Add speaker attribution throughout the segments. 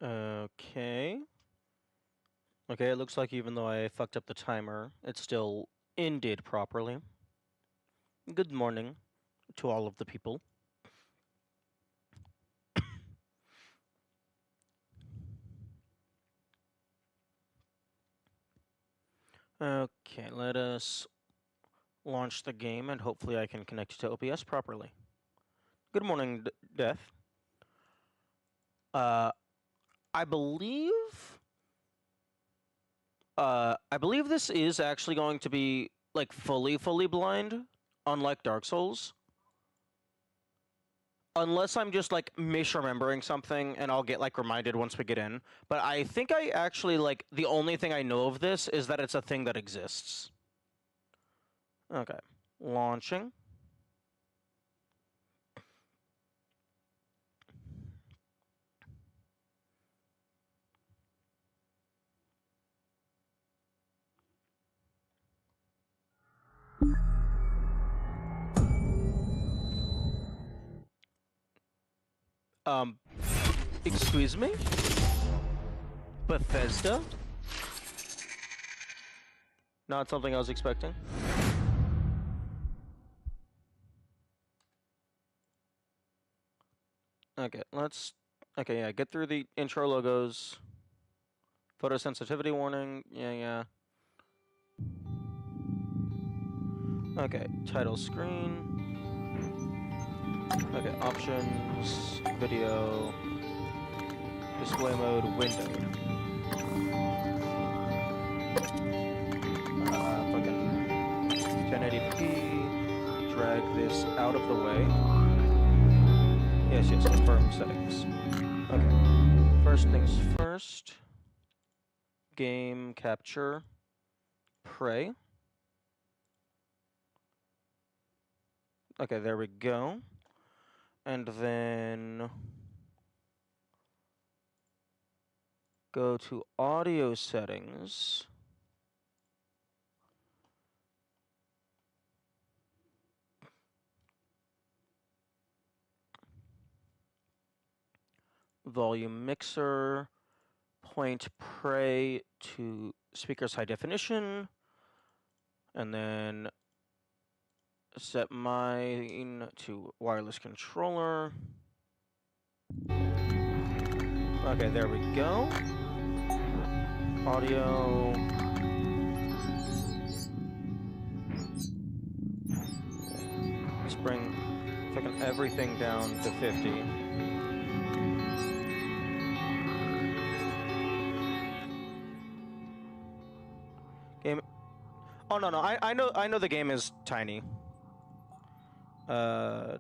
Speaker 1: Okay. Okay, it looks like even though I fucked up the timer, it's still ended properly. Good morning to all of the people. Okay, let us launch the game and hopefully I can connect to OBS properly. Good morning, Death. I believe this is actually going to be like fully blind, unlike Dark Souls. Unless I'm just like misremembering something and I'll get like reminded once we get in. But I think I actually like the only thing I know of this is that it's a thing that exists. Okay. Launching. Excuse me? Bethesda? Not something I was expecting. Okay, let's... Okay, yeah, get through the intro logos. Photosensitivity warning, yeah. Okay, title screen. Okay, options, video, display mode, windowed. Fucking 1080p, drag this out of the way. Yes, confirm settings. Okay, first things first. Game capture, Prey. Okay, there we go. And then go to audio settings. Volume mixer, point Prey to speaker's high definition, and then set mine to wireless controller. Okay, there we go. Audio. Let's bring fucking everything down to 50. Game. Oh no, I know the game is tiny. No.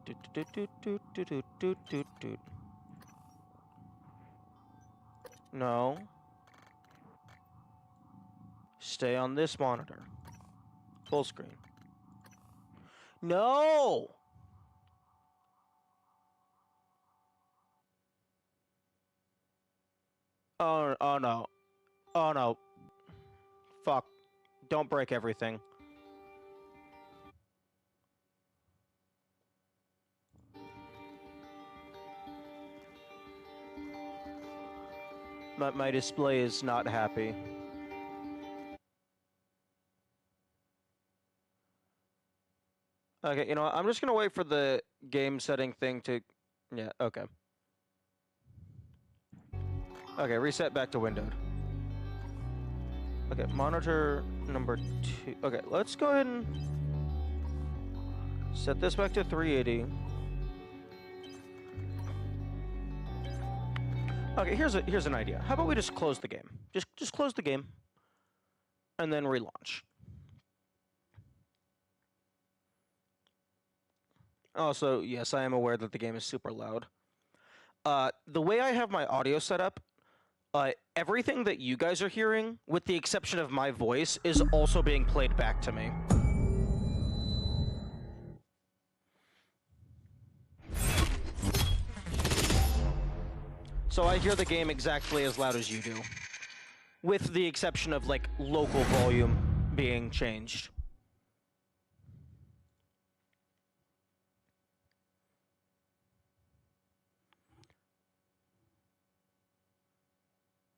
Speaker 1: Stay on this monitor. Full screen. No! Oh no. Oh no. Fuck. Don't break everything. My display is not happy. Okay, you know what? I'm just gonna wait for the game setting thing to... Yeah, okay. Okay, reset back to windowed. Okay, monitor number 2. Okay, let's go ahead and set this back to 380. Okay, here's an idea. How about we just close the game? Just close the game and then relaunch. Also, yes, I am aware that the game is super loud. The way I have my audio set up, everything that you guys are hearing, with the exception of my voice, is also being played back to me. So I hear the game exactly as loud as you do, with the exception of, like, local volume being changed.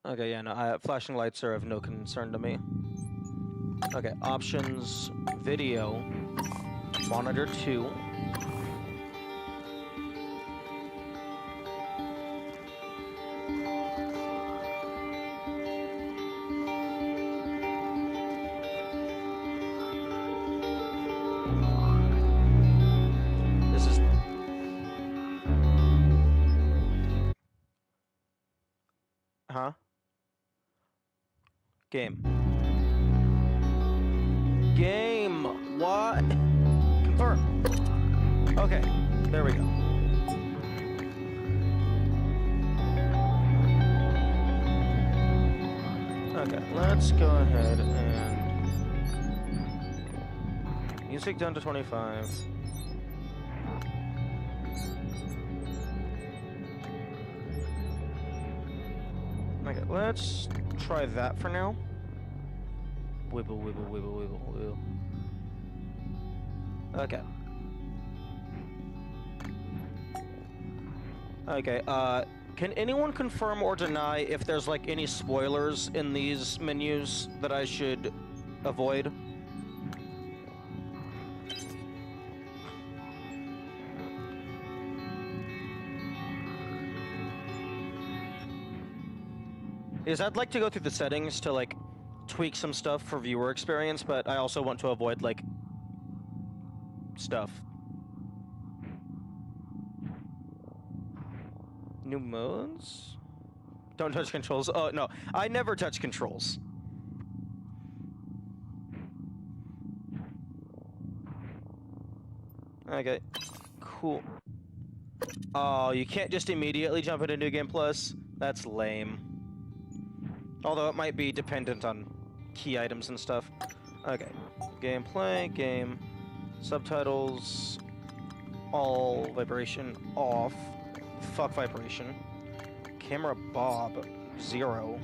Speaker 1: Okay, yeah, no, flashing lights are of no concern to me. Okay, options, video, monitor 2. This is... Huh? Game. Game! What? Confirm. Okay, there we go. Okay, let's go ahead and... Music down to 25. Okay, let's try that for now. Wibble, wibble, wibble, wibble, wibble. Okay. Okay, can anyone confirm or deny if there's, like, any spoilers in these menus that I should avoid? Because I'd like to go through the settings to, like, tweak some stuff for viewer experience, but I also want to avoid, like, stuff. New modes? Don't touch controls. Oh, no. I never touch controls. Okay. Cool. Oh, you can't just immediately jump into New Game Plus? That's lame. Although it might be dependent on key items and stuff. Okay. Gameplay, game, subtitles, all vibration off. Fuck vibration. Camera bob, 0.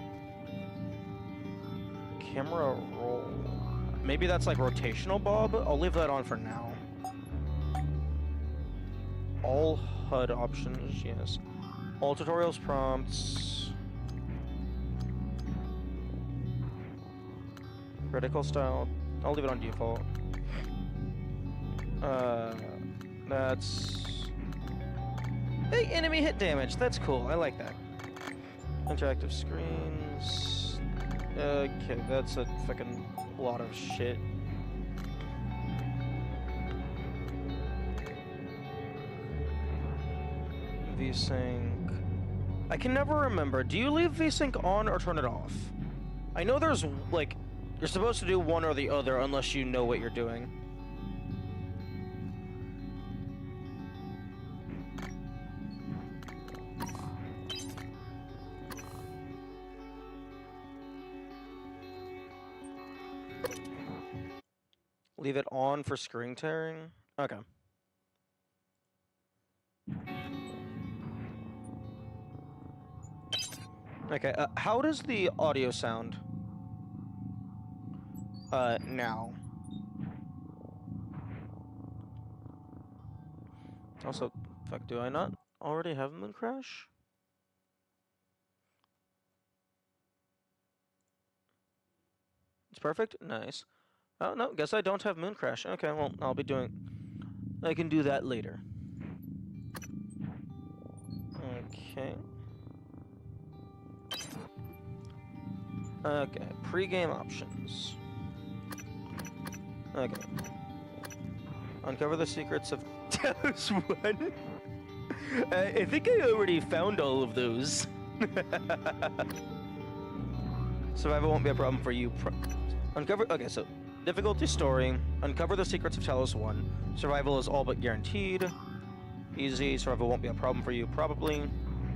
Speaker 1: Camera roll. Maybe that's like rotational bob? I'll leave that on for now. All HUD options, yes. All tutorials prompts. Critical style. I'll leave it on default. That's... Hey, enemy hit damage. That's cool. I like that. Interactive screens. Okay, that's a fucking lot of shit. VSync. I can never remember. Do you leave VSync on or turn it off? I know there's, like, you're supposed to do one or the other unless you know what you're doing. Leave it on for screen tearing? Okay. Okay, how does the audio sound? Now. Also, fuck, do I not already have Moon Crash? It's perfect? Nice. Oh, no, guess I don't have Moon Crash. Okay, well, I'll be doing... I can do that later. Okay. Okay, pre-game options. Okay. Uncover the secrets of Talos 1. I think I already found all of those. Survival won't be a problem for you. Uncover... Okay, so... Difficulty story. Uncover the secrets of Talos 1. Survival is all but guaranteed. Easy. Survival won't be a problem for you, probably.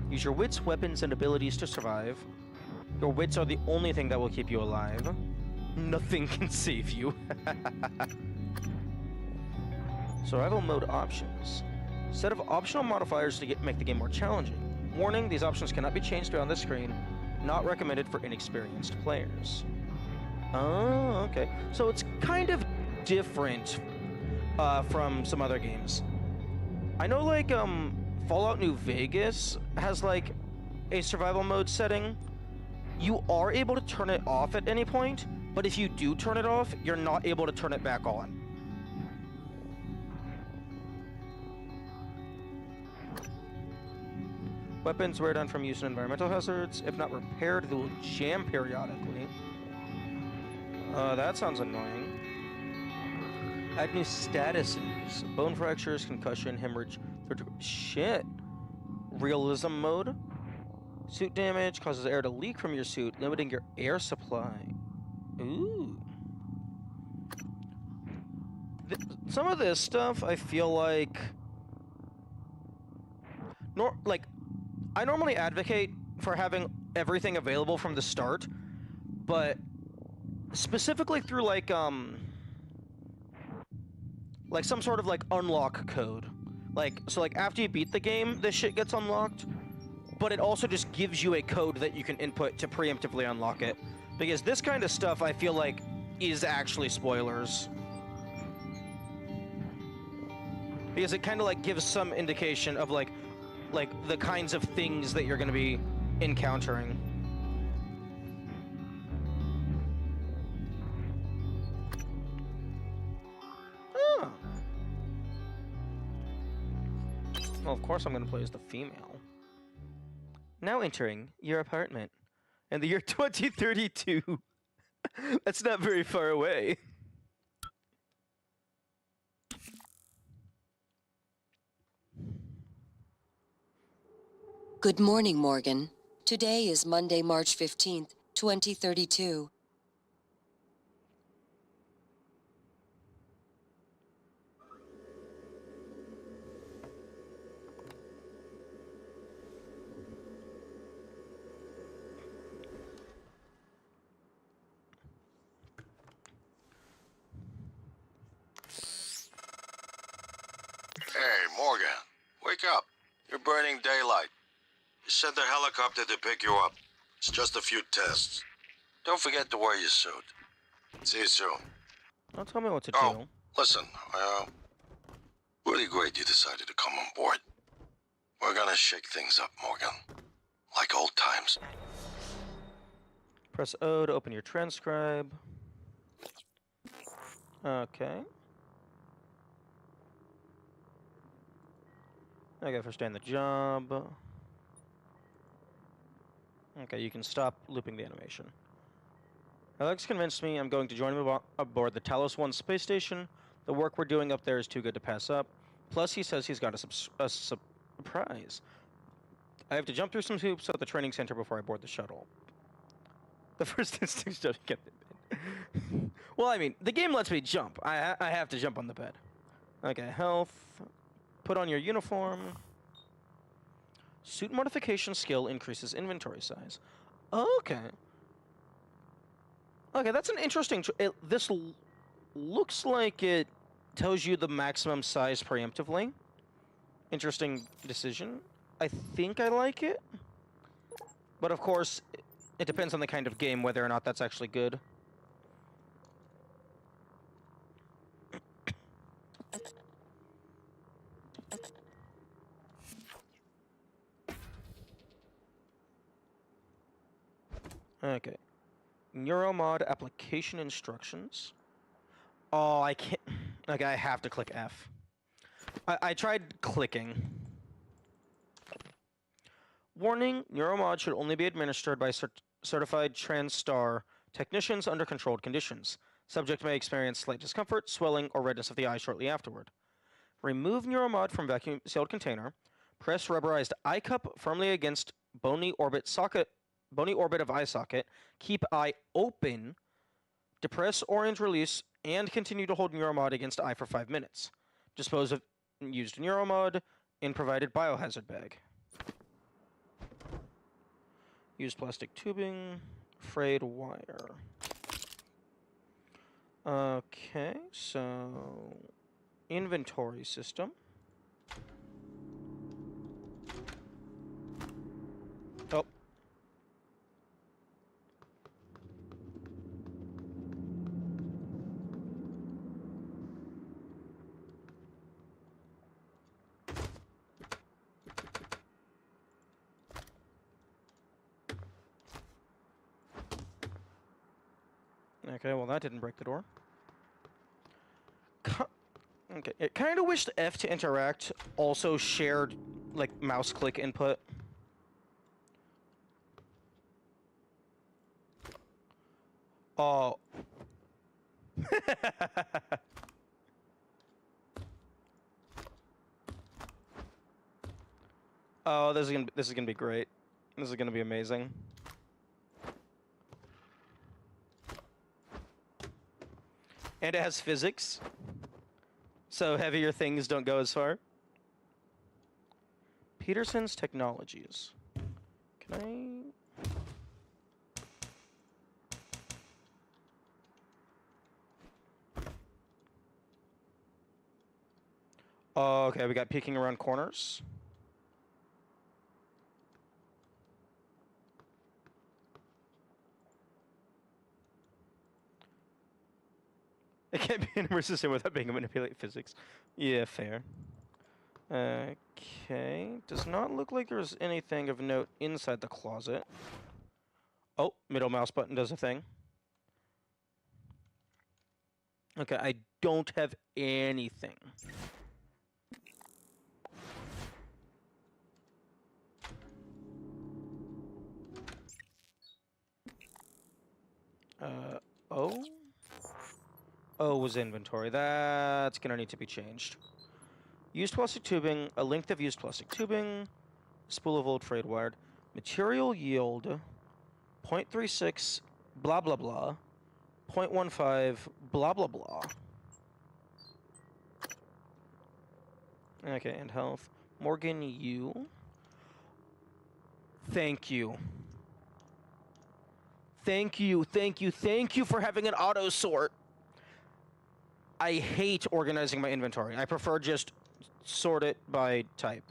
Speaker 1: Use your wits, weapons, and abilities to survive. Your wits are the only thing that will keep you alive. Nothing can save you. Survival mode options. Set of optional modifiers to make the game more challenging. Warning, these options cannot be changed around the screen. Not recommended for inexperienced players. Oh, okay. So it's kind of different from some other games. I know, like, Fallout New Vegas has, like, a survival mode setting, you are able to turn it off at any point, but if you do turn it off, you're not able to turn it back on. Weapons wear down from use in environmental hazards. If not repaired, they will jam periodically. That sounds annoying. Add new statuses. Bone fractures, concussion, hemorrhage. Shit. Realism mode. Suit damage causes air to leak from your suit, limiting your air supply. Ooh. Some of this stuff, I feel like... I normally advocate for having everything available from the start, but specifically through like some sort of like unlock code. So after you beat the game, this shit gets unlocked, but it also just gives you a code that you can input to preemptively unlock it. Because this kind of stuff, I feel like, is actually spoilers. Because it kind of like gives some indication of like the kinds of things that you're going to be encountering. Oh. Well, of course I'm going to play as the female. Now entering your apartment. In the year 2032. That's not very far away.
Speaker 2: Good morning, Morgan. Today is Monday, March 15th, 2032.
Speaker 3: Hey, Morgan. Wake up. You're burning daylight. You sent the helicopter to pick you up. It's just a few tests. Don't forget to wear your suit. See you soon.
Speaker 1: Don't tell me what to
Speaker 3: Oh,
Speaker 1: do.
Speaker 3: listen, really great you decided to come on board. We're gonna shake things up, Morgan. Like old times.
Speaker 1: Press O to open your transcribe. Okay. Okay, for staying the job. Okay, you can stop looping the animation. Alex convinced me I'm going to join him aboard the Talos 1 space station. The work we're doing up there is too good to pass up. Plus, he says he's got a surprise. I have to jump through some hoops at the training center before I board the shuttle. The first instinct is to get the bed. Well, I mean, the game lets me jump. I have to jump on the bed. Okay, health. Put on your uniform. Suit modification skill increases inventory size. Okay. Okay, that's an interesting... This looks like it tells you the maximum size preemptively. Interesting decision. I think I like it. But of course, it depends on the kind of game whether or not that's actually good. Okay. Neuromod application instructions. Oh, I can't... Okay, I have to click F. I tried clicking. Warning, Neuromod should only be administered by certified TranStar technicians under controlled conditions. Subject may experience slight discomfort, swelling, or redness of the eye shortly afterward. Remove Neuromod from vacuum-sealed container. Press rubberized eye cup firmly against bony orbit of eye socket. Keep eye open. Depress orange release and continue to hold Neuromod against eye for 5 minutes. Dispose of used Neuromod in provided biohazard bag. Use plastic tubing, frayed wire. Okay, so inventory system. Oh. Okay, well that didn't break the door. Okay, I kind of wished F to interact also shared, like, mouse click input. Oh. Oh, this is gonna be great. This is gonna be amazing. And it has physics, so heavier things don't go as far. Peterson's Technologies. Can I? Oh, okay, we got peeking around corners. It can't be an immersive sim without being able to manipulate physics. Yeah, fair. Okay, does not look like there's anything of note inside the closet. Oh, middle mouse button does a thing. Okay, I don't have anything. Oh? Oh, was inventory. That's gonna need to be changed. Used plastic tubing, a length of used plastic tubing, spool of old frayed wire, material yield, 0.36, blah blah blah, 0.15, blah blah blah. Okay, and health. Morgan U. Thank you. Thank you, thank you, thank you for having an auto sort. I hate organizing my inventory. I prefer just sort it by type.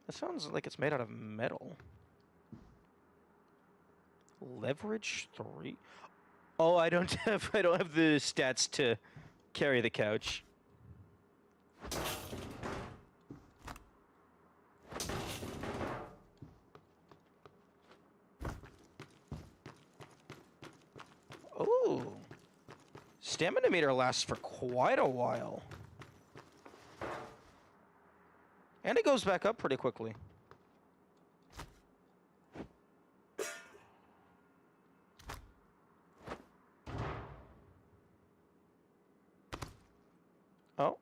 Speaker 1: That sounds like it's made out of metal. Leverage 3? Oh, I don't have the stats to carry the couch. Oh. Stamina meter lasts for quite a while. And it goes back up pretty quickly. Oh.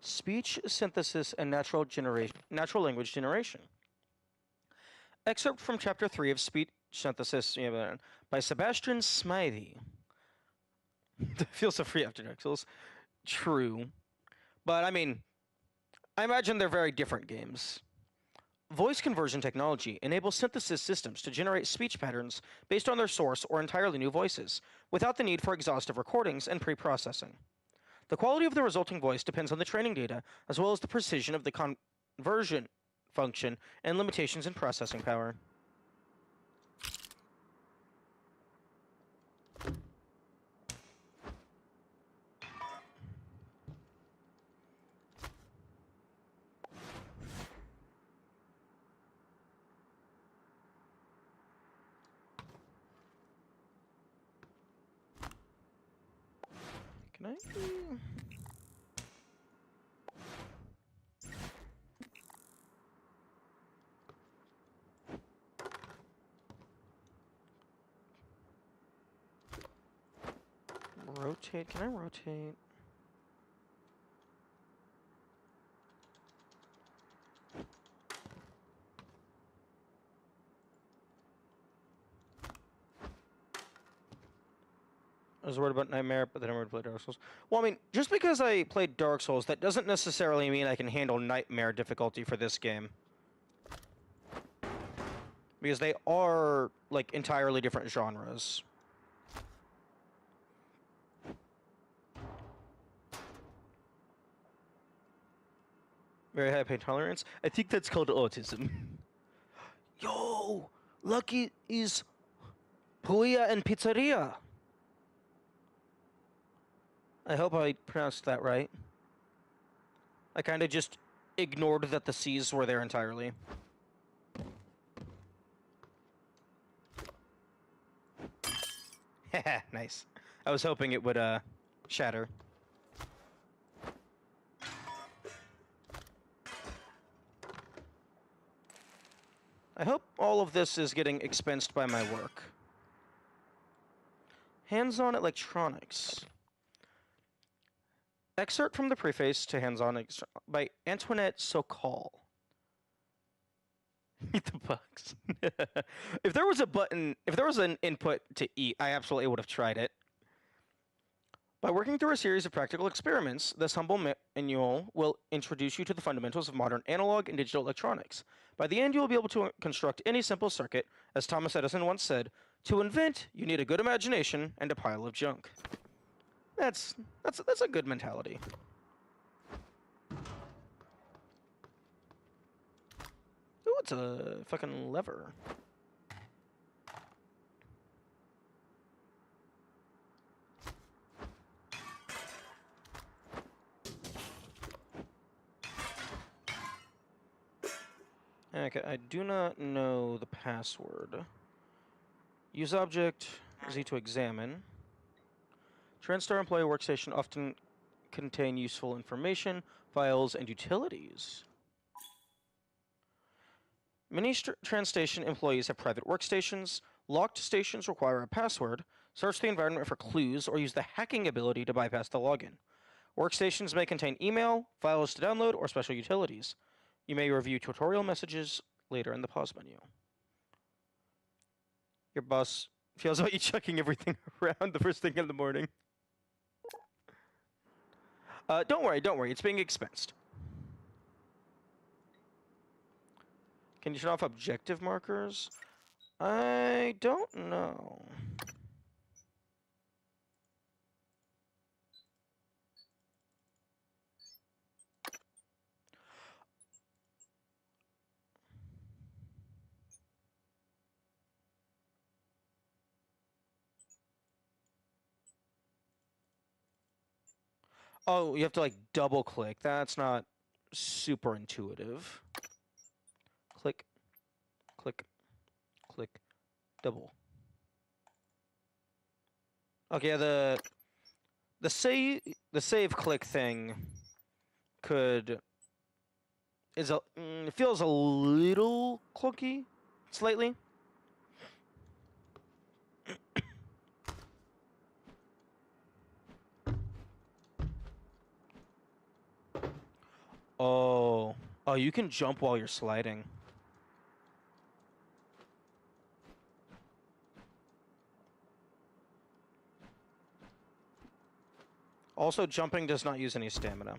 Speaker 1: Speech synthesis and natural language generation. Excerpt from Chapter 3 of Speech Synthesis by Sebastian Smythe. Feels so free after Dark Souls. True. But, I mean, I imagine they're very different games. Voice conversion technology enables synthesis systems to generate speech patterns based on their source or entirely new voices, without the need for exhaustive recordings and pre-processing. The quality of the resulting voice depends on the training data, as well as the precision of the conversion function and limitations in processing power. Can I? Rotate? Can I rotate? I was worried about Nightmare, but then I would play Dark Souls. Well, I mean, just because I played Dark Souls, that doesn't necessarily mean I can handle Nightmare difficulty for this game. because they are like entirely different genres. Very high pain tolerance. I think that's called autism. Yo, Lucky is Puya and Pizzeria. I hope I pronounced that right. I kind of just ignored that the C's were there entirely. Haha, nice. I was hoping it would, shatter. I hope all of this is getting expensed by my work. Hands-on electronics. Excerpt from the preface to Hands-on by Antoinette Sokal. Eat the bugs. If there was a button, if there was an input to eat, I absolutely would have tried it. By working through a series of practical experiments, this humble manual will introduce you to the fundamentals of modern analog and digital electronics. By the end, you will be able to construct any simple circuit. As Thomas Edison once said, to invent, you need a good imagination and a pile of junk. That's a good mentality. Ooh, it's a fucking lever. Okay, I do not know the password. Use object, Z to examine. TranStar Employee Workstation often contain useful information, files, and utilities. Many TransStation employees have private workstations. Locked stations require a password. Search the environment for clues or use the hacking ability to bypass the login. Workstations may contain email, files to download, or special utilities. You may review tutorial messages later in the pause menu. Your boss feels about you chucking everything around the first thing in the morning. Don't worry, it's being expensed. Can you turn off objective markers? I don't know. Oh, you have to like double click. That's not super intuitive. Click, click, click, double. Okay, the save click thing it feels a little clunky, slightly. Oh, you can jump while you're sliding. Also, jumping does not use any stamina.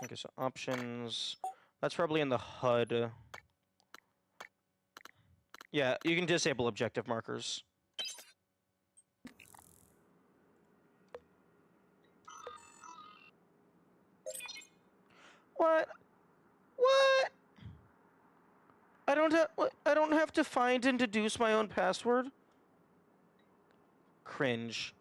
Speaker 1: Okay, so options. That's probably in the HUD. Yeah, you can disable objective markers. What? What? I don't have to find and deduce my own password? Cringe.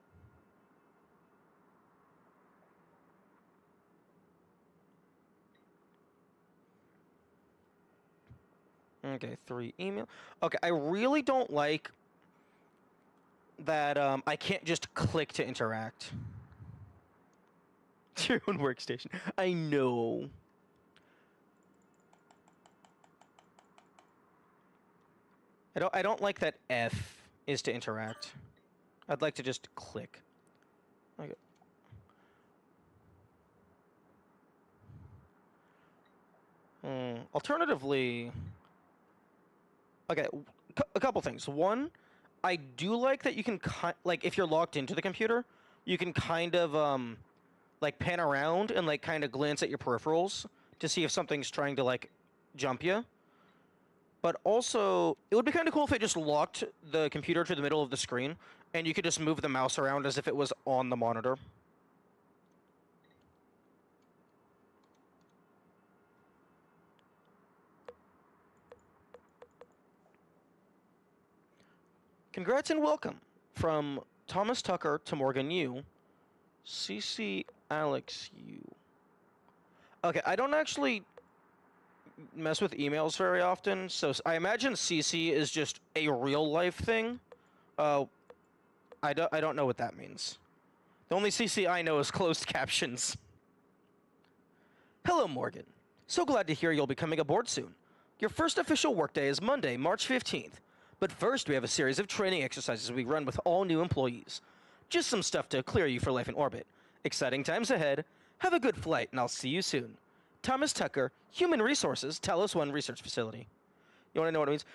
Speaker 1: Okay, 3 email. Okay, I really don't like that I can't just click to interact. It's your own workstation. I know. I don't like that F is to interact. I'd like to just click. Okay. Alternatively, okay, a couple things. One, I do like that you can like if you're logged into the computer, you can kind of like pan around and like kind of glance at your peripherals to see if something's trying to like jump you. But also, it would be kind of cool if it just locked the computer to the middle of the screen, and you could just move the mouse around as if it was on the monitor. Congrats and welcome from Thomas Tucker to Morgan Yu. CC Alex Yu. Okay, I don't actually mess with emails very often, so I imagine CC is just a real life thing. I don't know what that means. The only CC I know is closed captions. Hello, Morgan. So glad to hear you'll be coming aboard soon. Your first official workday is Monday, March 15th. But first, we have a series of training exercises we run with all new employees. Just some stuff to clear you for life in orbit. Exciting times ahead. Have a good flight, and I'll see you soon. Thomas Tucker, Human Resources, Talos 1 Research Facility. You want to know what it means?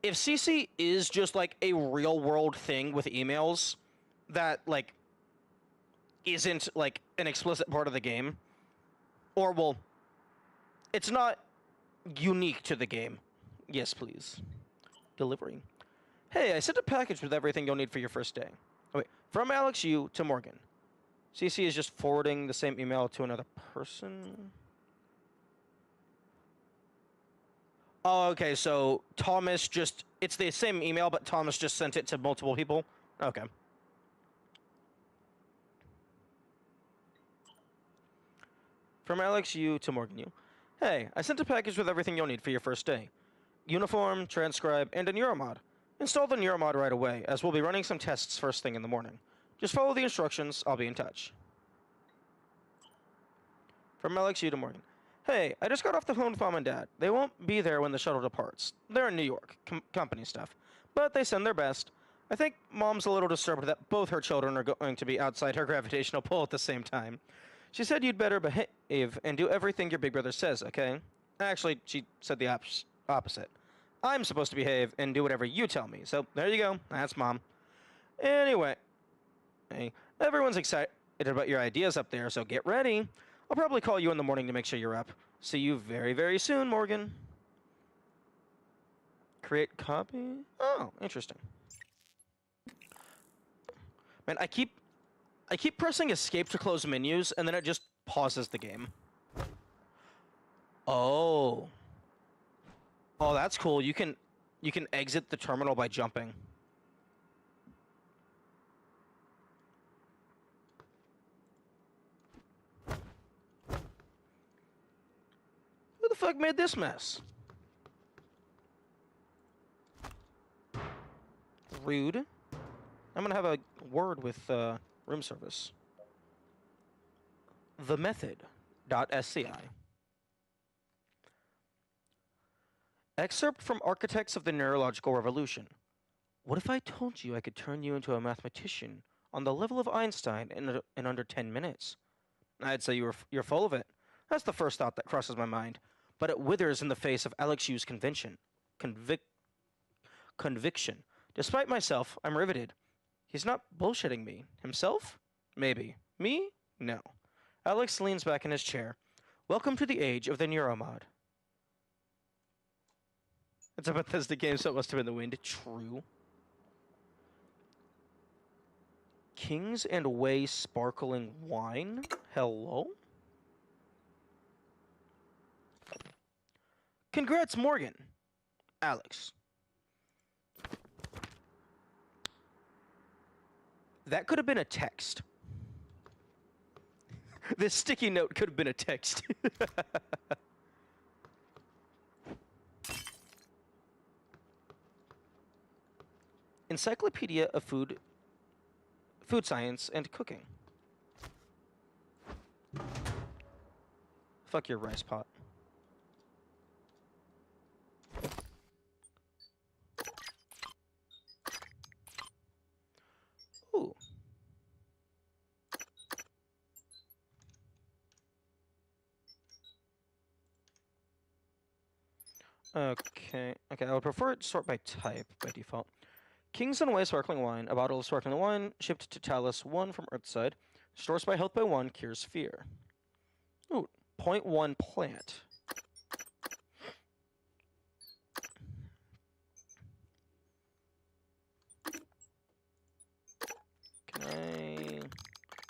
Speaker 1: If CC is just like a real-world thing with emails that, like, isn't, like, an explicit part of the game, or, well, it's not unique to the game. Yes, please. Delivering. Hey, I sent a package with everything you'll need for your first day. Oh, wait. From Alex Yu to Morgan. CC is just forwarding the same email to another person. Oh, okay, so Thomas just... It's the same email, but Thomas just sent it to multiple people? Okay. From Alex Yu to Morgan Yu. Hey, I sent a package with everything you'll need for your first day. Uniform, transcribe, and a neuromod. Install the neuromod right away, as we'll be running some tests first thing in the morning. Just follow the instructions, I'll be in touch. From Alex Yu to Morgan. Hey, I just got off the phone with Mom and Dad. They won't be there when the shuttle departs. They're in New York, company stuff. But they send their best. I think Mom's a little disturbed that both her children are going to be outside her gravitational pull at the same time. She said you'd better behave and do everything your big brother says, okay? Actually, she said the opposite. I'm supposed to behave and do whatever you tell me. So, there you go. That's Mom. Anyway. Hey, everyone's excited about your ideas up there, so get ready. I'll probably call you in the morning to make sure you're up. See you very, very soon, Morgan. Create copy? Oh, interesting. Man, I keep pressing escape to close menus, and then it just pauses the game. Oh. Oh, that's cool. You can exit the terminal by jumping. Who the fuck made this mess? Rude. I'm gonna have a word with room service. The method.sci. Excerpt from Architects of the Neurological Revolution. What if I told you I could turn you into a mathematician on the level of Einstein in under 10 minutes? I'd say you're full of it. That's the first thought that crosses my mind, but it withers in the face of Alex Yu's conviction. Conviction. Despite myself, I'm riveted. He's not bullshitting me. Himself? Maybe. Me? No. Alex leans back in his chair. Welcome to the age of the Neuromod. It's a Bethesda game, so it must have been the wind. True. Kings and Way sparkling wine? Hello? Congrats, Morgan. Alex. That could have been a text. This sticky note could have been a text. Encyclopedia of Food Science and Cooking. Fuck your rice pot. Ooh. Okay, I would prefer it sort by type by default. Kings and Way sparkling wine, a bottle of sparkling wine shipped to Talos 1 from Earthside. Stores by Health by 1, cures fear. Ooh, 0.1 plant.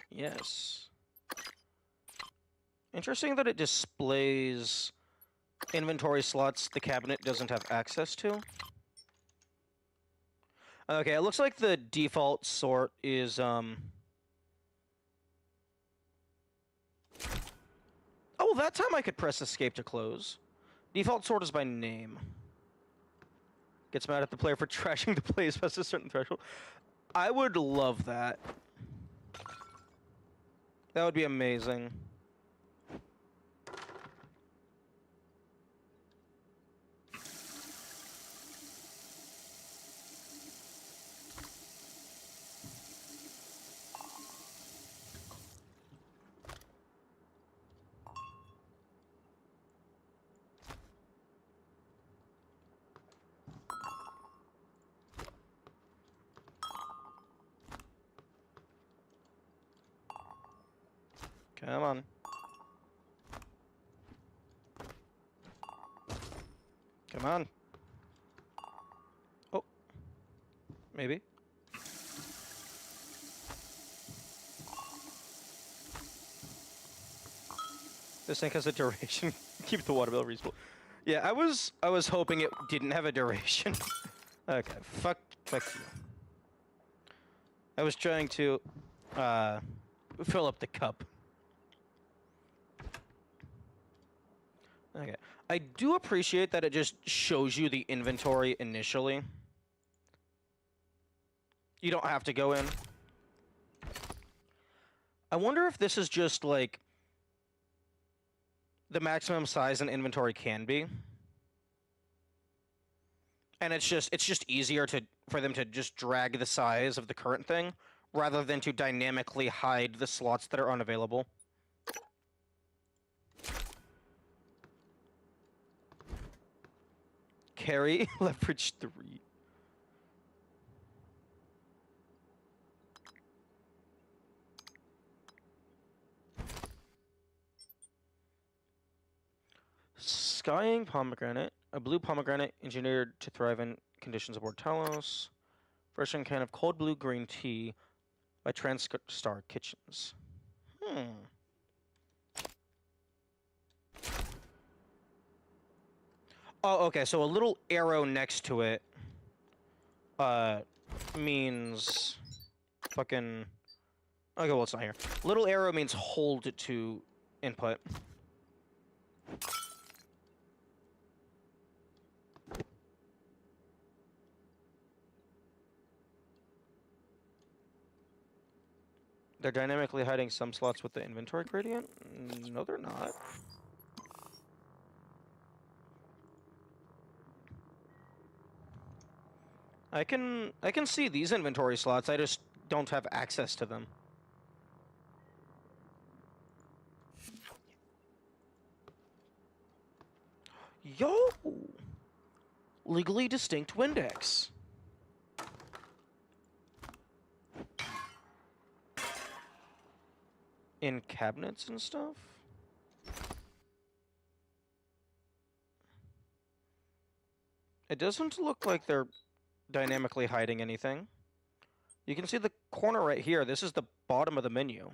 Speaker 1: Yes. Interesting that it displays inventory slots the cabinet doesn't have access to. Okay, it looks like the default sort is, Oh, well, that time I could press escape to close. Default sort is by name. Gets mad at the player for trashing the place past a certain threshold. I would love that. That would be amazing. Come on. Come on. Oh. Maybe. This thing has a duration. Keep the water bill reasonable. Yeah, I was hoping it didn't have a duration. Okay, fuck you. I was trying to fill up the cup. Okay. I do appreciate that it just shows you the inventory initially. You don't have to go in. I wonder if this is just like the maximum size an inventory can be. And it's just easier for them to just drag the size of the current thing rather than to dynamically hide the slots that are unavailable. Carry leverage 3. Skying pomegranate. A blue pomegranate engineered to thrive in conditions aboard Talos. Version can of cold blue green tea by TranStar Kitchens. Oh, okay, so a little arrow next to it means fucking... Okay, well, it's not here. Little arrow means hold to input. They're dynamically hiding some slots with the inventory gradient? No, they're not. I can see these inventory slots, I just don't have access to them. Yo! Legally distinct Windex. In cabinets and stuff? It doesn't look like they're dynamically hiding anything. You can see the corner right here. This is the bottom of the menu.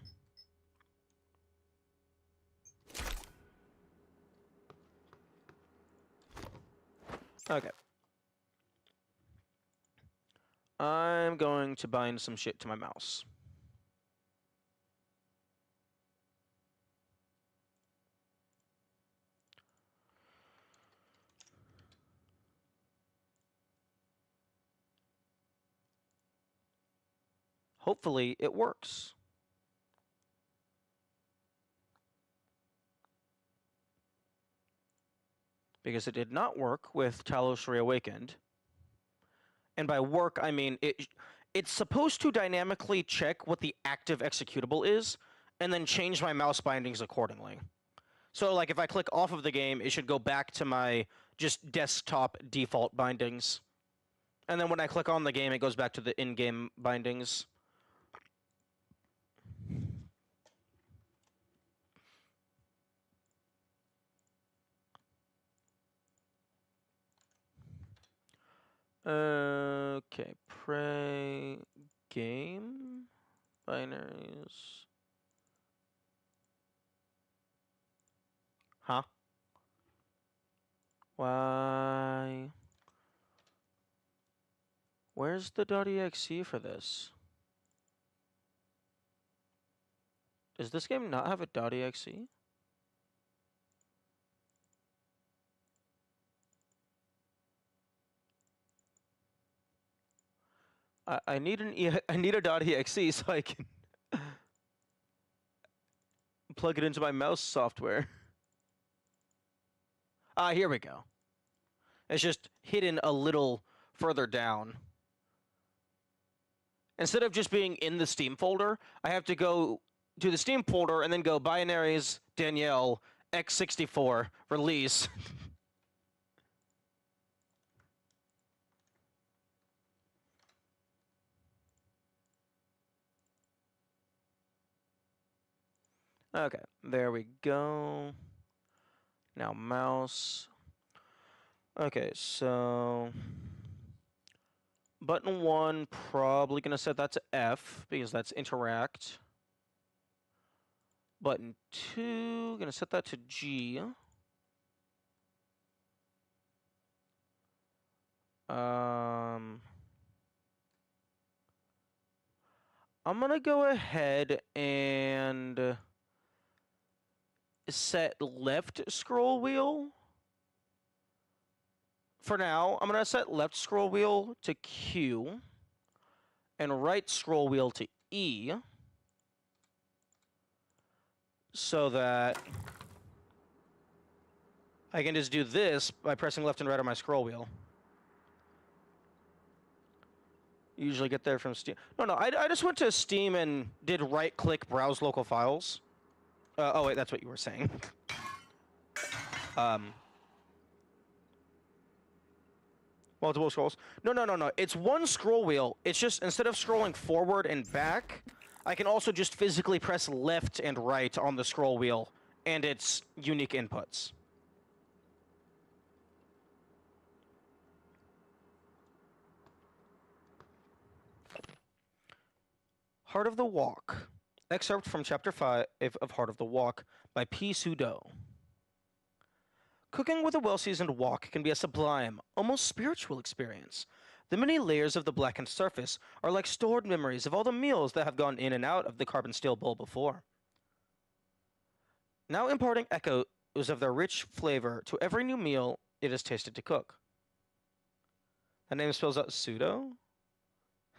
Speaker 1: Okay. I'm going to bind some shit to my mouse. Hopefully, it works. Because it did not work with Talos Reawakened. And by work, I mean it's supposed to dynamically check what the active executable is, and then change my mouse bindings accordingly. So, like, if I click off of the game, it should go back to my just desktop default bindings. And then when I click on the game, it goes back to the in-game bindings. Okay, pray game. Binaries. Huh? Why? Where's the .exe for this? Does this game not have a .exe? I need I need a .exe so I can plug it into my mouse software. Ah, here we go. It's just hidden a little further down. Instead of just being in the Steam folder, I have to go to the Steam folder and then go binaries, Danielle, x64, release. Okay, there we go. Now mouse. Okay, so button 1, probably going to set that to F because that's interact. Button 2, going to set that to G. I'm going to go ahead and set left scroll wheel. For now, I'm going to set left scroll wheel to Q and right scroll wheel to E so that I can just do this by pressing left and right on my scroll wheel. Usually get there from Steam. No, I just went to Steam and did right-click browse local files. Oh, wait, that's what you were saying. Multiple scrolls. No. It's one scroll wheel. It's just, instead of scrolling forward and back, I can also just physically press left and right on the scroll wheel, and its unique inputs. Heart of the Walk. Excerpt from Chapter 5 of Heart of the Walk by P. Sudo. Cooking with a well-seasoned wok can be a sublime, almost spiritual experience. The many layers of the blackened surface are like stored memories of all the meals that have gone in and out of the carbon steel bowl before. Now imparting echoes of their rich flavor to every new meal it is tasted to cook. That name spells out pseudo?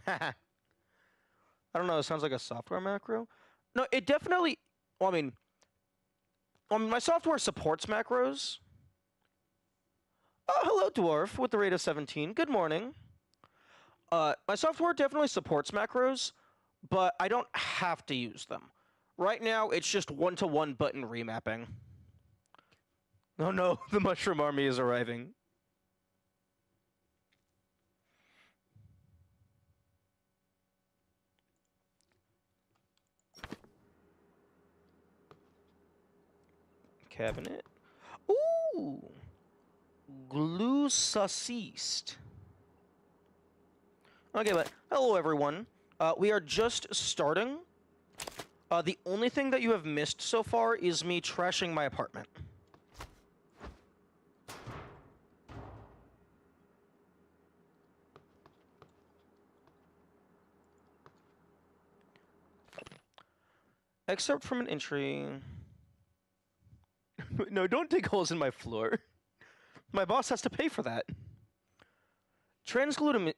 Speaker 1: Haha. I don't know, it sounds like a software macro. No, it definitely, well, I mean, my software supports macros. Oh, hello, Dwarf, with the rate of 17. Good morning. My software definitely supports macros, but I don't have to use them. Right now, it's just one-to-one button remapping. Oh no, the Mushroom Army is arriving. Cabinet. Ooh! Glucosist. Okay, but hello everyone. We are just starting. The only thing that you have missed so far is me trashing my apartment. Excerpt from an entry. No, don't dig holes in my floor. My boss has to pay for that. Transglutaminase,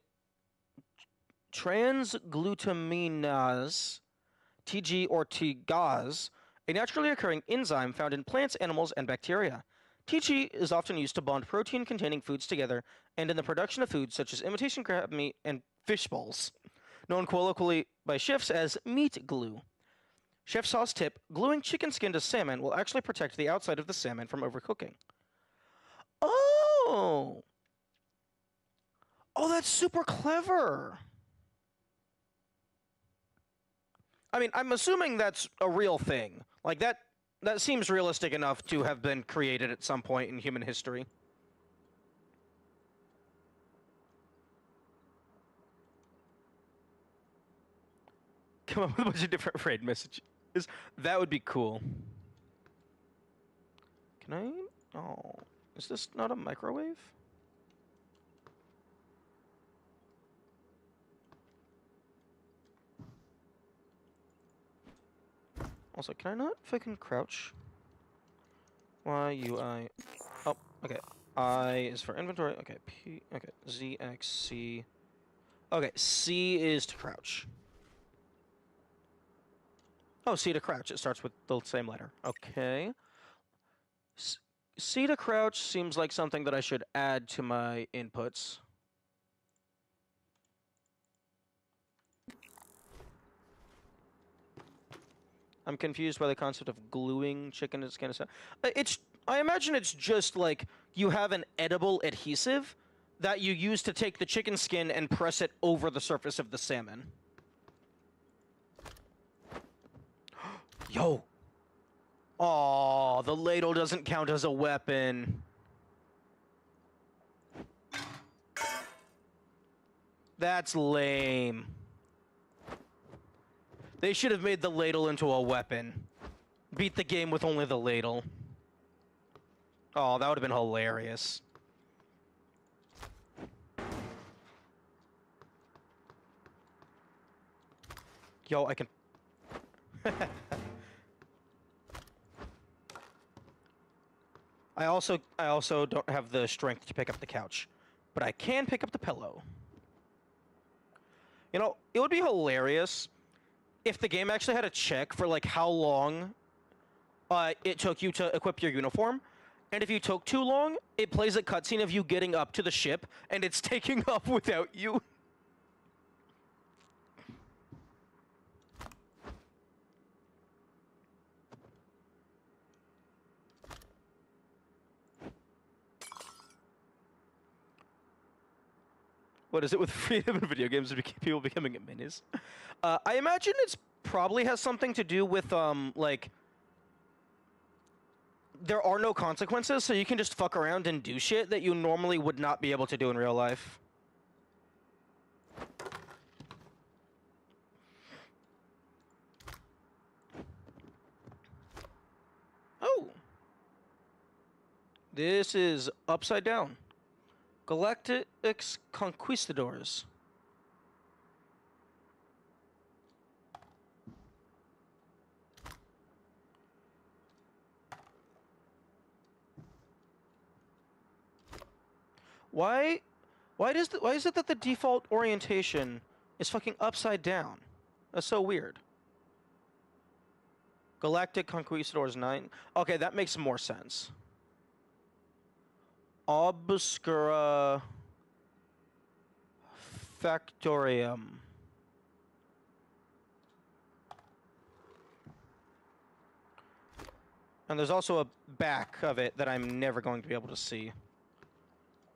Speaker 1: TG or TGAZ, a naturally occurring enzyme found in plants, animals, and bacteria. TG is often used to bond protein-containing foods together and in the production of foods such as imitation crab meat and fish balls, known colloquially by chefs as meat glue. Chef sauce tip, gluing chicken skin to salmon will actually protect the outside of the salmon from overcooking. Oh! Oh, that's super clever! I mean, I'm assuming that's a real thing. Like, that seems realistic enough to have been created at some point in human history. come up with a bunch of different raid messages. That would be cool. Can I? Oh, is this not a microwave? Also, can I not fucking crouch? Y, U, I. Oh, okay. I is for inventory. Okay, P. Okay, Z, X, C. Okay, C is to crouch. Oh, C to crouch. It starts with the same letter. Okay. C to crouch seems like something that I should add to my inputs. I'm confused by the concept of gluing chicken. It's kind of I imagine it's just like you have an edible adhesive that you use to take the chicken skin and press it over the surface of the salmon. Yo. Aw, the ladle doesn't count as a weapon. That's lame. They should have made the ladle into a weapon. Beat the game with only the ladle. Oh, that would have been hilarious. Yo, I can... I also don't have the strength to pick up the couch, but I can pick up the pillow. You know, it would be hilarious if the game actually had a check for like how long it took you to equip your uniform, and if you took too long, it plays a cutscene of you getting up to the ship and it's taking off without you. What is it with freedom in video games and people becoming minis? I imagine it's probably has something to do with like there are no consequences, so you can just fuck around and do shit that you normally would not be able to do in real life. Oh. This is Upside Down. Galactic's Conquistadors. Why is it that the default orientation is fucking upside down? That's so weird. Galactic Conquistadors 9. Okay, that makes more sense. Obscura Factorium. And there's also a back of it that I'm never going to be able to see.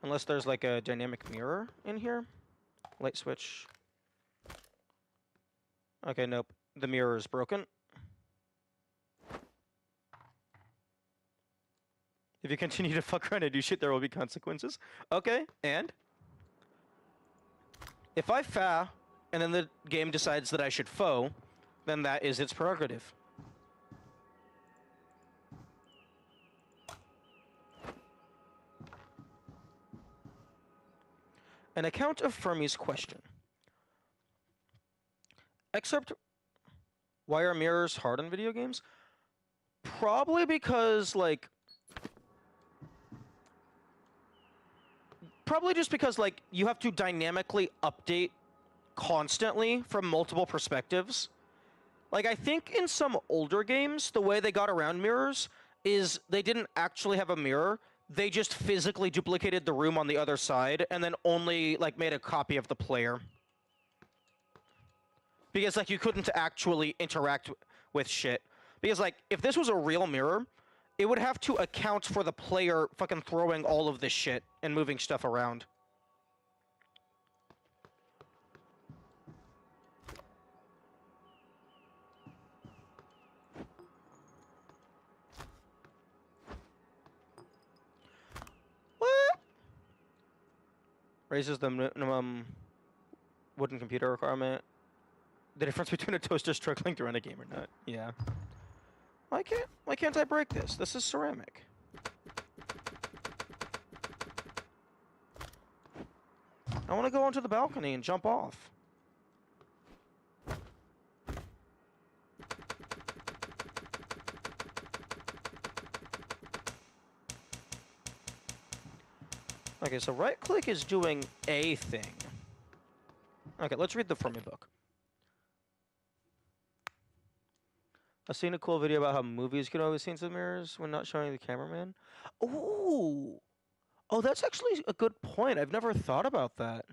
Speaker 1: Unless there's like a dynamic mirror in here. Light switch. Okay, nope. The mirror is broken. If you continue to fuck around and do shit, there will be consequences. Okay, and? If I fa, and then the game decides that I should fo, then that is its prerogative. An account of Fermi's question. Excerpt, why are mirrors hard in video games? Probably because, like... Probably just because, like, you have to dynamically update constantly from multiple perspectives. Like, I think in some older games, the way they got around mirrors is they didn't actually have a mirror. They just physically duplicated the room on the other side and then only, like, made a copy of the player. Because, like, you couldn't actually interact with shit. Because, like, if this was a real mirror, it would have to account for the player fucking throwing all of this shit and moving stuff around. What? Raises the minimum wooden computer requirement. The difference between a toaster struggling to run a game or not. Yeah. Why can't I break this? This is ceramic. I want to go onto the balcony and jump off. Okay, so right click is doing a thing. Okay, let's read the Fermi book. I've seen a cool video about how movies can always see through mirrors when not showing the cameraman. Ooh! Oh, that's actually a good point. I've never thought about that.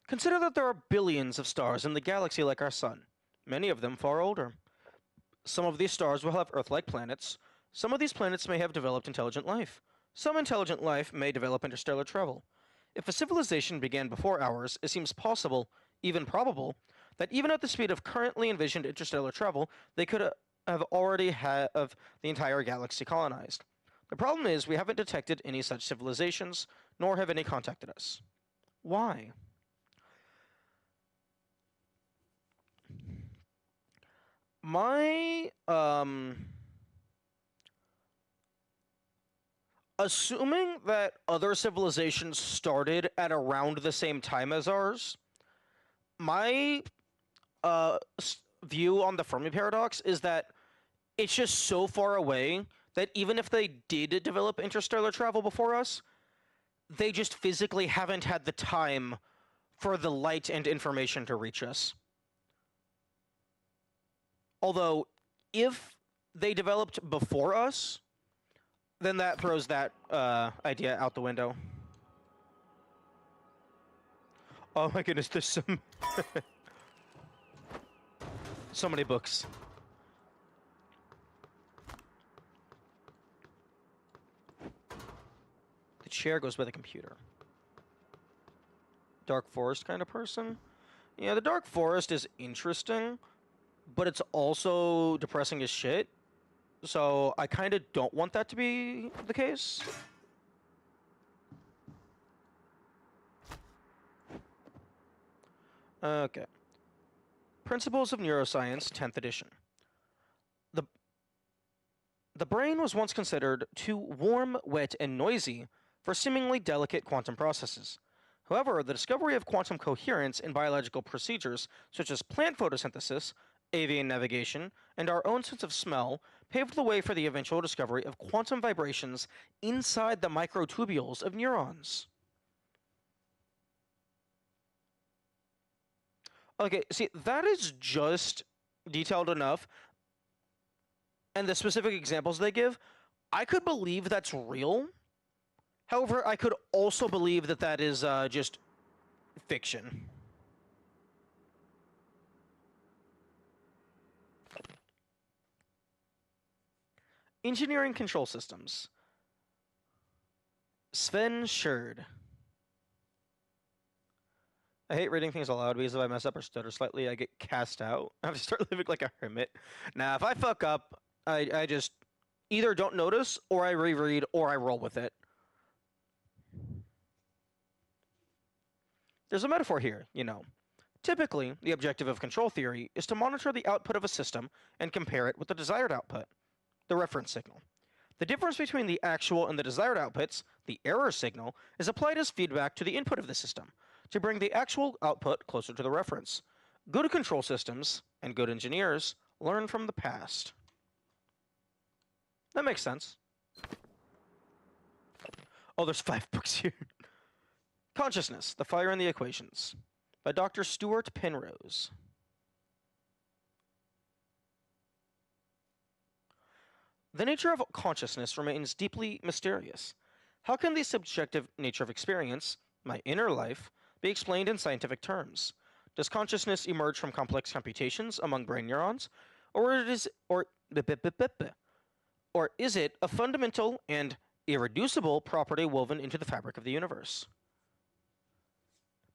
Speaker 1: Consider that there are billions of stars in the galaxy like our sun, many of them far older. Some of these stars will have Earth-like planets. Some of these planets may have developed intelligent life. Some intelligent life may develop interstellar travel. If a civilization began before ours, it seems possible, even probable, that even at the speed of currently envisioned interstellar travel, they could have already have the entire galaxy colonized. The problem is we haven't detected any such civilizations, nor have any contacted us. Why? My, assuming that other civilizations started at around the same time as ours, my view on the Fermi paradox is that it's just so far away that even if they did develop interstellar travel before us, they just physically haven't had the time for the light and information to reach us. Although, if they developed before us, then that throws that idea out the window. Oh my goodness, there's some... so many books. The chair goes with a computer. Dark Forest kind of person? Yeah, the Dark Forest is interesting, but it's also depressing as shit. So I kind of don't want that to be the case. Okay. Principles of Neuroscience, 10th edition. The brain was once considered too warm, wet, and noisy for seemingly delicate quantum processes. However, the discovery of quantum coherence in biological procedures such as plant photosynthesis, avian navigation, and our own sense of smell paved the way for the eventual discovery of quantum vibrations inside the microtubules of neurons. Okay, see, that is just detailed enough. And the specific examples they give, I could believe that's real. However, I could also believe that that is just fiction. Engineering control systems. Sven Schurd. I hate reading things aloud because if I mess up or stutter slightly, I get cast out. I have to start living like a hermit. Now, if I fuck up, I just either don't notice, or I reread, or I roll with it. There's a metaphor here, you know. Typically, the objective of control theory is to monitor the output of a system and compare it with the desired output, the reference signal. The difference between the actual and the desired outputs, the error signal, is applied as feedback to the input of the system to bring the actual output closer to the reference. Good control systems and good engineers learn from the past. That makes sense. Oh, there's 5 books here. Consciousness, The Fire and the Equations, by Dr. Stuart Penrose. The nature of consciousness remains deeply mysterious. How can the subjective nature of experience, my inner life, be explained in scientific terms? Does consciousness emerge from complex computations among brain neurons, or is it a fundamental and irreducible property woven into the fabric of the universe?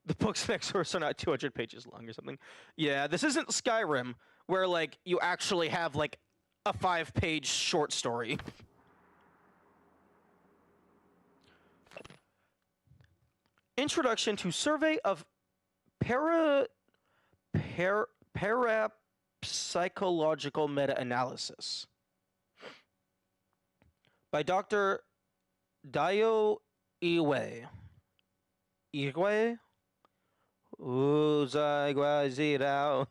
Speaker 1: The book specs are not 200 pages long or something. Yeah, this isn't Skyrim, where, like, you actually have, like, a 5-page short story. Introduction to Survey of Parapsychological Meta-Analysis by Dr. Dio Iwe. Iwe? Uzagwazirao.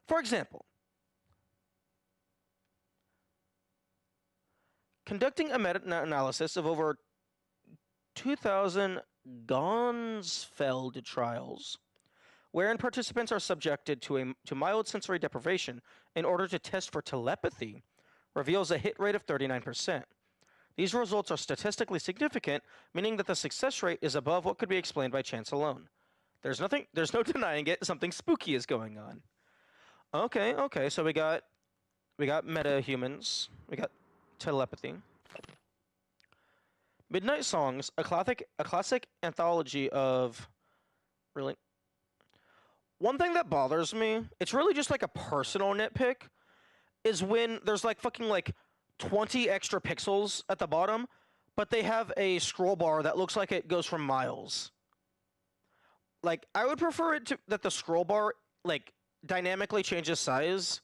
Speaker 1: For example, conducting a meta-analysis of over 2,000 Gonsfeld trials, wherein participants are subjected to mild sensory deprivation in order to test for telepathy, reveals a hit rate of 39%. These results are statistically significant, meaning that the success rate is above what could be explained by chance alone. There's no denying it, something spooky is going on. Okay, so we got meta-humans, we got telepathy. Midnight Songs, a classic anthology of... Really? One thing that bothers me, it's really just like a personal nitpick, is when there's like fucking like 20 extra pixels at the bottom, but they have a scroll bar that looks like it goes for miles. Like, I would prefer it that the scroll bar, like, dynamically changes size.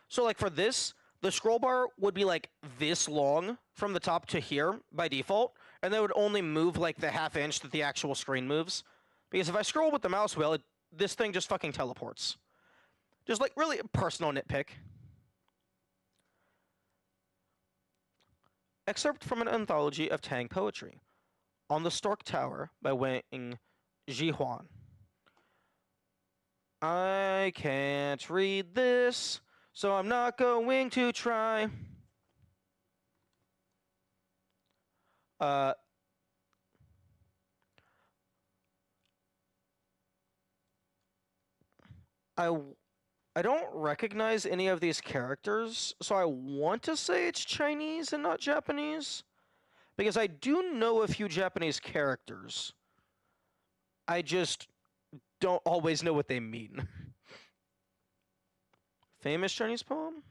Speaker 1: So, like, for this, the scroll bar would be, like, this long from the top to here by default, and they would only move, like, the half inch that the actual screen moves. Because if I scroll with the mouse wheel, this thing just fucking teleports. Just, like, really a personal nitpick. Excerpt from an anthology of Tang poetry. On the Stork Tower by Wang Jihuan. I can't read this, so I'm not going to try. I don't recognize any of these characters, so I want to say it's Chinese and not Japanese, because I do know a few Japanese characters. I just don't always know what they mean. Famous Chinese poem?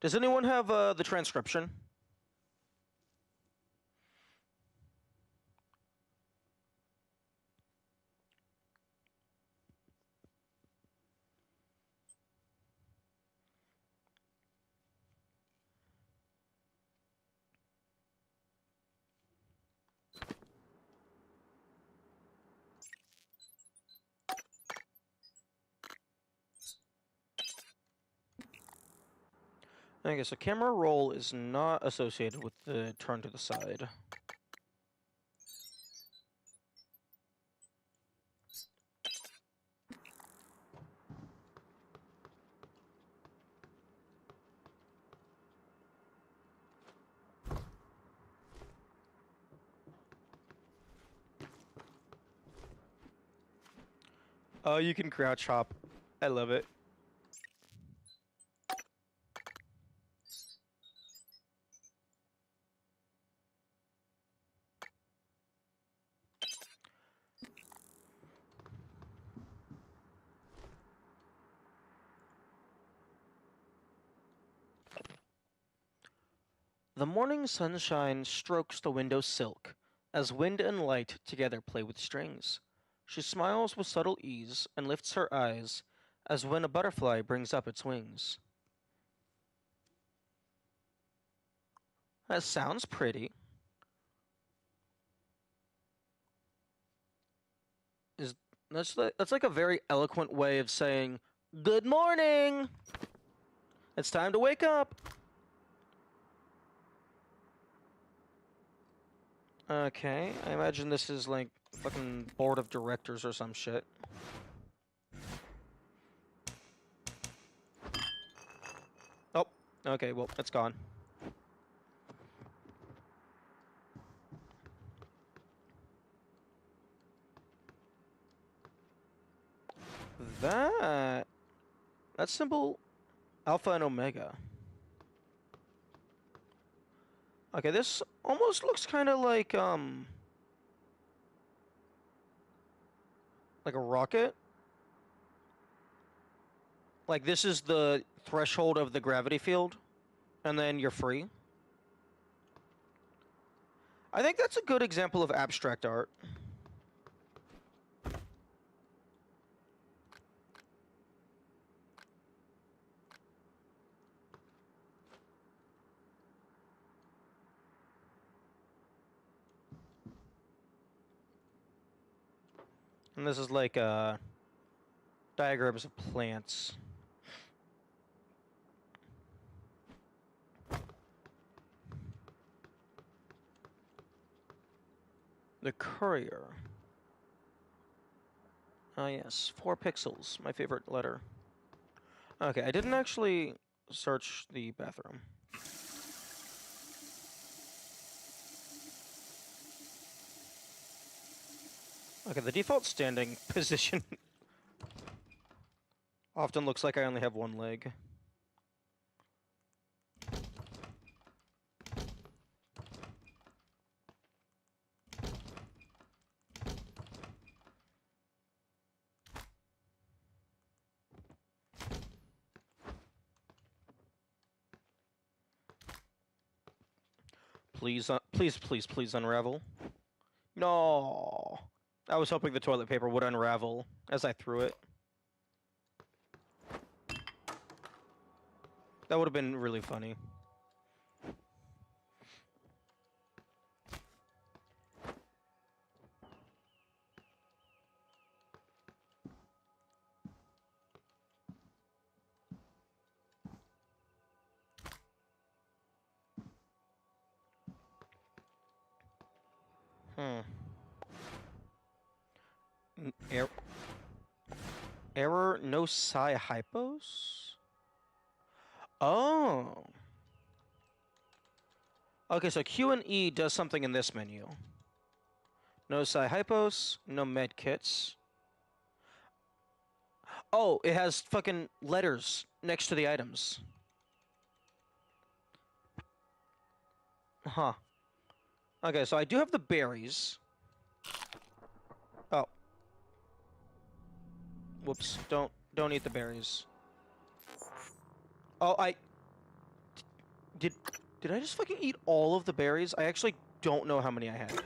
Speaker 1: Does anyone have the transcription? I guess a camera roll is not associated with the turn to the side. Oh, you can crouch hop. I love it. The morning sunshine strokes the window's silk, as wind and light together play with strings. She smiles with subtle ease and lifts her eyes, as when a butterfly brings up its wings. That sounds pretty. That's like a very eloquent way of saying, "Good morning! It's time to wake up!" Okay, I imagine this is like fucking board of directors or some shit. Oh, okay, well, it's gone. That symbol, Alpha and Omega. Okay, this almost looks kind of like a rocket. Like, this is the threshold of the gravity field, and then you're free. I think that's a good example of abstract art. And this is like diagrams of plants. The Courier. Ah, yes, 4 pixels, my favorite letter. Okay, I didn't actually search the bathroom. Okay, the default standing position often looks like I only have one leg. Please, please unravel. No! I was hoping the toilet paper would unravel as I threw it. That would have been really funny. Error no psi hypos? Oh. Okay, so Q and E does something in this menu. No psi hypos, no med kits. Oh, it has fucking letters next to the items. Huh. Okay, so I do have the berries. Oh. Whoops, don't eat the berries. Oh, did I just fucking eat all of the berries? I actually don't know how many I had.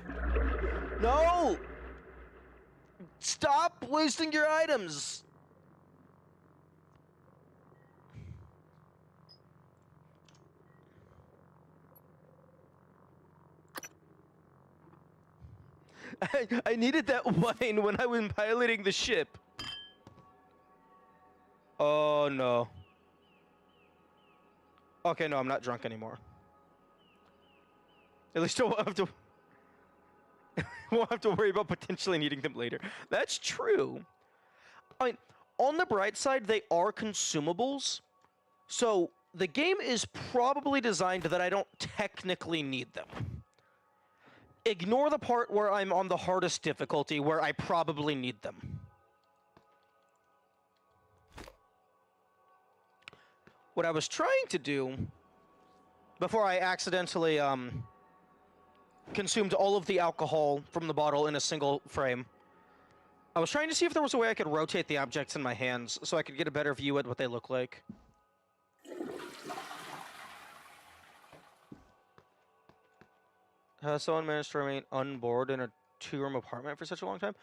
Speaker 1: No! Stop wasting your items! I needed that wine when I was piloting the ship. Oh no. Okay, no, I'm not drunk anymore. At least I won't have to won't have to worry about potentially needing them later. That's true. I mean, on the bright side, they are consumables. So the game is probably designed that I don't technically need them. Ignore the part where I'm on the hardest difficulty, where I probably need them. What I was trying to do, before I accidentally consumed all of the alcohol from the bottle in a single frame, I was trying to see if there was a way I could rotate the objects in my hands so I could get a better view at what they look like. Has someone managed to remain unbored in a 2-room apartment for such a long time?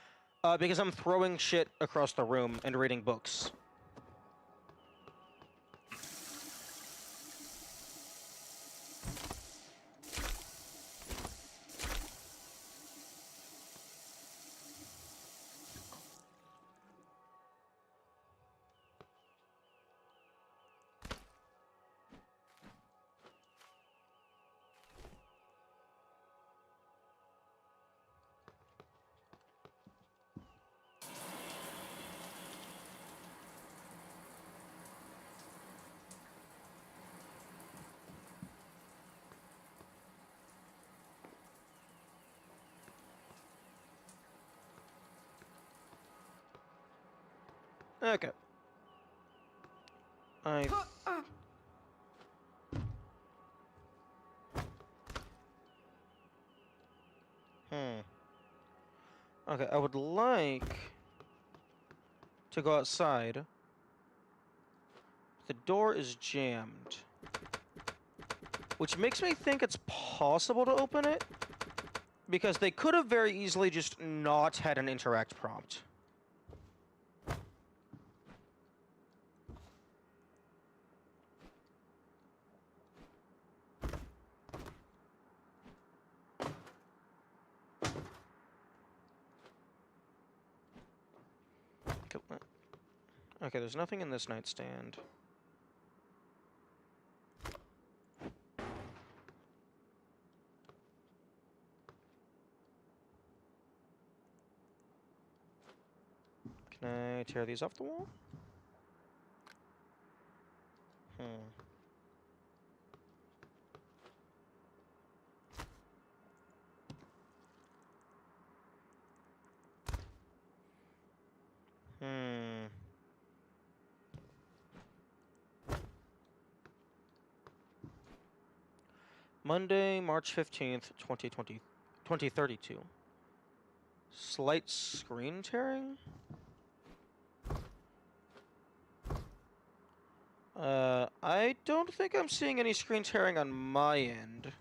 Speaker 1: Because I'm throwing shit across the room and reading books. Okay. Okay, I would like to go outside. The door is jammed, which makes me think it's possible to open it. Because they could have very easily just not had an interact prompt. Okay, there's nothing in this nightstand. Can I tear these off the wall? Hmm. Monday, March 15th, 2032. Slight screen tearing? I don't think I'm seeing any screen tearing on my end.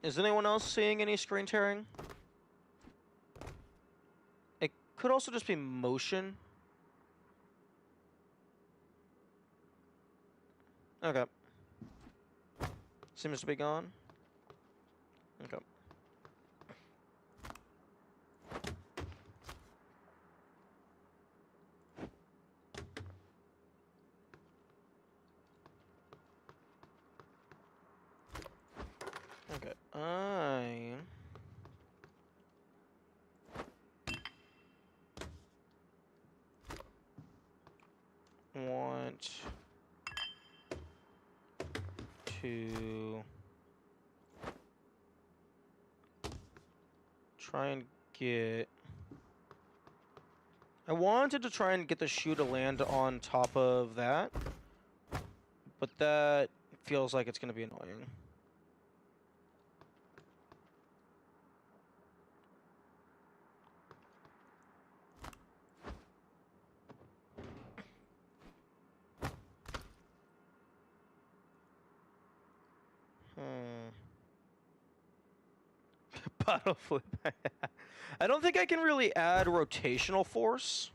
Speaker 1: Is anyone else seeing any screen tearing? It could also just be motion. Okay. Seems to be gone. Okay. Okay. I want to try and get... I wanted to try and get the shoe to land on top of that, but that feels like it's going to be annoying. Bottle flip. I don't think I can really add rotational force.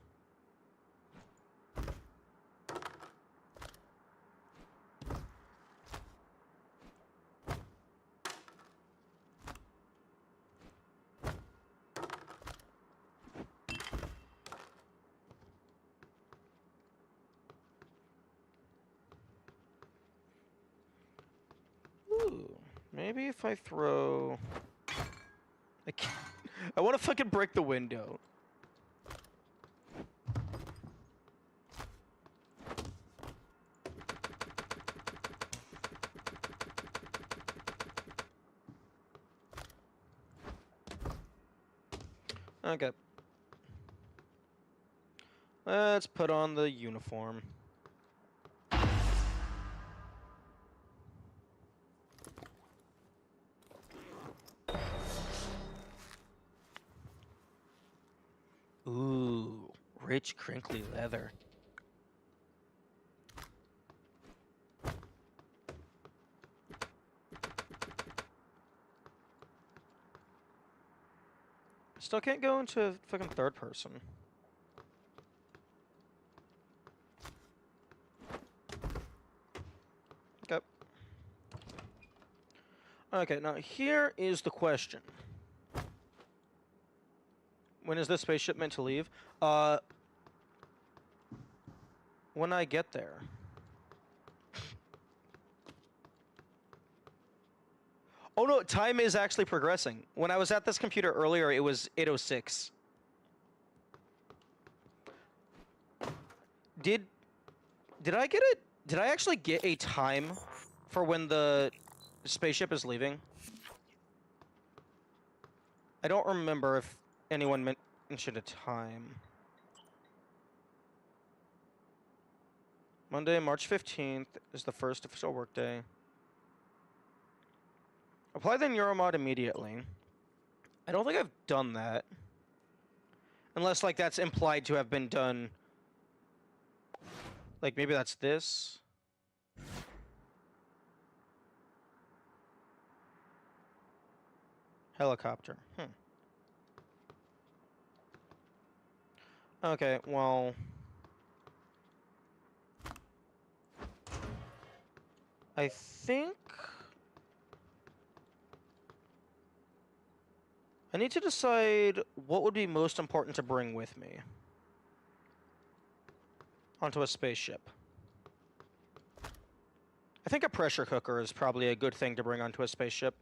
Speaker 1: Ooh, maybe if I throw... I can't... I want to fucking break the window. Okay. Let's put on the uniform. Ooh, rich, crinkly leather. Still can't go into fucking third person. Okay. Okay, now here is the question. When is this spaceship meant to leave? When I get there. Oh no, time is actually progressing. When I was at this computer earlier, it was 8:06. Did I get it? Did I actually get a time for when the spaceship is leaving? I don't remember if anyone mentioned a time. Monday, March 15th is the first official workday. Apply the neuromod immediately. I don't think I've done that. Unless, like, that's implied to have been done. Like, maybe that's this. Helicopter. Okay, well... I think... I need to decide what would be most important to bring with me onto a spaceship. I think a pressure cooker is probably a good thing to bring onto a spaceship.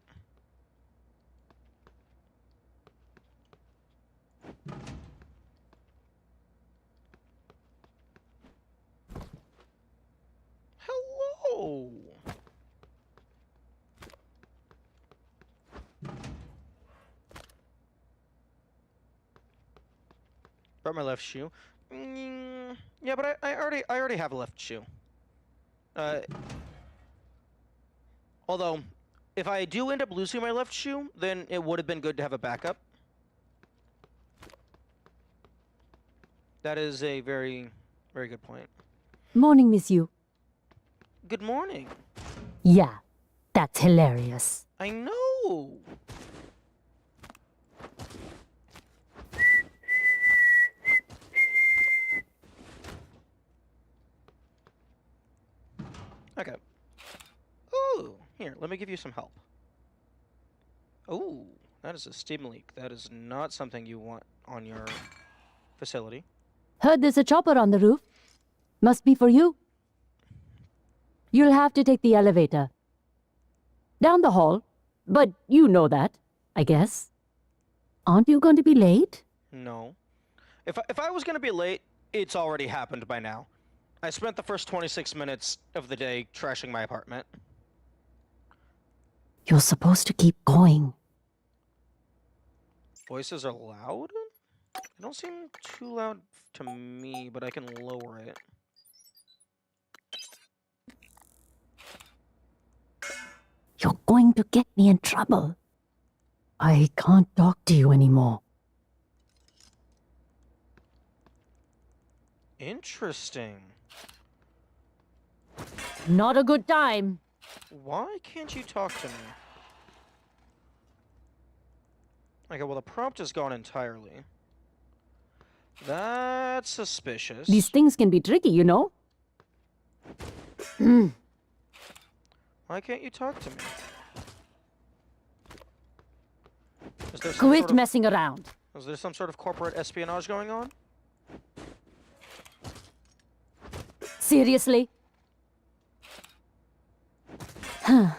Speaker 1: Hello! Brought my left shoe. Yeah, but I already have a left shoe. Although, if I do end up losing my left shoe, then it would have been good to have a backup. That is a very, very good point.
Speaker 4: Morning, Miss Yu.
Speaker 1: Good morning.
Speaker 4: Yeah, that's hilarious.
Speaker 1: I know. Okay. Oh, here, let me give you some help. Oh, that is a steam leak. That is not something you want on your facility.
Speaker 4: Heard there's a chopper on the roof. Must be for you. You'll have to take the elevator. Down the hall. But you know that, I guess. Aren't you going to be late?
Speaker 1: No. If I was going to be late, it's already happened by now. I spent the first 26 minutes of the day trashing my apartment.
Speaker 4: You're supposed to keep going.
Speaker 1: Voices are loud? They don't seem too loud to me, but I can lower it.
Speaker 4: You're going to get me in trouble. I can't talk to you anymore.
Speaker 1: Interesting.
Speaker 4: Not a good time.
Speaker 1: Why can't you talk to me? Okay, well, the prompt is gone entirely. That's suspicious.
Speaker 4: These things can be tricky, you know?
Speaker 1: Why can't you talk to me? Is there some
Speaker 4: Quit
Speaker 1: sort of,
Speaker 4: messing around.
Speaker 1: is there some sort of corporate espionage going on?
Speaker 4: Seriously? Huh.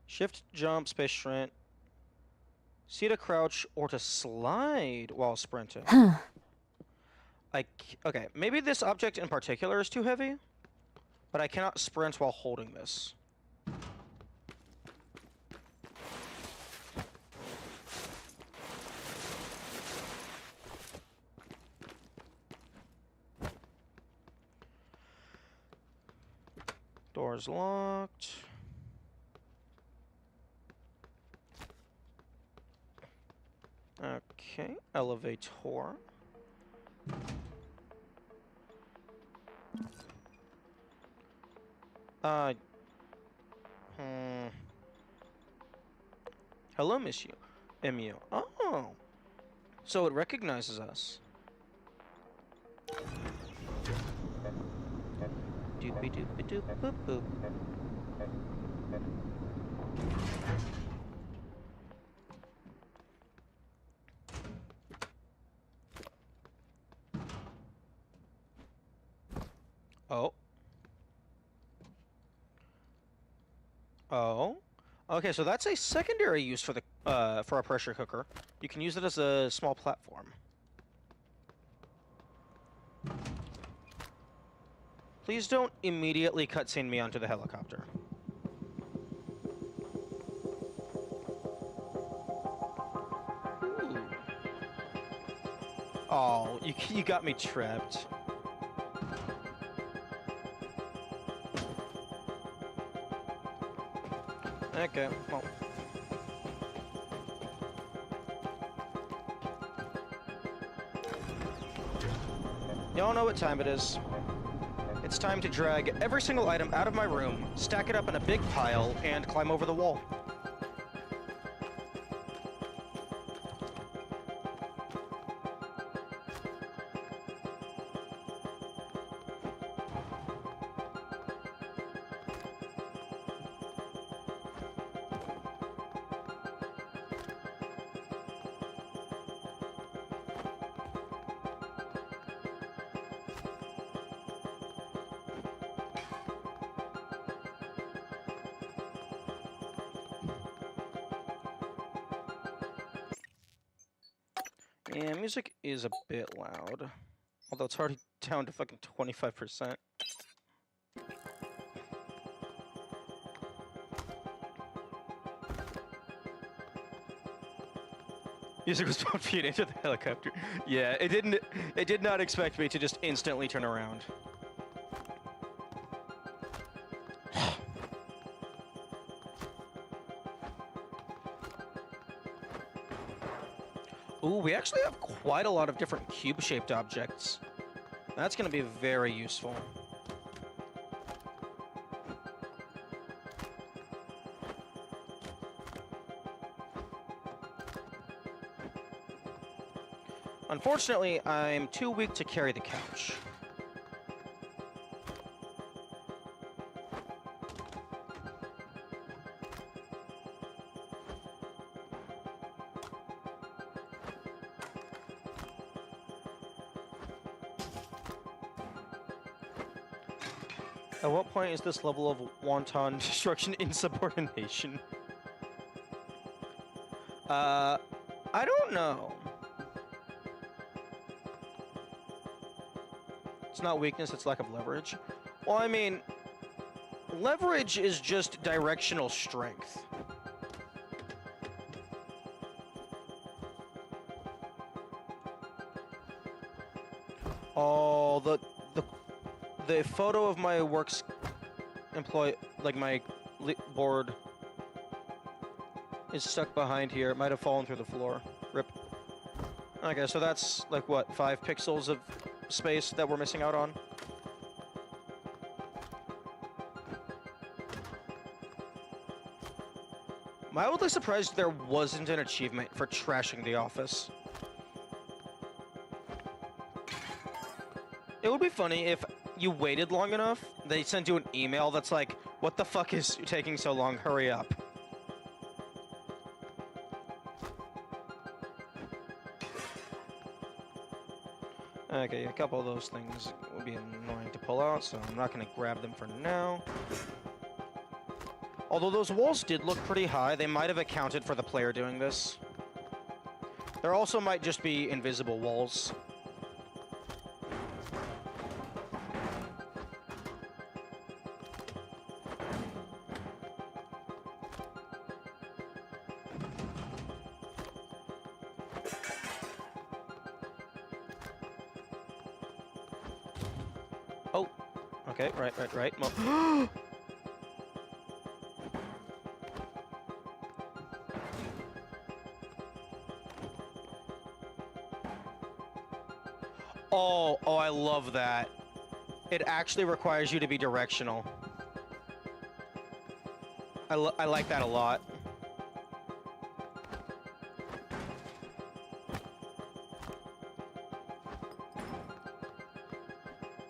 Speaker 1: Shift, jump, space shrink. C to crouch or to slide while sprinting.
Speaker 4: Huh.
Speaker 1: Okay, maybe this object in particular is too heavy, but I cannot sprint while holding this. Door's locked. Okay, elevator. Hello, Miss MU. Oh, so it recognizes us. Doopy doopy doop boop boop. Oh. Oh. Okay, so that's a secondary use for the for a pressure cooker. You can use it as a small platform. Please don't immediately cutscene me onto the helicopter. Ooh. Oh, you got me trapped. Okay, well. Y'all know what time it is. It's time to drag every single item out of my room, stack it up in a big pile, and climb over the wall. Yeah, music is a bit loud. Although it's already down to fucking 25%. Music was 12 feet into the helicopter. Yeah, it did not expect me to just instantly turn around. Ooh, we actually have quite a lot of different cube-shaped objects. That's going to be very useful. Unfortunately, I'm too weak to carry the couch. At what point is this level of wanton destruction insubordination? I don't know. It's not weakness, it's lack of leverage. Well, I mean, leverage is just directional strength. Oh, the photo of my works like my board is stuck behind here. It might have fallen through the floor. Rip. Okay, so that's like what, 5 pixels of space that we're missing out on? Mildly surprised there wasn't an achievement for trashing the office. It would be funny if you waited long enough, they send you an email that's like, what the fuck is taking so long? Hurry up. Okay, a couple of those things would be annoying to pull out, so I'm not going to grab them for now. Although those walls did look pretty high, they might have accounted for the player doing this. There also might just be invisible walls. Oh, okay, right. Oh, I love that. It actually requires you to be directional. I like that a lot.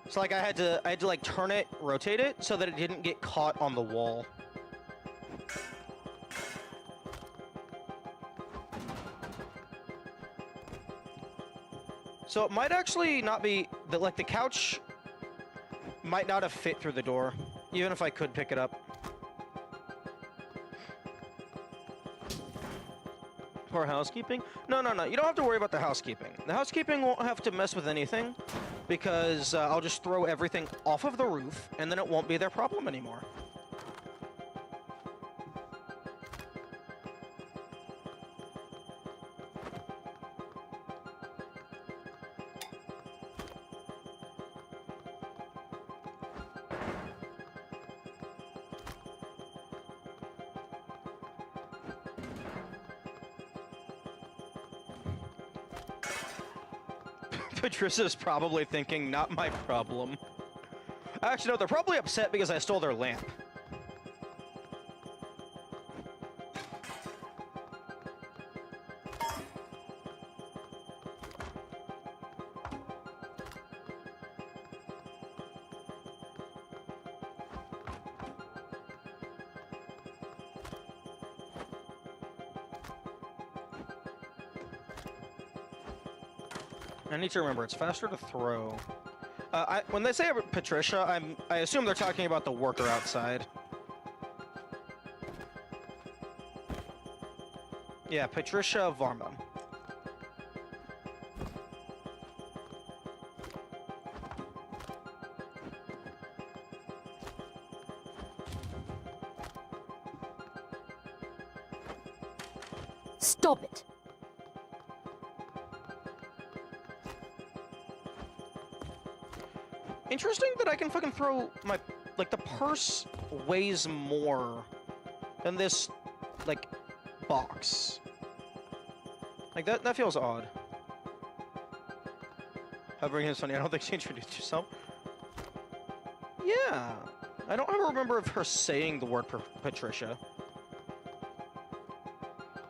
Speaker 1: So like I had to like turn it, rotate it so that it didn't get caught on the wall. So it might actually not be that, like, the couch might not have fit through the door, even if I could pick it up. Poor housekeeping? No. You don't have to worry about the housekeeping. The housekeeping won't have to mess with anything because I'll just throw everything off of the roof and then it won't be their problem anymore. Patricia's probably thinking, not my problem. Actually, no, they're probably upset because I stole their lamp. I need to remember, it's faster to throw. When they say Patricia, I assume they're talking about the worker outside. Yeah, Patricia Varma.
Speaker 4: Stop it!
Speaker 1: Interesting that I can fucking throw my... Like, the purse weighs more than this, like, box. Like, that feels odd. Hovering is funny. I don't think she introduced herself. Yeah. I don't ever remember of her saying the word Patricia.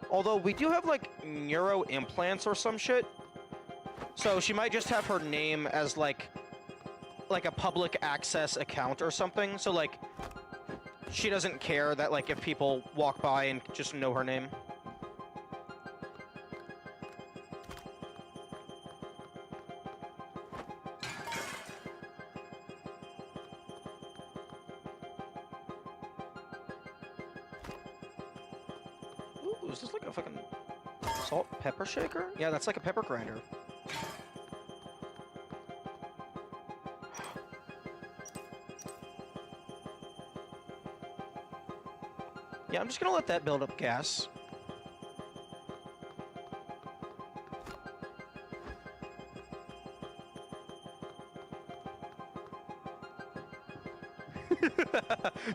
Speaker 1: Although, we do have, like, neuro implants or some shit. So, she might just have her name as, like a public access account or something, so like she doesn't care that like if people walk by and just know her name. Ooh, is this like a fucking salt pepper shaker? Yeah, that's like a pepper grinder. Yeah, I'm just gonna let that build up gas.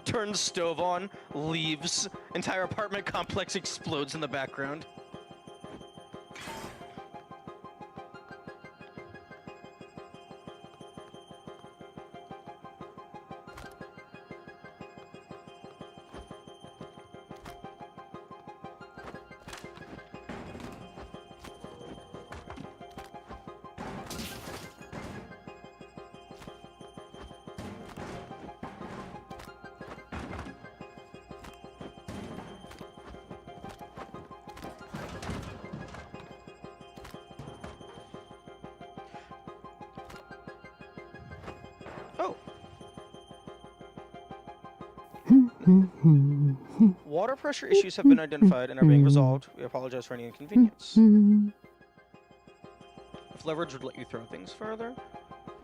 Speaker 1: Turns stove on, leaves, entire apartment complex explodes in the background. Oh. Water pressure issues have been identified and are being resolved. We apologize for any inconvenience. If leverage would let you throw things further?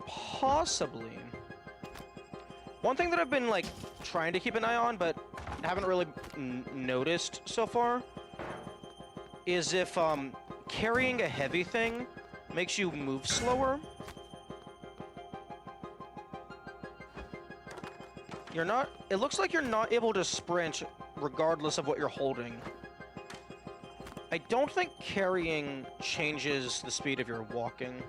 Speaker 1: Possibly. One thing that I've been, like, trying to keep an eye on, but haven't really noticed so far, is if, carrying a heavy thing makes you move slower. It looks like you're not able to sprint regardless of what you're holding. I don't think carrying changes the speed of your walking.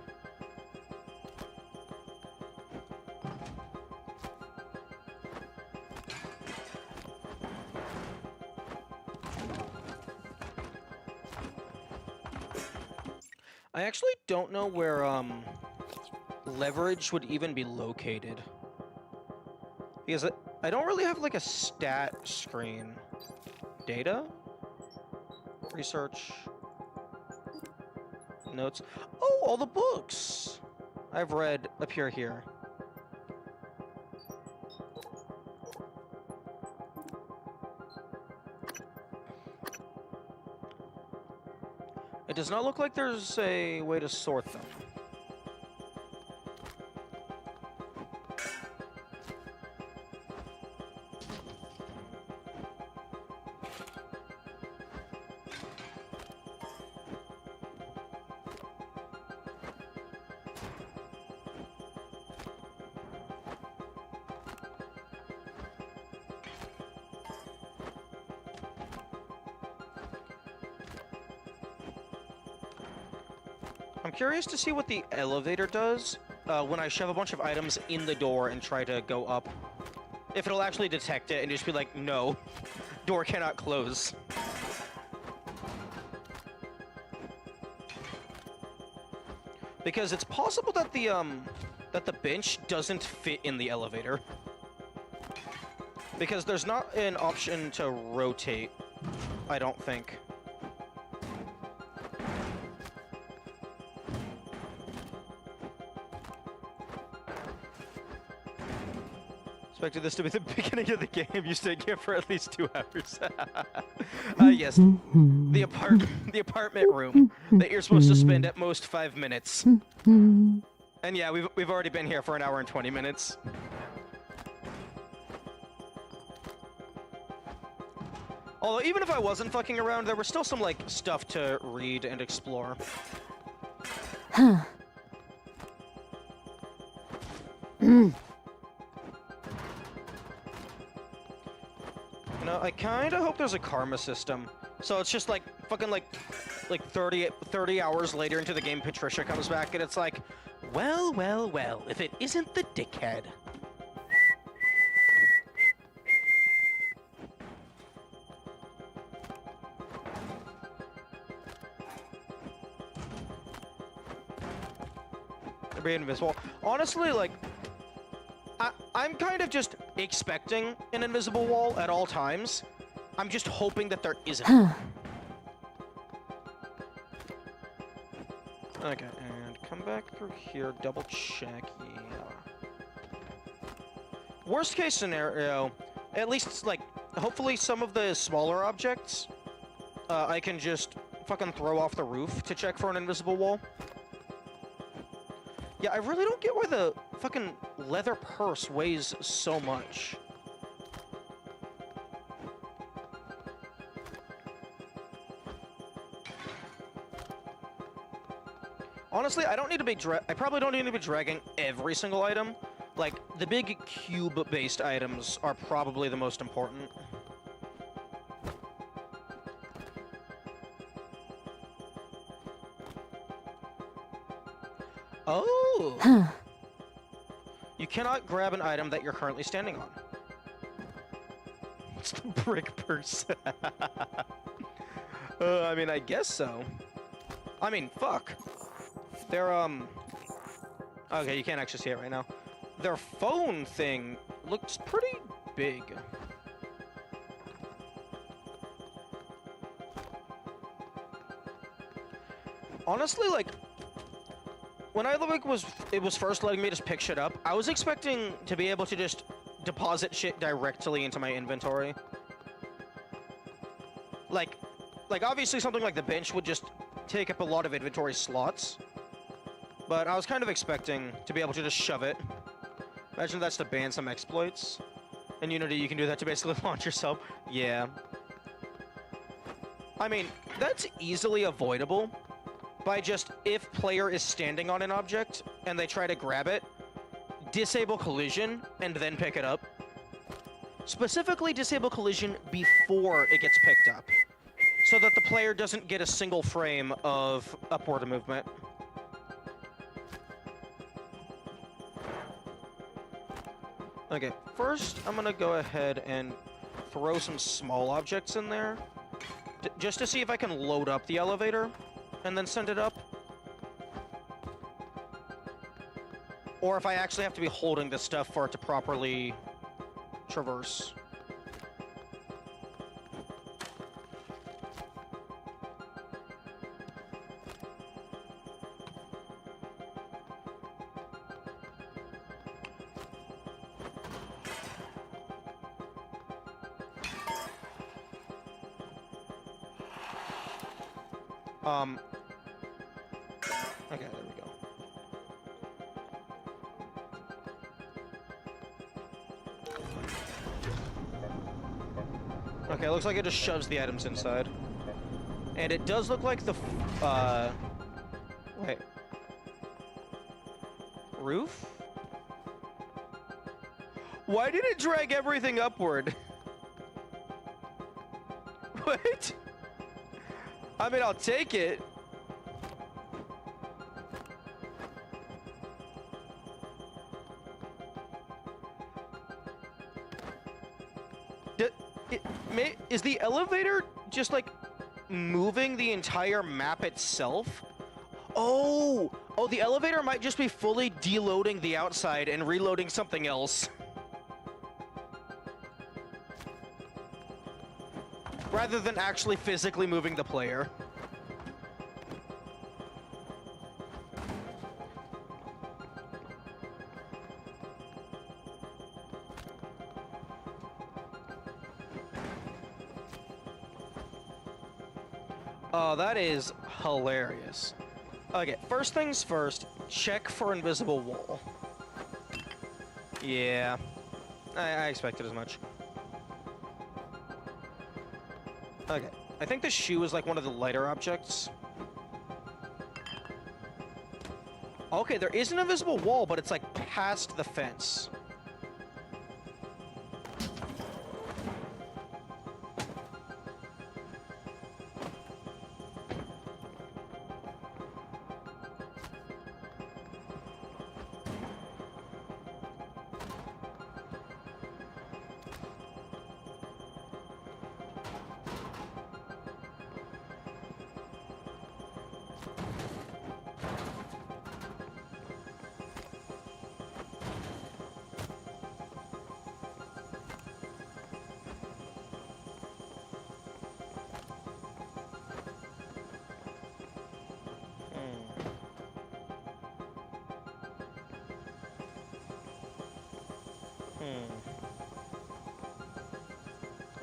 Speaker 1: I actually don't know where, leverage would even be located. Because I don't really have, like, a stat screen. Data? Research. Notes. Oh, all the books I've read appear here. It does not look like there's a way to sort them. I'm curious to see what the elevator does when I shove a bunch of items in the door and try to go up. If it'll actually detect it and just be like, no, door cannot close. Because it's possible that the bench doesn't fit in the elevator. Because there's not an option to rotate, I don't think. Expected this to be the beginning of the game. You stayed here for at least 2 hours. Yes, the apartment room that you're supposed to spend at most 5 minutes. And yeah, we've already been here for an hour and 20 minutes. Although even if I wasn't fucking around, there was still some like stuff to read and explore.
Speaker 4: Huh.
Speaker 1: You know, I kind of hope there's a karma system. So it's just like fucking like 30 hours later into the game, Patricia comes back and it's like, well, well, well, if it isn't the dickhead. They're being invisible. Honestly, like, I'm kind of just expecting an invisible wall at all times. I'm just hoping that there isn't.
Speaker 4: Huh.
Speaker 1: Okay, and come back through here, double check, yeah. Worst case scenario, at least it's like, hopefully some of the smaller objects, I can just fucking throw off the roof to check for an invisible wall. Yeah, I really don't get why the fucking leather purse weighs so much. Honestly, I probably don't need to be dragging every single item. Like, the big cube-based items are probably the most important. Oh!
Speaker 4: Huh.
Speaker 1: You cannot grab an item that you're currently standing on. It's the brick purse. I mean, I guess so. I mean, fuck. Their, okay, you can't actually see it right now. Their phone thing looks pretty big. Honestly, like, when it was first letting me just pick shit up, I was expecting to be able to just deposit shit directly into my inventory. Like obviously something like the bench would just take up a lot of inventory slots. But I was kind of expecting to be able to just shove it. Imagine that's to ban some exploits. In Unity, you can do that to basically launch yourself. Yeah. I mean, that's easily avoidable by just, if player is standing on an object and they try to grab it, disable collision and then pick it up. Specifically, disable collision before it gets picked up, so that the player doesn't get a single frame of upward movement. Okay, first I'm gonna go ahead and throw some small objects in there, just to see if I can load up the elevator, and then send it up. Or if I actually have to be holding this stuff for it to properly traverse. Okay, there we go. Okay, looks like it just shoves the items inside. And it does look like the, wait. Roof? Why did it drag everything upward? What? I mean, I'll take it. Is the elevator just like moving the entire map itself? Oh, the elevator might just be fully deloading the outside and reloading something else. Rather than actually physically moving the player. Oh, that is hilarious. Okay, first things first, check for invisible wall. Yeah, I expected as much. Okay, I think the shoe is like one of the lighter objects. Okay, there is an invisible wall, but it's like past the fence.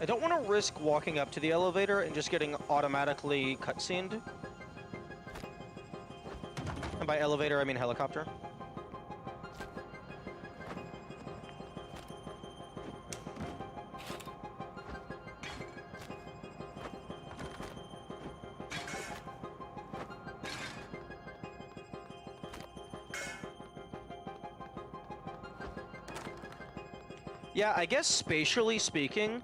Speaker 1: I don't want to risk walking up to the elevator and just getting automatically cutscened. And by elevator, I mean helicopter. Yeah, I guess spatially speaking,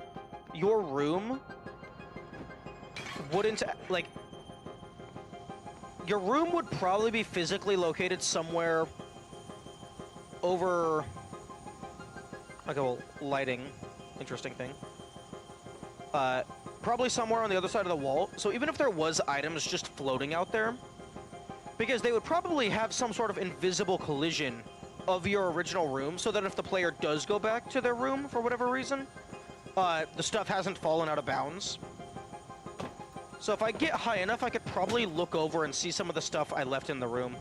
Speaker 1: your room wouldn't, like, your room would probably be physically located somewhere over, okay, well, lighting, interesting thing. Probably somewhere on the other side of the wall. So even if there was items just floating out there, because they would probably have some sort of invisible collision of your original room, so that if the player does go back to their room for whatever reason, the stuff hasn't fallen out of bounds. So if I get high enough, I could probably look over and see some of the stuff I left in the room.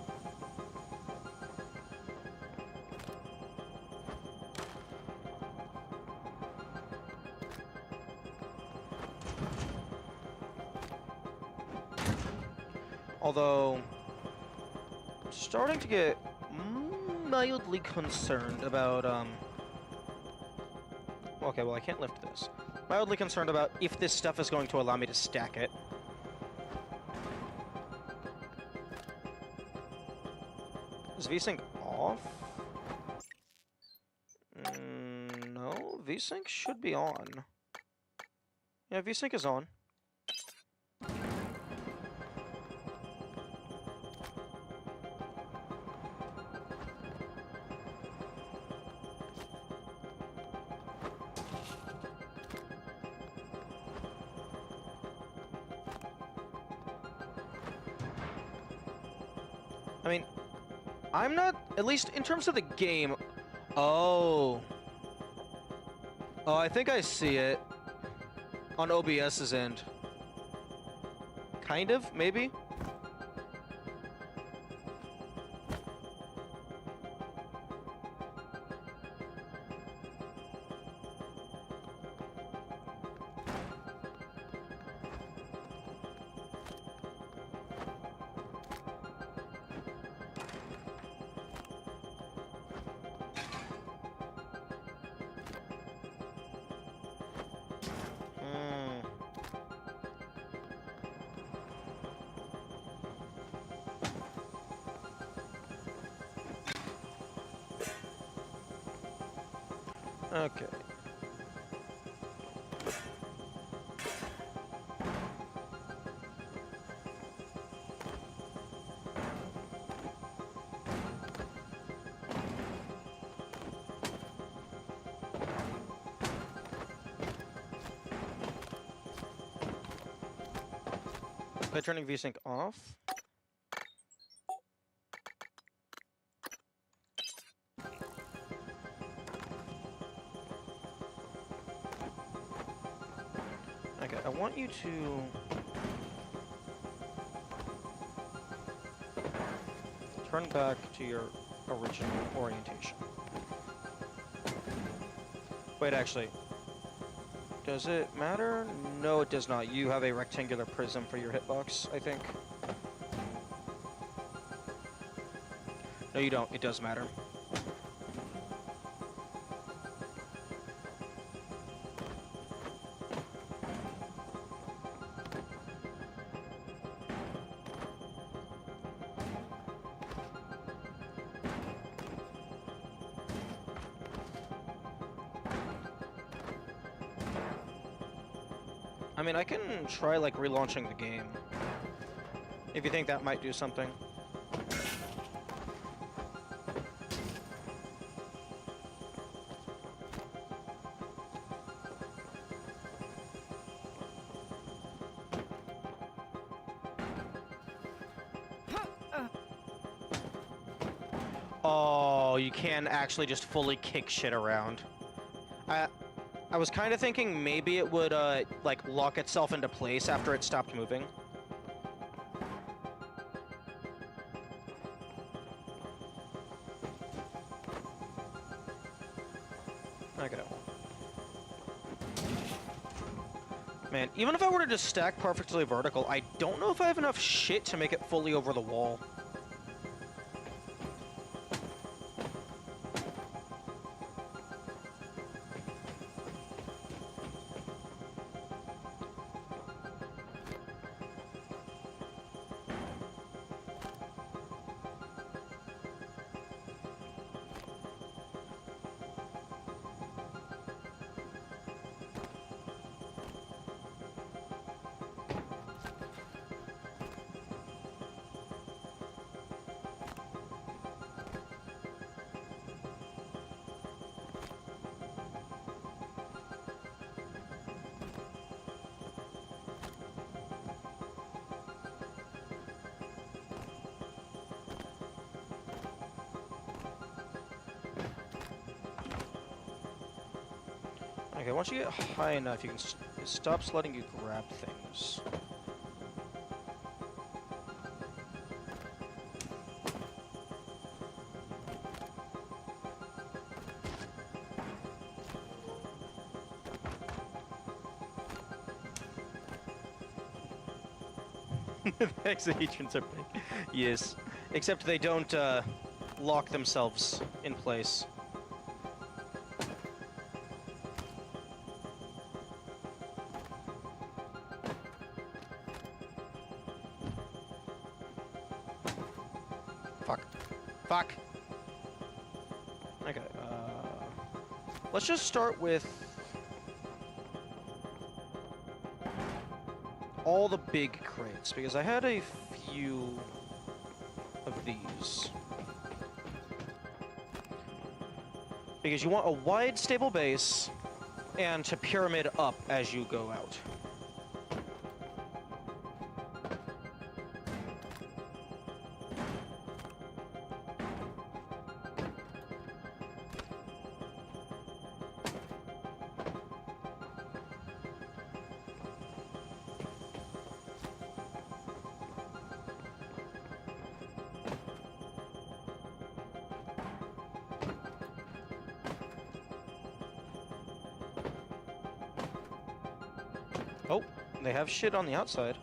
Speaker 1: Although, I'm starting to get mildly concerned about, okay, well, I can't lift this. Mildly concerned about if this stuff is going to allow me to stack it. Is VSync off? No, VSync should be on. Yeah, VSync is on. I mean, I'm not, at least in terms of the game. Oh, I think I see it on OBS's end. Kind of, maybe? Okay. By turning VSync off. Okay, I want you to turn back to your original orientation. Wait, actually, does it matter? No, it does not. You have a rectangular prism for your hitbox, I think. No, you don't. It does matter. I mean, I can try, like, relaunching the game. If you think that might do something. Oh, you can actually just fully kick shit around. I was kind of thinking maybe it would, like, lock itself into place after it stopped moving. Okay. Man, even if I were to just stack perfectly vertical, I don't know if I have enough shit to make it fully over the wall. Okay, once you get high enough, you can it stops letting you grab things. The hexahedrons are big. Yes. Except they don't lock themselves in place. Fuck. Fuck! Okay, let's just start with all the big crates, because I had a few of these. Because you want a wide, stable base, and to pyramid up as you go out. Oh, they have shit on the outside.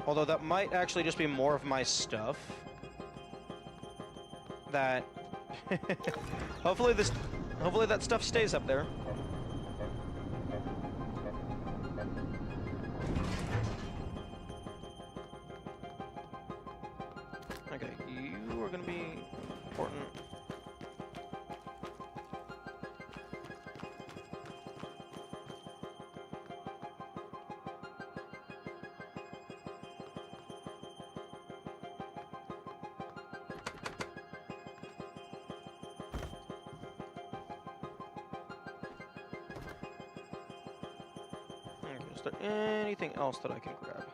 Speaker 1: Although that might actually just be more of my stuff. That... hopefully that stuff stays up there. Okay, you are gonna be important. Okay, is there anything else that I can grab?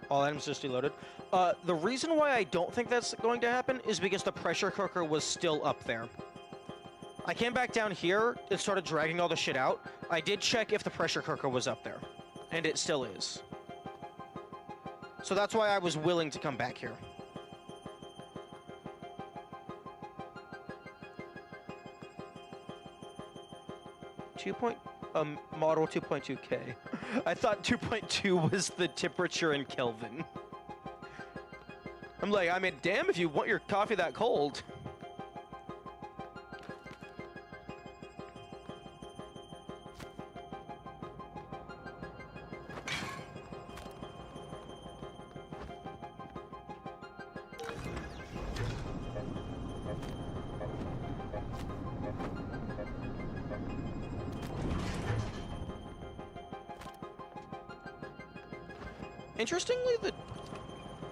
Speaker 1: All items just deloaded. The reason why I don't think that's going to happen is because the pressure cooker was still up there. I came back down here and started dragging all the shit out. I did check if the pressure cooker was up there, and it still is. So that's why I was willing to come back here. Model 2.2K. I thought 2.2 was the temperature in Kelvin. I'm like, I mean, damn if you want your coffee that cold.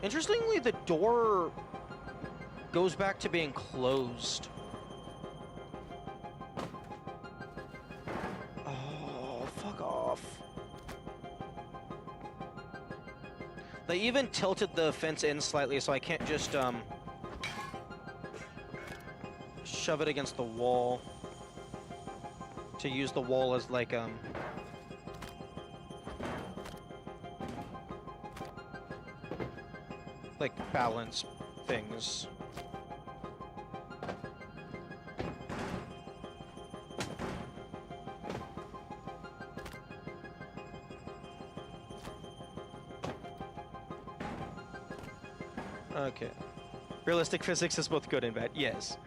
Speaker 1: Interestingly, the door goes back to being closed. Oh, fuck off. They even tilted the fence in slightly, so I can't just, shove it against the wall to use the wall as, like, balance things. Okay. Realistic physics is both good and bad. Yes.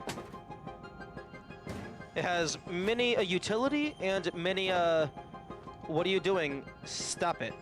Speaker 1: It has many a utility and many what are you doing? Stop it.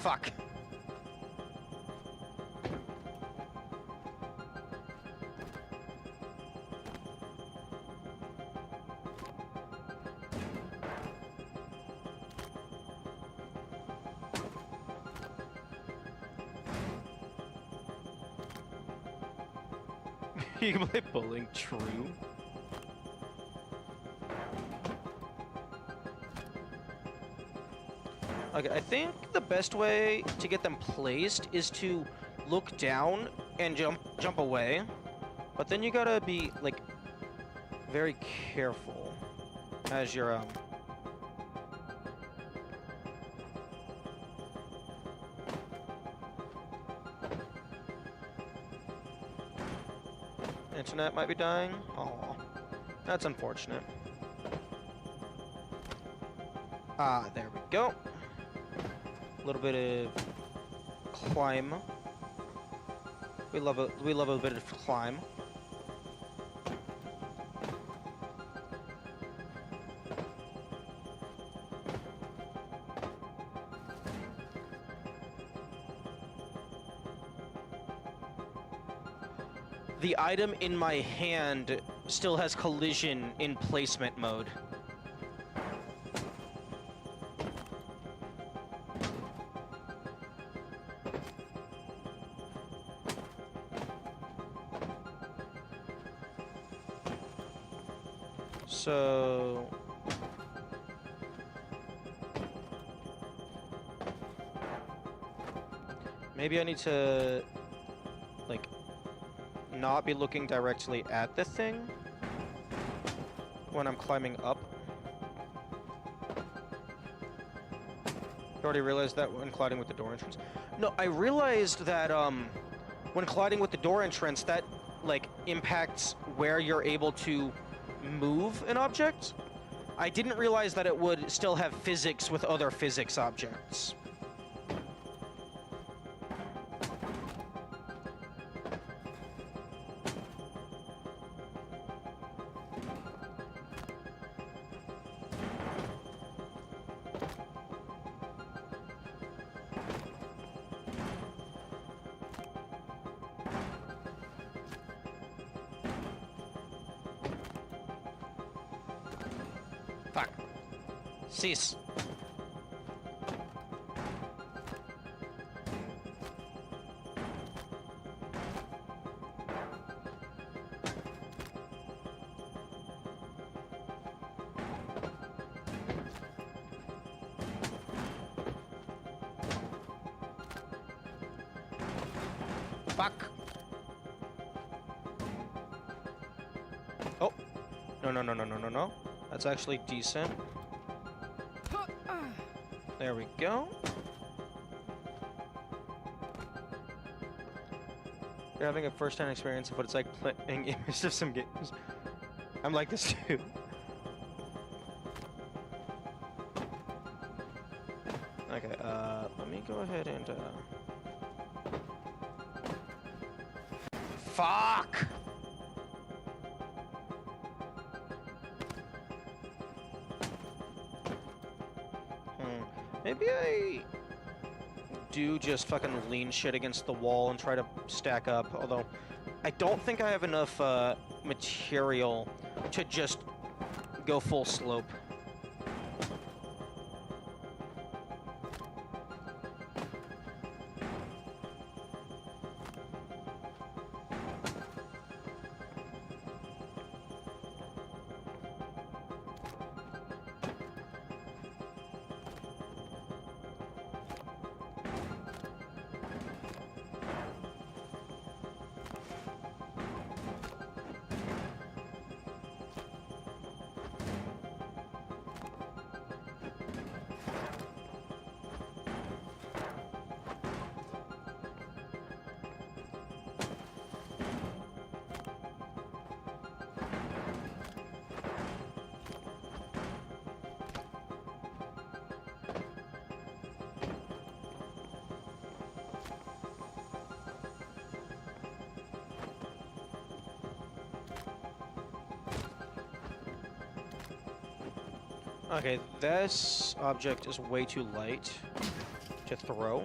Speaker 1: Fuck. You can play bowling, true. Okay, I think the best way to get them placed is to look down and jump away. But then you gotta be, like, very careful as you're, Internet might be dying. Oh, that's unfortunate. Ah, there we go. A little bit of climb. We love a bit of climb. The item in my hand still has collision in placement mode. So maybe I need to, like, not be looking directly at the thing when I'm climbing up. You already realized that when colliding with the door entrance? No, I realized that when colliding with the door entrance, that, like, impacts where you're able to move an object. I didn't realize that it would still have physics with other physics objects. Fuck. Cease. Fuck. Oh. No. That's actually decent. There we go. You're having a first-hand experience of what it's like playing image of some games. I'm like this too. Okay, let me go ahead and, Fuck! Maybe I do just fucking lean shit against the wall and try to stack up, although I don't think I have enough material to just go full slope. Okay, this object is way too light to throw.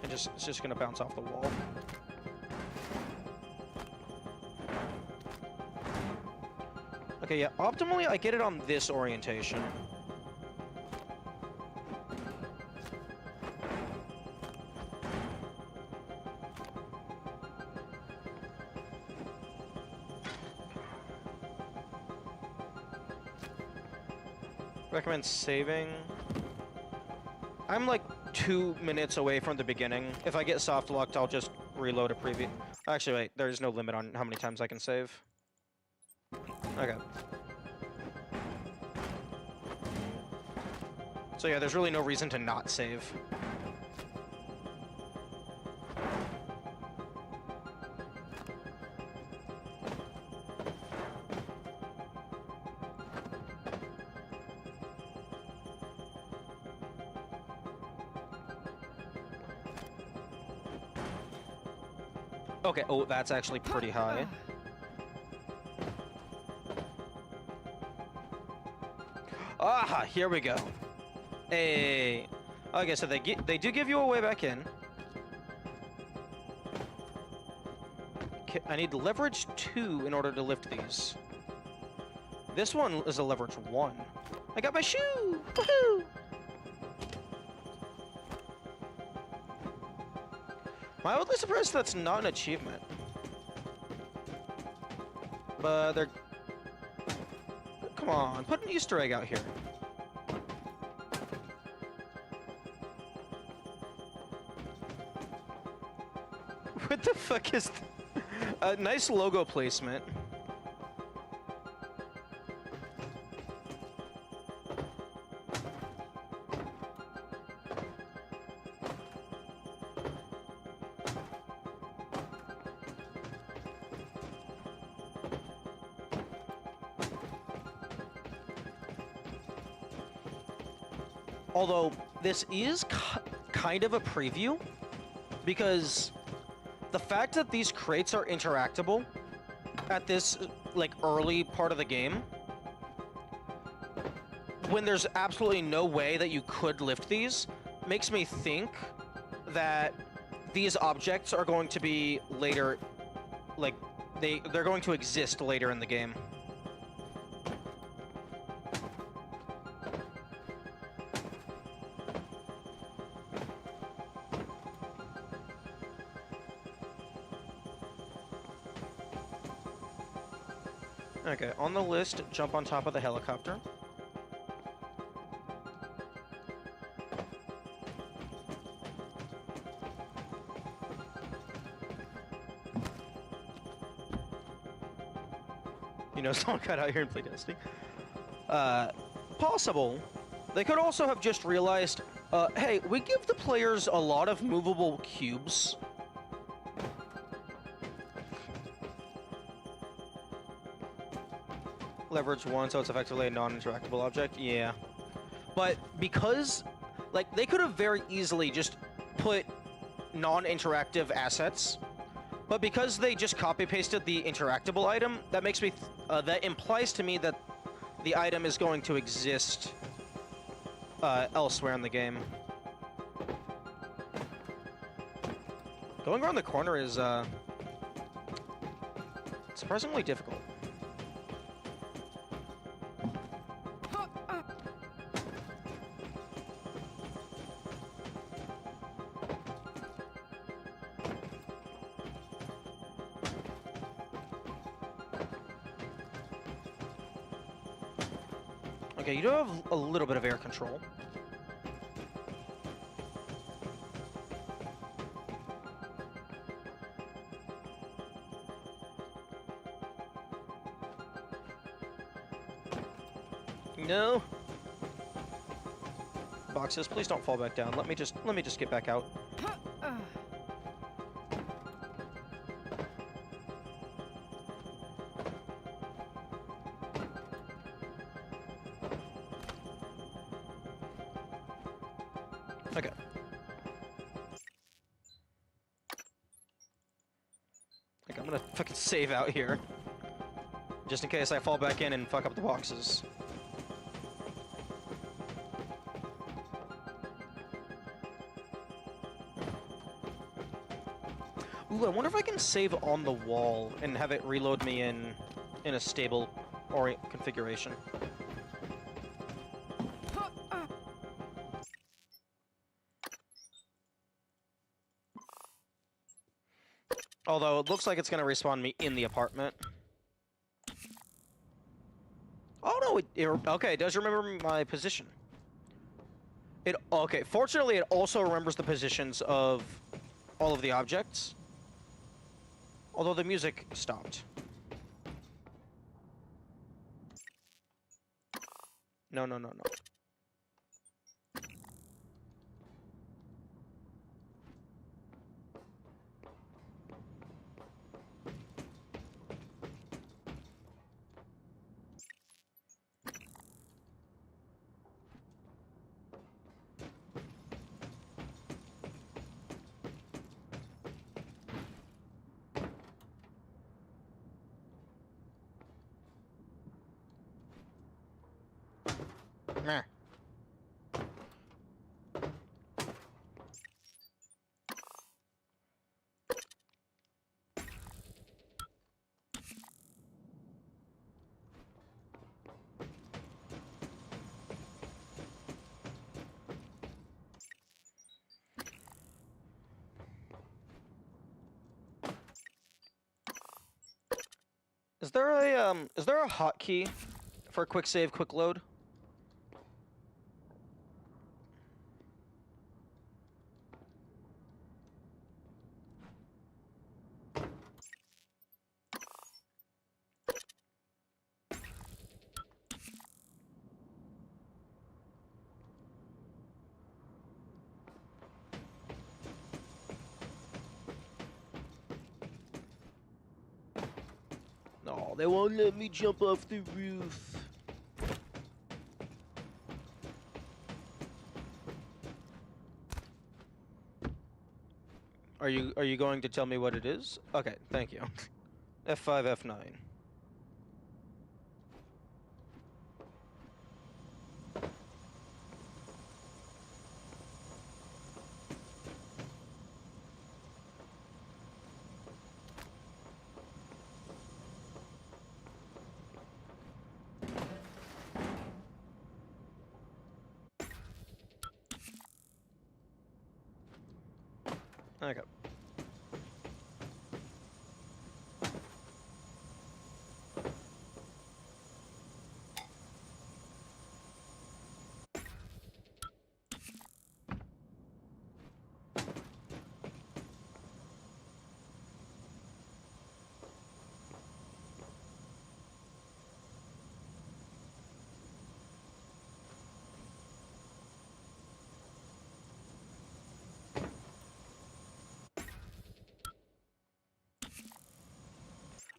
Speaker 1: And it's just gonna bounce off the wall. Okay, yeah, optimally I get it on this orientation. Recommend saving. I'm like 2 minutes away from the beginning. If I get soft locked, I'll just reload a preview. Actually, wait, there's no limit on how many times I can save. Okay. So yeah, there's really no reason to not save. Okay, oh, that's actually pretty high. Ah, here we go. Hey. Okay, so they do give you a way back in. Okay, I need leverage 2 in order to lift these. This one is a leverage 1. I got my shoe! Woohoo! Mildly surprised that's not an achievement. But they're... Come on, put an Easter egg out here. What the fuck is... nice logo placement. Although, this is kind of a preview, because the fact that these crates are interactable at this, like, early part of the game, when there's absolutely no way that you could lift these, makes me think that these objects are going to be later like they're going to exist later in the game. Okay, on the list, jump on top of the helicopter. You know, someone got out here and played Destiny. Possible. They could also have just realized, hey, we give the players a lot of movable cubes. Leverage 1, so it's effectively a non-interactable object. Yeah. But because, like, they could have very easily just put non-interactive assets, but because they just copy-pasted the interactable item, that makes me, that implies to me that the item is going to exist elsewhere in the game. Going around the corner is, surprisingly difficult. Okay, you do have a little bit of air control. No. Boxes, please don't fall back down. Let me just get back out. Okay. Okay, I'm gonna fucking save out here. Just in case I fall back in and fuck up the boxes. Ooh, I wonder if I can save on the wall and have it reload me in a stable configuration. Although it looks like it's gonna respawn me in the apartment. Oh no! Okay, it does remember my position. Okay. Fortunately, it also remembers the positions of all of the objects. Although the music stopped. No, no, no, no. Meh. Is there a hotkey for quick save, quick load? No, they won't let me jump off the roof. Are you going to tell me what it is? Okay, thank you. F5, F9. Okay.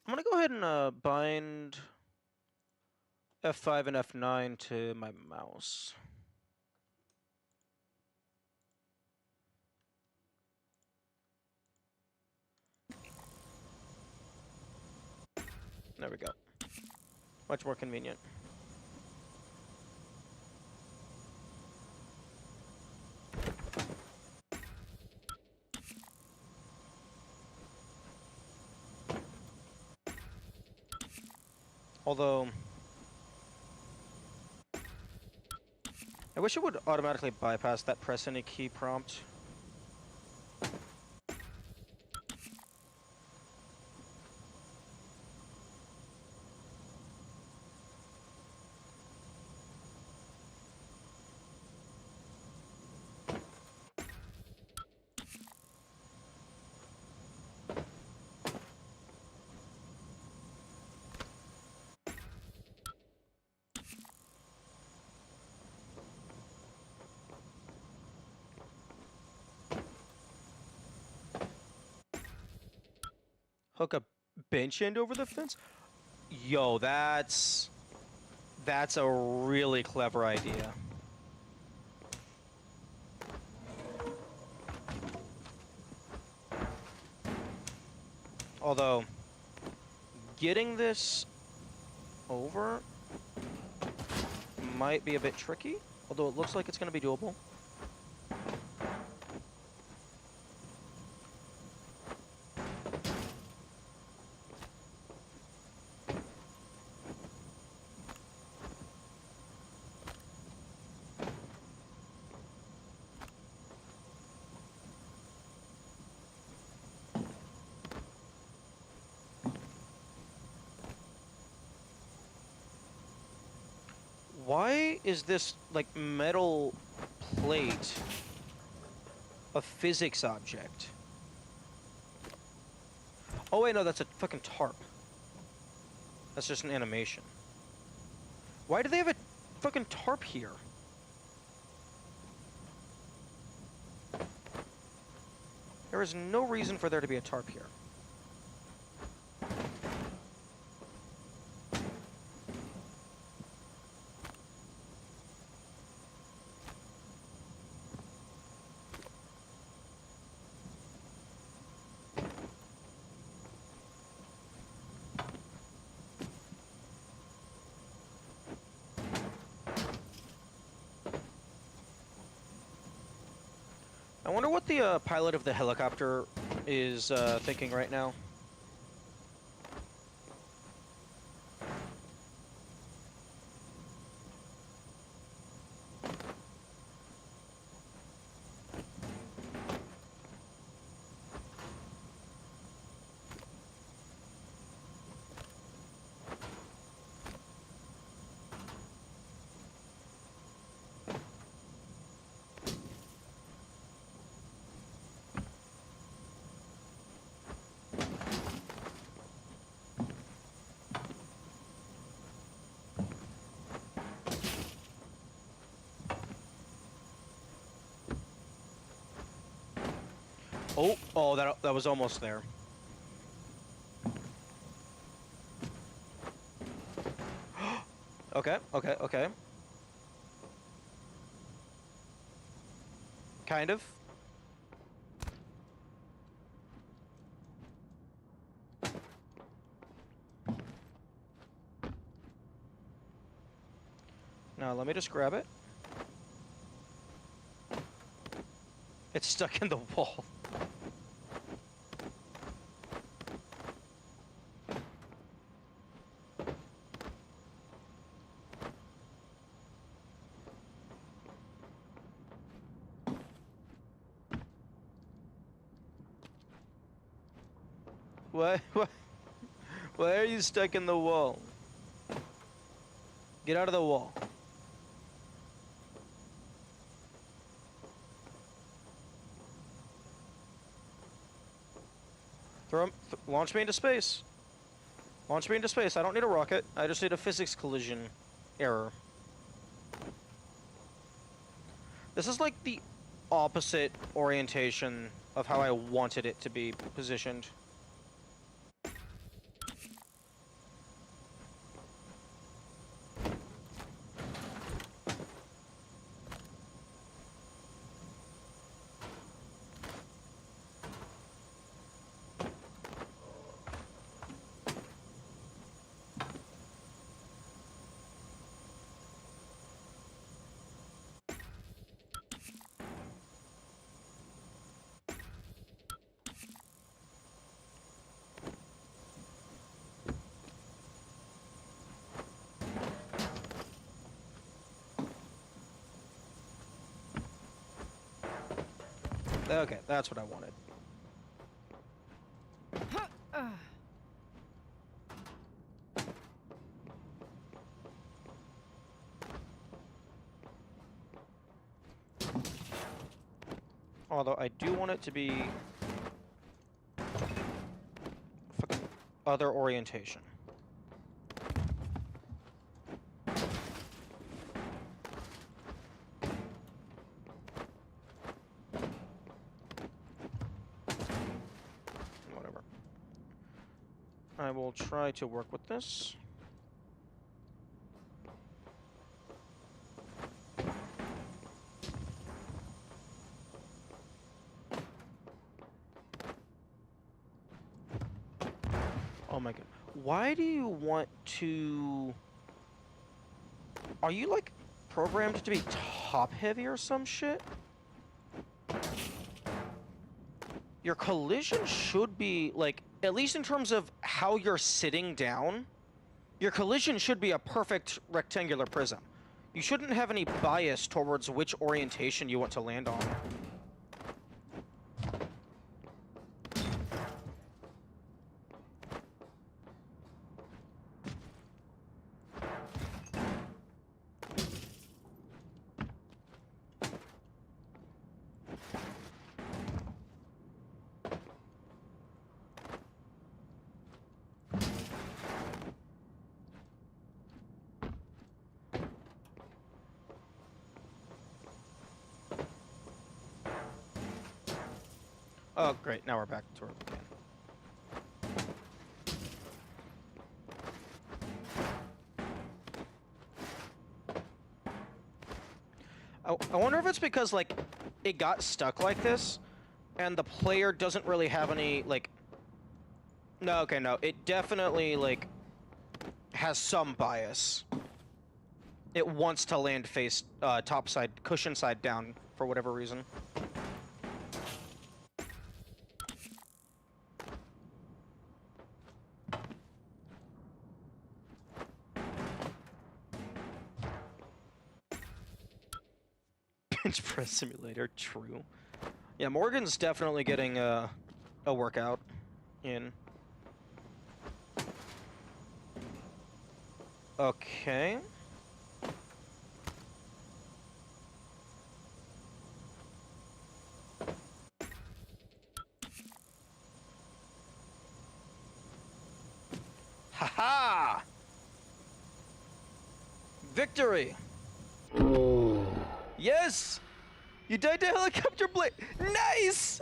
Speaker 1: I'm gonna go ahead and bind F5 and F9 to my mouse. There we go. Much more convenient. Although, I wish it would automatically bypass that press any key prompt. Hook a bench end over the fence? Yo, that's a really clever idea. Although, getting this over might be a bit tricky, although it looks like it's going to be doable. Why is this, like, metal plate a physics object? Oh wait, no, that's a fucking tarp. That's just an animation. Why do they have a fucking tarp here? There is no reason for there to be a tarp here. I wonder what the pilot of the helicopter is thinking right now. Oh, that was almost there. Okay, okay, okay. Kind of. Now, let me just grab it. It's stuck in the wall. Why are you stuck in the wall? Get out of the wall. Launch me into space. Launch me into space. I don't need a rocket. I just need a physics collision error. This is like the opposite orientation of how I wanted it to be positioned. Okay, that's what I wanted. Although I do want it to be fucking other orientation. Whatever. I will try to work with this. Oh my god. Why do you want to... Are you, like, programmed to be top-heavy or some shit? Your collision should be, like, at least in terms of how you're sitting down, your collision should be a perfect rectangular prism. You shouldn't have any bias towards which orientation you want to land on. Oh, great. Now we're back to where we began. I wonder if it's because, like, it got stuck like this, and the player doesn't really have any, like... No, okay, no. It definitely, like, has some bias. It wants to land face, top side, cushion side down, for whatever reason. Bench press simulator, true. Yeah, Morgan's definitely getting a workout in. Okay. Haha! Victory! Yes! You died to helicopter blade! Nice!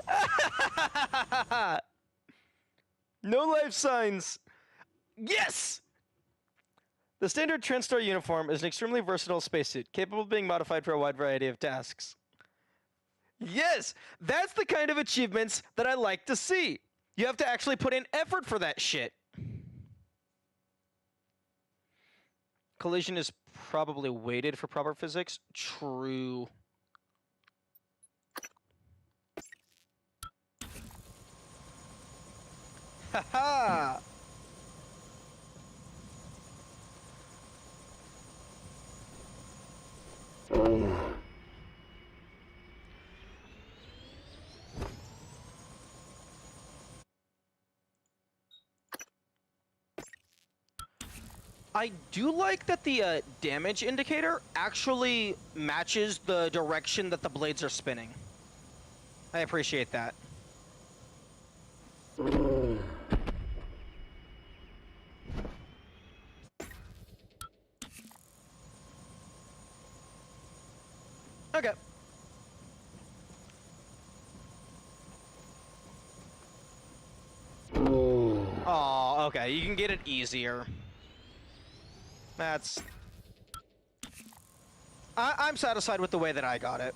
Speaker 1: No life signs! Yes! The standard Trendstar uniform is an extremely versatile spacesuit, capable of being modified for a wide variety of tasks. Yes! That's the kind of achievements that I like to see! You have to actually put in effort for that shit. Collision is probably weighted for proper physics. True. Haha! I do like that the damage indicator actually matches the direction that the blades are spinning. I appreciate that. Okay. Oh, okay. You can get it easier. That's... I'm satisfied with the way that I got it.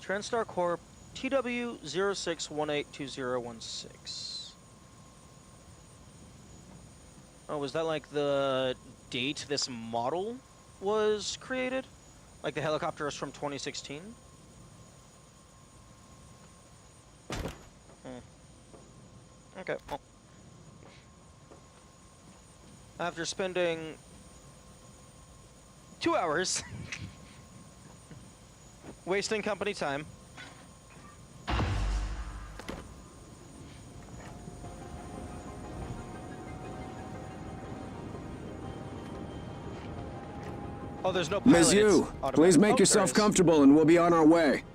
Speaker 1: TranStar Corp. TW06182016. Oh, was that like the date this model was created? Like the helicopter is from 2016? Okay, well. After spending 2 hours wasting company time. Oh, there's no pilot.
Speaker 5: Ms. Yu, please make yourself comfortable and we'll be on our way.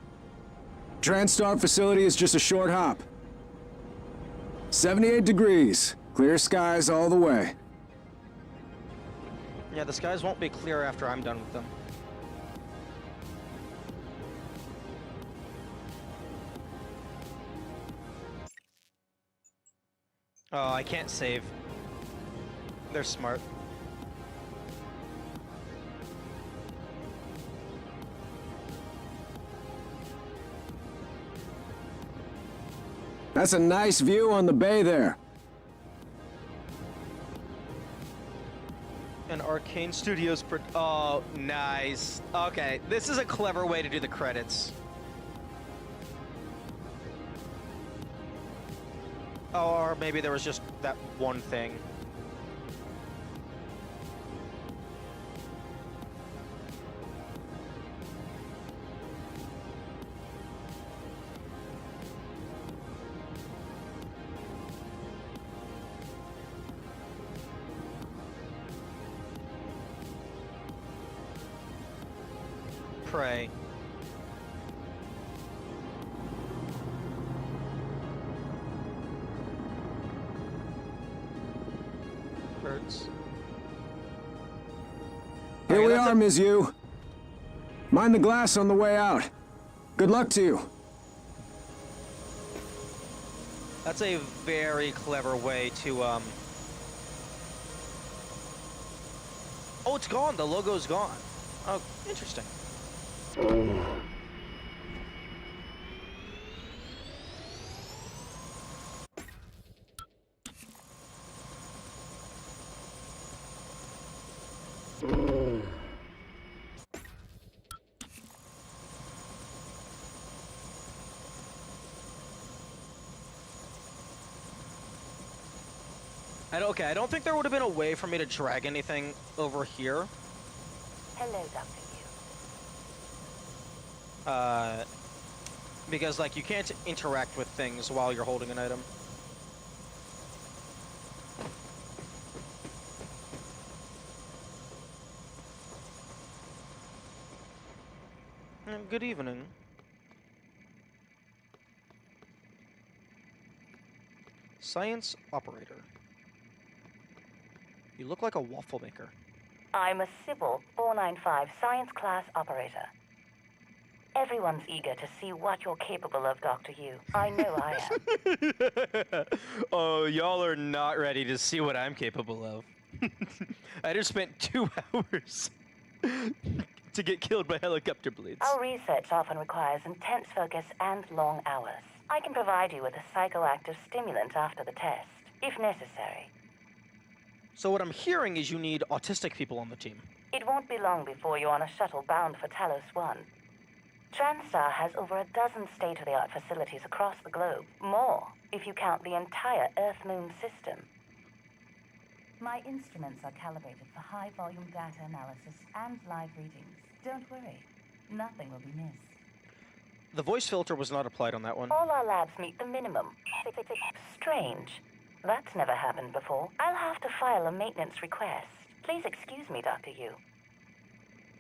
Speaker 5: TranStar facility is just a short hop. 78 degrees. Clear skies all the way.
Speaker 1: Yeah, the skies won't be clear after I'm done with them. Oh, I can't save. They're smart.
Speaker 5: That's a nice view on the bay there.
Speaker 1: And Arcane Studios. Oh, nice. Okay, this is a clever way to do the credits. Or maybe there was just that one thing. Pray. Birds.
Speaker 5: Here
Speaker 1: Okay,
Speaker 5: we
Speaker 1: that's
Speaker 5: are, Ms. Yu. Mind the glass on the way out. Good luck to you.
Speaker 1: That's a very clever way to, Oh, it's gone. The logo's gone. Oh, interesting. Okay, I don't think there would have been a way for me to drag anything over here.
Speaker 6: Hello, Dr. Yu.
Speaker 1: Because, like, you can't interact with things while you're holding an item. Good evening. Science operator. You look like a waffle maker.
Speaker 6: I'm a Sybil 495 science class operator. Everyone's eager to see what you're capable of, Dr. Yu. I know I am.
Speaker 1: Oh, y'all are not ready to see what I'm capable of. I just spent 2 hours to get killed by helicopter blades.
Speaker 6: Our research often requires intense focus and long hours. I can provide you with a psychoactive stimulant after the test, if necessary.
Speaker 1: So what I'm hearing is you need autistic people on the team.
Speaker 6: It won't be long before you're on a shuttle bound for Talos 1. TranStar has over a dozen state-of-the-art facilities across the globe. More, if you count the entire Earth-Moon system. My instruments are calibrated for high-volume data analysis and live readings. Don't worry, nothing will be missed.
Speaker 1: The voice filter was not applied on that one.
Speaker 6: All our labs meet the minimum. Strange. That's never happened before. I'll have to file a maintenance request. Please excuse me, Dr. Yu.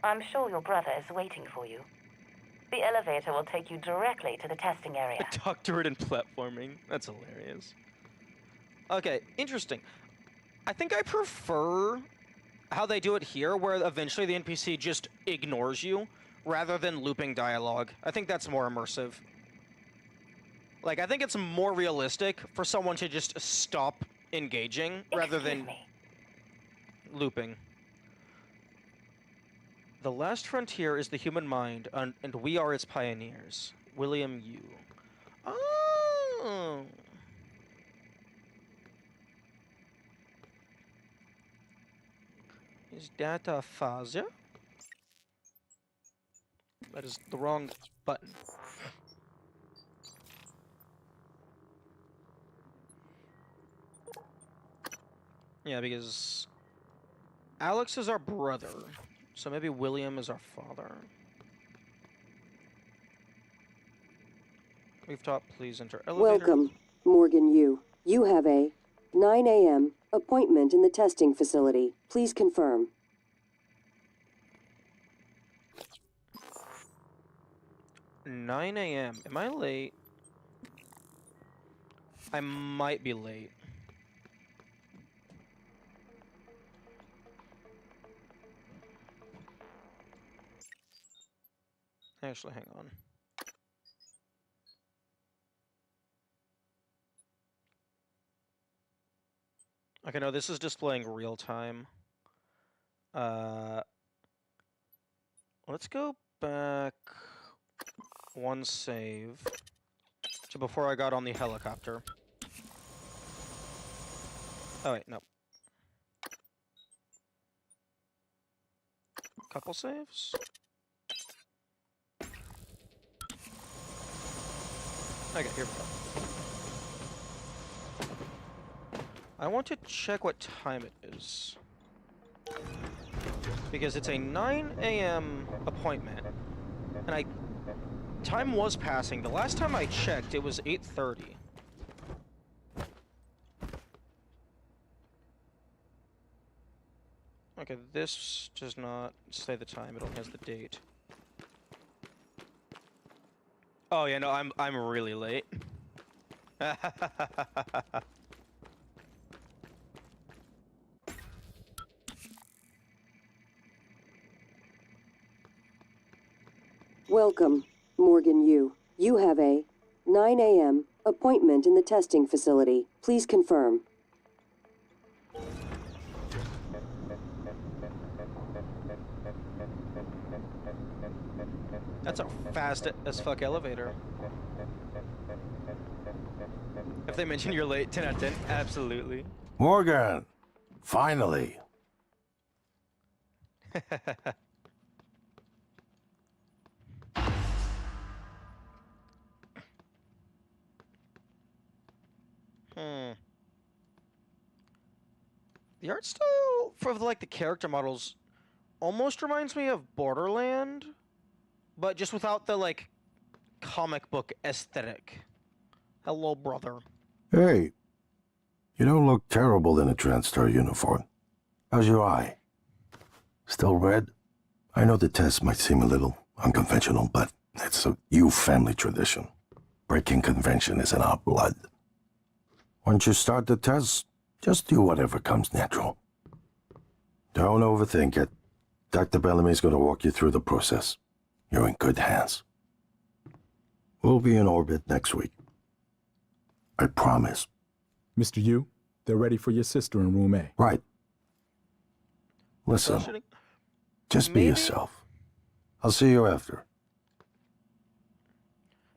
Speaker 6: I'm sure your brother is waiting for you. The elevator will take you directly to the testing area.
Speaker 1: Doctorate in platforming. That's hilarious. Okay, interesting. I think I prefer how they do it here, where eventually the NPC just ignores you, rather than looping dialogue. I think that's more immersive. Like, I think it's more realistic for someone to just stop engaging, rather
Speaker 6: Excuse
Speaker 1: than
Speaker 6: me.
Speaker 1: looping. The last frontier is the human mind, and we are its pioneers. William Yu. Oh. Is that a Fazia? That is the wrong button. Yeah, because Alex is our brother, so maybe William is our father. Rooftop, please enter elevator.
Speaker 2: Welcome, Morgan Yu. You have a 9 a.m. appointment in the testing facility. Please confirm.
Speaker 1: $9 a.m. Am I late? I might be late. Actually, hang on. Okay, no, this is displaying real time. Let's go back one save to before I got on the helicopter. Oh wait, no. Couple saves? Okay, here we go. I want to check what time it is. Because it's a 9 a.m. appointment. And time was passing. The last time I checked, it was 8:30. Okay, this does not say the time, it only has the date. Oh yeah, no, I'm really late.
Speaker 2: Welcome, Morgan Yu. You have a 9 a.m. appointment in the testing facility. Please confirm.
Speaker 1: That's a fast as fuck elevator. If they mention you're late, 10 out of 10, absolutely.
Speaker 3: Morgan! Finally!
Speaker 1: The art style for like the character models almost reminds me of Borderland, but just without the like comic book aesthetic. Hello, brother.
Speaker 3: Hey, you don't look terrible in a TranStar uniform. How's your eye? Still red? I know the test might seem a little unconventional, but it's a Yu family tradition. Breaking convention is in our blood. Once you start the test, just do whatever comes natural. Don't overthink it. Dr. Bellamy's gonna walk you through the process. You're in good hands. We'll be in orbit next week. I promise.
Speaker 7: Mr. Yu, they're ready for your sister in room A.
Speaker 3: Right. Listen, just be
Speaker 1: Maybe-
Speaker 3: yourself. I'll see you after.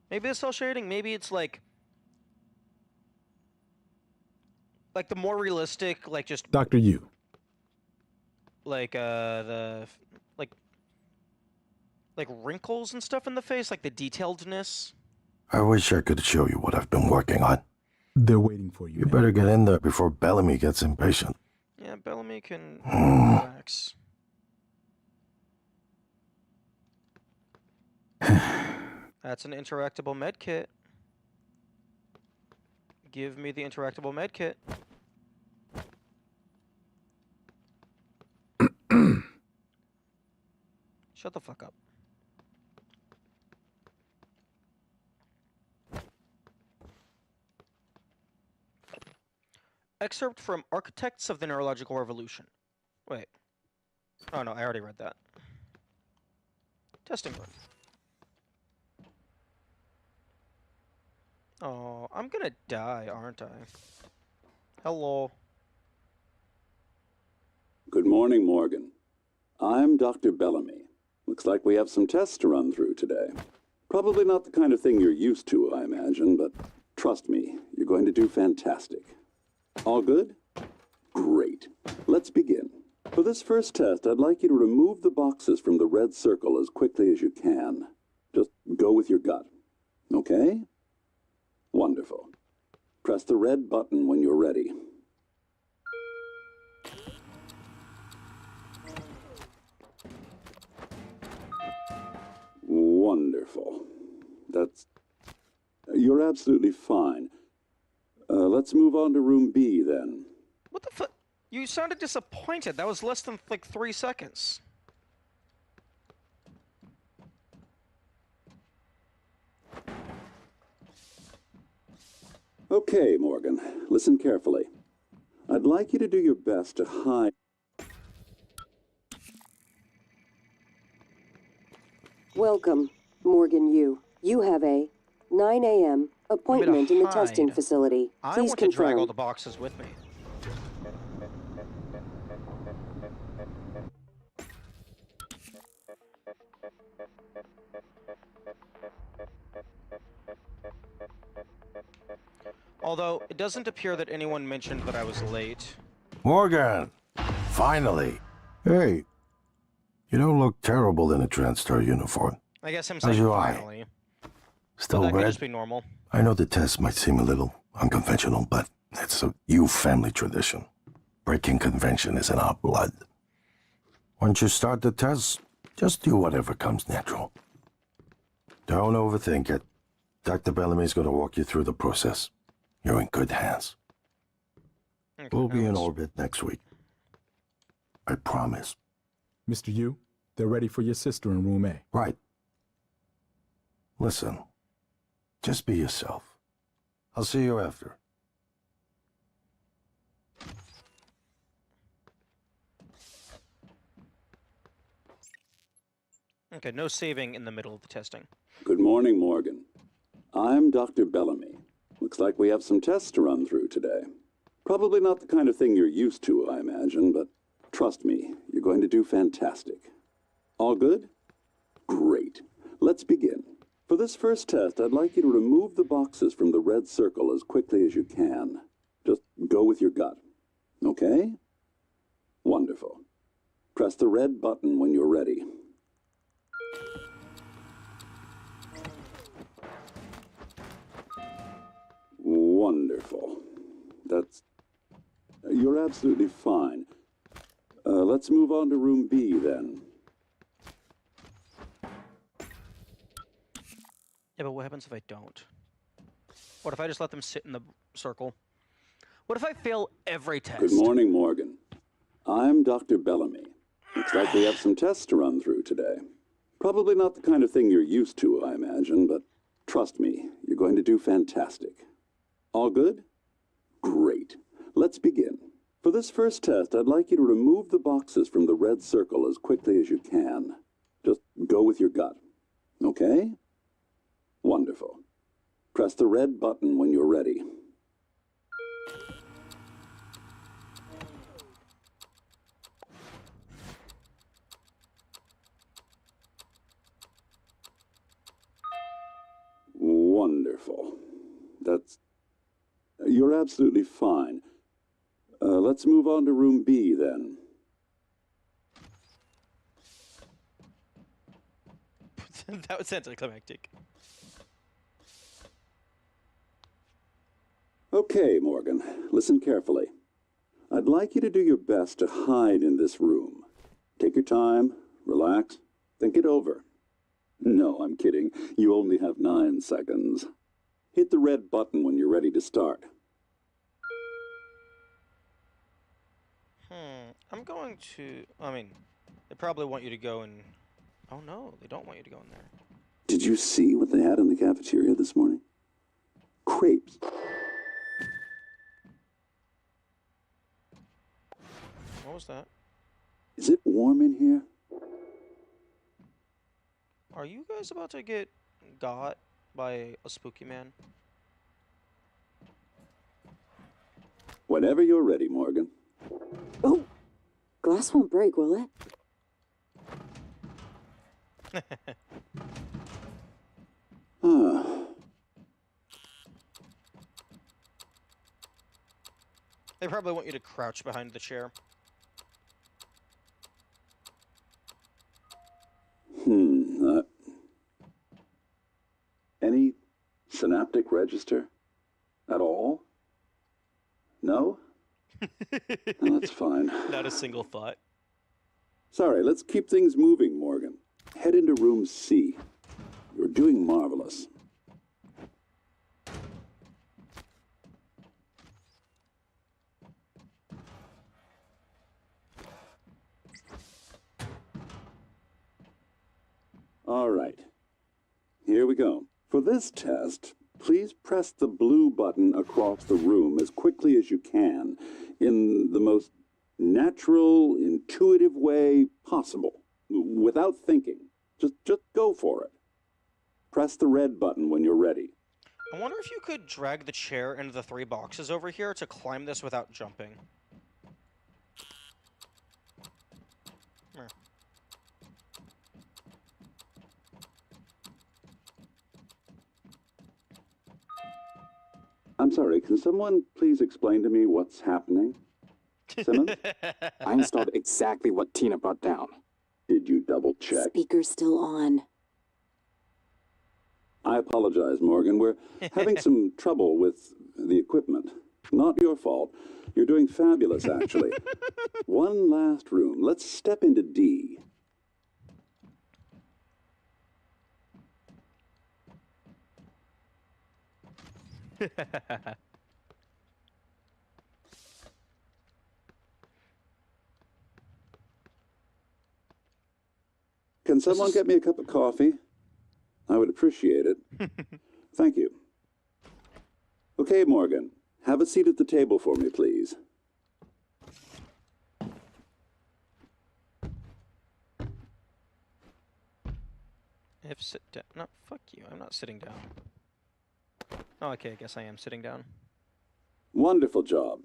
Speaker 1: Maybe it's cell shading, maybe it's like like the more realistic, like just
Speaker 7: Dr. Yu,
Speaker 1: like like wrinkles and stuff in the face, like the detailedness.
Speaker 3: I wish I could show you what I've been working on.
Speaker 7: they're waiting for you.
Speaker 3: You
Speaker 7: ma'am.
Speaker 3: better get in there before Bellamy gets impatient.
Speaker 1: Yeah, Bellamy can relax. That's an interactable med kit. Give me the interactable med kit. Shut the fuck up. Excerpt from Architects of the Neurological Revolution. Wait. Oh no, I already read that. Testing room. Oh, I'm gonna die, aren't I? Hello.
Speaker 8: Good morning, Morgan. I'm Dr. Bellamy. Looks like we have some tests to run through today. Probably not the kind of thing you're used to, I imagine, but trust me, you're going to do fantastic. All good? Great. Let's begin. For this first test, I'd like you to remove the boxes from the red circle as quickly as you can. Just go with your gut. Okay? Wonderful. Press the red button when you're ready. Wonderful. You're absolutely fine. Let's move on to room B then.
Speaker 1: What the fuck? You sounded disappointed. That was less than like 3 seconds.
Speaker 8: Okay, Morgan. Listen carefully. I'd like you to do your best to hide.
Speaker 2: Welcome, Morgan Yu. You have a 9 a.m. appointment in the testing
Speaker 1: hide.
Speaker 2: facility.
Speaker 1: I
Speaker 2: Please
Speaker 1: want to drag
Speaker 2: confirm.
Speaker 1: all the boxes with me. Although, it doesn't appear that anyone mentioned that I was late.
Speaker 3: Morgan! Finally! Hey, you don't look terrible in a TranStar uniform.
Speaker 1: I guess I'm
Speaker 3: How's
Speaker 1: saying
Speaker 3: your eye?
Speaker 1: finally.
Speaker 3: Still
Speaker 1: That could
Speaker 3: red?
Speaker 1: just be normal.
Speaker 3: I know the test might seem a little unconventional, but it's a Yu family tradition. Breaking convention is in our blood. Once you start the test, just do whatever comes natural. Don't overthink it. Dr. Bellamy's going to walk you through the process. You're in good hands.
Speaker 1: Okay,
Speaker 3: We'll be in
Speaker 1: let's-
Speaker 3: orbit next week. I promise.
Speaker 7: Mr. Yu, they're ready for your sister in room A.
Speaker 3: Right. Listen, just be yourself. I'll see you after.
Speaker 1: Okay, no saving in the middle of the testing.
Speaker 8: Good morning, Morgan. I'm Dr. Bellamy. Looks like we have some tests to run through today. Probably not the kind of thing you're used to, I imagine, but trust me, you're going to do fantastic. All good? Great. Let's begin. For this first test, I'd like you to remove the boxes from the red circle as quickly as you can. Just go with your gut. Okay? Wonderful. Press the red button when you're ready. Wonderful. You're absolutely fine. Let's move on to room B then.
Speaker 1: Yeah, but what happens if I don't? What if I just let them sit in the circle? What if I fail every test?
Speaker 8: Good morning, Morgan. I'm Dr. Bellamy. Looks like we have some tests to run through today. Probably not the kind of thing you're used to, I imagine, but trust me, you're going to do fantastic. All good? Great. Let's begin. For this first test, I'd like you to remove the boxes from the red circle as quickly as you can. Just go with your gut. Okay? Wonderful. Press the red button when you're ready. Wonderful. You're absolutely fine. Let's move on to room B then.
Speaker 1: That was anticlimactic.
Speaker 8: Okay, Morgan, listen carefully. I'd like you to do your best to hide in this room. Take your time, relax, think it over. No, I'm kidding. You only have 9 seconds. Hit the red button when you're ready to start.
Speaker 1: I'm going to... I mean, they probably want you to go and... Oh no, they don't want you to go in there.
Speaker 8: Did you see what they had in the cafeteria this morning? Crepes.
Speaker 1: What was that?
Speaker 8: Is it warm in here?
Speaker 1: Are you guys about to get got by a spooky man?
Speaker 8: Whenever you're ready, Morgan.
Speaker 2: Oh! Glass won't break, will it?
Speaker 1: They probably want you to crouch behind the chair.
Speaker 8: Any synaptic register? At all? No? No, that's fine.
Speaker 1: Not a single thought.
Speaker 8: Sorry, let's keep things moving, Morgan. Head into room C. You're doing marvelous. All right. Here we go. For this test, please press the blue button across the room as quickly as you can in the most natural, intuitive way possible, without thinking. Just go for it. Press the red button when you're ready.
Speaker 1: I wonder if you could drag the chair into the 3 boxes over here to climb this without jumping. Here.
Speaker 8: I'm sorry, can someone please explain to me what's happening? Simmons?
Speaker 9: I installed exactly what Tina brought down.
Speaker 8: Did you double check?
Speaker 2: Speaker's still on.
Speaker 8: I apologize, Morgan. We're having some trouble with the equipment. Not your fault. You're doing fabulous, actually. One last room. Let's step into D. Can someone get me a cup of coffee? I would appreciate it. Thank you. Okay, Morgan. Have a seat at the table for me, please.
Speaker 1: If sit down. No, fuck you. I'm not sitting down. Oh, okay, I guess I am sitting down.
Speaker 8: Wonderful job.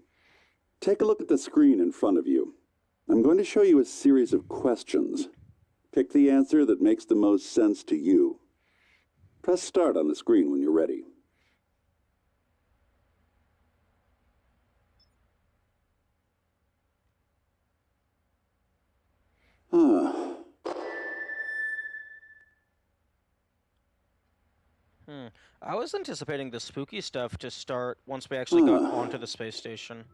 Speaker 8: Take a look at the screen in front of you. I'm going to show you a series of questions. Pick the answer that makes the most sense to you. Press start on the screen when you're ready.
Speaker 1: I was anticipating the spooky stuff to start once we actually got onto the space station.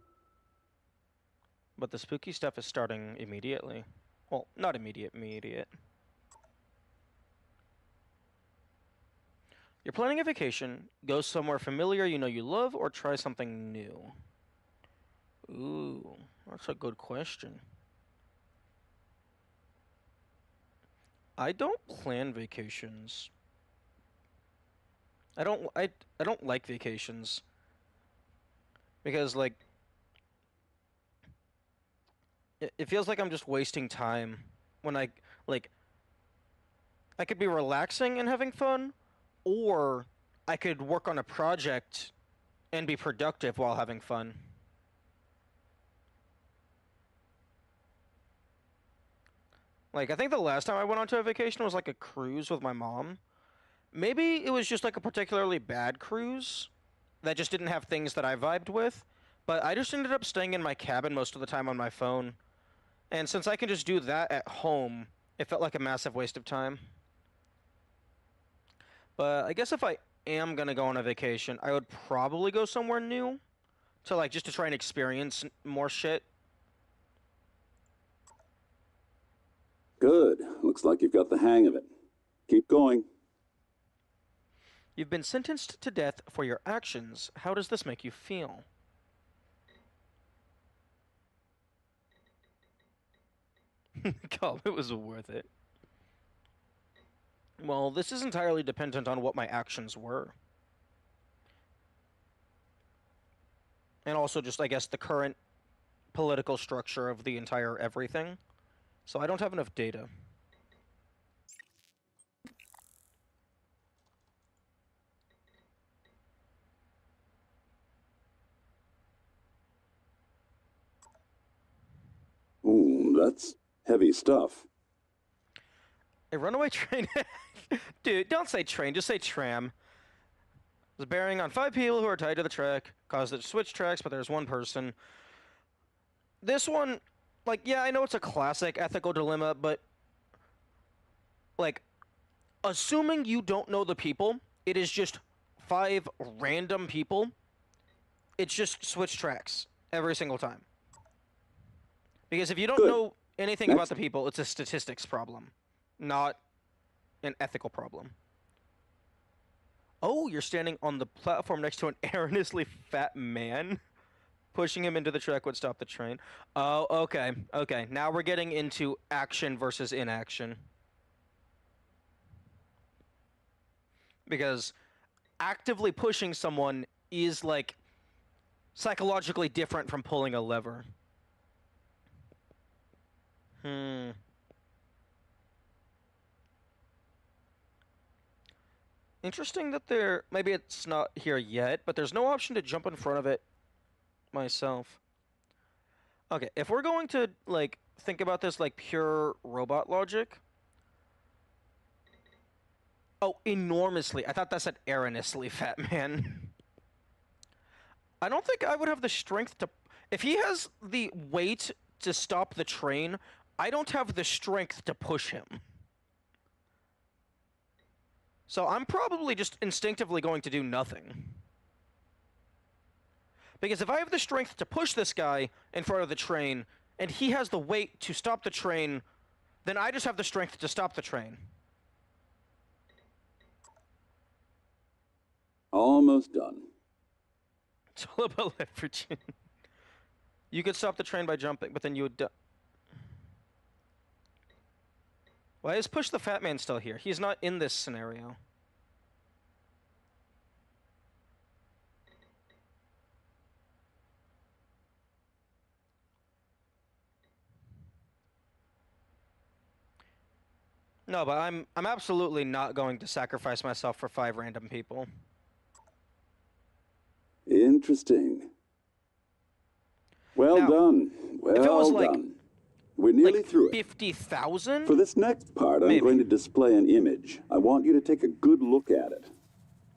Speaker 1: But the spooky stuff is starting immediately. Well, not immediate. You're planning a vacation, go somewhere familiar you know you love, or try something new? Ooh, that's a good question. I don't plan vacations. I don't like vacations. Because, like, it feels like I'm just wasting time when I could be relaxing and having fun, or I could work on a project and be productive while having fun. Like, I think the last time I went on to a vacation was like a cruise with my mom. Maybe it was just like a particularly bad cruise that just didn't have things that I vibed with, But I just ended up staying in my cabin most of the time on my phone. And since I can just do that at home, it felt like a massive waste of time. But I guess if I am gonna go on a vacation, I would probably go somewhere new. To like, just to try and experience more shit.
Speaker 8: Good. Looks like you've got the hang of it. Keep going.
Speaker 1: You've been sentenced to death for your actions. How does this make you feel? God, it was worth it. Well, this is entirely dependent on what my actions were. And also just, I guess, the current political structure of the entire everything. So I don't have enough data.
Speaker 8: Ooh, that's heavy stuff.
Speaker 1: A runaway train... Dude, don't say train, just say tram. Was bearing on 5 people who are tied to the track. Caused it to switch tracks, but there's one person. This one, like, yeah, I know it's a classic ethical dilemma, but... Like, assuming you don't know the people, it is just 5 random people. It's just switch tracks every single time. Because if you don't
Speaker 8: Good.
Speaker 1: know anything
Speaker 8: Next.
Speaker 1: about the people, it's a statistics problem, not an ethical problem. Oh, you're standing on the platform next to an erroneously fat man. Pushing him into the track would stop the train. Oh, okay. Okay, now we're getting into action versus inaction. Because actively pushing someone is, like, psychologically different from pulling a lever. Interesting that maybe it's not here yet, but there's no option to jump in front of it myself. Okay, if we're going to, like, think about this like pure robot logic. Oh, enormously. I thought that said erroneously fat man. I don't think I would have the strength to... If he has the weight to stop the train, I don't have the strength to push him. So I'm probably just instinctively going to do nothing. Because if I have the strength to push this guy in front of the train, and he has the weight to stop the train, then I just have the strength to stop the train.
Speaker 8: Almost done.
Speaker 1: It's all about leveraging. You could stop the train by jumping, but then you would... Why is Push the Fat Man still here? He's not in this scenario. No, but I'm absolutely not going to sacrifice myself for 5 random people.
Speaker 8: Interesting. Well
Speaker 1: Now,
Speaker 8: done.
Speaker 1: if it was
Speaker 8: Well
Speaker 1: like-
Speaker 8: done. We're nearly
Speaker 1: Like
Speaker 8: through it.
Speaker 1: 50,000?
Speaker 8: For this next part, I'm
Speaker 1: Maybe.
Speaker 8: going to display an image. I want you to take a good look at it.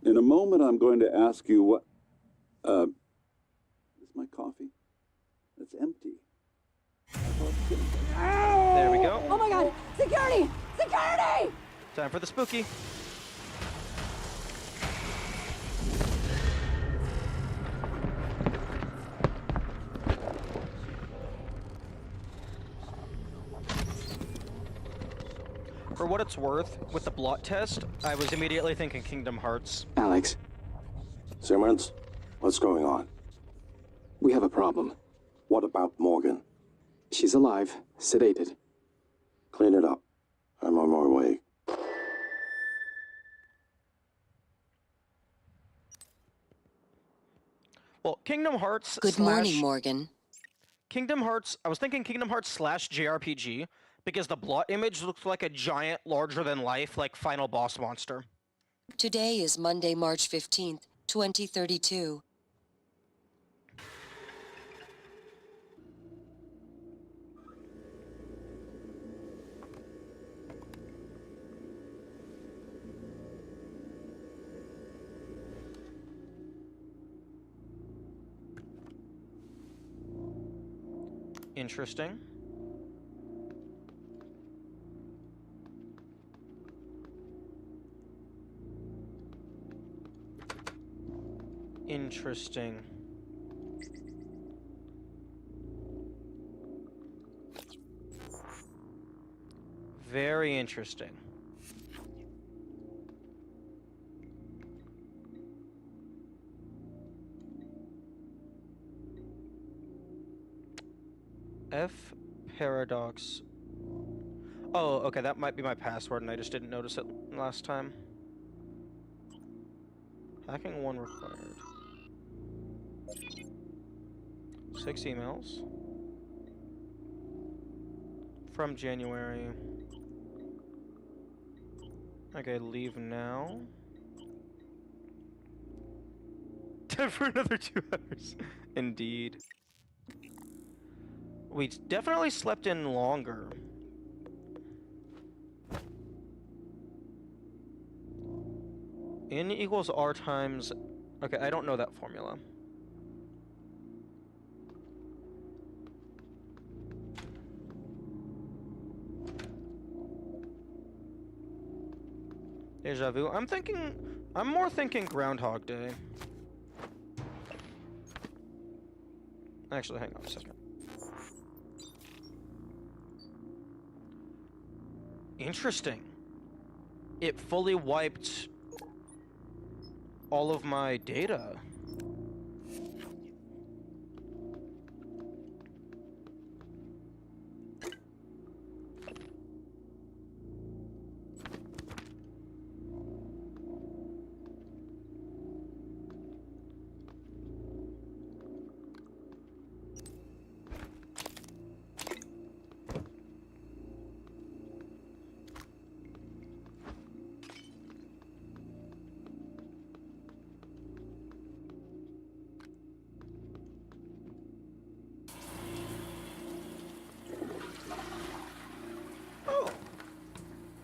Speaker 8: In a moment, I'm going to ask you what... is my coffee? It's empty.
Speaker 1: There we go.
Speaker 2: Oh my god! Security! Security!
Speaker 1: Time for the spooky. For what it's worth, with the blot test, I was immediately thinking Kingdom Hearts.
Speaker 9: Alex,
Speaker 3: Simmons, what's going on?
Speaker 9: we have a problem.
Speaker 3: What about Morgan?
Speaker 9: She's alive, sedated.
Speaker 3: Clean it up. I'm on my way.
Speaker 1: Well, Kingdom Hearts
Speaker 10: Good morning, Morgan.
Speaker 1: Kingdom Hearts, I was thinking Kingdom Hearts / JRPG, because the blot image looks like a giant, larger-than-life, like, final boss monster.
Speaker 10: Today is Monday, March 15th, 2032.
Speaker 1: Interesting. Interesting. Very interesting. F paradox. Oh, okay, that might be my password and I just didn't notice it last time. Hacking 1 required. 6 emails. From January. Okay, leave now. For another 2 hours. Indeed. We definitely slept in longer. N equals R times... Okay, I don't know that formula. Deja vu. I'm more thinking Groundhog Day. Actually, hang on a second. Interesting. It fully wiped all of my data.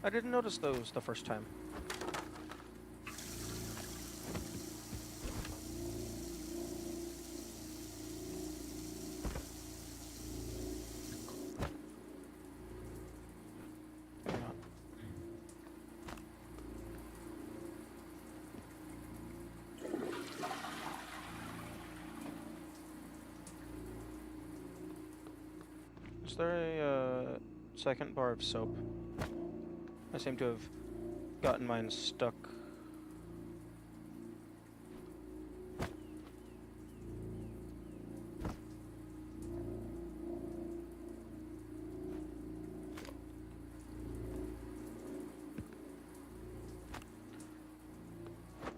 Speaker 1: I didn't notice those the first time. Why not? Is there a second bar of soap? I seem to have gotten mine stuck.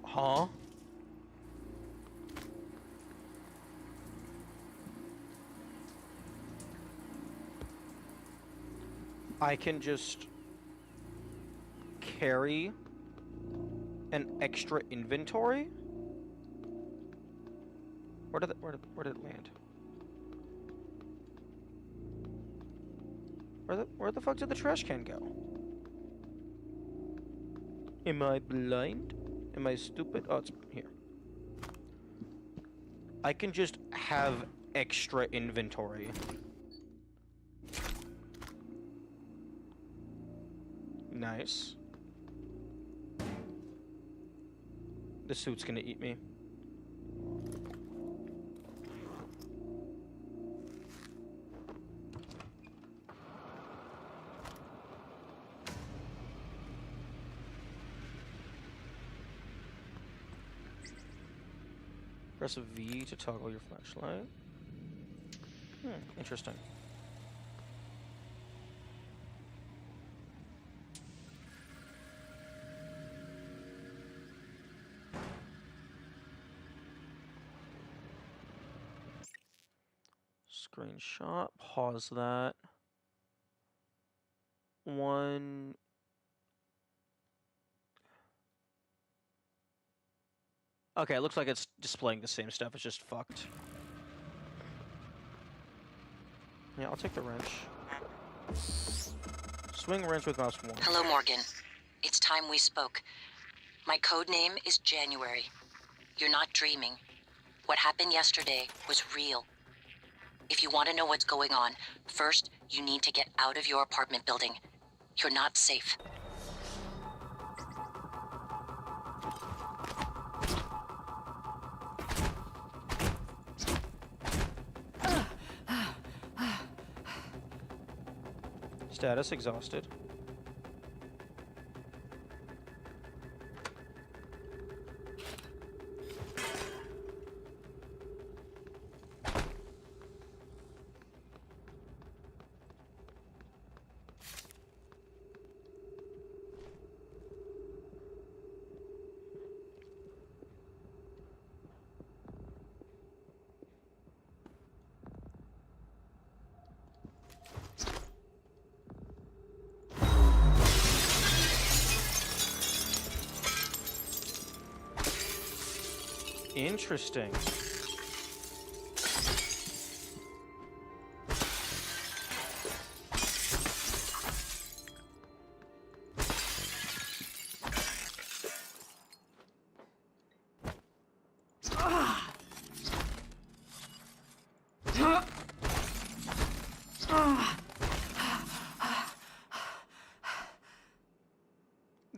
Speaker 1: Huh? I can just carry an extra inventory? Where did it land? Where the fuck did the trash can go? Am I blind? Am I stupid? Oh, it's here. I can just have extra inventory. Nice. The suit's gonna eat me. Press V to toggle your flashlight. Interesting. Screenshot, pause that. One. Okay, it looks like it's displaying the same stuff, it's just fucked. Yeah, I'll take the wrench. Swing wrench with mouse 1.
Speaker 10: Hello, Morgan. It's time we spoke. My code name is January. You're not dreaming. What happened yesterday was real. If you want to know what's going on, first, you need to get out of your apartment building. You're not safe.
Speaker 1: Status exhausted. Interesting.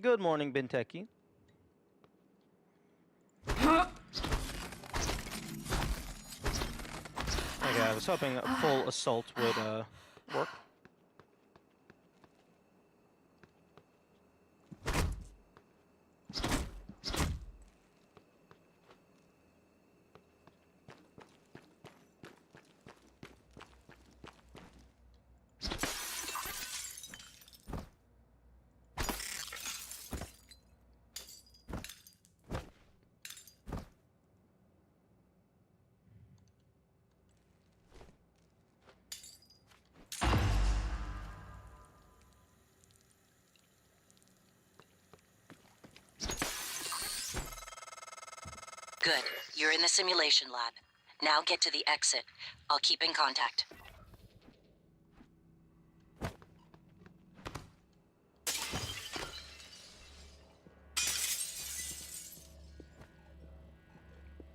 Speaker 1: Good morning, Benteki. Okay, I was hoping a full assault would work.
Speaker 10: Good. You're in the simulation lab. Now get to the exit. I'll keep in contact.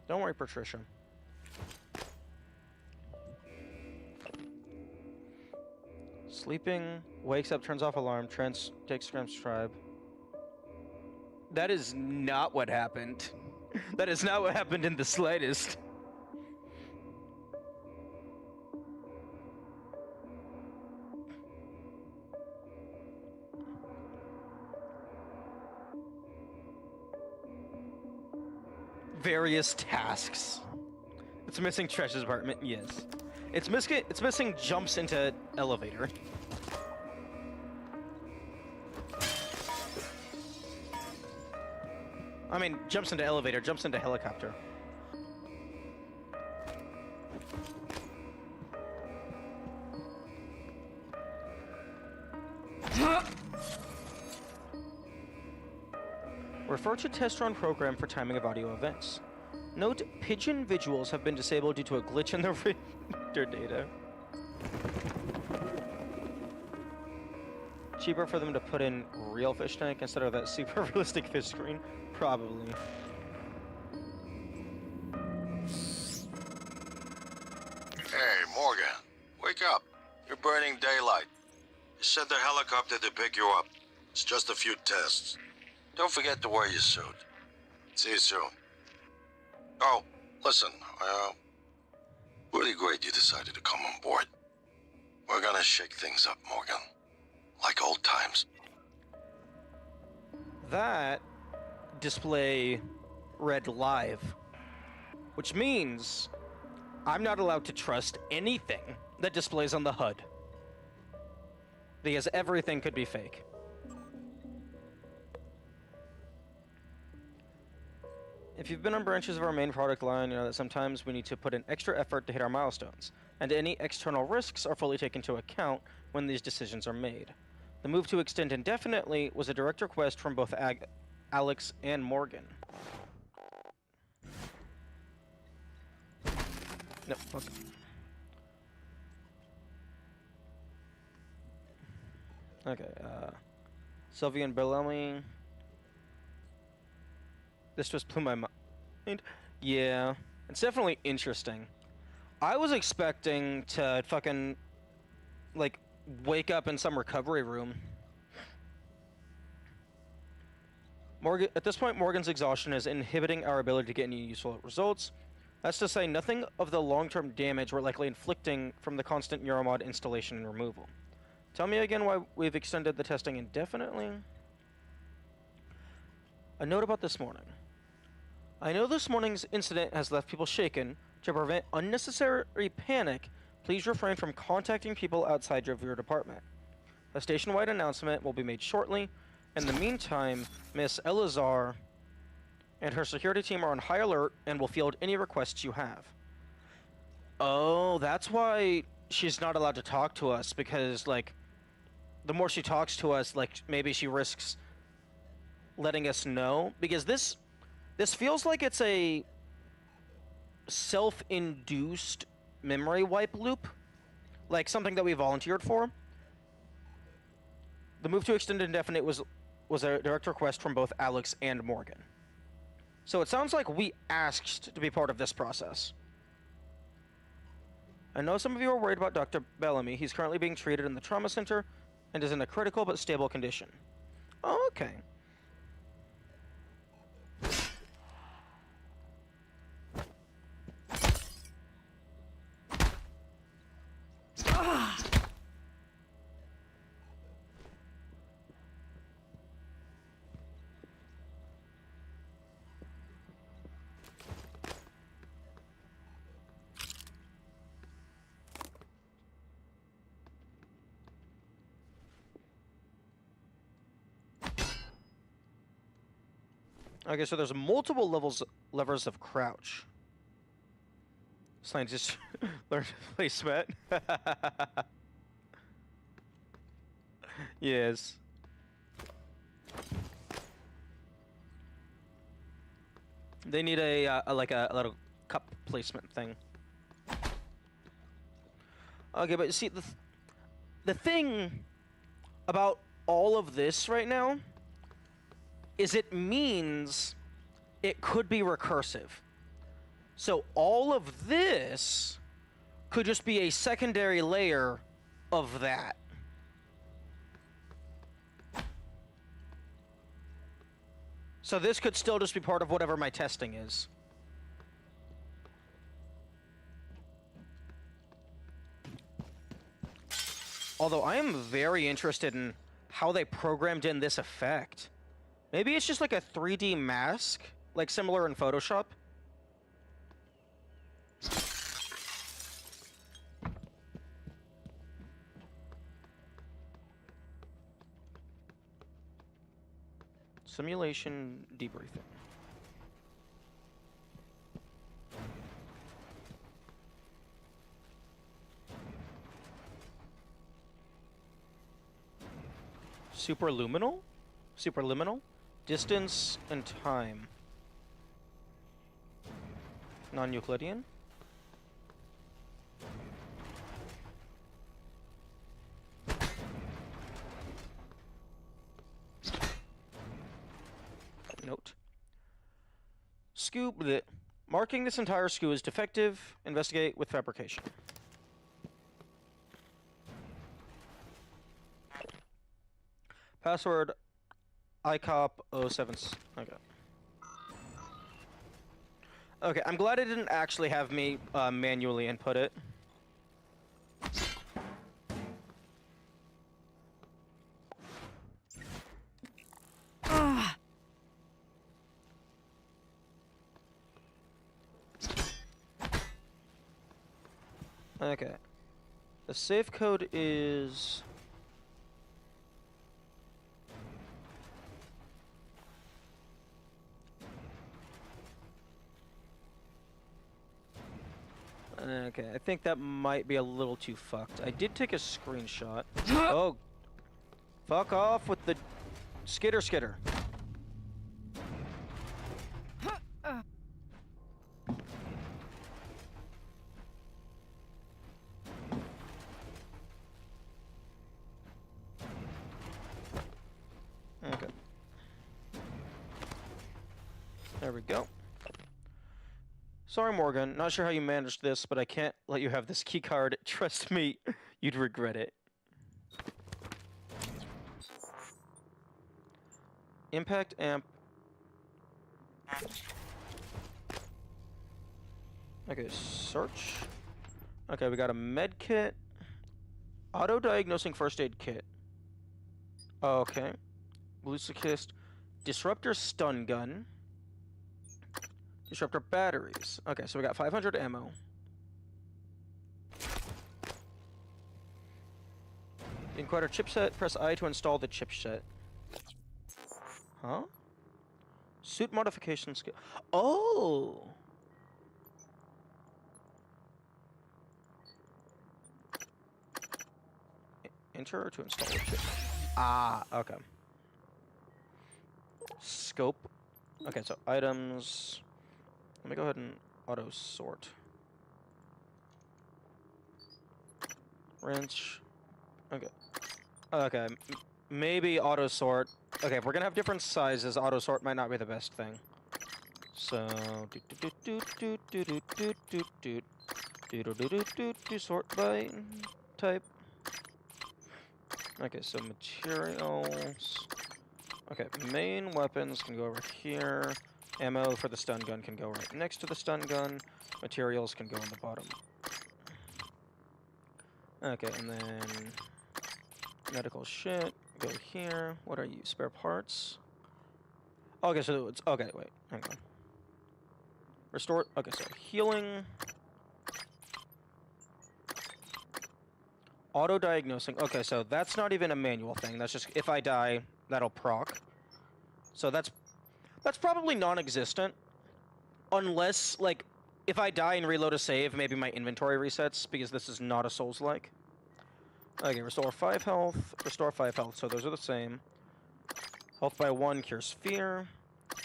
Speaker 1: Don't worry, Patricia. Sleeping, wakes up, turns off alarm, takes transcribe. That is not what happened. That is not what happened in the slightest. Various tasks. It's missing Tresh's apartment, yes. It's missing jumps into elevator. I mean, jumps into elevator, jumps into helicopter. Refer to test run program for timing of audio events. Note, pigeon visuals have been disabled due to a glitch in the render data. Cheaper for them to put in real fish tank instead of that super realistic fish screen? Probably.
Speaker 3: Hey, Morgan. Wake up. You're burning daylight. You sent the helicopter to pick you up. It's just a few tests. Don't forget to wear your suit. See you soon. Oh, listen, really great you decided to come on board. We're gonna shake things up, Morgan. Like old times.
Speaker 1: That display read live, which means I'm not allowed to trust anything that displays on the HUD, because everything could be fake. If you've been on branches of our main product line, you know that sometimes we need to put in extra effort to hit our milestones, and any external risks are fully taken into account when these decisions are made. The move to extend indefinitely was a direct request from both Alex and Morgan. No, fuck. Okay, Sylvie and Bellamy. This just blew my mind. Yeah, it's definitely interesting. I was expecting to fucking, like, wake up in some recovery room. Morgan, at this point, Morgan's exhaustion is inhibiting our ability to get any useful results. That's to say, nothing of the long-term damage we're likely inflicting from the constant neuromod installation and removal. Tell me again why we've extended the testing indefinitely. A note about this morning. I know this morning's incident has left people shaken. To prevent unnecessary panic, please refrain from contacting people outside of your department. A station-wide announcement will be made shortly. In the meantime, Miss Elazar and her security team are on high alert and will field any requests you have. Oh, that's why she's not allowed to talk to us, because, like, the more she talks to us, like, maybe she risks letting us know. Because this feels like it's a self-induced memory wipe loop, like something that we volunteered for. The move to extend indefinite was a direct request from both Alex and Morgan. So it sounds like we asked to be part of this process. I know some of you are worried about Dr. Bellamy. He's currently being treated in the trauma center and is in a critical but stable condition. Oh, okay. Okay, so there's multiple levers of crouch. Scientists learn to play sweat. Yes. They need a little cup placement thing. Okay, but see the thing about all of this right now is it means it could be recursive. So all of this could just be a secondary layer of that. So this could still just be part of whatever my testing is. Although I am very interested in how they programmed in this effect. Maybe it's just like a 3D mask, like similar in Photoshop. Simulation debriefing. Superluminal? Superliminal? Distance and time. Non-Euclidean? Note. Marking this entire SKU is defective. Investigate with fabrication. Password ICOP07. Okay. Okay, I'm glad it didn't actually have me manually input it. Okay. The safe code is... Okay, I think that might be a little too fucked. I did take a screenshot. Oh. Fuck off with the skitter. Okay. There we go. Sorry, Morgan. Not sure how you managed this, but I can't let you have this key card. Trust me, you'd regret it. Impact amp. Okay, search. Okay, we got a med kit. Auto-diagnosing first aid kit. Okay. Glucokist. Disruptor stun gun. Disruptor batteries. Okay, so we got 500 ammo. Encoder chipset. Press I to install the chipset. Huh? Suit modification skill. Oh! Enter to install the chip. Ah, okay. Scope. Okay, so items. Let me go ahead and auto sort. Wrench. Okay. Okay. Maybe auto sort. Okay, if we're gonna have different sizes, auto sort might not be the best thing. So sort by type. Okay, so materials. Okay, main weapons can go over here. Ammo for the stun gun can go right next to the stun gun. Materials can go on the bottom. Okay, and then medical shit, go here. What are you? Spare parts? Okay, so it's okay, wait, hang on. Restore, okay, so healing. Auto-diagnosing. Okay, so that's not even a manual thing. That's just if I die, that'll proc. So that's probably non-existent. Unless, like, if I die and reload a save, maybe my inventory resets, because this is not a Souls-like. Okay, restore 5 health, restore 5 health, so those are the same. Health by 1 cures fear.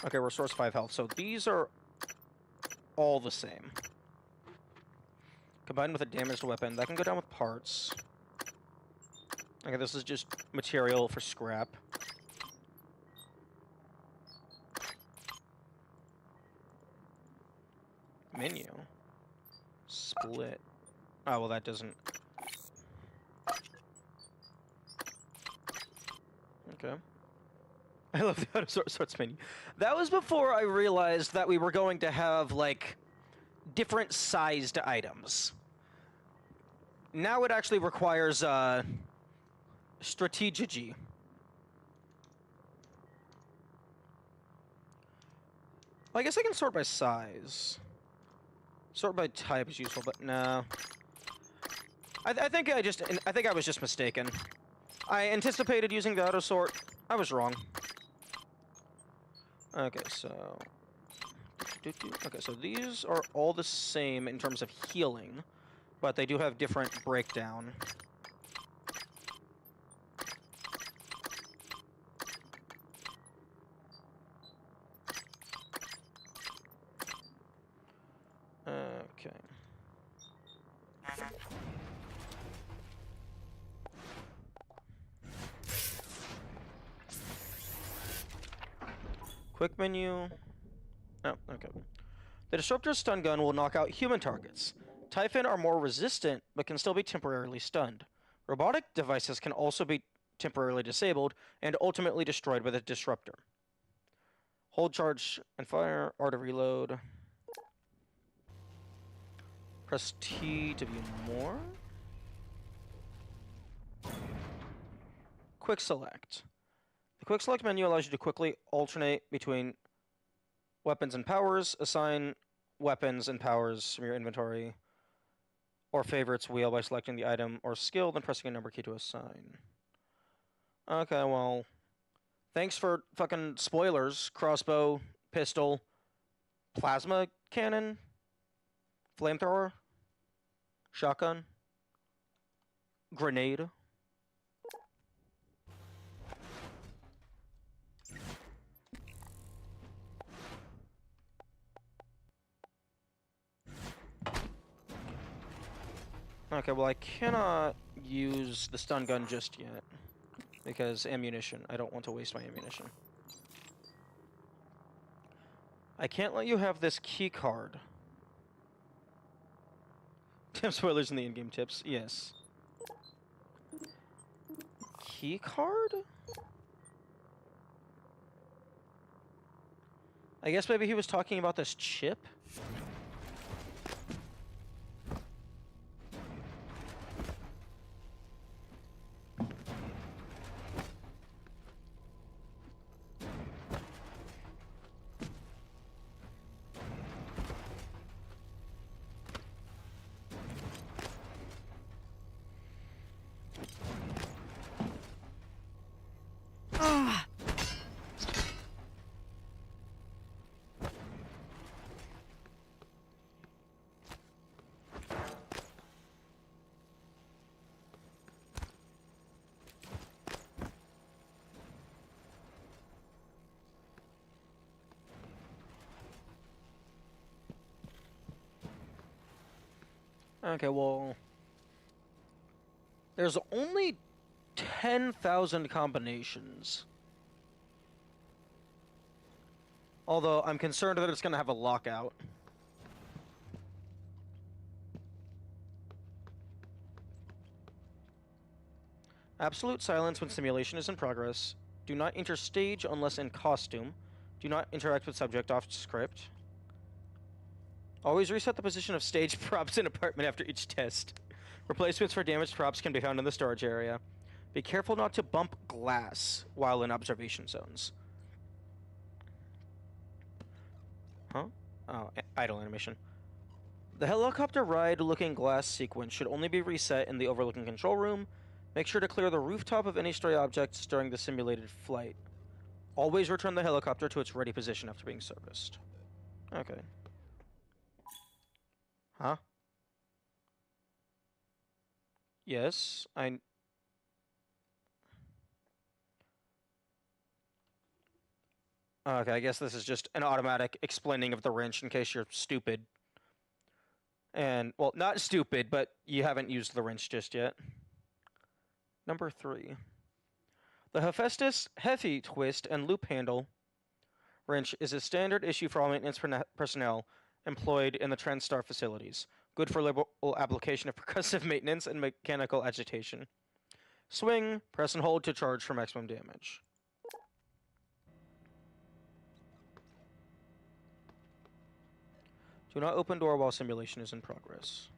Speaker 1: Okay, restores 5 health, so these are all the same. Combined with a damaged weapon, that can go down with parts. Okay, this is just material for scrap. Menu. Split. Oh, well, that doesn't... Okay. I love the auto sorts menu. That was before I realized that we were going to have, like, different sized items. Now it actually requires, strategy. Well, I guess I can sort by size. Sort by type is useful, but no. I think I was just mistaken. I anticipated using the auto sort. I was wrong. Okay, so... Okay, so these are all the same in terms of healing, but they do have different breakdown. Okay. Quick menu. Oh, okay. The Disruptor stun gun will knock out human targets. Typhon are more resistant, but can still be temporarily stunned. Robotic devices can also be temporarily disabled and ultimately destroyed by the Disruptor. Hold charge and fire, R to reload. Press T to view more. Quick select. The quick select menu allows you to quickly alternate between weapons and powers, assign weapons and powers from your inventory, or favorites wheel by selecting the item or skill, then pressing a number key to assign. Okay, well, thanks for fucking spoilers. Crossbow, pistol, plasma cannon, flamethrower, shotgun, grenade. Okay, well, I cannot use the stun gun just yet, because ammunition. I don't want to waste my ammunition. I can't let you have this key card. Spoilers in the in-game tips. Yes. Key card? I guess maybe he was talking about this chip? Okay, well... There's only 10,000 combinations. Although, I'm concerned that it's going to have a lockout. Absolute silence when simulation is in progress. Do not enter stage unless in costume. Do not interact with subject off script. Always reset the position of stage props in apartment after each test. Replacements for damaged props can be found in the storage area. Be careful not to bump glass while in observation zones. Huh? Oh, idle animation. The helicopter ride-looking glass sequence should only be reset in the overlooking control room. Make sure to clear the rooftop of any stray objects during the simulated flight. Always return the helicopter to its ready position after being serviced. Okay. Huh? Yes, Okay, I guess this is just an automatic explaining of the wrench in case you're stupid. And, well, not stupid, but you haven't used the wrench just yet. Number 3. The Hephaestus Heavy Twist and Loop Handle wrench is a standard issue for all maintenance personnel employed in the TranStar facilities. Good for liberal application of percussive maintenance and mechanical agitation. Swing, press and hold to charge for maximum damage. Do not open door while simulation is in progress.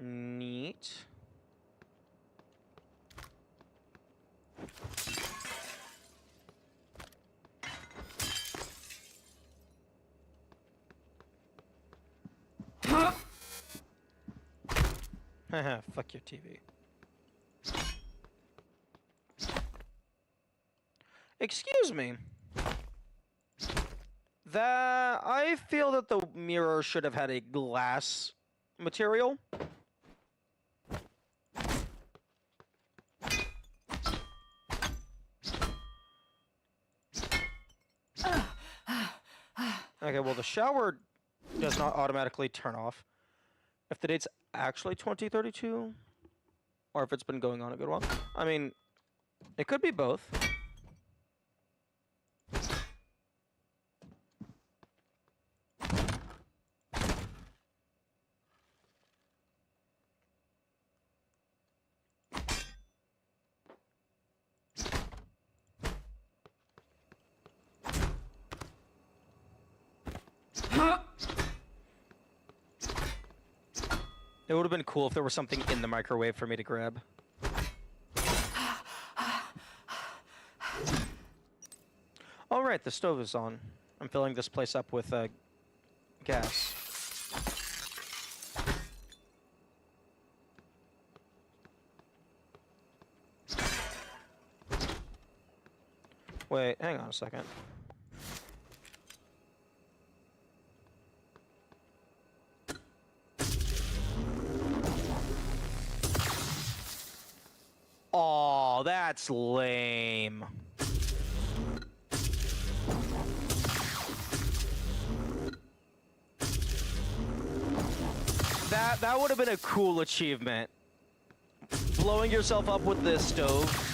Speaker 1: Neat. Haha, fuck your TV. Excuse me. I feel that the mirror should have had a glass material. Okay, well, the shower does not automatically turn off. If the date's actually 2032, or if it's been going on a good while. I mean, it could be both. It would have been cool if there was something in the microwave for me to grab. Alright, the stove is on. I'm filling this place up with gas. Wait, hang on a second. Oh, that's lame. That would have been a cool achievement. Blowing yourself up with this stove.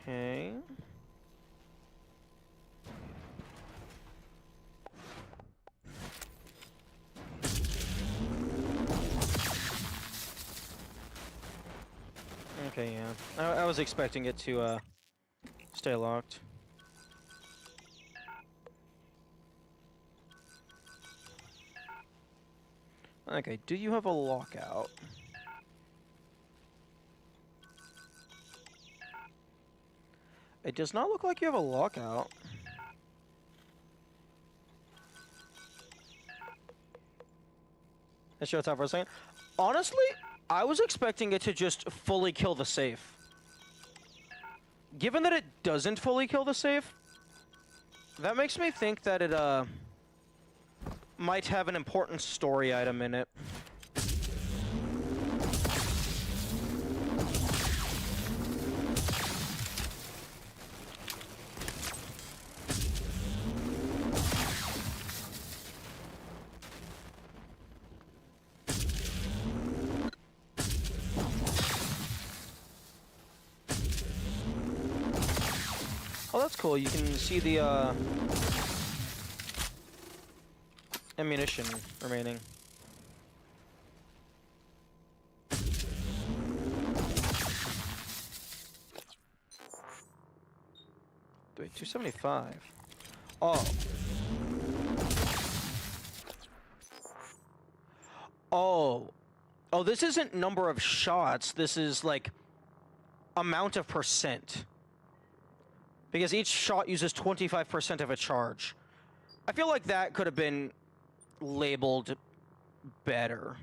Speaker 1: Okay. Okay, yeah. I was expecting it to stay locked. Okay, do you have a lockout? It does not look like you have a lockout. Let's show it out for a second. Honestly, I was expecting it to just fully kill the safe. Given that it doesn't fully kill the safe, that makes me think that it might have an important story item in it. Oh, that's cool. You can see the ammunition remaining. Wait, 275. Oh. Oh. Oh, this isn't number of shots. This is like amount of percent. Because each shot uses 25% of a charge. I feel like that could have been labeled better.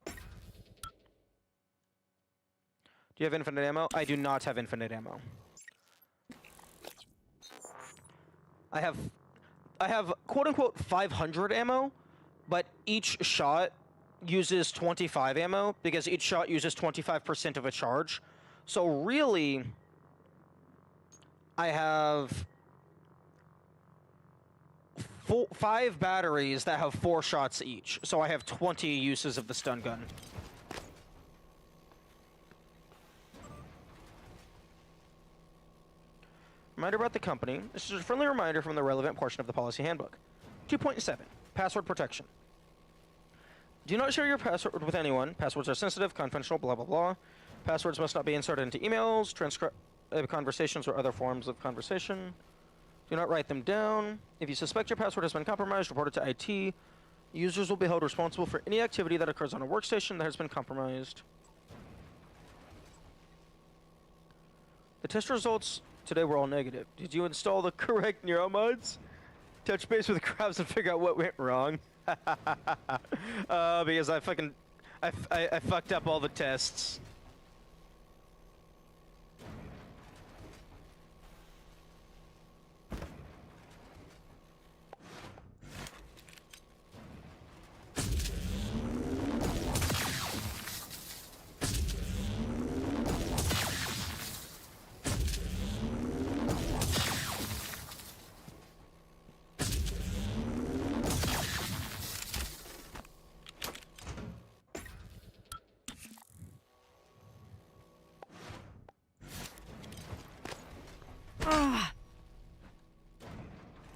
Speaker 1: Do you have infinite ammo? I do not have infinite ammo. I have quote-unquote 500 ammo, but each shot uses 25 ammo because each shot uses 25% of a charge. So really, I have 5 batteries that have 4 shots each. So I have 20 uses of the stun gun. Reminder about the company. This is a friendly reminder from the relevant portion of the policy handbook. 2.7, password protection. Do not share your password with anyone. Passwords are sensitive, confidential, blah, blah, blah. Passwords must not be inserted into emails, conversations, or other forms of conversation. Do not write them down. If you suspect your password has been compromised, report it to IT. Users will be held responsible for any activity that occurs on a workstation that has been compromised. The test results today were all negative. Did you install the correct neuromods? Touch base with Krabs and figure out what went wrong. Because I fucked up all the tests.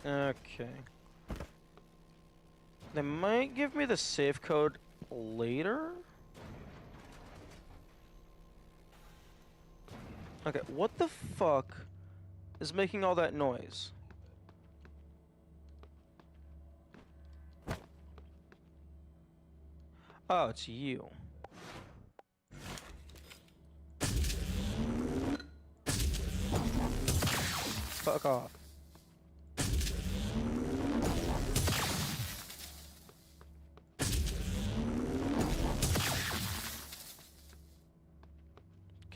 Speaker 1: Okay. They might give me the safe code later? Okay, what the fuck is making all that noise? Oh, it's you. Fuck off.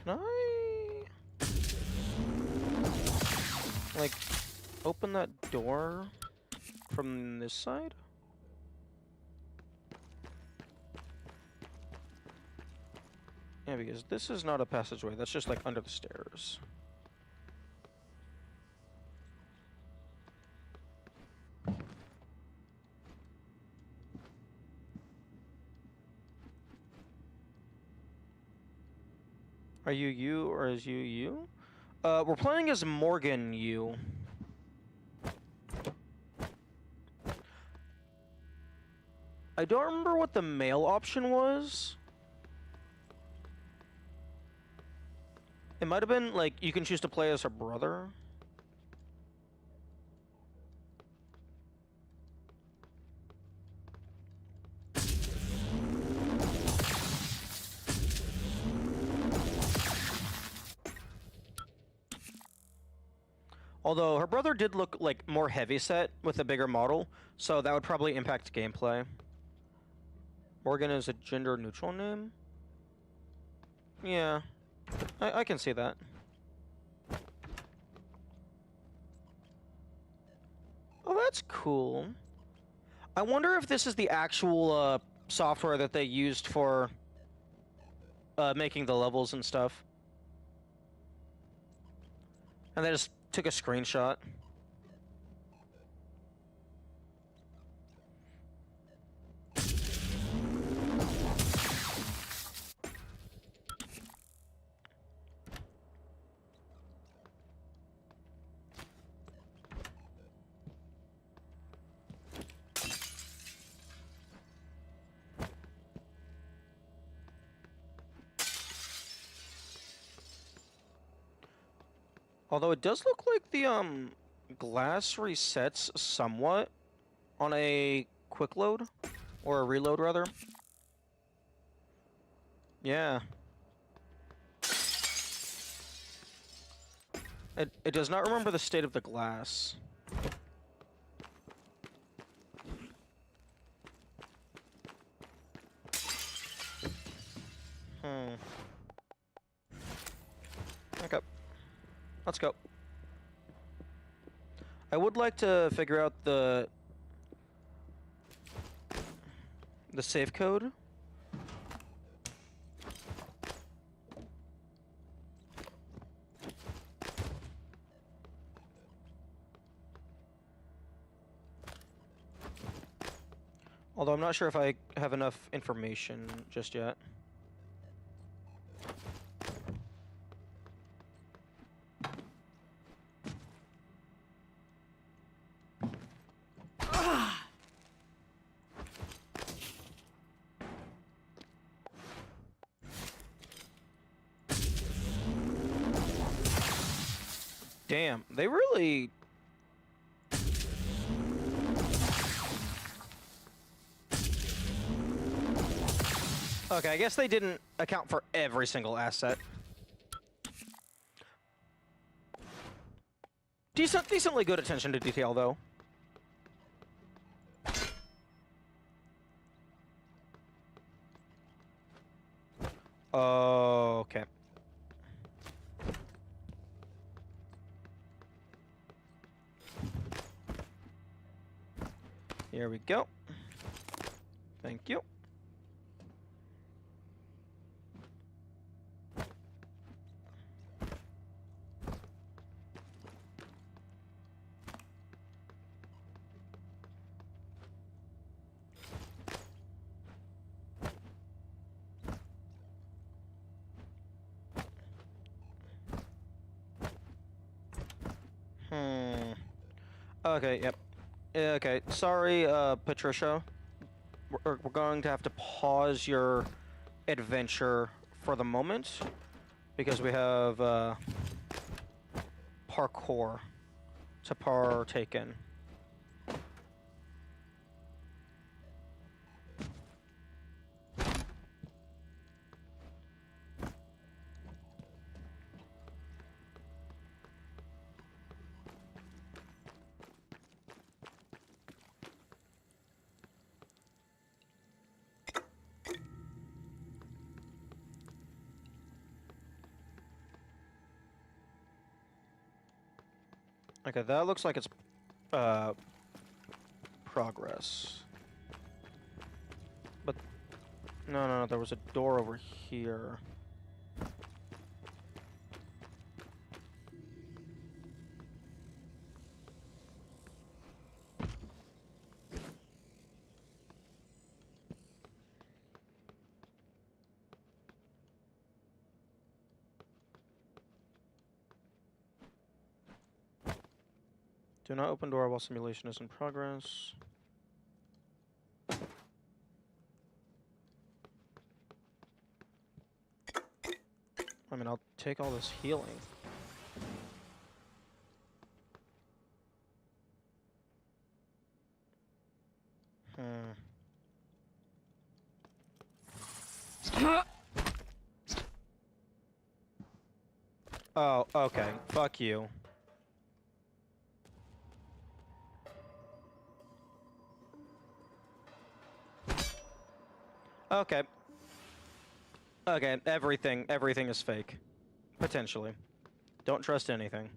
Speaker 1: Can I... like, open that door from this side? Yeah, because this is not a passageway. That's just, like, under the stairs. Are you you, or is you you? We're playing as Morgan you. I don't remember what the male option was. It might have been, like, you can choose to play as her brother. Although her brother did look like more heavyset with a bigger model, so that would probably impact gameplay. Morgan is a gender neutral name? Yeah, I can see that. Oh, that's cool. I wonder if this is the actual software that they used for making the levels and stuff. And they just took a screenshot. Although it does look like the glass resets somewhat on a quick load, or a reload rather. Yeah. It does not remember the state of the glass. Okay. Let's go. I would like to figure out the safe code. Although I'm not sure if I have enough information just yet. Damn, they really... Okay, I guess they didn't account for every single asset. Decently good attention to detail, though. Okay. Here we go. Thank you. Okay, yep. Okay, sorry, Patricia. We're going to have to pause your adventure for the moment because we have parkour to partake in. Okay, that looks like it's progress. But no, there was a door over here. Do not open door while simulation is in progress. I mean, I'll take all this healing. Oh, okay. Fuck you. Okay. Okay, everything is fake. Potentially. Don't trust anything.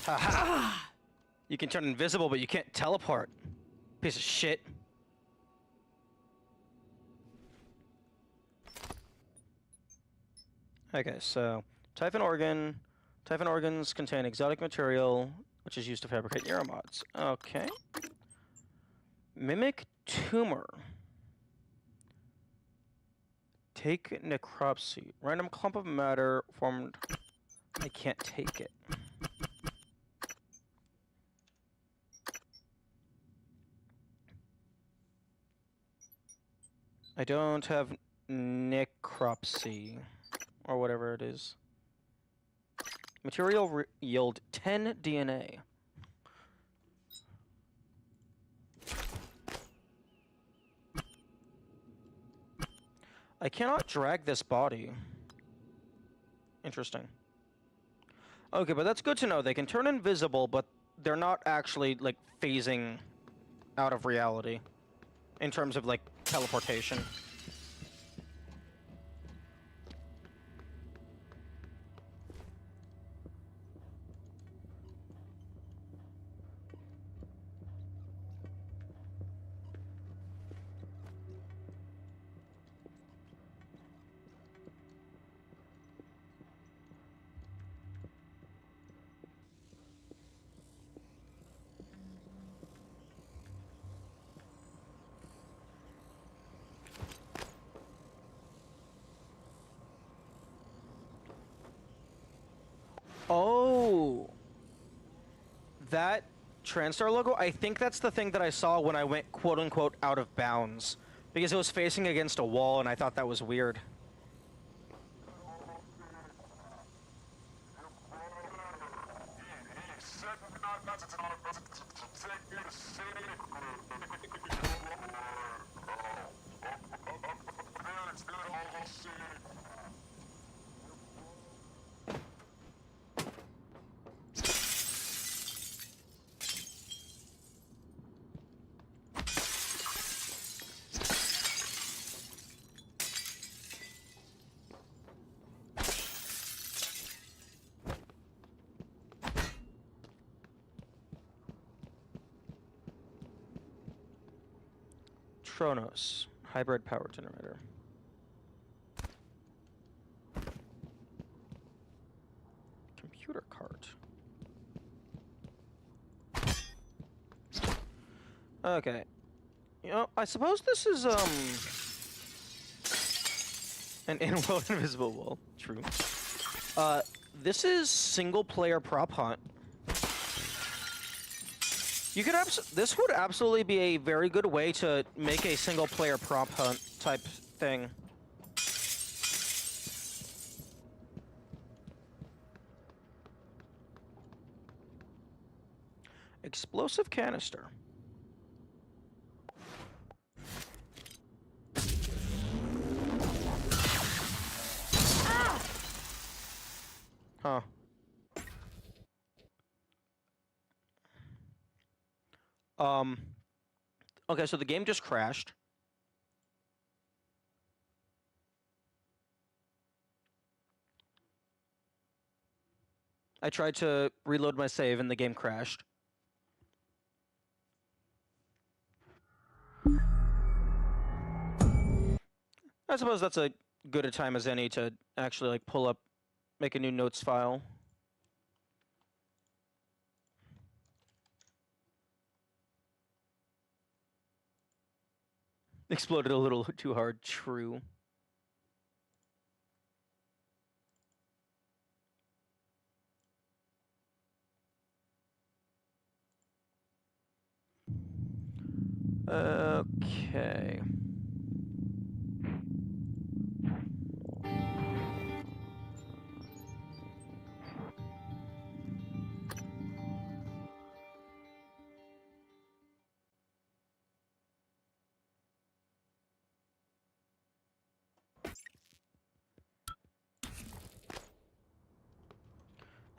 Speaker 1: Haha. You can turn invisible, but you can't teleport. Piece of shit. Okay, so Typhon organ. Typhon organs contain exotic material, which is used to fabricate neuromods. Okay. Mimic tumor. Take necropsy. Random clump of matter formed. I can't take it. I don't have necropsy, or whatever it is. Material yield 10 DNA. I cannot drag this body. Interesting. Okay, but that's good to know. They can turn invisible, but they're not actually, like, phasing out of reality. In terms of, like, teleportation. Oh, that TranStar logo, I think that's the thing that I saw when I went quote-unquote out of bounds. Because it was facing against a wall and I thought that was weird. Tronos. Hybrid power generator. Computer cart. Okay. You know, I suppose this is an in-world invisible wall. True. This is single-player prop hunt. You could this would absolutely be a very good way to make a single-player prop hunt type thing. Explosive canister. Huh. Okay, so the game just crashed. I tried to reload my save and the game crashed. I suppose that's a good a time as any to actually like pull up, make a new notes file. Exploded a little too hard, true. Okay.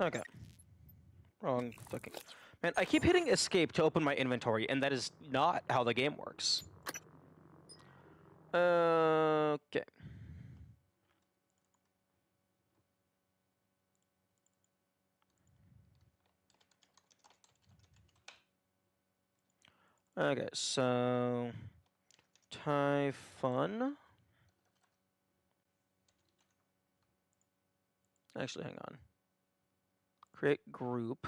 Speaker 1: Okay. Wrong clicking. Man, I keep hitting escape to open my inventory, and that is not how the game works. Okay. Okay, so Typhon. Actually, hang on. Create group.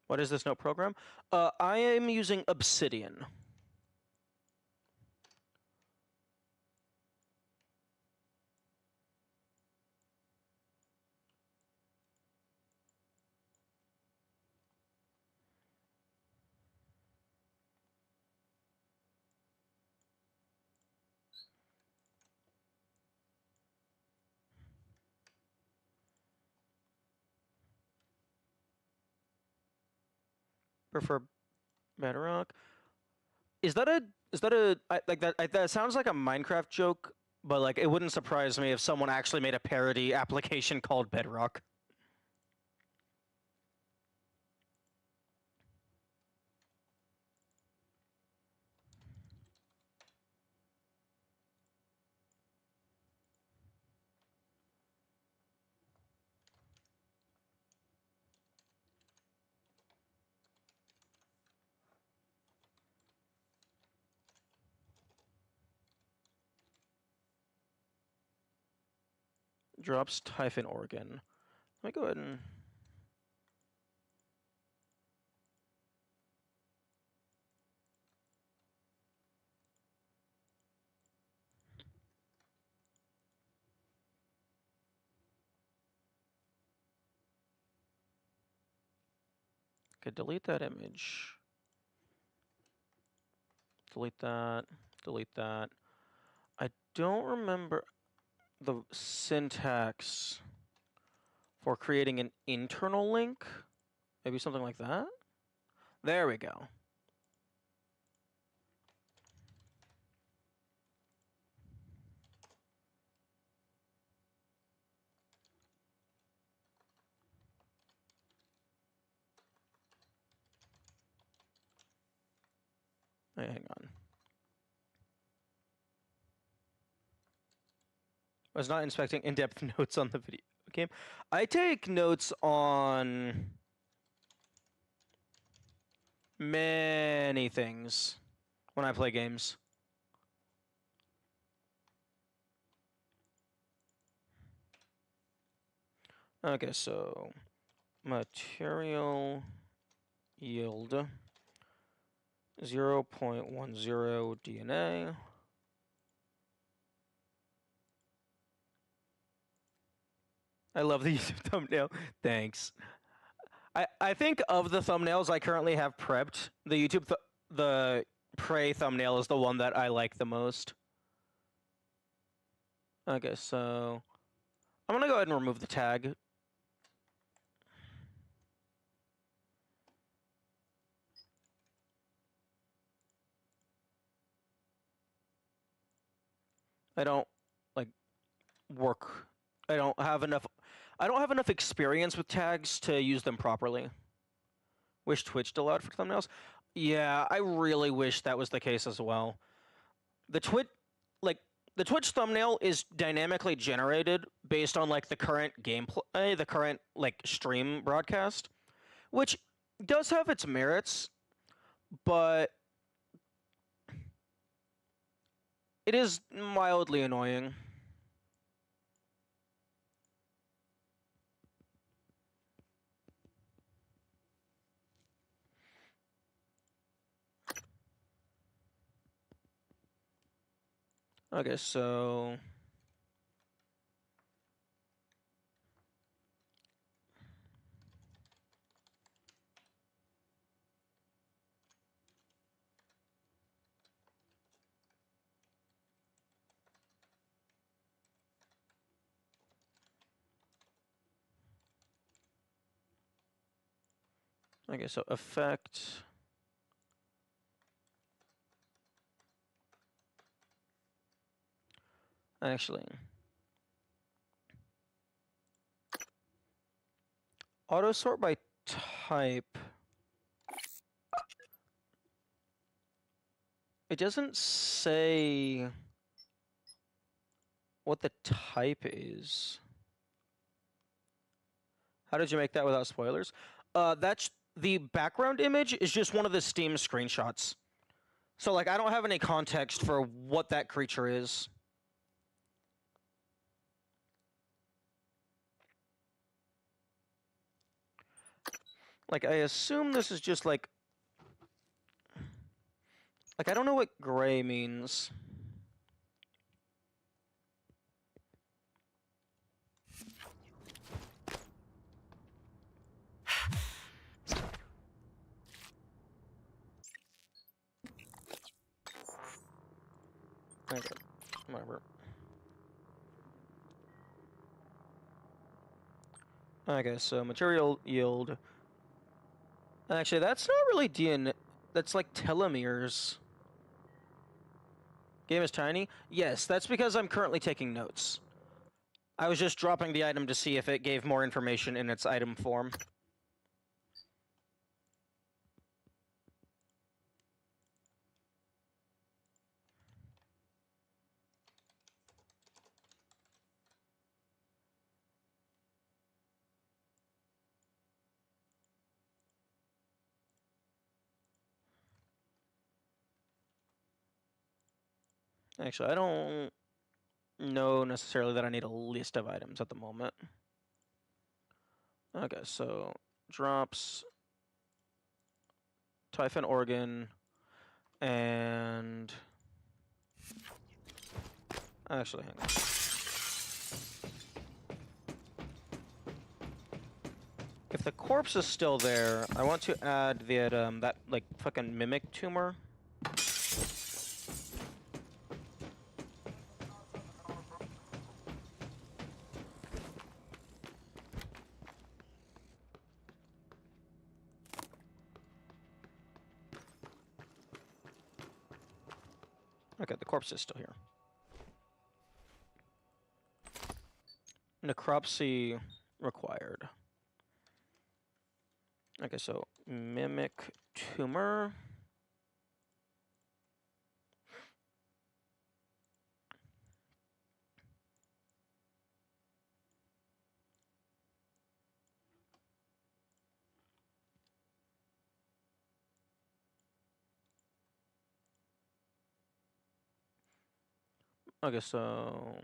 Speaker 1: What is this note program? I am using Obsidian. Prefer Bedrock. Is that a like that? That sounds like a Minecraft joke, but like it wouldn't surprise me if someone actually made a parody application called Bedrock. Drops Typhon organ. Let me go ahead and. Okay, delete that image. Delete that. Delete that. I don't remember the syntax for creating an internal link. Maybe something like that? There we go. Wait, hang on. I was not inspecting in-depth notes on the video game. I take notes on many things when I play games. Okay, so material yield 0.10 DNA. I love the YouTube thumbnail. Thanks. I think of the thumbnails I currently have prepped, the the Prey thumbnail is the one that I like the most. Okay, so I'm gonna go ahead and remove the tag. I don't I don't have enough experience with tags to use them properly. Wish Twitch allowed for thumbnails. Yeah, I really wish that was the case as well. The Twitch thumbnail is dynamically generated based on the current gameplay, the current stream broadcast, which does have its merits, but it is mildly annoying. Okay, so effect. Actually, auto sort by type. It doesn't say what the type is. How did you make that without spoilers? That's the background image is just one of the Steam screenshots. So I don't have any context for what that creature is. I assume this is just I don't know what gray means. Okay, whatever. Okay, so material yield. Actually, that's not really DNA. That's telomeres. Game is tiny? Yes, that's because I'm currently taking notes. I was just dropping the item to see if it gave more information in its item form. Actually, I don't know necessarily that I need a list of items at the moment. Okay, so drops Typhon organ and actually hang on. If the corpse is still there, I want to add the that fucking mimic tumor. Okay, the corpse is still here. Necropsy required. Okay, so mimic tumor. Okay, so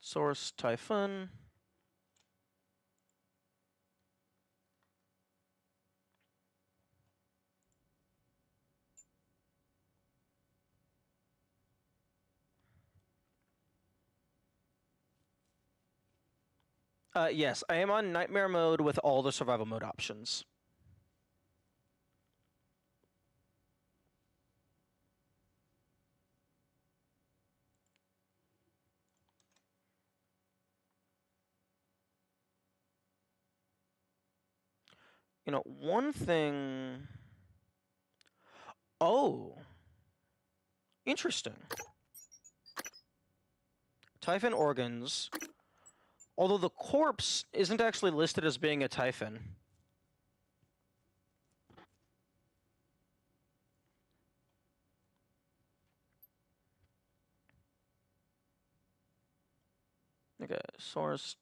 Speaker 1: source Typhon. Yes, I am on nightmare mode with all the survival mode options. You know, one thing... Oh. Interesting. Typhon organs. Although the corpse isn't actually listed as being a Typhon. Okay, source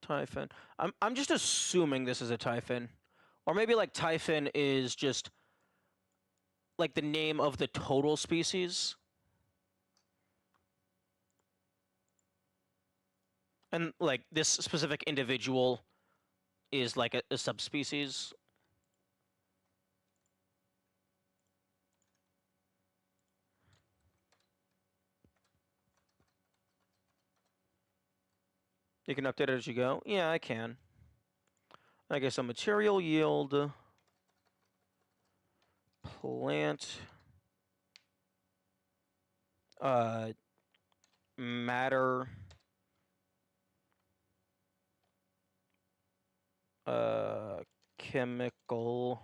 Speaker 1: Typhon. I'm just assuming this is a Typhon. Or maybe like Typhon is just like the name of the total species. And like this specific individual is like a subspecies. You can update it as you go? Yeah, I can. Okay, so material yield, plant, matter, chemical,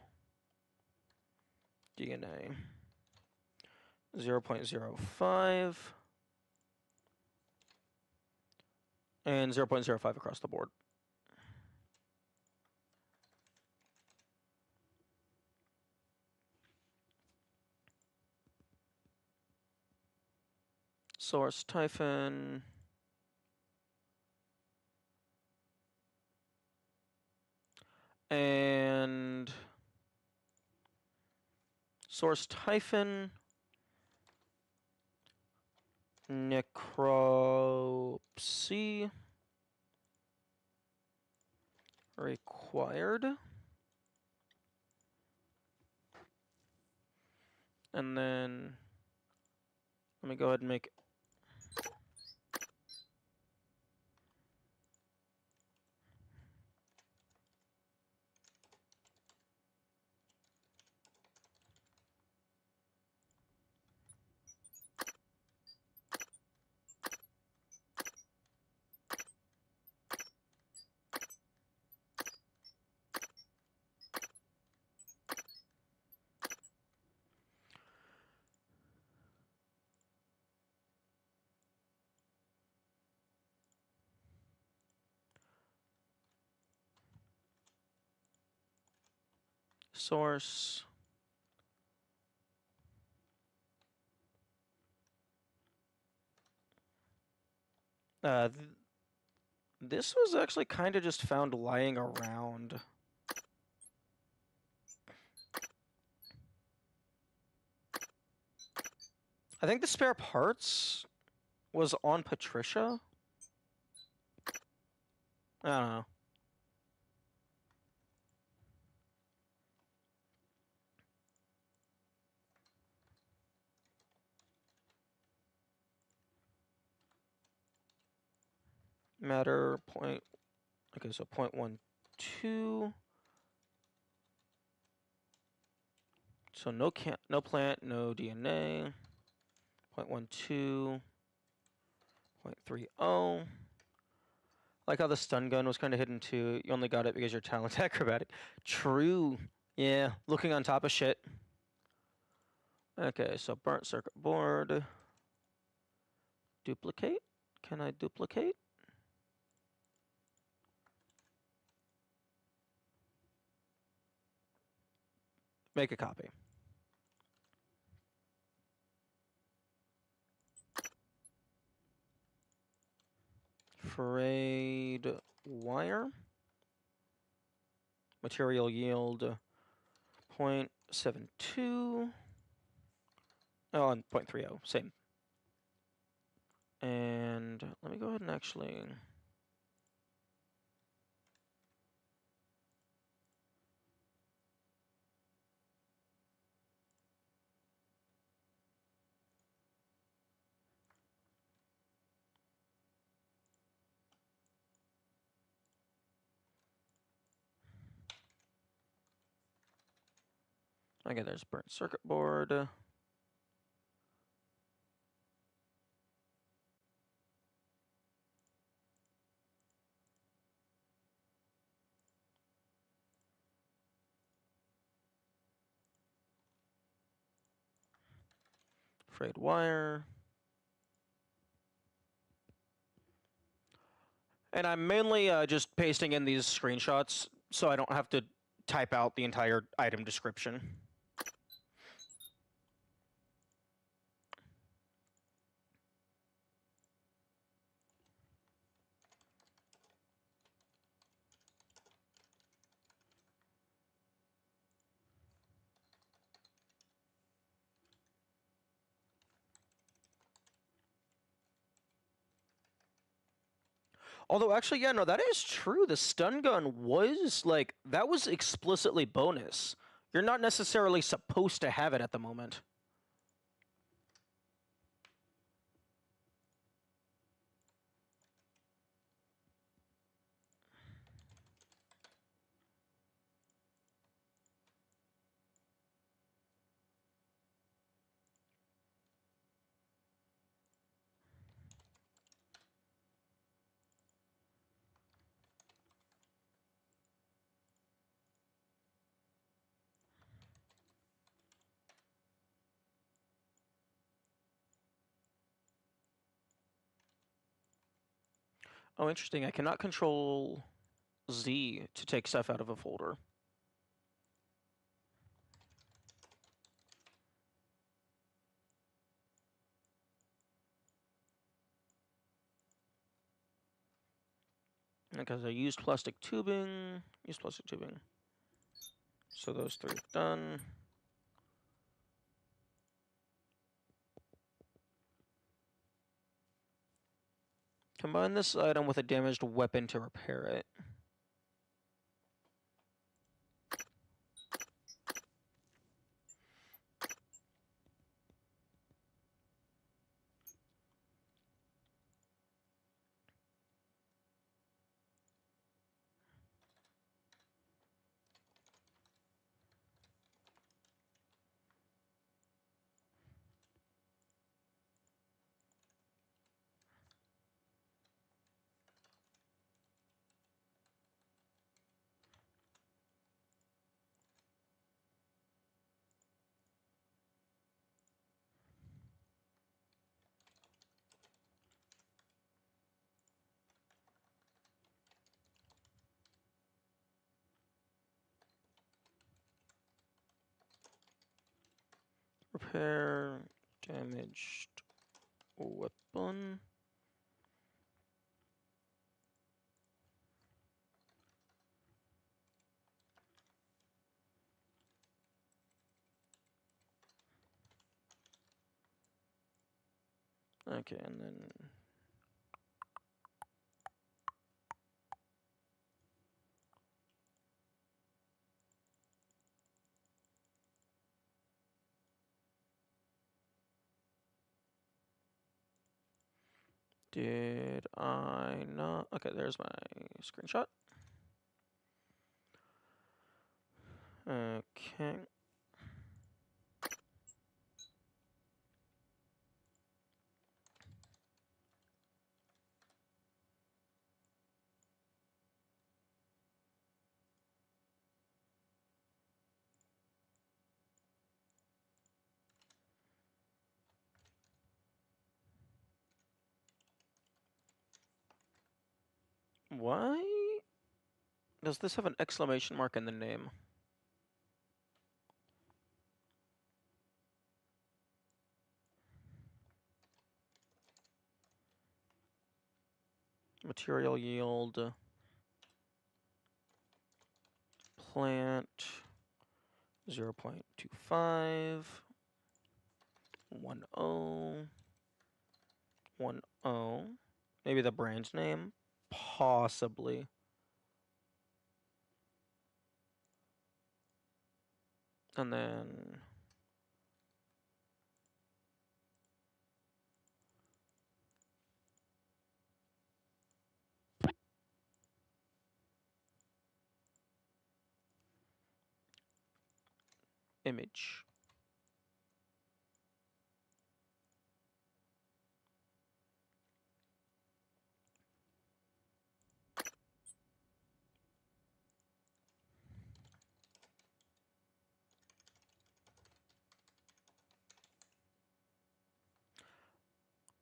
Speaker 1: DNA, 0.05, and 0.05 across the board. Source Typhon. And source Typhon. Necropsy. Required. And then let me go ahead and make source. This was actually kind of just found lying around. I think the spare parts was on Patricia. I don't know. Matter point. Okay, so 0.12. So no plant, no DNA. 0.12. 0.30. I like how the stun gun was kind of hidden too. You only got it because you're talent acrobatic. True. Yeah, looking on top of shit. Okay, so burnt circuit board. Duplicate? Can I duplicate? Make a copy. Frayed wire. Material yield 0.72. Oh, and 0.30, same. And let me go ahead and actually... Okay, there's burnt circuit board. Frayed wire. And I'm mainly just pasting in these screenshots so I don't have to type out the entire item description. Although, actually, yeah, no, that is true. The stun gun was, like, that was explicitly bonus. You're not necessarily supposed to have it at the moment. Oh, interesting. I cannot control Z to take stuff out of a folder. Because I used plastic tubing. So those three are done. Combine this item with a damaged weapon to repair it. Repair damaged weapon. Okay, and then did I not? Okay, there's my screenshot. Okay. Why does this have an exclamation mark in the name? Material yield plant 0.25 10 10. Maybe the brand name, possibly. And then image.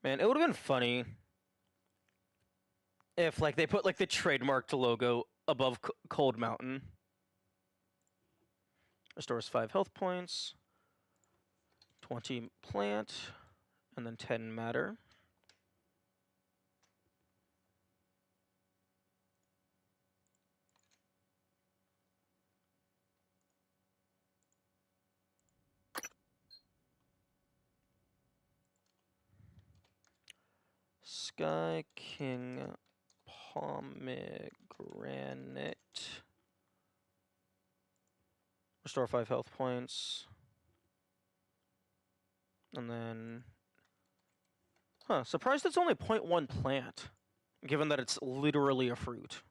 Speaker 1: Man, it would have been funny if like they put like the trademarked logo above Cold Mountain. Restores 5 health points, 20 plant, and then 10 matter. Sky King Pomegranate. Restore 5 health points. And then... Huh, surprised it's only 0.1 plant, given that it's literally a fruit.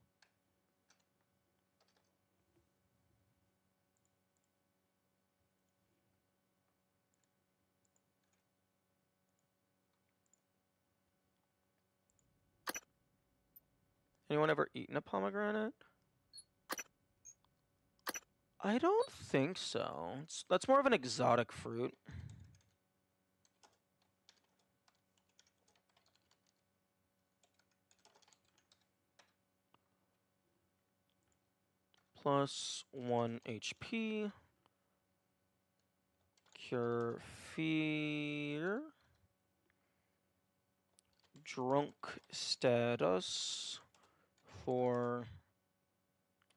Speaker 1: Anyone ever eaten a pomegranate? I don't think so. That's more of an exotic fruit. Plus 1 HP. Cure fear. Drunk status for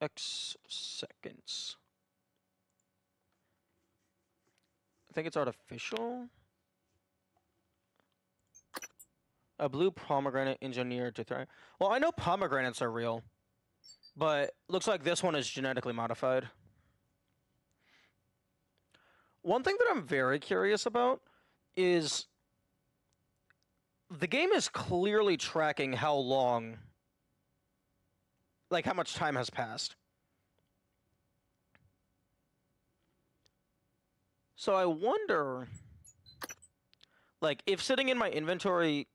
Speaker 1: X seconds. I think it's artificial. A blue pomegranate engineered to thrive. Well, I know pomegranates are real, but looks like this one is genetically modified. One thing that I'm very curious about is the game is clearly tracking how long, like how much time has passed. So I wonder, like, if sitting in my inventory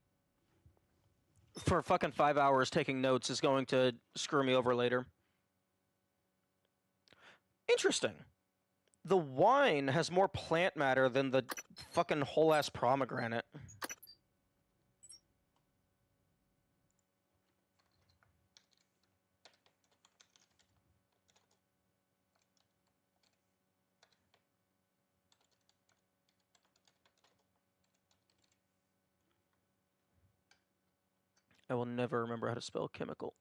Speaker 1: for fucking 5 hours taking notes is going to screw me over later. Interesting. The wine has more plant matter than the fucking whole-ass pomegranate. I will never remember how to spell chemical.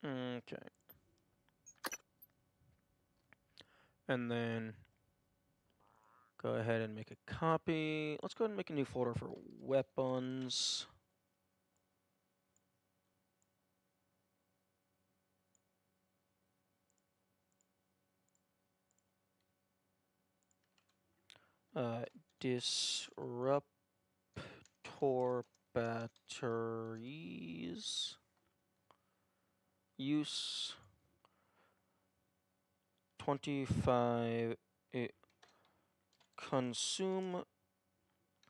Speaker 1: Okay. And then go ahead and make a copy. Let's go ahead and make a new folder for weapons. Disruptor batteries. Use 25. Consume.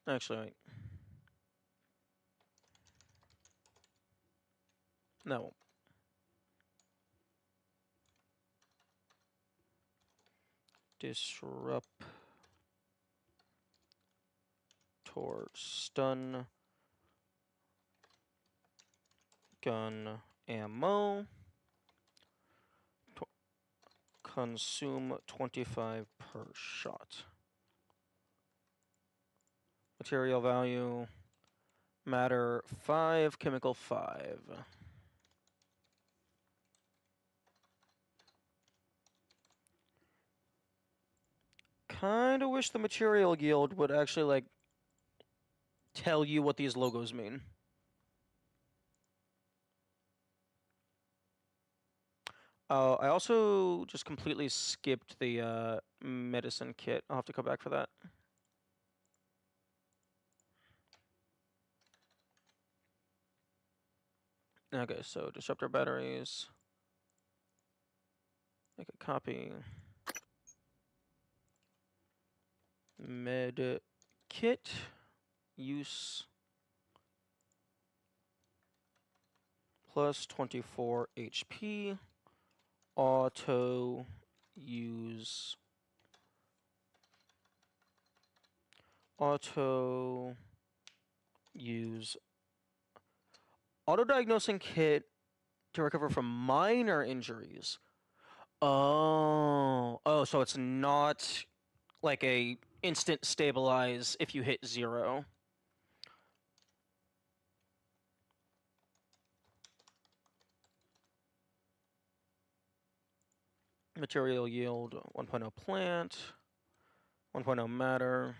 Speaker 1: Actually, wait. No. Disruptor stun gun ammo. Consume 25 per shot. Material value. Matter 5, chemical 5. Kinda wish the material yield would actually, like, tell you what these logos mean. Oh, I also just completely skipped the medicine kit. I'll have to go back for that. Okay, so disruptor batteries. Make a copy. Med kit. Use. Plus 24 HP. Auto use. Auto use. Auto-diagnosing kit to recover from minor injuries. Oh, so it's not like a instant stabilize if you hit 0. Material yield 1.0 plant, 1.0 matter.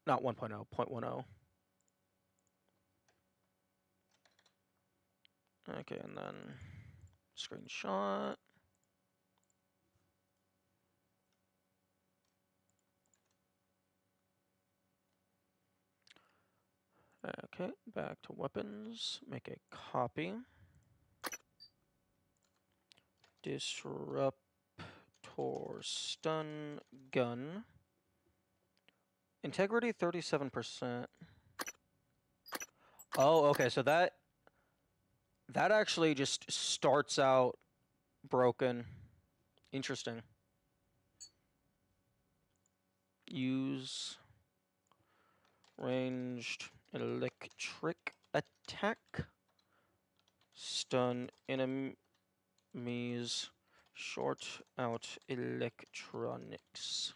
Speaker 1: Not 1.0, 0.10. Okay, and then screenshot. Okay, back to weapons. Make a copy. Disruptor stun gun. Integrity 37%. Oh, okay, so that actually just starts out broken. Interesting. Use ranged electric attack. Stun enemies. Short out electronics.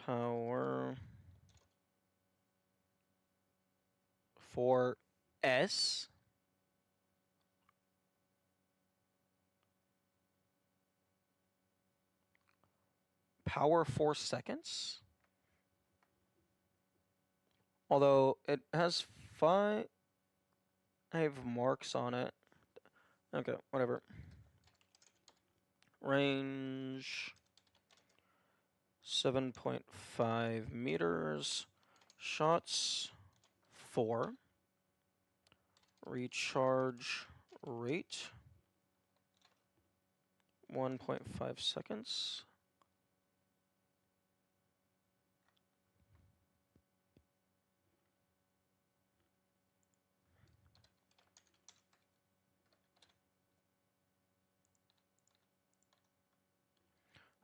Speaker 1: Power 4S. Power 4 seconds. Although it has 5 marks on it. Okay, whatever. Range 7.5 meters. Shots 4. Recharge rate 1.5 seconds.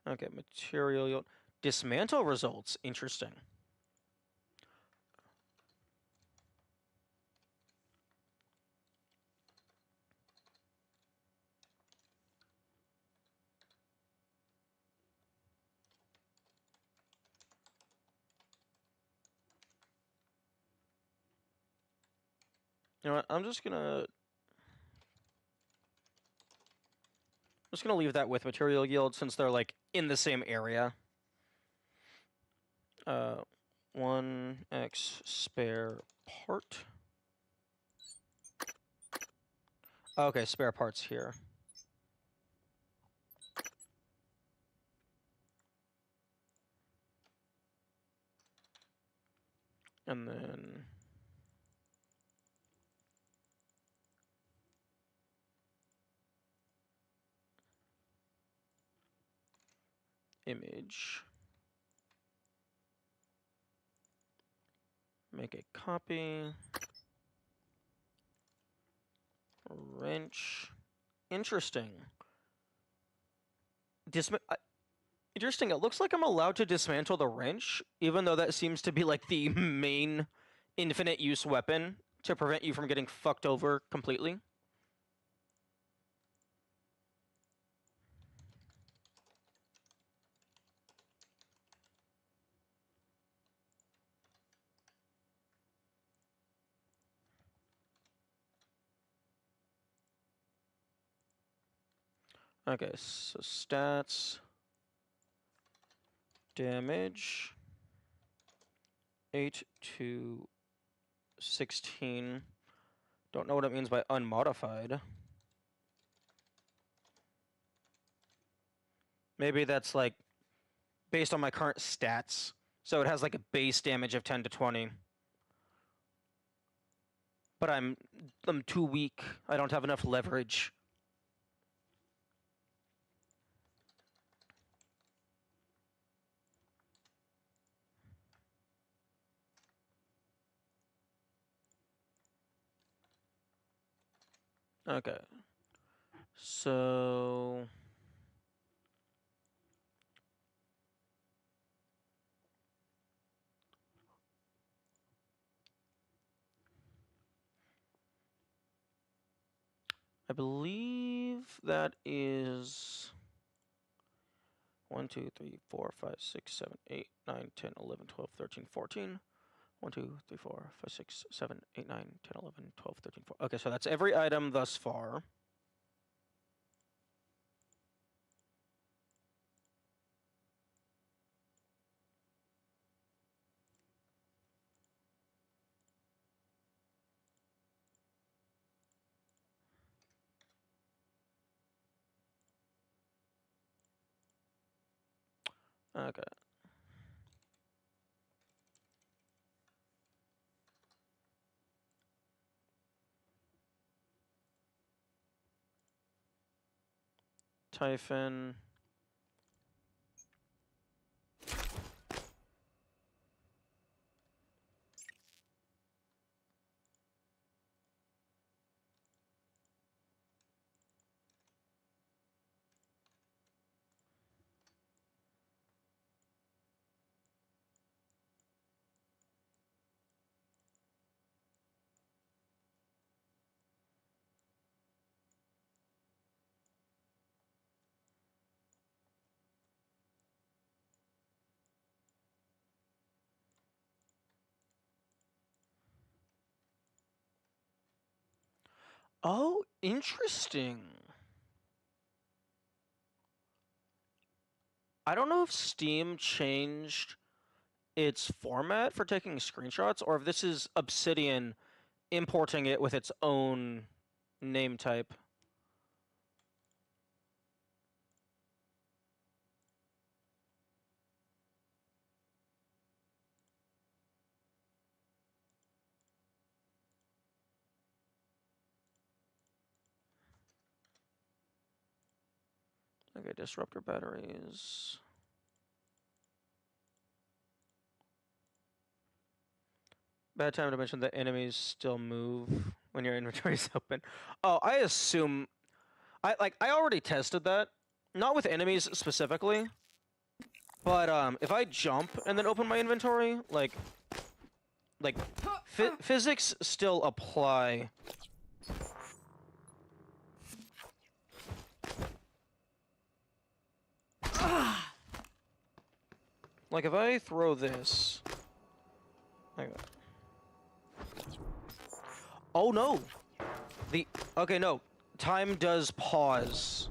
Speaker 1: Okay, material yield. Dismantle results. Interesting. You know what? I'm just gonna leave that with material yield since they're like in the same area. 1x spare part. Okay, spare parts here. And then image. Make a copy. Wrench. Interesting. Interesting. It looks like I'm allowed to dismantle the wrench, even though that seems to be like the main infinite use weapon to prevent you from getting fucked over completely. Okay, so stats, damage, 8 to 16. Don't know what it means by unmodified. Maybe that's like based on my current stats. So it has like a base damage of 10 to 20. But I'm too weak. I don't have enough leverage. Okay. So I believe that is 1, 2, 3, 4, 5, 6, 7, 8, 9, 10, 11, 12, 13, 14. 1, 2, 3, 4, 5, 6, 7, 8, 9, 10, 11, 12, 13, 14. Okay, so that's every item thus far. Okay. Typhon. Oh, interesting. I don't know if Steam changed its format for taking screenshots or if this is Obsidian importing it with its own name type. Okay, disruptor batteries. Bad time to mention that enemies still move when your inventory is open. Oh, I assume I already tested that. Not with enemies specifically. But if I jump and then open my inventory, like physics still apply. Like if I throw this, like, oh no, okay, no, time does pause.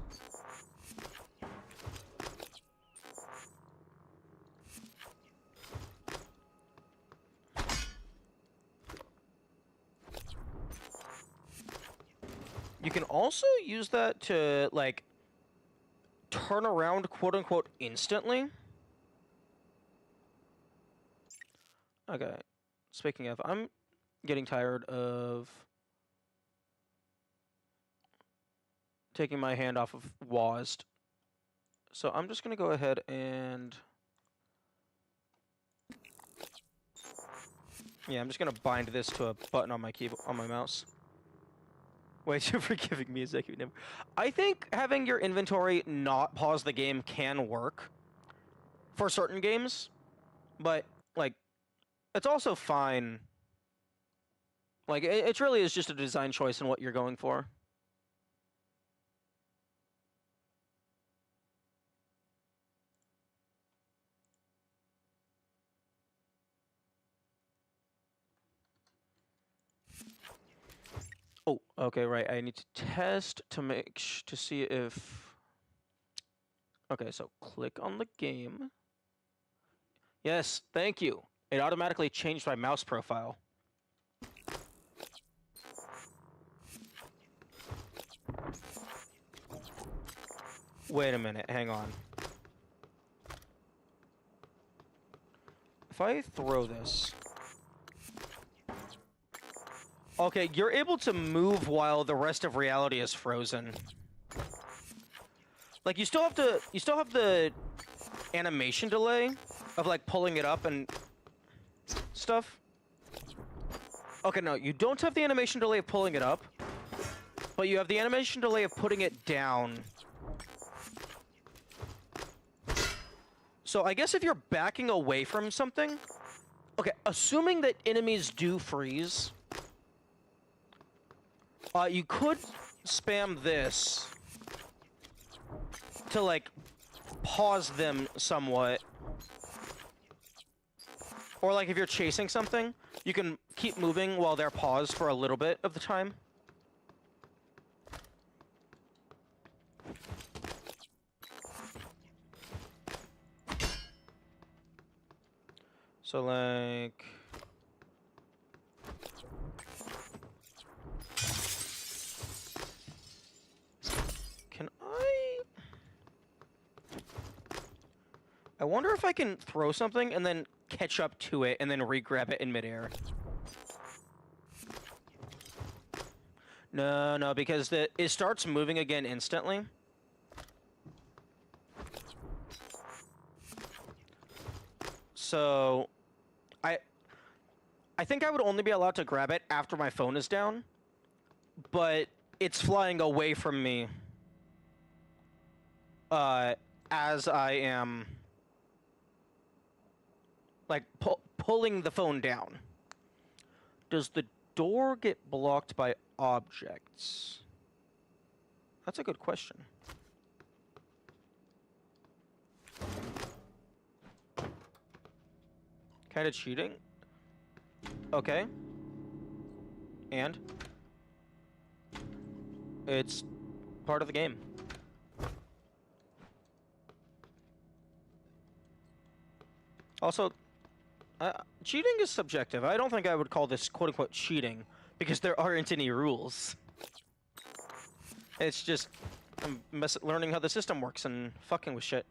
Speaker 1: You can also use that to like turn around, quote unquote, instantly. Okay, speaking of, I'm getting tired of taking my hand off of WASD. So I'm just gonna go ahead and yeah, I'm just gonna bind this to a button on my keyboard on my mouse. Way too forgiving music. I think having your inventory not pause the game can work for certain games, but like it's also fine. Like it really is just a design choice in what you're going for. Oh, okay, right. I need to test to to see if Okay, so click on the game. Yes, thank you. It automatically changed my mouse profile. Wait a minute, hang on. If I throw this... Okay, you're able to move while the rest of reality is frozen. Like, you still have the animation delay of, like, pulling it up and stuff. Okay, no, you don't have the animation delay of pulling it up, but you have the animation delay of putting it down. So I guess if you're backing away from something... Okay, assuming that enemies do freeze, you could spam this to, like, pause them somewhat. Or, like, if you're chasing something, you can keep moving while they're paused for a little bit of the time. So, like... Can I wonder if I can throw something and then catch up to it and then re-grab it in midair. No, because it starts moving again instantly. So, I think I would only be allowed to grab it after my phone is down, but it's flying away from me as I am, like, pulling the phone down. Does the door get blocked by objects? That's a good question. Kind of cheating? Okay. And? It's part of the game. Also, cheating is subjective. I don't think I would call this quote-unquote cheating, because there aren't any rules. It's just I'm learning how the system works and fucking with shit.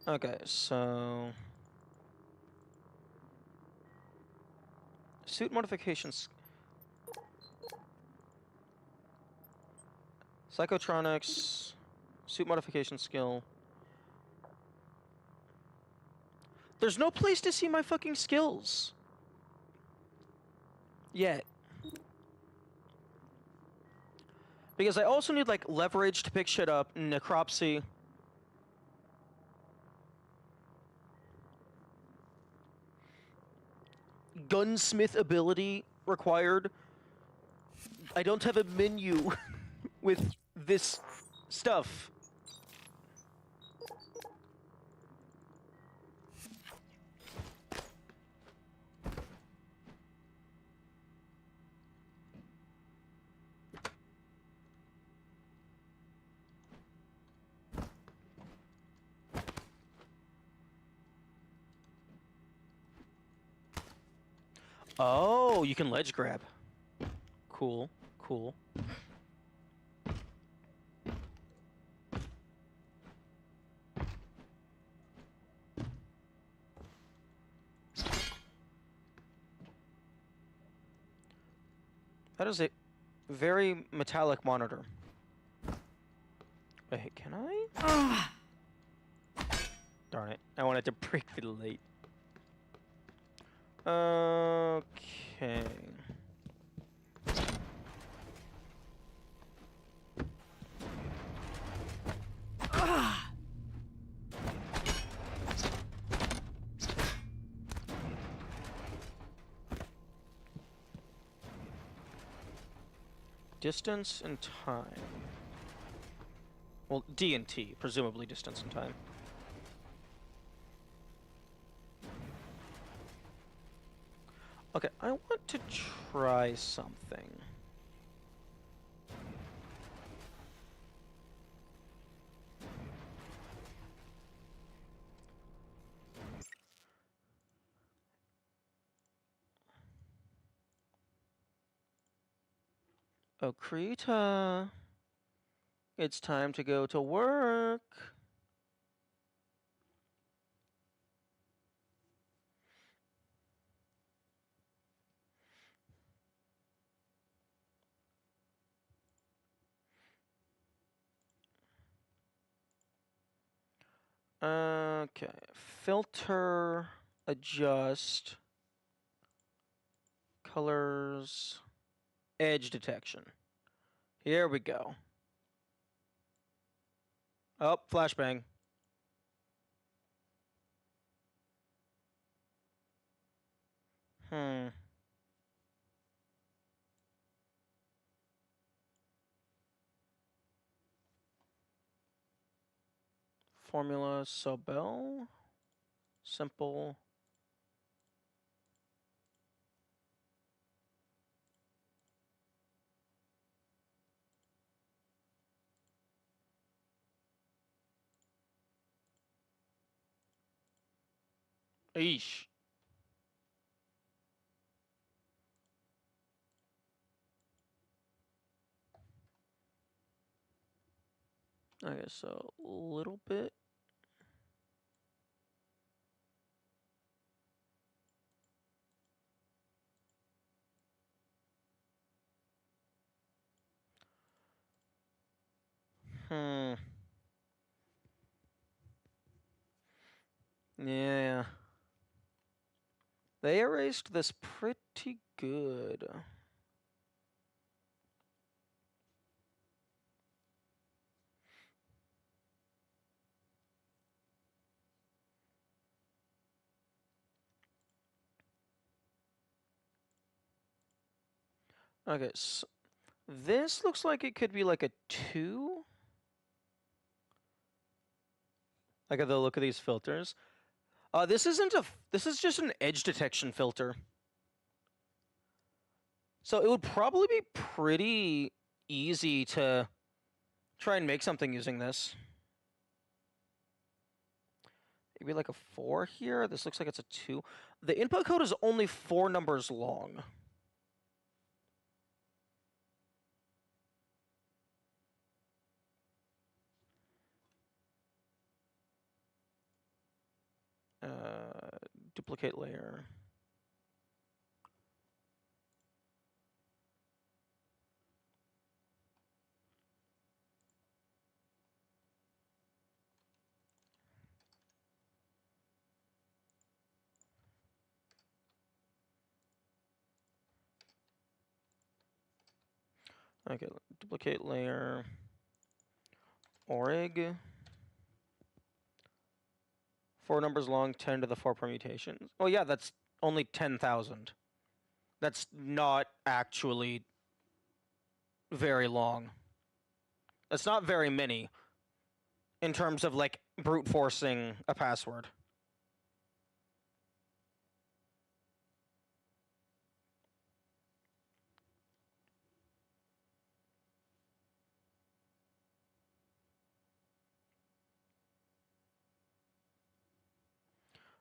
Speaker 1: Okay, so... Suit modifications... Psychotronics... Suit modification skill... There's no place to see my fucking skills! Yet. Because I also need, like, leverage to pick shit up, necropsy... Gunsmith ability required. I don't have a menu with this stuff. Oh, you can ledge grab. Cool, cool. That is a very metallic monitor. Wait, can I? Darn it, I wanted to break the light. Okay. Distance and time. Well, D and T, presumably distance and time. Okay, I want to try something. Oh, Krita. It's time to go to work. Okay. Filter, adjust, colors, edge detection. Here we go. Oh, flashbang. Hmm. Formula Sobel. Simple. Eesh. Okay, so a little bit. Hmm. Yeah. They erased this pretty good. Okay, so this looks like it could be like a 2. Like at the look of these filters. This isn't this is just an edge detection filter. So it would probably be pretty easy to try and make something using this. Maybe like a 4 here. This looks like it's a 2. The input code is only 4 numbers long. Duplicate layer. Okay, duplicate layer. Orig. 4 numbers long, 10 to the 4 permutations. Oh yeah, that's only 10,000. That's not actually very long. That's not very many in terms of like brute forcing a password.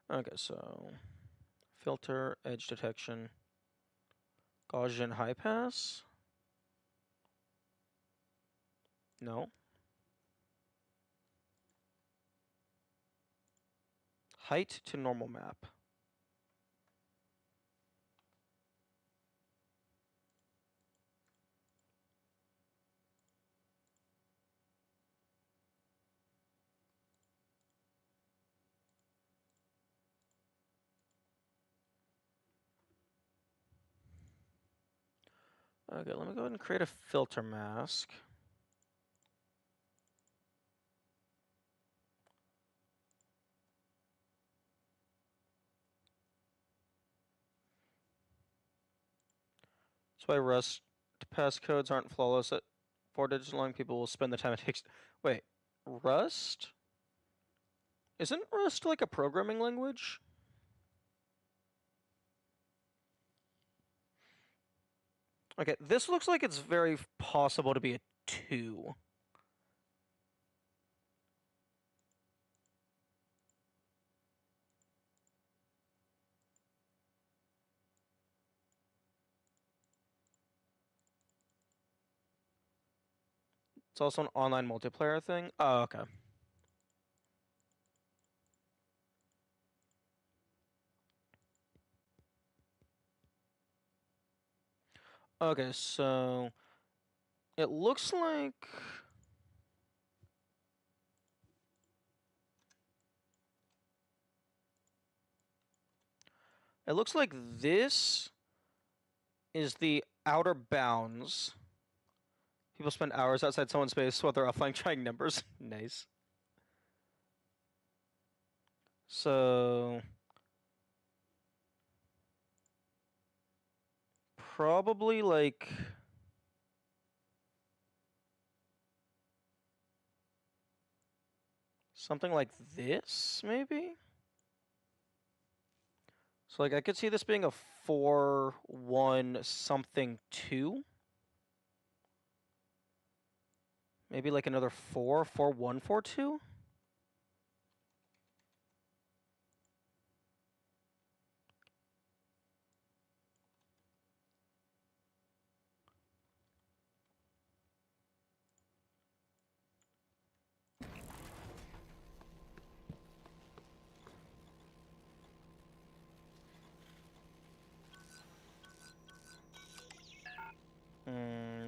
Speaker 1: Okay, so filter, edge detection, Gaussian high pass. No. Height to normal map. Okay, let me go ahead and create a filter mask. That's why Rust passcodes aren't flawless. At 4 digits long, people will spend the time it takes. Wait, Rust? Isn't Rust like a programming language? Okay, this looks like it's very possible to be a 2. It's also an online multiplayer thing? Oh, okay. Okay, so it looks like this is the outer bounds. People spend hours outside someone's base while they're offline trying numbers. Nice. So probably like something like this, maybe? So like I could see this being a 4-1 something 2. Maybe like another 4-1 4-2.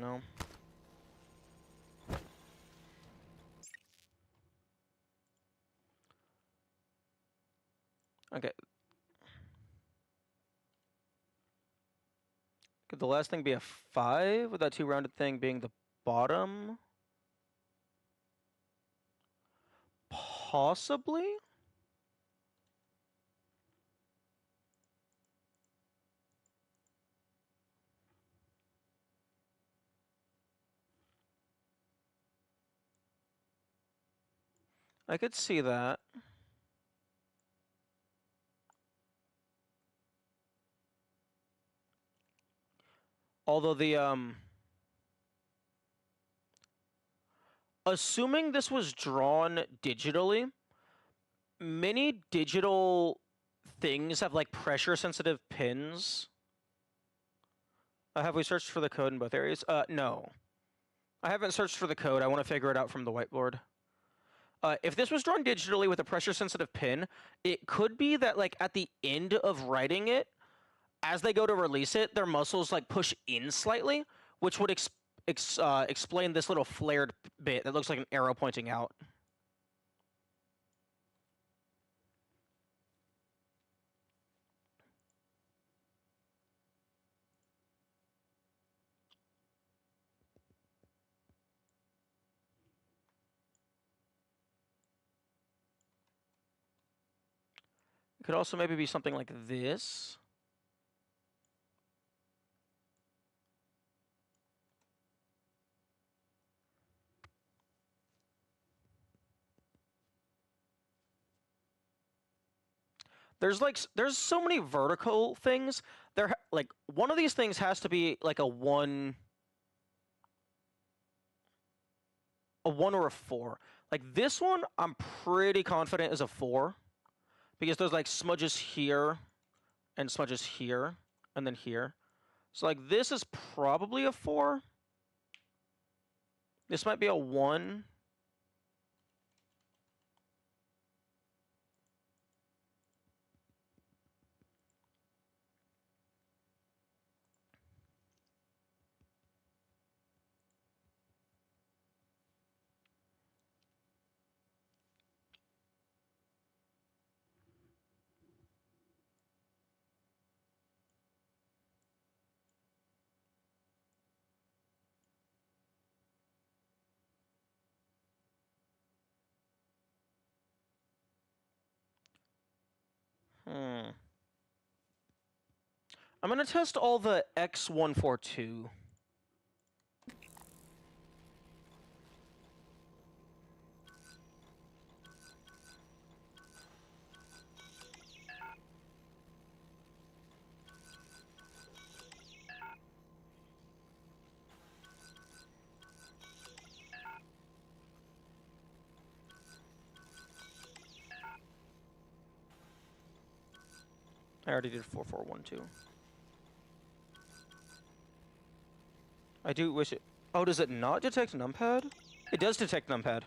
Speaker 1: No. Okay. Could the last thing be a 5 with that 2-rounded thing being the bottom? Possibly? I could see that. Although assuming this was drawn digitally, many digital things have like pressure sensitive pins. Have we searched for the code in both areas? No. I haven't searched for the code. I want to figure it out from the whiteboard. If this was drawn digitally with a pressure sensitive pin, it could be that like at the end of writing it, as they go to release it, their muscles like push in slightly, which would explain this little flared bit that looks like an arrow pointing out. It could also maybe be something like this. There's so many vertical things. Like one of these things has to be like a 1 or a 4. Like this one, I'm pretty confident is a 4 because there's like smudges here and smudges here and then here. So like this is probably a 4. This might be a 1. I'm gonna test all the X142. I already did 4412. I do wish it... Oh, does it not detect numpad? It does detect numpad.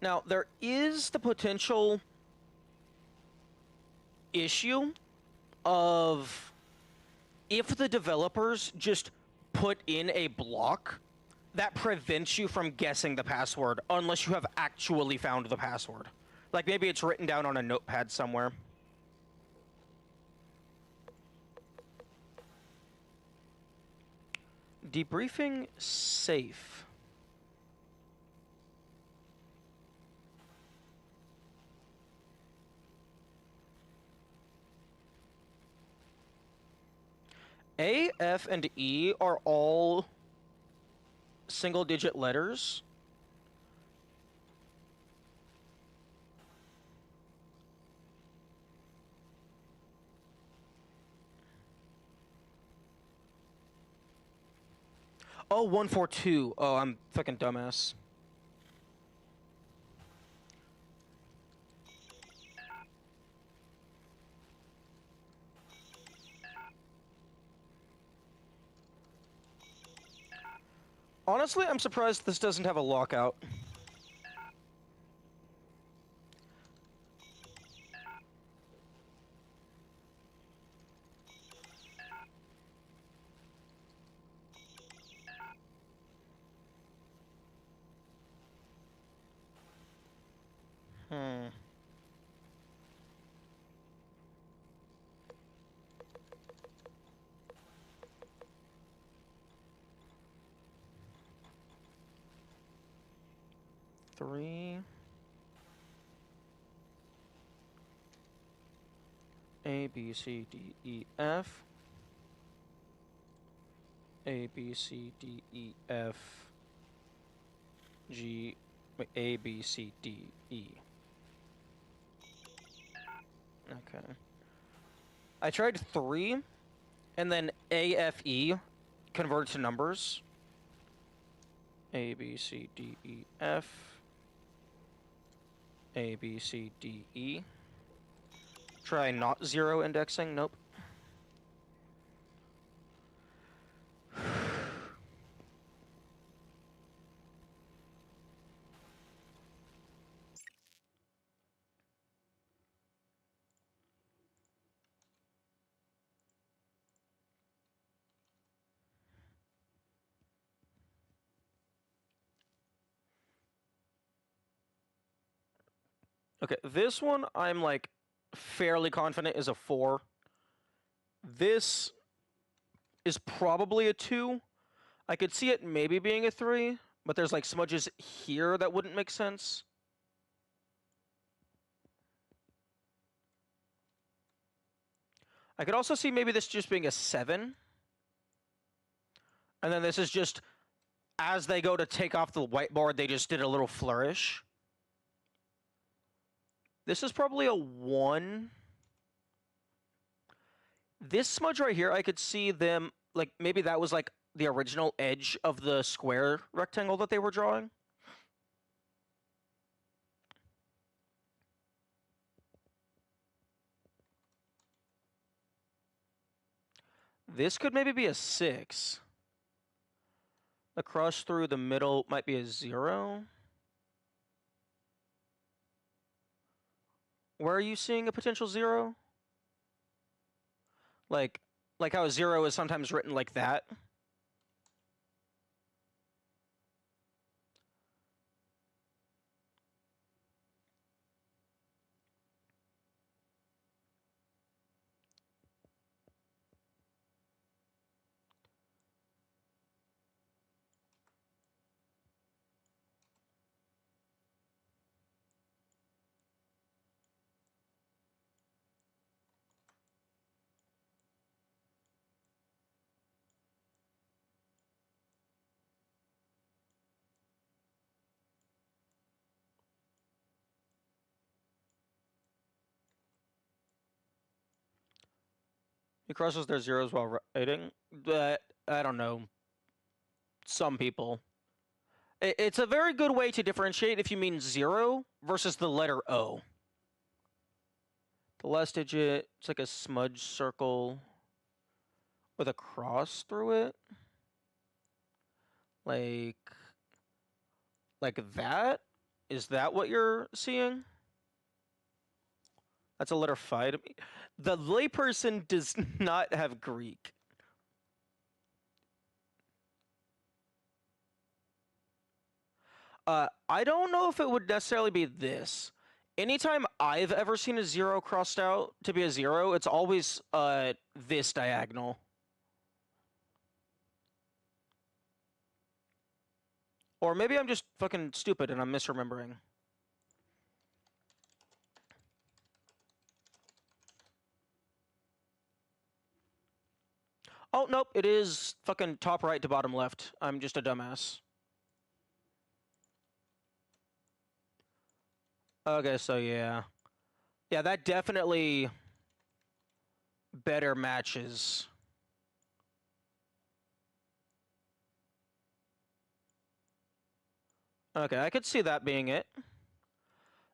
Speaker 1: Now, there is the potential issue of if the developers just put in a block that prevents you from guessing the password unless you have actually found the password. Like maybe it's written down on a notepad somewhere. Debriefing safe. A, F, and E are all single-digit letters. Oh, 142. Oh, I'm fucking dumbass. Honestly, I'm surprised this doesn't have a lockout. Hmm. Three. A, B, C, D, E, F. A, B, C, D, E, F. G. Wait, A, B, C, D, E. Okay. I tried 3, and then A, F, E converted to numbers. A, B, C, D, E, F. A, B, C, D, E. Try not 0 indexing. Nope. Okay, this one I'm like fairly confident is a 4. This is probably a 2. I could see it maybe being a 3, but there's like smudges here that wouldn't make sense. I could also see maybe this just being a 7. And then this is just, as they go to take off the whiteboard, they just did a little flourish. This is probably a 1. This smudge right here, I could see them, like, maybe that was, like, the original edge of the square rectangle that they were drawing. This could maybe be a 6. The crush through the middle might be a 0. Where are you seeing a potential 0? Like how a 0 is sometimes written like that. He crosses their zeros while writing, but I don't know. some people. It's a very good way to differentiate if you mean 0 versus the letter O. The last digit, it's like a smudge circle with a cross through it. Like that? Is that what you're seeing? That's a letter phi to me. The layperson does not have Greek. I don't know if it would necessarily be this. Anytime I've ever seen a 0 crossed out to be a 0, it's always this diagonal. Or maybe I'm just fucking stupid and I'm misremembering. Oh, nope, it is fucking top right to bottom left. I'm just a dumbass. Okay, so yeah. Yeah, that definitely better matches. Okay, I could see that being it.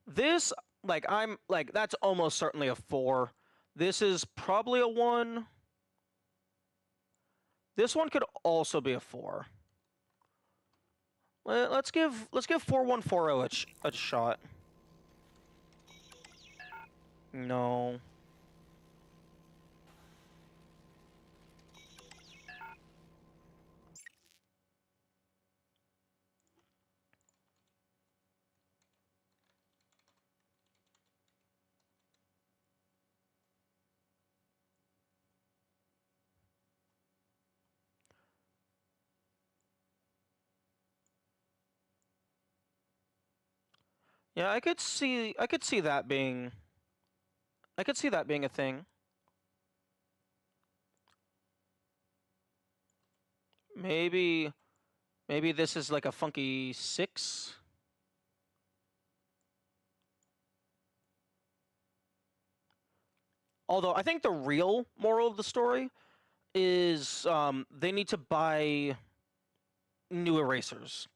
Speaker 1: This, that's almost certainly a 4. This is probably a 1. This one could also be a 4. Let's give 4140 a shot. No. Yeah, I could see that being a thing. Maybe this is like a funky 6. Although I think the real moral of the story is they need to buy new erasers.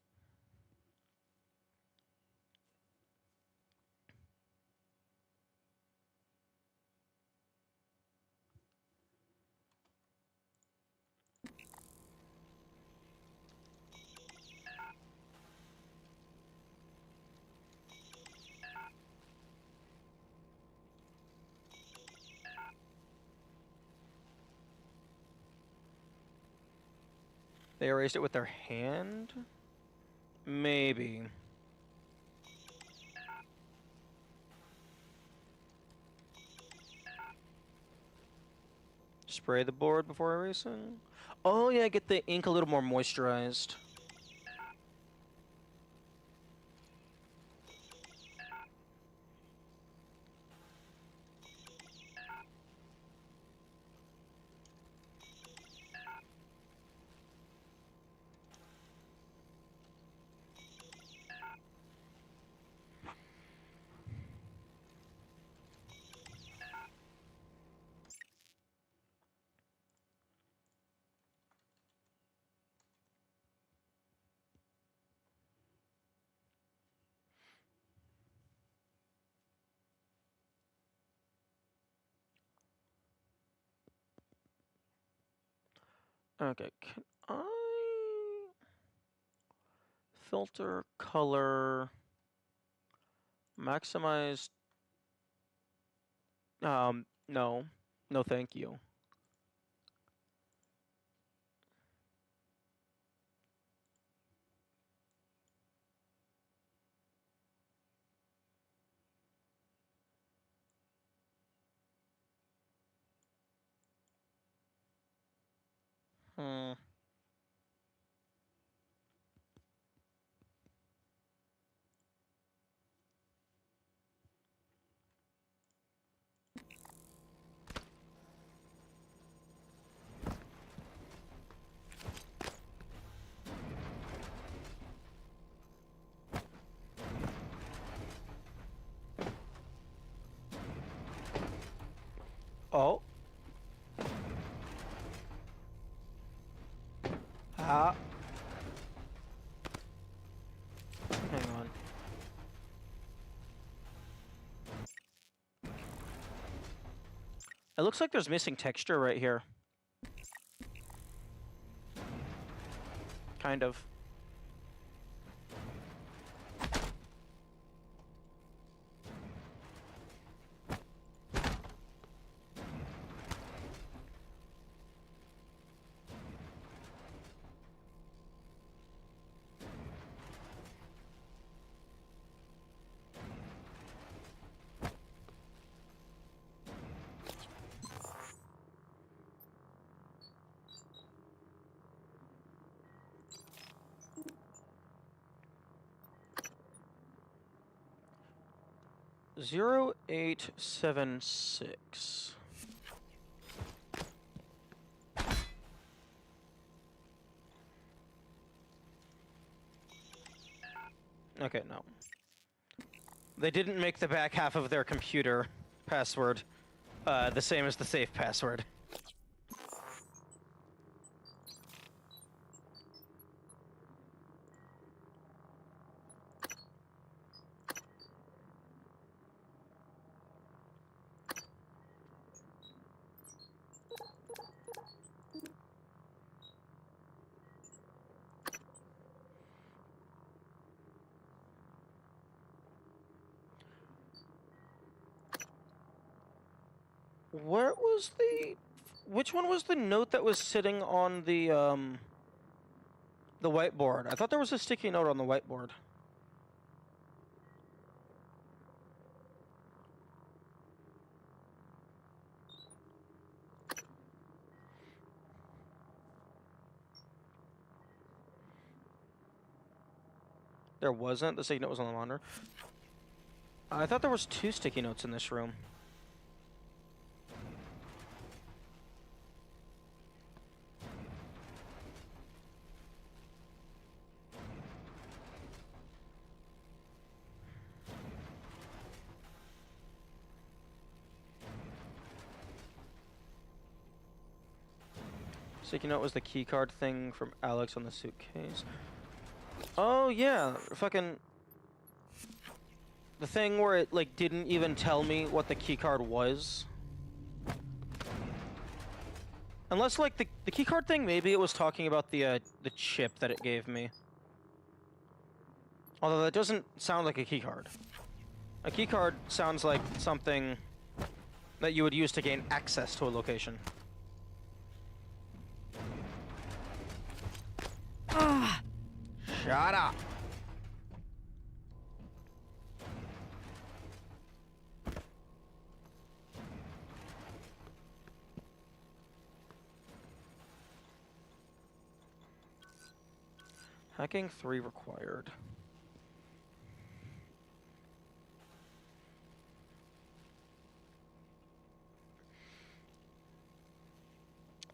Speaker 1: They erased it with their hand? Maybe. Spray the board before erasing? Oh yeah, get the ink a little more moisturized. Okay, can I filter color maximize? No, thank you. Hmm. Oh. Ah. It looks like there's missing texture right here. Kind of. Zero 0876. Okay, no. They didn't make the back half of their computer password the same as the safe password. Where was the... Which one was the note that was sitting on the whiteboard? I thought there was a sticky note on the whiteboard. There wasn't? The sticky note was on the monitor? I thought there was 2 sticky notes in this room. Sticky note was the keycard thing from Alex on the suitcase. Oh yeah, fucking... The thing where it, like, didn't even tell me what the keycard was. Unless, like, the keycard thing, maybe it was talking about the chip that it gave me. Although that doesn't sound like a keycard. A keycard sounds like something that you would use to gain access to a location. Shut up! Hacking 3 required.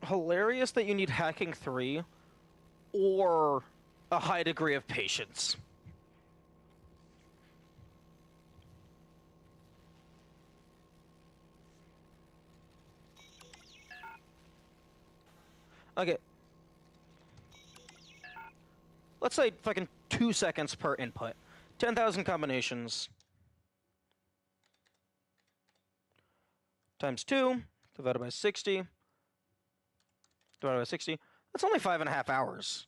Speaker 1: Hilarious that you need hacking 3 or a high degree of patience. Okay. Let's say fucking 2 seconds per input. 10,000 combinations. Times 2, divided by 60. Divided by 60. That's only 5.5 hours.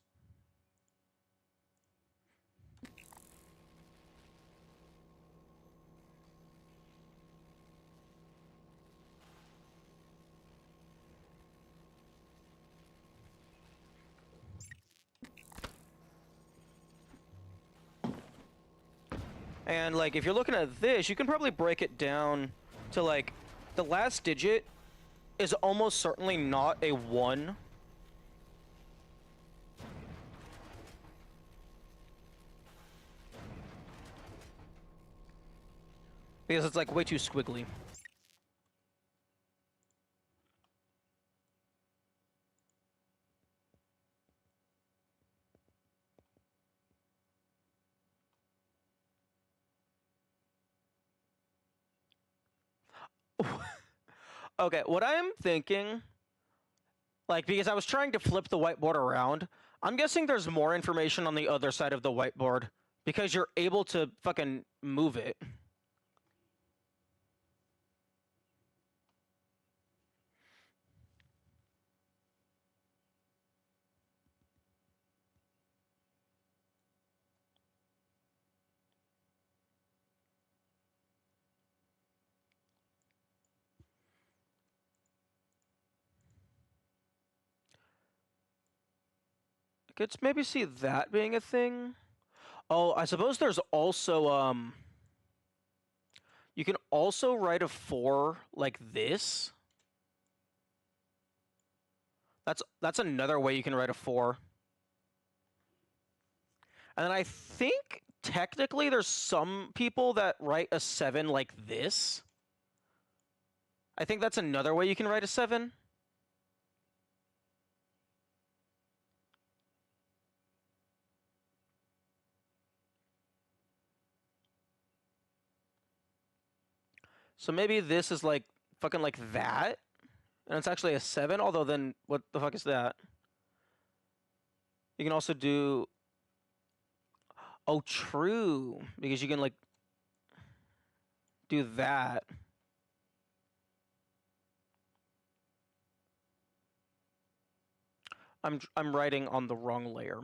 Speaker 1: And, like, if you're looking at this, you can probably break it down to, like, the last digit is almost certainly not a 1. Because it's, like, way too squiggly. Okay, what I'm thinking, like, because I was trying to flip the whiteboard around, I'm guessing there's more information on the other side of the whiteboard because you're able to fucking move it. could maybe see that being a thing. Oh, I suppose there's also you can also write a 4 like this. That's another way you can write a 4. And then I think technically there's some people that write a 7 like this. I think that's another way you can write a 7. So maybe this is like fucking like that, and it's actually a 7, although then what the fuck is that? You can also do... Oh, true, because you can like do that. I'm writing on the wrong layer.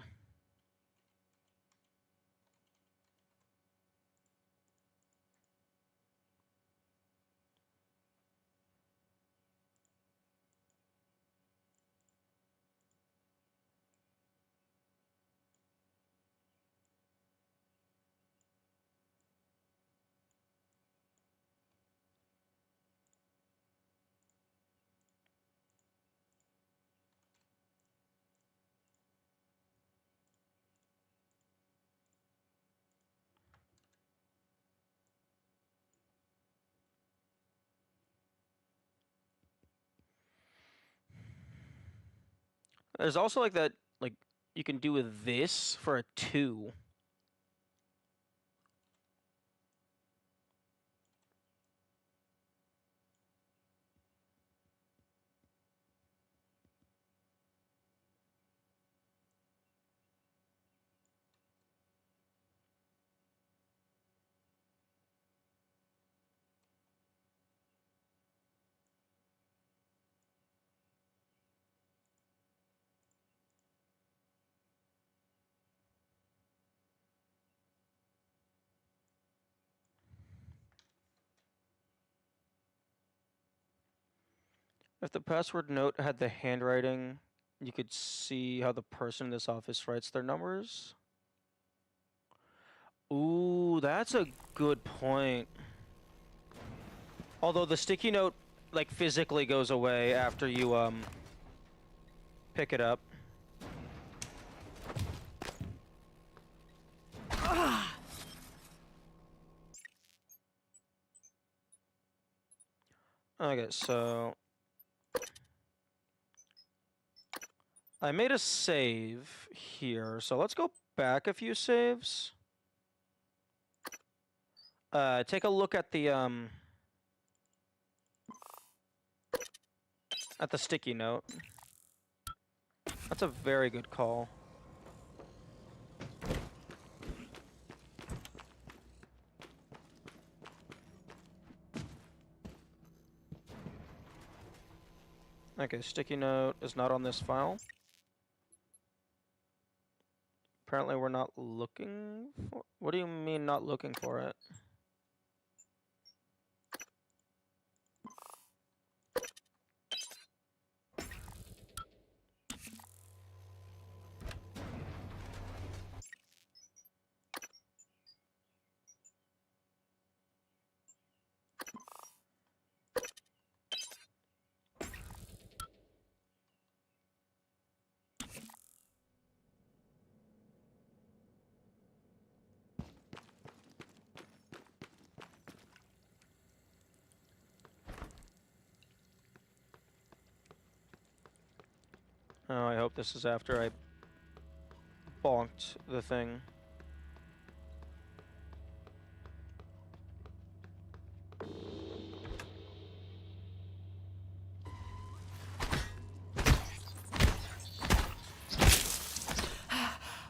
Speaker 1: There's also like that, like you can do with this for a 2. If the password note had the handwriting, you could see how the person in this office writes their numbers. Ooh, that's a good point. Although the sticky note, like, physically goes away after you, pick it up. Okay, so... I made a save here, so let's go back a few saves. Take a look at the sticky note. That's a very good call. Okay, sticky note is not on this file. Apparently we're not looking for... What do you mean not looking for it? Oh, I hope this is after I bonked the thing.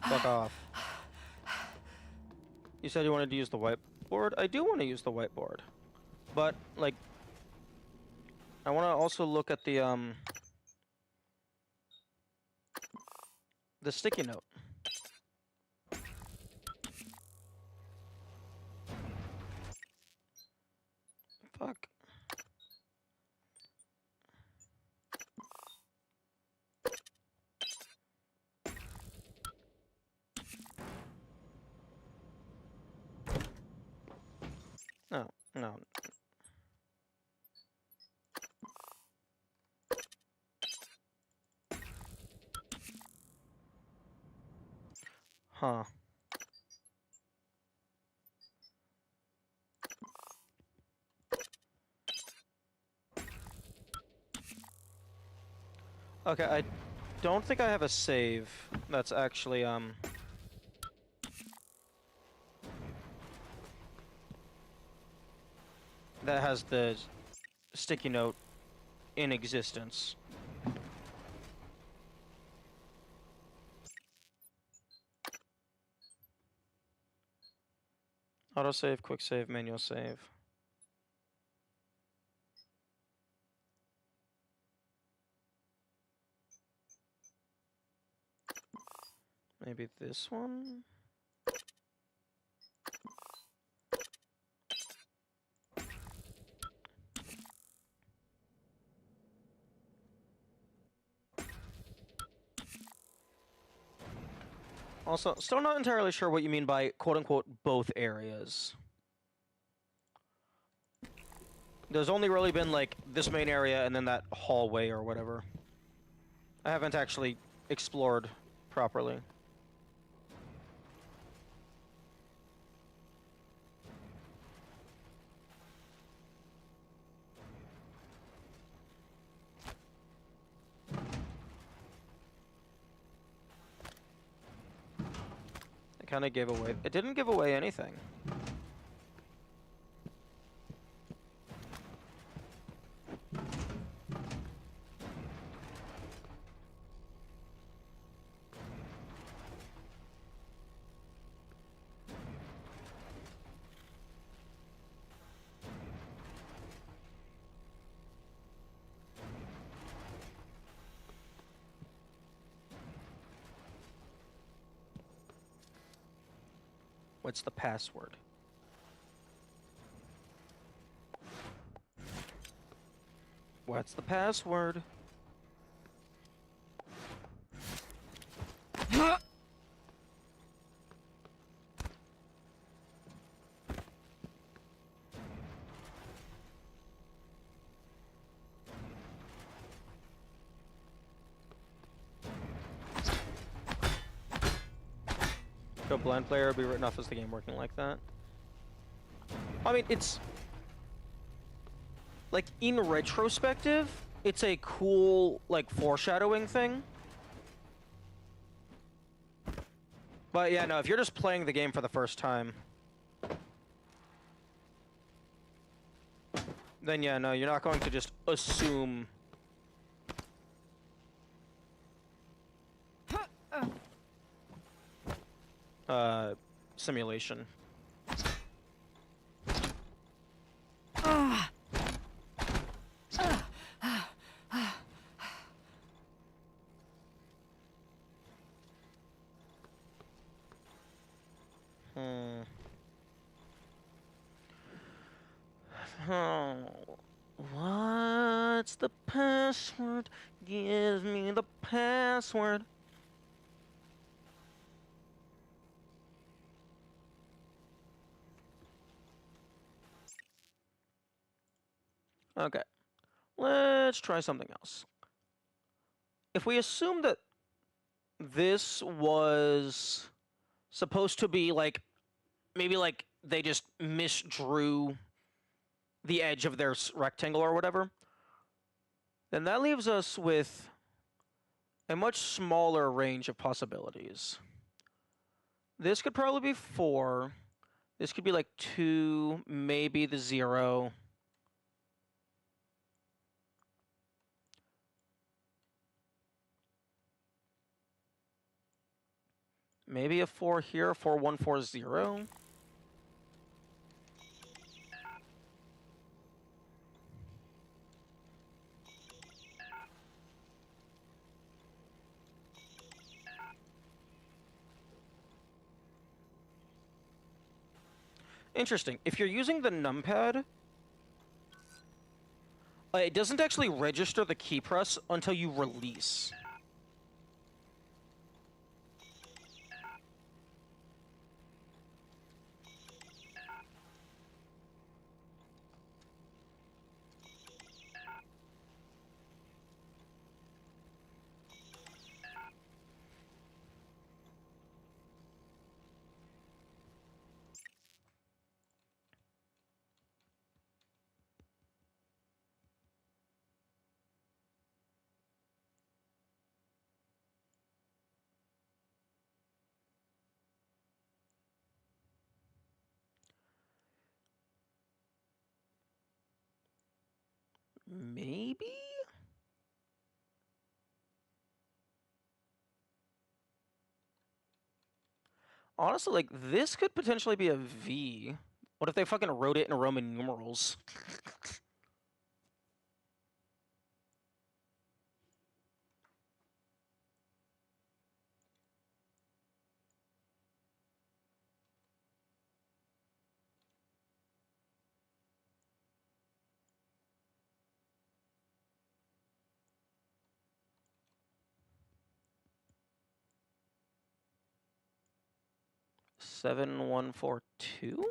Speaker 1: Fuck off. You said you wanted to use the whiteboard? I do want to use the whiteboard. But, like, I want to also look at the sticky note. Fuck. Huh. Okay, I don't think I have a save that's actually, that has the sticky note in existence. Autosave, quick save, manual save. Maybe this one? Also, still not entirely sure what you mean by quote-unquote both areas. There's only really been, like, this main area and then that hallway or whatever. I haven't actually explored properly. It kind of gave away... It didn't give away anything. What's the password? What's the password? Go blind player be written off as the game working like that. I mean, it's like in retrospective, it's a cool like foreshadowing thing. But yeah, no, if you're just playing the game for the first time, then yeah, no, you're not going to just assume simulation. Oh, what's the password? Give me the password. Okay, let's try something else. If we assume that this was supposed to be like, maybe like they just misdrew the edge of their rectangle or whatever, then that leaves us with a much smaller range of possibilities. This could probably be 4. This could be like 2, maybe the 0. Maybe a 4 here, 4, 1, 4, 0. Interesting. If you're using the numpad, it doesn't actually register the key press until you release. Maybe? Honestly, like, this could potentially be a V. What if they fucking wrote it in Roman numerals? Seven, 1, 4, 2?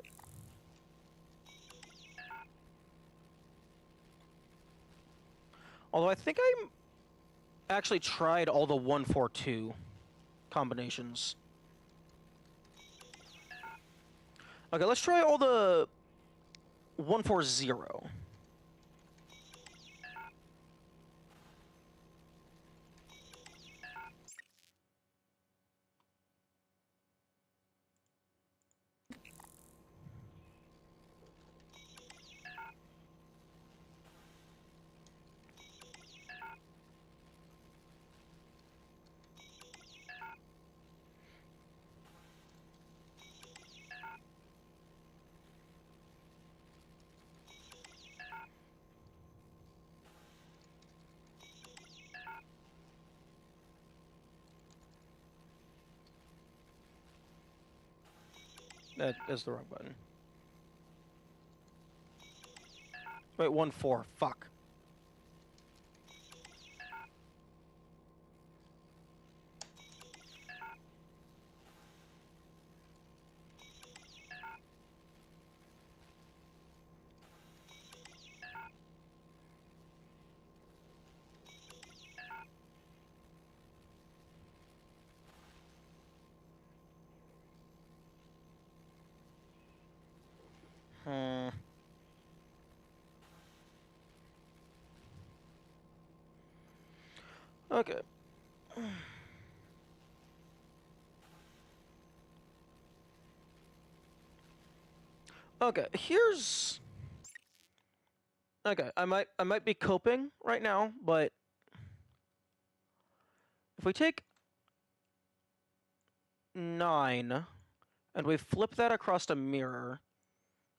Speaker 1: Although I think I actually tried all the 1, 4, 2 combinations. Okay, let's try all the 1, 4, 0. That is the wrong button. Wait, 1, 4. Fuck. Okay. Okay, here's... Okay, I might be coping right now, but if we take 9 and we flip that across a mirror,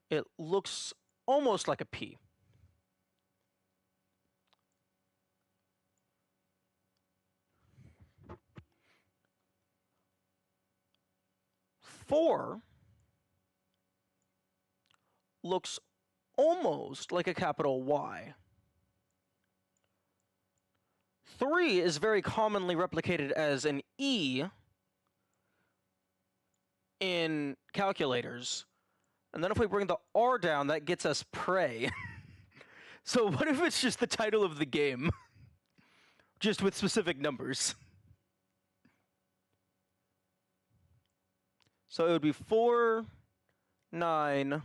Speaker 1: it looks almost like a P. Four looks almost like a capital Y. 3 is very commonly replicated as an E in calculators. And then if we bring the R down, that gets us prey. So what if it's just the title of the game? Just with specific numbers. So it would be 4, 9,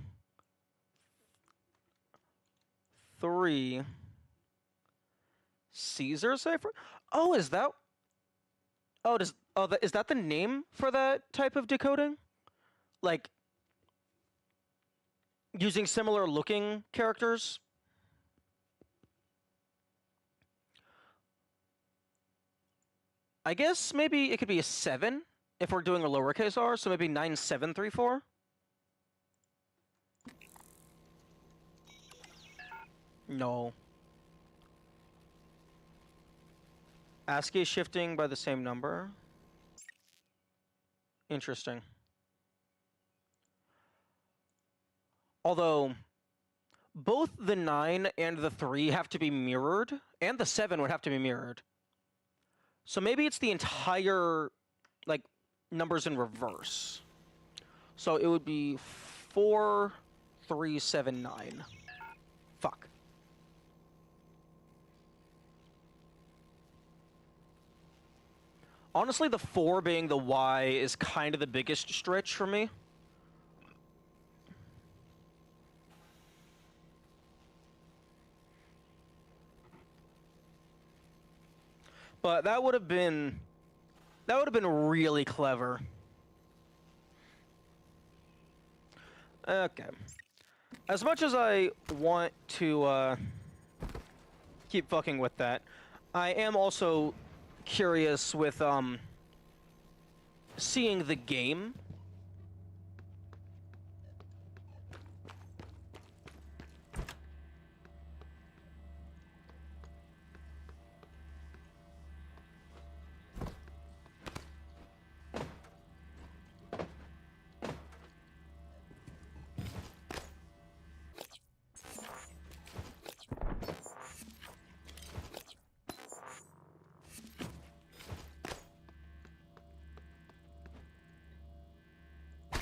Speaker 1: 3. Caesar cipher? Oh, is that? Oh, is that the name for that type of decoding? Like using similar looking characters? I guess maybe it could be a 7 if we're doing a lowercase r, so maybe 9734. No. ASCII shifting by the same number. Interesting. Although both the 9 and the 3 have to be mirrored, and the 7 would have to be mirrored. So maybe it's the entire, like, numbers in reverse. So it would be 4, 3, 7, 9. Fuck. Honestly, the 4 being the Y is kind of the biggest stretch for me. But that would have been really clever. Okay. As much as I want to keep fucking with that. I am also curious with seeing the game.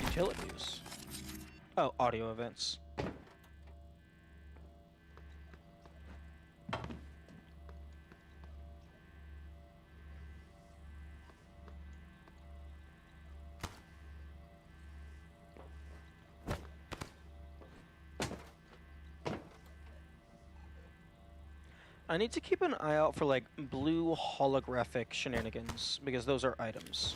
Speaker 1: Utilities. Oh, audio events. I need to keep an eye out for like blue holographic shenanigans because those are items.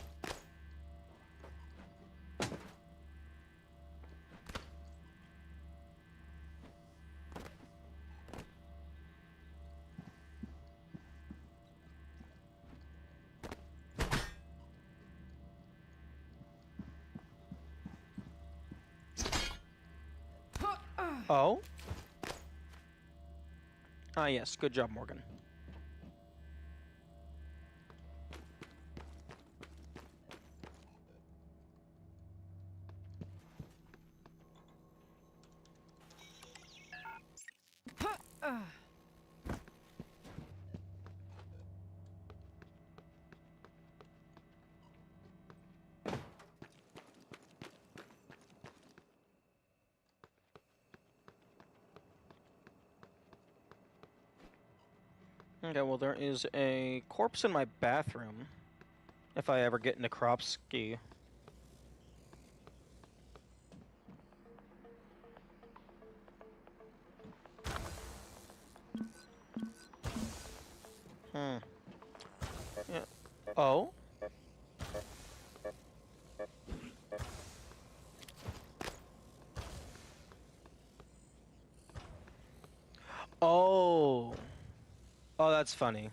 Speaker 1: Oh? Ah, yes. Good job, Morgan. Okay, well, there is a corpse in my bathroom. If I ever get into Kropsky. Hmm. Yeah. Oh? Oh. Oh, that's funny.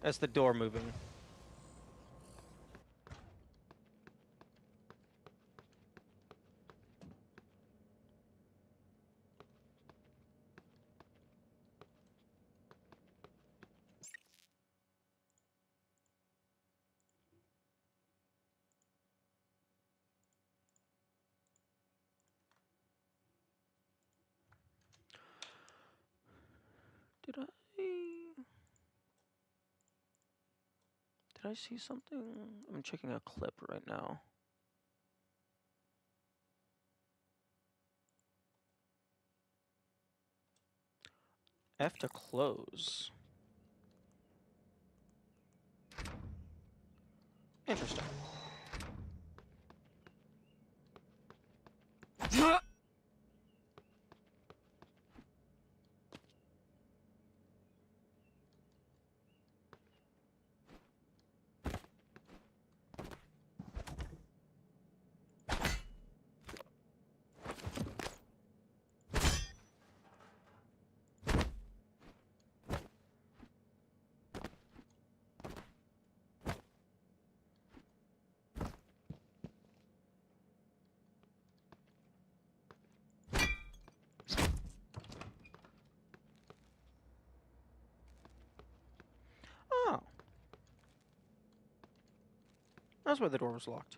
Speaker 1: That's the door moving. Did I see something? I'm checking a clip right now. F to close. Interesting. Oh. That's why the door was locked.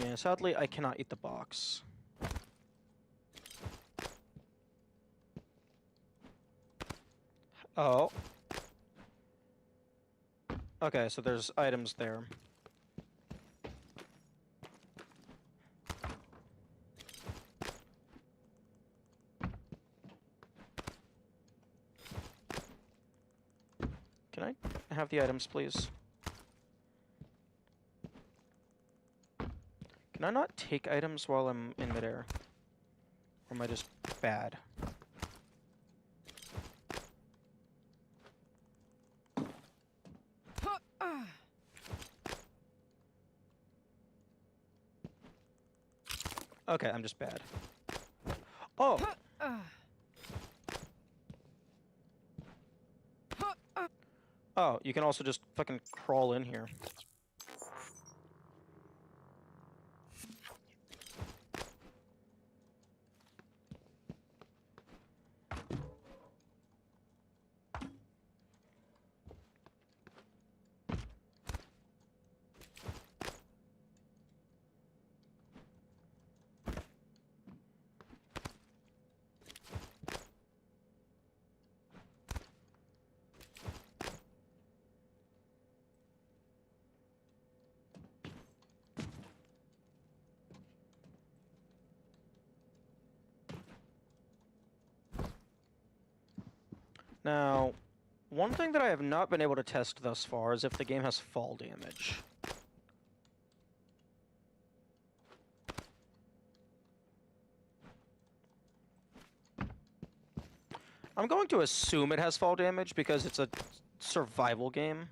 Speaker 1: Yeah, sadly, I cannot eat the box. Oh. Okay, so there's items there. Can I have the items, please? Can I not take items while I'm in midair? Or am I just bad? Okay, I'm just bad. Oh! Oh, you can also just fucking crawl in here. Now, one thing that I have not been able to test thus far is if the game has fall damage. I'm going to assume it has fall damage because it's a survival game.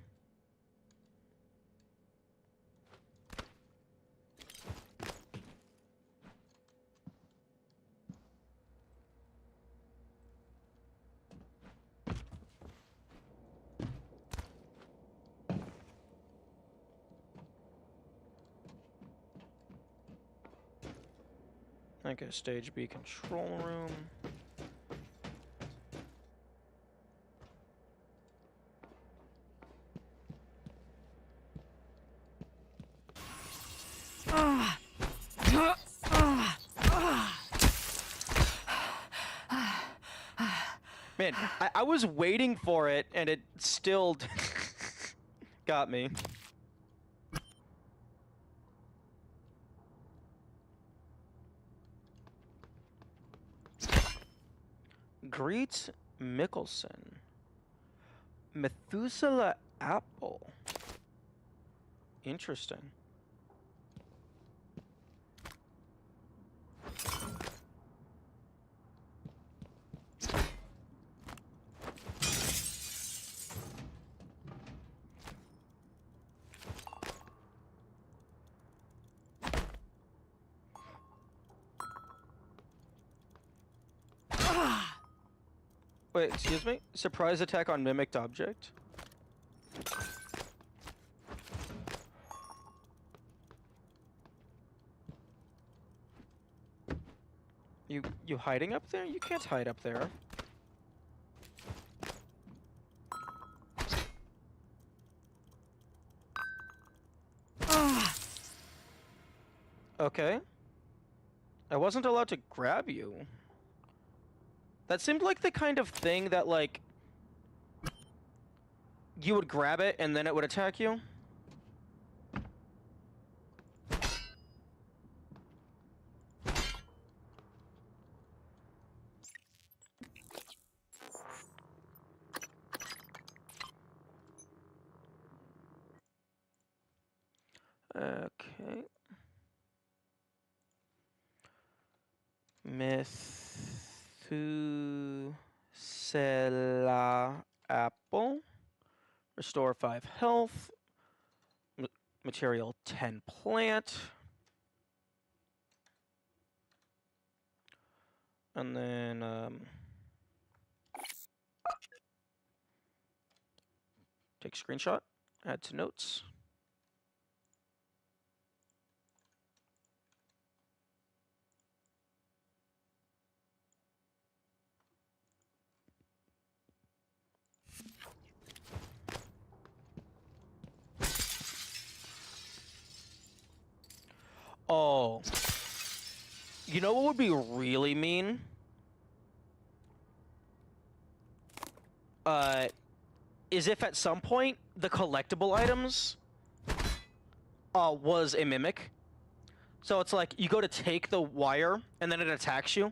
Speaker 1: Okay, stage B control room. Man, I was waiting for it, and it still got me. Greet Mickelson. Methuselah Apple. Interesting. Wait, excuse me? Surprise attack on mimicked object? You hiding up there? You can't hide up there. Okay. I wasn't allowed to grab you. That seemed like the kind of thing that, like, you would grab it and then it would attack you. Okay. Methuselah Apple. Restore 5 health. Material 10 plant. And then, take screenshot. Add to notes. Oh. You know what would be really mean? Is if at some point the collectible items was a mimic. So it's like you go to take the wire and then it attacks you.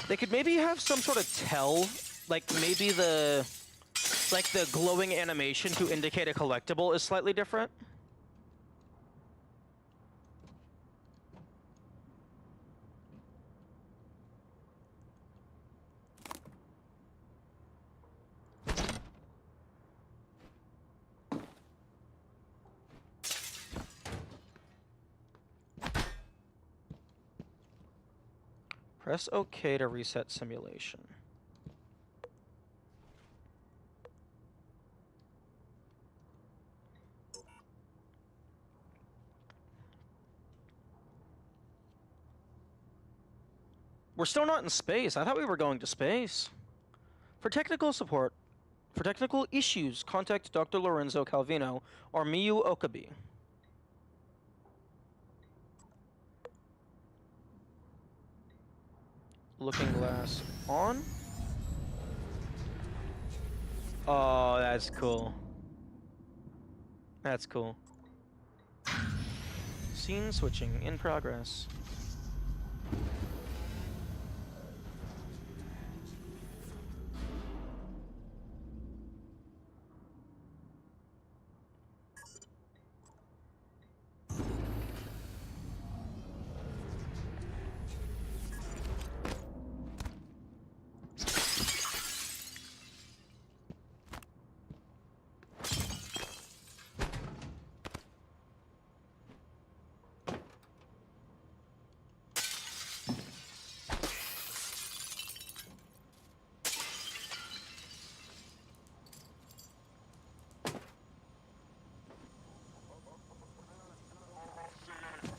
Speaker 1: They could maybe have some sort of tell, like maybe the glowing animation to indicate a collectible is slightly different. Press OK to reset simulation. We're still not in space. I thought we were going to space. For technical support, for technical issues, contact Dr. Lorenzo Calvino or Miyu Okabe. Looking glass on. Oh, that's cool. That's cool. Scene switching in progress.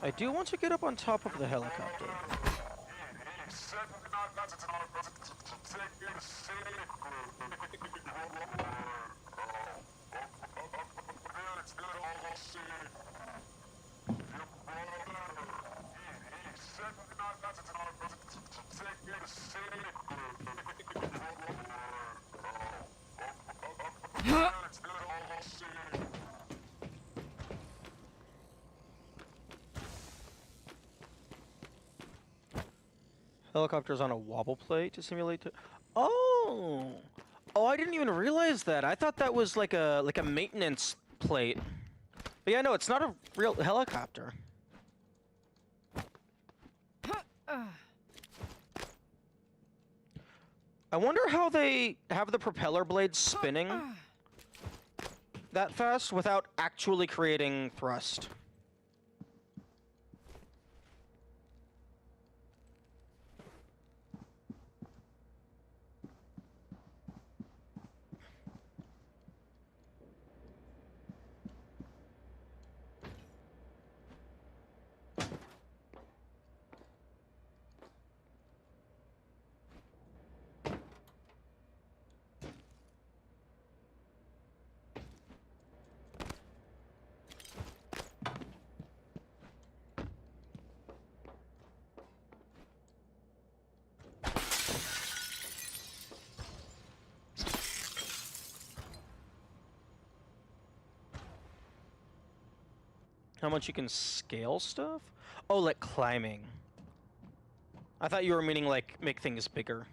Speaker 1: I do want to get up on top of the helicopter. Helicopter's on a wobble plate to simulate. Oh, I didn't even realize that. I thought that was like a maintenance plate. But yeah, no, it's not a real helicopter. I wonder how they have the propeller blades spinning that fast without actually creating thrust. How much you can scale stuff? Oh, like climbing. I thought you were meaning like make things bigger.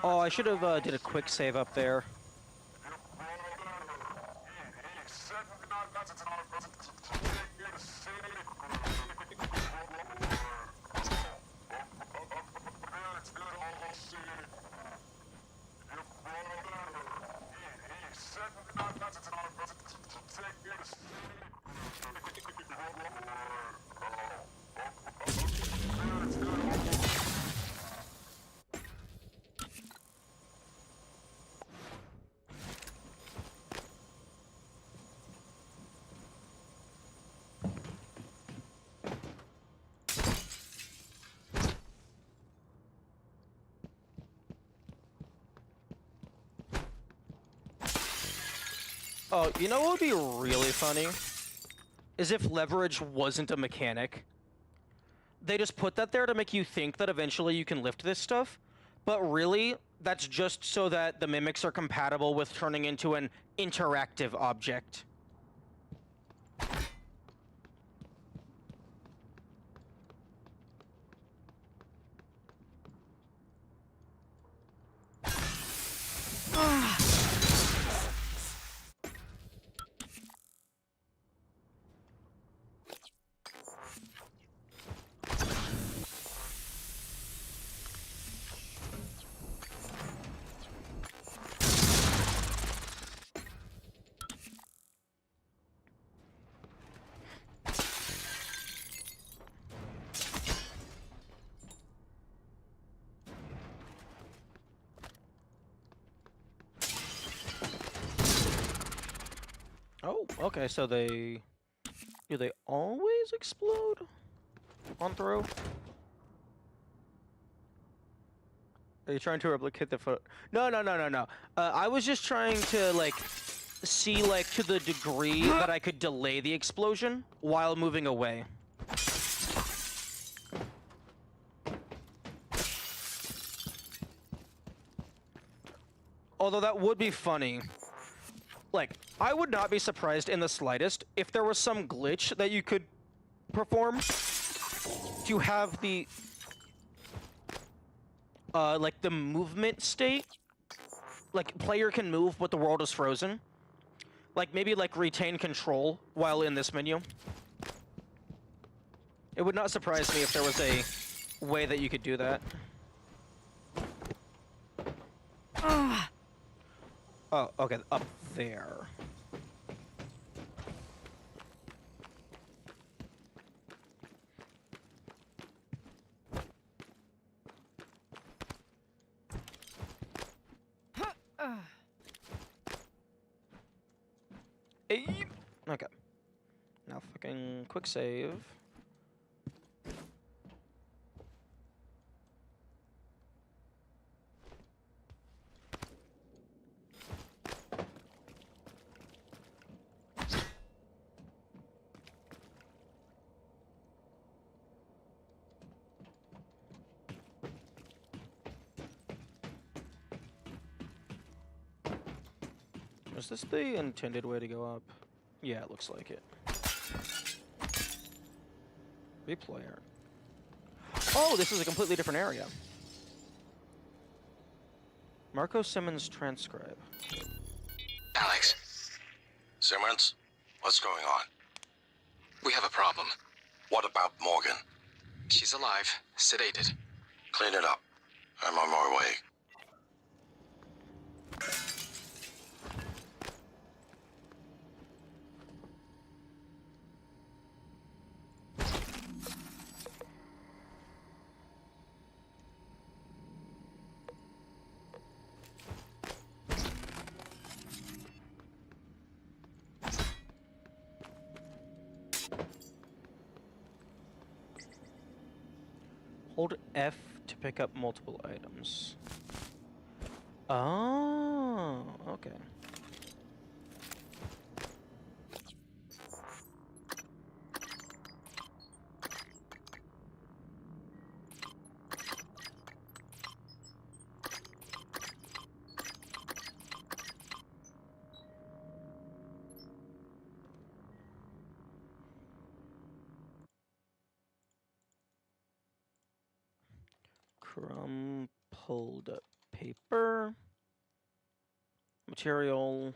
Speaker 1: Oh, I should have did a quick save up there. Oh, you know what would be really funny? Is if leverage wasn't a mechanic. They just put that there to make you think that eventually you can lift this stuff. But really, That's just so that the mimics are compatible with turning into an interactive object. Oh, okay, so do they always explode on throw? Are you trying to replicate the foot? No. I was just trying to, like, see, like, to the degree that I could delay the explosion while moving away. Although that would be funny. Like, I would not be surprised in the slightest if there was some glitch that you could perform to have the, like, the movement state. Like, player can move, but the world is frozen. Like, maybe, like, retain control while in this menu. It would not surprise me if there was a way that you could do that. Oh, okay, up there. Okay. Now fucking quick save. Is this the intended way to go up? Yeah, it looks like it. Replayer. Oh, this is a completely different area. Marco Simmons transcribe.
Speaker 3: Alex. Simmons? What's going on?
Speaker 9: We have a problem.
Speaker 3: What about Morgan?
Speaker 9: She's alive, sedated.
Speaker 3: Clean it up. I'm on my way.
Speaker 1: Hold F to pick up multiple items. Oh, okay. Crumpled paper, material,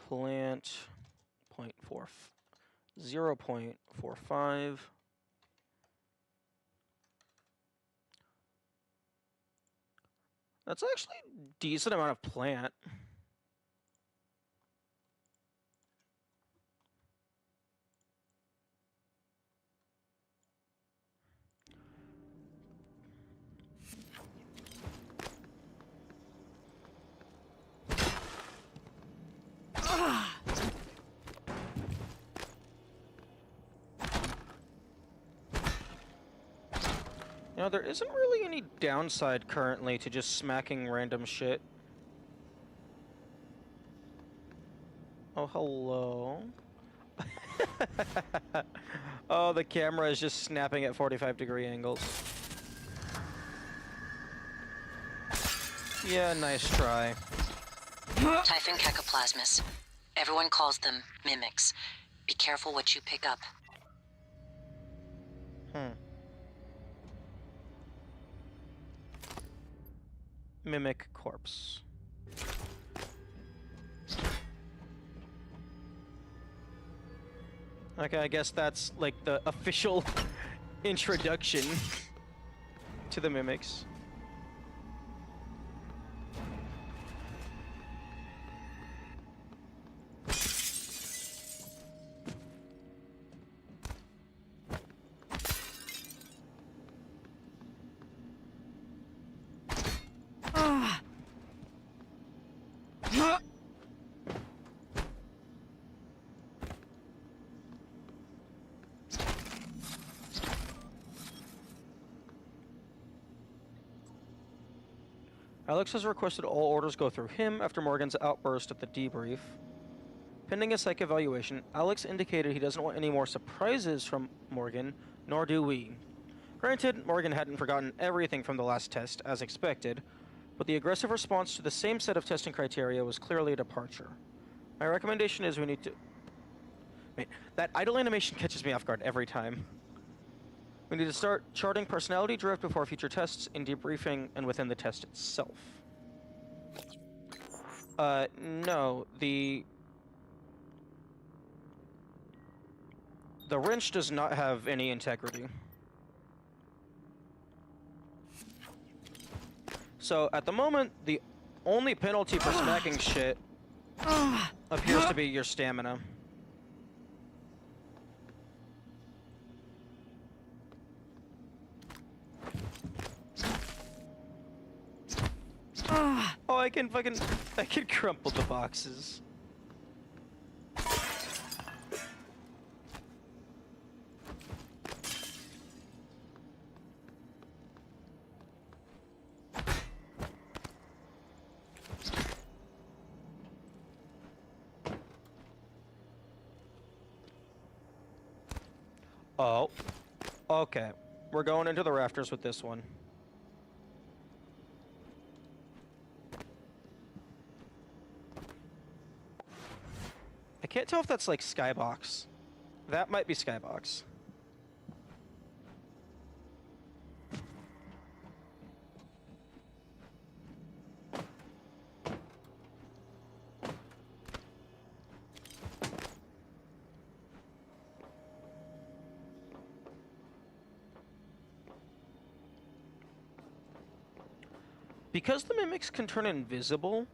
Speaker 1: plant, 0.45. That's actually a decent amount of plant. You know, there isn't really any downside currently to just smacking random shit. Oh, hello. Oh, the camera is just snapping at 45-degree angles. Yeah, nice try.
Speaker 10: Typhon cacoplasmus. Everyone calls them mimics. Be careful what you pick up.
Speaker 1: Mimic corpse. Okay, I guess that's like the official introduction to the mimics. Alex has requested all orders go through him after Morgan's outburst at the debrief. Pending a psych evaluation, Alex indicated he doesn't want any more surprises from Morgan, nor do we. Granted, Morgan hadn't forgotten everything from the last test, as expected, but the aggressive response to the same set of testing criteria was clearly a departure. My recommendation is we need to... Wait, that idle animation catches me off guard every time. We need to start charting personality drift before future tests, in debriefing, and within the test itself. No, the wrench does not have any integrity. So, at the moment, the only penalty for smacking shit appears to be your stamina. Oh, I can crumple the boxes. Oh, okay. We're going into the rafters with this one. I can't tell if that's like Skybox. That might be Skybox. Because the mimics can turn invisible,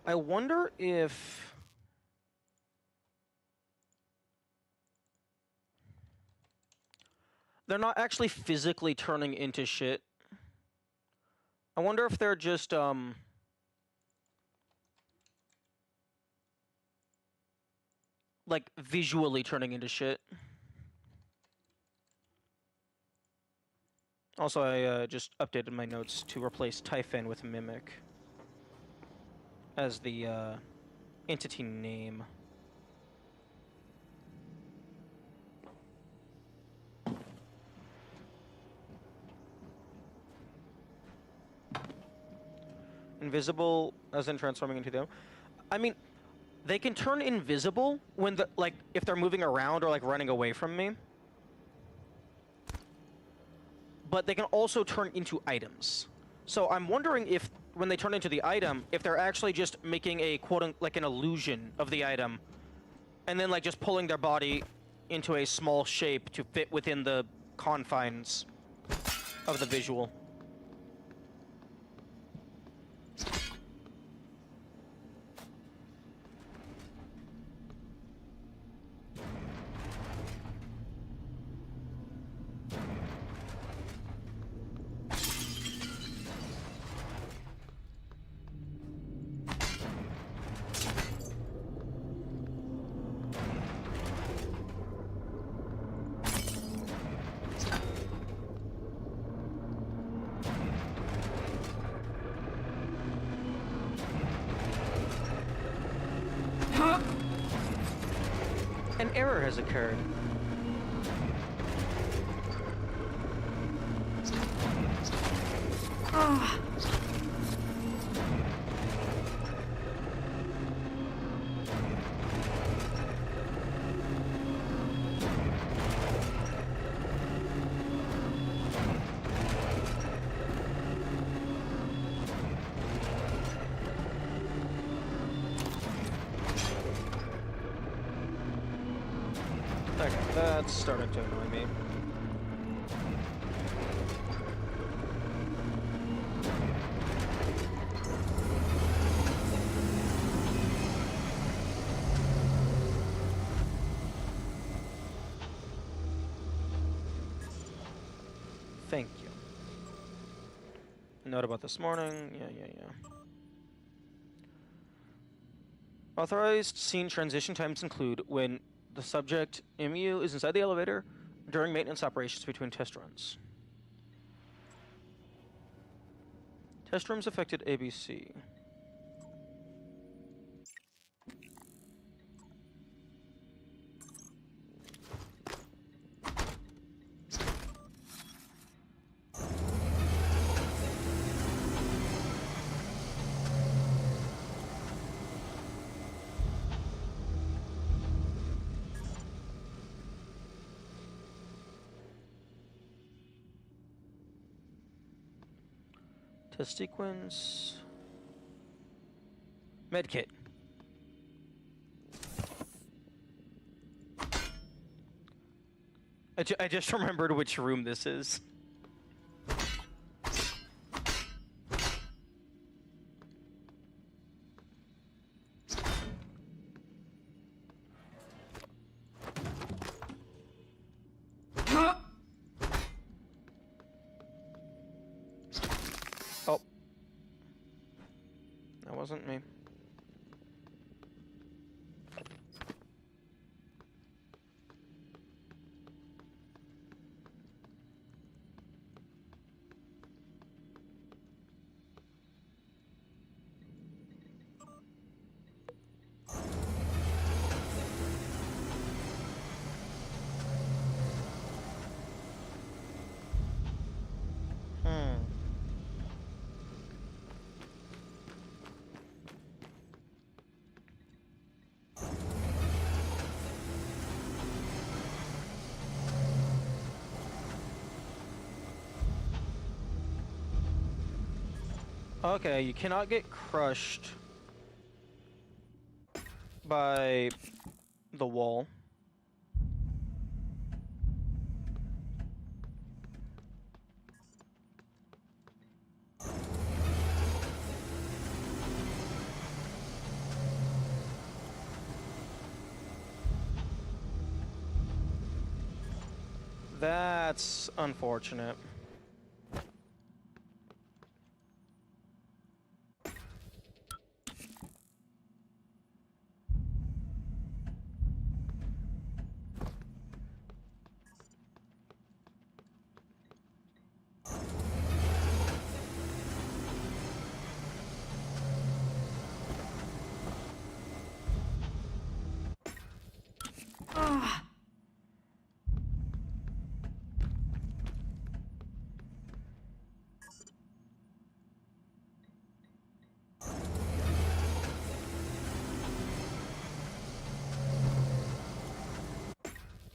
Speaker 1: I wonder if... they're not actually physically turning into shit. I wonder if they're just, like, visually turning into shit. Also, I just updated my notes to replace Typhon with Mimic as the entity name. Invisible, as in transforming into them. I mean, they can turn invisible when the, like, if they're moving around or like running away from me. But they can also turn into items. So I'm wondering if, when they turn into the item, if they're actually just making a like an illusion of the item, and then like just pulling their body into a small shape to fit within the confines of the visual. An error has occurred. Okay, that's starting to annoy me. Thank you. Note about this morning. Yeah. Authorized scene transition times include when the subject MU is inside the elevator during maintenance operations between test runs. Test rooms affected ABC. Test sequence. Medkit. I just remembered which room this is. Oh. That wasn't me. Okay, you cannot get crushed by the wall. That's unfortunate.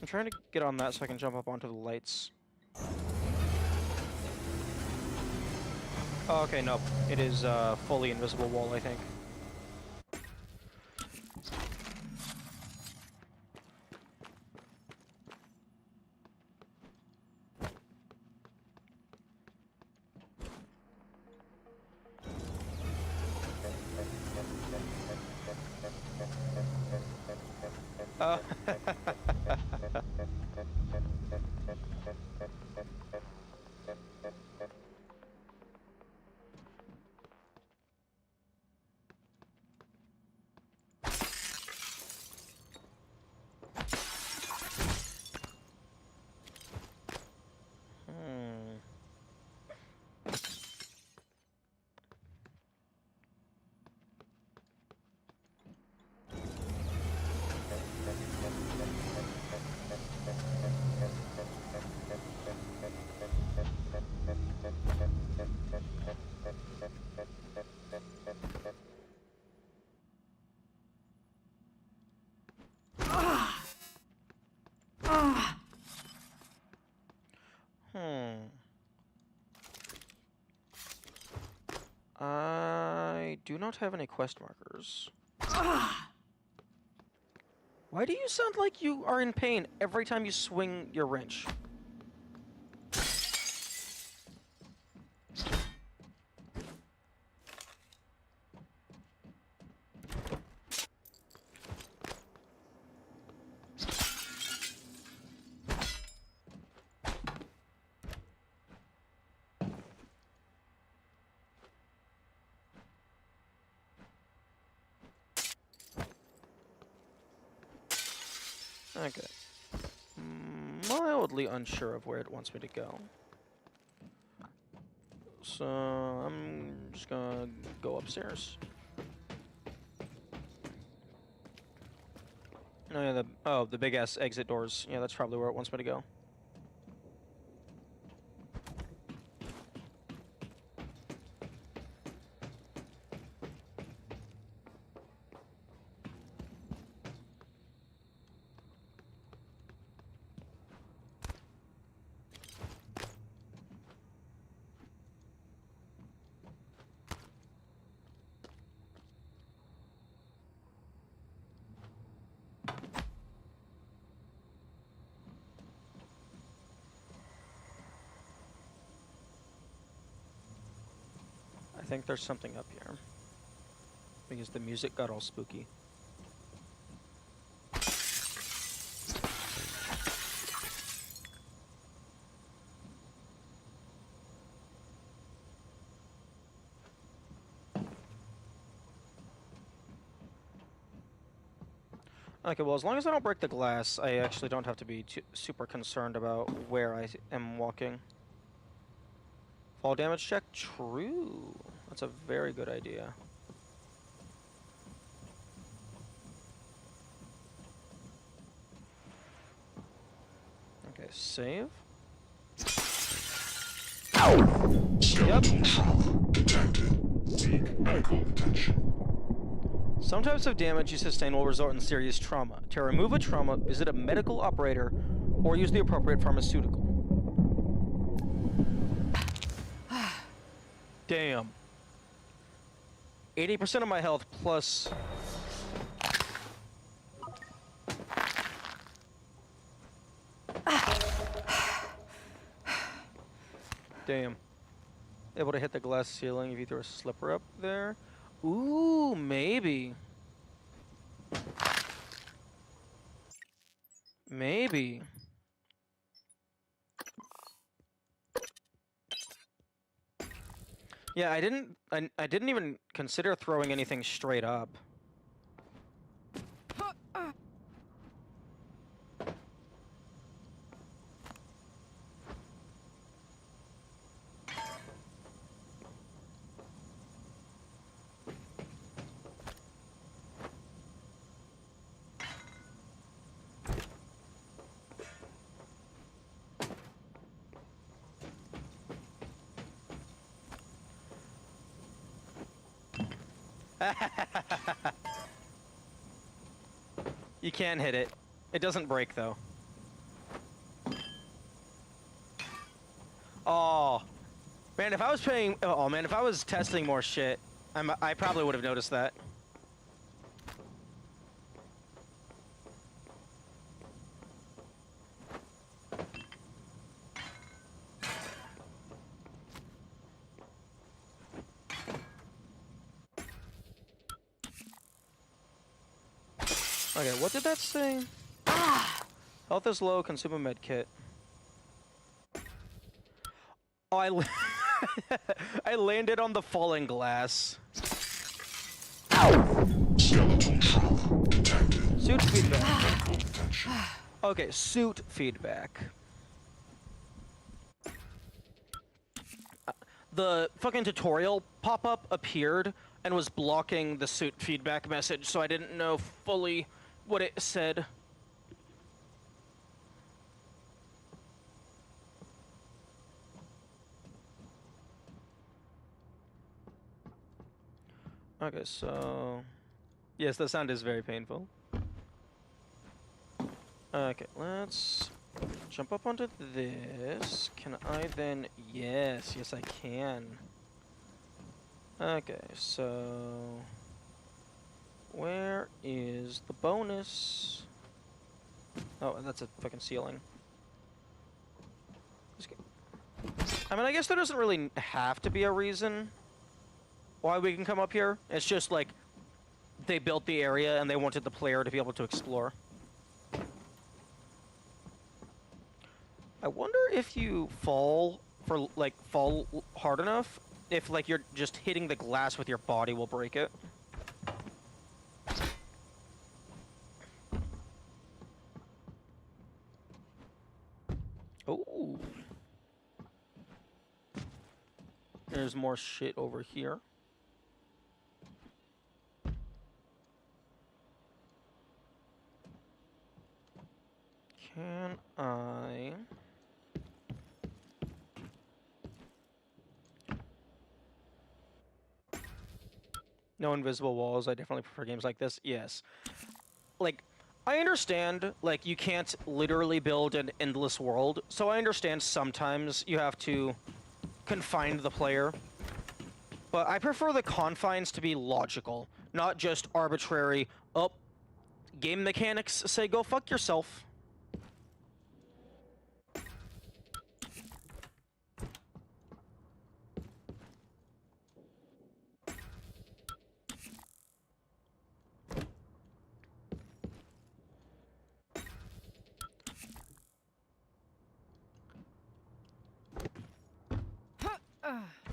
Speaker 1: I'm trying to get on that so I can jump up onto the lights. Oh, okay, nope. It is a fully invisible wall, I think. I do not have any quest markers. Why do you sound like you are in pain every time you swing your wrench? Okay. Mildly unsure of where it wants me to go. So I'm just gonna go upstairs. Oh yeah, the big ass exit doors. Yeah, that's probably where it wants me to go. I think there's something up here. Because the music got all spooky. Okay, well, as long as I don't break the glass, I actually don't have to be super concerned about where I am walking. Fall damage check? True. That's a very good idea. Okay, save. Yep. Some types of damage you sustain will result in serious trauma. To remove a trauma, visit a medical operator or use the appropriate pharmaceutical. Damn. 80% of my health plus... Damn. Able to hit the glass ceiling if you throw a slipper up there. Ooh, maybe. Maybe. Yeah, I didn't even consider throwing anything straight up. You can hit it. It doesn't break though. Oh, man! If I was paying, oh man, if I was testing more shit, I probably would have noticed that. Okay, what did that say? Health is low, consume a med kit. Oh, I landed on the falling glass. Suit feedback. Okay, suit feedback. The fucking tutorial pop-up appeared and was blocking the suit feedback message, so I didn't know fully what it said. Okay, so... Yes, the sound is very painful. Okay, let's jump up onto this. Can I then... Yes, yes I can. Okay, so... Where is the bonus? Oh, and that's a fucking ceiling. I mean, I guess there doesn't really have to be a reason why we can come up here. It's just like they built the area and they wanted the player to be able to explore. I wonder if you fall hard enough, if like you're just hitting the glass with your body will break it. Oh. There's more shit over here. Can I... No invisible walls. I definitely prefer games like this. Yes. Like, I understand, like, you can't literally build an endless world, so I understand sometimes you have to confine the player. But I prefer the confines to be logical, not just arbitrary, oh, game mechanics say go fuck yourself.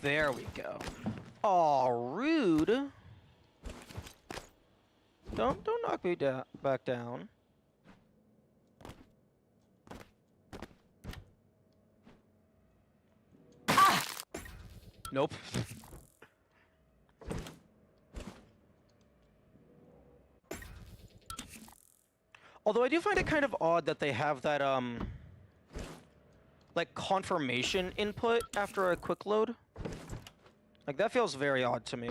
Speaker 1: There we go. Aw, rude. Don't knock me back down. Ah! Nope. Although I do find it kind of odd that they have that like confirmation input after a quick load. Like, that feels very odd to me.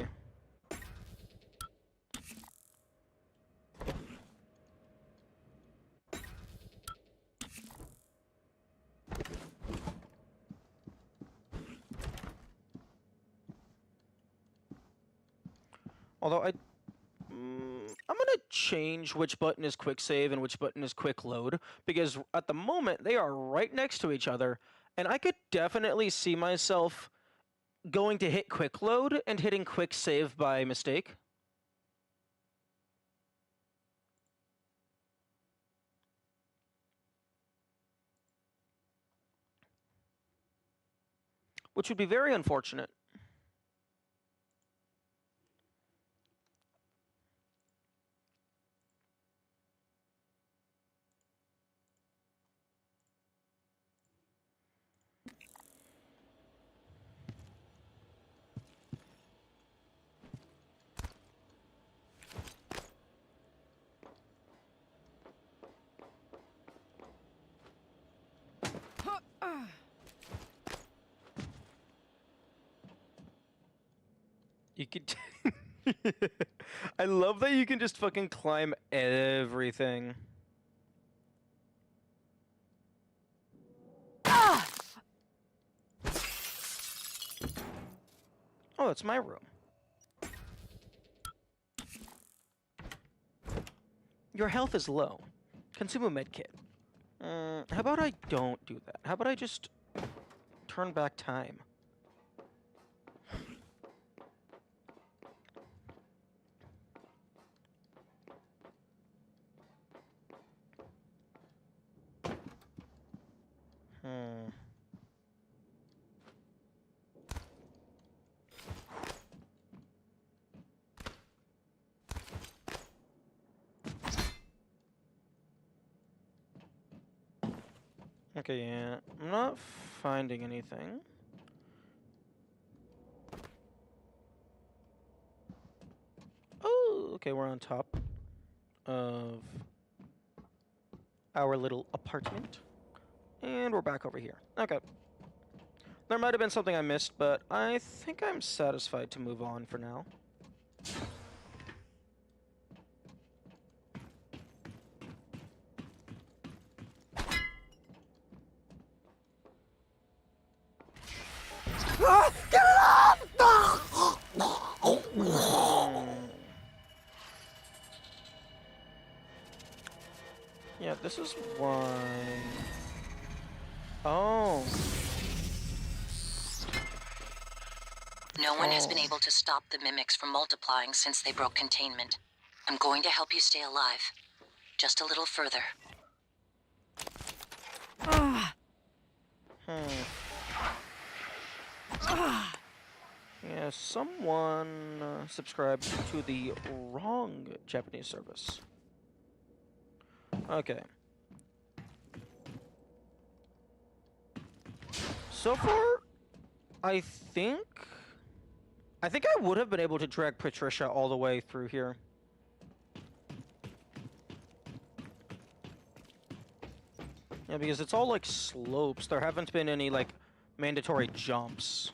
Speaker 1: Although I'm gonna change which button is quick save and which button is quick load, because at the moment they are right next to each other, and I could definitely see myself going to hit quick load and hitting quick save by mistake. Which would be very unfortunate. You could... I love that you can just fucking climb everything. Ah! Oh, it's my room. Your health is low. Consume a medkit. How about I don't do that? How about I just turn back time? Okay, yeah. I'm not finding anything. Oh, okay, we're on top of our little apartment. And we're back over here. Okay. There might have been something I missed, but I think I'm satisfied to move on for now. Get it off! Yeah, this is why... Oh.
Speaker 10: No one has been able to stop the mimics from multiplying since they broke containment. I'm going to help you stay alive. Just a little further.
Speaker 1: Yeah, someone subscribed to the wrong Japanese service. Okay. So far, I think I would have been able to drag Patricia all the way through here. Yeah, because it's all like slopes. There haven't been any like mandatory jumps.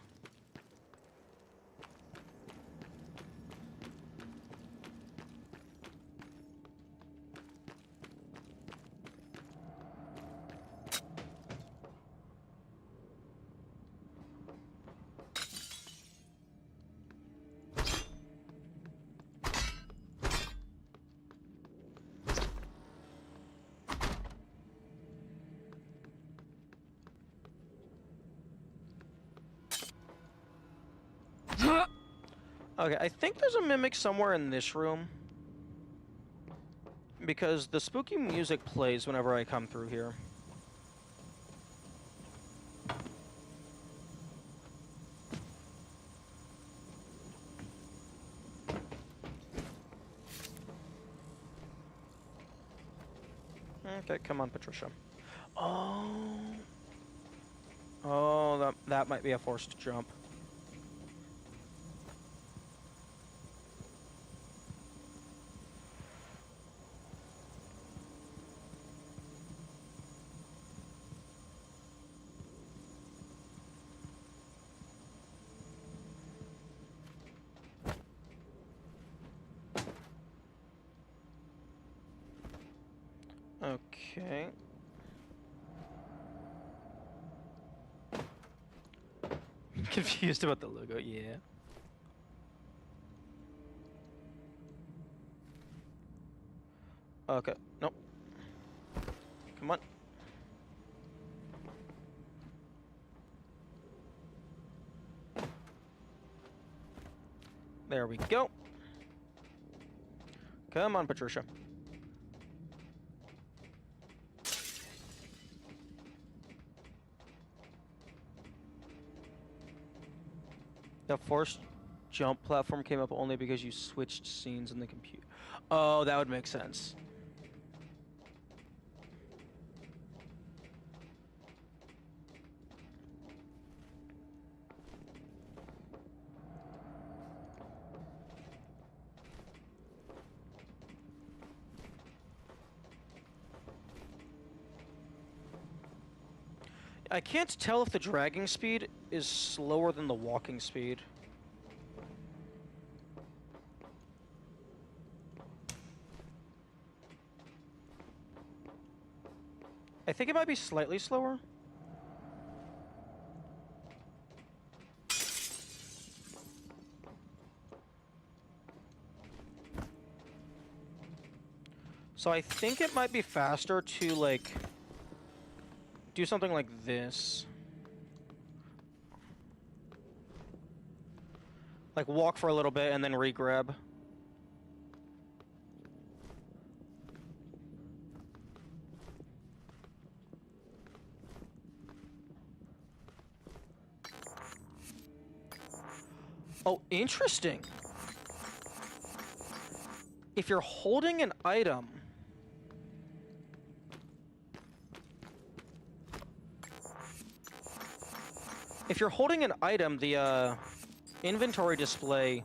Speaker 1: Okay, I think there's a mimic somewhere in this room. Because the spooky music plays whenever I come through here. Okay, come on, Patricia. Oh. Oh, that might be a forced jump. Okay. Confused about the logo, yeah. Okay, nope. Come on. There we go. Come on, Patricia. The forced jump platform came up only because you switched scenes in the computer. Oh, that would make sense. I can't tell if the dragging speed is slower than the walking speed. I think it might be slightly slower. So I think it might be faster to, like, do something like this. Like, walk for a little bit and then re-grab. Oh, interesting. If you're holding an item... If you're holding an item, the inventory display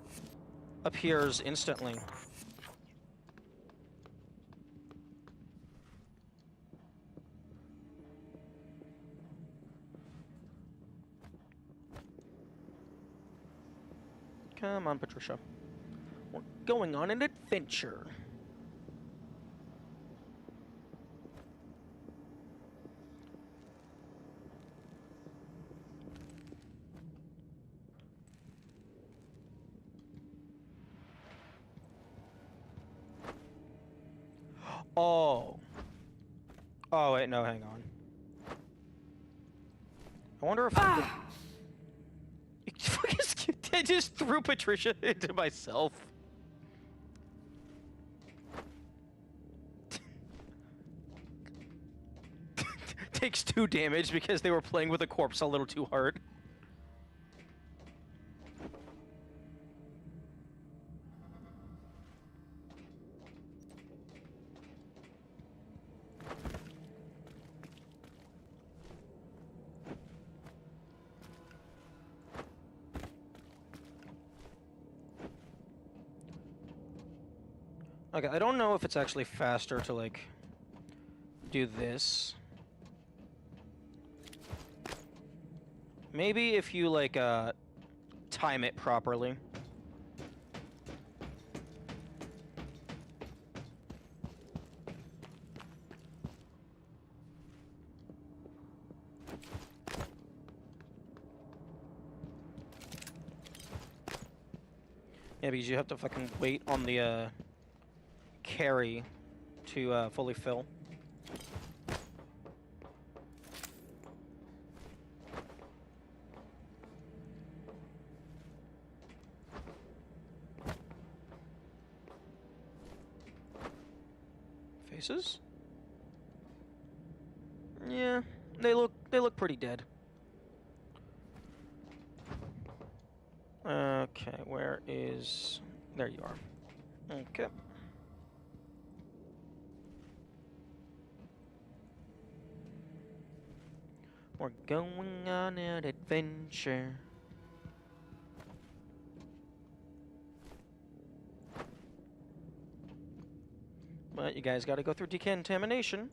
Speaker 1: appears instantly. Come on, Patricia. We're going on an adventure. Oh. Oh wait, no, hang on. I wonder if I could... I just threw Patricia into myself. Takes 2 damage because they were playing with a corpse a little too hard. Okay, I don't know if it's actually faster to, like, do this. Maybe if you, like, time it properly. Yeah, because you have to fucking wait on the, carry to, fully fill. Faces? Yeah, they look pretty dead. Okay, where is... There you are. Okay. We're going on an adventure. But you guys gotta go through decontamination.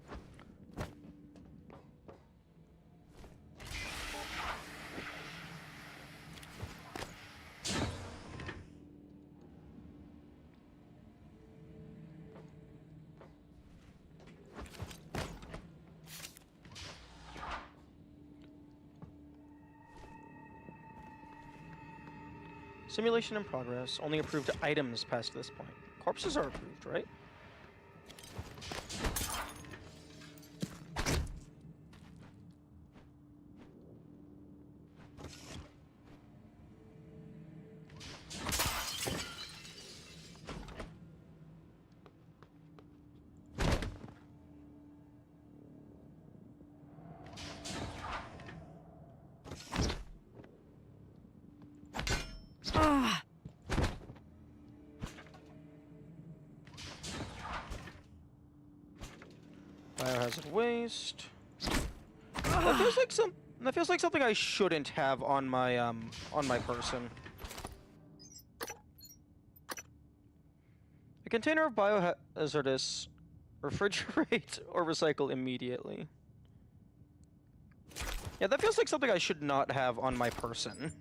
Speaker 1: Simulation in progress. Only approved items past this point. Corpses are approved, right? Biohazard waste. That feels like something I shouldn't have on my person. A container of biohazardous, refrigerate or recycle immediately. Yeah, that feels like something I should not have on my person.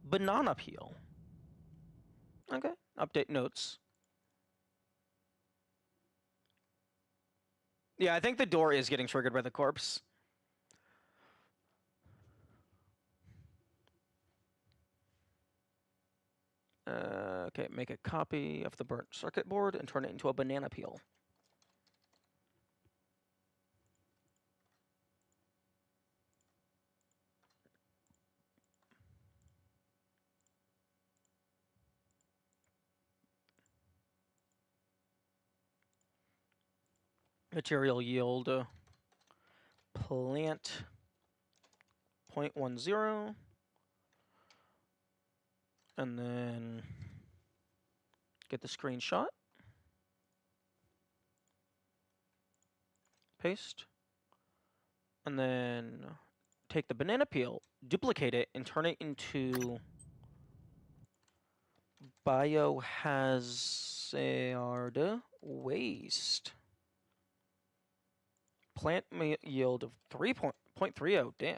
Speaker 1: Banana peel. Okay, update notes. Yeah, I think the door is getting triggered by the corpse. Okay, make a copy of the burnt circuit board and turn it into a banana peel. Material yield plant 0.10, and then get the screenshot, paste, and then take the banana peel, duplicate it, and turn it into biohazard waste. Plant yield of 3.30, damn.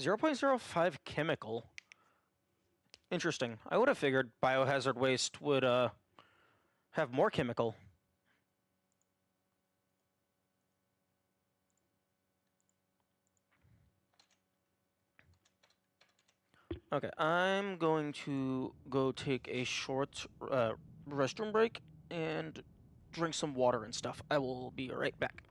Speaker 1: .05 chemical. Interesting. I would have figured biohazard waste would have more chemical. Okay, I'm going to go take a short restroom break and drink some water and stuff. I will be right back.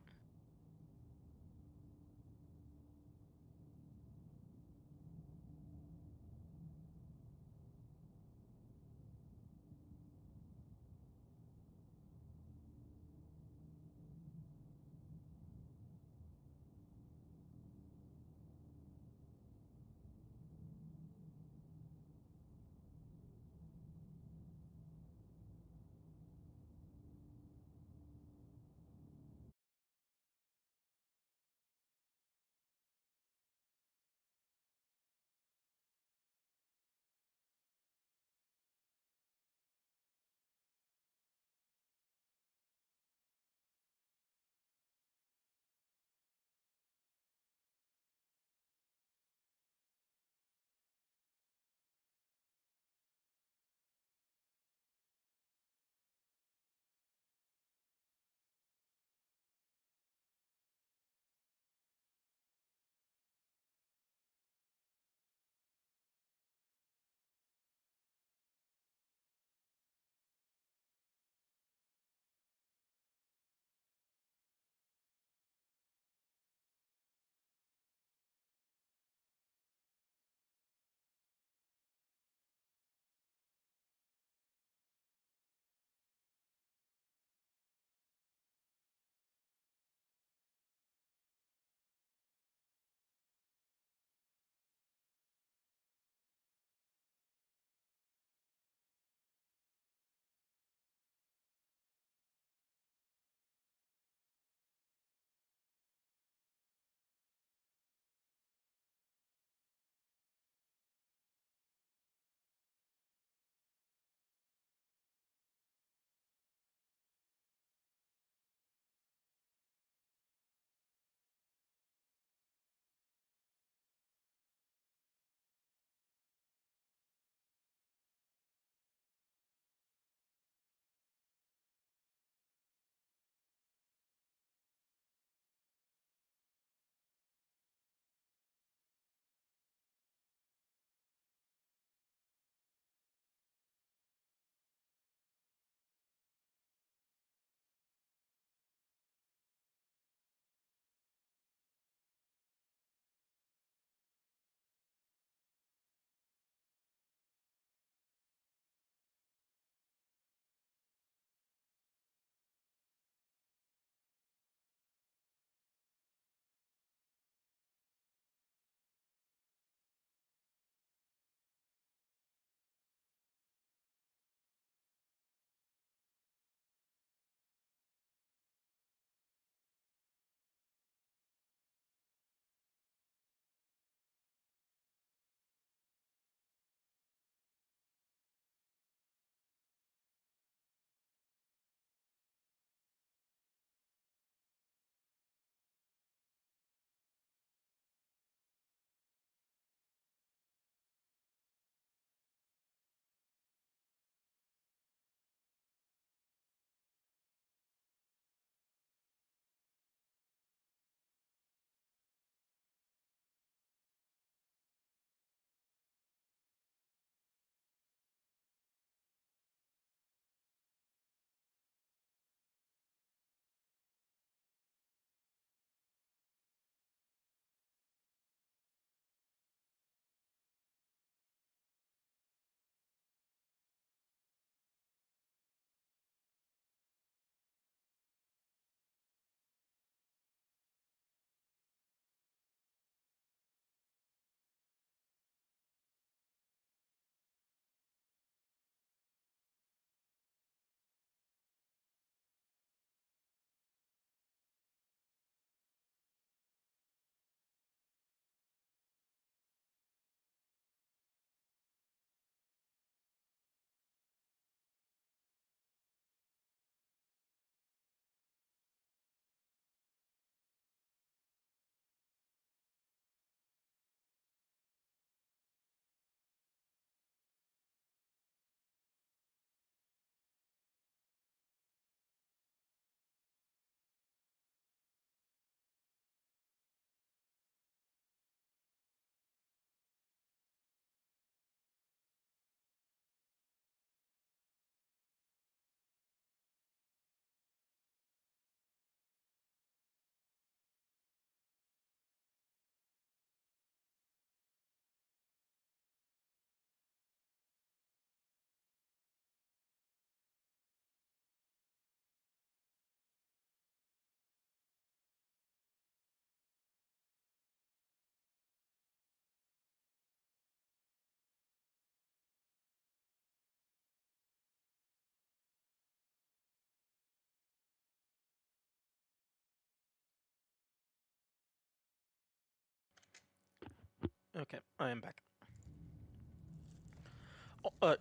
Speaker 1: Okay, I am back.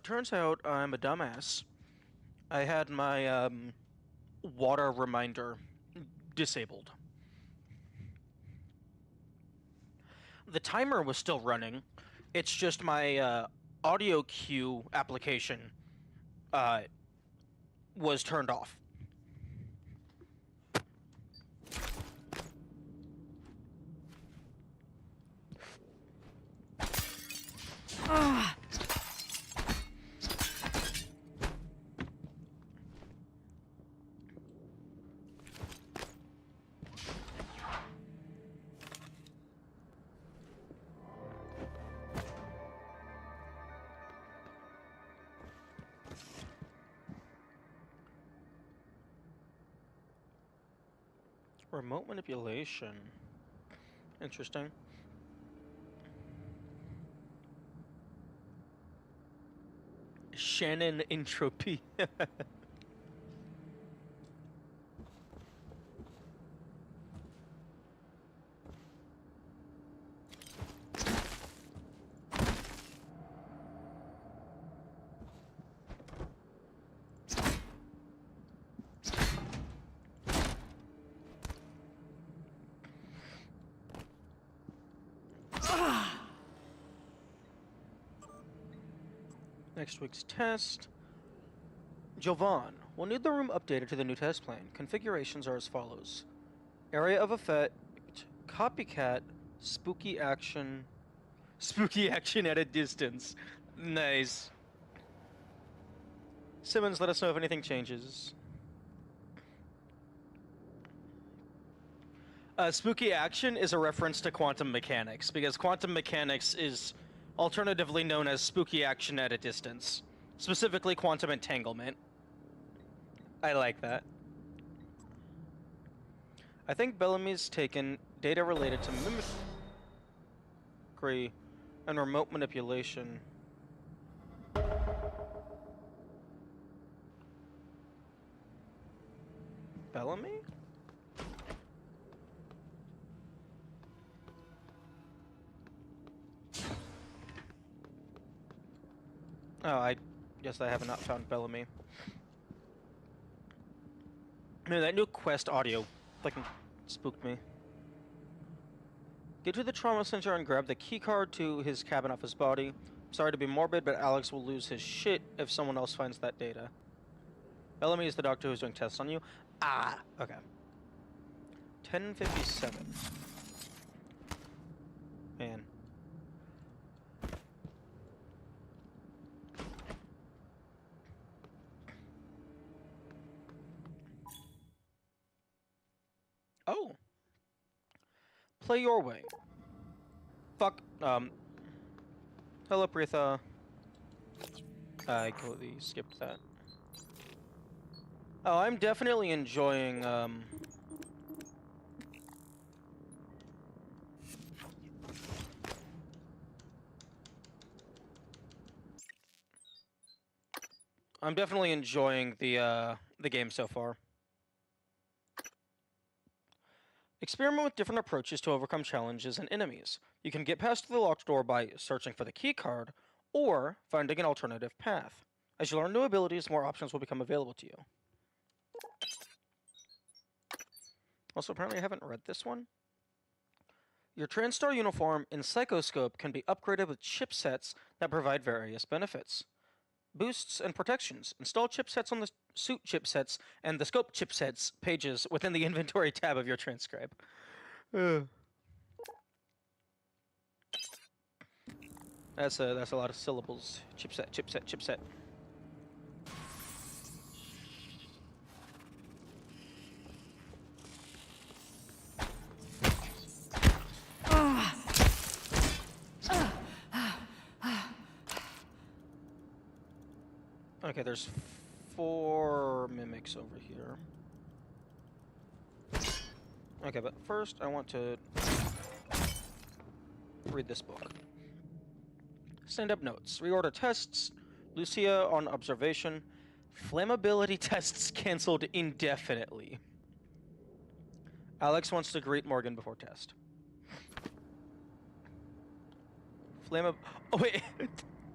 Speaker 1: Turns out I'm a dumbass. I had my water reminder disabled. The timer was still running. It's just my audio cue application was turned off. Remote manipulation. Interesting. Shannon entropy. Next week's test. Jovan, we'll need the room updated to the new test plan. Configurations are as follows. Area of effect, copycat, spooky action at a distance. Nice. Simmons, let us know if anything changes. Spooky action is a reference to quantum mechanics, because quantum mechanics is alternatively known as spooky action at a distance. Specifically, quantum entanglement. I like that. I think Bellamy's taken data related to mimicry and remote manipulation. Bellamy? Oh, I guess I have not found Bellamy. Man, that new quest audio fucking spooked me. Get to the trauma center and grab the keycard to his cabin off his body. Sorry to be morbid, but Alex will lose his shit if someone else finds that data. Bellamy is the doctor who's doing tests on you. Ah, okay. 10:57. Man. Oh. Play your way. Fuck, hello, Pritha. I completely skipped that. Oh, I'm definitely enjoying, I'm definitely enjoying the game so far. Experiment with different approaches to overcome challenges and enemies. You can get past the locked door by searching for the keycard, or finding an alternative path. As you learn new abilities, more options will become available to you. Also, apparently I haven't read this one. Your TranStar uniform and Psychoscope can be upgraded with chipsets that provide various benefits. Boosts and protections. Install chipsets on the suit chipsets and the scope chipsets pages within the inventory tab of your transcribe. That's a lot of syllables. Chipset, chipset, chipset. Okay, there's 4 mimics over here. Okay, but first I want to read this book. Stand-up notes. Reorder tests. Lucia on observation. Flammability tests cancelled indefinitely. Alex wants to greet Morgan before test. Flammable. Oh wait,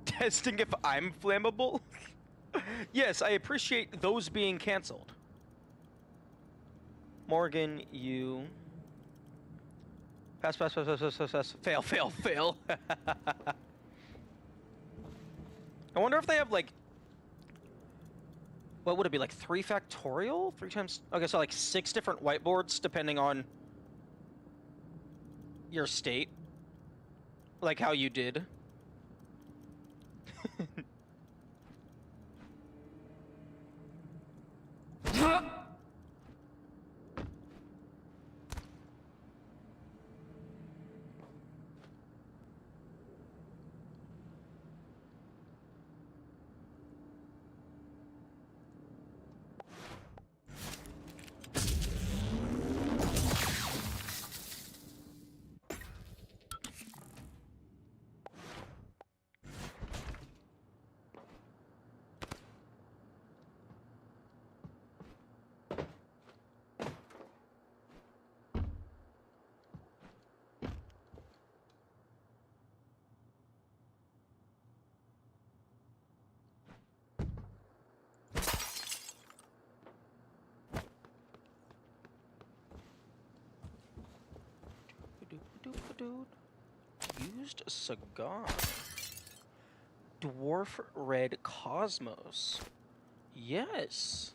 Speaker 1: testing if I'm flammable. Yes, I appreciate those being canceled. Morgan, you. Pass, pass, pass, pass, pass, pass, pass. Fail, fail, fail. I wonder if they have like. What would it be, like 3 factorial? 3 times. Okay, so like 6 different whiteboards depending on your state. Like how you did. Used cigar. Dwarf Red Cosmos. Yes.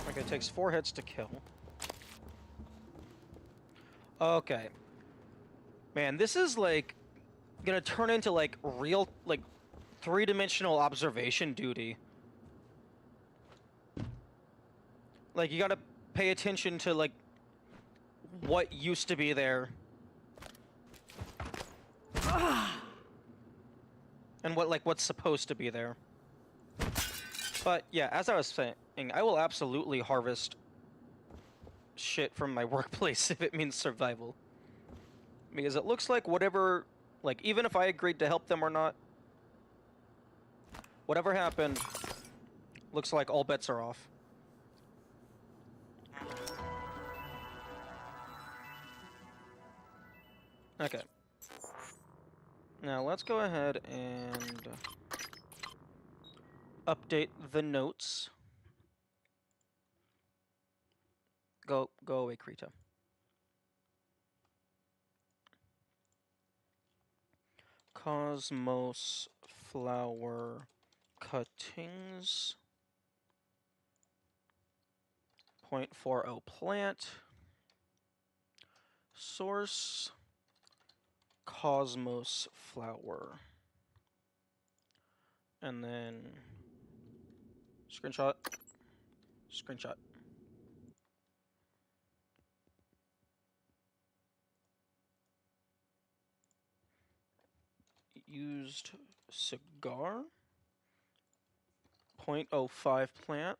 Speaker 1: Okay, it takes 4 hits to kill. Okay. Man, this is like gonna turn into like real, like 3-dimensional observation duty. Like you gotta pay attention to like what used to be there. And what's supposed to be there. But yeah, as I was saying, I will absolutely harvest shit from my workplace if it means survival. Because it looks like whatever, like even if I agreed to help them or not, whatever happened, looks like all bets are off. Okay. Now let's go ahead and update the notes. Go away, Krita. Cosmos flower cuttings. 0.40 plant. Source. Cosmos flower. And then screenshot. Screenshot. Used cigar. 0.05 plant.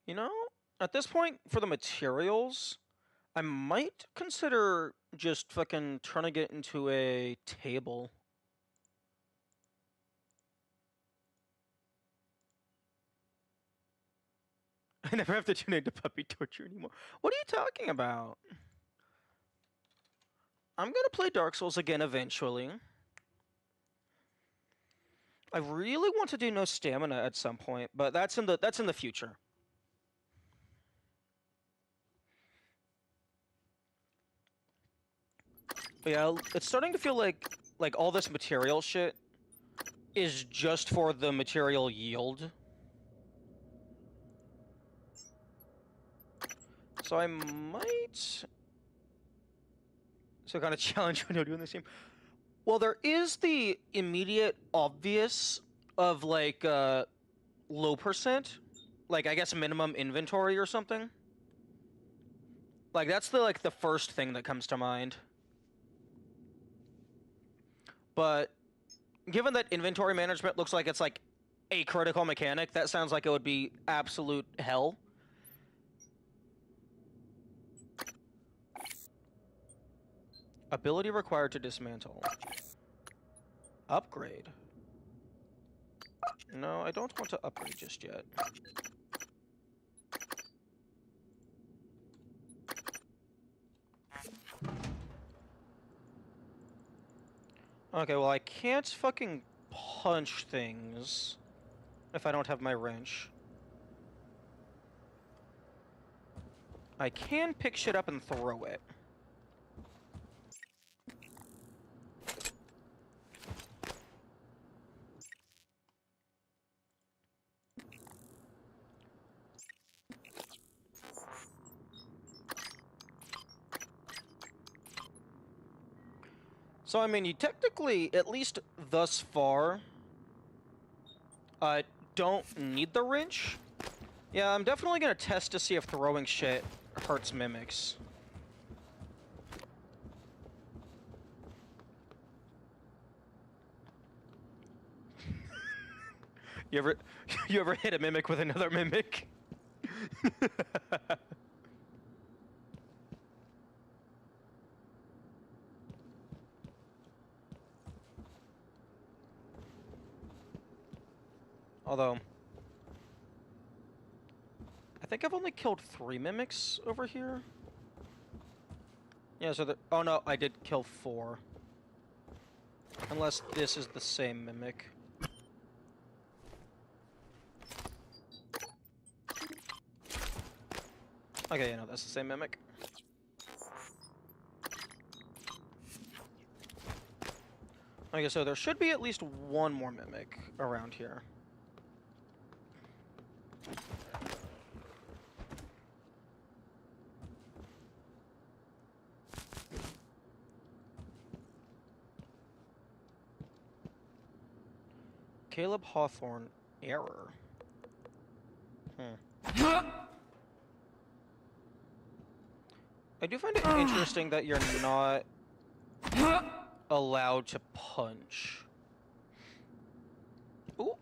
Speaker 1: You know, at this point, for the materials, I might consider just fucking turning it into a table. I never have to tune into puppy torture anymore. What are you talking about? I'm gonna play Dark Souls again eventually. I really want to do no stamina at some point, but that's in the future. But yeah, it's starting to feel like all this material shit is just for the material yield. So I might kind of challenge when doing this game. Well, there is the immediate obvious of like low percent, like I guess minimum inventory or something. Like that's the first thing that comes to mind. But given that inventory management looks like it's like a critical mechanic, that sounds like it would be absolute hell. Ability required to dismantle. Upgrade. No, I don't want to upgrade just yet. Okay, well I can't fucking punch things if I don't have my wrench. I can pick shit up and throw it. So, I mean, you technically, at least thus far, don't need the wrench. Yeah, I'm definitely gonna test to see if throwing shit hurts mimics. You ever hit a mimic with another mimic? Although, I think I've only killed 3 mimics over here. Yeah, so oh no, I did kill 4. Unless this is the same mimic. Okay, yeah, no, that's the same mimic. Okay, so there should be at least 1 more mimic around here. Caleb Hawthorne, error. I do find it interesting that you're not allowed to punch. Ooh.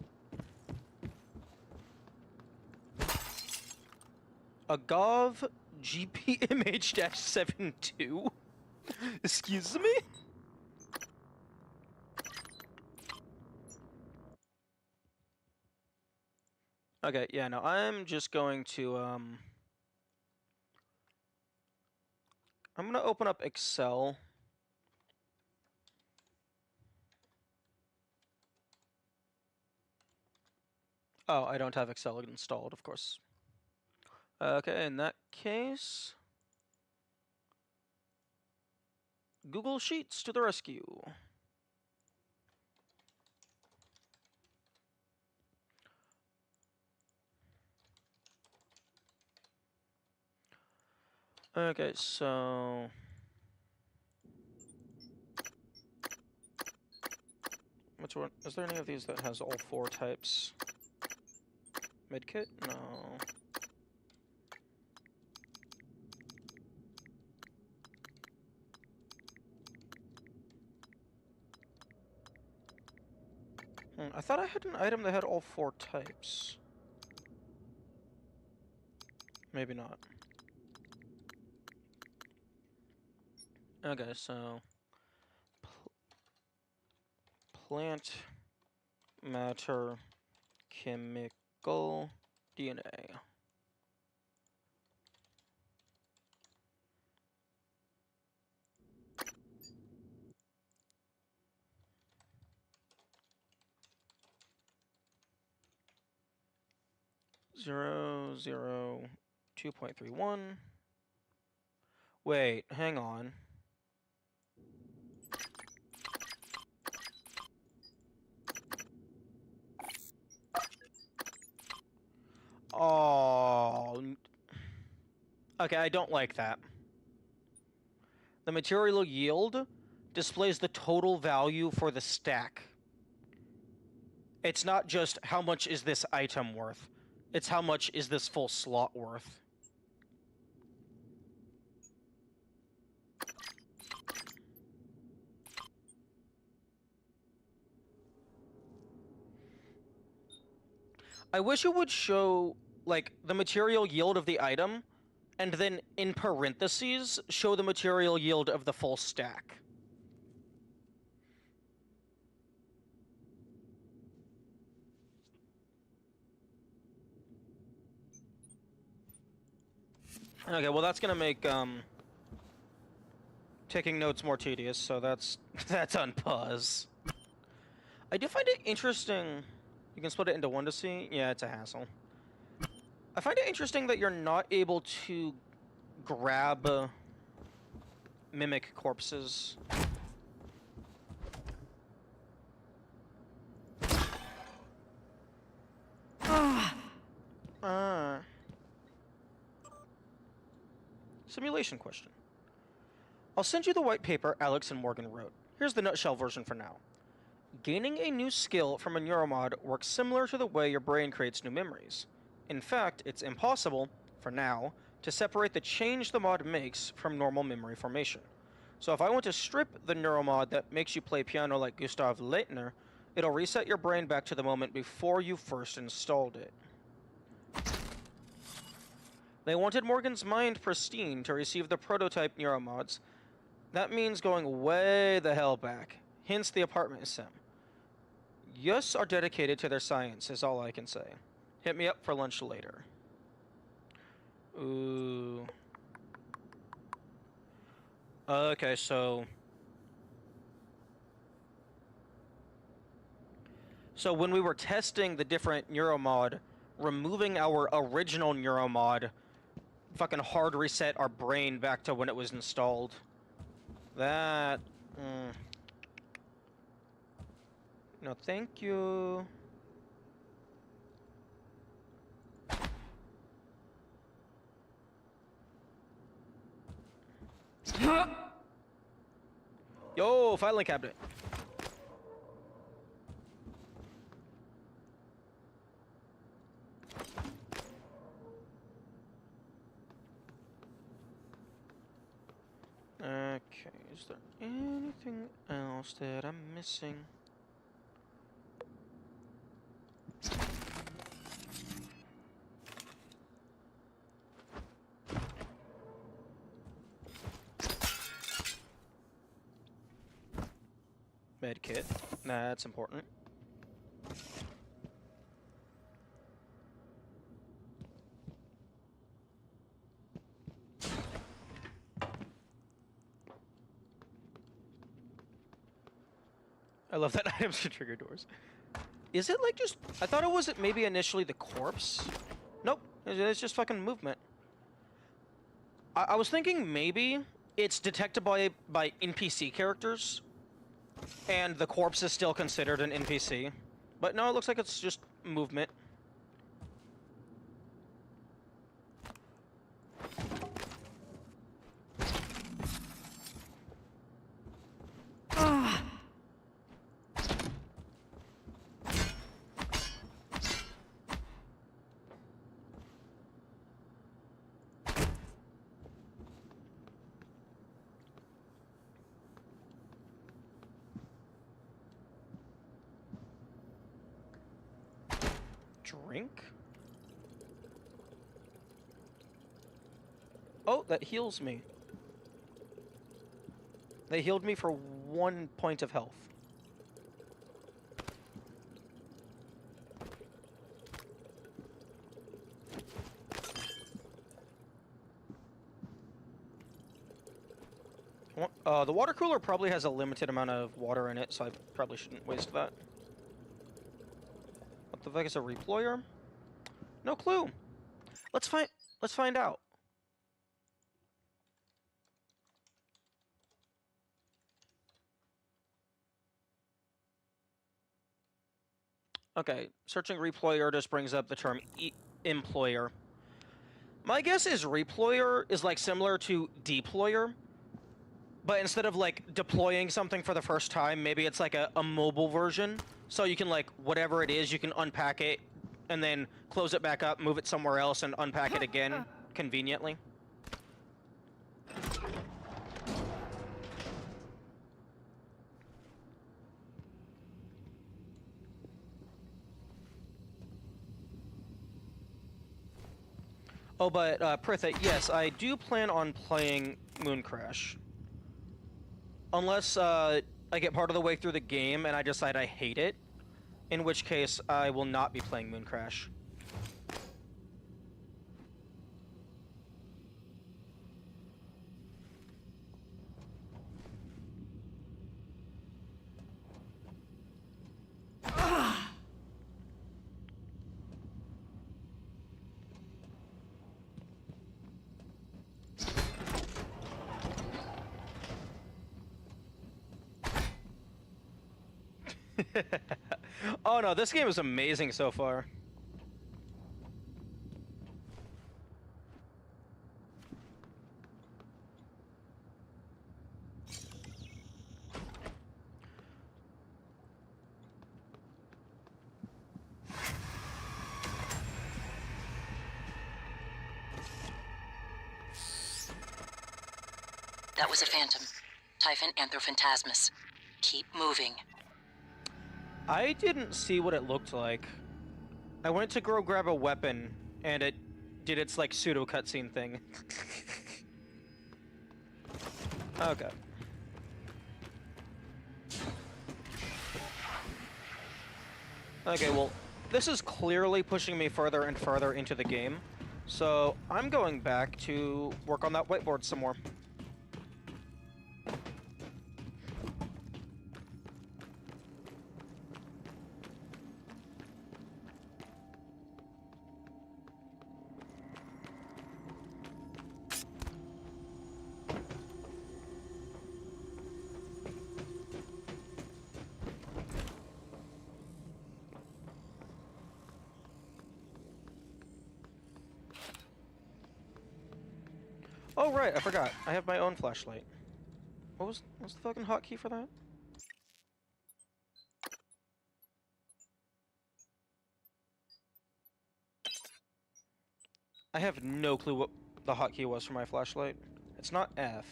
Speaker 1: Agov GPMH-72? Excuse me? Okay, yeah, no, I'm just going to, I'm gonna open up Excel. Oh, I don't have Excel installed, of course. Okay, in that case, Google Sheets to the rescue. Okay, so which one? Is there any of these that has all 4 types? Medkit? No. I thought I had an item that had all 4 types. Maybe not. Okay, so plant matter chemical DNA. Zero, 2.31. Wait, hang on. Oh. Okay, I don't like that. The material yield displays the total value for the stack. It's not just how much is this item worth. It's how much is this full slot worth. I wish it would show, like, the material yield of the item, and then in parentheses, show the material yield of the full stack. Okay, well that's gonna make, taking notes more tedious, so that's on pause. I do find it interesting. You can split it into 1 to see. Yeah, it's a hassle. I find it interesting that you're not able to grab mimic corpses. Simulation question. I'll send you the white paper Alex and Morgan wrote. Here's the nutshell version for now. Gaining a new skill from a neuromod works similar to the way your brain creates new memories. In fact, it's impossible, for now, to separate the change the mod makes from normal memory formation. So if I want to strip the neuromod that makes you play piano like Gustav Leitner, it'll reset your brain back to the moment before you first installed it. They wanted Morgan's mind pristine to receive the prototype neuromods. That means going way the hell back, hence the apartment sim. Yus are dedicated to their science, is all I can say. Hit me up for lunch later. Ooh. Okay, so when we were testing the different neuromod, removing our original neuromod fucking hard reset our brain back to when it was installed. That... No, thank you. Yo, filing cabinet. Okay, is there anything else that I'm missing? Medkit, that's important. I love that items can trigger doors. Is it like just... I thought it was maybe initially the corpse. Nope, it's just fucking movement. I was thinking maybe it's detected by NPC characters, and the corpse is still considered an NPC. But no, it looks like it's just movement. Drink? Oh, that heals me. They healed me for 1 point of health. The water cooler probably has a limited amount of water in it, so I probably shouldn't waste that. What the fuck is a reployer? No clue. Let's find out. Okay, searching reployer just brings up the term employer. My guess is reployer is like similar to deployer, but instead of like deploying something for the first time, maybe it's like a mobile version. So you can, like, whatever it is, you can unpack it and then close it back up, move it somewhere else, and unpack it again conveniently. Oh, but Pritha, yes, I do plan on playing Moon Crash. Unless I get part of the way through the game and I decide I hate it, in which case I will not be playing Moon Crash. Oh no, this game is amazing so far.
Speaker 10: That was a phantom. Typhon Anthrophantasmus. Keep moving.
Speaker 1: I didn't see what it looked like. I went to go grab a weapon, and it did its, like, pseudo cutscene thing. Okay. Okay, well, this is clearly pushing me further and further into the game, so I'm going back to work on that whiteboard some more. Oh right, I forgot. I have my own flashlight. What's the fucking hotkey for that? I have no clue what the hotkey was for my flashlight. It's not F.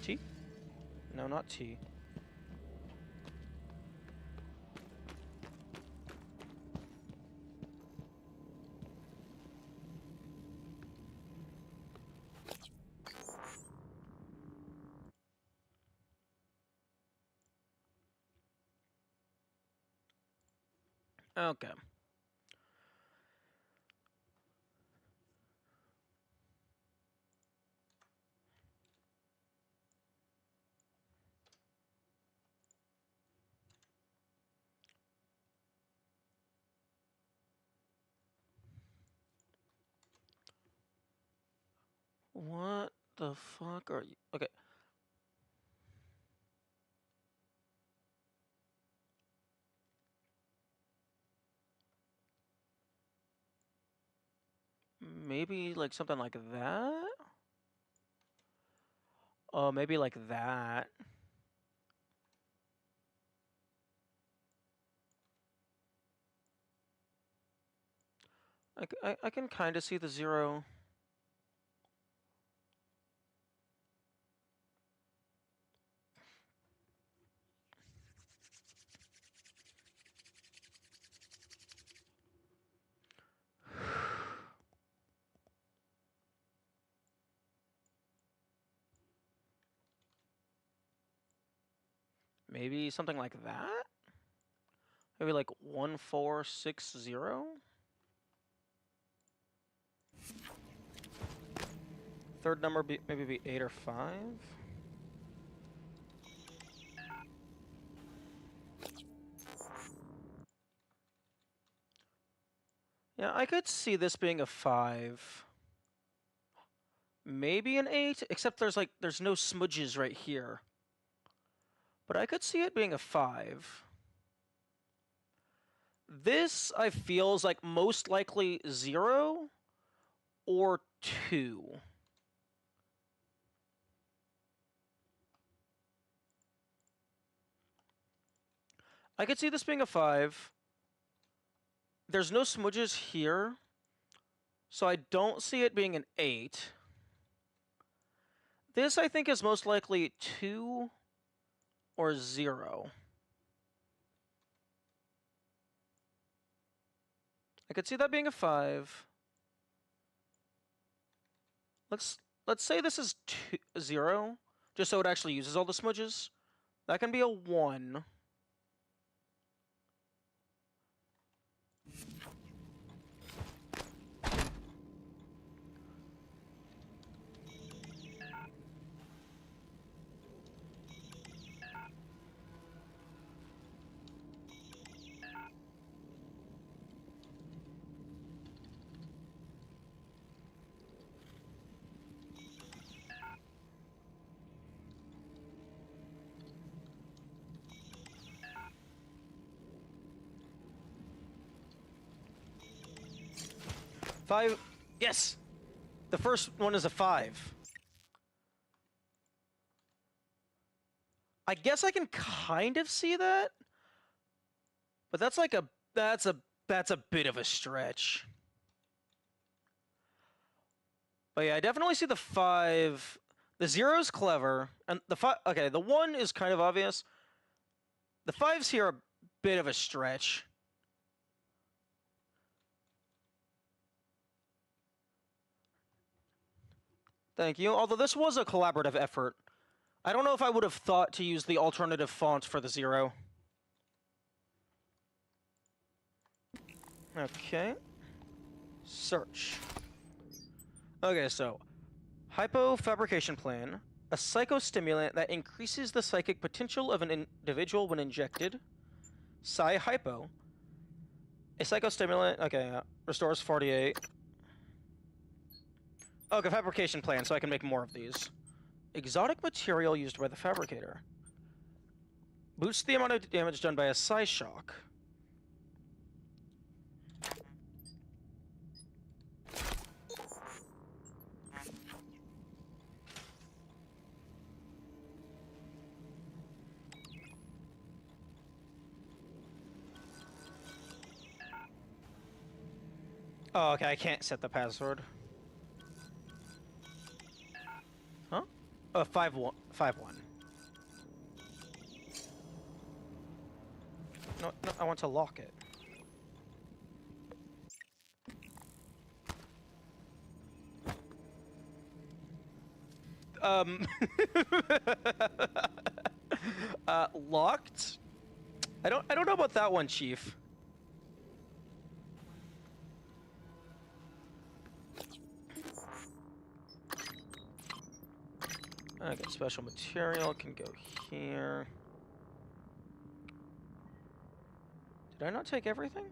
Speaker 1: T? No, not T. Okay. What the fuck are you? Okay. Maybe like something like that? Oh, maybe like that. I can kind of see the 0. Maybe something like that? Maybe like 1460? Third number maybe be 8 or 5? Yeah, I could see this being a 5. Maybe an 8, except there's no smudges right here. But I could see it being a 5. This, I feel, is like most likely 0 or 2. I could see this being a 5. There's no smudges here. So I don't see it being an 8. This, I think, is most likely 2 or 0. I could see that being a 5. Let's say this is 0, just so it actually uses all the smudges. That can be a 1. Five. Yes! The first one is a 5. I guess I can kind of see that. But that's like that's a bit of a stretch. But yeah, I definitely see the 5. The 0's clever, and the 5. Okay, the 1 is kind of obvious. The 5's here a bit of a stretch. Thank you. Although this was a collaborative effort. I don't know if I would have thought to use the alternative font for the 0. Okay. Search. Okay, so hypofabrication plan, a psychostimulant that increases the psychic potential of an individual when injected. Psy-hypo. A psychostimulant, okay, restores 48. Okay, fabrication plan, so I can make more of these. Exotic material used by the fabricator. Boosts the amount of damage done by a Psy-shock. Oh, okay, I can't set the password. Huh? Oh, 5-1. 5-1. No, I want to lock it. Locked? I don't know about that one, Chief. Okay, special material can go here. Did I not take everything?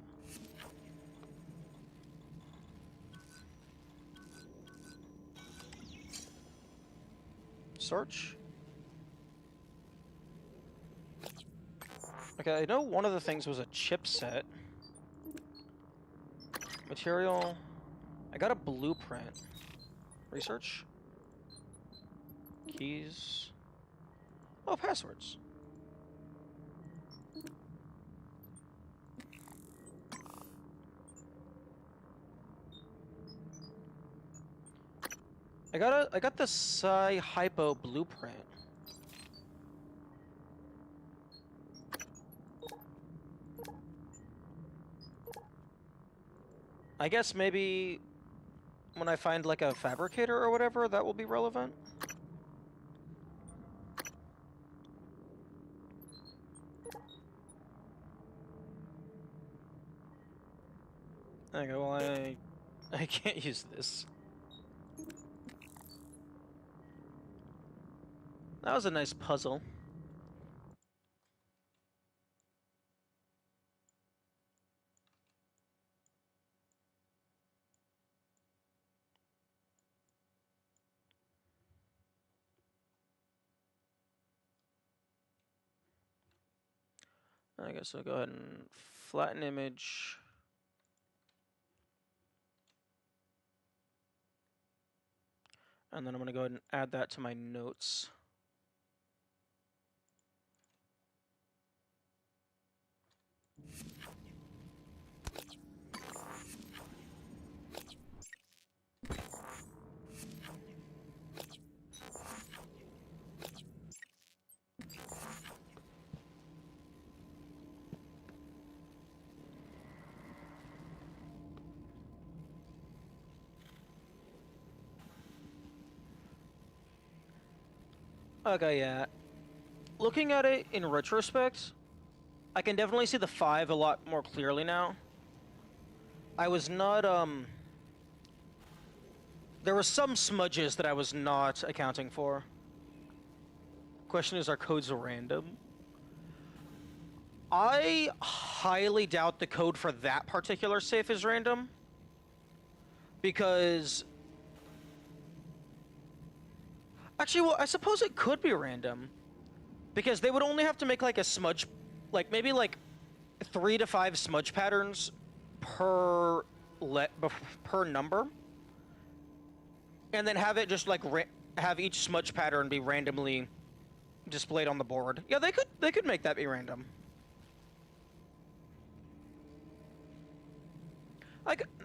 Speaker 1: Search. Okay, I know one of the things was a chipset. Material. I got a blueprint. Research. Keys. Oh, passwords. I got the Psy-hypo blueprint. I guess maybe when I find like a fabricator or whatever, that will be relevant. Okay, well I can't use this. That was a nice puzzle. I guess I'll go ahead and flatten image. And then I'm going to go ahead and add that to my notes. Okay, yeah. Looking at it in retrospect, I can definitely see the 5 a lot more clearly now. I was not, there were some smudges that I was not accounting for. Question is, are codes random? I highly doubt the code for that particular safe is random. Because... Actually, well, I suppose it could be random. Because they would only have to make, like, a smudge... Like, maybe, like, 3 to 5 smudge patterns per number. And then have it just, like, have each smudge pattern be randomly displayed on the board. Yeah, they could make that be random.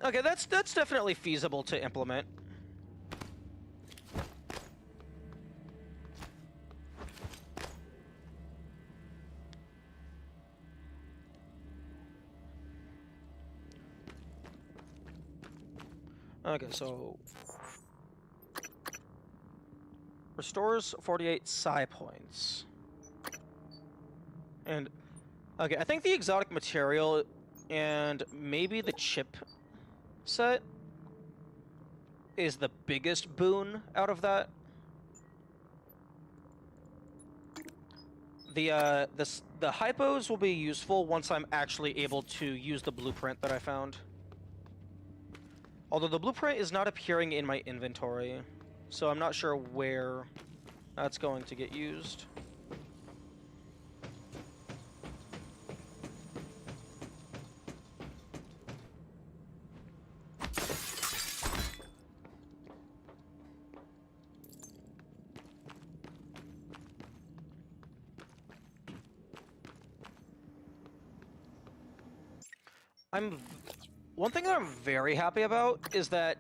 Speaker 1: Okay, that's definitely feasible to implement. Okay, so restores 48 psi points. And okay, I think the exotic material and maybe the chip set is the biggest boon out of that. The hypos will be useful once I'm actually able to use the blueprint that I found. Although the blueprint is not appearing in my inventory, so I'm not sure where that's going to get used. One thing that I'm very happy about is that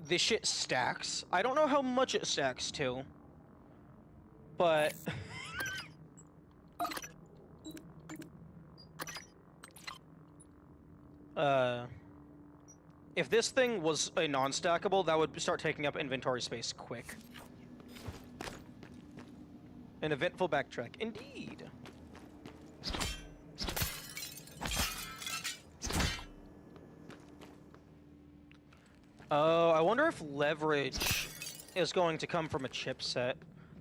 Speaker 1: this shit stacks. I don't know how much it stacks to, but if this thing was a non-stackable, that would start taking up inventory space quick. An eventful backtrack, indeed. Oh, I wonder if leverage is going to come from a chipset.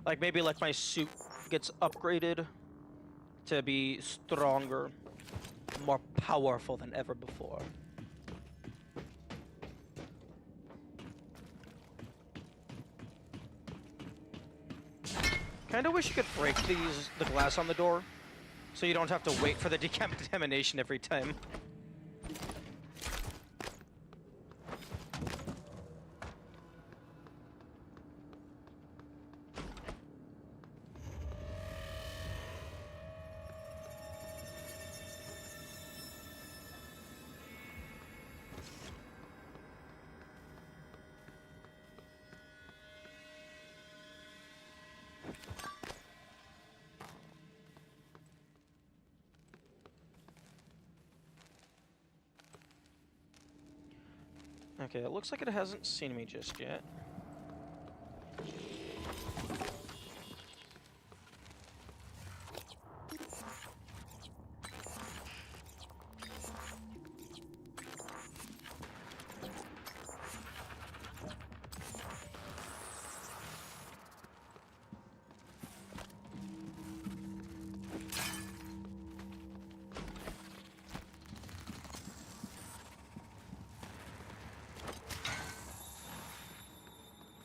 Speaker 1: Like, maybe like my suit gets upgraded to be stronger, more powerful than ever before. Kinda wish you could break the glass on the door, so you don't have to wait for the decontamination every time. Okay, it looks like it hasn't seen me just yet.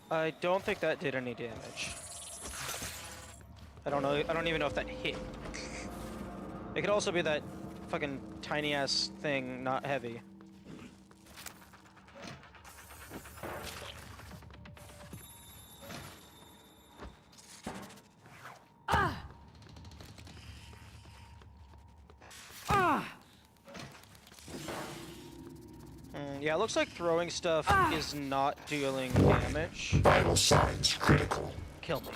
Speaker 1: I don't think that did any damage. I don't know. I don't even know if that hit. It could also be that fucking tiny ass thing, not heavy. Yeah, it looks like throwing stuff is not dealing damage.
Speaker 11: Vital signs critical.
Speaker 1: Kill me.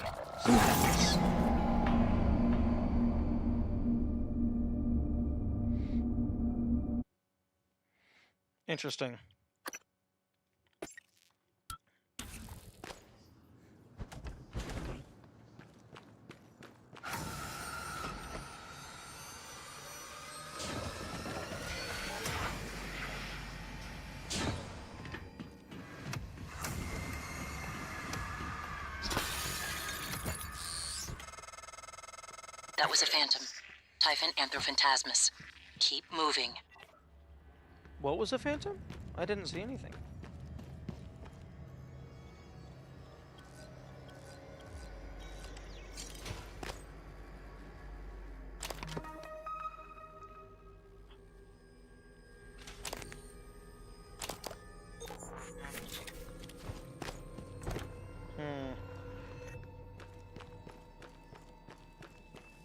Speaker 1: Interesting.
Speaker 10: That was a phantom. Typhon Anthrophantasmus. Keep moving.
Speaker 1: What was a phantom? I didn't see anything.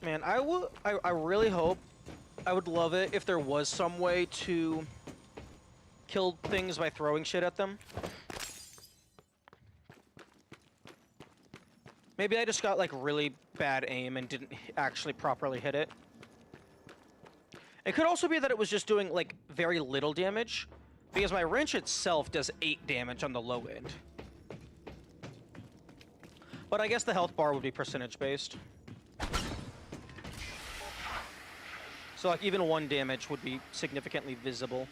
Speaker 1: Man, I really hope, I would love it if there was some way to kill things by throwing shit at them. Maybe I just got like really bad aim and didn't actually properly hit it. It could also be that it was just doing like very little damage, because my wrench itself does 8 damage on the low end. But I guess the health bar would be percentage based. So like even 1 damage would be significantly visible.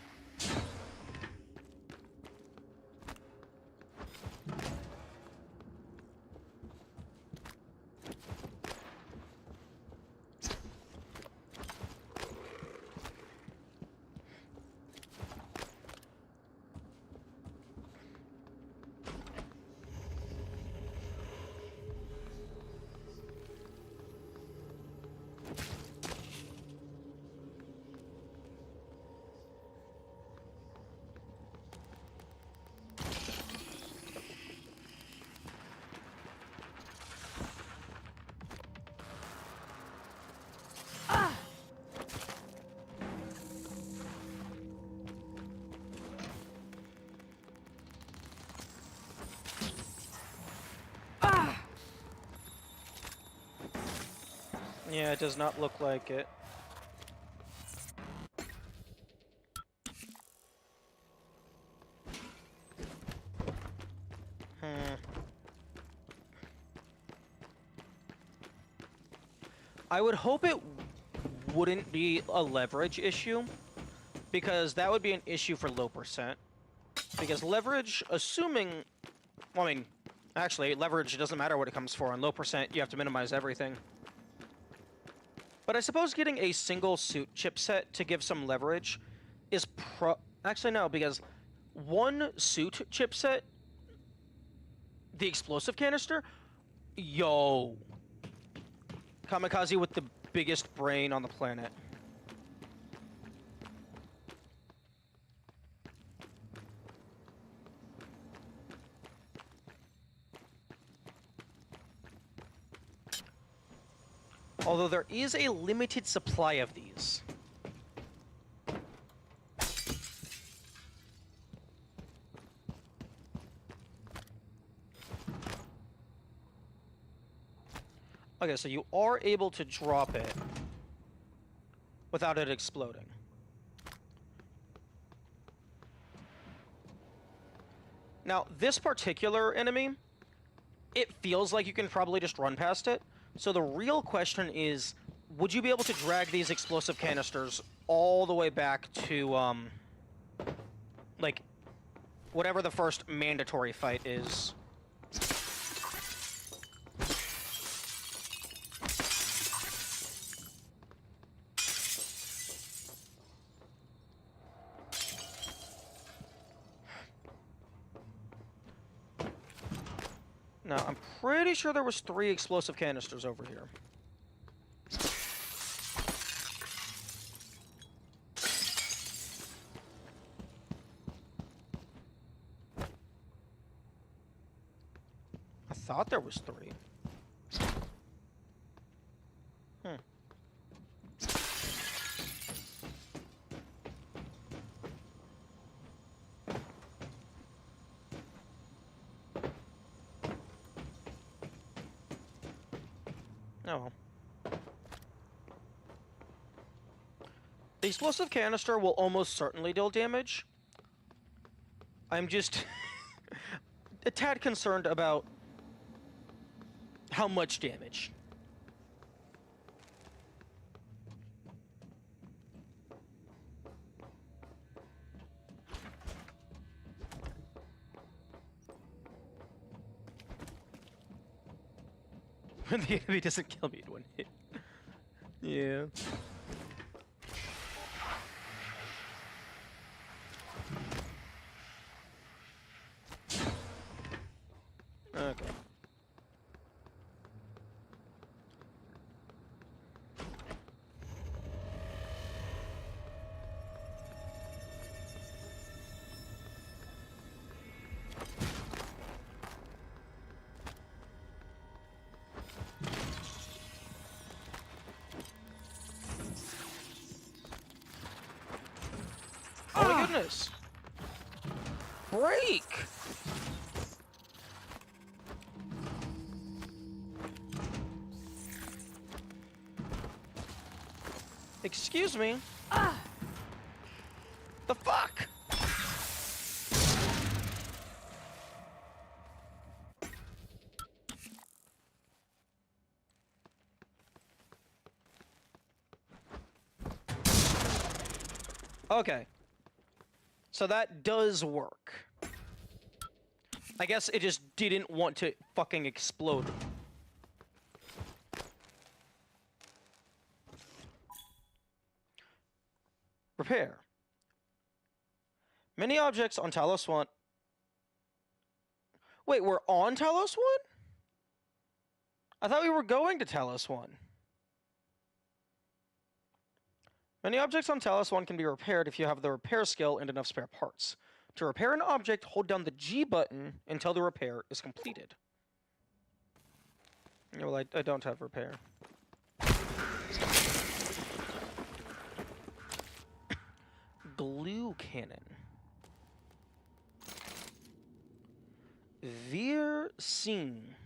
Speaker 1: Yeah, it does not look like it. I would hope it wouldn't be a leverage issue, because that would be an issue for low percent. Because leverage, assuming... Well, I mean, actually, leverage doesn't matter what it comes for. On low percent, you have to minimize everything. But I suppose getting a single suit chipset to give some leverage is Actually, no, because one suit chipset, the explosive canister, yo. Kamikaze with the biggest brain on the planet. Although there is a limited supply of these. Okay, so you are able to drop it without it exploding. Now, this particular enemy, it feels like you can probably just run past it. So the real question is, would you be able to drag these explosive canisters all the way back to, like, whatever the first mandatory fight is? Now, I'm pretty sure there was 3 explosive canisters over here. I thought there was 3. Oh well. The explosive canister will almost certainly deal damage. I'm just a tad concerned about how much damage. When the enemy doesn't kill me in 1 hit. Yeah. Okay. Oh my goodness! Break! Excuse me? The fuck? Okay. So that does work. I guess it just didn't want to fucking explode. Repair. Many objects on Talos 1... Wait, we're on Talos 1? I thought we were going to Talos 1. Many objects on Talos 1 can be repaired if you have the repair skill and enough spare parts. To repair an object, hold down the G button until the repair is completed. Yeah, well, I don't have repair. Glue cannon. Veer scene.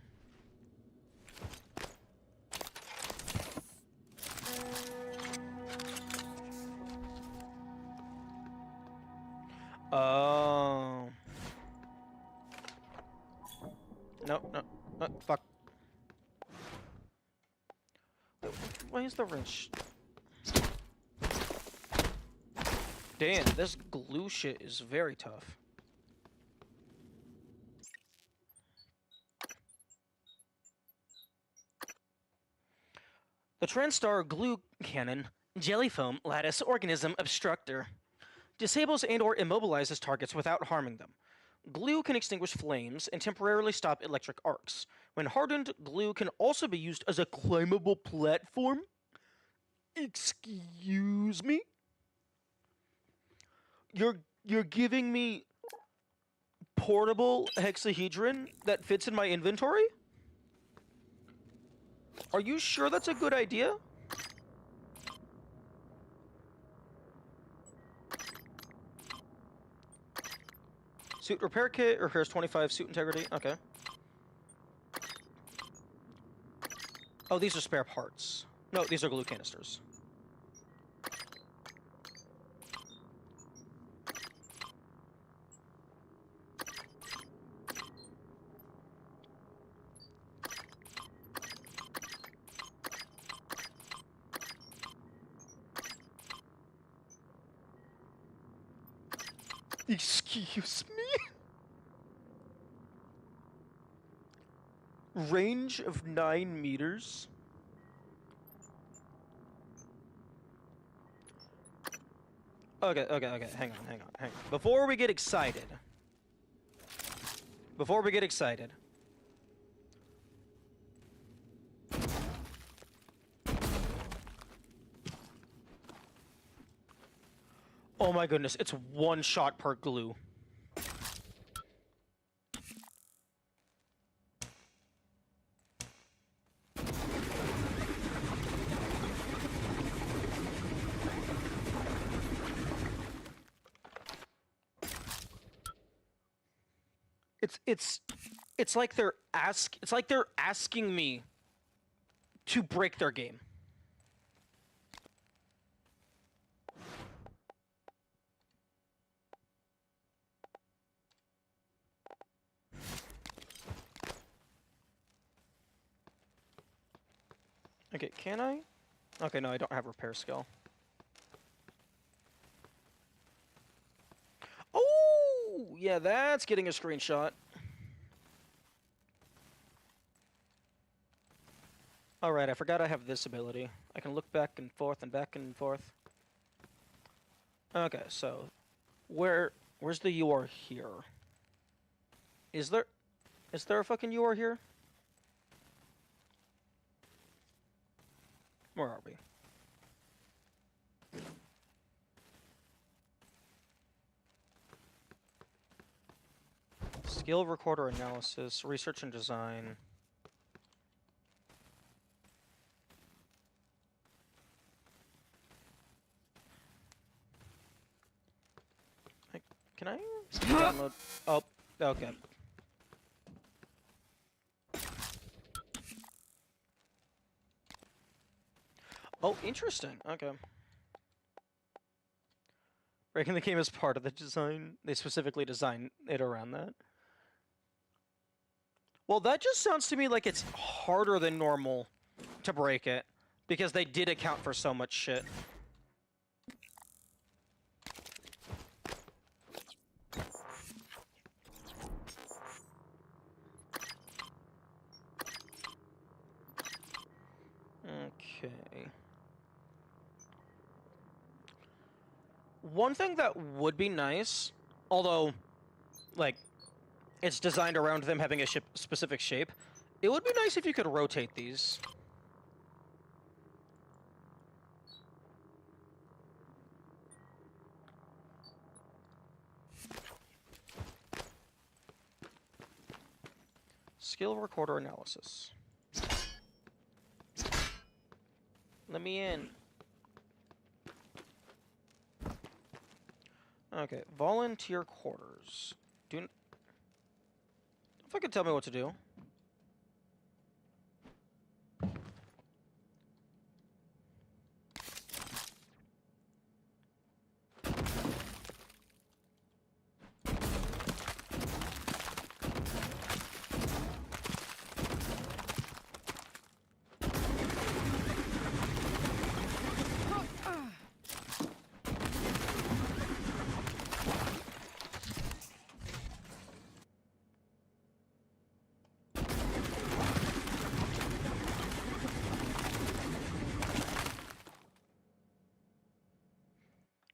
Speaker 1: Oh. No, no. Fuck. Why is the wrench? Damn, this glue shit is very tough. The TranStar glue cannon, jellyfoam lattice organism obstructor, disables and/or immobilizes targets without harming them. Glue can extinguish flames and temporarily stop electric arcs. When hardened, glue can also be used as a climbable platform. Excuse me? You're giving me portable hexahedron that fits in my inventory? Are you sure that's a good idea? Suit repair kit repairs 25 suit integrity. Okay. Oh, these are spare parts. No, these are glue canisters. Excuse me? Range of 9 meters? Okay, hang on. Before we get excited. Oh my goodness, it's one shot per glue. It's like they're asking me to break their game. Okay, can I? Okay, no, I don't have repair skill. Oh, yeah, that's getting a screenshot. Alright, I forgot I have this ability. I can look back and forth and back and forth. Okay, so where's the UR here? Is there a fucking UR here? Where are we? Skill recorder analysis, research and design. Can I download? Oh, okay. Oh, interesting. Okay. Breaking the game is part of the design. They specifically designed it around that. Well, that just sounds to me like it's harder than normal to break it, because they did account for so much shit. Okay. One thing that would be nice, although, like, it's designed around them having a specific shape, it would be nice if you could rotate these. Skill recorder analysis. Let me in. Okay, volunteer quarters. If I could tell me what to do.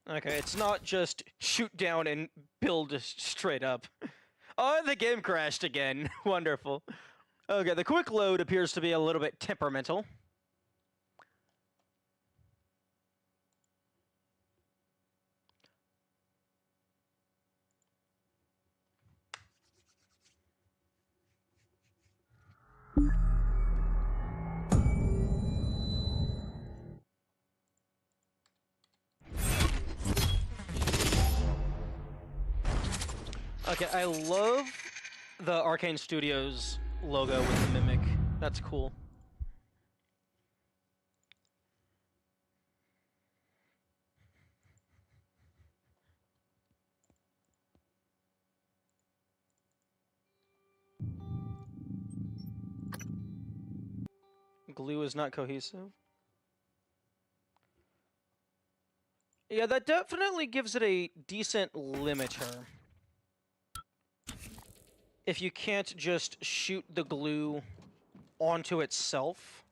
Speaker 1: Okay, it's not just shoot down and build straight up. Oh, the game crashed again. Wonderful. Okay, the quick load appears to be a little bit temperamental. Okay, I love the Arcane Studios logo with the Mimic. That's cool. Glue is not cohesive. Yeah, that definitely gives it a decent limiter. If you can't just shoot the glue onto itself.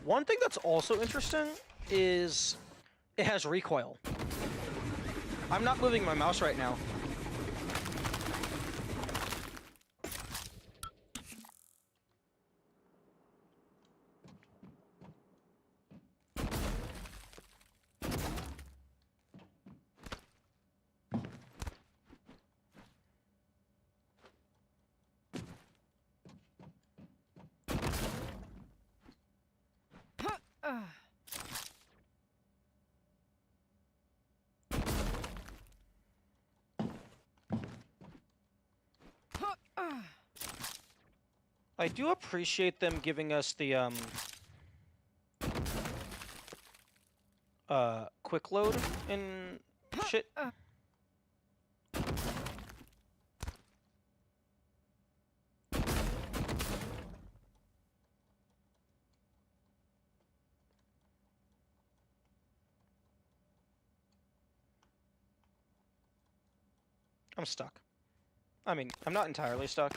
Speaker 1: One thing that's also interesting is it has recoil. I'm not moving my mouse right now. I do appreciate them giving us the quick load and shit. I'm stuck. I mean, I'm not entirely stuck.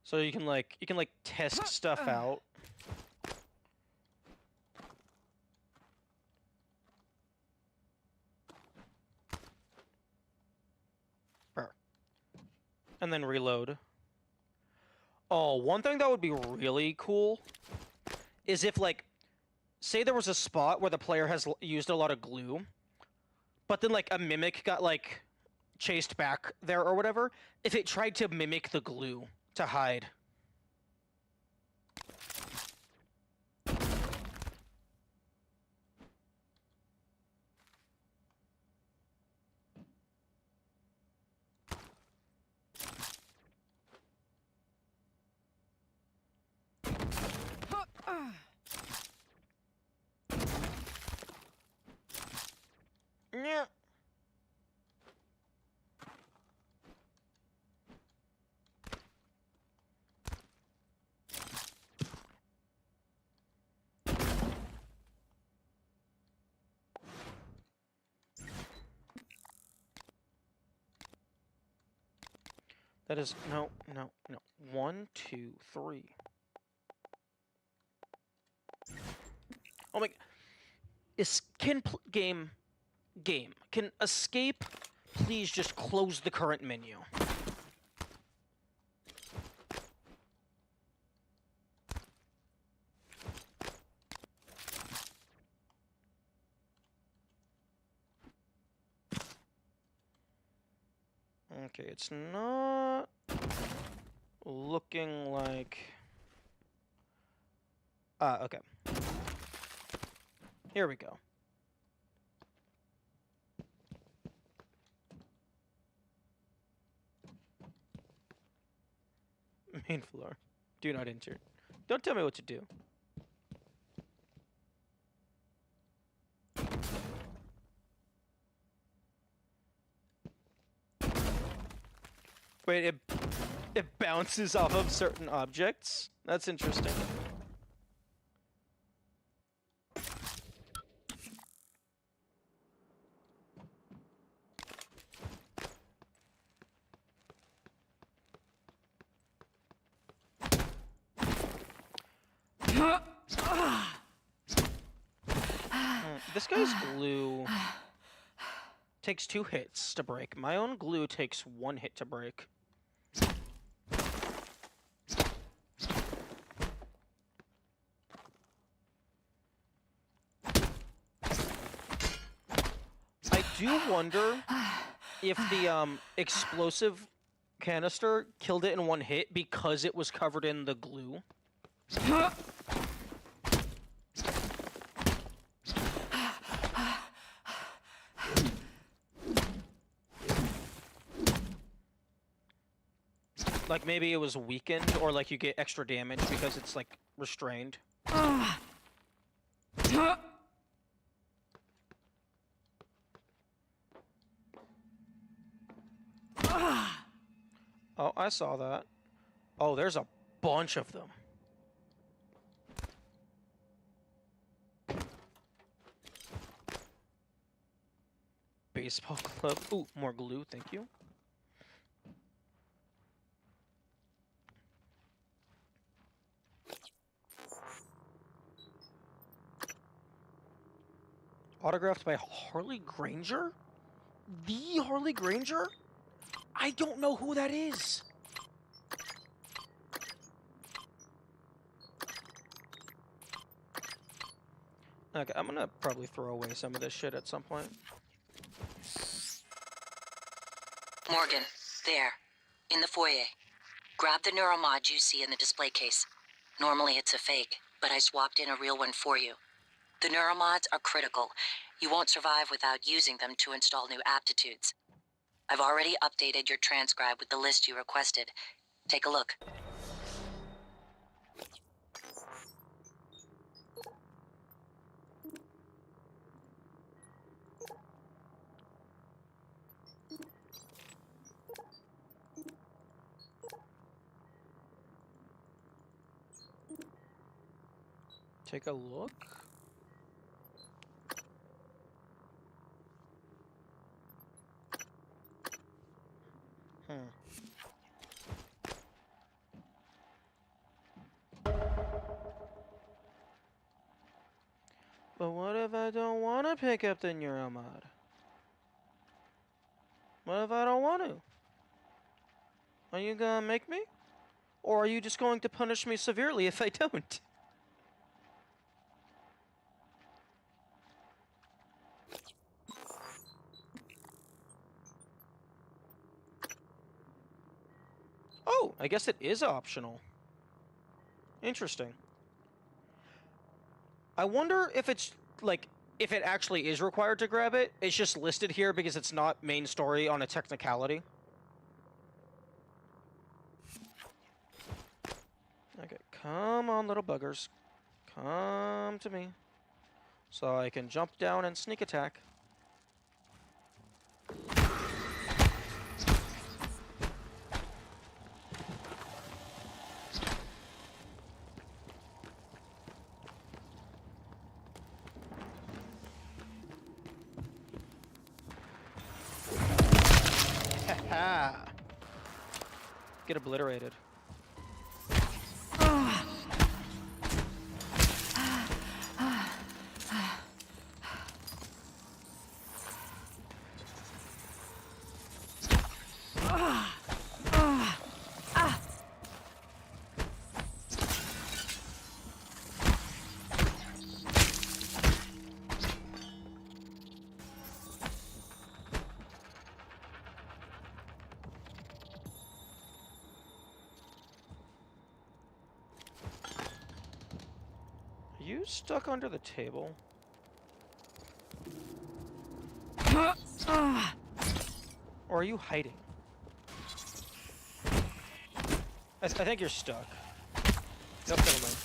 Speaker 1: So you can like test stuff out. And then reload. Oh, one thing that would be really cool is if, like, say there was a spot where the player has used a lot of glue, but then, like, a mimic got, like, chased back there or whatever, if it tried to mimic the glue to hide. Yeah. That is no. 1, 2, 3. Oh my! Game can escape? Please just close the current menu. Okay, it's not looking like... okay. Here we go. Main floor. Do not enter. Don't tell me what to do. Wait, it bounces off of certain objects? That's interesting. This guy's glue takes 2 hits to break. My own glue takes 1 hit to break. I do wonder if the explosive canister killed it in 1 hit because it was covered in the glue. Like, maybe it was weakened, or like you get extra damage because it's like restrained. Oh, I saw that. Oh, there's a bunch of them. Baseball club. Ooh, more glue, thank you. Autographed by Harley Granger? The Harley Granger? I don't know who that is. Okay, I'm gonna probably throw away some of this shit at some point.
Speaker 10: Morgan, there, in the foyer. Grab the neuromod you see in the display case. Normally it's a fake, but I swapped in a real one for you. The neuromods are critical. You won't survive without using them to install new aptitudes. I've already updated your transcribe with the list you requested. Take a look.
Speaker 1: Take a look. But what if I don't want to pick up the Neuromod? What if I don't want to? Are you gonna make me? Or are you just going to punish me severely if I don't? Oh, I guess it is optional. Interesting. I wonder if it's, like, if it actually is required to grab it. It's just listed here because it's not main story on a technicality. Okay, come on, little buggers. Come to me. So I can jump down and sneak attack. Get obliterated. Are you stuck under the table? Or are you hiding? I think you're stuck. Nope, never mind.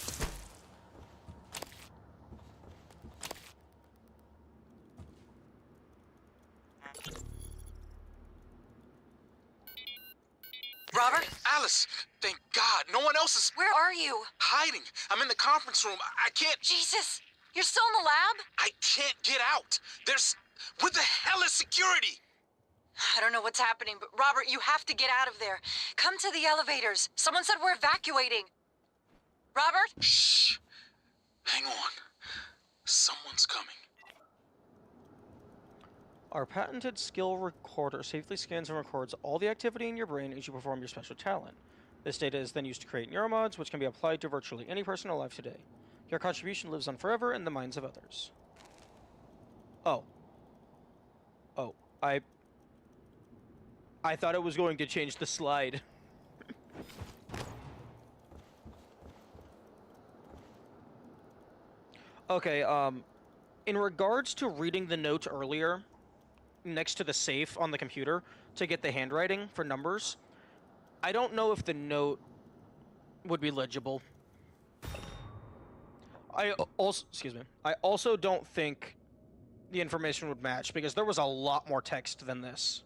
Speaker 10: Robert?
Speaker 9: Alice! Thank God! No one else is
Speaker 10: Where are you?
Speaker 9: hiding! I'm in the conference room. I can't...
Speaker 10: Jesus! You're still in the lab?
Speaker 9: I can't get out! There's... What the hell is security?
Speaker 10: I don't know what's happening, but Robert, you have to get out of there. Come to the elevators. Someone said we're evacuating. Robert?
Speaker 9: Shh! Hang on. Someone's coming.
Speaker 1: Our patented skill recorder safely scans and records all the activity in your brain as you perform your special talent. This data is then used to create neuromods, which can be applied to virtually any person alive today. Your contribution lives on forever in the minds of others. Oh. Oh, I thought it was going to change the slide. Okay, in regards to reading the note earlier, next to the safe on the computer, to get the handwriting for numbers, I don't know if the note would be legible. I also don't think the information would match, because there was a lot more text than this.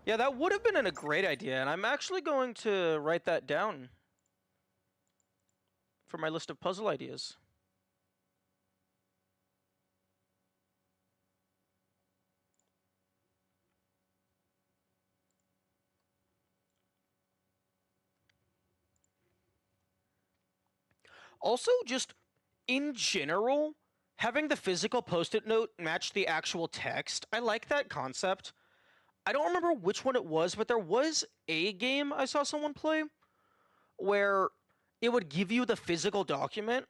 Speaker 1: Yeah, that would have been a great idea, and I'm actually going to write that down for my list of puzzle ideas. Also, just in general, having the physical post-it note match the actual text, I like that concept. I don't remember which one it was, but there was a game I saw someone play where it would give you the physical document,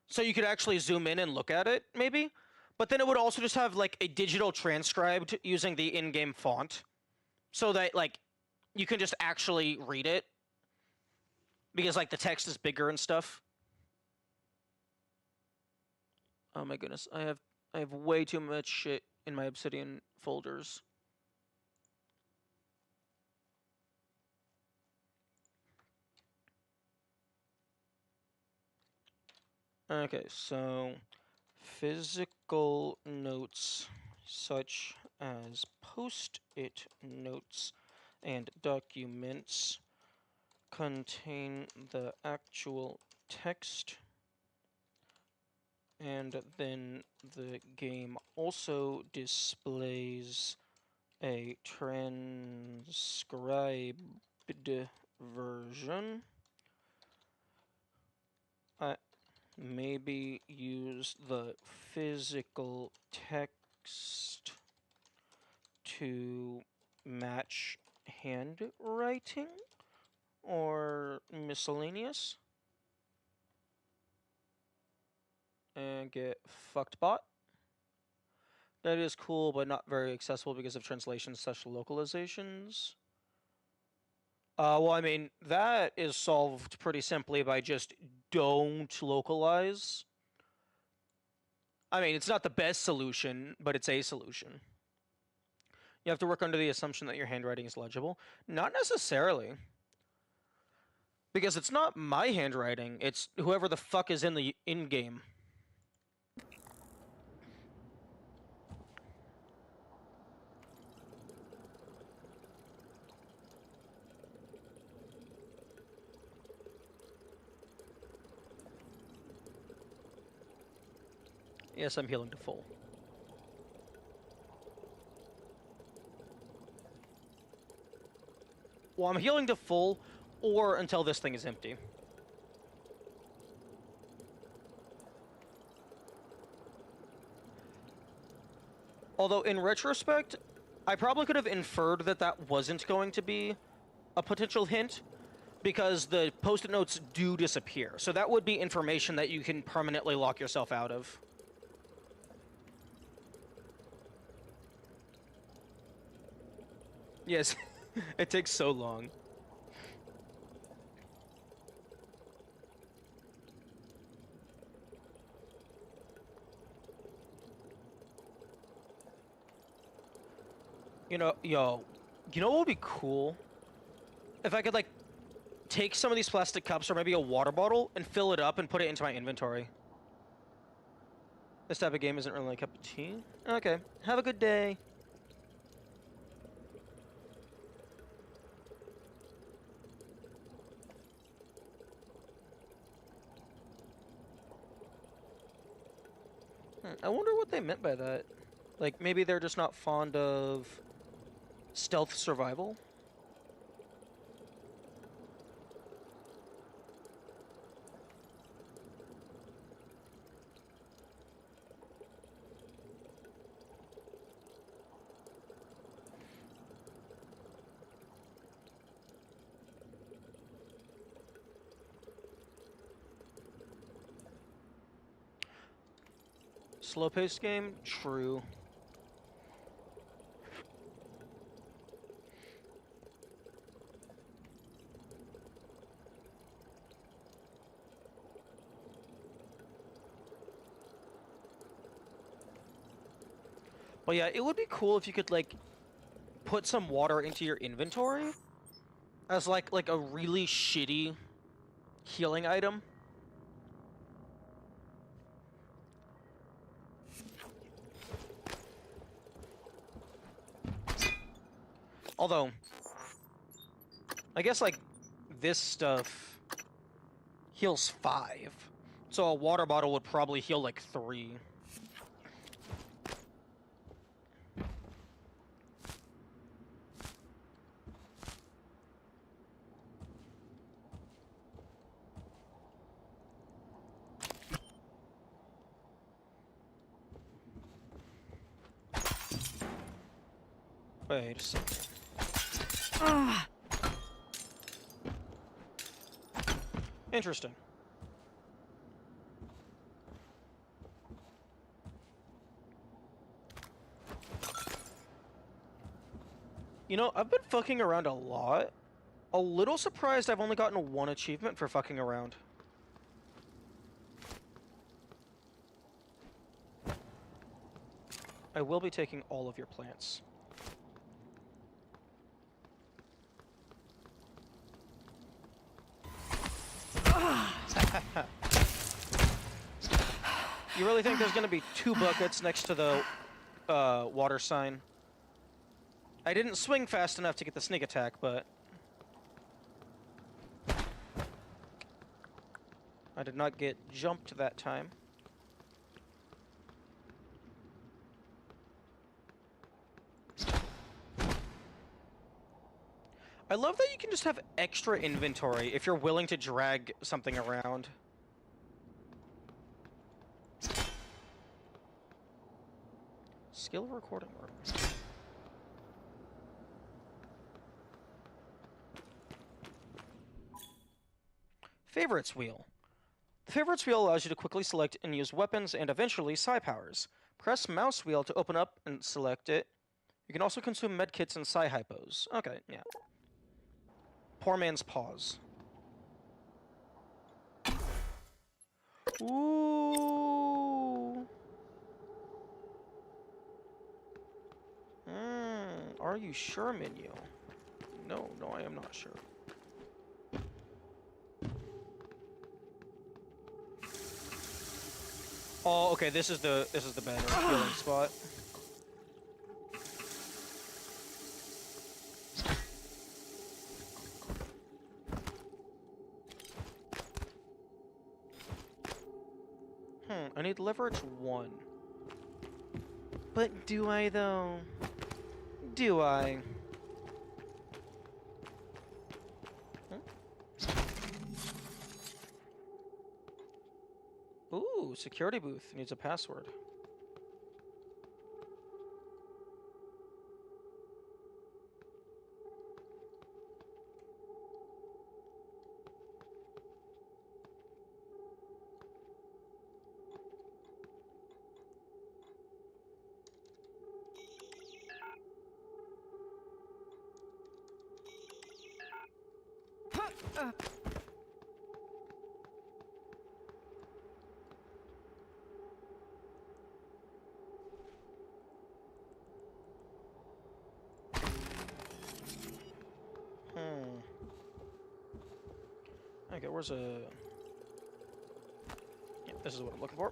Speaker 1: so you could actually zoom in and look at it, maybe. But then it would also just have like a digital transcribed using the in-game font, so that like you can just actually read it, because like the text is bigger and stuff. Oh my goodness, I have way too much shit in my Obsidian folders. Okay, so physical notes such as post-it notes and documents contain the actual text, and then the game also displays a transcribed version. Maybe use the physical text to match handwriting or miscellaneous. And get fucked bot. That is cool, but not very accessible because of translation/localizations. Well, I mean, that is solved pretty simply by just don't localize. I mean, it's not the best solution, but it's a solution. You have to work under the assumption that your handwriting is legible. Not necessarily. Because it's not my handwriting, it's whoever the fuck is in the in-game. Yes, I'm healing to full. Well, I'm healing to full, or until this thing is empty. Although, in retrospect, I probably could have inferred that that wasn't going to be a potential hint, because the post-it notes do disappear. So that would be information that you can permanently lock yourself out of. Yes, it takes so long. You know, you know what would be cool? If I could, like, take some of these plastic cups or maybe a water bottle and fill it up and put it into my inventory. This type of game isn't really a cup of tea. Okay, have a good day. I wonder what they meant by that. Like, maybe they're just not fond of stealth survival? Slow-paced game? True. But yeah, it would be cool if you could, like, put some water into your inventory as, like a really shitty healing item. Although, I guess, like, this stuff heals 5. So a water bottle would probably heal, like, 3. Wait a second. Interesting. You know, I've been fucking around a lot. A little surprised I've only gotten one achievement for fucking around. I will be taking all of your plants. You really think there's gonna be 2 buckets next to the water sign? I didn't swing fast enough to get the sneak attack, but I did not get jumped that time. I love that you can just have extra inventory if you're willing to drag something around. Skill recording room. Favorites wheel. The favorites wheel allows you to quickly select and use weapons and eventually psi powers. Press mouse wheel to open up and select it. You can also consume medkits and psi hypos. Okay, yeah. Poor man's paws. Ooh. Are you sure, menu? No, I am not sure. Oh, okay. This is the better healing spot. I need leverage 1. But do I though? Do I? Ooh, security booth needs a password. Okay, where's a... Yeah, this is what I'm looking for.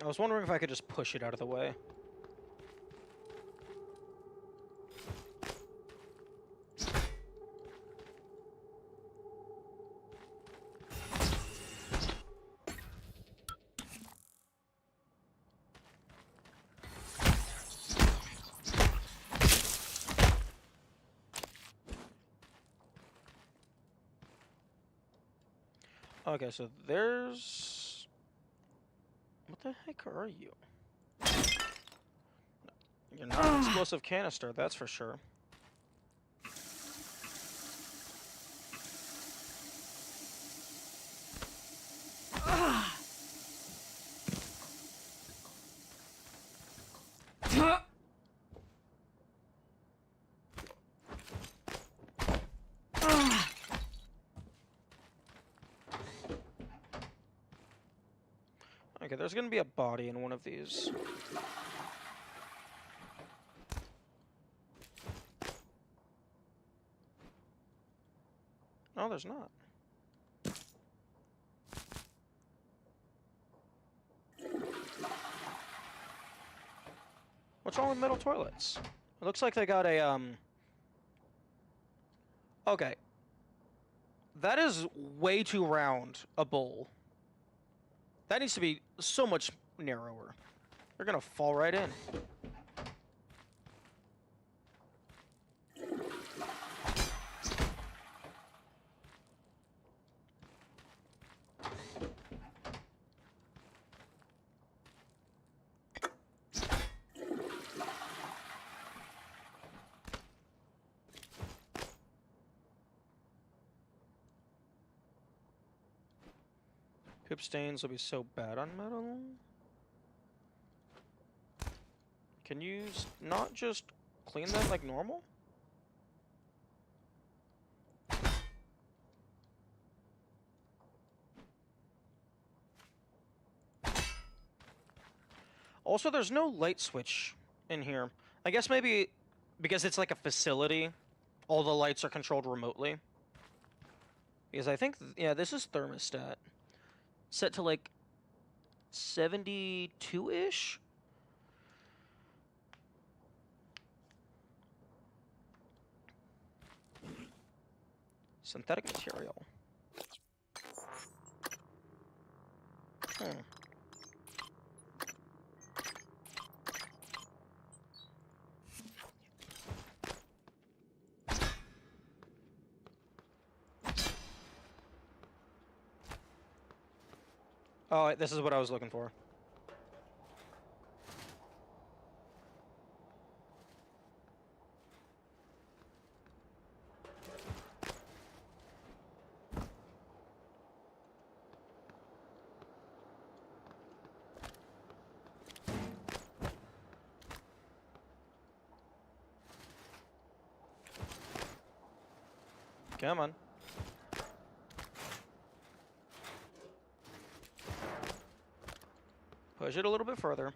Speaker 1: I was wondering if I could just push it out of the way. Okay, so there's... What the heck are you? You're not an explosive canister, that's for sure. Okay, there's gonna be a body in one of these. Oh, there's not. What's wrong with metal toilets? It looks like they got a, Okay. That is way too round, a bowl. That needs to be so much narrower. They're gonna fall right in. Poop stains will be so bad on metal. Can you not just clean that like normal? Also, there's no light switch in here. I guess maybe because it's like a facility, all the lights are controlled remotely. Because I think, yeah, this is thermostat. Set to like 72-ish? Synthetic material. Oh, this is what I was looking for. Come on. Push it a little bit further.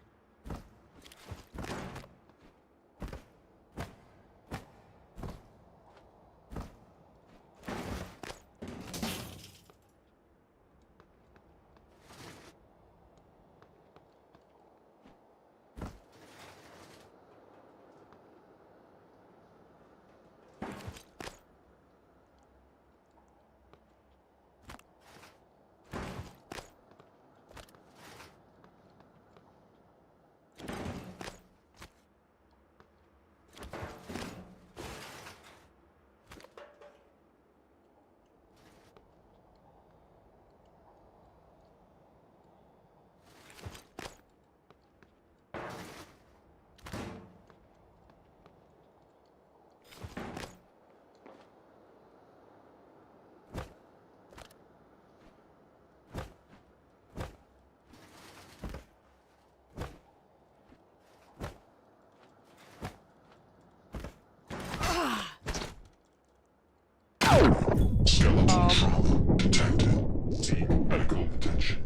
Speaker 11: Skeletal trauma detected. Seek medical attention.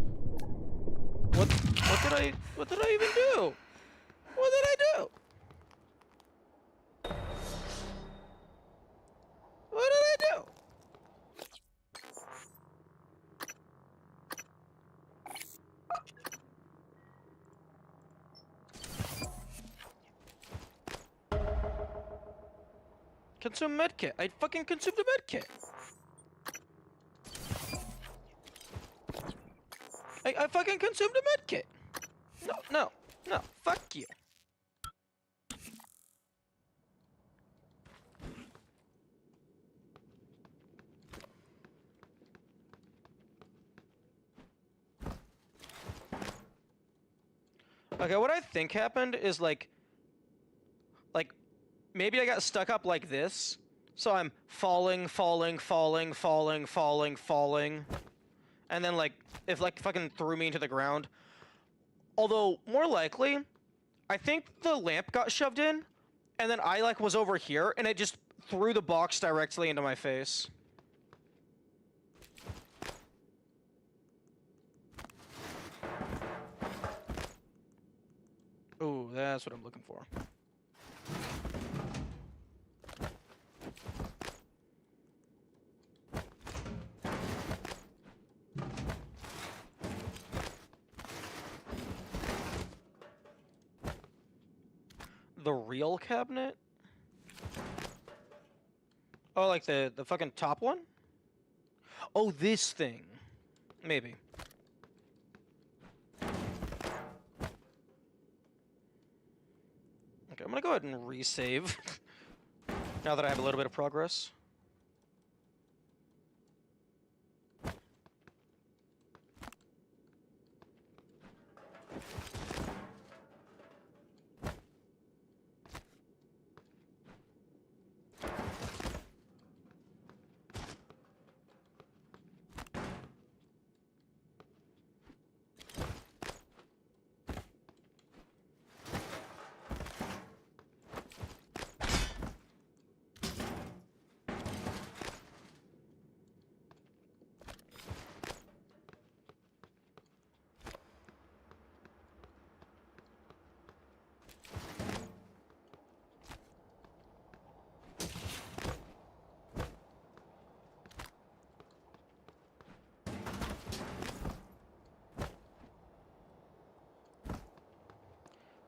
Speaker 1: What did I even do? What did I do? What did I do? Consume medkit. I fucking consumed a medkit. I fucking consumed a medkit. No. Fuck you. Okay, what I think happened is like maybe I got stuck up like this, so I'm falling, and then like if like fucking threw me into the ground. Although more likely, I think the lamp got shoved in, and then I like was over here, and it just threw the box directly into my face. Ooh, that's what I'm looking for. The real cabinet? Oh, like the fucking top one? Oh, this thing. Maybe. I'm gonna go ahead and resave. Now that I have a little bit of progress.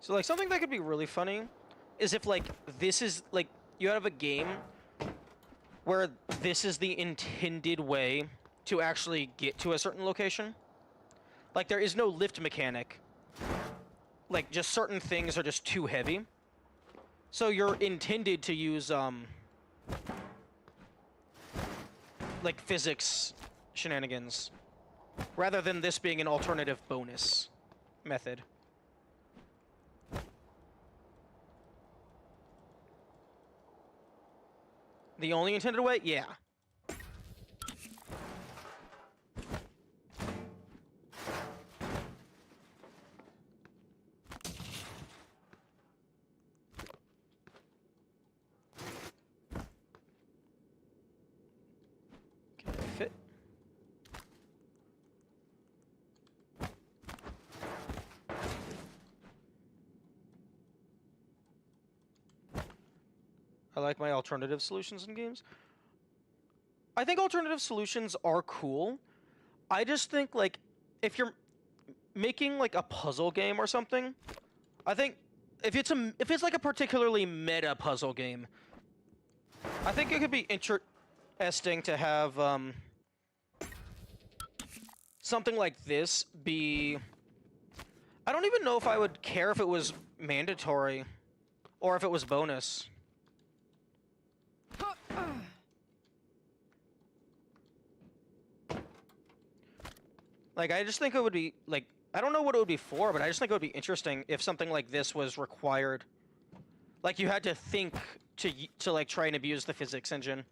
Speaker 1: So, like, something that could be really funny is if, like, this is, like, you have a game where this is the intended way to actually get to a certain location. Like, there is no lift mechanic. Like, just certain things are just too heavy. So you're intended to use, like, physics shenanigans, rather than this being an alternative bonus method. The only intended way? Yeah. Can I fit? I like my alternative solutions in games. I think alternative solutions are cool. I just think, like, if you're making, like, a puzzle game or something, I think if it's like a particularly meta puzzle game, I think it could be interesting to have something like this be... I don't even know if I would care if it was mandatory or if it was bonus. Like, I just think it would be, like, I don't know what it would be for, but I just think it would be interesting if something like this was required. Like, you had to think to like, try and abuse the physics engine.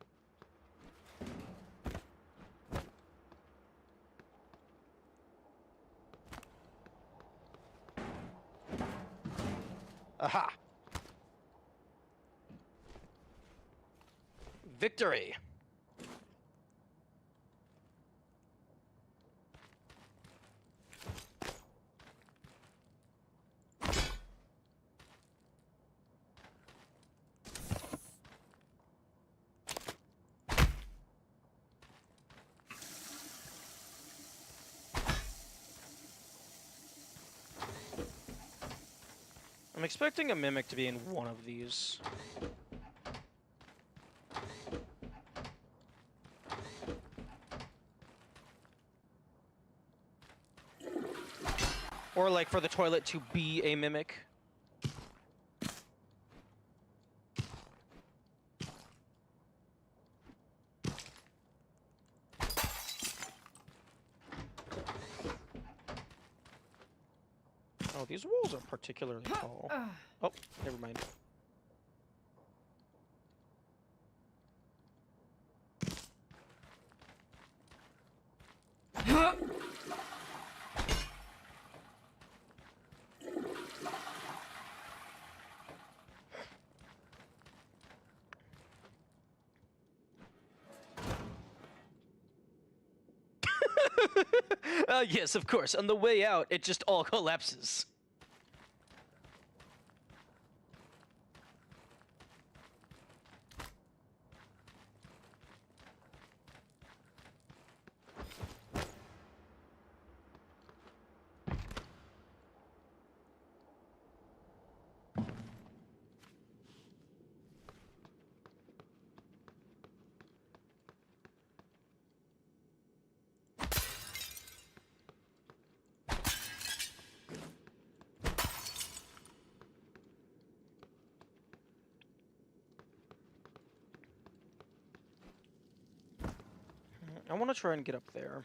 Speaker 1: Aha! Victory! I'm expecting a mimic to be in one of these. Or, like, for the toilet to be a mimic. Oh, these walls are particularly tall. Oh, never mind. Yes, of course. On the way out, it just all collapses. I want to try and get up there.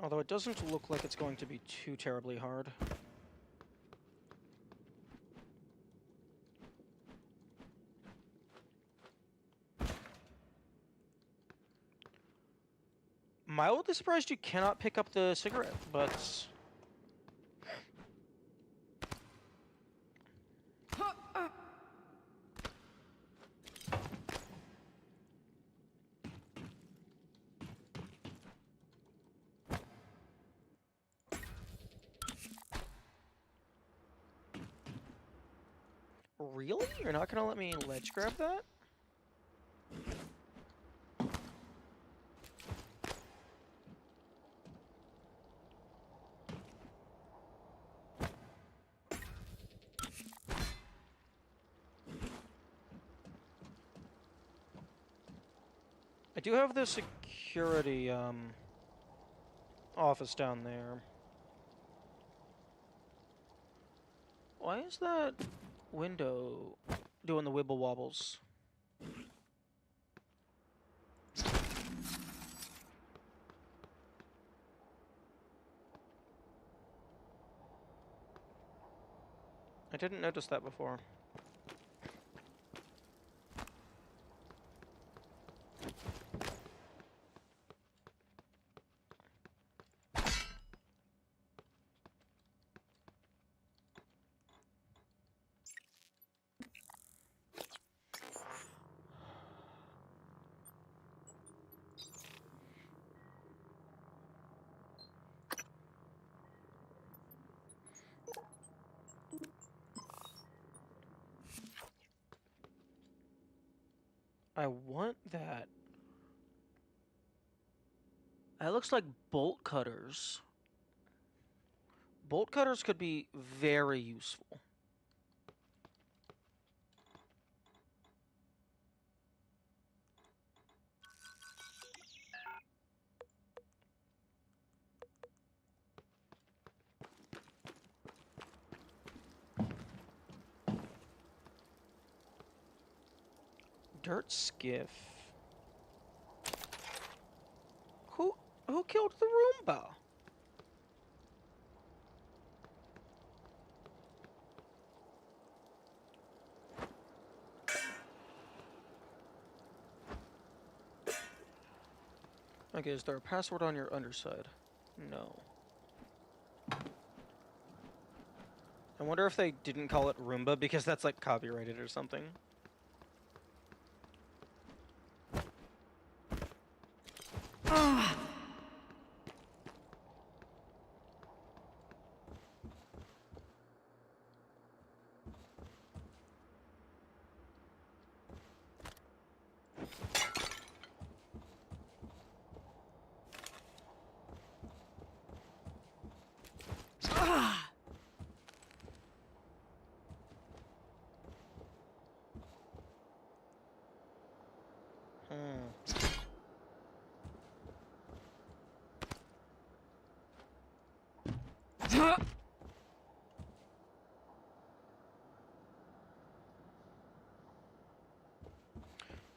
Speaker 1: Although it doesn't look like it's going to be too terribly hard. Mildly surprised you cannot pick up the cigarette, but... Really? You're not gonna let me ledge grab that? I do have the security, office down there. Why is that window doing the wibble wobbles? I didn't notice that before. I want that. That looks like bolt cutters. Bolt cutters could be very useful. Dirt skiff. Who killed the Roomba? Okay, is there a password on your underside? No. I wonder if they didn't call it Roomba because that's like copyrighted or something.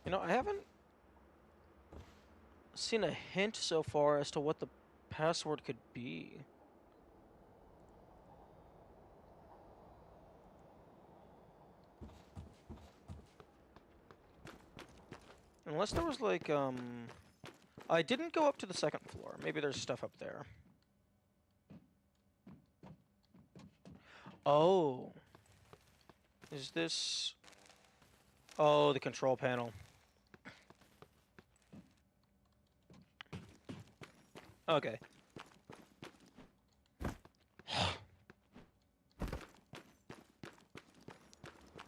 Speaker 1: You know, I haven't seen a hint so far as to what the password could be. Unless there was like, I didn't go up to the second floor. Maybe there's stuff up there. Oh. Is this... Oh, the control panel. Okay.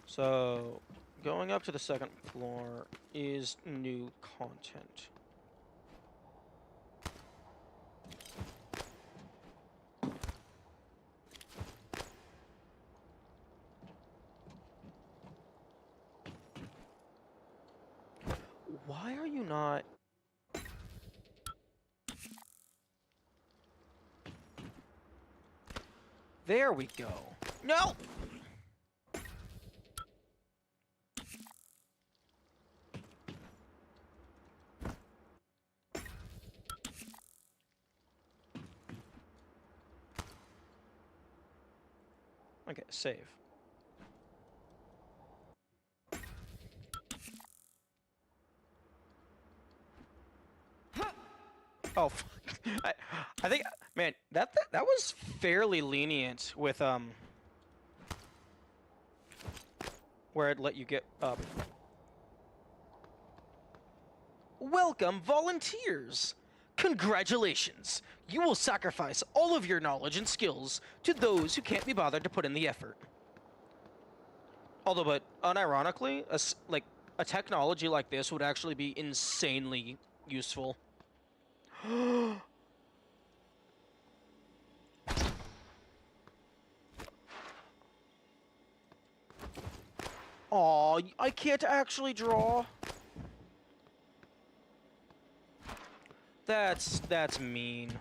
Speaker 1: So, going up to the second floor is new content. Why are you not... There we go. No! Okay, save. Oh, fuck. I think, man, that was fairly lenient with where it let you get up. Welcome, volunteers! Congratulations! You will sacrifice all of your knowledge and skills to those who can't be bothered to put in the effort. Although, but unironically, a technology like this would actually be insanely useful. Aw, I can't actually draw. That's mean.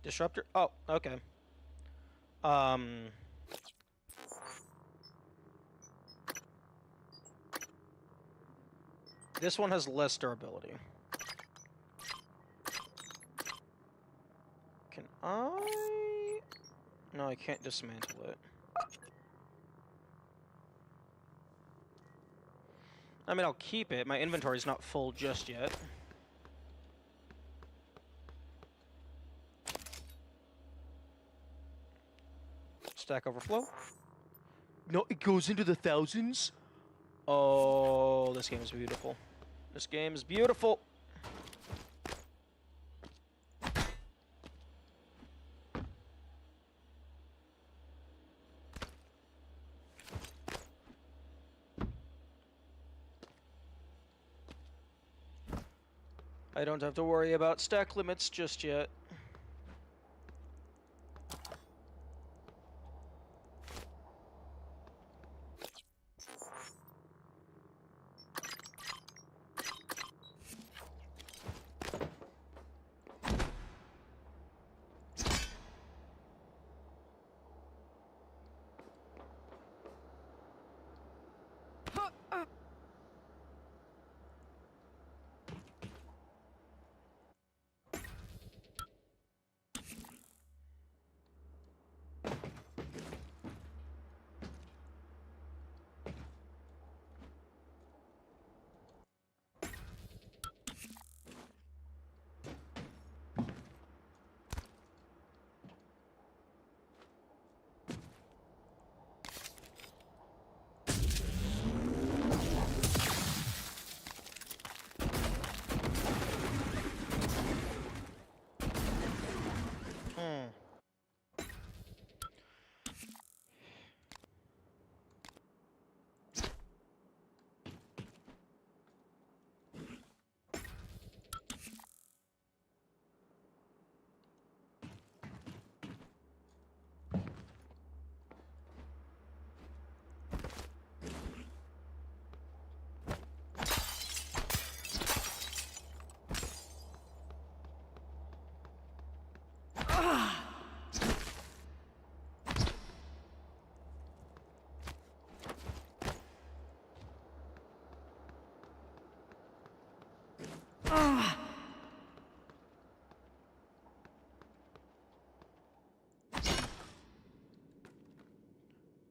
Speaker 1: Disruptor? Oh, okay. This one has less durability. Can I? No, I can't dismantle it. I mean, I'll keep it. My inventory's not full just yet. Stack Overflow. No, it goes into the thousands? Oh, this game is beautiful. This game is beautiful. I don't have to worry about stack limits just yet.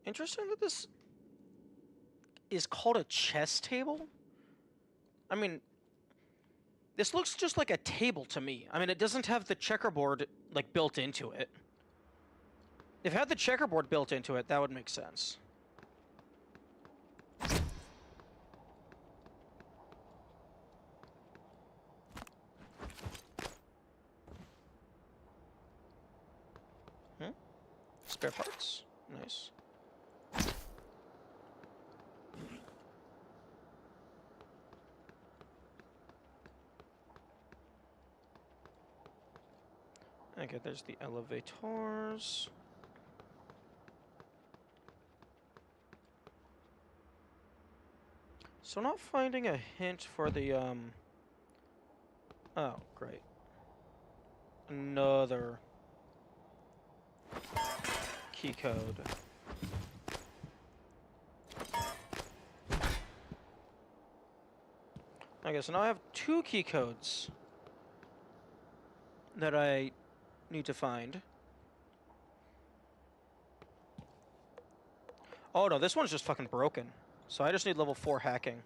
Speaker 1: Interesting that this is called a chess table. I mean, this looks just like a table to me. I mean, it doesn't have the checkerboard, like, built into it. If it had the checkerboard built into it, that would make sense. Spare parts. Nice. Okay, there's the elevators. So not finding a hint for the, Oh, great. Another key code. Okay, so now I have 2 key codes that I need to find. Oh no, this one's just fucking broken. So I just need level 4 hacking.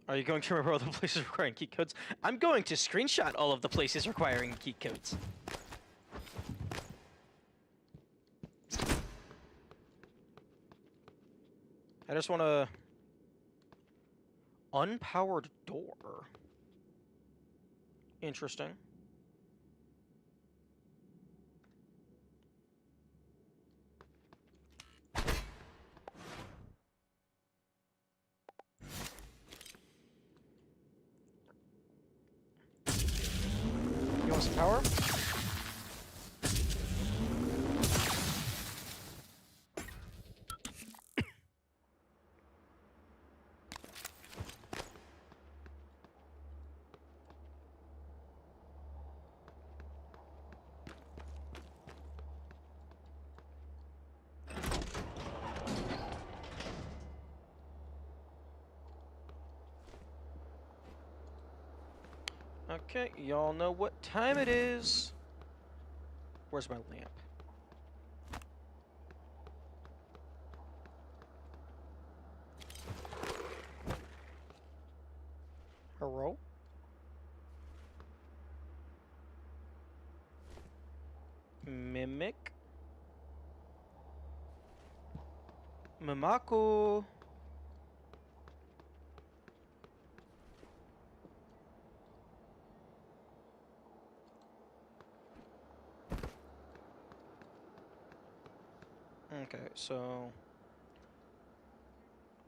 Speaker 1: Are you going to remember all the places requiring key codes? I'm going to screenshot all of the places requiring key codes. I just want to... Unpowered door. Interesting. You want some power? Okay, y'all know what time it is. Where's my lamp? Hello? Mimic? Mimako? Okay, so...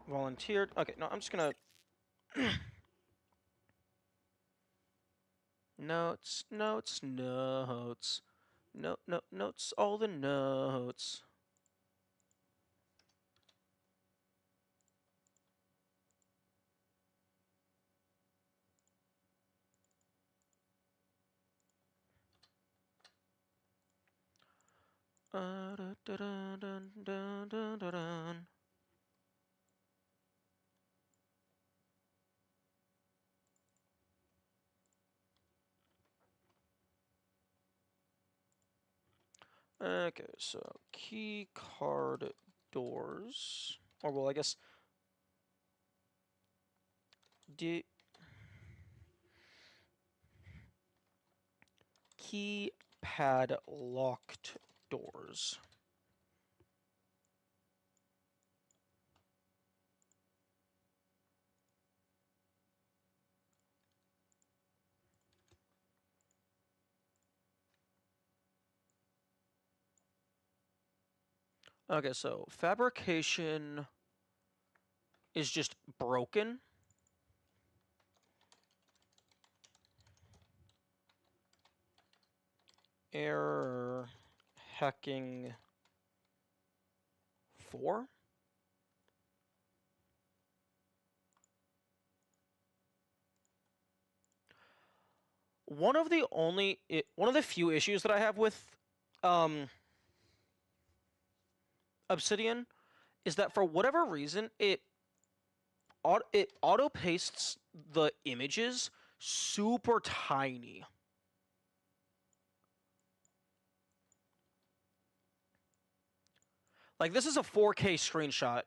Speaker 1: Volunteered. Okay, no, I'm just gonna... Notes, notes, notes. Notes, all the notes. Dun, dun, dun, dun, dun, dun, dun. Okay, so key card doors. Or, well, I guess... Keypad locked doors. Okay, so fabrication is just broken. Error hacking 4. One of the few issues that I have with Obsidian is that for whatever reason it auto pastes the images super tiny. Like, this is a 4K screenshot,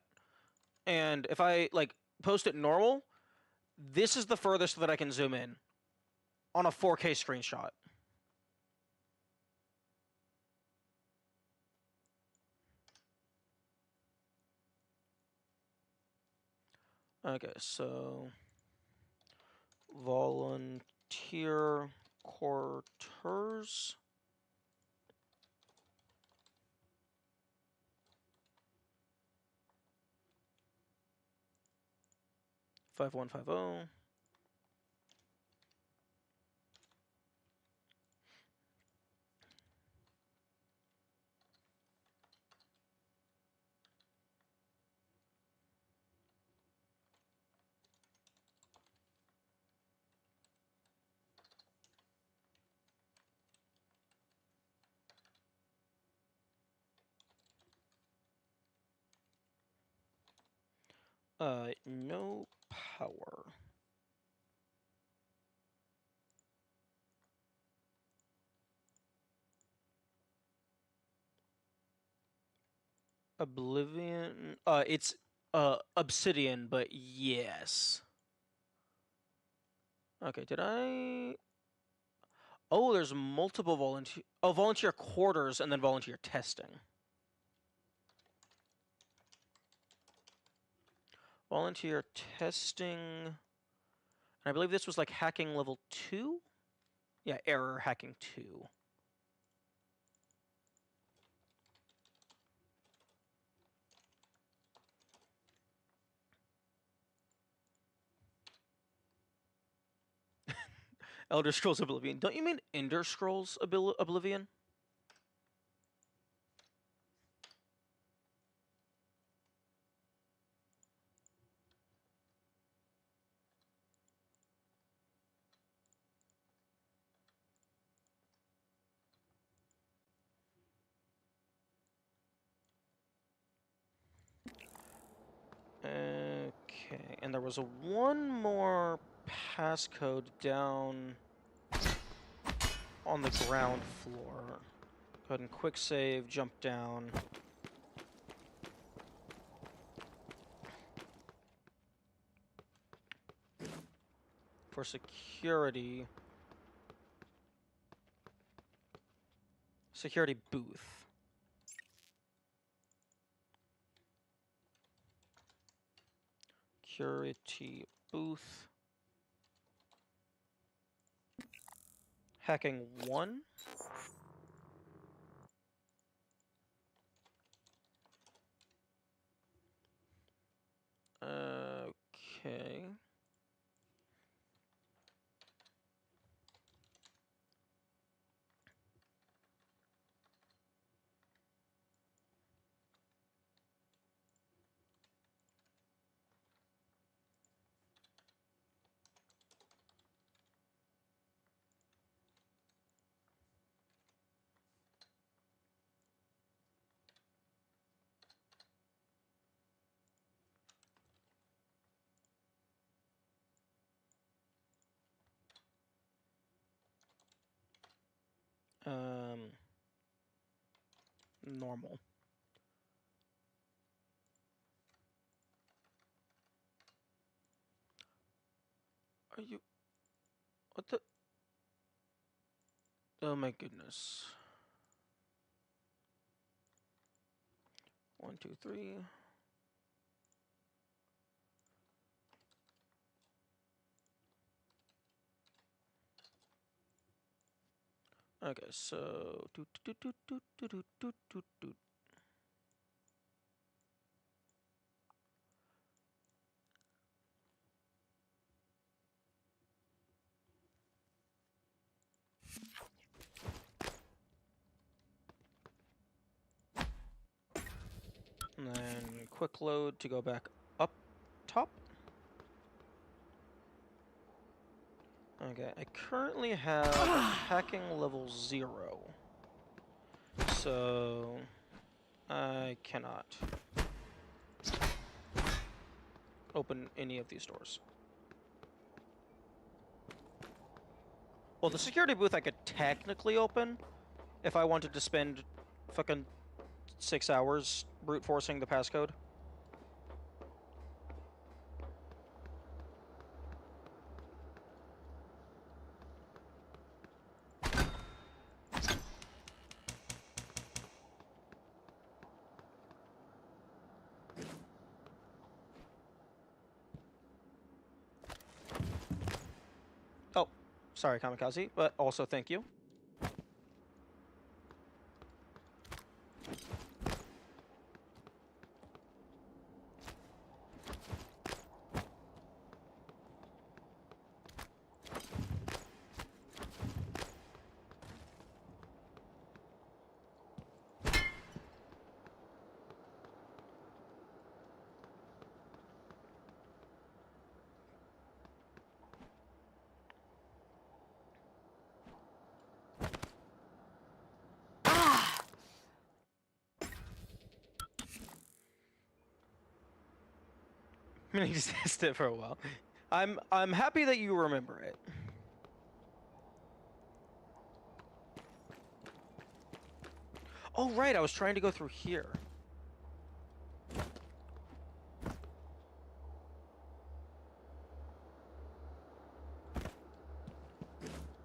Speaker 1: and if I like post it normal, this is the furthest that I can zoom in on a 4K screenshot. Okay, so volunteer quarters. $5150. No power. Oblivion. It's Obsidian, but yes. Okay, did I? Oh, there's multiple volunteer. Oh, volunteer quarters and then volunteer testing. Volunteer testing. And I believe this was like hacking level 2? Yeah, error hacking 2. Elder Scrolls Oblivion. Don't you mean Ender Scrolls Oblivion? Okay, and there was one more passcode down on the ground floor. Go ahead and quick save, jump down. For security... Security booth. Security booth. Hacking 1. Okay. Normal. Are you... What the... Oh my goodness. 1, 2, 3. Okay, so... And then quick load to go back up top. Okay, I currently have hacking level 0. So I cannot open any of these doors. Well, the security booth I could technically open if I wanted to spend fucking 6 hours brute forcing the passcode. Oh, sorry, Kamikaze, but also thank you. I'm gonna exist it for a while. I'm happy that you remember it. Oh right, I was trying to go through here.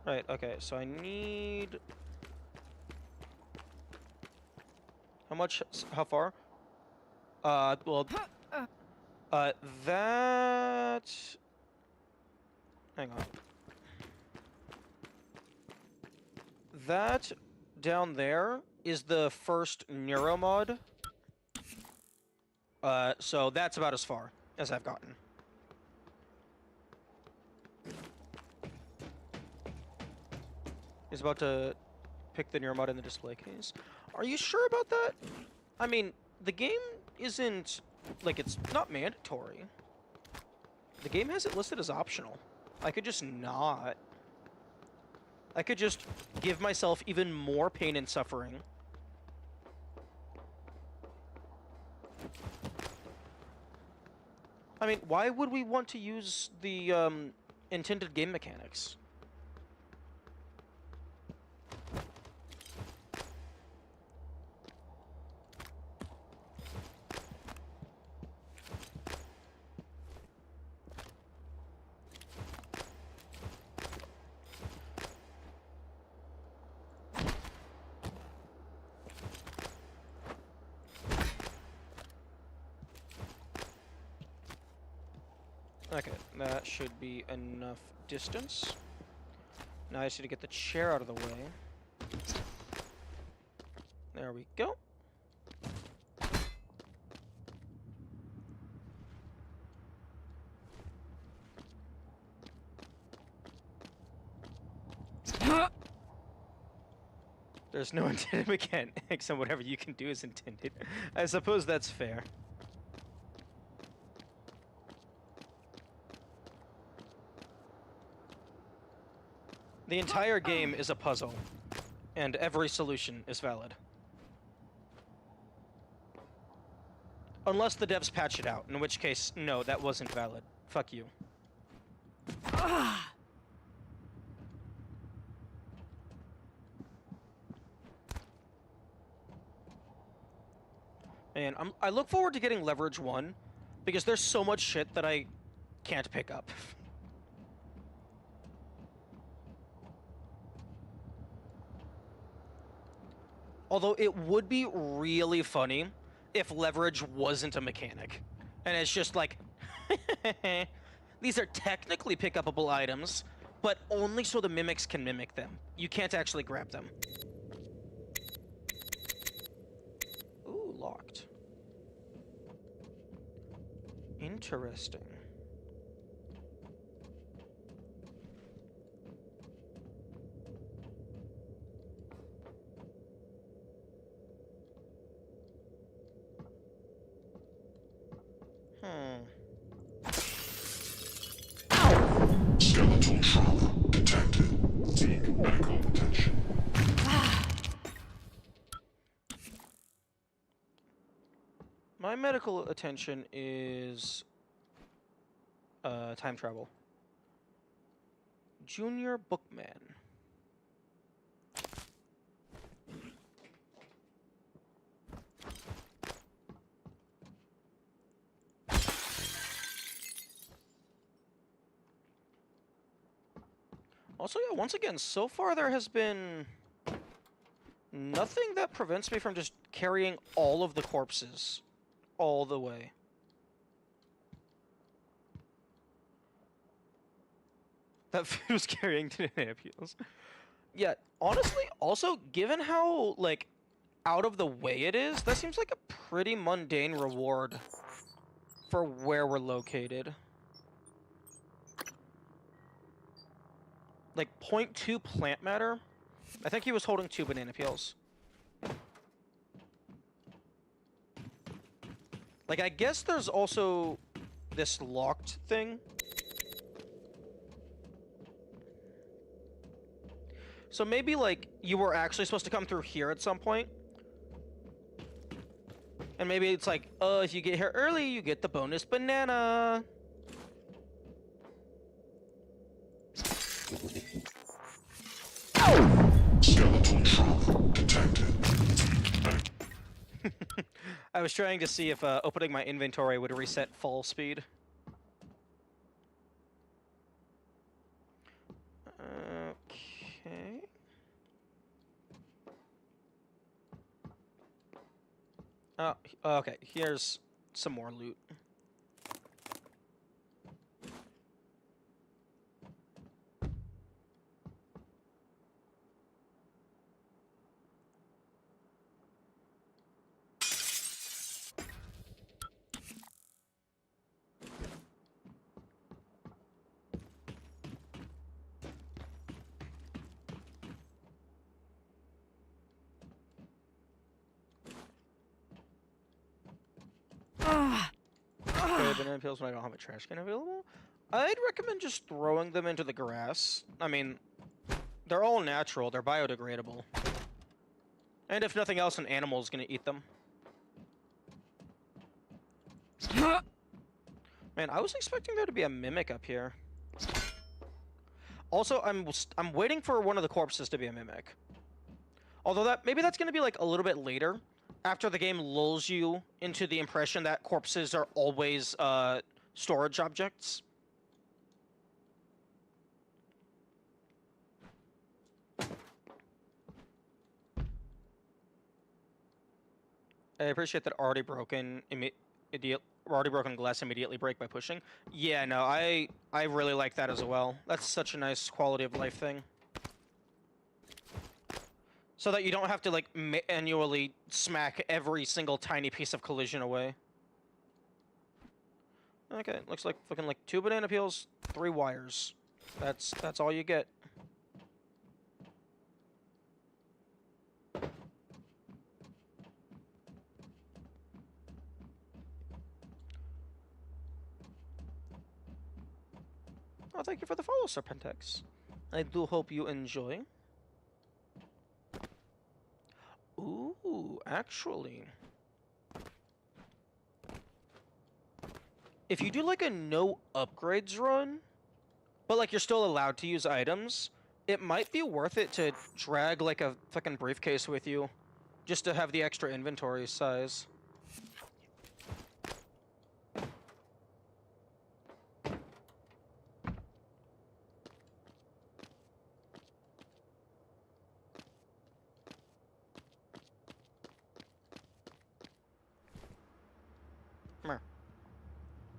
Speaker 1: Right, okay, so I need... How far? Well... that... Hang on. That down there is the first neuromod. So that's about as far as I've gotten. He's about to pick the neuromod in the display case. Are you sure about that? I mean, the game isn't... Like, it's not mandatory. The game has it listed as optional. I could just not. I could just give myself even more pain and suffering. I mean, why would we want to use the intended game mechanics? Okay, that should be enough distance. Now I just need to get the chair out of the way. There we go. There's no intended mechanics, and whatever you can do is intended. I suppose that's fair. The entire game is a puzzle, and every solution is valid. Unless the devs patch it out, in which case, no, that wasn't valid. Fuck you. And I look forward to getting Leverage 1, because there's so much shit that I can't pick up. Although it would be really funny if Leverage wasn't a mechanic. And it's just like, these are technically pick-upable items, but only so the mimics can mimic them. You can't actually grab them. Ooh, locked. Interesting.
Speaker 11: Skeletal trauma detected. Seek medical attention.
Speaker 1: My medical attention is time travel. Junior Bookman. Also, yeah, once again, so far there has been nothing that prevents me from just carrying all of the corpses all the way. That was carrying 10 ampules. Yeah, honestly, also, given how, like, out of the way it is, that seems like a pretty mundane reward for where we're located. Like, 0.2 plant matter? I think he was holding 2 banana peels. Like, I guess there's also this locked thing. So maybe, like, you were actually supposed to come through here at some point. And And maybe it's like, oh, if you get here early, you get the bonus banana.
Speaker 11: Skeletal trap detected.
Speaker 1: I was trying to see if opening my inventory would reset fall speed. Okay. Oh, okay. Here's some more loot. Okay, banana peels when I don't have a trash can available. I'd recommend just throwing them into the grass. I mean, they're all natural. They're biodegradable. And if nothing else, an animal's gonna eat them. Man, I was expecting there to be a mimic up here. Also, I'm waiting for one of the corpses to be a mimic. Although maybe that's gonna be like a little bit later, after the game lulls you into the impression that corpses are always storage objects. I appreciate that already broken glass immediately break by pushing. Yeah, no, I really like that as well. That's such a nice quality of life thing. So that you don't have to like manually smack every single tiny piece of collision away. Okay, looks like fucking like 2 banana peels, 3 wires. That's all you get. Oh, thank you for the follow, Serpentex. I do hope you enjoy. Ooh, actually. If you do like a no upgrades run, but like you're still allowed to use items, it might be worth it to drag like a fucking briefcase with you, just to have the extra inventory size.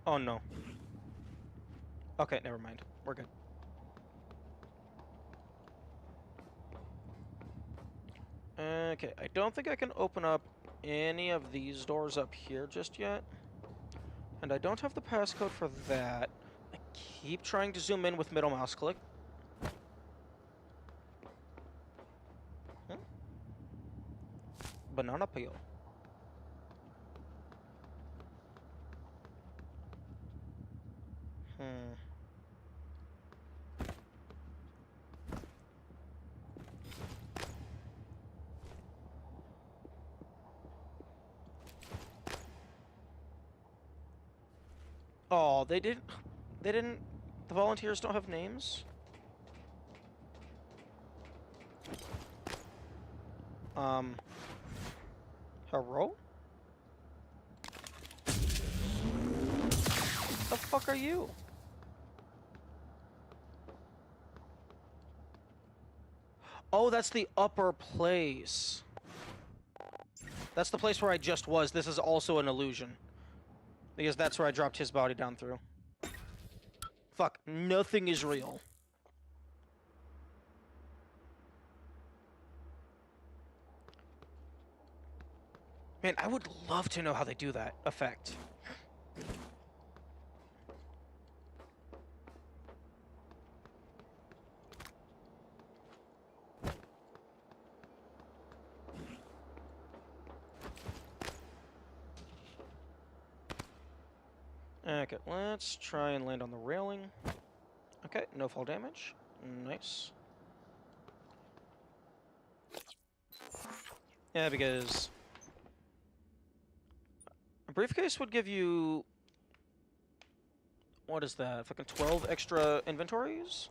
Speaker 1: Oh no. Okay, never mind. We're good. Okay, I don't think I can open up any of these doors up here just yet. And I don't have the passcode for that. I keep trying to zoom in with middle mouse click. Banana peel. Oh, they didn't, the volunteers don't have names? Hello? The fuck are you? Oh, that's the upper place. That's the place where I just was. This is also an illusion. Because that's where I dropped his body down through. Fuck, nothing is real. Man, I would love to know how they do that effect. Okay, let's try and land on the railing. Okay, no fall damage. Nice. Yeah, because... A briefcase would give you... What is that? Fucking 12 extra inventories?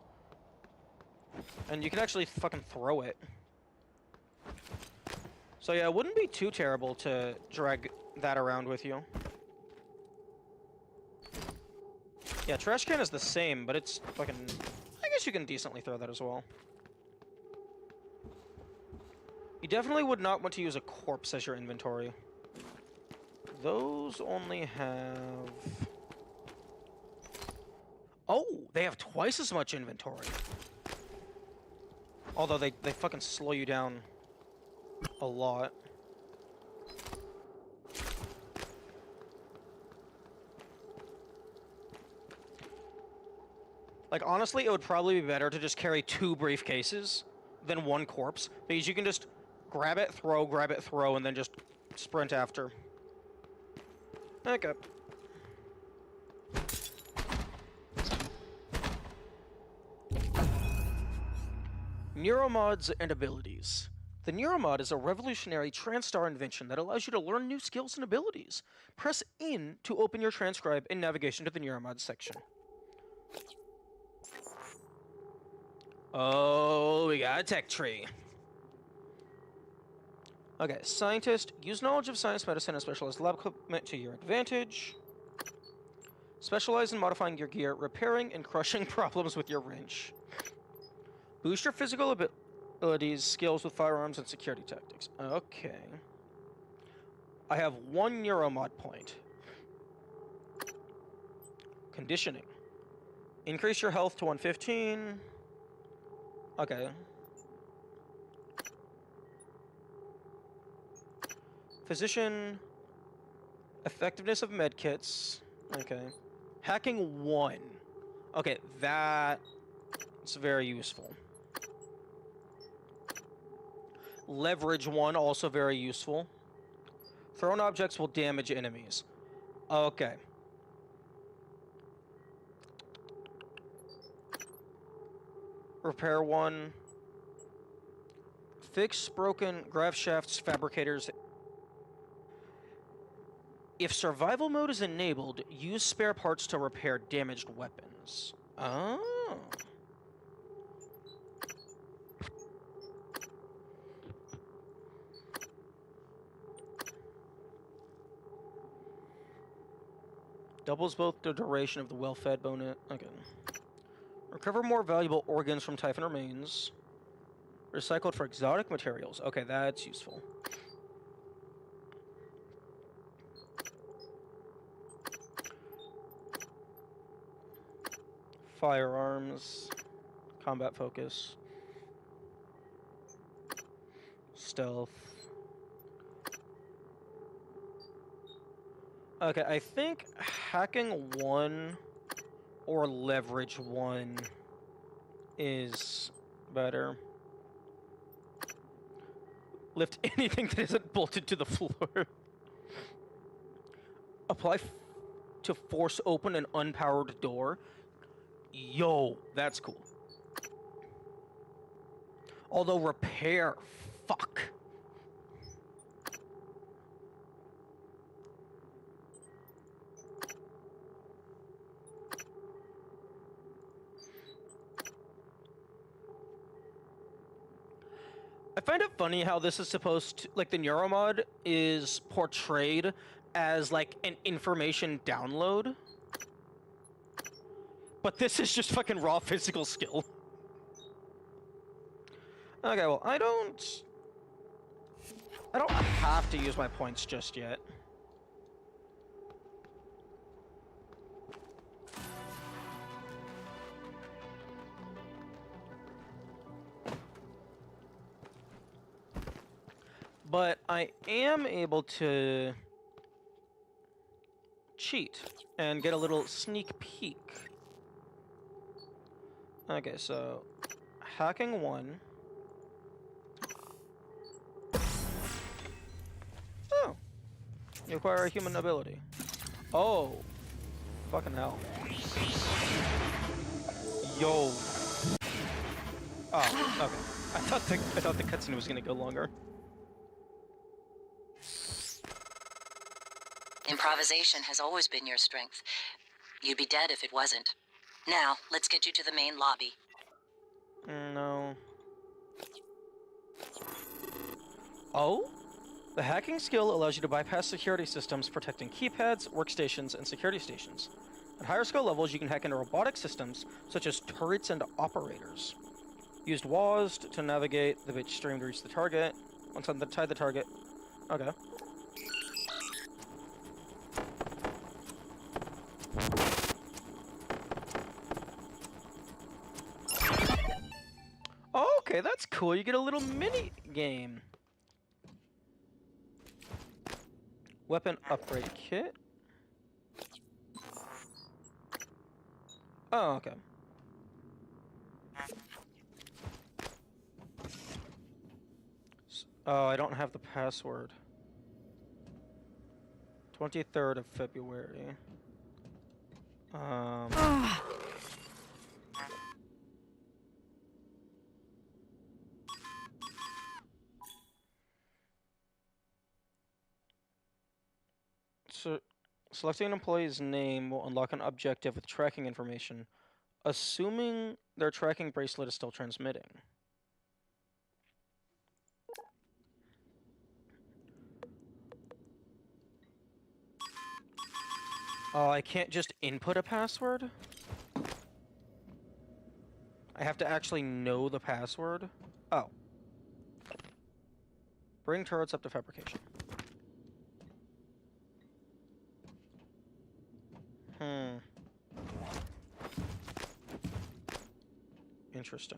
Speaker 1: And you can actually fucking throw it. So yeah, it wouldn't be too terrible to drag that around with you. Yeah, trash can is the same, but it's fucking... I guess you can decently throw that as well. You definitely would not want to use a corpse as your inventory. Those only have... Oh, they have twice as much inventory. Although they fucking slow you down a lot. Like, honestly, it would probably be better to just carry 2 briefcases than 1 corpse, because you can just grab it, throw, and then just sprint after. Okay. Neuromods and abilities. The Neuromod is a revolutionary TranStar invention that allows you to learn new skills and abilities. Press in to open your transcribe in navigation to the Neuromod section. Oh, we got a tech tree. Okay, scientist. Use knowledge of science, medicine, and specialized lab equipment to your advantage. Specialize in modifying your gear, repairing and crushing problems with your wrench. Boost your physical abilities, skills with firearms, and security tactics. Okay. I have 1 Neuromod point. Conditioning. Increase your health to 115. Okay. Physician. Effectiveness of medkits. Okay. Hacking 1. Okay, that's very useful. Leverage 1, also very useful. Thrown objects will damage enemies. Okay. Repair 1. Fix broken grav shafts, fabricators. If survival mode is enabled, use spare parts to repair damaged weapons. Oh. Doubles both the duration of the well-fed bonus. Okay. Recover more valuable organs from Typhon remains. Recycled for exotic materials. Okay, that's useful. Firearms. Combat focus. Stealth. Okay, I think hacking 1 or leverage 1 is better. Lift anything that isn't bolted to the floor. Apply to force open an unpowered door. Yo, that's cool. Although repair, fuck. I find it funny how this is supposed to, like, the Neuromod is portrayed as, like, an information download. But this is just fucking raw physical skill. Okay, well, I don't have to use my points just yet. But I am able to cheat and get a little sneak peek. Okay, so hacking 1. Oh, you acquire a human ability. Oh, fucking hell. Yo. Oh, okay. I thought the cutscene was gonna go longer.
Speaker 10: Improvisation has always been your strength. You'd be dead if it wasn't. Now, let's get you to the main lobby.
Speaker 1: No. Oh? The hacking skill allows you to bypass security systems protecting keypads, workstations, and security stations. At higher skill levels, you can hack into robotic systems, such as turrets and operators. Used WASD to navigate the bit stream to reach the target. Once untied the target. Okay. Okay, that's cool. You get a little mini game. Weapon upgrade kit. Oh, okay. Oh, I don't have the password. 23rd of February. So, selecting an employee's name will unlock an objective with tracking information, assuming their tracking bracelet is still transmitting. Oh, I can't just input a password? I have to actually know the password? Oh. Bring turrets up to fabrication. Interesting.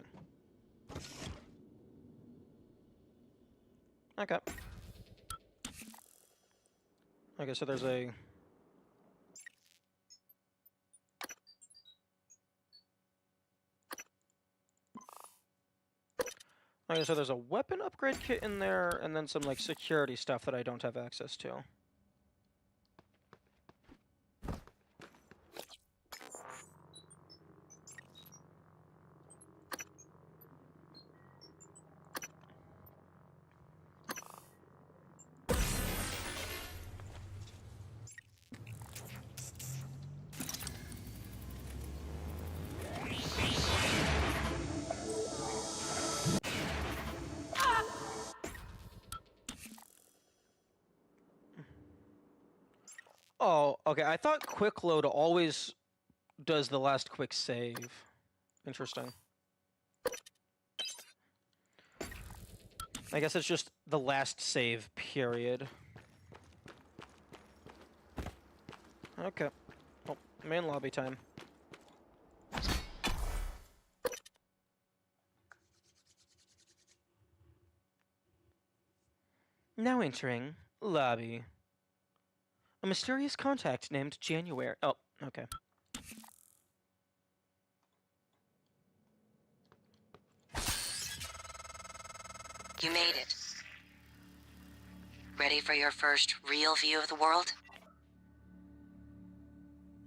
Speaker 1: Okay. Okay, so there's a... Okay, so there's a weapon upgrade kit in there, and then some, like, security stuff that I don't have access to. Oh, okay. I thought quick load always does the last quick save. Interesting. I guess it's just the last save, period. Okay. Oh, main lobby time. Now entering lobby. A mysterious contact named January. Oh, okay.
Speaker 10: You made it. Ready for your first real view of the world?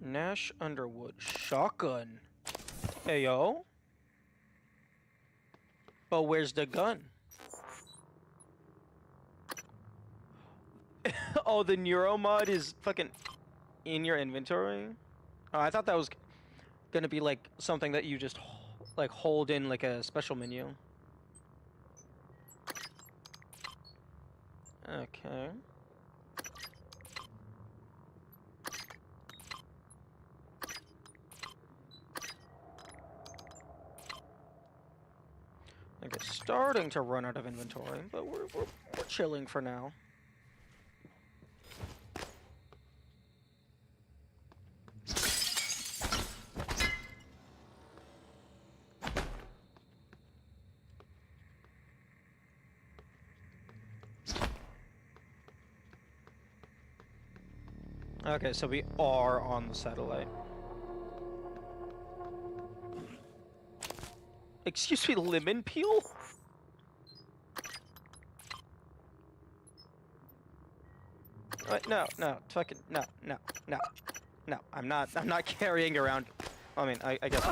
Speaker 1: Nash Underwood. Shotgun. Hey, yo. But where's the gun? Oh, the Neuromod is fucking in your inventory? Oh, I thought that was gonna be like something that you just like hold in like a special menu. Okay. Okay, starting to run out of inventory, but we're chilling for now. Okay, so we are on the satellite. Excuse me, lemon peel? No, fucking, no. I'm not carrying around. I mean, I guess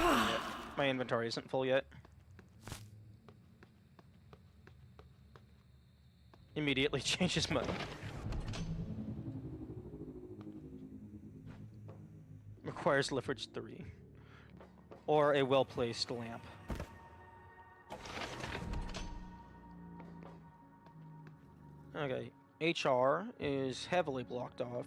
Speaker 1: my inventory isn't full yet. Immediately changes mode. requires leverage 3. Or a well-placed lamp. Okay, HR is heavily blocked off.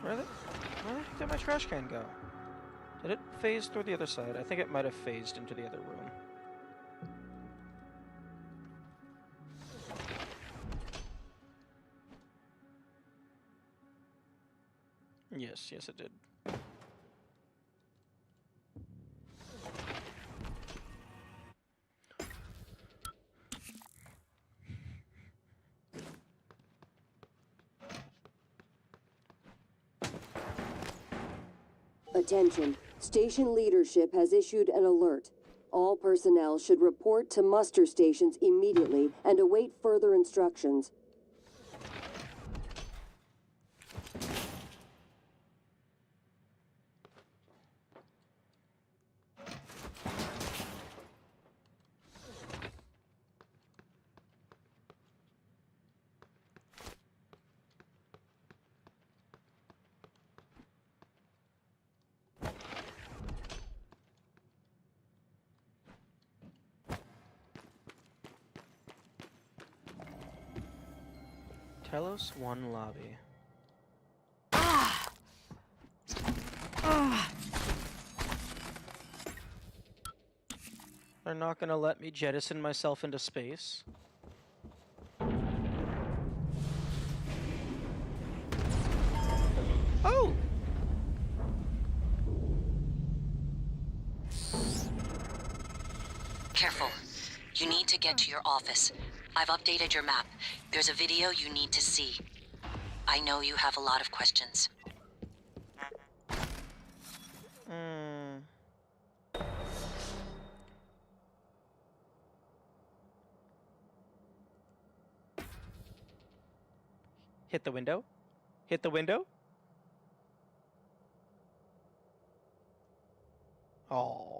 Speaker 1: Where the heck did my trash can go? Did it phase through the other side? I think it might have phased into the other room. Yes, it did.
Speaker 2: Attention. Station leadership has issued an alert. All personnel should report to muster stations immediately and await further instructions.
Speaker 1: Telos 1 lobby. They're not gonna let me jettison myself into space. Oh!
Speaker 10: Careful. You need to get to your office. I've updated your map. There's a video you need to see. I know you have a lot of questions.
Speaker 1: Hit the window? Hit the window? Oh.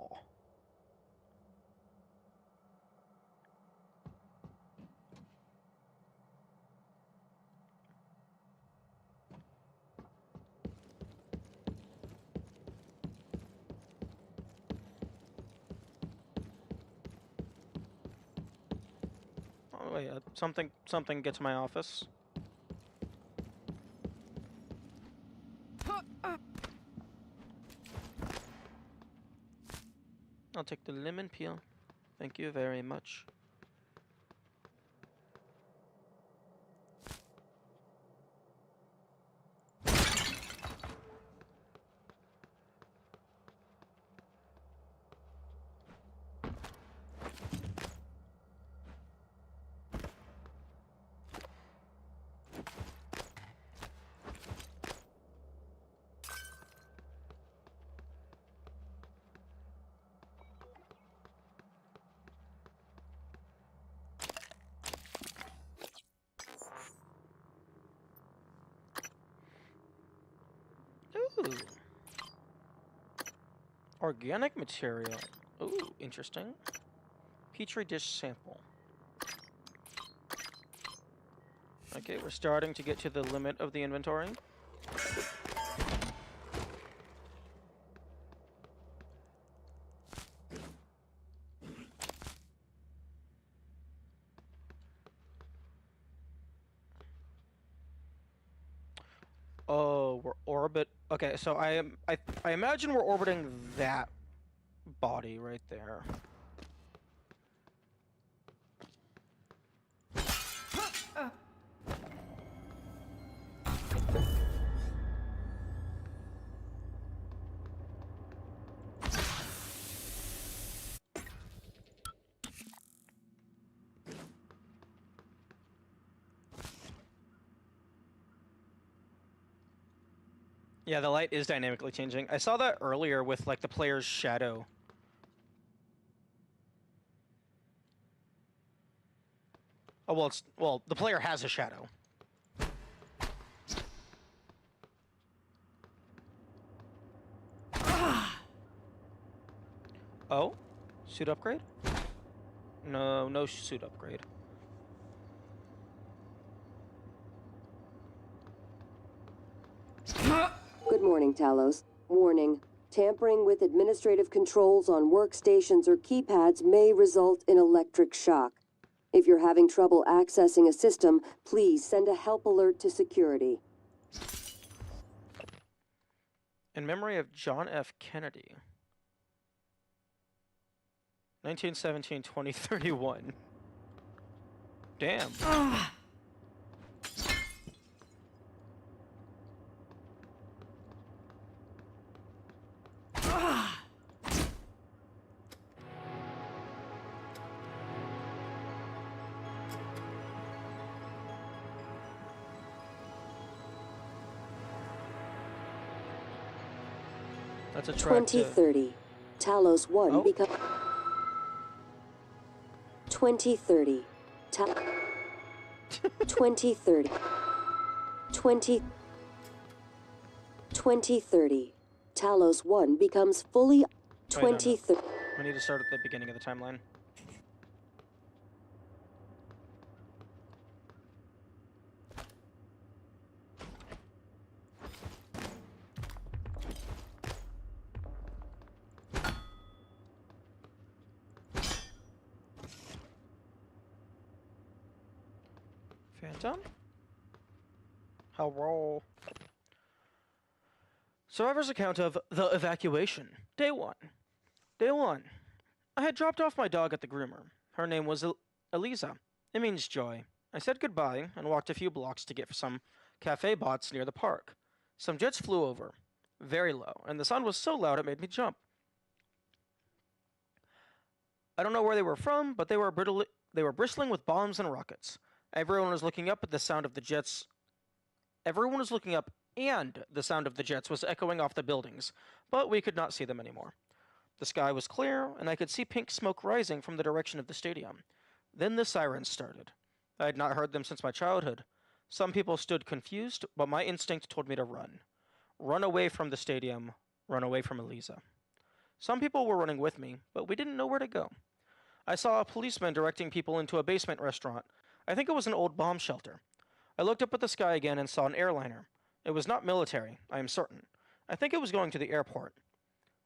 Speaker 1: Oh wait, something get to my office. I'll take the lemon peel. Thank you very much. Ooh. Organic material. Ooh, interesting. Petri dish sample. Okay, we're starting to get to the limit of the inventory. Oh, we're Okay, so I imagine we're orbiting that body right there. Yeah, the light is dynamically changing. I saw that earlier with like the player's shadow. Oh well, the player has a shadow. Oh, suit upgrade? No, no suit upgrade.
Speaker 2: Good morning, Talos. Warning. Tampering with administrative controls on workstations or keypads may result in electric shock. If you're having trouble accessing a system, please send a help alert to security.
Speaker 1: In memory of John F. Kennedy. 1917-2031. Damn. That's a track
Speaker 2: 2030. Talos 1
Speaker 1: Oh.
Speaker 2: become 2030. 2030. 2030. Talos 1 becomes fully 2030.
Speaker 1: We need to start at the beginning of the timeline. Phantom? Hello. Survivor's account of the evacuation. Day 1. Day 1. I had dropped off my dog at the groomer. Her name was Eliza. It means joy. I said goodbye and walked a few blocks to get some cafe bots near the park. Some jets flew over, very low, and the sound was so loud it made me jump. I don't know where they were from, but they were bristling with bombs and rockets. Everyone was looking up at the sound of the jets. Everyone was looking up, and the sound of the jets was echoing off the buildings, but we could not see them anymore. The sky was clear, and I could see pink smoke rising from the direction of the stadium. Then the sirens started. I had not heard them since my childhood. Some people stood confused, but my instinct told me to run. Run away from the stadium, run away from Eliza. Some people were running with me, but we didn't know where to go. I saw a policeman directing people into a basement restaurant. I think it was an old bomb shelter. I looked up at the sky again and saw an airliner. It was not military, I am certain. I think it was going to the airport.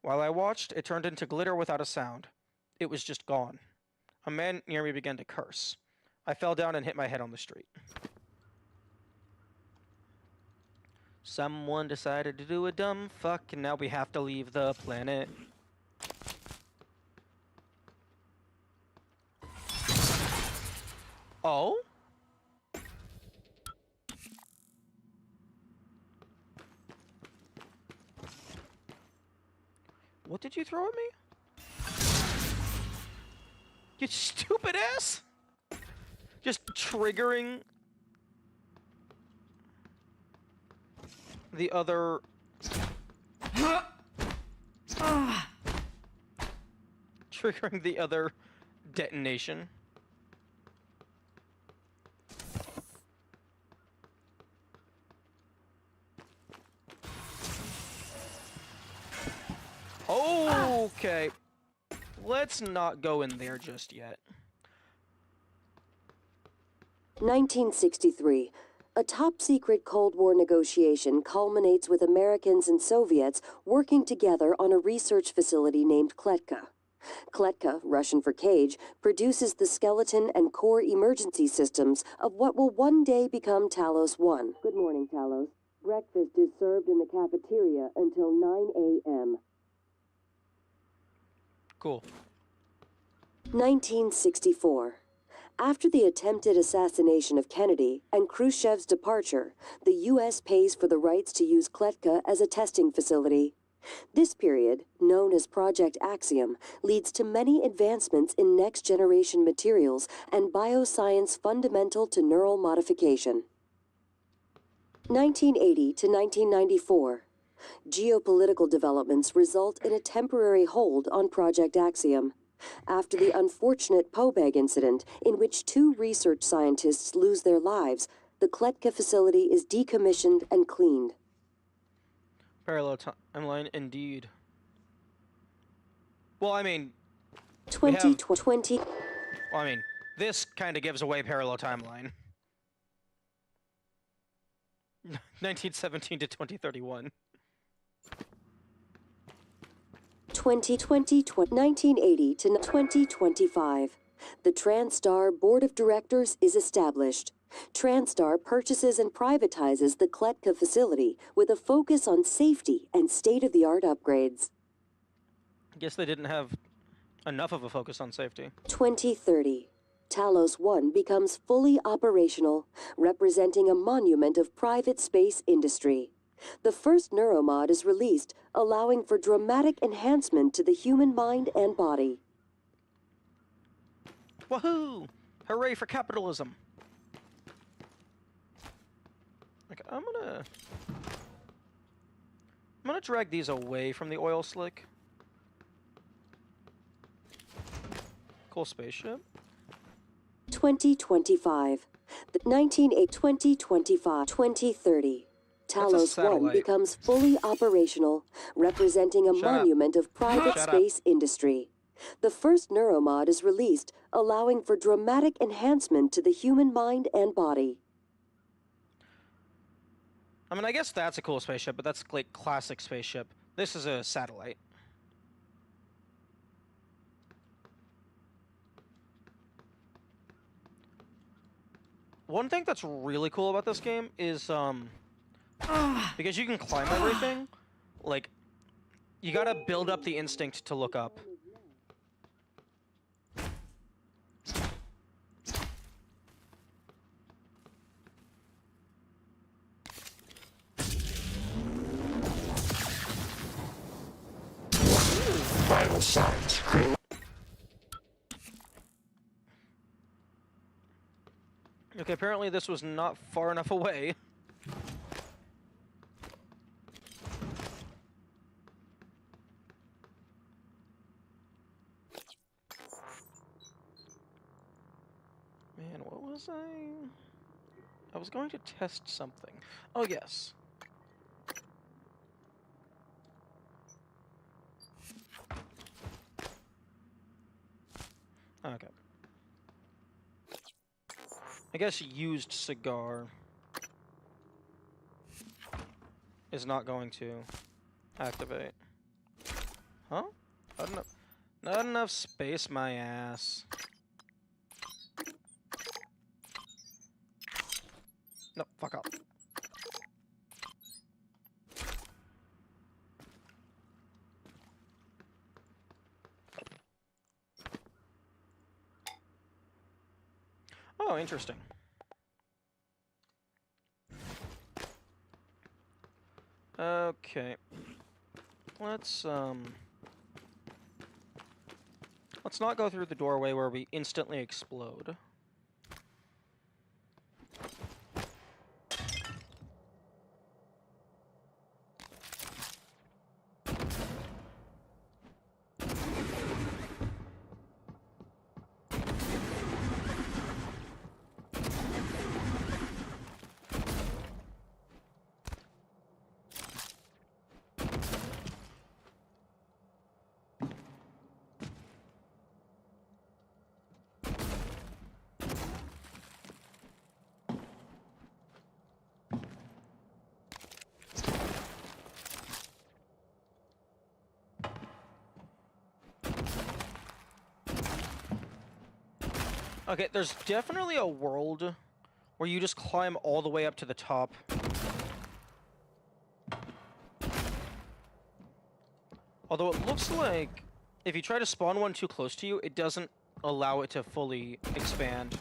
Speaker 1: While I watched, it turned into glitter without a sound. It was just gone. A man near me began to curse. I fell down and hit my head on the street. Someone decided to do a dumb fuck, and now we have to leave the planet. Oh? What did you throw at me? You stupid ass! Just triggering the other... triggering the other detonation. Okay. Let's not go in there just yet.
Speaker 2: 1963. A top-secret Cold War negotiation culminates with Americans and Soviets working together on a research facility named Kletka. Kletka, Russian for cage, produces the skeleton and core emergency systems of what will one day become Talos 1. Good morning, Talos. Breakfast is served in the cafeteria until 9 a.m.
Speaker 1: Cool.
Speaker 2: 1964. After the attempted assassination of Kennedy and Khrushchev's departure, the U.S. pays for the rights to use Kletka as a testing facility. This period, known as Project Axiom, leads to many advancements in next-generation materials and bioscience fundamental to neural modification. 1980 to 1994. Geopolitical developments result in a temporary hold on Project Axiom. After the unfortunate Pobeg incident, in which 2 research scientists lose their lives, the Kletka facility is decommissioned and cleaned.
Speaker 1: Parallel timeline, indeed. Well, I mean...
Speaker 2: 2020.
Speaker 1: Well, I mean, this kind of gives away parallel timeline. 1917 to 2031.
Speaker 2: 2020, 1980 to 2025. The TranStar Board of Directors is established. TranStar purchases and privatizes the Kletka facility with a focus on safety and state-of-the-art upgrades.
Speaker 1: I guess they didn't have enough of a focus on safety.
Speaker 2: 2030. Talos 1 becomes fully operational, representing a monument of private space industry. The first neuromod is released, allowing for dramatic enhancement to the human mind and body.
Speaker 1: Woohoo! Hooray for capitalism! Okay, I'm gonna drag these away from the oil slick. Cool spaceship.
Speaker 2: 2025. The 2025. 2030. Talos 1 becomes fully operational, representing a monument of private space industry. The first neuromod is released, allowing for dramatic enhancement to the human mind and body.
Speaker 1: I mean, I guess that's a cool spaceship, but that's like classic spaceship. This is a satellite. One thing that's really cool about this game is, because you can climb everything, like, you gotta build up the instinct to look up.
Speaker 11: Vital signs.
Speaker 1: Okay, apparently this was not far enough away. Man, what was I was going to test something. Oh, yes. Okay. I guess used cigar is not going to activate. Huh? Not enough space, my ass. No, fuck up. Oh, interesting. Okay. Let's not go through the doorway where we instantly explode. Okay, there's definitely a world where you just climb all the way up to the top Although it looks like if you try to spawn one too close to you, it doesn't allow it to fully expand.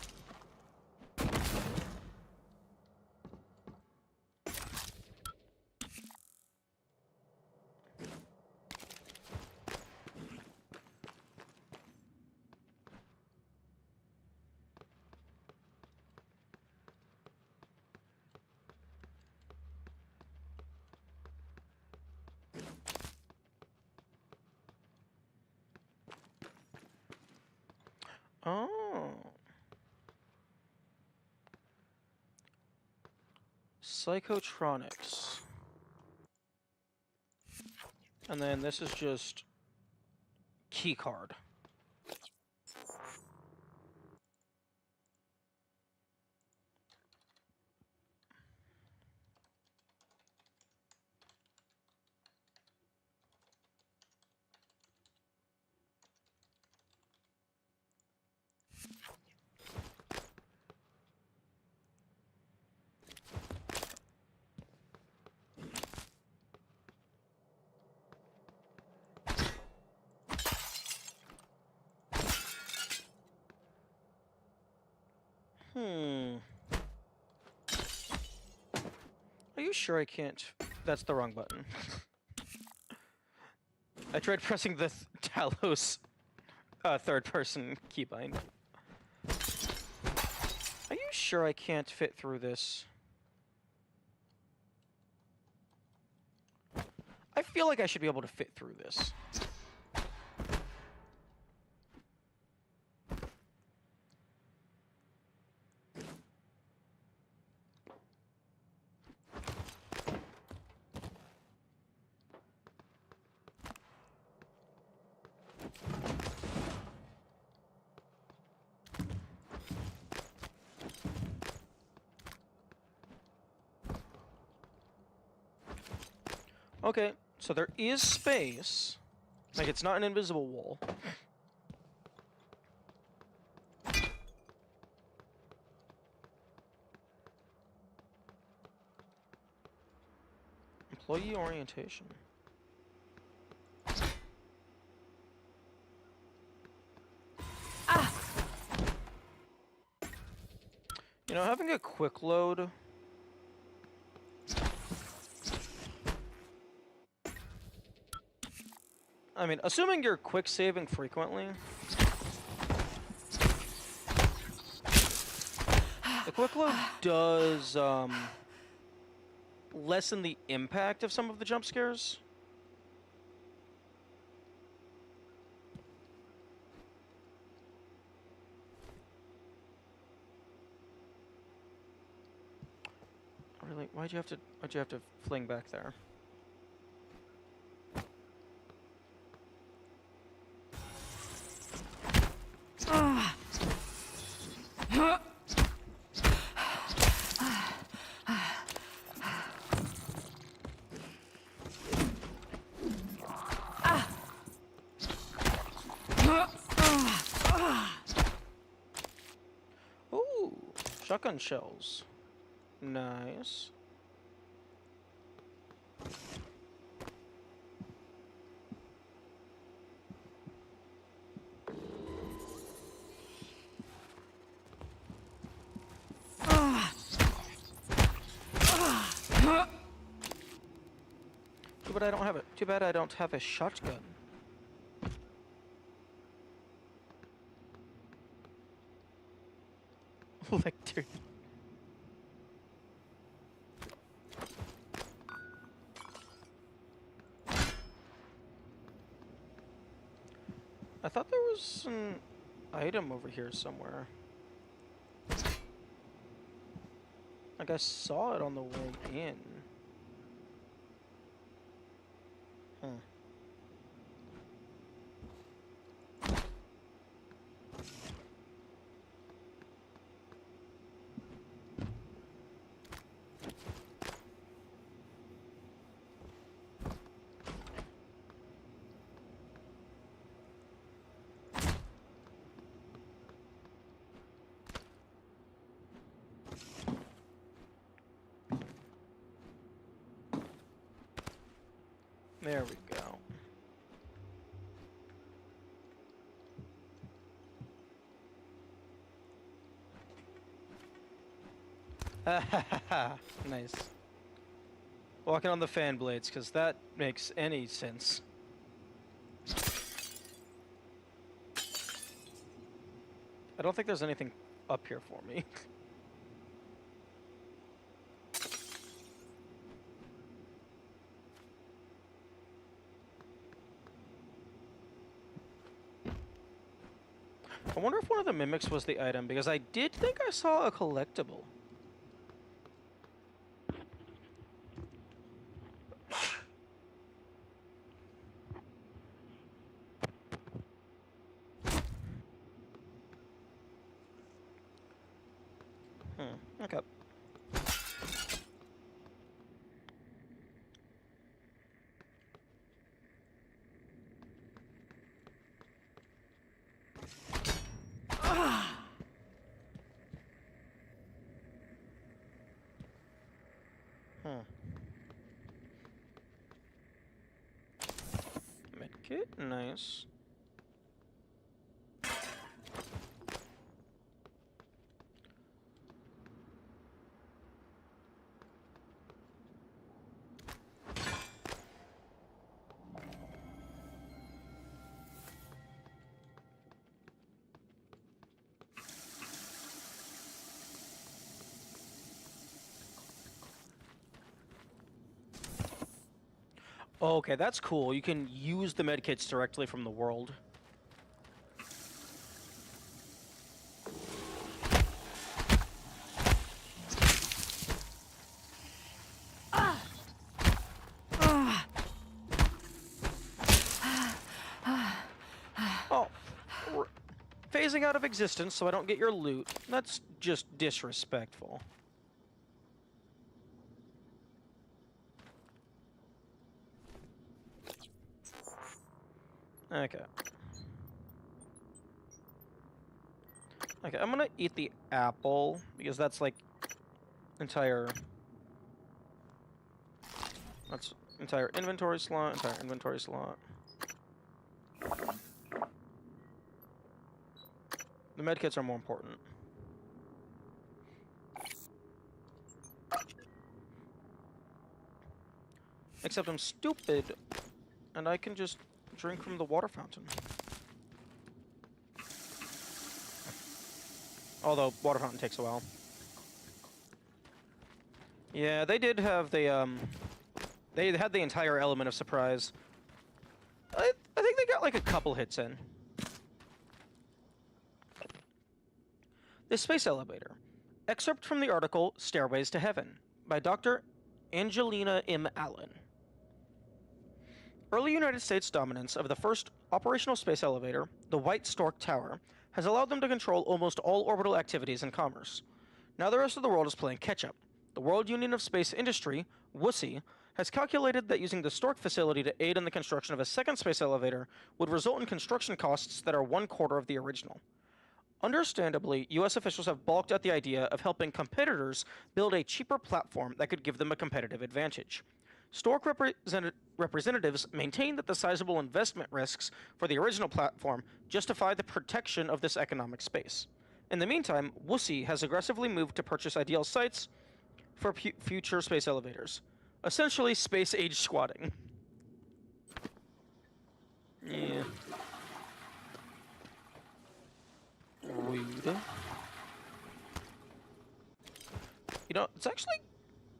Speaker 1: Oh. Psychotronics. And then this is just keycard. Are you sure I can't? That's the wrong button. I tried pressing the Talos third-person keybind. Are you sure I can't fit through this? I feel like I should be able to fit through this. Okay, so there is space. Like, it's not an invisible wall. Employee orientation. You know, having a quick load... I mean, assuming you're quick saving frequently... The quick load does, lessen the impact of some of the jump scares. Really? Why'd you have to fling back there? Ooh, shotgun shells. Nice. Too bad I don't have it. Too bad I don't have a shotgun. Lecter. I thought there was an item over here somewhere. Like I saw it on the way in. Huh. There we go. Nice. Walking on the fan blades, because that makes any sense. I don't think there's anything up here for me. I wonder if one of the mimics was the item, because I did think I saw a collectible. Okay. Medkit, nice. Okay, that's cool. You can use the medkits directly from the world. Oh, phasing out of existence so I don't get your loot. That's just disrespectful. Okay. Okay, I'm gonna eat the apple, because that's like entire... That's entire inventory slot, entire inventory slot. The medkits are more important. Except I'm stupid, and I can just drink from the water fountain. Although, water fountain takes a while. Yeah, they did have the, they had the entire element of surprise. I think they got like a couple hits in. The space elevator. Excerpt from the article Stairways to Heaven by Dr. Angelina M. Allen. Early United States dominance of the first operational space elevator, the White Stork Tower, has allowed them to control almost all orbital activities and commerce. Now the rest of the world is playing catch-up. The World Union of Space Industry, WUSI, has calculated that using the Stork facility to aid in the construction of a second space elevator would result in construction costs that are 1/4 of the original. Understandably, U.S. officials have balked at the idea of helping competitors build a cheaper platform that could give them a competitive advantage. Stork representatives maintain that the sizable investment risks for the original platform justify the protection of this economic space. In the meantime, WUSI has aggressively moved to purchase ideal sites for future space elevators. Essentially, space-age squatting. Yeah. Rude. You know, it's actually...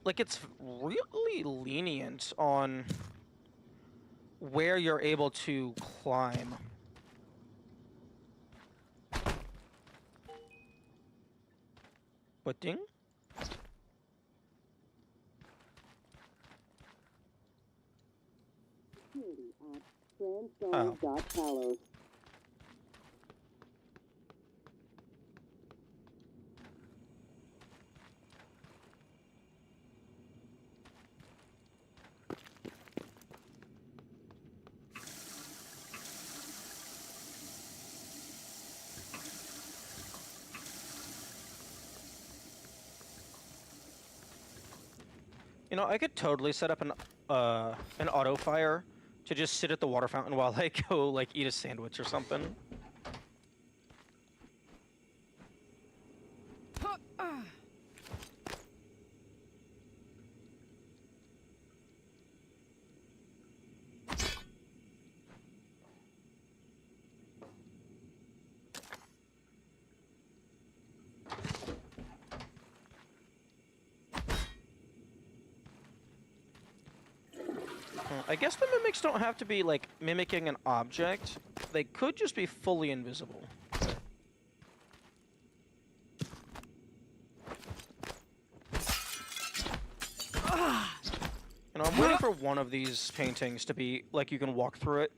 Speaker 1: like, it's really lenient on where you're able to climb. Pudding?
Speaker 2: Transstorm.talos.
Speaker 1: You know, I could totally set up an auto fire to just sit at the water fountain while I go, like, eat a sandwich or something. I guess the mimics don't have to be, like, mimicking an object. They could just be fully invisible. You know, I'm waiting for one of these paintings to be, like, you can walk through it.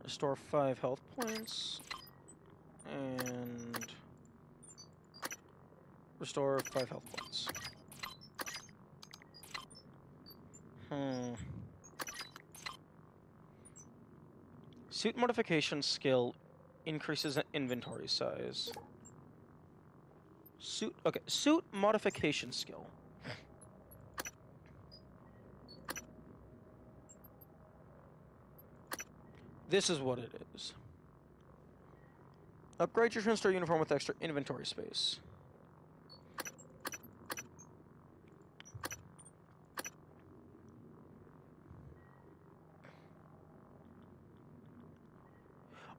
Speaker 1: Restore 5 health points. And restore 5 health points. Suit modification skill increases inventory size. Suit modification skill. This is what it is. Upgrade your Trinstar uniform with extra inventory space.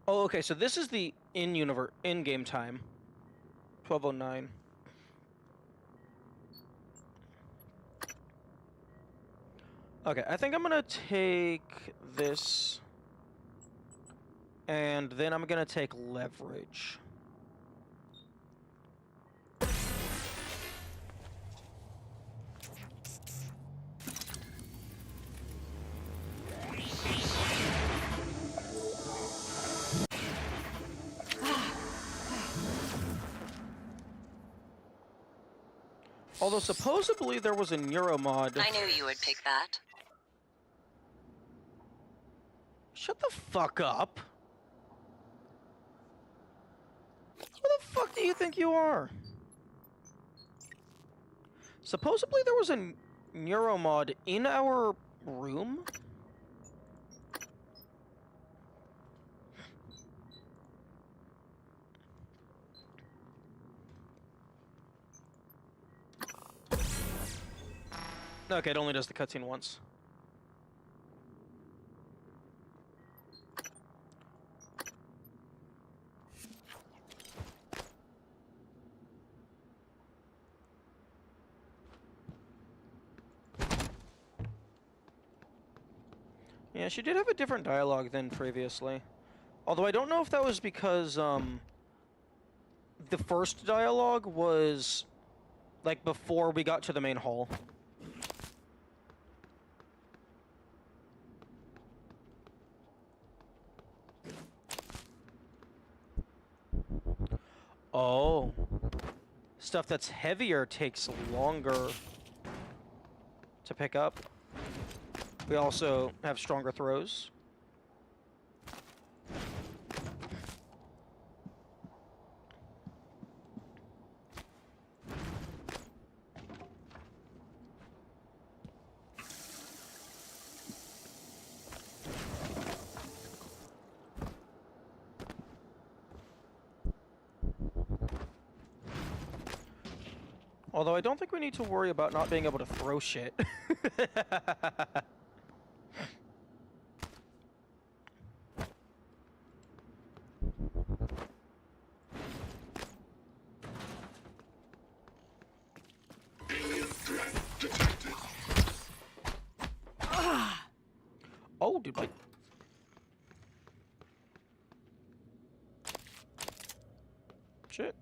Speaker 1: Oh, okay, so this is the in-game time. 12:09. Okay, I think I'm gonna take this, and then I'm gonna take leverage. Although supposedly there was a neuromod.
Speaker 10: I knew you would pick that.
Speaker 1: Shut the fuck up. Who the fuck do you think you are? Supposedly there was a neuromod in our room? Okay, it only does the cutscene once. Yeah, she did have a different dialogue than previously. Although I don't know if that was because, the first dialogue was, like, before we got to the main hall. Oh. Stuff that's heavier takes longer to pick up. We also have stronger throws. Although I don't think we need to worry about not being able to throw shit. Oh, dude, like... Shit.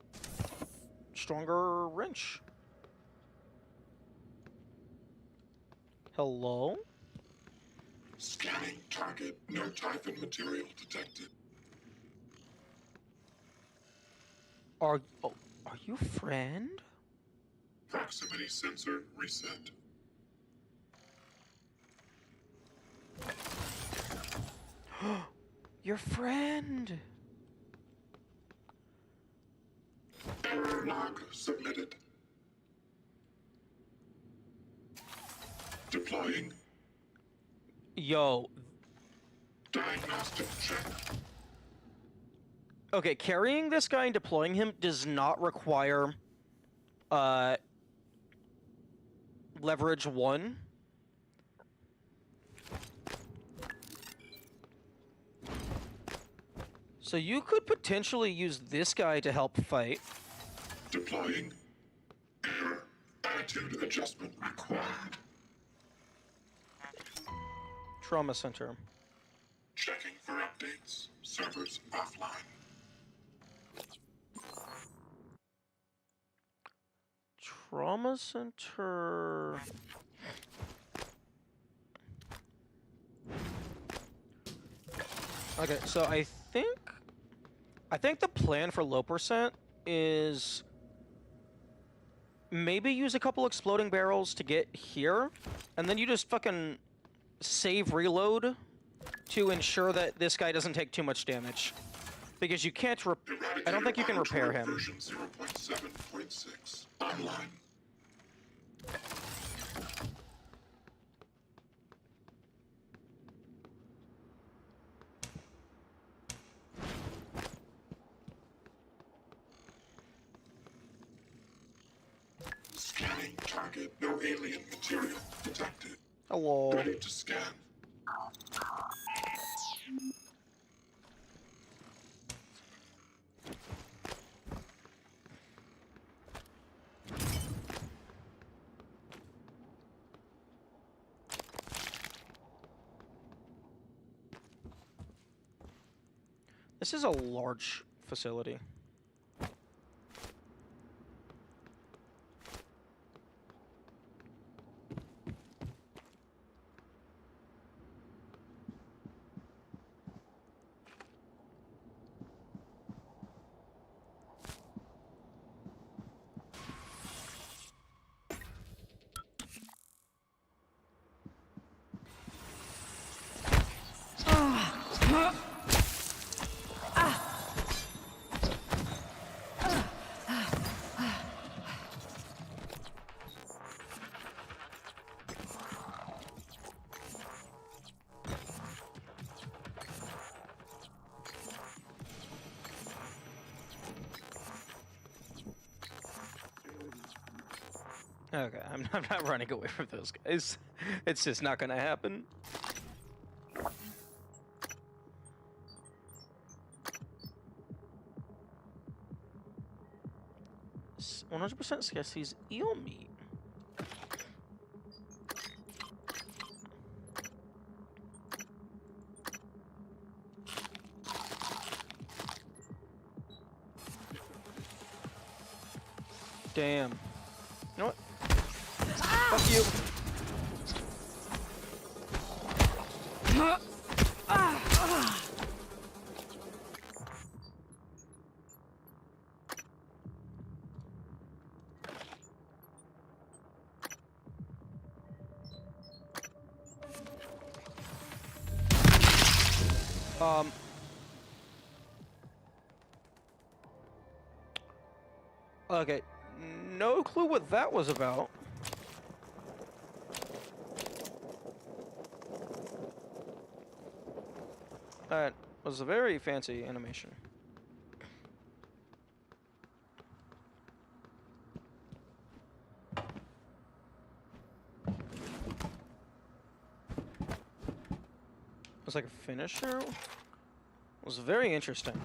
Speaker 1: Stronger wrench. Hello?
Speaker 11: Scanning target. No Typhon material detected.
Speaker 1: Are you friend?
Speaker 11: Proximity sensor reset.
Speaker 1: Your friend.
Speaker 11: Error log submitted. Deploying.
Speaker 1: Yo.
Speaker 11: Diagnostic check.
Speaker 1: Okay, carrying this guy and deploying him does not require leverage 1. So you could potentially use this guy to help fight.
Speaker 11: Deploying. Air. Attitude adjustment required.
Speaker 1: Trauma center.
Speaker 11: Checking for updates. Servers offline.
Speaker 1: Trauma center. Okay, so I think the plan for low percent is maybe use a couple exploding barrels to get here, and then you just fucking save reload to ensure that this guy doesn't take too much damage. Because you can't I don't think you can repair him.
Speaker 11: Version 0.7.6 online. Scanning target. No alien material detected.
Speaker 1: Hello.
Speaker 11: Ready to scan.
Speaker 1: This is a large facility. Okay, I'm not running away from those guys. It's just not gonna happen. 100% scarcity's eel meat. Damn. You know what? Fuck you. Okay, no clue what that was about. That was a very fancy animation. It was like a finisher. It was very interesting.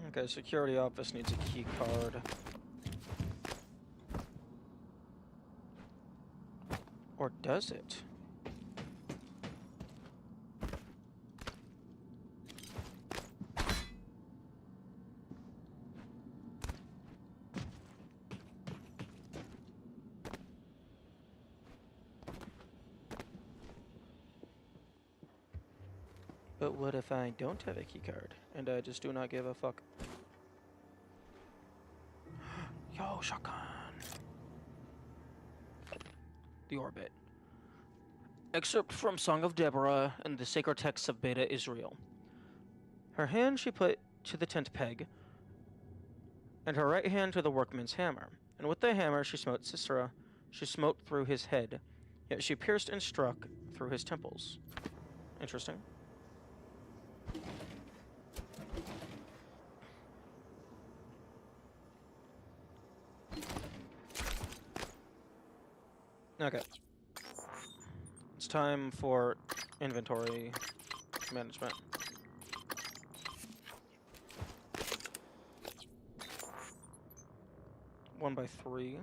Speaker 1: Okay, security office needs a key card. Or does it? But what if I don't have a keycard and I just do not give a fuck? Yo, shotgun. The Orbit. Excerpt from Song of Deborah and the sacred texts of Beta Israel. Her hand she put to the tent peg, and her right hand to the workman's hammer. And with the hammer she smote Sisera. She smote through his head, yet she pierced and struck through his temples. Interesting. Okay. It's time for inventory management. One by three.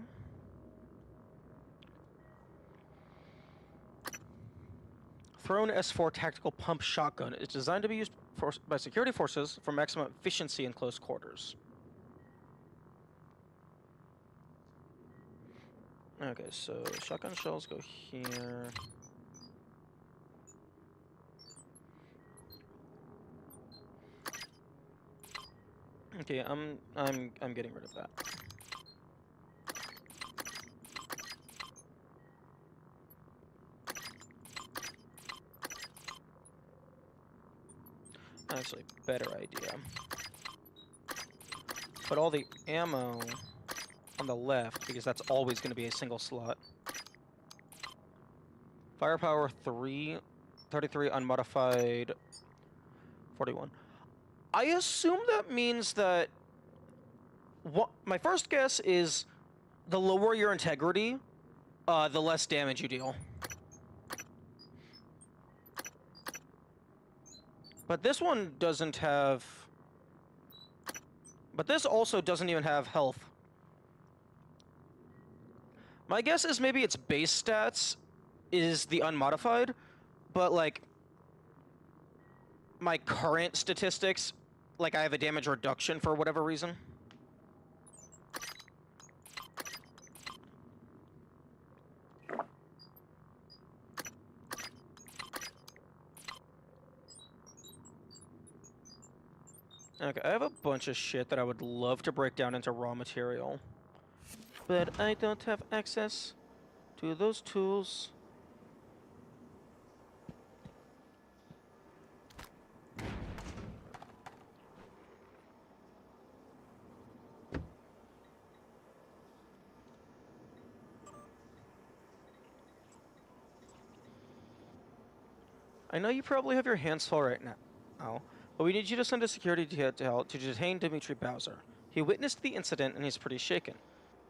Speaker 1: Throne S4 tactical pump shotgun is designed to be used by security forces for maximum efficiency in close quarters. Okay, so shotgun shells go here. Okay, I'm getting rid of that. Actually, better idea. Put all the ammo on the left, because that's always going to be a single slot. Firepower 3, 33 unmodified, 41. I assume that means that... my first guess is the lower your integrity, the less damage you deal. But this one doesn't have... But this also doesn't even have health. My guess is maybe its base stats is the unmodified, but like my current statistics, like I have a damage reduction for whatever reason. Okay, I have a bunch of shit that I would love to break down into raw material, but I don't have access to those tools. I know you probably have your hands full right now, but we need you to send a security detail to detain Dmitry Bowser. He witnessed the incident and he's pretty shaken.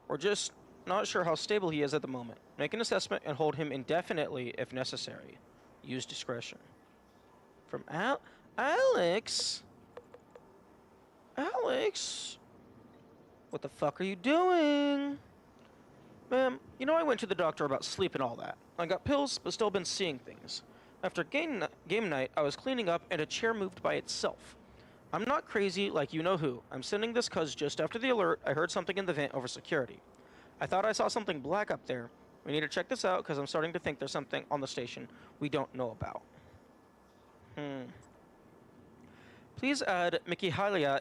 Speaker 1: We're just not sure how stable he is at the moment. Make an assessment and hold him indefinitely if necessary. Use discretion. From Alex? Alex? What the fuck are you doing? Ma'am, you know I went to the doctor about sleep and all that. I got pills, but still been seeing things. After game night, I was cleaning up and a chair moved by itself. I'm not crazy like you know who. I'm sending this cause just after the alert, I heard something in the vent over security. I thought I saw something black up there. We need to check this out because I'm starting to think there's something on the station we don't know about. Please add Mikhaila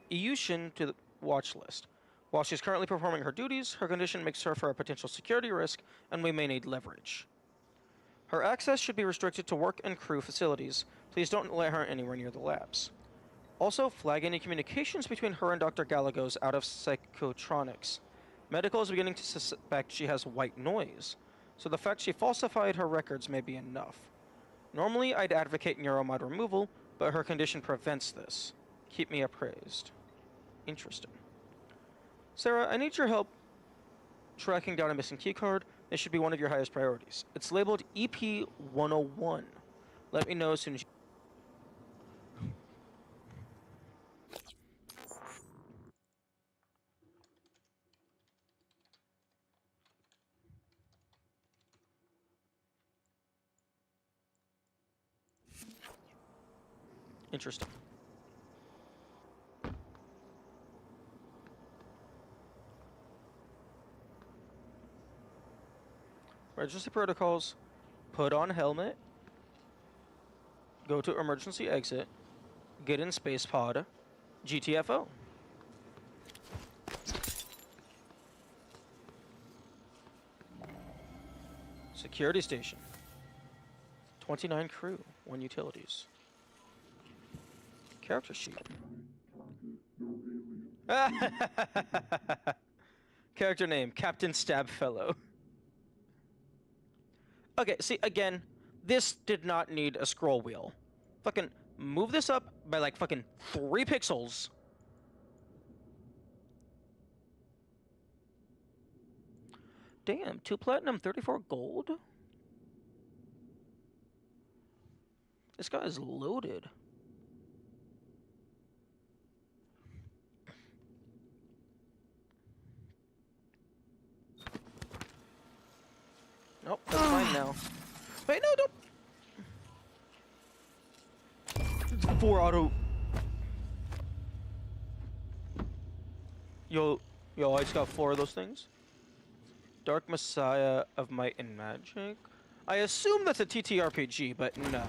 Speaker 1: Ilyushin to the watch list. While she's currently performing her duties, her condition makes her for a potential security risk, and we may need leverage. Her access should be restricted to work and crew facilities. Please don't let her anywhere near the labs. Also, flag any communications between her and Dr. Galagos out of psychotronics. Medical is beginning to suspect she has white noise, so the fact she falsified her records may be enough. Normally, I'd advocate neuromod removal, but her condition prevents this. Keep me appraised. Interesting. Sarah, I need your help tracking down a missing keycard. This should be one of your highest priorities. It's labeled EP-101. Let me know as soon as you... Interesting. Register protocols. Put on helmet. go to emergency exit, get in space pod, GTFO. Security station. 29 crew, 1 utilities. Character sheet. Character name, Captain Stabfellow. Okay, see, again, this did not need a scroll wheel. Fucking move this up by like fucking 3 pixels. Damn, 2 platinum, 34 gold? This guy is loaded. Nope, that's fine now. Wait, no, don't. 4 auto. Yo, I just got 4 of those things. Dark Messiah of Might and Magic. I assume that's a TTRPG, but no.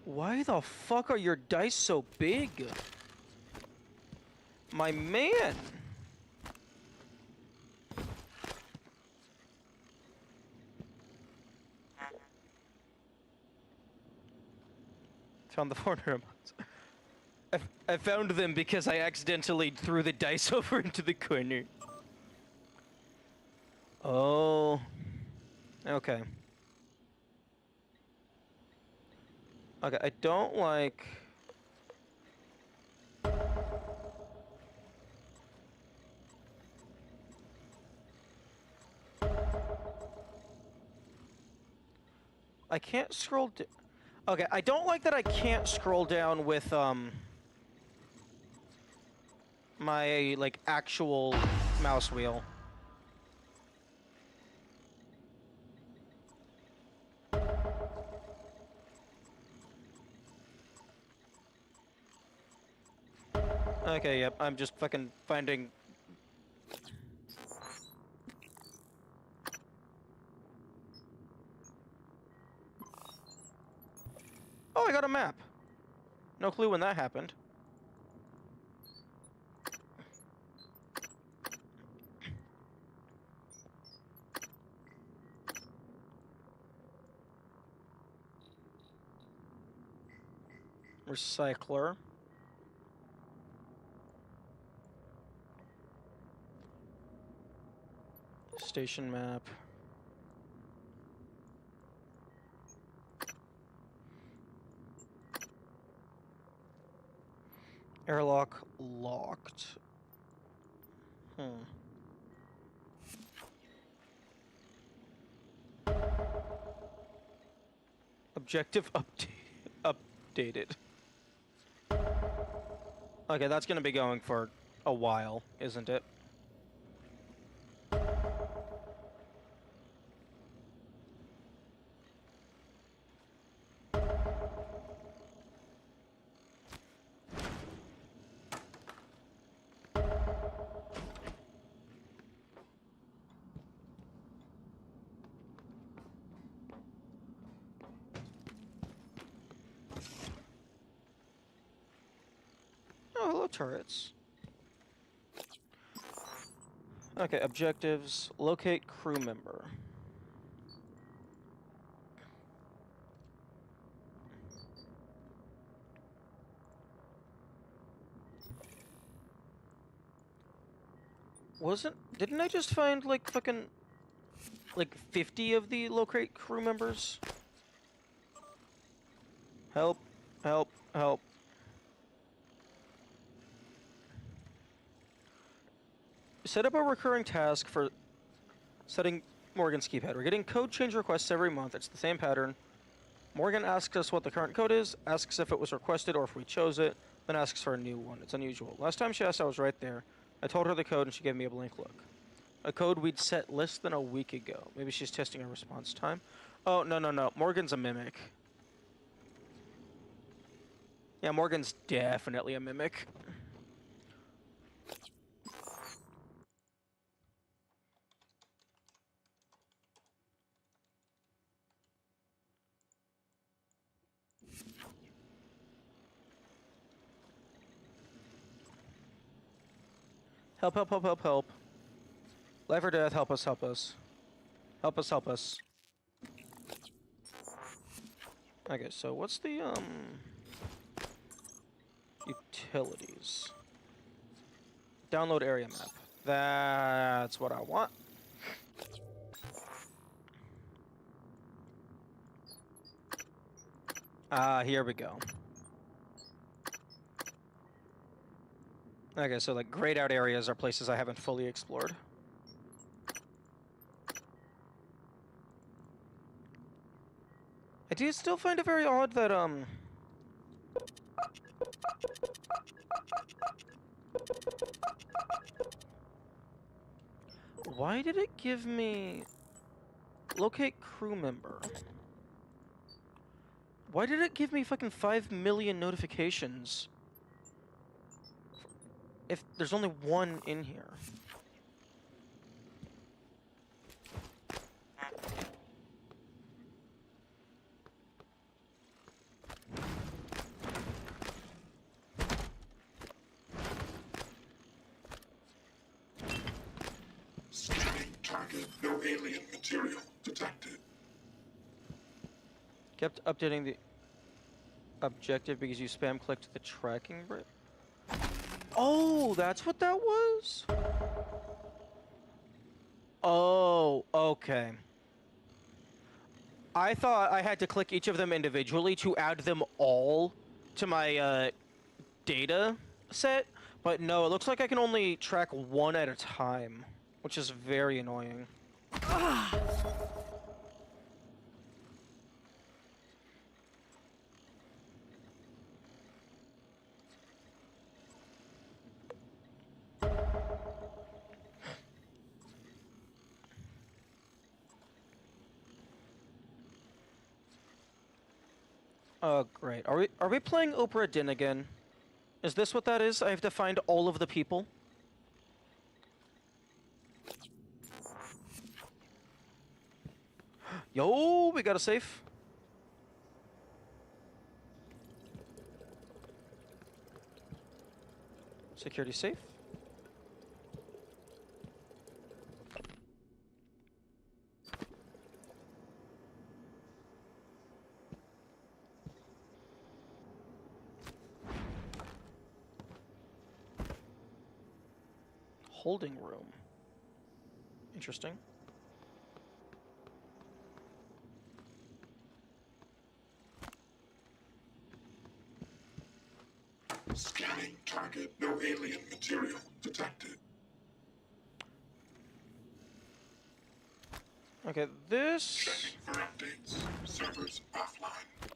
Speaker 1: Why the fuck are your dice so big? My man! Found the 4 Neuromods. I found them because I accidentally threw the dice over into the corner. Oh. Okay. Okay, I don't like... I can't scroll down. Okay, I don't like that I can't scroll down with, my, like, actual mouse wheel. Okay, yep, I'm just fucking finding... Oh, I got a map. No clue when that happened. Recycler. Station map. Airlock locked. Objective updated. Okay, that's gonna be going for a while, isn't it? Oh, hello, turrets. Okay, objectives. Locate crew member. Didn't I just find, like, fucking, like, 50 of the locate crew members? Help, help, help. Set up a recurring task for setting Morgan's keypad. We're getting code change requests every month. It's the same pattern. Morgan asks us what the current code is, asks if it was requested or if we chose it, then asks for a new one. It's unusual. Last time she asked, I was right there. I told her the code and she gave me a blank look. A code we'd set less than a week ago. Maybe she's testing our response time. Oh, no. Morgan's a mimic. Yeah, Morgan's definitely a mimic. Help, help, help, help, help. Life or death, help us, help us. Help us, help us. Okay, so what's the, utilities? Download area map. That's what I want. Here we go. Okay, so like grayed out areas are places I haven't fully explored. I do still find it very odd that, why did it give me... Locate crew member. Why did it give me fucking 5 million notifications if there's only one in here?
Speaker 11: Scanning target. No alien material detected.
Speaker 1: Kept updating the objective because you spam clicked the tracking bit. Oh, that's what that was? Oh, okay. I thought I had to click each of them individually to add them all to my data set, but no, it looks like I can only track one at a time, which is very annoying. Oh, great. Are we playing Oprah Din again? Is this what that is? I have to find all of the people? Yo, we got a safe. Security safe. Holding room. Interesting.
Speaker 11: Scanning target. No alien material detected.
Speaker 1: Okay, this...
Speaker 11: Checking for updates. Servers offline.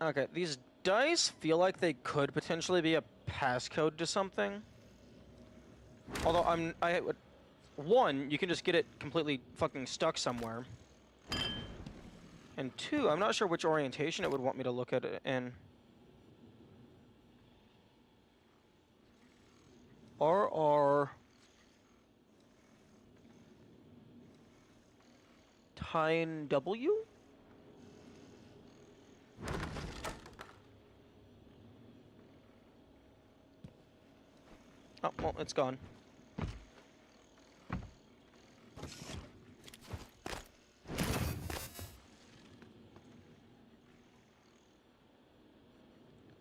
Speaker 1: Okay, these dice feel like they could potentially be a passcode to something. Although one, you can just get it completely fucking stuck somewhere. And two, I'm not sure which orientation it would want me to look at it in. RR... Tyne W? Oh, well, it's gone.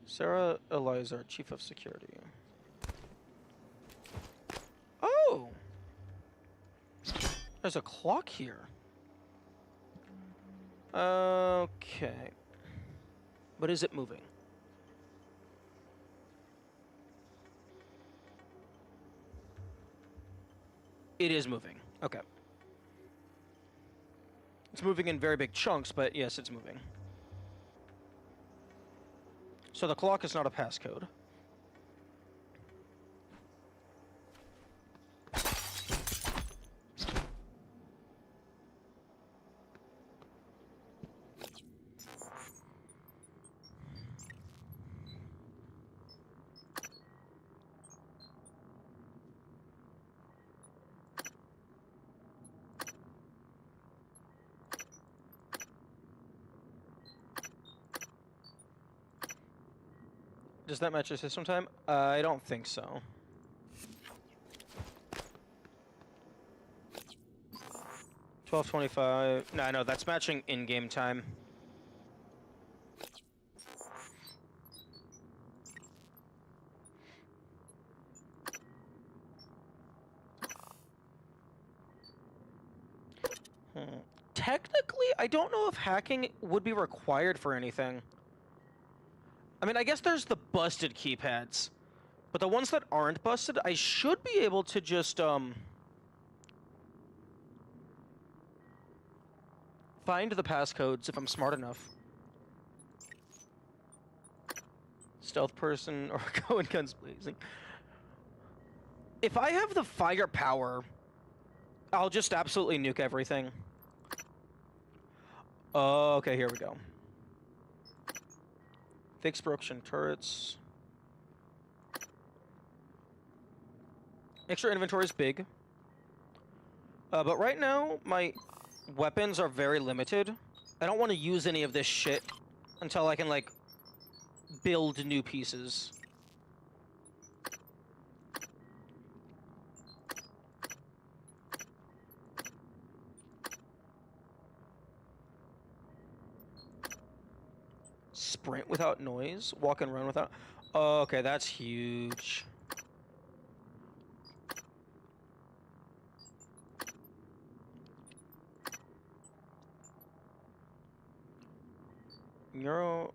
Speaker 1: Sarah Eliza, Chief of Security. Oh! There's a clock here. Okay. But is it moving? It is moving. Okay. It's moving in very big chunks, but yes, it's moving. So the clock is not a passcode. Does that match your system time? I don't think so. $12:25. No, that's matching in-game time. Technically, I don't know if hacking would be required for anything. I mean, I guess there's the busted keypads, but the ones that aren't busted, I should be able to just, find the passcodes if I'm smart enough. Stealth person or going guns blazing. If I have the firepower, I'll just absolutely nuke everything. Oh, okay, here we go. Fixed production turrets. Extra inventory is big. But right now, my weapons are very limited. I don't want to use any of this shit until I can, like, build new pieces. Sprint without noise? Walk and run without... Oh, okay, that's huge. Neuro...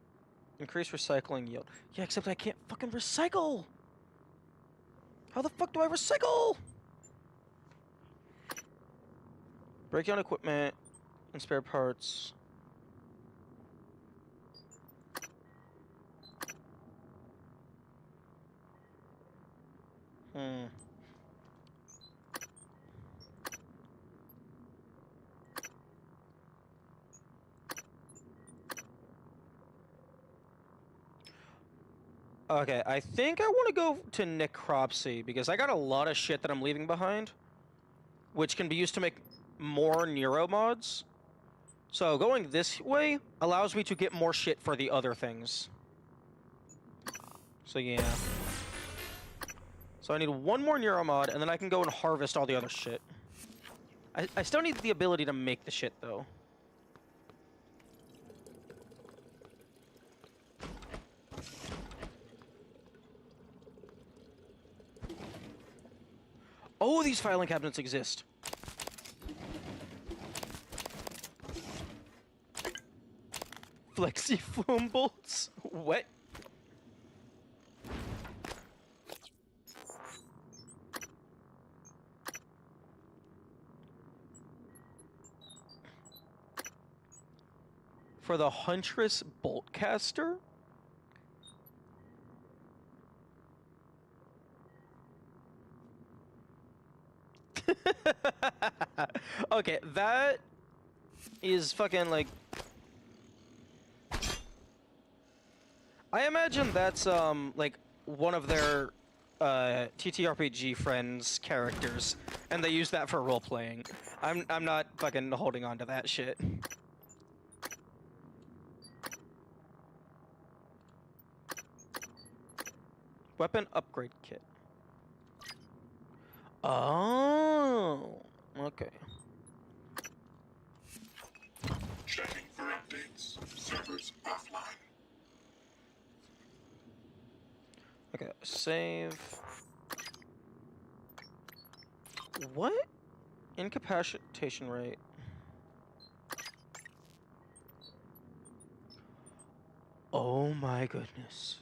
Speaker 1: Increase recycling yield. Yeah, except I can't fucking recycle! How the fuck do I recycle? Break down equipment and spare parts. Okay, I think I want to go to necropsy because I got a lot of shit that I'm leaving behind, which can be used to make more neuromods. So going this way allows me to get more shit for the other things. So yeah. So I need one more neuromod, and then I can go and harvest all the other shit. I still need the ability to make the shit, though. Oh, these filing cabinets exist. Flexi foam bolts? What? For the Huntress Boltcaster? Okay, that is fucking like... I imagine that's like one of their TTRPG friends' characters, and they use that for role-playing. I'm not fucking holding on to that shit. Weapon upgrade kit. Oh, okay.
Speaker 11: Checking for updates. Servers offline.
Speaker 1: Okay, save. What? Incapacitation rate. Oh my goodness.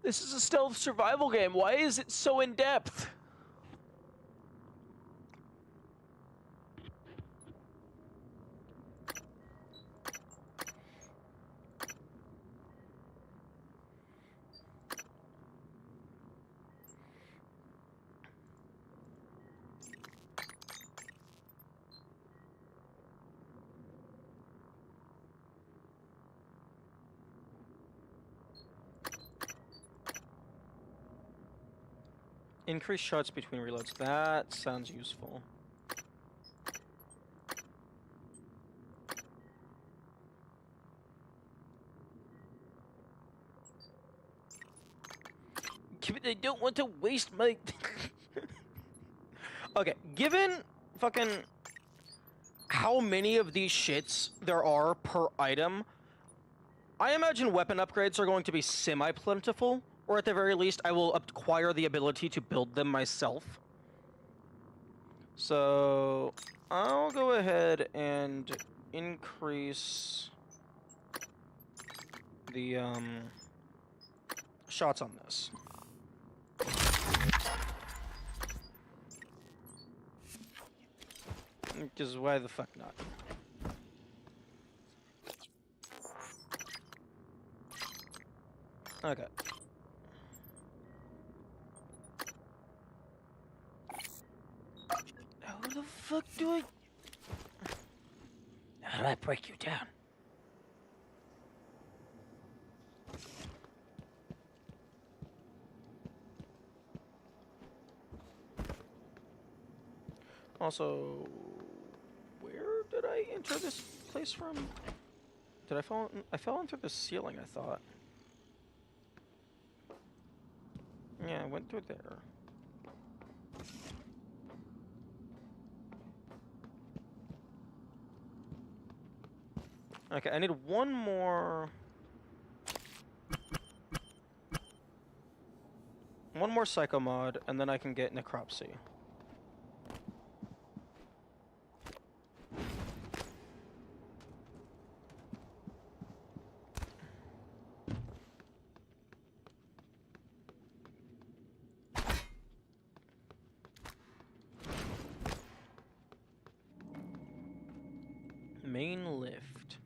Speaker 1: This is a stealth survival game. Why is it so in-depth? Increase shots between reloads. That sounds useful. I don't want to waste my... Okay, given fucking how many of these shits there are per item, I imagine weapon upgrades are going to be semi-plentiful, or at the very least, I will acquire the ability to build them myself. So, I'll go ahead and increase the, shots on this. Because why the fuck not? Okay. How the fuck do I... How do I break you down? Also, where did I enter this place from? Did I fall in? I fell in through the ceiling, I thought. Yeah, I went through there. Okay, I need one more psycho mod, and then I can get necropsy. Main lift.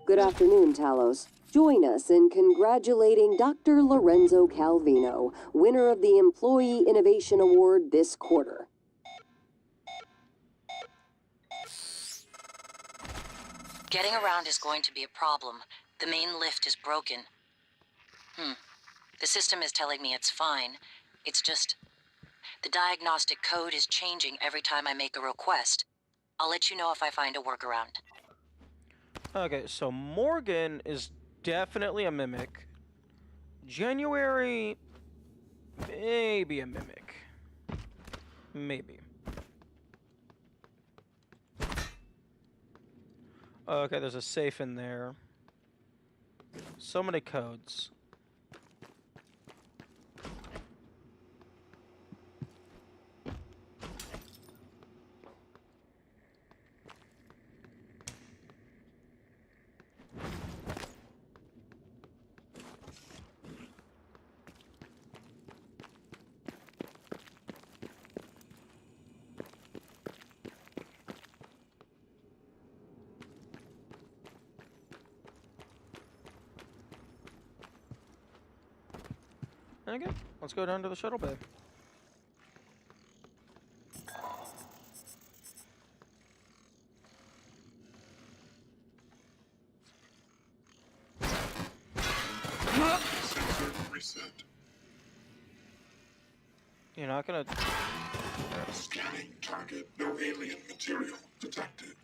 Speaker 2: Good afternoon, Talos. Join us in congratulating Dr. Lorenzo Calvino, winner of the Employee Innovation Award this quarter.
Speaker 10: Getting around is going to be a problem. The main lift is broken. The system is telling me it's fine. It's just... the diagnostic code is changing every time I make a request. I'll let you know if I find a workaround.
Speaker 1: Okay, so Morgan is definitely a mimic. January... maybe a mimic. Maybe. Okay, there's a safe in there. So many codes. Okay, let's go down to the shuttle bay.
Speaker 11: Sensor reset.
Speaker 1: You're not gonna...
Speaker 11: Scanning target. No alien material detected.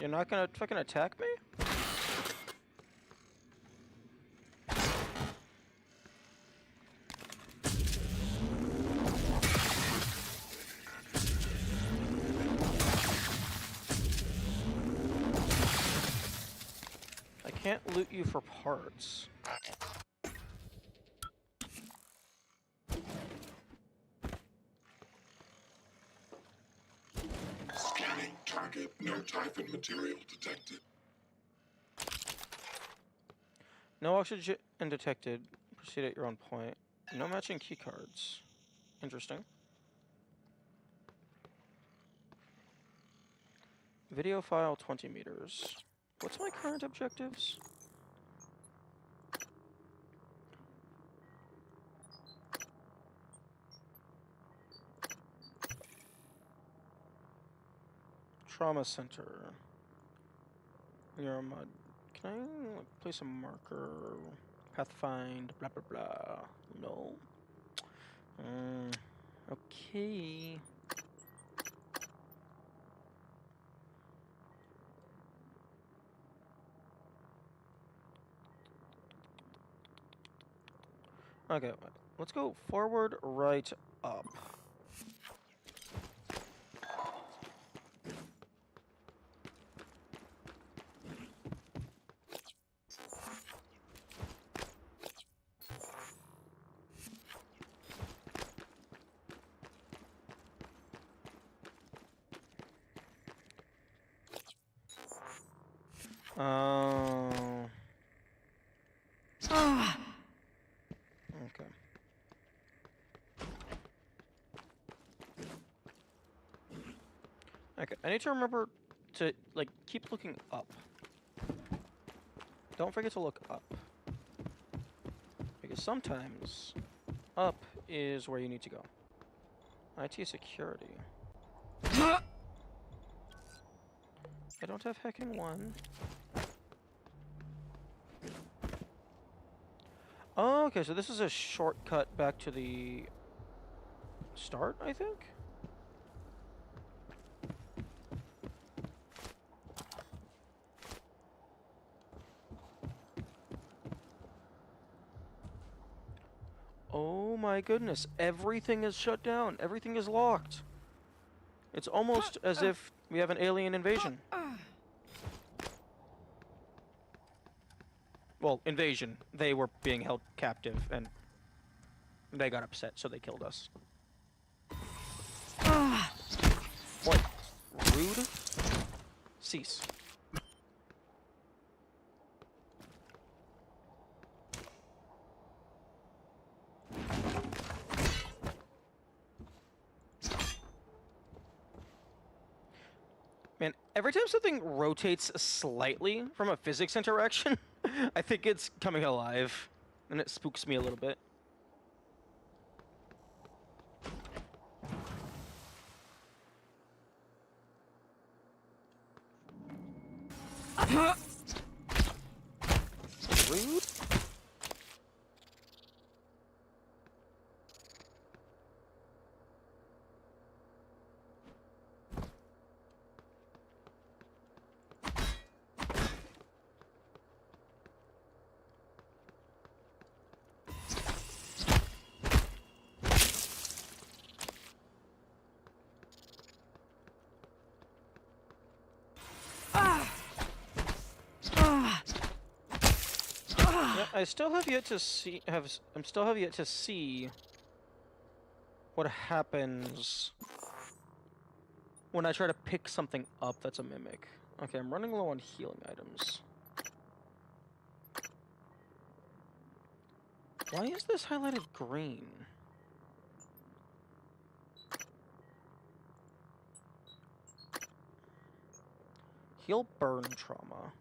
Speaker 1: You're not gonna fucking attack me? I can't loot you for parts.
Speaker 11: Scanning target. No Typhon material detected.
Speaker 1: No oxygen detected. Proceed at your own point. No matching keycards. Interesting. Video file 20 meters. What's my current objectives? Trauma center. Neuromod. Can I like, place a marker? Pathfind. Blah blah blah. No. Okay. Okay, let's go forward, right, up. Oh. Okay. Okay, I need to remember to, like, keep looking up. Don't forget to look up. Because sometimes up is where you need to go. IT security. I don't have hacking 1. Oh, okay, so this is a shortcut back to the start, I think? Oh my goodness, everything is shut down. Everything is locked. It's almost as if we have an alien invasion. Well, invasion. They were being held captive, and they got upset, so they killed us. What? Rude? Cease. Man, every time something rotates slightly from a physics interaction, I think it's coming alive, and it spooks me a little bit. Rude? Yeah, I still have yet to see. I'm still have yet to see what happens when I try to pick something up that's a mimic. Okay, I'm running low on healing items. Why is this highlighted green? Heal burn trauma.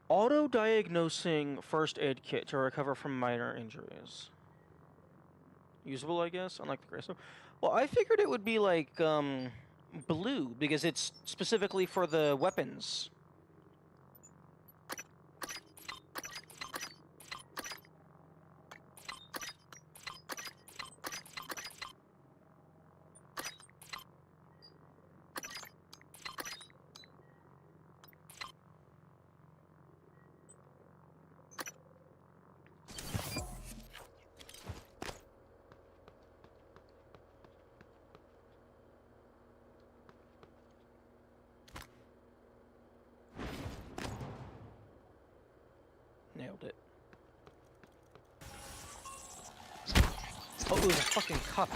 Speaker 1: Auto-diagnosing first aid kit to recover from minor injuries. Usable, I guess, unlike the Greystone. Well, I figured it would be like, blue, because it's specifically for the weapons. Nailed it. Oh, it was a fucking cup.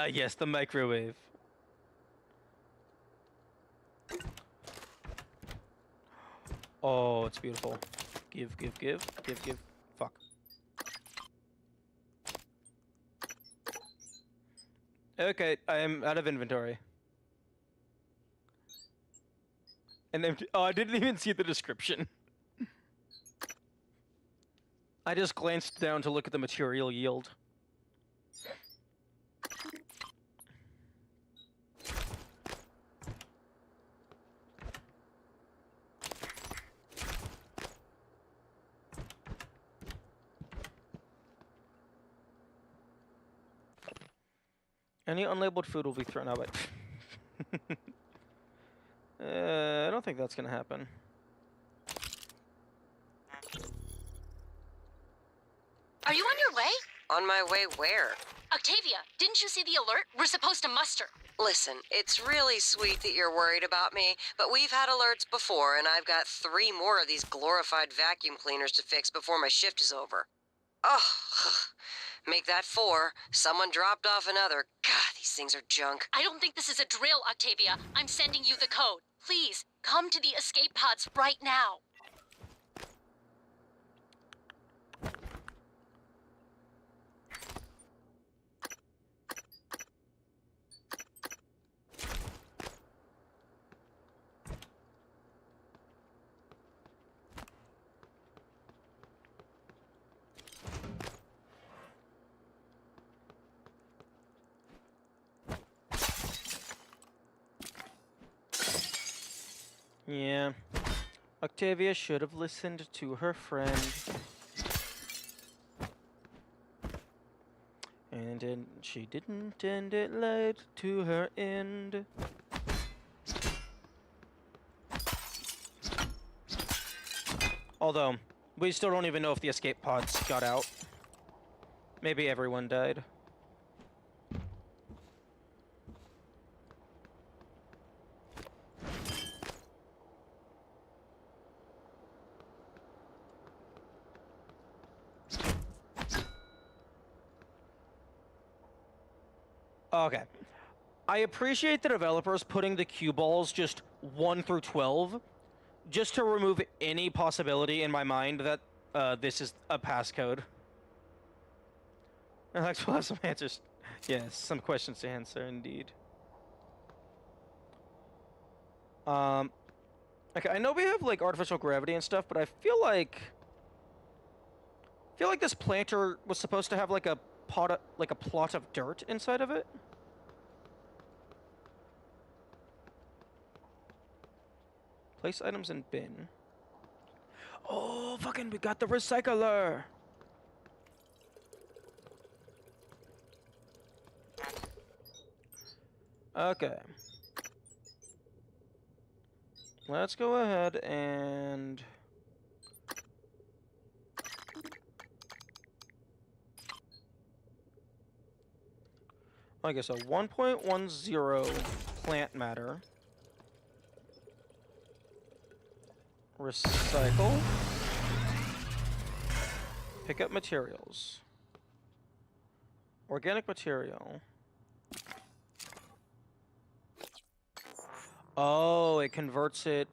Speaker 1: Yes, the microwave. Oh, it's beautiful. Give, give, give, give, give. Fuck. Okay, I am out of inventory. And then, oh, I didn't even see the description. I just glanced down to look at the material yield. Any unlabeled food will be thrown out. I don't think that's gonna happen.
Speaker 10: Are you on your way?
Speaker 12: On my way where?
Speaker 10: Octavia, didn't you see the alert? We're supposed to muster.
Speaker 12: Listen, it's really sweet that you're worried about me, but we've had alerts before, and I've got 3 more of these glorified vacuum cleaners to fix before my shift is over. Oh, make that 4. Someone dropped off another. God, these things are junk.
Speaker 10: I don't think this is a drill, Octavia. I'm sending you the code. Please, come to the escape pods right now.
Speaker 1: Yeah. Octavia should have listened to her friend. And then she didn't, and it led to her end. Although, we still don't even know if the escape pods got out. Maybe everyone died. Okay. I appreciate the developers putting the cue balls just 1 through 12, just to remove any possibility in my mind that this is a passcode. Alex will have some answers. Yes, some questions to answer, indeed. Okay, I know we have, like, artificial gravity and stuff, but I feel like this planter was supposed to have, like, a plot of dirt inside of it. Place items in bin. Oh, fucking, we got the recycler! Okay. Let's go ahead and... I guess a 1.10 plant matter. Recycle. Pick up materials. Organic material. Oh, it converts it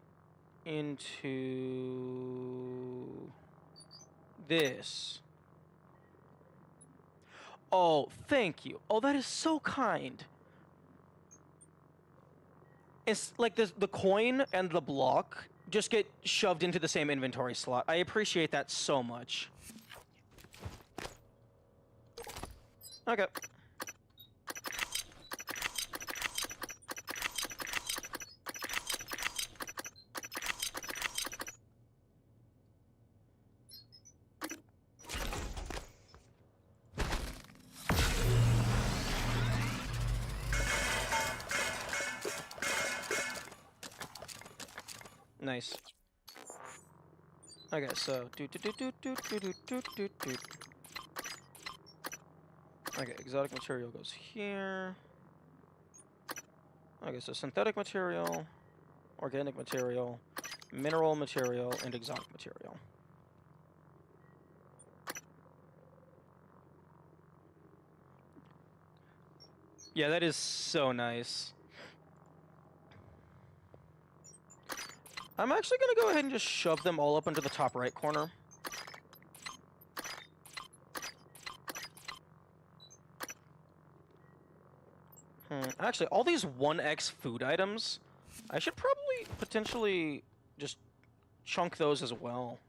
Speaker 1: into this. Oh, thank you. Oh, that is so kind. It's like the coin and the block just get shoved into the same inventory slot. I appreciate that so much. Okay. Nice. Okay, so Okay, exotic material goes here. Okay, so synthetic material, organic material, mineral material, and exotic material. Yeah, that is so nice. I'm actually gonna go ahead and just shove them all up into the top right corner. Actually, all these 1x food items I should probably potentially just chunk those as well.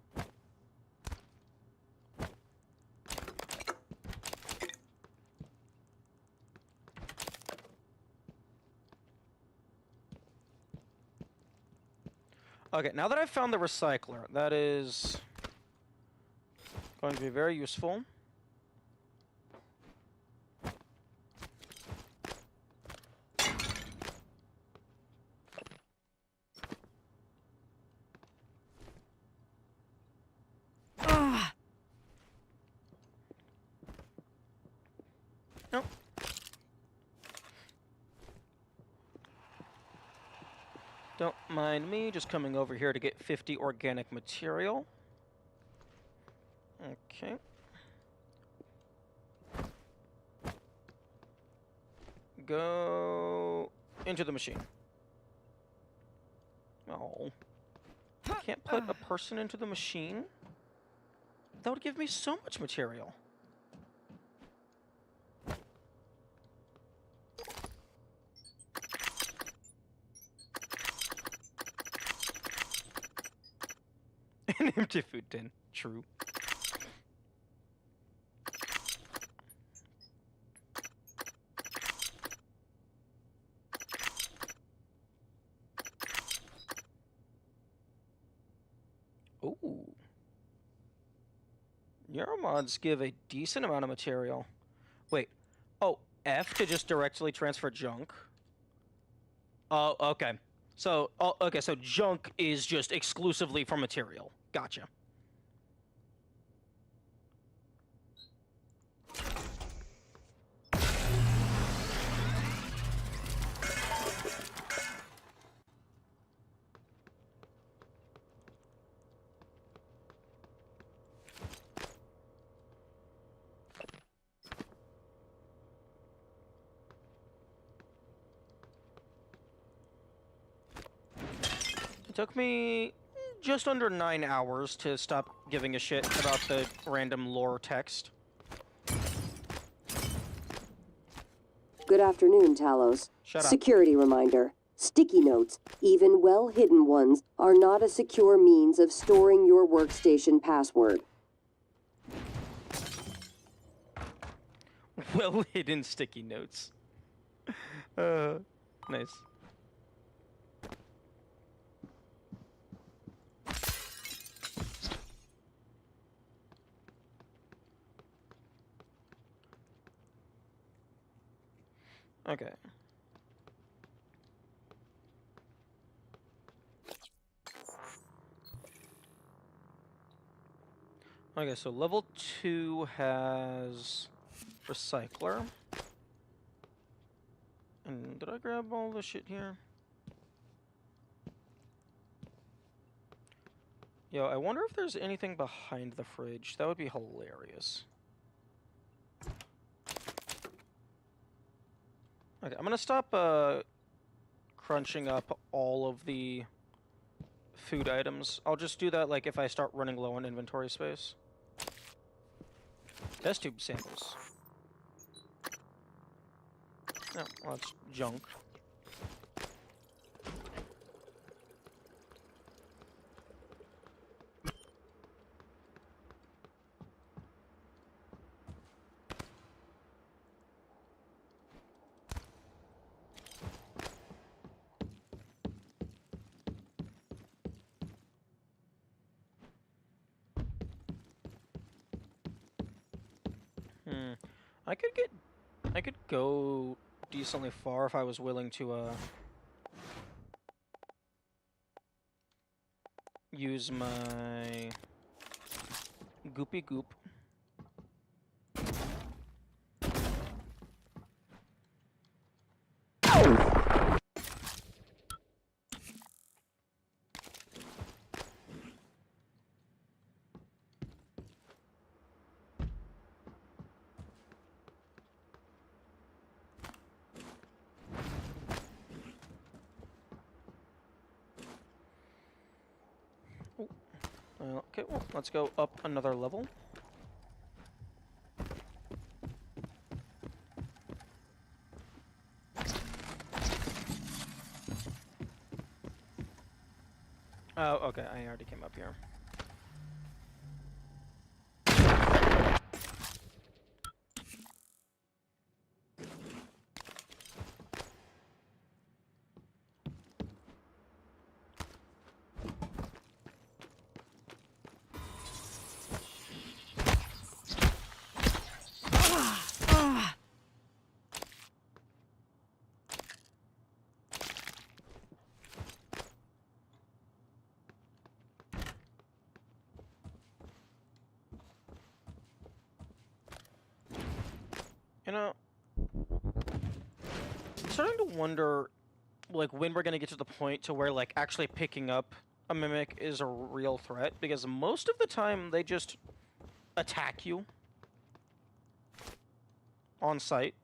Speaker 1: Okay, now that I've found the recycler, that is going to be very useful. Nope. Don't mind me just coming over here to get 50 organic material. Okay. Go into the machine. Oh. Can't put a person into the machine? That would give me so much material. An empty food tin. True. Ooh. Neuromods give a decent amount of material. Wait. Oh, F to just directly transfer junk? Oh, okay. So, okay, so junk is just exclusively for material. Gotcha. It took me just under 9 hours to stop giving a shit about the random lore text.
Speaker 2: Good afternoon, Talos.
Speaker 1: Shut up.
Speaker 2: Security reminder. Sticky notes, even well-hidden ones, are not a secure means of storing your workstation password.
Speaker 1: Well-hidden sticky notes. Nice. Okay. Okay, so level 2 has recycler. And did I grab all the shit here? Yo, I wonder if there's anything behind the fridge. That would be hilarious. Okay, I'm gonna stop crunching up all of the food items. I'll just do that like if I start running low on inventory space. Test tube samples. No, well, it's junk. I could go decently far if I was willing to use my goopy goop. Okay, well, let's go up another level. Oh, okay. I already came up here. You know, I'm starting to wonder, like, when we're gonna get to the point to where, like, actually picking up a mimic is a real threat, because most of the time they just attack you on sight.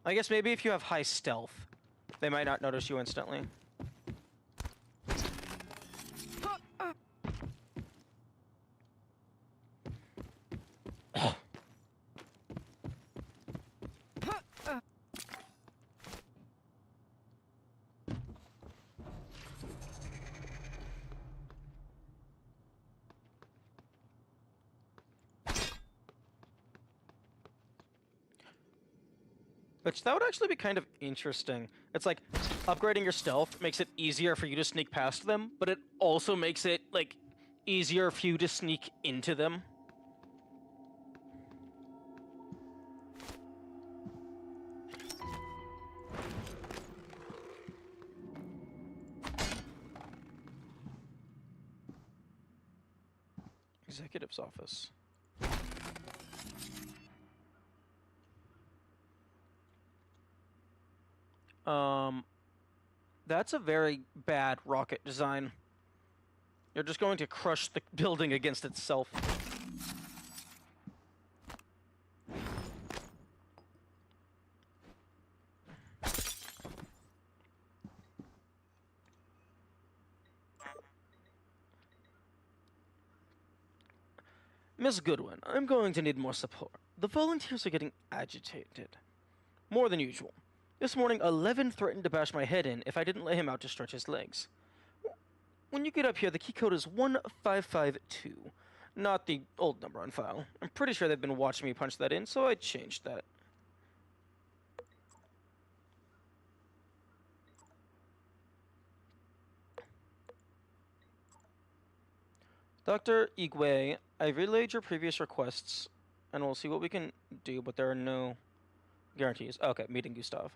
Speaker 1: I guess maybe if you have high stealth, they might not notice you instantly. Which, that would actually be kind of interesting. It's like, upgrading your stealth makes it easier for you to sneak past them, but it also makes it, like, easier for you to sneak into them. Executive's office. That's a very bad rocket design. You're just going to crush the building against itself. Miss Goodwin, I'm going to need more support. The volunteers are getting agitated. More than usual. This morning, 11 threatened to bash my head in if I didn't let him out to stretch his legs. When you get up here, the key code is 1552, not the old number on file. I'm pretty sure they've been watching me punch that in, so I changed that. Dr. Igwe, I relayed your previous requests, and we'll see what we can do, but there are no guarantees. Okay, meeting Gustav.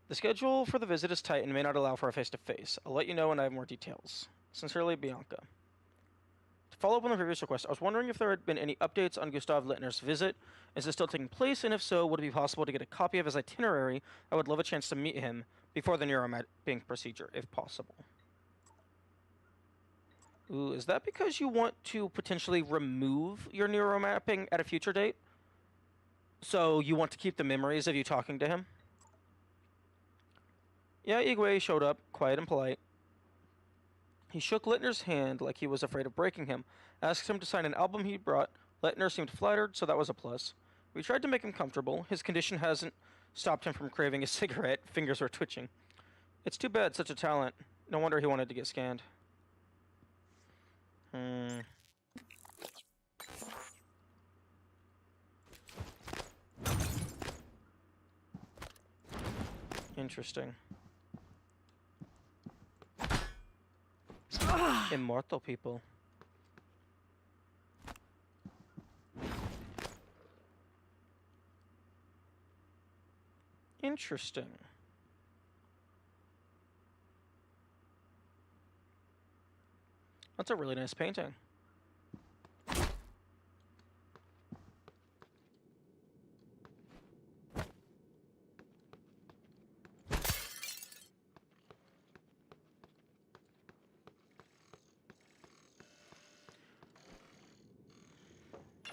Speaker 1: The schedule for the visit is tight and may not allow for a face-to-face. I'll let you know when I have more details. Sincerely, Bianca. To follow up on the previous request, I was wondering if there had been any updates on Gustav Littner's visit. Is it still taking place? And if so, would it be possible to get a copy of his itinerary? I would love a chance to meet him before the neuromapping procedure, if possible. Ooh, is that because you want to potentially remove your neuromapping at a future date? So you want to keep the memories of you talking to him? Yeah, Igwe showed up, quiet and polite. He shook Littner's hand like he was afraid of breaking him, asked him to sign an album he brought. Littner seemed flattered, so that was a plus. We tried to make him comfortable. His condition hasn't stopped him from craving a cigarette. Fingers were twitching. It's too bad, such a talent. No wonder he wanted to get scanned. Interesting. Immortal people. Interesting. That's a really nice painting.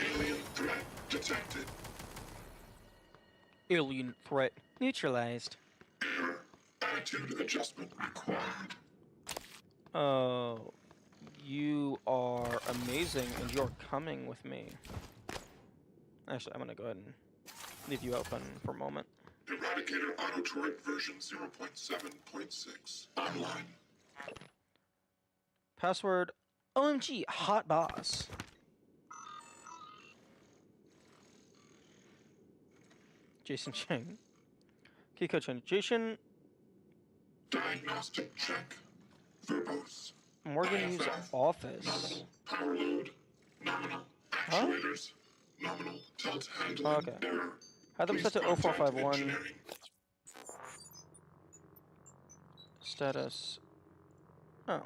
Speaker 11: Alien threat detected.
Speaker 1: Alien threat neutralized.
Speaker 11: Error. Attitude adjustment required.
Speaker 1: Oh, you are amazing, and you're coming with me. Actually, I'm gonna go ahead and leave you open for a moment.
Speaker 11: Eradicator Auto Turret version 0.7.6 online.
Speaker 1: Password OMG hot boss. Jason Cheng. Key code change. Jason
Speaker 11: Diagnostic check. Verbose.
Speaker 1: Morgan use office.
Speaker 11: Power load. Nominal.
Speaker 1: Huh?
Speaker 11: Actuators. Nominal. Tilt handling.
Speaker 1: Okay.
Speaker 11: Error.
Speaker 1: Had them
Speaker 11: Please
Speaker 1: set to
Speaker 11: contact
Speaker 1: 0451.
Speaker 11: engineering.
Speaker 1: Status. Oh.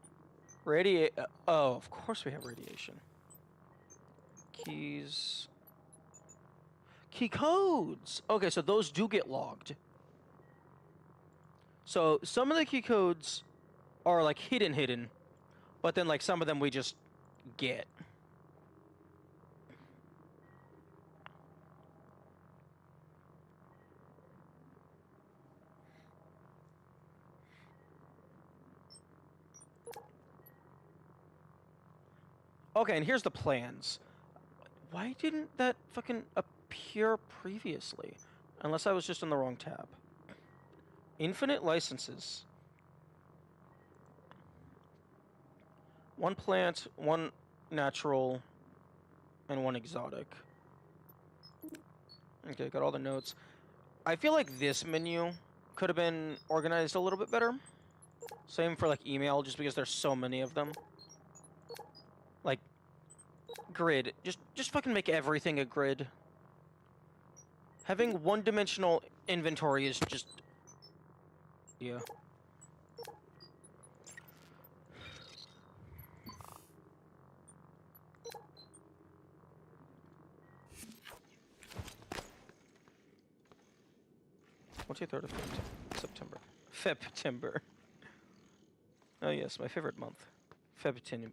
Speaker 1: Radiate. Oh, of course we have radiation. Keys. Key codes! Okay, so those do get logged. So some of the key codes are like hidden, but then like some of them we just get. Okay, and here's the plans. Why didn't that fucking appear previously? Unless I was just in the wrong tab. Infinite licenses. One plant, one natural, and one exotic. Okay, got all the notes. I feel like this menu could have been organized a little bit better. Same for like email, just because there's so many of them. Like, grid. Just fucking make everything a grid. Having one-dimensional inventory is just... Yeah. What's your 3rd of September? Febtember. Oh yes, my favorite month. Febtember.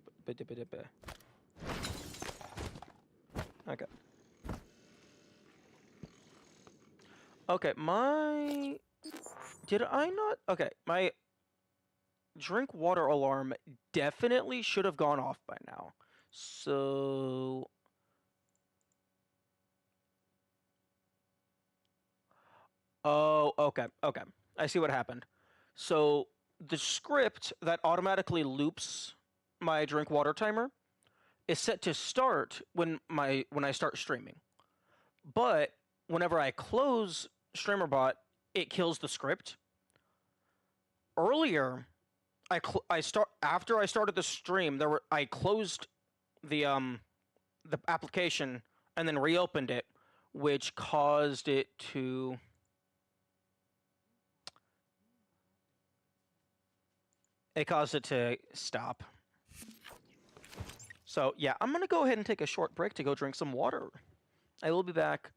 Speaker 1: Okay. Okay, my... Did I not... Okay, my drink water alarm definitely should have gone off by now. So... Oh, okay, okay. I see what happened. So, the script that automatically loops my drink water timer is set to start when I start streaming. But whenever I close StreamerBot, it kills the script. Earlier, after I started the stream, I closed the application and then reopened it, which caused it to... It caused it to stop. So, yeah, I'm going to go ahead and take a short break to go drink some water. I will be back.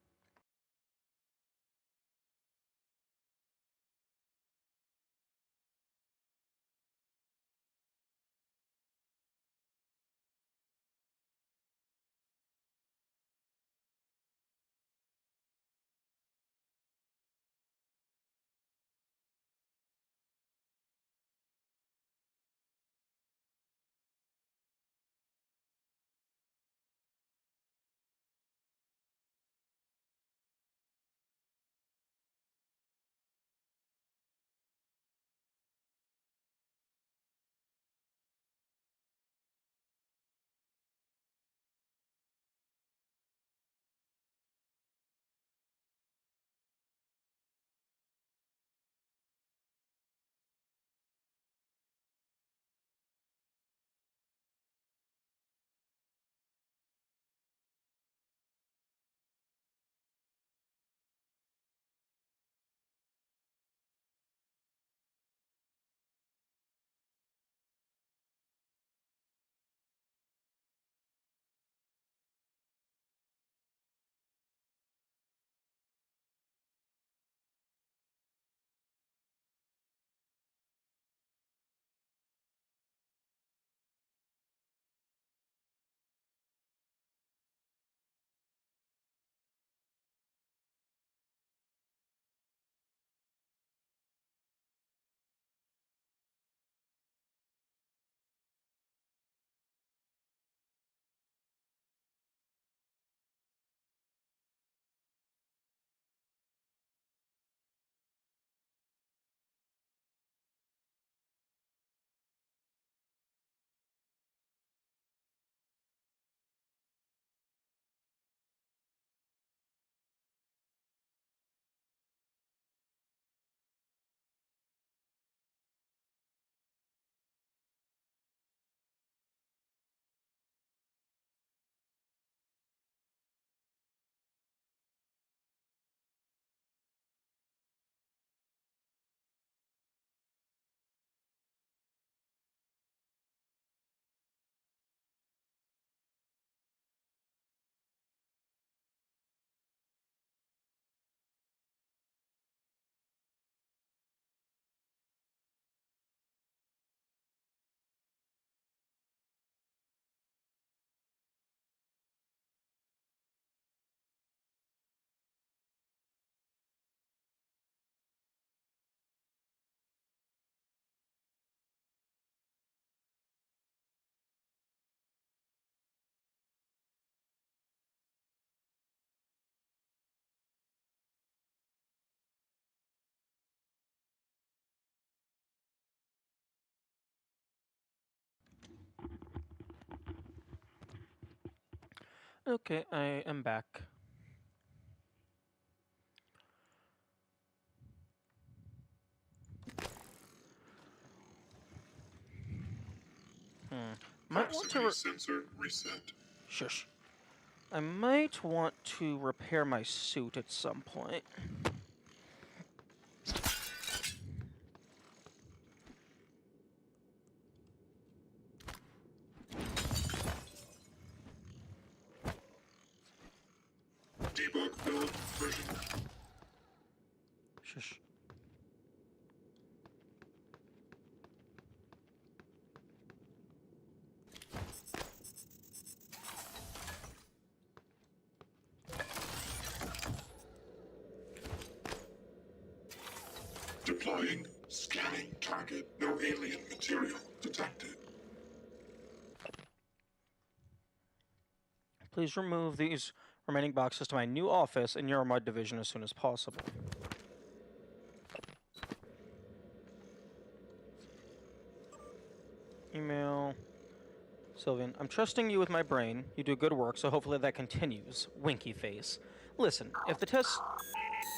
Speaker 1: Okay, I am back. Might want to
Speaker 11: sensor reset.
Speaker 1: Shush. I might want to repair my suit at some point.
Speaker 11: Debug build version.
Speaker 1: Shush.
Speaker 11: Deploying. Scanning target. No alien material detected.
Speaker 1: Please remove these remaining boxes to my new office in Euromud division as soon as possible. Email. Sylvian, I'm trusting you with my brain. You do good work, so hopefully that continues. Winky face. Listen, if the tests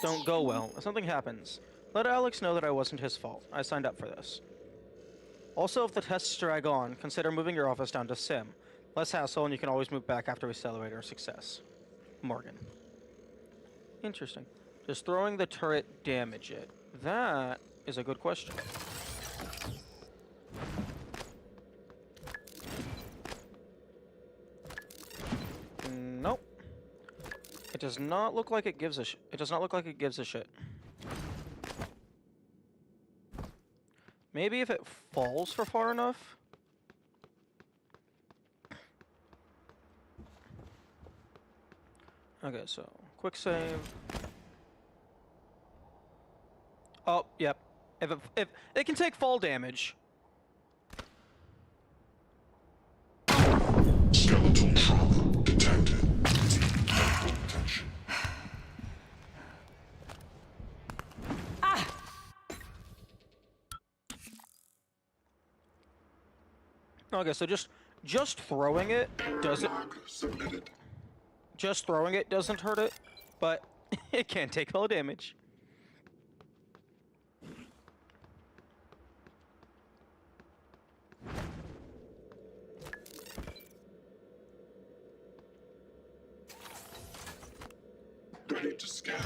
Speaker 1: don't go well, if something happens, let Alex know that I wasn't his fault. I signed up for this. Also, if the tests drag on, consider moving your office down to Sim. Less hassle, and you can always move back after we celebrate our success. Morgan. Interesting. Does throwing the turret damage it? That is a good question. Nope. It does not look like it gives a it does not look like it gives a shit. Maybe if it falls for far enough? Okay, so quick save. Oh, yep. If it can take fall damage.
Speaker 11: Skeletal trauma detected. Medical attention.
Speaker 1: Okay, so just throwing it doesn't.
Speaker 11: Submitted.
Speaker 1: Just throwing it doesn't hurt it, but it can take fall damage.
Speaker 11: Ready to scan.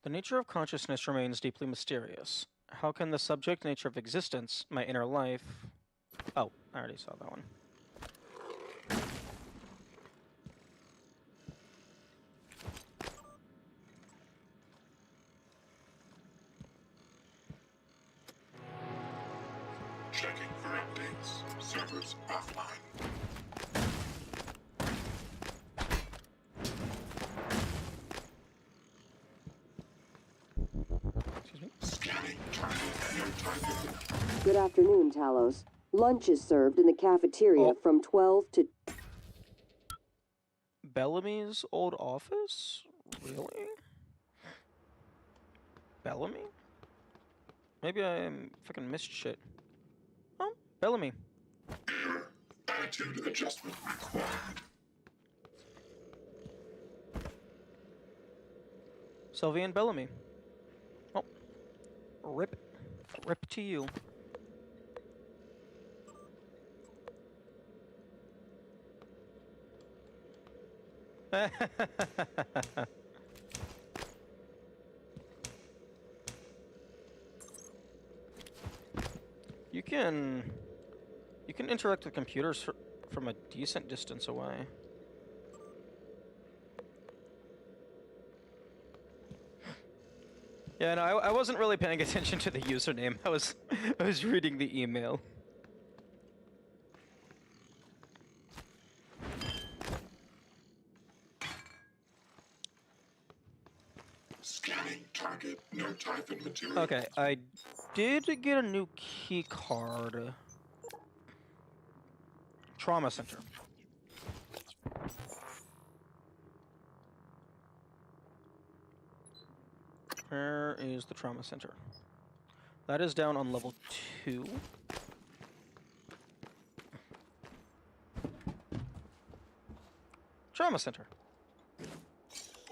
Speaker 1: The nature of consciousness remains deeply mysterious. How can the subject nature of existence, my inner life... Oh, I already saw that one.
Speaker 11: Checking for updates. Servers offline.
Speaker 1: Excuse me?
Speaker 11: Scanning target. No target.
Speaker 2: Good afternoon, Talos. Lunch is served in the cafeteria
Speaker 1: Oh.
Speaker 2: from 12 to...
Speaker 1: Bellamy's old office? Really? Bellamy? Maybe I fucking missed shit. Oh, Bellamy.
Speaker 11: Error. Attitude adjustment required.
Speaker 1: Sylvian Bellamy. Oh. Rip. Rip to you. You can interact with computers from a decent distance away. Yeah, no, I wasn't really paying attention to the username. I was reading the email.
Speaker 11: Scanning target, no Typhon material.
Speaker 1: Okay, I did get a new key card. Trauma Center. Where is the Trauma Center? That is down on level 2. Trauma Center.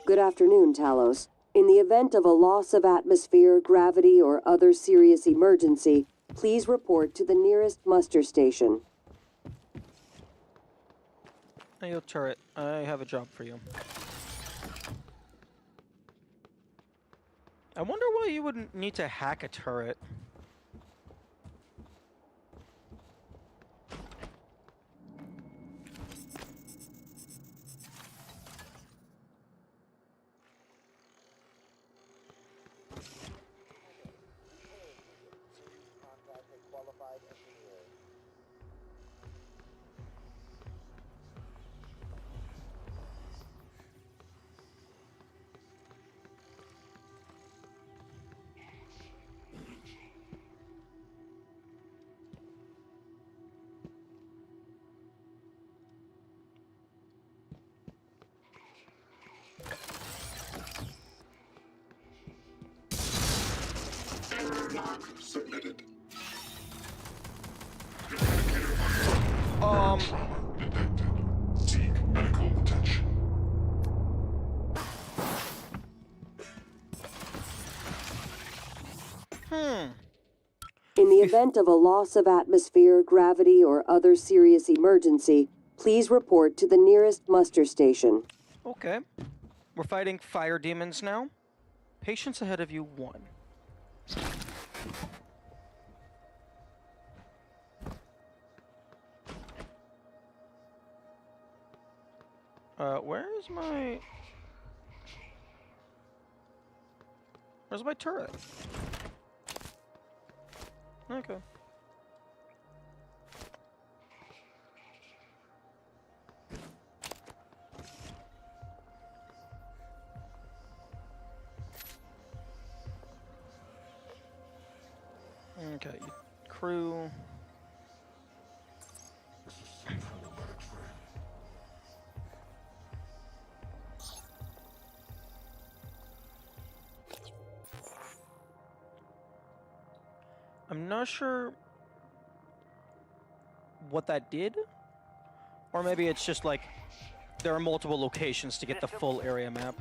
Speaker 2: Good afternoon, Talos. In the event of a loss of atmosphere, gravity, or other serious emergency, please report to the nearest muster station.
Speaker 1: Hey, yo, turret. I have a job for you. I wonder why you would need to hack a turret.
Speaker 11: Error log submitted. Detected. Seek medical attention.
Speaker 2: In the event of a loss of atmosphere, gravity, or other serious emergency, please report to the nearest muster station.
Speaker 1: Okay. We're fighting fire demons now. Patience ahead of you 1. Where's my turret? Okay. Okay, crew. I'm not sure what that did, or maybe it's just like there are multiple locations to get the full area map.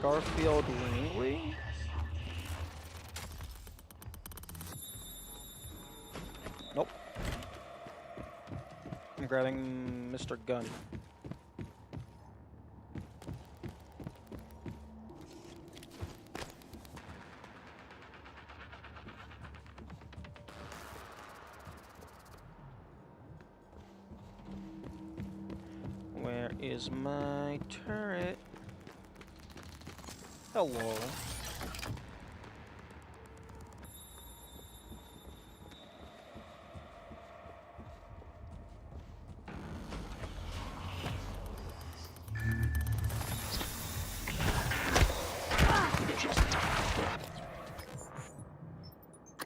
Speaker 1: Garfield Langley? Nope. I'm grabbing Mr. Gunn. Where is my turret? Hello.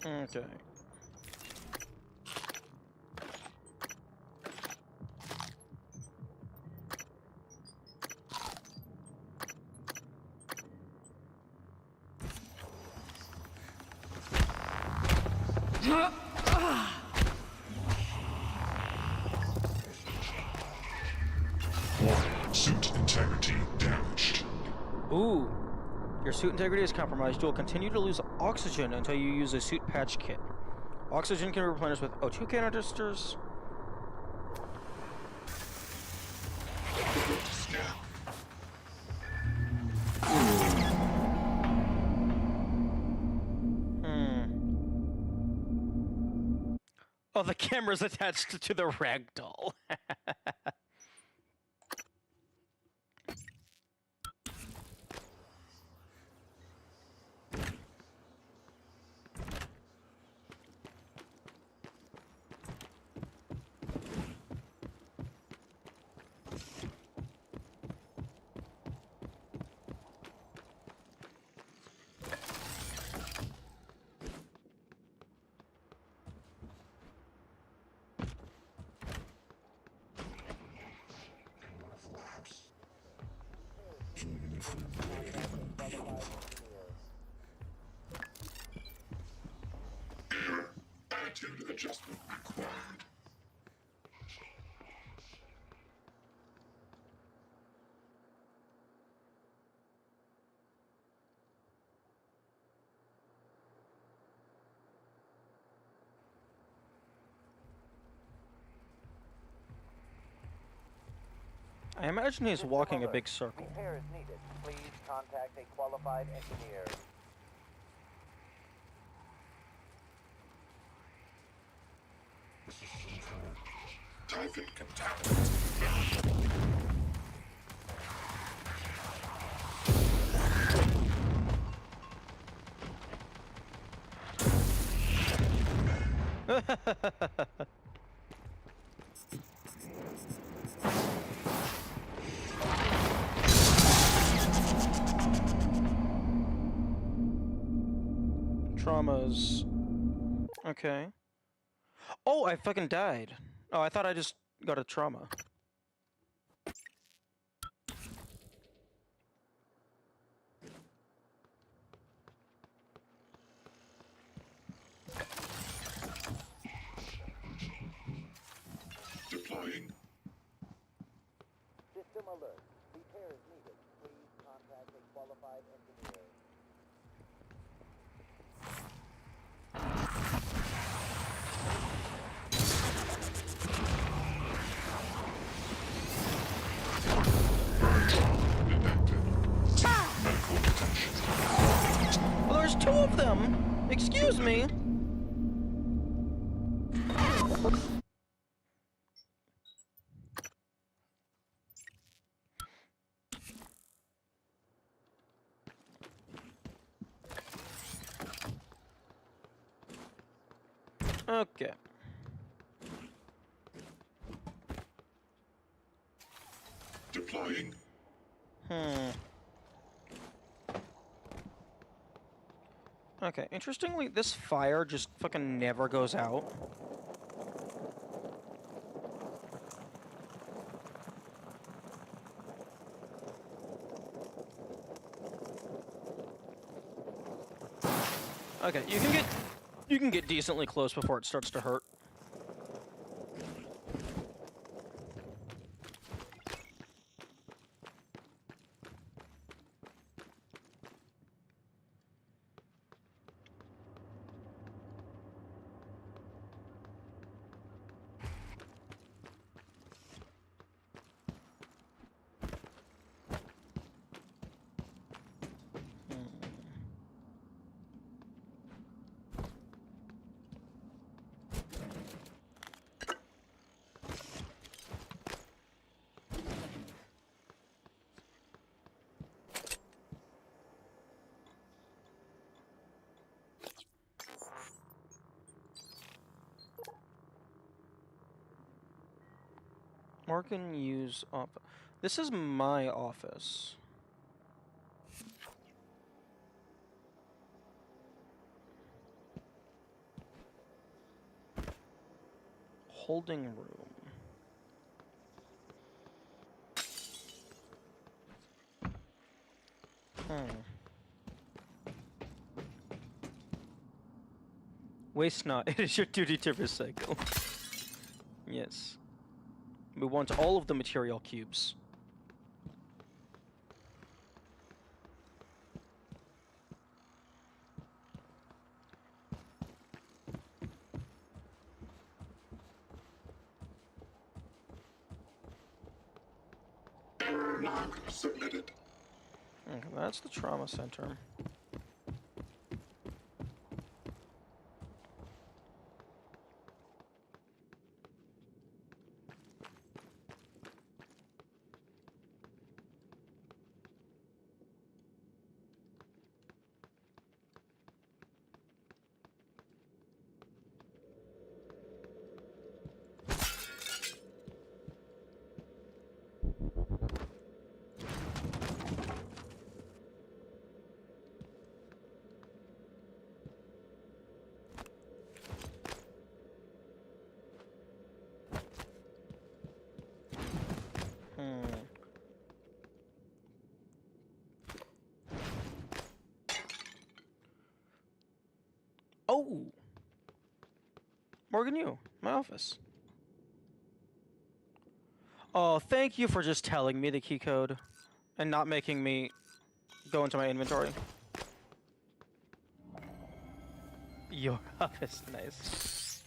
Speaker 1: Okay.
Speaker 11: Suit integrity damaged.
Speaker 1: Ooh. Your suit integrity is compromised. You will continue to lose oxygen until you use a suit patch kit. Oxygen can be replenished with O2 canisters. Oh, the camera's attached to the ragdoll.
Speaker 11: Attitude adjustment required.
Speaker 1: I imagine he's walking a big circle.
Speaker 13: Repair is needed. Please contact a qualified engineer.
Speaker 11: Typhon contaminant.
Speaker 1: Traumas. Okay. Oh, I fucking died. Oh, I thought I just got a trauma.
Speaker 11: Deploying.
Speaker 13: System alert. Repair is needed. Please contact a qualified engineer.
Speaker 1: Well, there's two of them! Excuse me! Okay.
Speaker 11: Deploying.
Speaker 1: Okay, interestingly, this fire just fucking never goes out. Okay, you can get decently close before it starts to hurt. Morgan use office. This is my office. Holding room. Waste not. It is your duty to recycle. Yes. We want all of the material cubes.
Speaker 11: Log submitted.
Speaker 1: Okay, that's the trauma center. Morgan, you. My office. Oh, thank you for just telling me the key code and not making me go into my inventory. Your office, nice.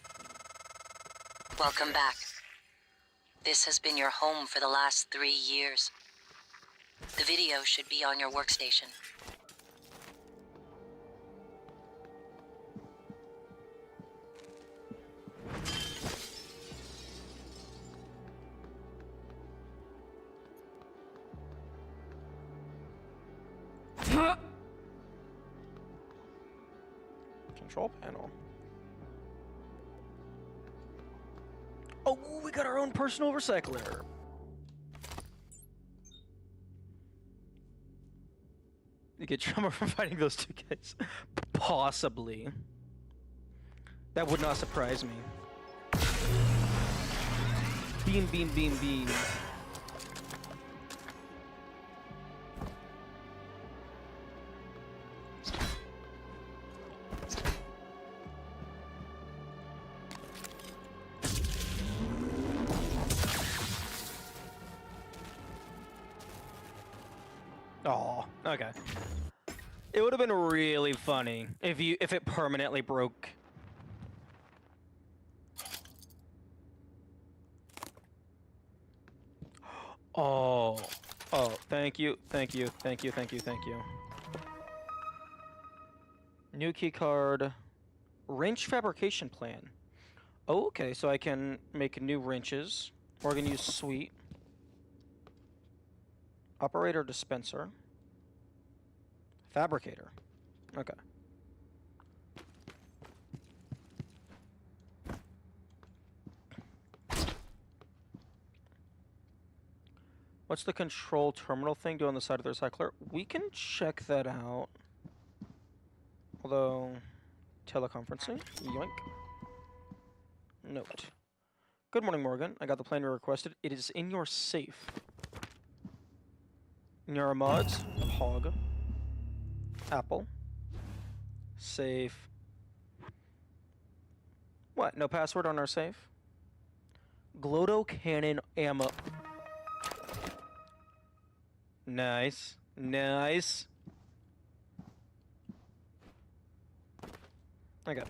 Speaker 10: Welcome back. This has been your home for the last 3 years. The video should be on your workstation.
Speaker 1: Control panel. Oh, we got our own personal recycler. You get trauma from fighting those two guys? Possibly. That would not surprise me. Beam, beam, beam, beam. Oh, okay. It would have been really funny if it permanently broke. Oh, thank you, thank you, thank you, thank you, thank you. New key card, wrench fabrication plan. Oh, okay, so I can make new wrenches. We're gonna use sweet. Operator dispenser. Fabricator. Okay. What's the control terminal thing do on the side of the recycler? We can check that out. Although, teleconferencing. Yoink. Note. Good morning, Morgan. I got the plan you requested. It is in your safe. Neuromods. Hog. Apple. Safe. What? No password on our safe? Glodo cannon ammo. Nice. Nice. Okay.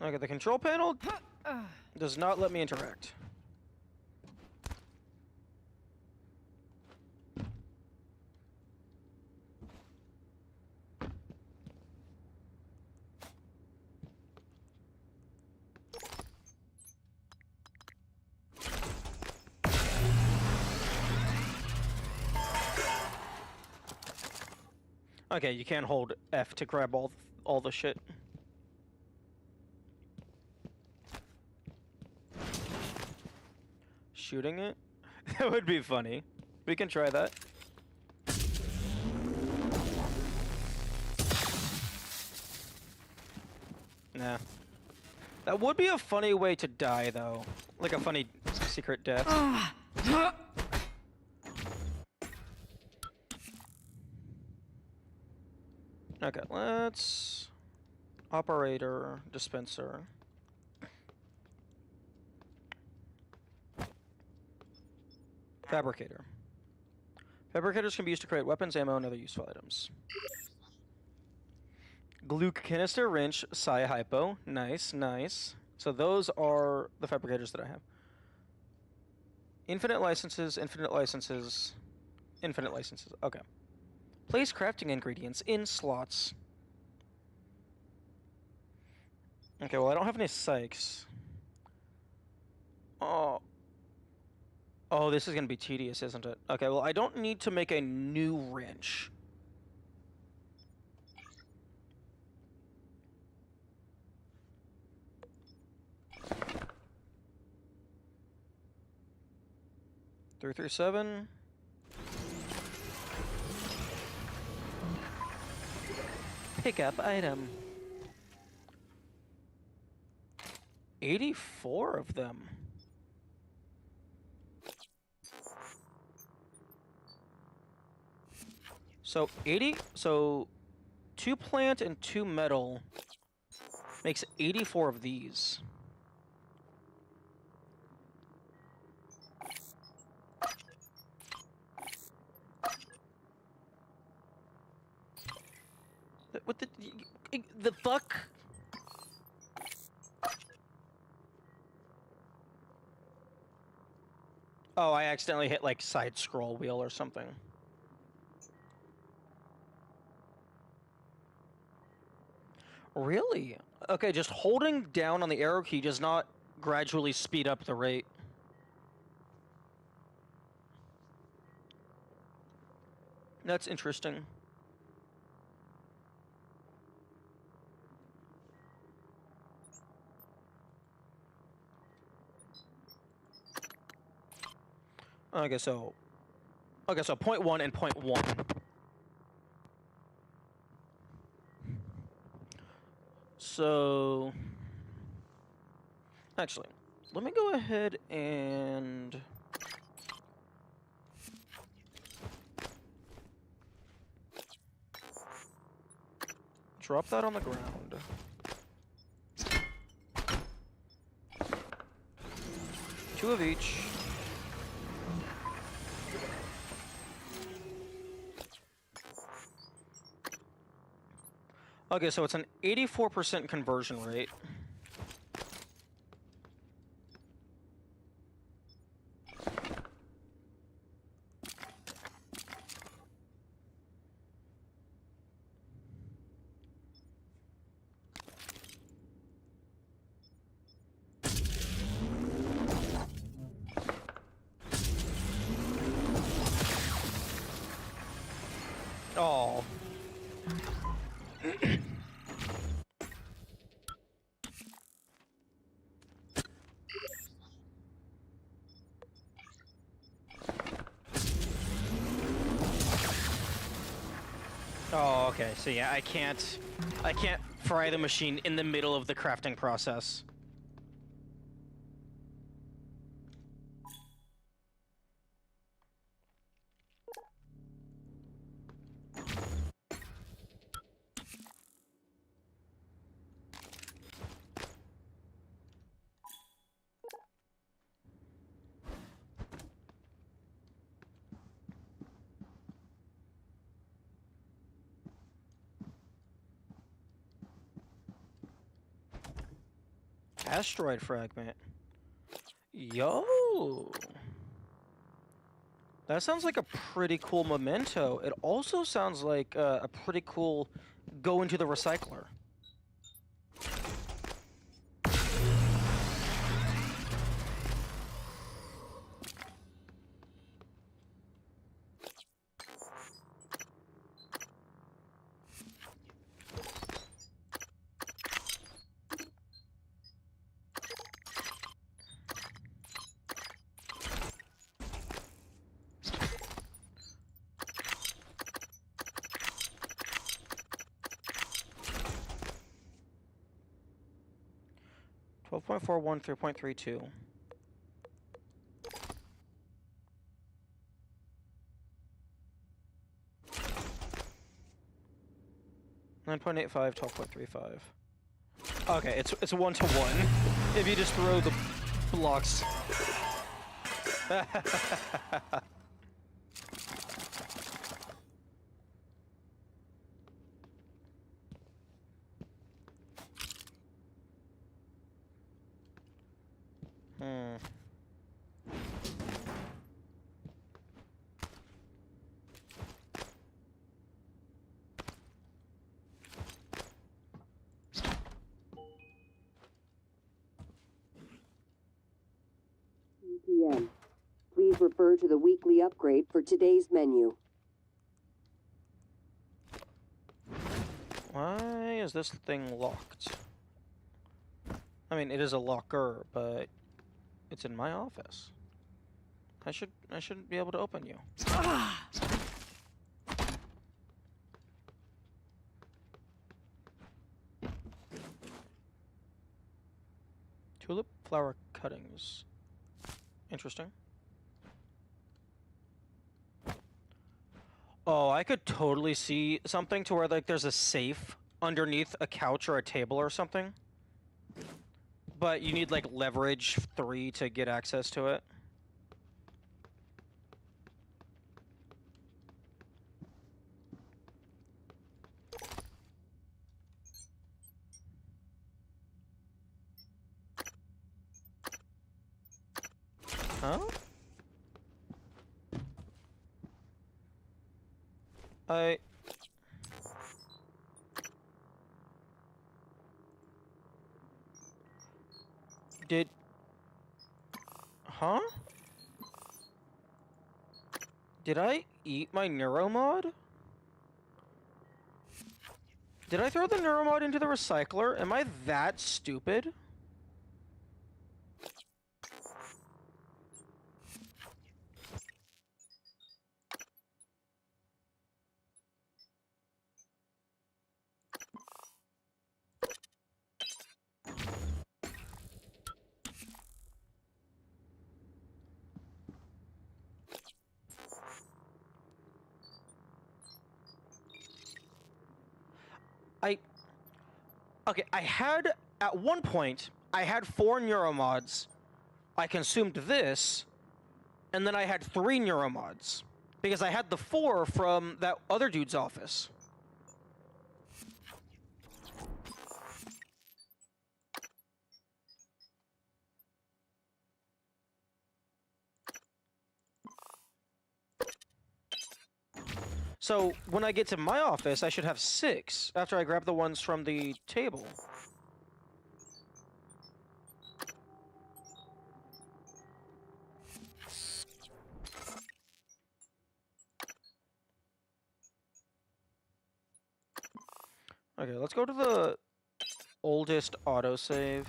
Speaker 1: Okay, the control panel does not let me interact. Okay, you can't hold F to grab all the shit. Shooting it? That would be funny. We can try that. Nah. That would be a funny way to die, though. Like a funny secret death. Okay, let's... Operator, dispenser. Fabricator. Fabricators can be used to create weapons, ammo, and other useful items. Glue canister, wrench, psi hypo. Nice, nice. So those are the fabricators that I have. Infinite licenses, infinite licenses, infinite licenses. Okay. Place crafting ingredients in slots. Okay, well I don't have any psychs. Oh, this is gonna be tedious, isn't it? Okay, well I don't need to make a new wrench. Three, 7. Pick up item. 84 of them. So 2 plant and 2 metal makes 84 of these. What the fuck? Oh, I accidentally hit like side scroll wheel or something. Really? Okay, just holding down on the arrow key does not gradually speed up the rate. That's interesting. Okay, so 0.1 and 0.1. So actually, let me go ahead and drop that on the ground. Two of each. Okay, so it's an 84% conversion rate. Oh. Oh, okay. So yeah, I can't fry the machine in the middle of the crafting process. Asteroid fragment. Yo! That sounds like a pretty cool memento. It also sounds like a pretty cool go into the recycler. Twelve point 3.32. Nine point 85, 12.35. Okay, it's 1-to-1. If you just throw the blocks.
Speaker 2: PM. Please refer to the weekly upgrade for today's menu.
Speaker 1: Why is this thing locked? I mean, it is a locker, but it's in my office. I shouldn't be able to open you. Tulip flower cuttings. Interesting. Oh, I could totally see something to where like there's a safe underneath a couch or a table or something. But you need like leverage 3 to get access to it. Huh? Did... Huh? Did I eat my neuromod? Did I throw the neuromod into the recycler? Am I that stupid? Okay, at one point, I had 4 neuromods. I consumed this, and then I had 3 neuromods. Because I had the 4 from that other dude's office. So, when I get to my office, I should have 6, after I grab the ones from the table. Okay, let's go to the oldest autosave.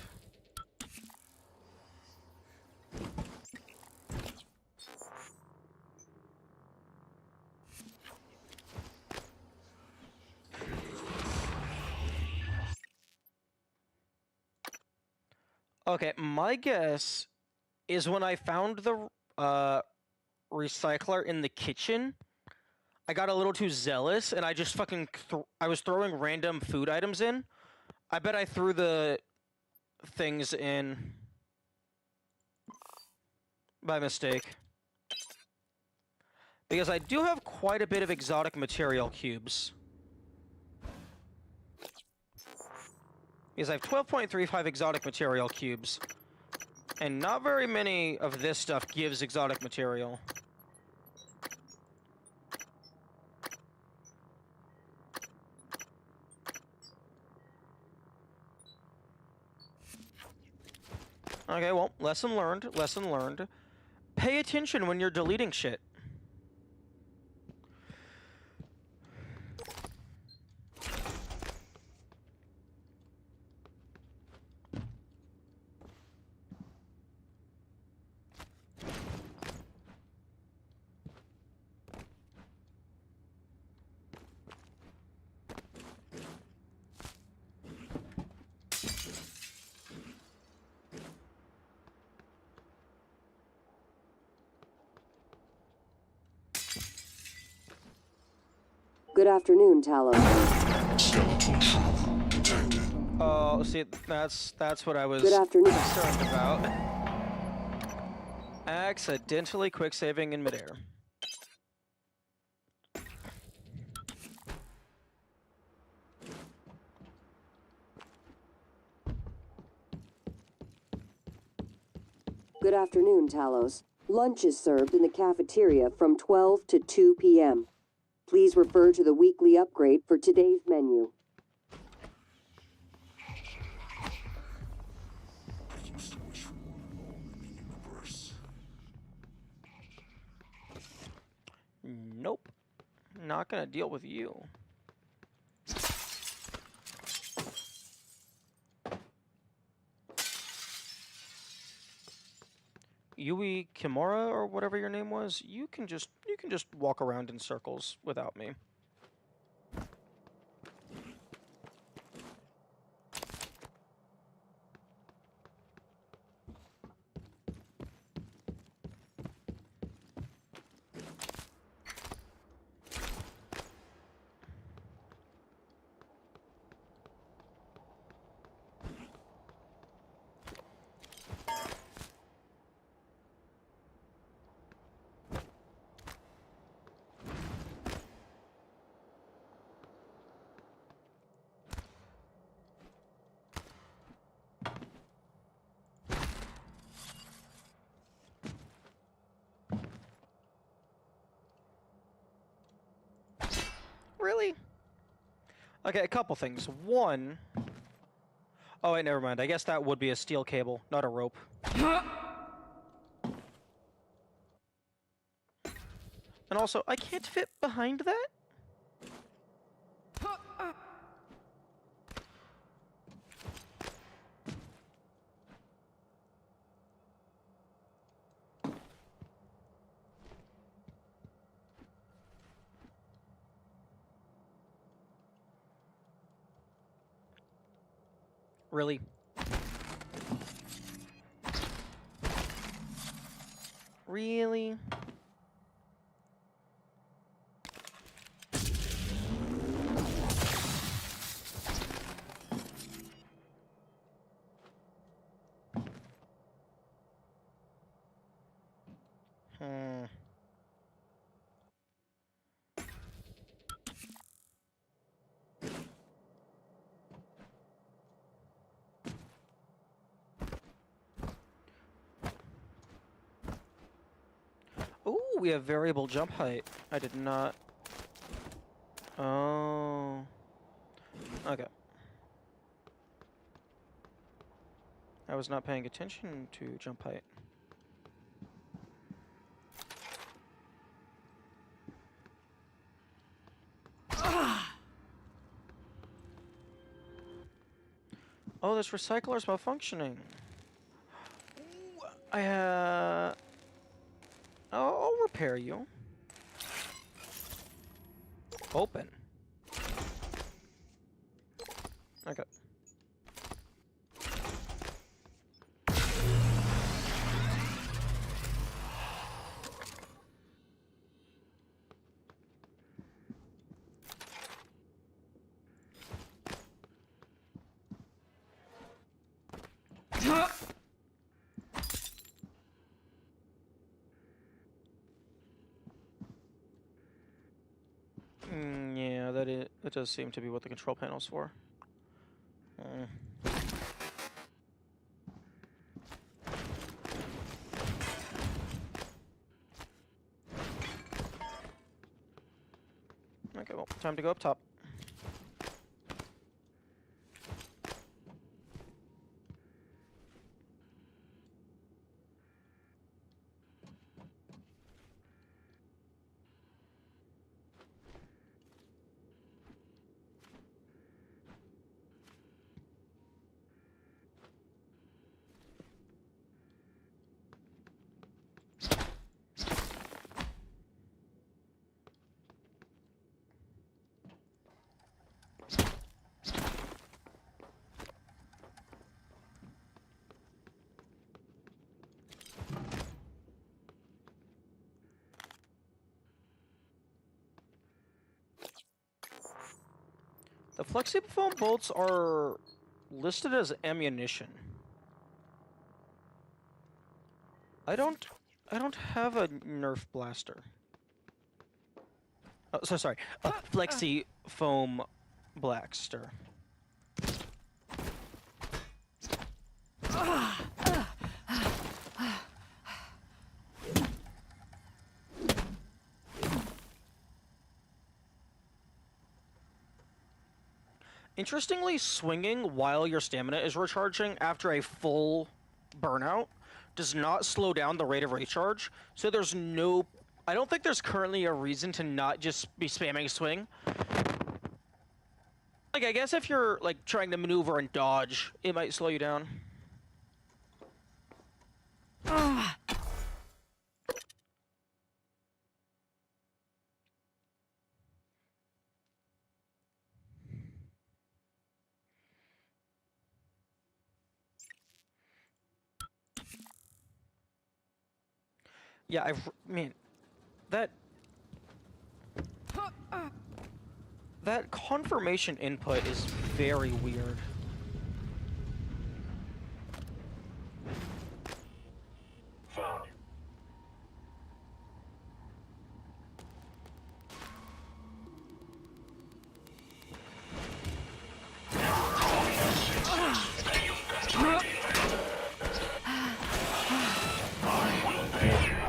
Speaker 1: Okay, my guess is when I found the recycler in the kitchen, I got a little too zealous and I just fucking I was throwing random food items in. I bet I threw the things in by mistake. Because I do have quite a bit of exotic material cubes. Because I have 12.35 exotic material cubes. And not very many of this stuff gives exotic material. Okay, well, lesson learned, lesson learned. Pay attention when you're deleting shit.
Speaker 2: Good afternoon, Talos.
Speaker 11: Skeletal trauma detected.
Speaker 1: Oh, see, that's what I was
Speaker 2: Good afternoon.
Speaker 1: concerned about. Accidentally quick saving in midair.
Speaker 2: Good afternoon, Talos. Lunch is served in the cafeteria from 12 to 2 p.m. Please refer to the weekly upgrade for today's menu.
Speaker 1: Nope. Not gonna deal with you. Yui Kimura or whatever your name was, you can just walk around in circles without me. Okay, a couple things. One... Oh, wait, never mind. I guess that would be a steel cable, not a rope. And also, I can't fit behind that? Really? Really? Hmm. Ooh, we have variable jump height. I did not... Oh... Okay. I was not paying attention to jump height. Oh, this recycler's malfunctioning. Ooh, I'll repair you. Open. Okay. Yeah, that does seem to be what the control panel's for. Okay, well, time to go up top. The flexible bolts are listed as ammunition. I don't have a Nerf blaster. Oh, so sorry, a flexi foam blaster. Interestingly, swinging while your stamina is recharging after a full burnout does not slow down the rate of recharge, so there's no... I don't think there's currently a reason to not just be spamming swing. Like, I guess if you're, like, trying to maneuver and dodge, it might slow you down. Yeah, I mean, that confirmation input is very weird.
Speaker 11: Found.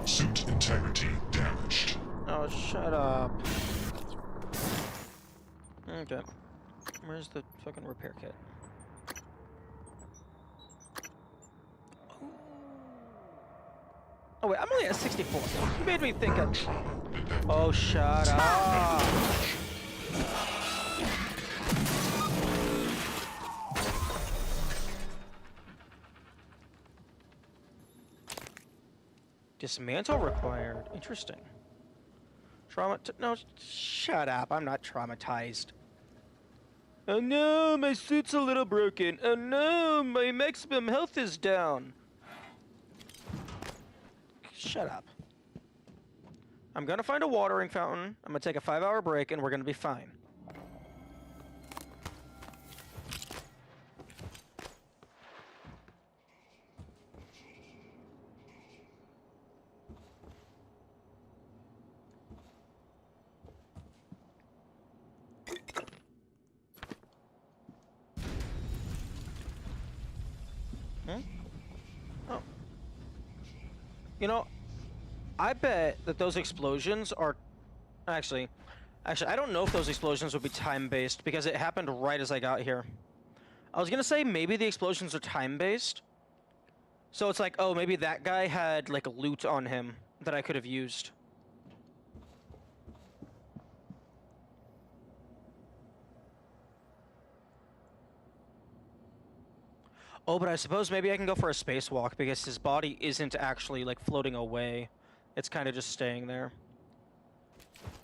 Speaker 11: Suit integrity damaged.
Speaker 1: Oh, shut up. Okay. Where's the fucking repair kit? Oh wait, I'm only at 64. You made me think of... Oh, shut up! Dismantle required. Interesting. No, shut up. I'm not traumatized. Oh no, my suit's a little broken. Oh no, my maximum health is down. Shut up. I'm gonna find a watering fountain. I'm gonna take a 5-hour break and we're gonna be fine. Oh. You know, I bet that those explosions are... Actually, I don't know if those explosions would be time-based because it happened right as I got here. I was gonna say maybe the explosions are time-based. So it's like, oh, maybe that guy had, like, loot on him that I could have used. Oh, but I suppose maybe I can go for a spacewalk because his body isn't actually, like, floating away. It's kind of just staying there.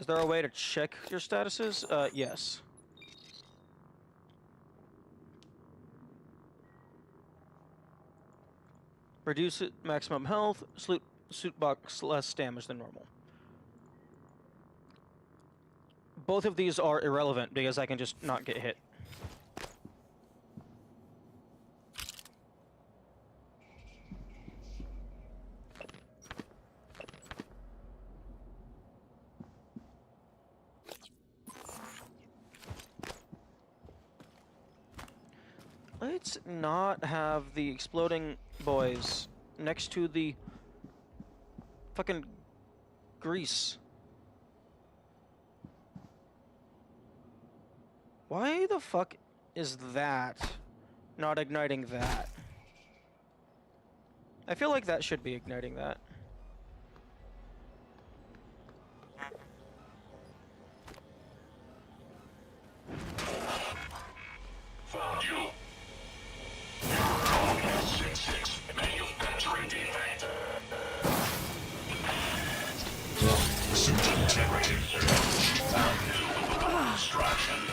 Speaker 1: Is there a way to check your statuses? Yes. Reduce it, maximum health, suit box less damage than normal. Both of these are irrelevant because I can just not get hit. Let's not have the exploding boys next to the fucking grease. Why the fuck is that not igniting that? I feel like that should be igniting that.
Speaker 11: Found you. Manufacturing defect. Suit integrity. Found you. Distractions.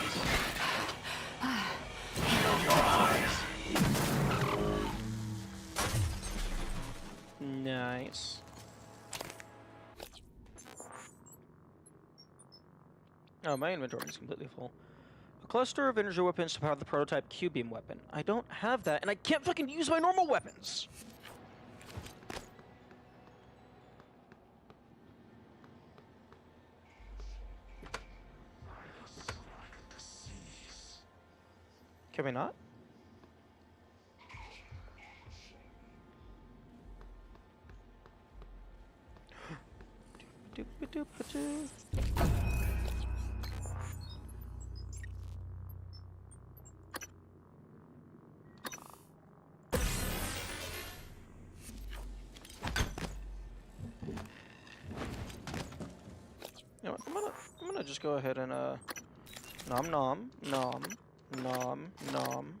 Speaker 11: Shield your eyes.
Speaker 1: Nice. Oh, my inventory is completely full. A cluster of energy weapons to power the prototype Q-beam weapon. I don't have that, and I can't fucking use my normal weapons! Can we not? Doop-a-doop-a-doo. You know what, I'm gonna just go ahead and nom nom nom nom nom nom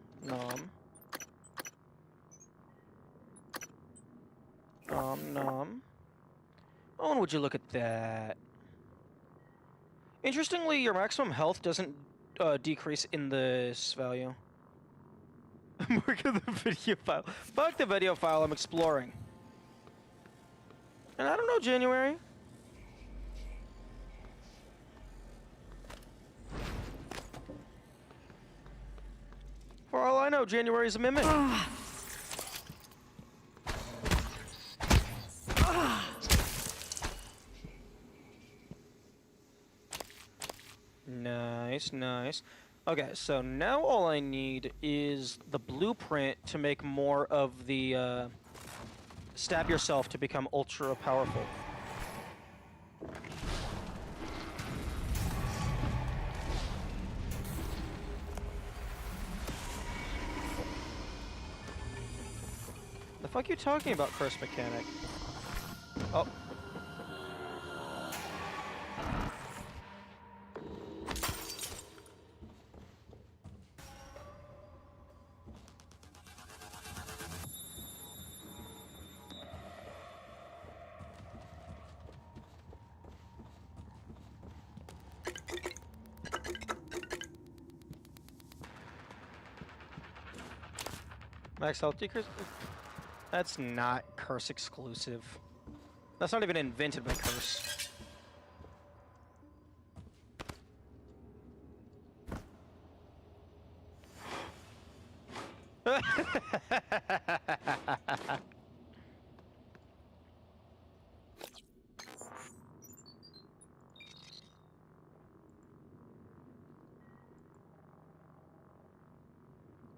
Speaker 1: nom nom. Oh, and would you look at that? Interestingly, your maximum health doesn't decrease in this value. Look at the video file. Fuck the video file, I'm exploring. And I don't know, January. For all I know, January's a mimic. Nice, nice. Okay, so now all I need is the blueprint to make more of the stab yourself to become ultra powerful. fuck you talking about, Curse Mechanic? Oh. Max health decrease? That's not Curse exclusive. That's not even invented by Curse.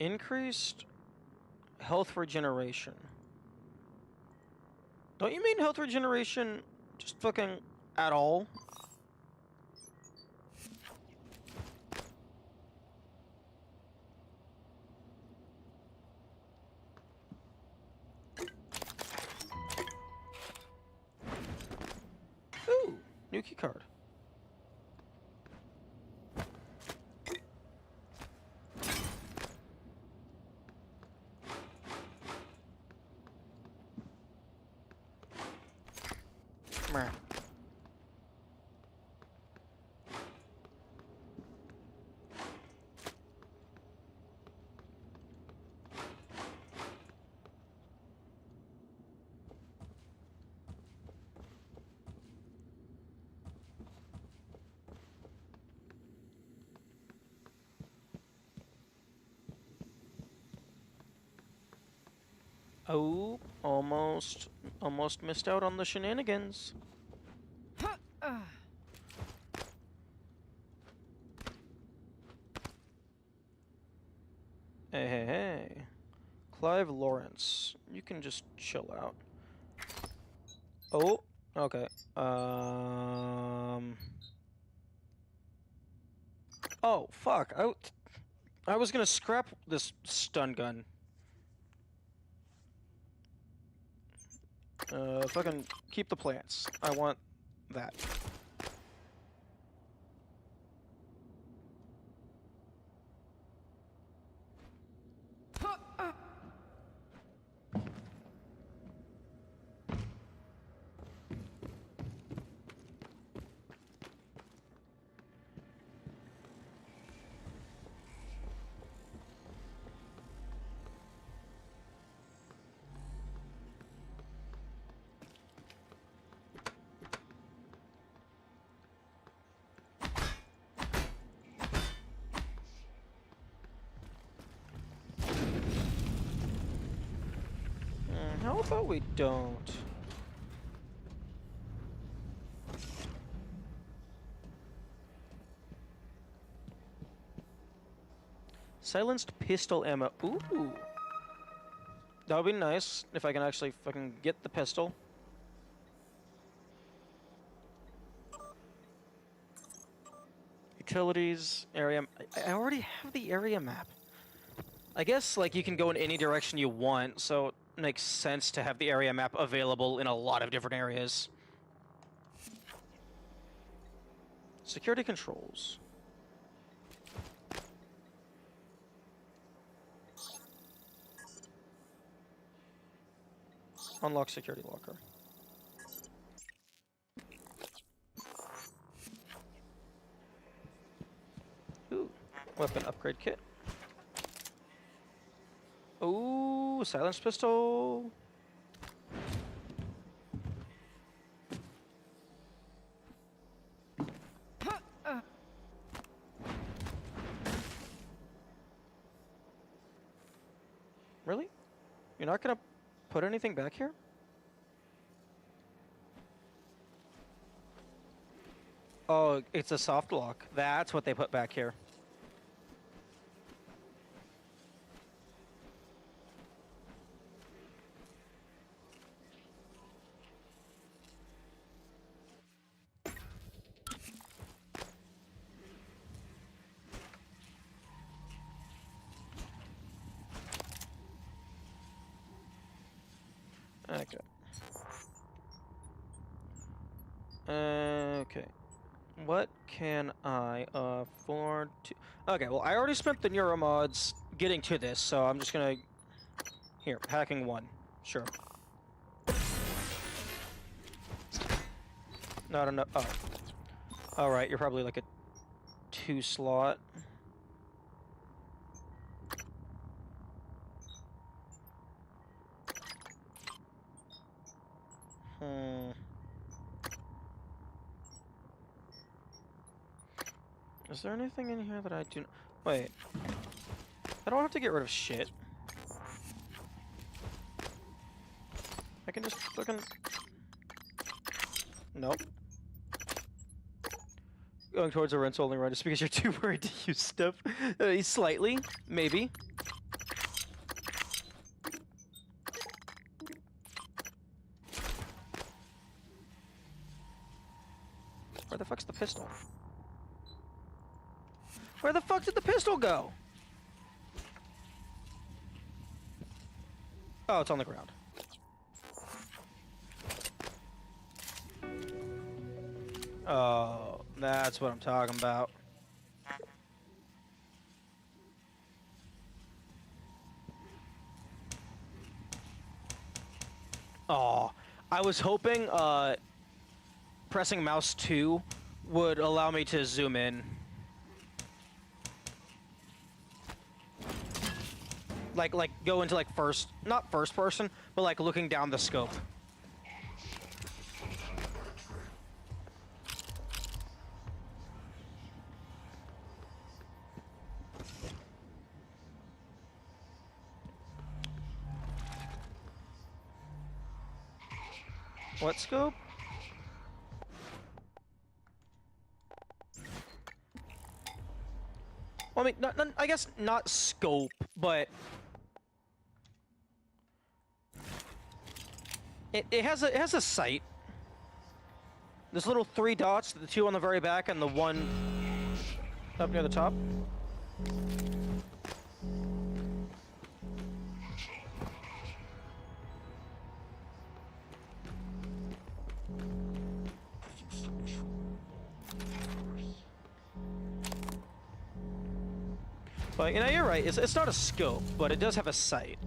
Speaker 1: Increased health regeneration. Don't you mean health regeneration just fucking at all? Ooh, new key card. Meh. Oh, almost missed out on the shenanigans. Hey. Clive Lawrence. You can just chill out. Oh, okay. Oh, fuck. I was gonna scrap this stun gun. Fucking keep the plants. I want that. How about we don't? Silenced pistol ammo. Ooh. That would be nice if I can actually fucking get the pistol. Utilities, area. I already have the area map. I guess, like, you can go in any direction you want, so it makes sense to have the area map available in a lot of different areas. Security controls. Unlock security locker. Ooh, weapon upgrade kit. Ooh, silenced pistol. Really? You're not gonna put anything back here? Oh, it's a soft lock. That's what they put back here. Okay. Okay. What can I afford to... Okay, well, I already spent the neuromods getting to this, so I'm just gonna... Here, hacking 1. Sure. Not enough... Oh. Alright, you're probably like a 2 slot. Is there anything in here that I do... Wait. I don't have to get rid of shit. I can just fucking... Nope. Going towards a rent's only run just because you're too worried to use stuff. Slightly, maybe. Where the fuck's the pistol? Where the fuck did the pistol go? Oh, it's on the ground. Oh, that's what I'm talking about. Oh, I was hoping pressing mouse 2 would allow me to zoom in. Like go into like not first person, but like looking down the scope. What scope? Well, I mean, I guess not scope, but it has a sight. There's little 3 dots, the 2 on the very back and the 1 up near the top. But, you know, you're right. It's not a scope, but it does have a sight.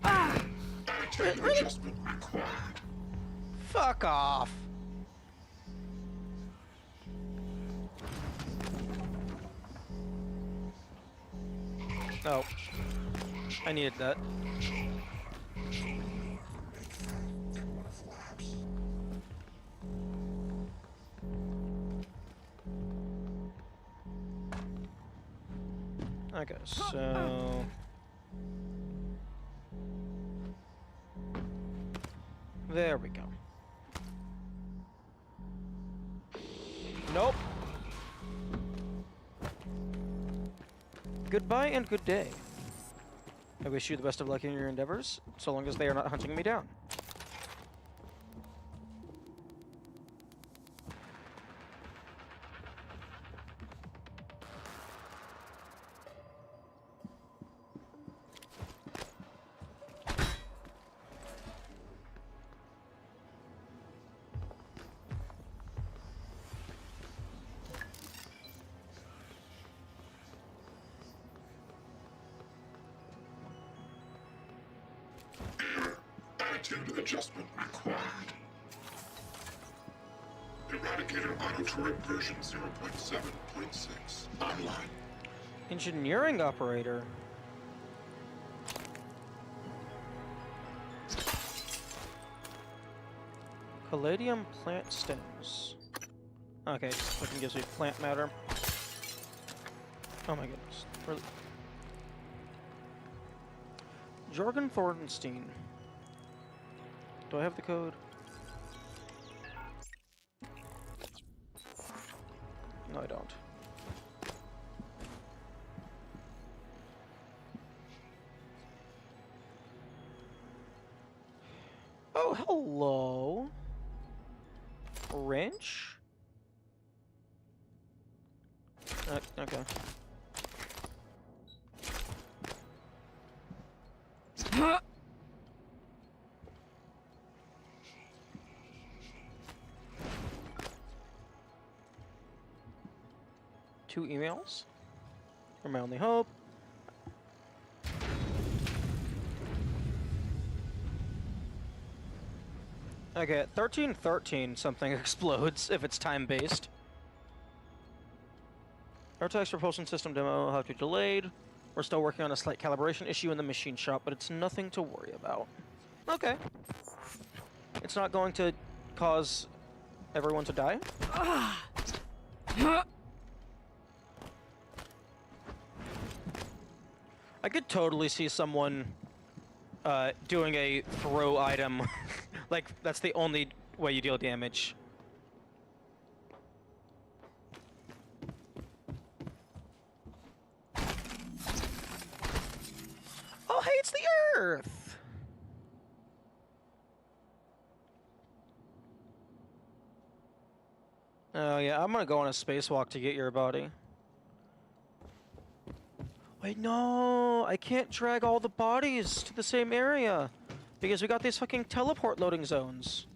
Speaker 1: Ah! Really? Fuck off. Oh, I needed that. Okay, so... There we go. Nope. Goodbye and good day. I wish you the best of luck in your endeavors, so long as they are not hunting me down.
Speaker 11: Attitude adjustment required. Eradicator auto-turret version 0.7.6 online.
Speaker 1: Engineering operator. Palladium plant stems. Okay, fucking gives me plant matter. Oh my goodness. Really? Jorgen Thornstein. Do I have the code? No, I don't. Oh, hello. Wrench? Okay. Two emails? You're my only hope. Okay, at 1313 something explodes if it's time-based. Artex propulsion system demo will have to be delayed. We're still working on a slight calibration issue in the machine shop, but it's nothing to worry about. Okay. It's not going to cause everyone to die? I could totally see someone doing a throw item. Like, that's the only way you deal damage. Oh, hey, it's the Earth! Oh, yeah, I'm gonna go on a spacewalk to get your body. Wait, no! I can't drag all the bodies to the same area! Because we got these fucking teleport loading zones.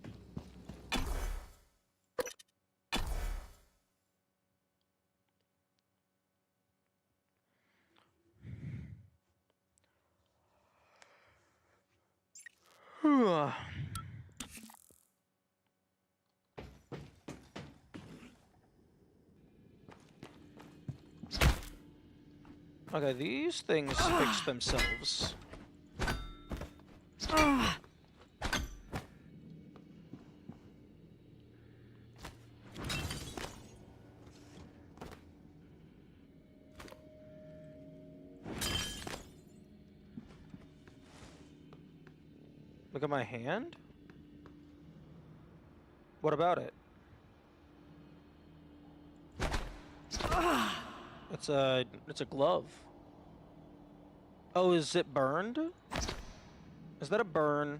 Speaker 1: Okay, these things fix themselves. Look at my hand? What about it? It's a glove. Oh, is it burned? Is that a burn?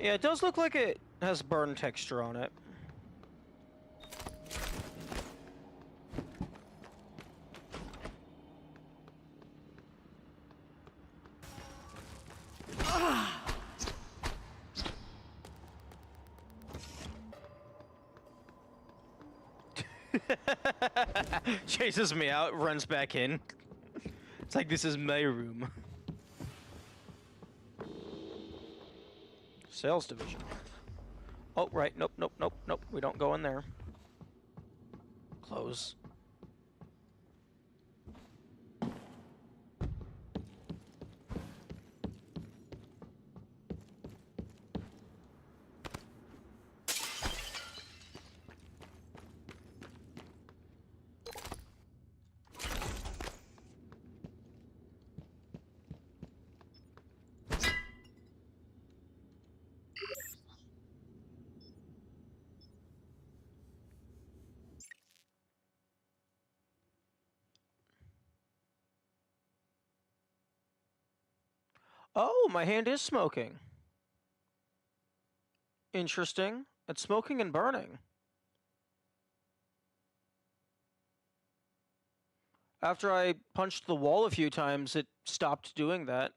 Speaker 1: Yeah, it does look like it has burn texture on it. Chases me out, runs back in. It's like, this is my room. Sales division. Oh, right. Nope, nope, nope, nope. We don't go in there. Close. Oh, my hand is smoking. Interesting. It's smoking and burning. After I punched the wall a few times, it stopped doing that.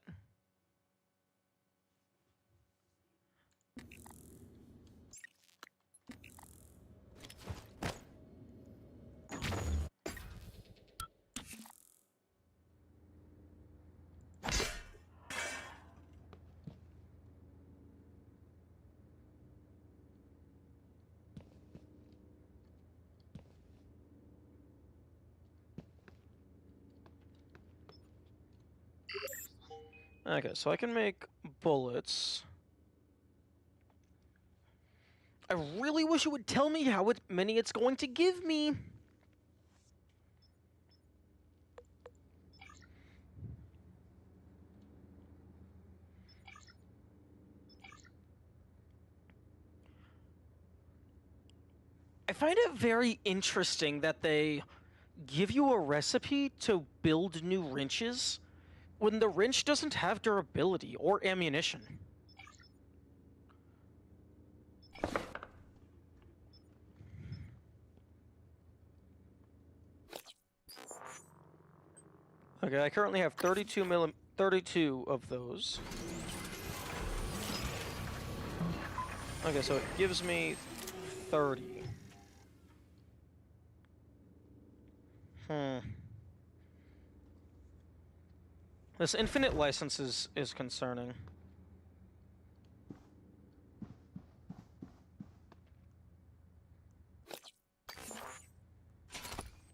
Speaker 1: Okay, so I can make bullets. I really wish it would tell me how many it's going to give me. I find it very interesting that they give you a recipe to build new wrenches when the wrench doesn't have durability or ammunition. Okay, I currently have 32 of those. Okay, so it gives me 30. This infinite license is concerning.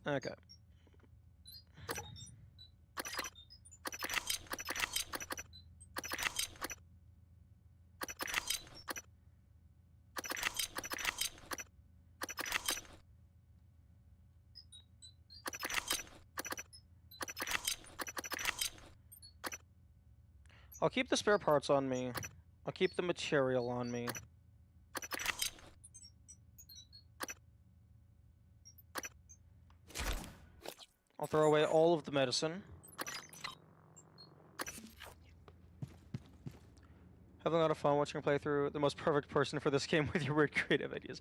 Speaker 1: Okay. I'll keep the spare parts on me. I'll keep the material on me. I'll throw away all of the medicine. Having a lot of fun watching your playthrough. The most perfect person for this game with your weird creative ideas.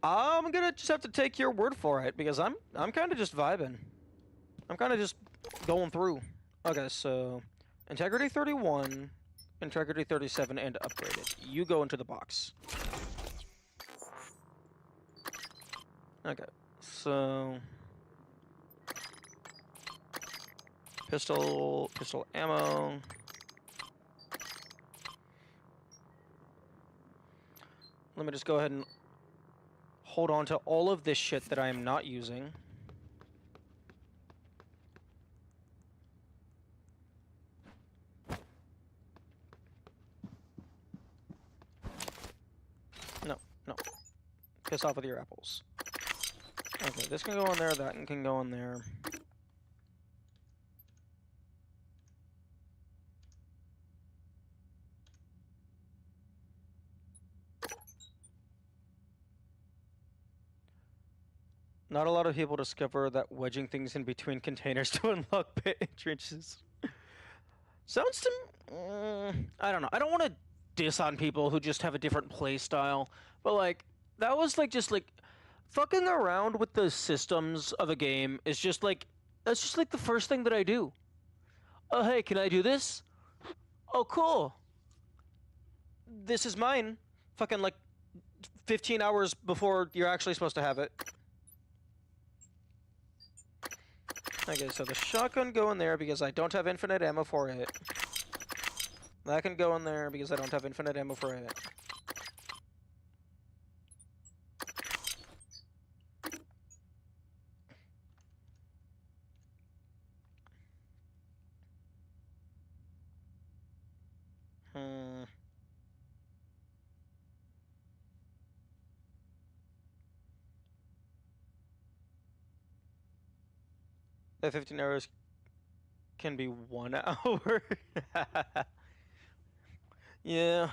Speaker 1: I'm gonna just have to take your word for it because I'm kind of just vibing. I'm kind of just going through. Okay, so Integrity 31, Integrity 37, and upgraded. You go into the box. Okay, so pistol ammo. Let me just go ahead and hold on to all of this shit that I am not using. No. Piss off with your apples. Okay, this can go in there, that can go in there. Not a lot of people discover that wedging things in between containers to unlock pit entrances. Sounds to me... I don't know. I don't want to diss on people who just have a different play style, but like, that was like just like... Fucking around with the systems of a game is just like... That's just like the first thing that I do. Oh, hey, can I do this? Oh, cool. This is mine. Fucking like 15 hours before you're actually supposed to have it. Okay, so the shotgun go in there because I don't have infinite ammo for it. That can go in there because I don't have infinite ammo for it. That 15 hours can be 1 hour. Yeah.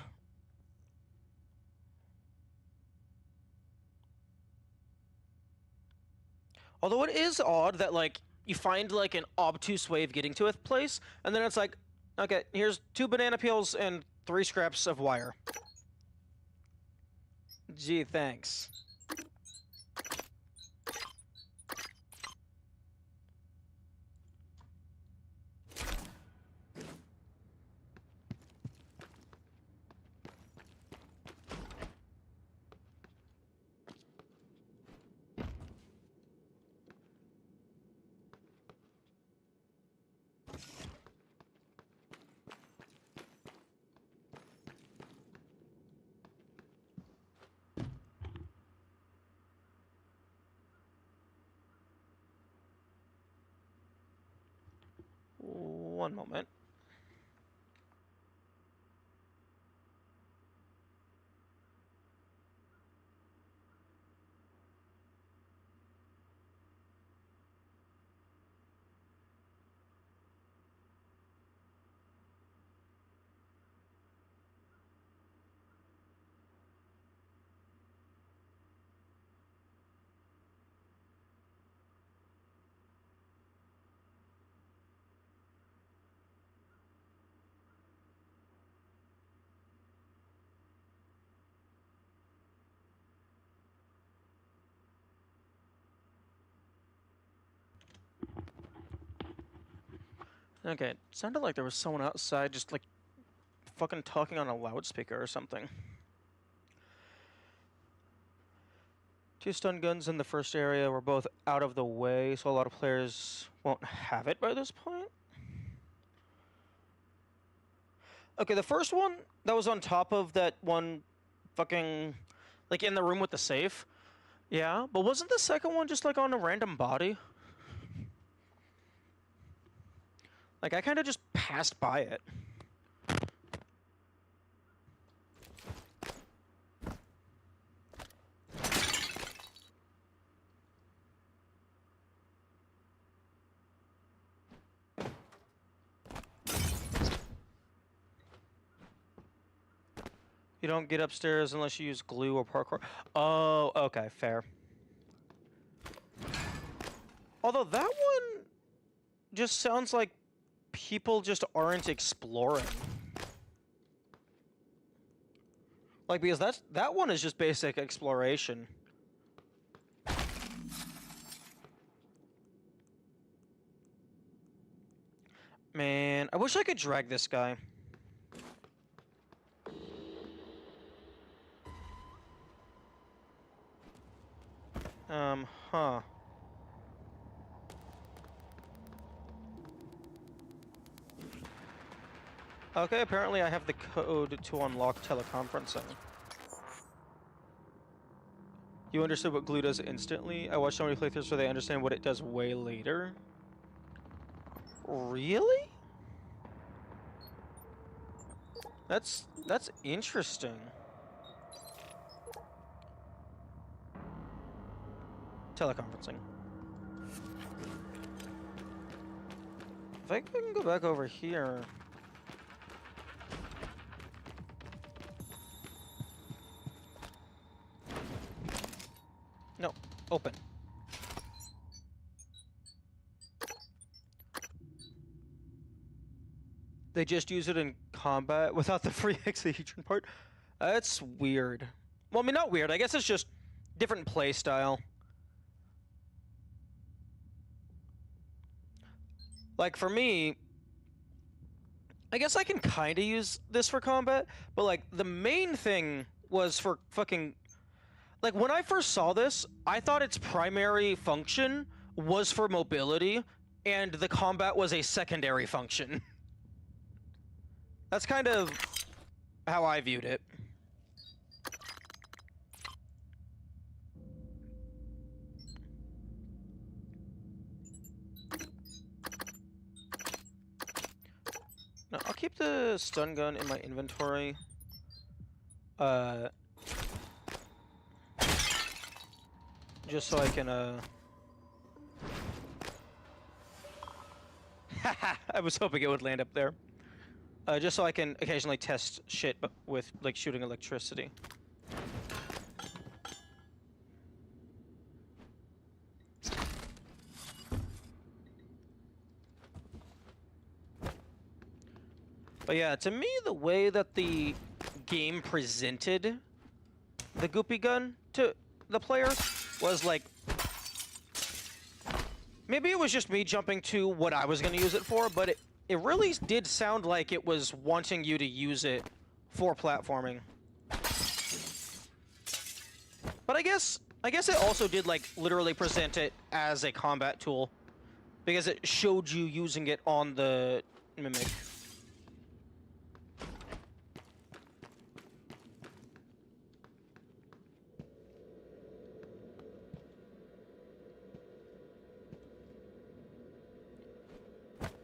Speaker 1: Although it is odd that, like, you find, like, an obtuse way of getting to a place, and then it's like, okay, here's 2 banana peels and 3 scraps of wire. Gee, thanks. One moment. Okay, it sounded like there was someone outside just like fucking talking on a loudspeaker or something. 2 stun guns in the first area were both out of the way, so a lot of players won't have it by this point. Okay, the first one that was on top of that one fucking, like in the room with the safe. Yeah, but wasn't the second one just like on a random body? Like I kind of just passed by it. You don't get upstairs unless you use glue or parkour. Oh, okay, fair. Although that one just sounds like people just aren't exploring. Like, because that one is just basic exploration. Man, I wish I could drag this guy. Huh. Okay, apparently I have the code to unlock teleconferencing. You understood what glue does instantly? I watched so many playthroughs so they understand what it does way later. Really? That's interesting. Teleconferencing. If I can go back over here. No, open. They just use it in combat without the free execution part? That's weird. Well, I mean, not weird. I guess it's just different play style. Like, for me, I guess I can kind of use this for combat, but, like, the main thing was for fucking... Like, when I first saw this, I thought its primary function was for mobility, and the combat was a secondary function. That's kind of how I viewed it. No, I'll keep the stun gun in my inventory. Just so I can, Haha! I was hoping it would land up there. Just so I can occasionally test shit with, like, shooting electricity. But yeah, to me, the way that the game presented the Goopy gun to the player was like... Maybe it was just me jumping to what I was going to use it for, but it really did sound like it was wanting you to use it for platforming. But I guess it also did, like, literally present it as a combat tool, because it showed you using it on the Mimic.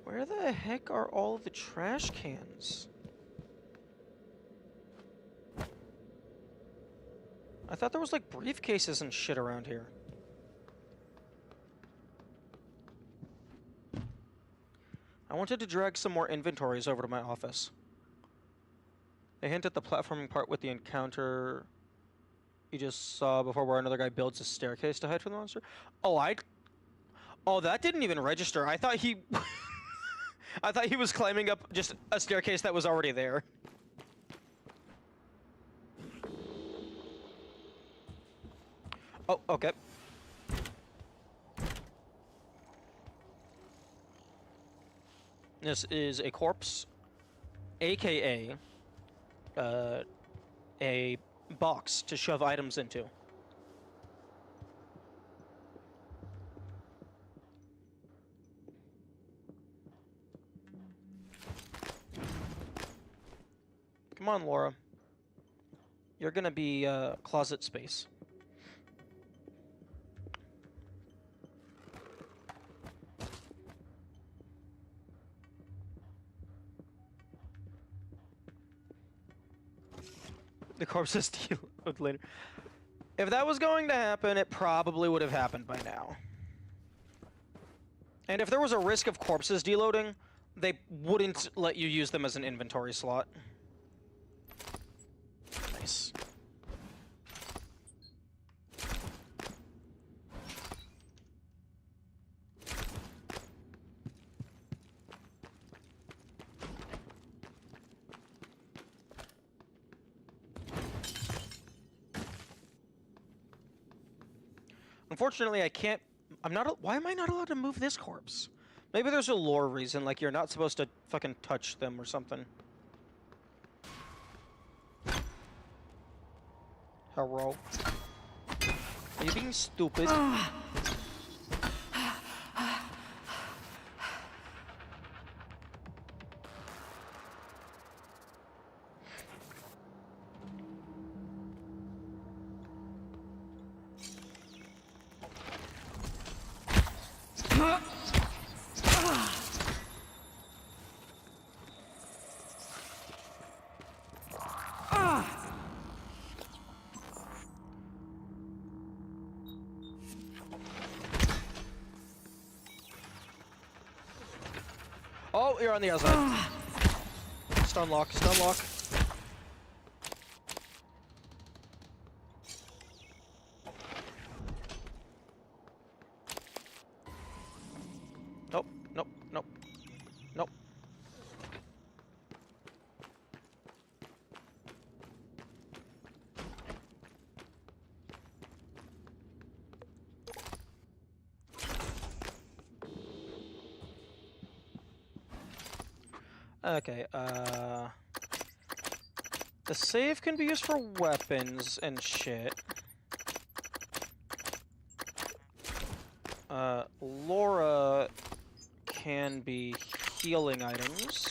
Speaker 1: Where the heck are all the trash cans? I thought there was like briefcases and shit around here. I wanted to drag some more inventories over to my office. They hint at the platforming part with the encounter you just saw before, where another guy builds a staircase to hide from the monster. Oh, that didn't even register. I thought he... I thought he was climbing up just a staircase that was already there. Oh, okay. This is a corpse, aka a box to shove items into. Come on, Laura. You're gonna be closet space. The corpse is deload later. If that was going to happen, it probably would have happened by now. And if there was a risk of corpses deloading, they wouldn't let you use them as an inventory slot. Nice. Unfortunately, I can't... why am I not allowed to move this corpse? Maybe there's a lore reason, like you're not supposed to fucking touch them or something. Hello? Are you being stupid? Oh, you're on the outside. Stun lock, stun lock. Nope, nope, nope, nope. Okay, the save can be used for weapons and shit. Laura can be healing items.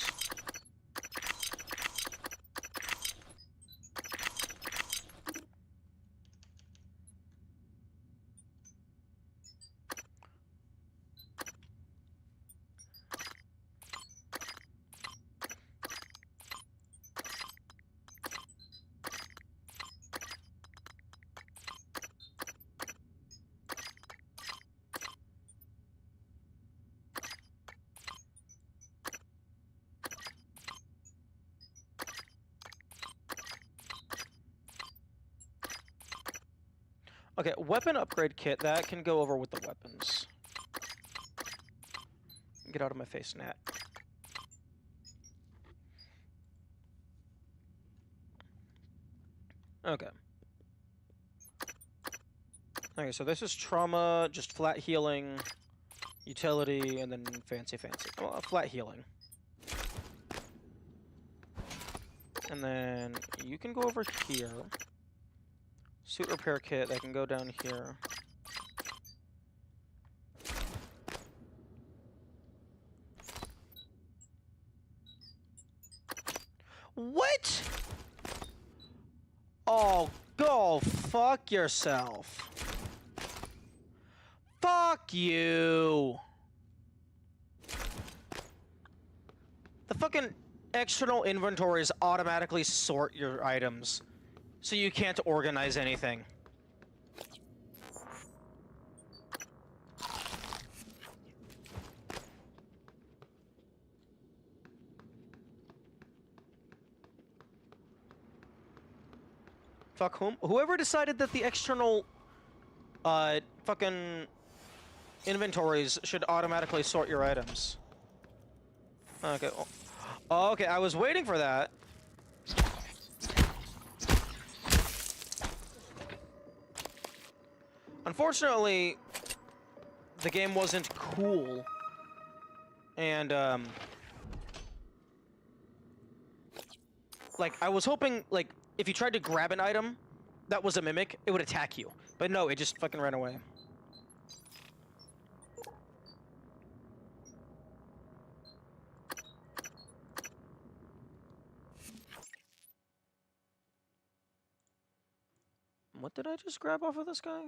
Speaker 1: Okay, weapon upgrade kit, that can go over with the weapons. Get out of my face, Nat. Okay. Okay, so this is trauma, just flat healing, utility, and then fancy. Well, flat healing. And then you can go over here. Suit repair kit, that can go down here. What? Oh, go fuck yourself. Fuck you. The fucking external inventories automatically sort your items, so you can't organize anything. Fuck whom? Whoever decided that the external, fucking inventories should automatically sort your items. Okay. Oh, okay, I was waiting for that. Unfortunately, the game wasn't cool, and Like, I was hoping, like, if you tried to grab an item that was a mimic, it would attack you. But no, it just fucking ran away. What did I just grab off of this guy?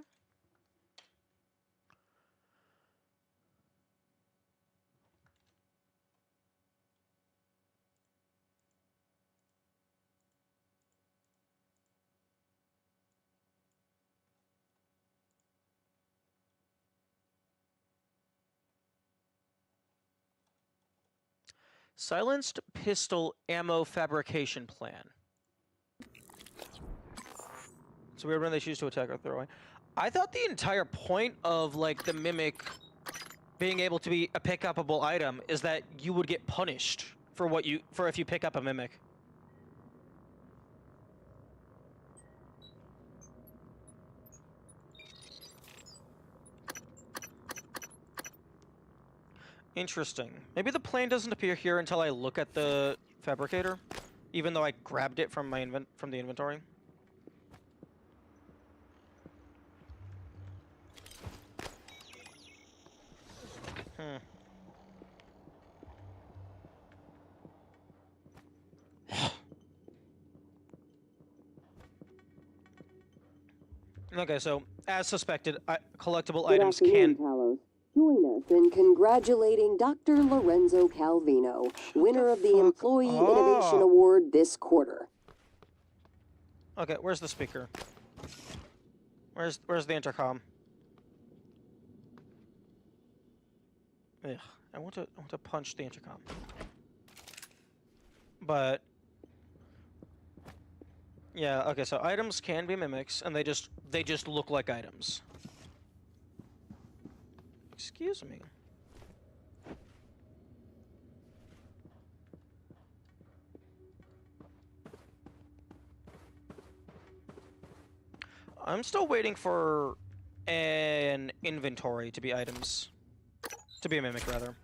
Speaker 1: Silenced pistol ammo fabrication plan. It's weird when they choose to attack or throw away. I thought the entire point of like the mimic being able to be a pick-upable item is that you would get punished for if you pick up a mimic. Interesting. Maybe the plane doesn't appear here until I look at the fabricator, even though I grabbed it from my from the inventory. Okay, so as suspected, collectible items can.
Speaker 2: Talos. Join us in congratulating Dr. Lorenzo Calvino, winner of the Employee Innovation Award this quarter.
Speaker 1: Okay, where's the speaker? Where's the intercom? Ugh, I want to punch the intercom. But yeah, okay, so items can be mimics, and they just look like items. Excuse me. I'm still waiting for an inventory to be items. To be a mimic, rather.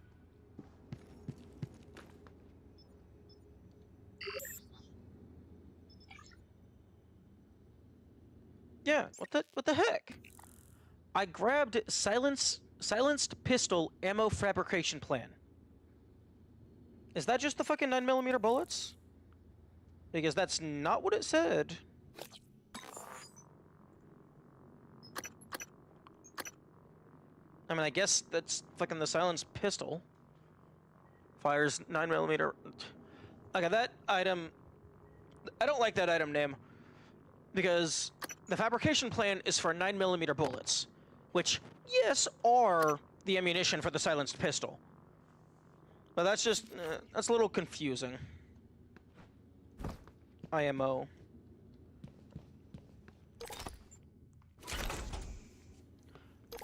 Speaker 1: Yeah, what the heck? I grabbed silenced pistol ammo fabrication plan. Is that just the fucking 9mm bullets? Because that's not what it said. I mean, I guess that's fucking the silenced pistol. Fires 9mm. Okay, that item... I don't like that item name. Because the fabrication plan is for 9mm bullets. Which, yes, are the ammunition for the silenced pistol. But that's just... that's a little confusing. IMO.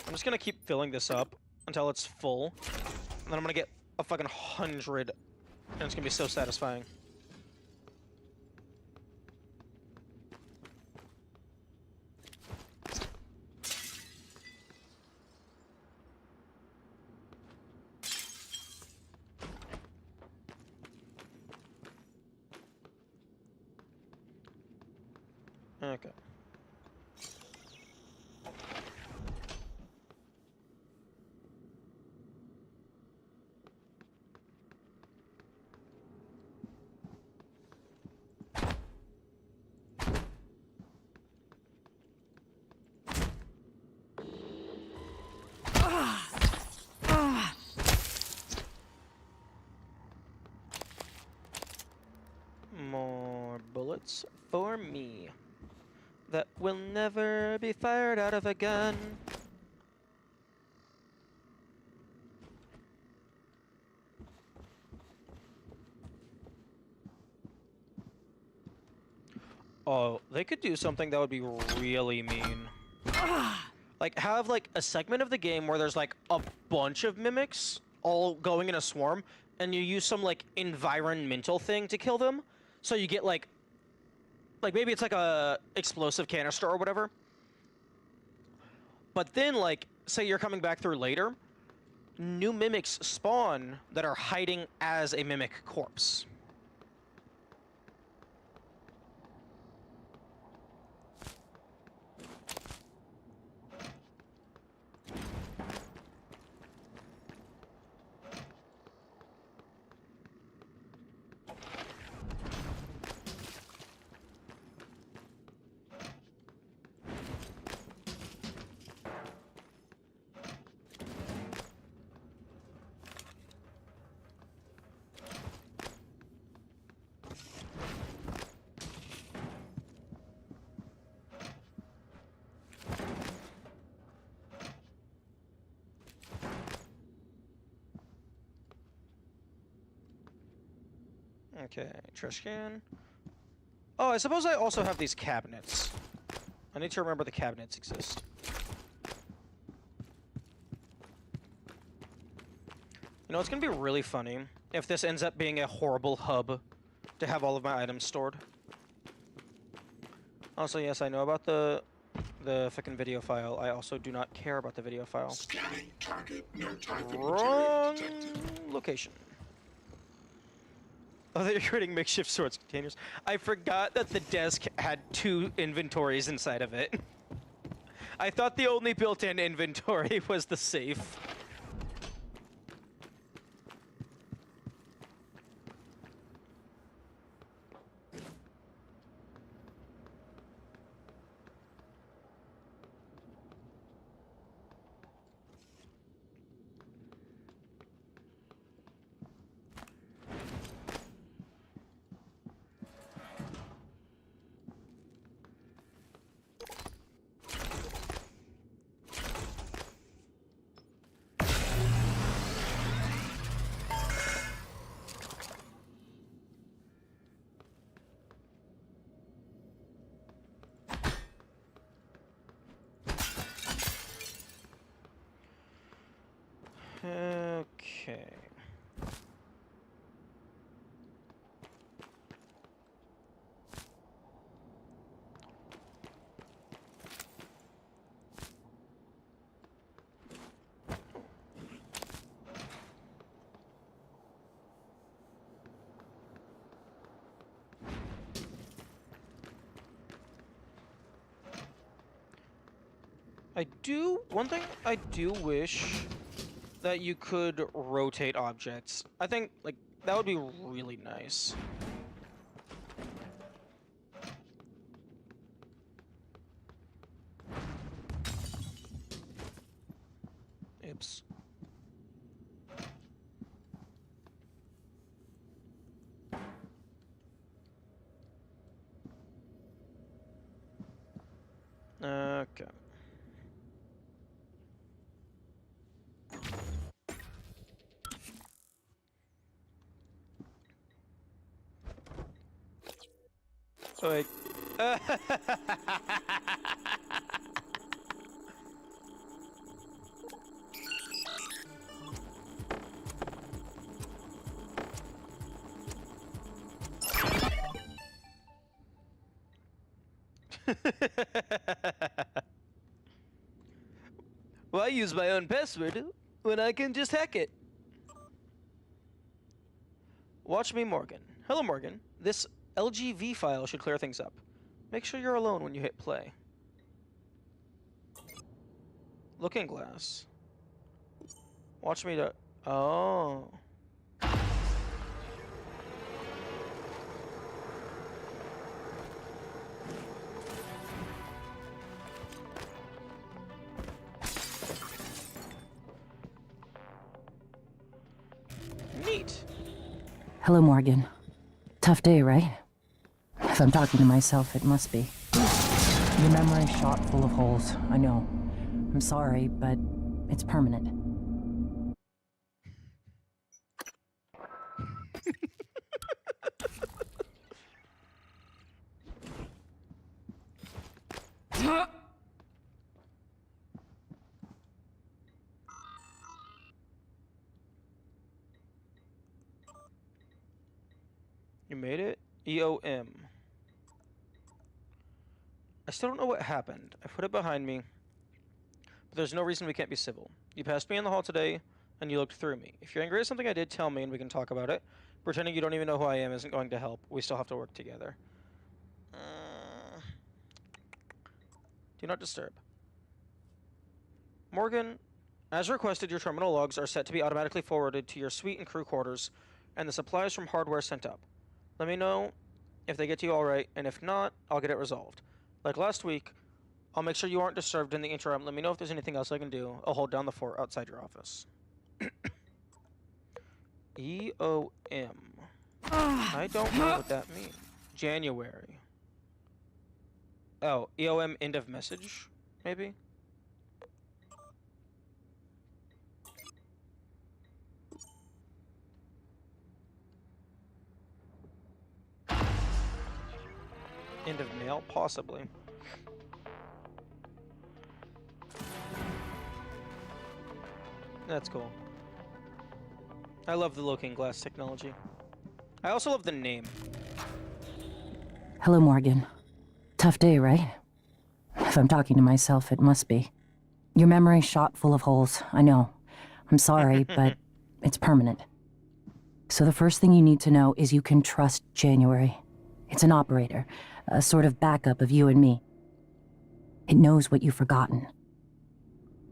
Speaker 1: I'm just gonna keep filling this up until it's full. And then I'm gonna get a fucking 100. And it's gonna be so satisfying. Okay. More bullets for me. That will never be fired out of a gun. Oh, they could do something that would be really mean. Like, have, like, a segment of the game where there's, like, a bunch of mimics all going in a swarm, and you use some, like, environmental thing to kill them. So you get, like maybe it's like a explosive canister or whatever. But then, like, say you're coming back through later, new mimics spawn that are hiding as a mimic corpse. Okay, trash can. Oh, I suppose I also have these cabinets. I need to remember the cabinets exist. You know, it's gonna be really funny if this ends up being a horrible hub to have all of my items stored. Also, yes, I know about the frickin' video file. I also do not care about the video file.
Speaker 11: Scanning target. No type of material
Speaker 1: Wrong
Speaker 11: detected.
Speaker 1: location. Oh, they're creating makeshift storage containers. I forgot that the desk had 2 inventories inside of it. I thought the only built-in inventory was the safe. Okay. One thing I do wish that you could rotate objects. I think, like, that would be really nice. Oops. Okay. Oh, wait. Why use my own password when I can just hack it? Watch me, Morgan. Hello, Morgan. This LGV file should clear things up. Make sure you're alone when you hit play. Looking glass. Watch me to... Oh. Neat.
Speaker 14: Hello, Morgan. Tough day, right? If I'm talking to myself, it must be. Your memory's shot full of holes, I know. I'm sorry, but it's permanent.
Speaker 1: You made it? EOM. I still don't know what happened. I put it behind me. But there's no reason we can't be civil. You passed me in the hall today, and you looked through me. If you're angry at something I did, tell me and we can talk about it. Pretending you don't even know who I am isn't going to help. We still have to work together. Do not disturb. Morgan, as requested, your terminal logs are set to be automatically forwarded to your suite and crew quarters, and the supplies from hardware sent up. Let me know if they get to you alright, and if not, I'll get it resolved. Like last week, I'll make sure you aren't disturbed in the interim. Let me know if there's anything else I can do. I'll hold down the fort outside your office. EOM. I don't know what that means. January. Oh, EOM end of message, maybe? End of mail? Possibly. That's cool. I love the looking glass technology. I also love the name.
Speaker 14: Hello, Morgan. Tough day, right? If I'm talking to myself, it must be. Your memory's shot full of holes, I know. I'm sorry, but it's permanent. So the first thing you need to know is you can trust January. It's an operator, a sort of backup of you and me. It knows what you've forgotten.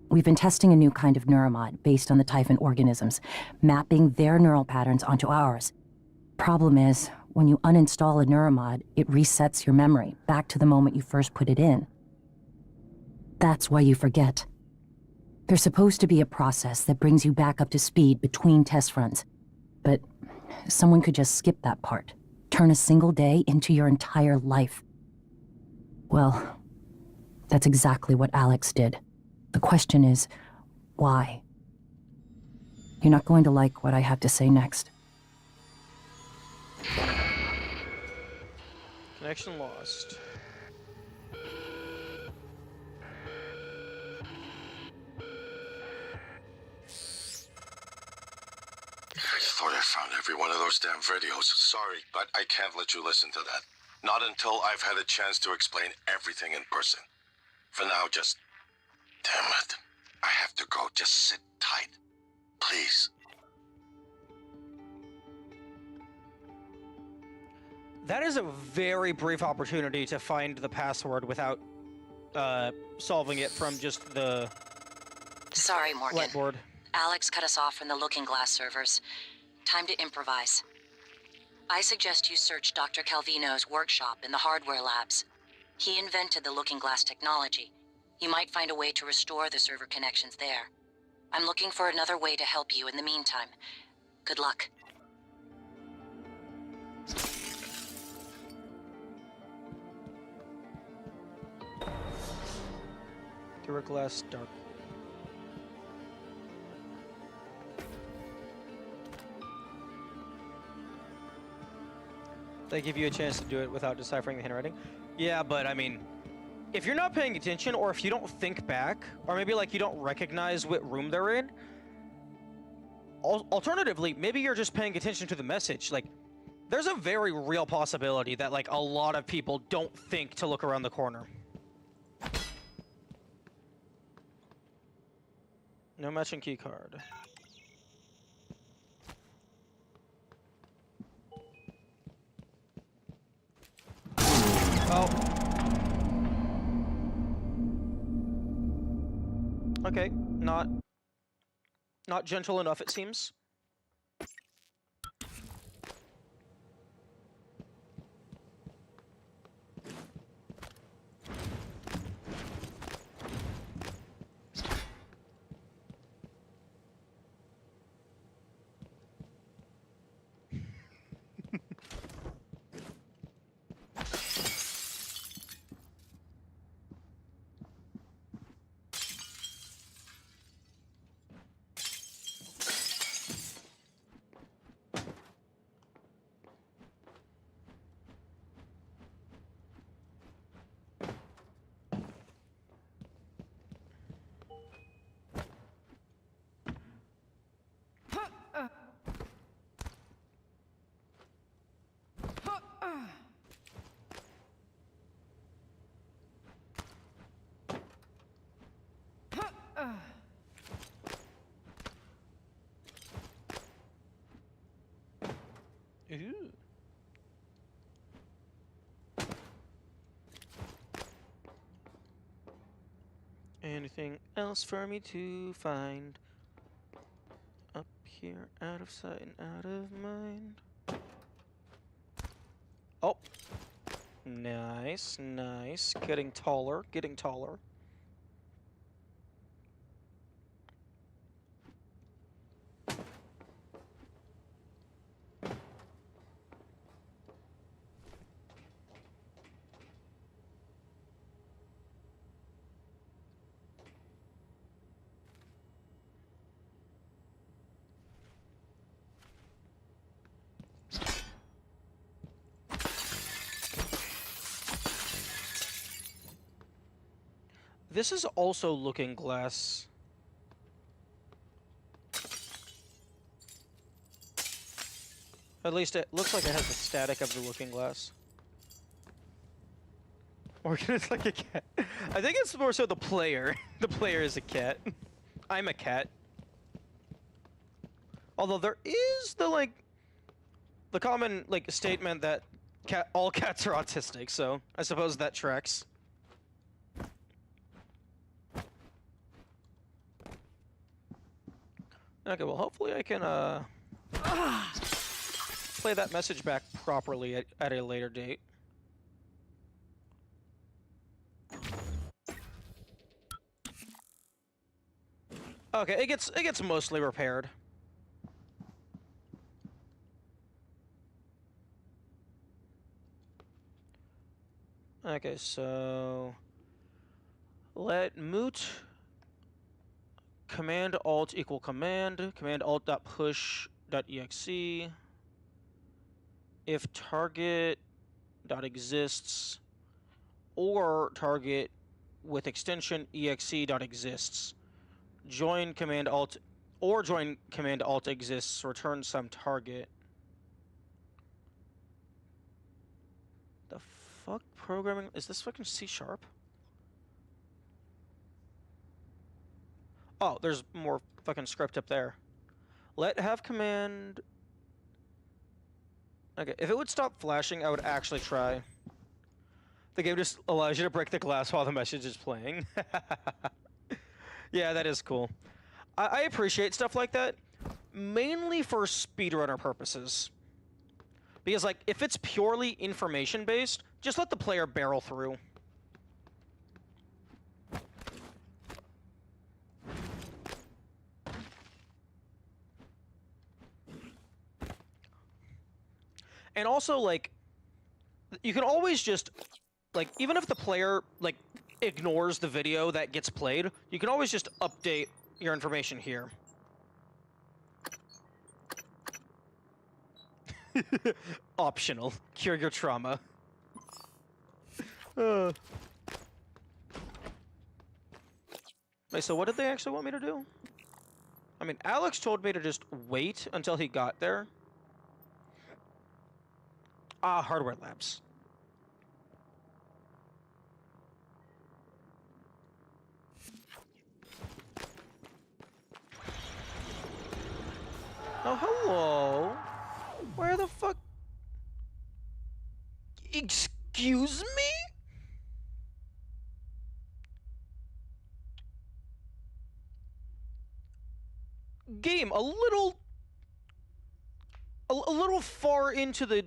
Speaker 14: We've been testing a new kind of neuromod based on the Typhon organisms, mapping their neural patterns onto ours. Problem is, when you uninstall a neuromod, it resets your memory back to the moment you first put it in. That's why you forget. There's supposed to be a process that brings you back up to speed between test runs. But someone could just skip that part, turn a single day into your entire life. Well, that's exactly what Alex did. The question is, why? You're not going to like what I have to say next.
Speaker 1: Connection lost.
Speaker 3: I thought I found every one of those damn videos. Sorry, but I can't let you listen to that. Not until I've had a chance to explain everything in person. For now, just... Damn it. I have to go. Just sit tight. Please.
Speaker 1: That is a very brief opportunity to find the password without solving it from just the
Speaker 10: Sorry, Morgan.
Speaker 1: board.
Speaker 10: Alex cut us off from the Looking Glass servers. Time to improvise. I suggest you search Dr. Calvino's workshop in the hardware labs. He invented the Looking Glass technology. You might find a way to restore the server connections there. I'm looking for another way to help you in the meantime. Good luck.
Speaker 1: Through a glass dark. They give you a chance to do it without deciphering the handwriting. Yeah, but I mean, if you're not paying attention, or if you don't think back, or maybe like you don't recognize what room they're in, alternatively, maybe you're just paying attention to the message. Like, there's a very real possibility that like a lot of people don't think to look around the corner. No matching key card. Oh. Okay, not gentle enough, it seems. Ooh. Anything else for me to find? Up here, out of sight and out of mind. Oh. Nice, nice. Getting taller, getting taller. This is also Looking Glass. At least it looks like it has the static of the Looking Glass. Morgan is like a cat. I think it's more so the player. The player is a cat. I'm a cat. Although there is the the common statement that all cats are autistic, so I suppose that tracks. Okay, well hopefully I can play that message back properly at a later date. Okay, it gets mostly repaired. Okay, so let moot command alt equal command alt dot push dot exe if target dot exists or target with extension exe dot exists. Join command alt exists, return some target. The fuck programming? Is this fucking C#? Oh, there's more fucking script up there. Let have command... Okay, if it would stop flashing, I would actually try. The game just allows you to break the glass while the message is playing. Yeah, that is cool. I appreciate stuff like that, mainly for speedrunner purposes. Because, if it's purely information-based, just let the player barrel through. And also, you can always just, even if the player, ignores the video that gets played, you can always just update your information here. Optional. Cure your trauma. Wait, so what did they actually want me to do? I mean, Alex told me to just wait until he got there. Ah, hardware labs. Oh, hello. Where the fuck? Excuse me? Game, a little far into the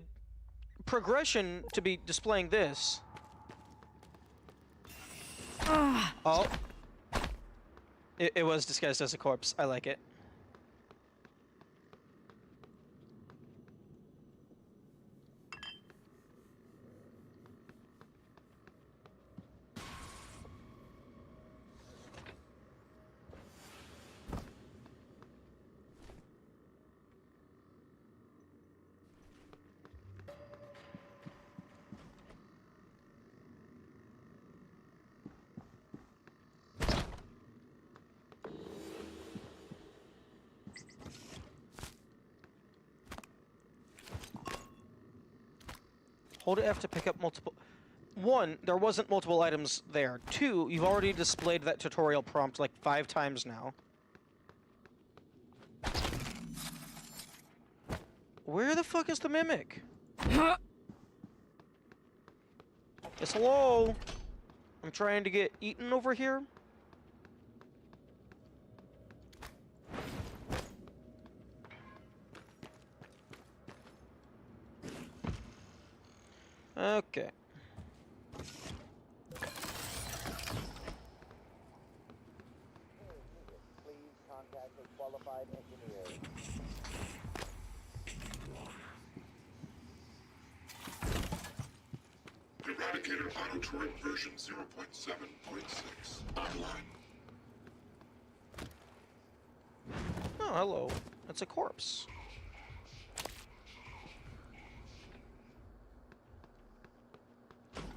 Speaker 1: progression to be displaying this. Oh. It was disguised as a corpse. I like it. Hold F to pick up multiple... 1, there wasn't multiple items there. 2, you've already displayed that tutorial prompt 5 times now. Where the fuck is the mimic? Yes, hello? I'm trying to get eaten over here. Okay.
Speaker 13: Please contact a qualified engineer.
Speaker 11: Eradicator Autoturret version 0.7.6 online.
Speaker 1: Oh, hello. It's a corpse.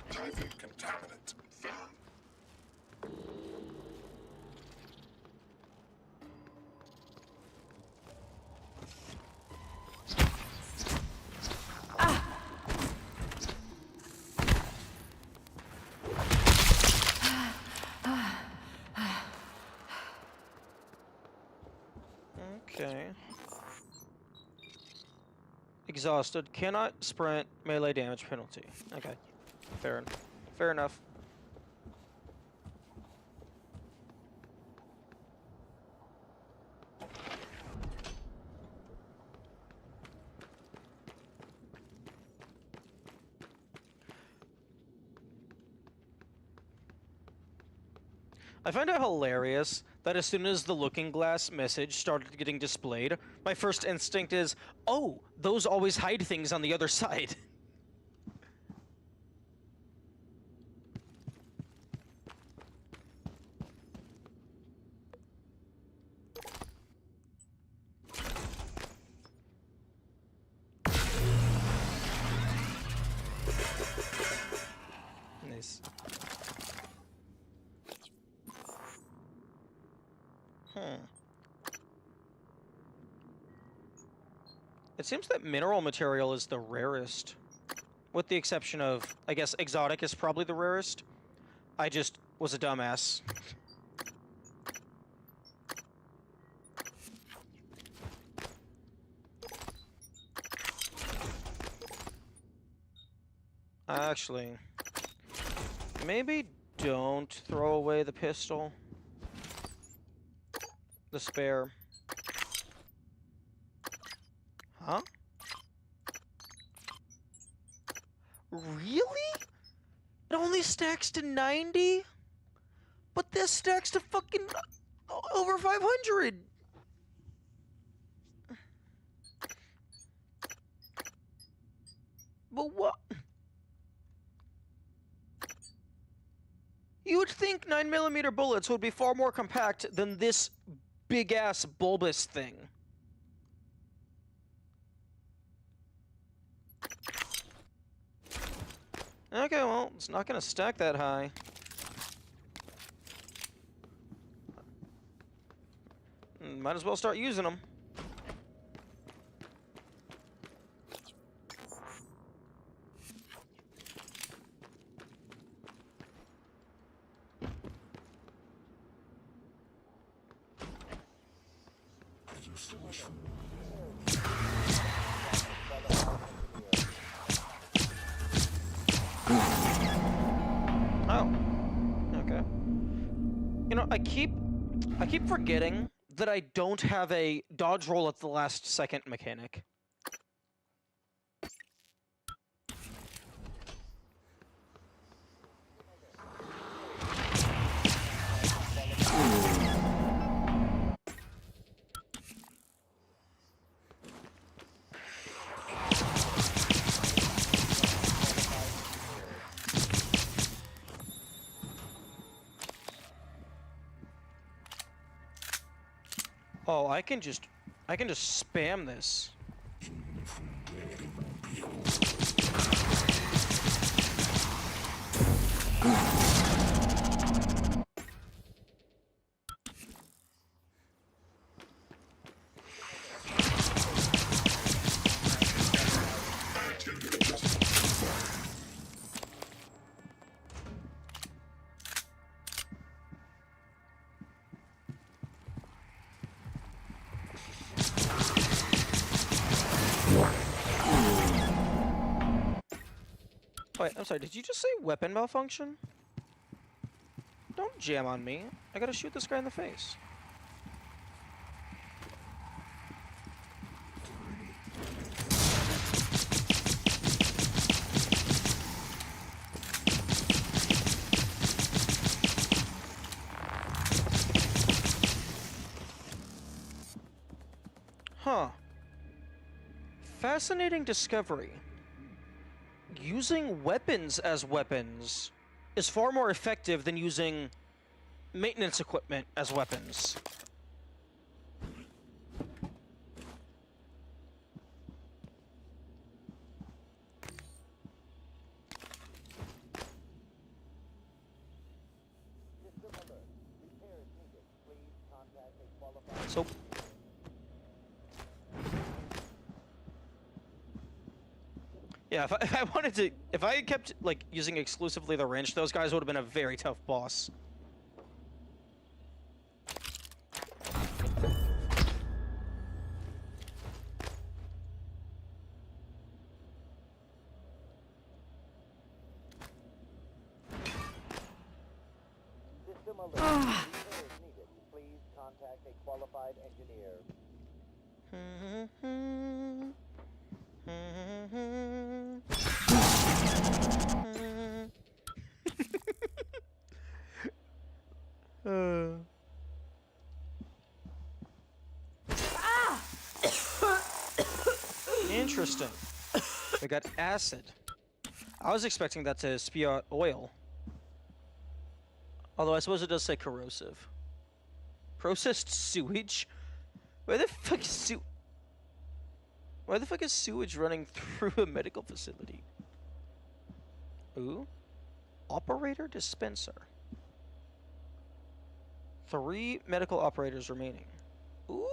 Speaker 11: Typhon contaminant found.
Speaker 1: Okay. Exhausted. Cannot sprint. Melee damage penalty. Okay. Fair enough. I find it hilarious that as soon as the looking glass message started getting displayed, my first instinct is, oh, those always hide things on the other side. Nice. It seems that mineral material is the rarest. With the exception of, I guess, exotic is probably the rarest. I just was a dumbass. Actually, maybe don't throw away the pistol. The spare. Huh? Really? It only stacks to 90? But this stacks to fucking over 500! But what? You would think 9mm bullets would be far more compact than this big-ass bulbous thing. Okay, well, it's not gonna stack that high. Might as well start using them. Oh. Okay. You know, I keep forgetting that I don't have a dodge roll at the last second mechanic. Oh, I can just spam this. Wait, I'm sorry, did you just say weapon malfunction? Don't jam on me. I gotta shoot this guy in the face. Huh. Fascinating discovery. Using weapons as weapons is far more effective than using maintenance equipment as weapons. So yeah, if I wanted to, if I kept like using exclusively the wrench, those guys would have been a very tough boss.
Speaker 13: alert. Repairs needed. Please contact a qualified engineer.
Speaker 1: Interesting. We got acid. I was expecting that to spew out oil. Although I suppose it does say corrosive. Processed sewage? Where the fuck is Why the fuck is sewage running through a medical facility? Ooh. Operator dispenser. 3 medical operators remaining. Ooh.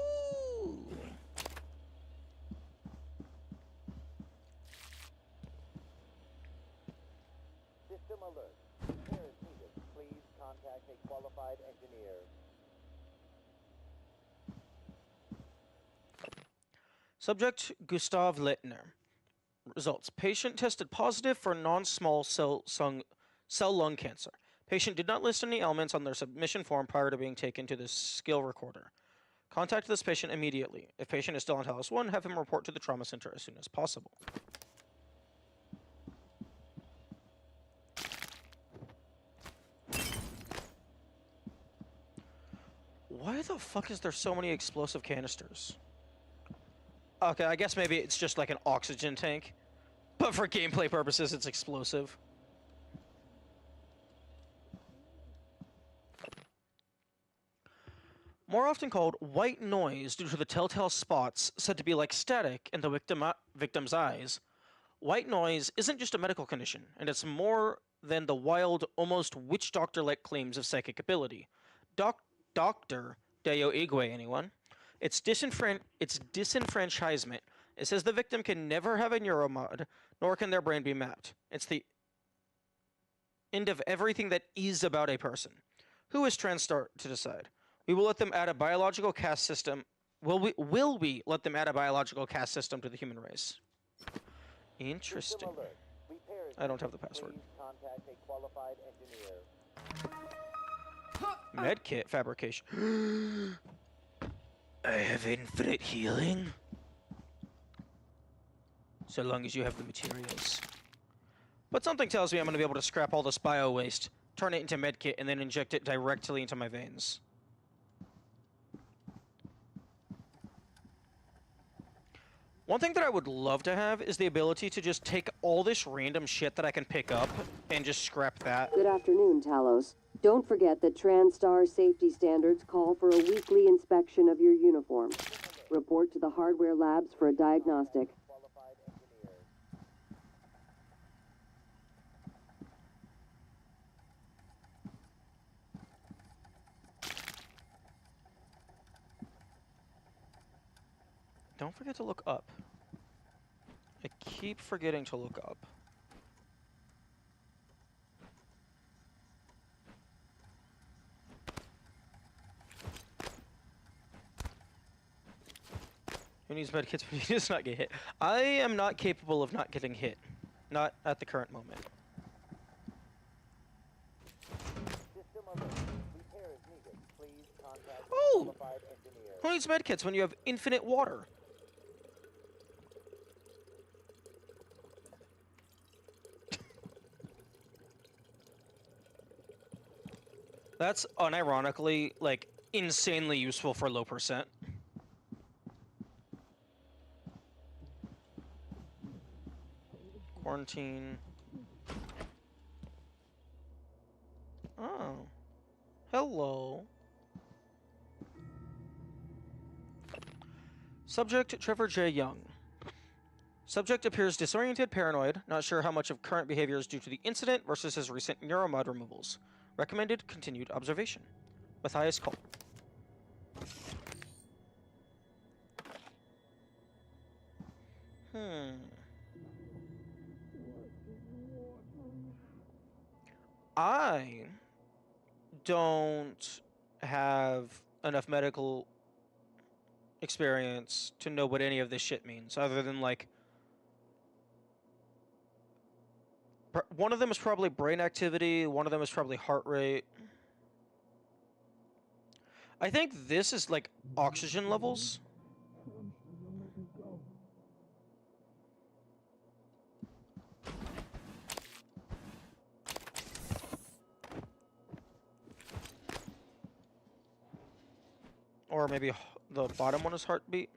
Speaker 13: System alert. Repairs needed. Please contact a qualified engineer.
Speaker 1: Subject Gustav Littner. Results. Patient tested positive for non-small cell lung cancer. Patient did not list any ailments on their submission form prior to being taken to the skill recorder. Contact this patient immediately. If patient is still on Talos 1, have him report to the trauma center as soon as possible. Why the fuck is there so many explosive canisters? Okay, I guess maybe it's just like an oxygen tank. But for gameplay purposes, it's explosive. More often called white noise due to the telltale spots said to be like static in the victim's eyes, white noise isn't just a medical condition, and it's more than the wild, almost witch doctor-like claims of psychic ability. Dr. Deo Igwe, anyone? It's disenfranchisement. It says the victim can never have a neuromod, nor can their brain be mapped. It's the end of everything that is about a person. Who is TranStar to decide? We will let them add a biological caste system. Will we let them add a biological caste system to the human race? Interesting. I don't have the password.
Speaker 13: Contact a qualified engineer.
Speaker 1: Medkit fabrication. I have infinite healing. So long as you have the materials. But something tells me I'm going to be able to scrap all this bio waste, turn it into medkit, and then inject it directly into my veins. One thing that I would love to have is the ability to just take all this random shit that I can pick up and just scrap that.
Speaker 2: Good afternoon, Talos. Don't forget that TranStar safety standards call for a weekly inspection of your uniform. Report to the hardware labs for a diagnostic.
Speaker 1: Don't forget to look up. I keep forgetting to look up. Who needs medkits when you just not get hit? I am not capable of not getting hit. Not at the current moment.
Speaker 13: System alert. Repairs needed. Please contact a
Speaker 1: Oh!
Speaker 13: qualified engineer.
Speaker 1: Who needs medkits when you have infinite water? That's unironically, like, insanely useful for low percent. Quarantine. Oh. Hello. Subject, Trevor J. Young. Subject appears disoriented, paranoid, not sure how much of current behavior is due to the incident versus his recent neuromod removals. Recommended continued observation. Matthias Cole. I don't have enough medical experience to know what any of this shit means, other than, like, one of them is probably brain activity, one of them is probably heart rate. I think this is like oxygen levels. Or maybe the bottom one is heartbeat.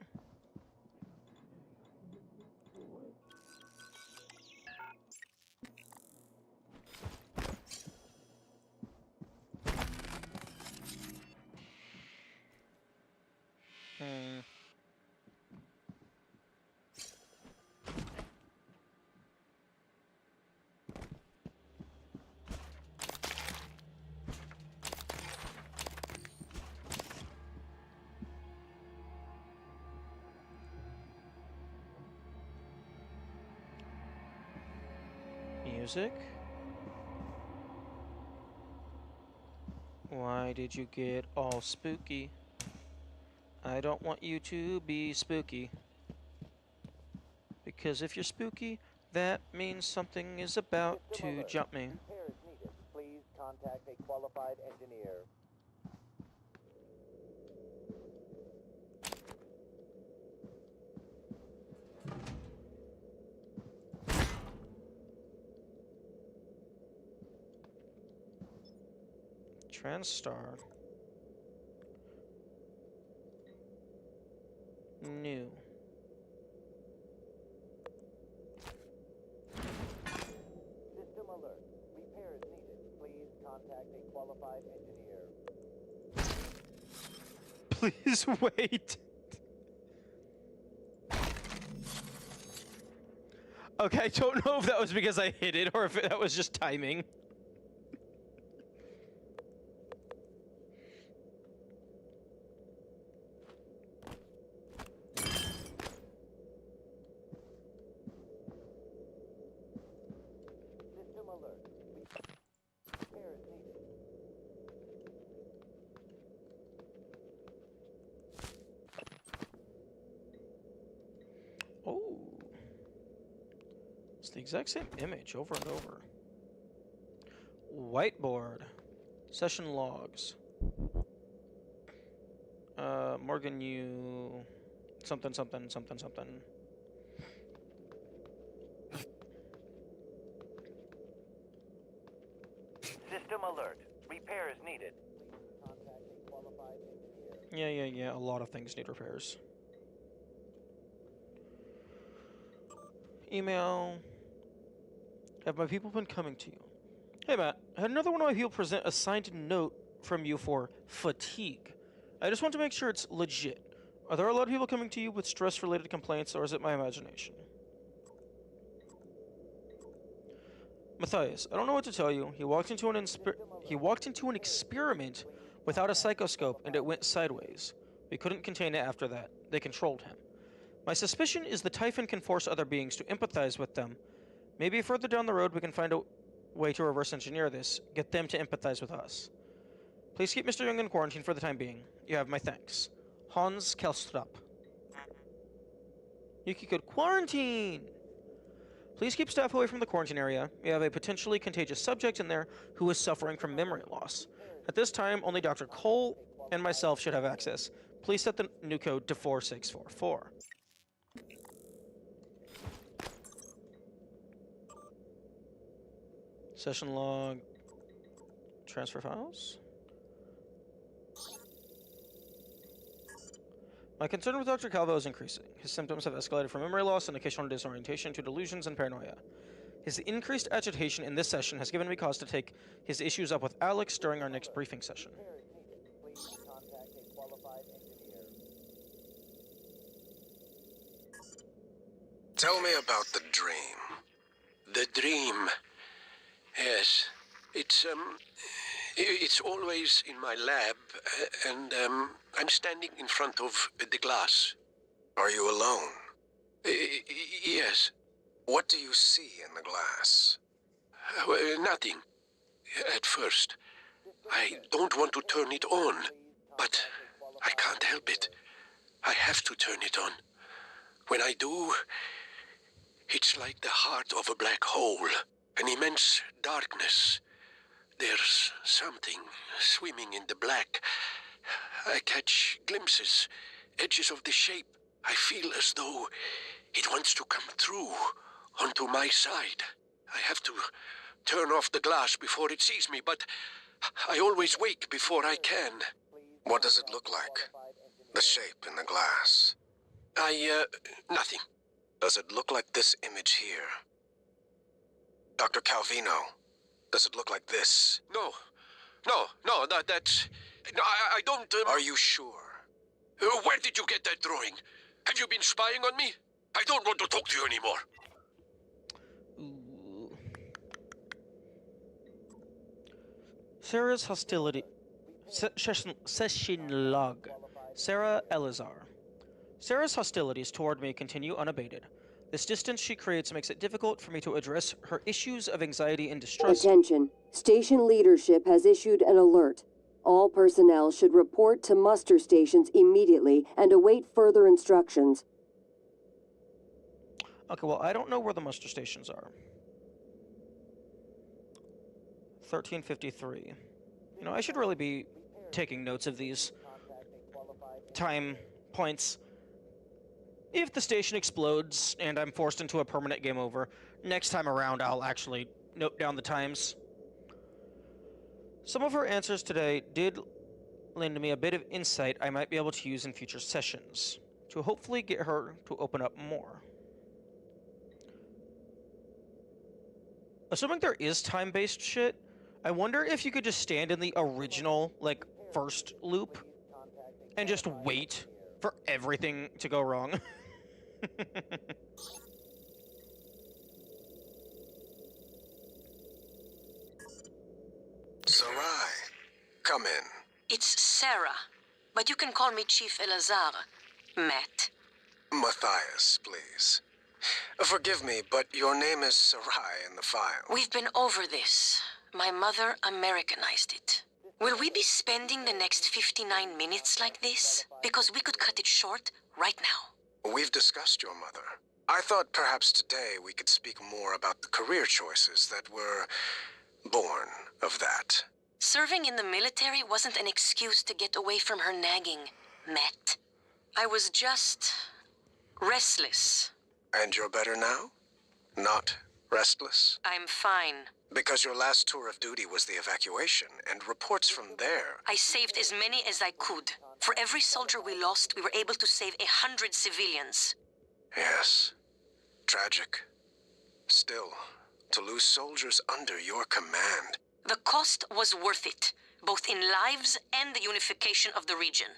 Speaker 1: Music? Why did you get all spooky? I don't want you to be spooky. Because if you're spooky, that means something is about to jump me.
Speaker 13: Repairs needed. Please contact a qualified engineer.
Speaker 1: TranStar. New.
Speaker 13: System alert. Repairs needed. Please contact a qualified engineer.
Speaker 1: Please wait. Okay, I don't know if that was because I hit it or if that was just timing.
Speaker 13: System alert. Repairs needed.
Speaker 1: Oh. It's the exact same image over and over. Whiteboard. Session logs. Morgan, you... Something, something, something, something.
Speaker 13: System alert. Repairs needed. Please contact a qualified engineer.
Speaker 1: Yeah. A lot of things need repairs. Email. Have my people been coming to you? Hey, Matt. I had another one of my people present a signed note from you for fatigue. I just want to make sure it's legit. Are there a lot of people coming to you with stress-related complaints, or is it my imagination? Matthias, I don't know what to tell you. He walked into an experiment without a psychoscope, and it went sideways. We couldn't contain it after that. They controlled him. My suspicion is the Typhon can force other beings to empathize with them. Maybe further down the road we can find a way to reverse engineer this, get them to empathize with us. Please keep Mr. Young in quarantine for the time being. You have my thanks. Hans Kelstrup. Yuki could quarantine! Please keep staff away from the quarantine area. We have a potentially contagious subject in there who is suffering from memory loss. At this time, only Dr. Cole and myself should have access. Please set the new code to 4644. Session log. Transfer files. My concern with Dr. Calvo is increasing. His symptoms have escalated from memory loss and occasional disorientation to delusions and paranoia. His increased agitation in this session has given me cause to take his issues up with Alex during our next briefing session.
Speaker 13: Please contact a qualified engineer.
Speaker 3: Tell me about the dream. The dream. Yes. It's always in my lab, and I'm standing in front of the glass. Are you alone? Yes. What do you see in the glass? Nothing. At first. I don't want to turn it on, but I can't help it. I have to turn it on. When I do, it's like the heart of a black hole, an immense darkness. There's something swimming in the black. I catch glimpses, edges of the shape. I feel as though it wants to come through onto my side. I have to turn off the glass before it sees me, but I always wake before I can. What does it look like? The shape in the glass? Nothing. Does it look like this image here? Dr. Calvino, does it look like this? No, that's... No, I don't... Are you sure? Where did you get that drawing? Have you been spying on me? I don't want to talk to you anymore.
Speaker 1: Ooh. Sarah's hostility... Session log. Sarah Elazar. Sarah's hostilities toward me continue unabated. This distance she creates makes it difficult for me to address her issues of anxiety and distress.
Speaker 2: Attention. Station leadership has issued an alert. All personnel should report to muster stations immediately and await further instructions.
Speaker 1: Okay, well, I don't know where the muster stations are. 1353. You know, I should really be taking notes of these time points. If the station explodes and I'm forced into a permanent game over, next time around I'll actually note down the times. Some of her answers today did lend me a bit of insight I might be able to use in future sessions, to hopefully get her to open up more. Assuming there is time-based shit, I wonder if you could just stand in the original, like, first loop and just wait for everything to go wrong.
Speaker 3: Sarai, come in.
Speaker 10: It's Sarah, but you can call me Chief Elazar. Matt.
Speaker 3: Matthias, please. Forgive me, but your name is Sarai in the file.
Speaker 10: We've been over this. My mother Americanized it. Will we be spending the next 59 minutes like this? Because we could cut it short right now.
Speaker 3: We've discussed your mother. I thought perhaps today we could speak more about the career choices that were born of that.
Speaker 10: Serving in the military wasn't an excuse to get away from her nagging, Matt. I was just restless.
Speaker 3: And you're better now? Not restless?
Speaker 10: I'm fine.
Speaker 3: Because your last tour of duty was the evacuation, and reports from there...
Speaker 10: I saved as many as I could. For every soldier we lost, we were able to save 100 civilians.
Speaker 3: Yes. Tragic. Still, to lose soldiers under your command...
Speaker 10: The cost was worth it, both in lives and the unification of the region.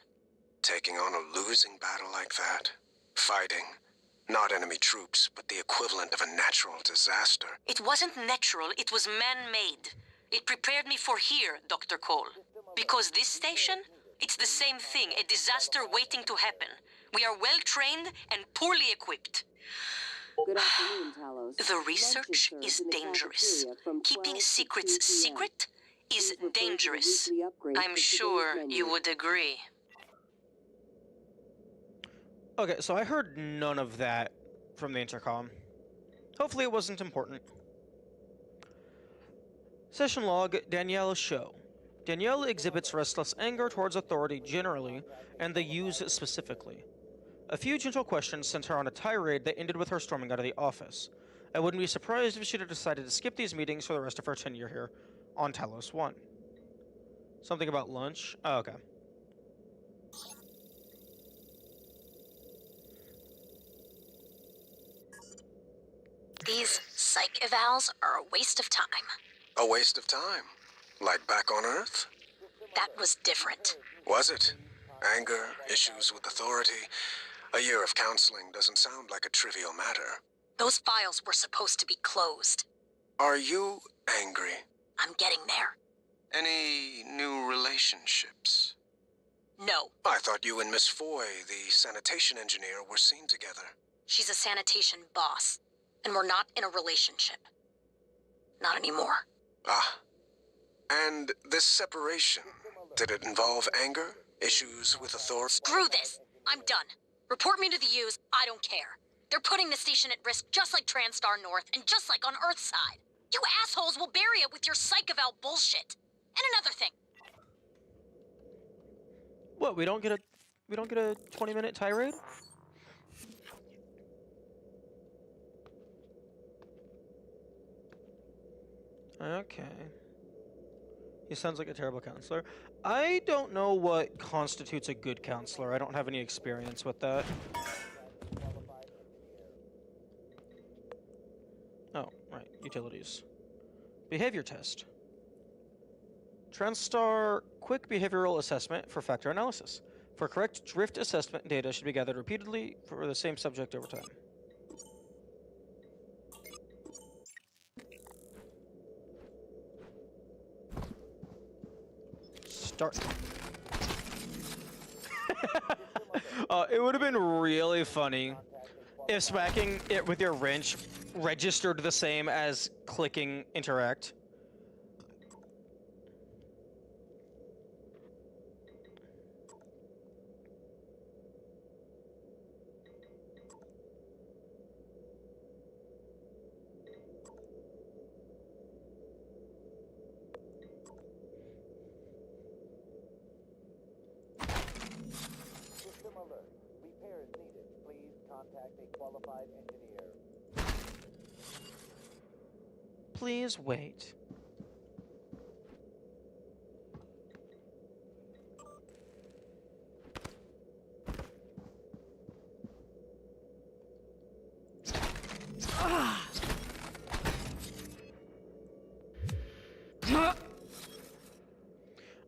Speaker 3: Taking on a losing battle like that? Fighting... not enemy troops, but the equivalent of a natural disaster.
Speaker 10: It wasn't natural, it was man-made. It prepared me for here, Dr. Cole. Because this station, it's the same thing, a disaster waiting to happen. We are well-trained and poorly equipped.
Speaker 2: Good afternoon, Talos.
Speaker 10: The research is dangerous. Keeping secrets secret is dangerous. I'm sure you would agree.
Speaker 1: Okay, so I heard none of that from the intercom. Hopefully it wasn't important. Session log, Danielle Show. Danielle exhibits restless anger towards authority generally, and the U's specifically. A few gentle questions sent her on a tirade that ended with her storming out of the office. I wouldn't be surprised if she'd have decided to skip these meetings for the rest of her tenure here on Talos 1. Something about lunch? Oh, okay.
Speaker 10: These psych evals are a waste of time.
Speaker 3: A waste of time? Like back on Earth?
Speaker 10: That was different.
Speaker 3: Was it? Anger, issues with authority. A year of counseling doesn't sound like a trivial matter.
Speaker 10: Those files were supposed to be closed.
Speaker 3: Are you angry?
Speaker 10: I'm getting there.
Speaker 3: Any new relationships?
Speaker 10: No.
Speaker 3: I thought you and Miss Foy, the sanitation engineer, were seen together.
Speaker 10: She's a sanitation boss, and we're not in a relationship. Not anymore.
Speaker 3: Ah. And this separation, did it involve anger? Issues with authority?
Speaker 10: Screw this! I'm done. Report me to the U's, I don't care. They're putting the station at risk just like TranStar North and just like on Earthside. You assholes will bury it with your psych eval bullshit. And another thing.
Speaker 1: What? We don't get a 20-minute tirade? Okay. He sounds like a terrible counselor. I don't know what constitutes a good counselor. I don't have any experience with that. Oh, right. Utilities. Behavior test. TranStar Quick Behavioral Assessment for Factor Analysis. For correct drift assessment, data should be gathered repeatedly for the same subject over time. Start. It would have been really funny if smacking it with your wrench registered the same as clicking interact.
Speaker 13: System alert. Repairs needed. Please contact a qualified engineer.
Speaker 1: Please wait.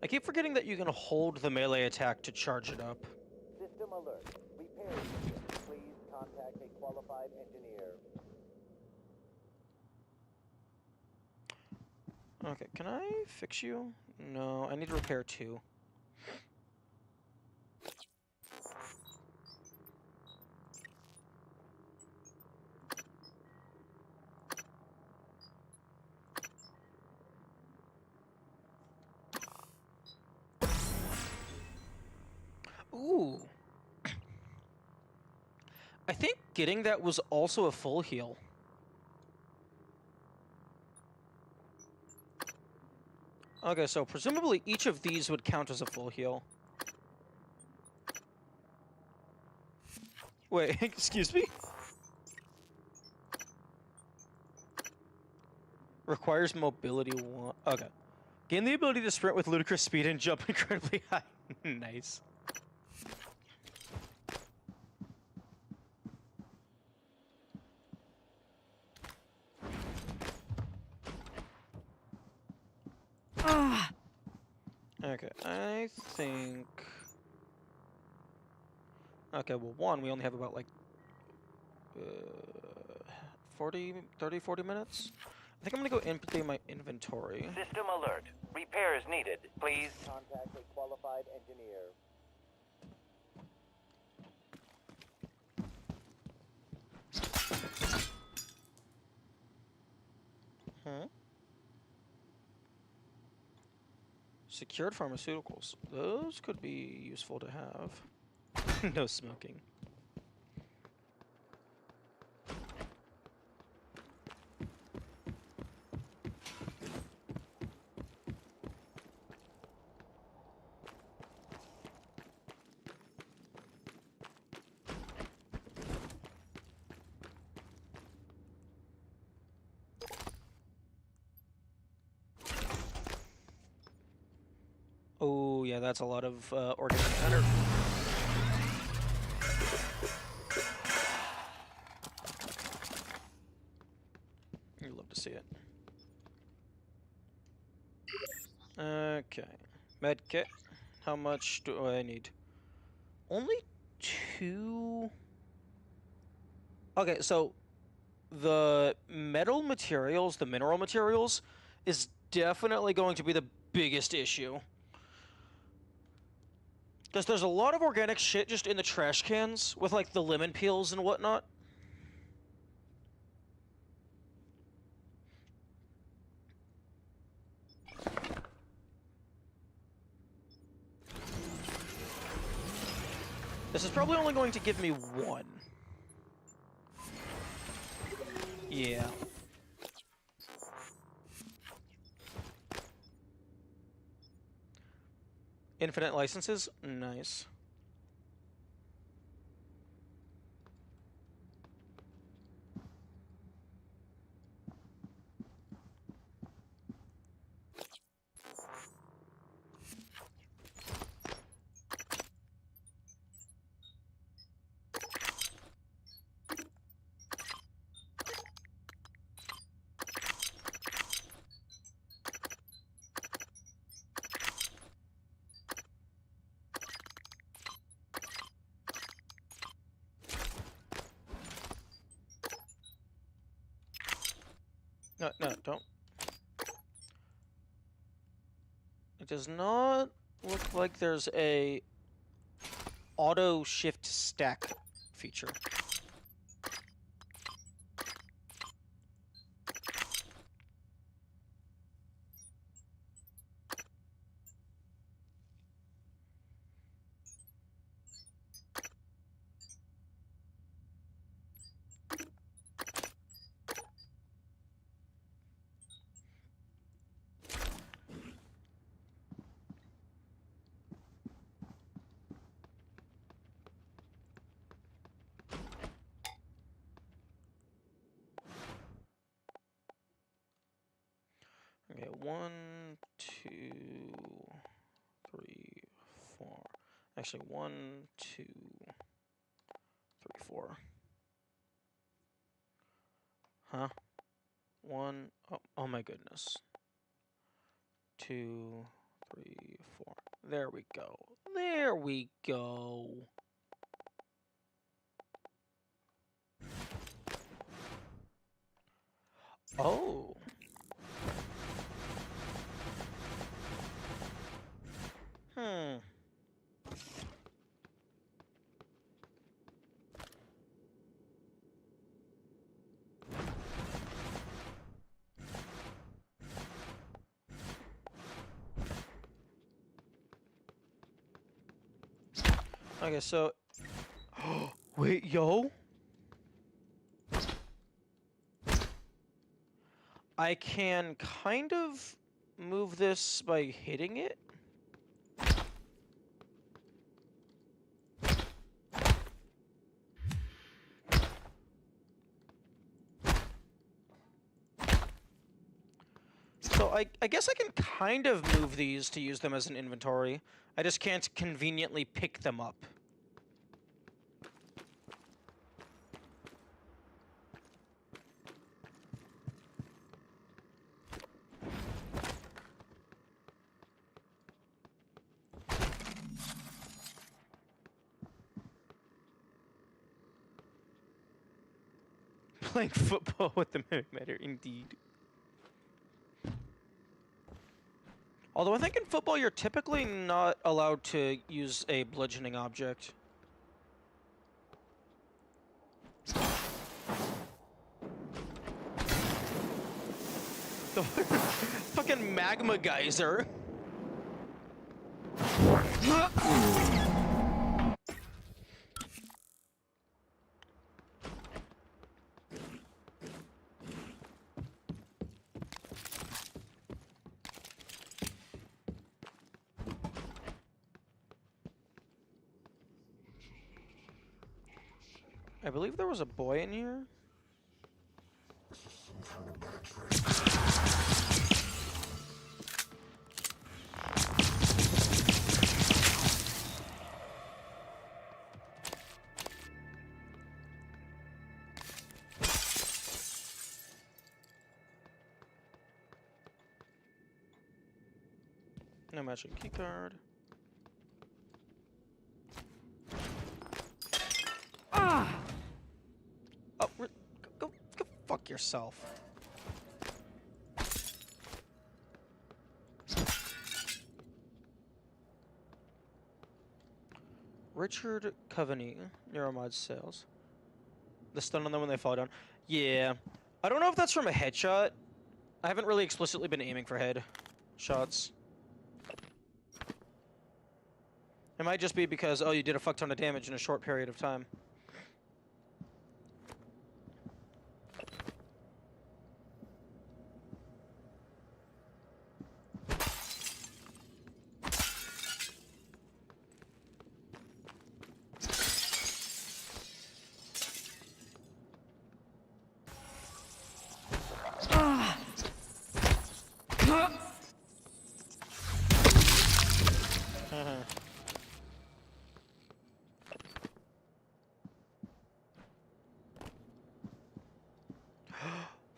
Speaker 1: I keep forgetting that you can hold the melee attack to charge it up.
Speaker 13: System alert. Repairs needed. Please contact a qualified engineer.
Speaker 1: Okay, can I fix you? No, I need to repair 2. Ooh. I think getting that was also a full heal. Okay, so presumably each of these would count as a full heal. Wait, excuse me? Requires mobility 1. Okay. Gain the ability to sprint with ludicrous speed and jump incredibly high. Nice. Okay, I think... Okay, well, 1, we only have about, like, 40 minutes? I think I'm gonna go empty my inventory.
Speaker 13: System alert. Repairs needed. Please contact a qualified engineer.
Speaker 1: Huh? Secured pharmaceuticals. Those could be useful to have. No smoking. Oh, yeah, that's a lot of organic matter. You'd love to see it. Okay. Medkit. How much do I need? Only 2? Okay, so the metal materials, the mineral materials, is definitely going to be the biggest issue. Because there's a lot of organic shit just in the trash cans with, like, the lemon peels and whatnot. This is probably only going to give me 1. Yeah. Infinite licenses? Nice. No, no, don't. It does not look like there's a auto shift stack feature. Okay, 1, 2, 3, 4. Actually, 1, 2, 3, 4. Huh? 1. Oh my goodness. 2, 3, 4. There we go. There we go. Oh. Hmm. Okay, so... Wait, yo? I can kind of move this by hitting it? So I guess I can kind of move these to use them as an inventory. I just can't conveniently pick them up. Playing football with the Mimic Matter, indeed. Although I think in football you're typically not allowed to use a bludgeoning object. The fucking magma geyser. I believe there was a boy in here. No matching keycard. Ah! Oh, go fuck yourself. Richard Coveney, Neuromod sales. The stun on them when they fall down. Yeah. I don't know if that's from a headshot. I haven't really explicitly been aiming for head shots. It might just be because, oh, you did a fuck ton of damage in a short period of time.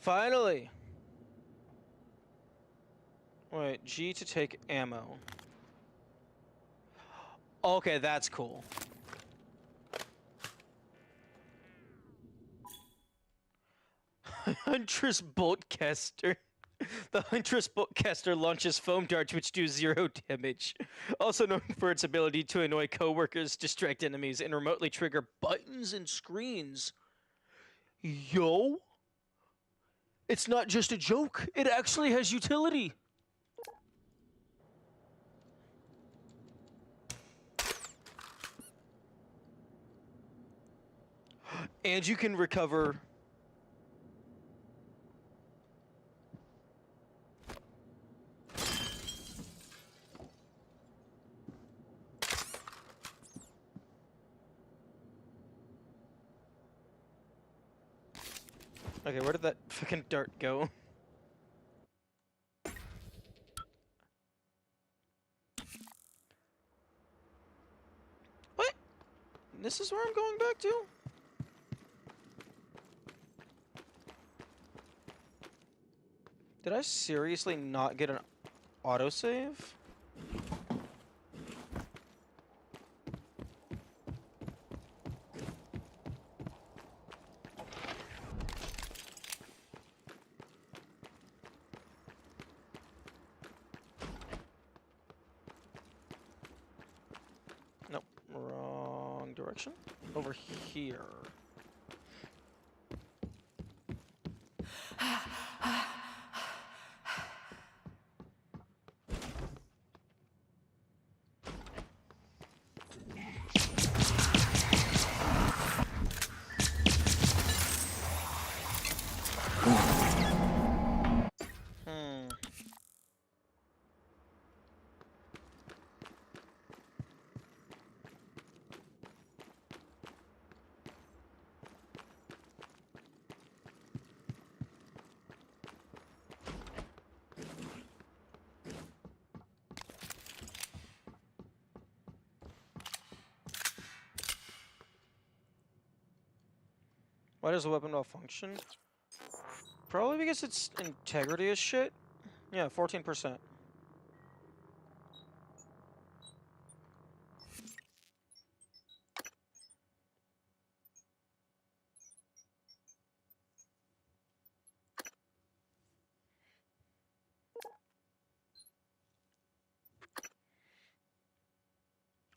Speaker 1: Finally! Wait, G to take ammo. Okay, that's cool. Huntress Boltcaster. The Huntress Boltcaster launches foam darts which do 0 damage. Also known for its ability to annoy coworkers, distract enemies, and remotely trigger buttons and screens. Yo! It's not just a joke, it actually has utility! And you can recover... Okay, where did that fucking dart go? What? This is where I'm going back to? Did I seriously not get an autosave? Nope, wrong direction. Over here. Why does the weapon malfunction? Probably because its integrity is shit. Yeah, 14%.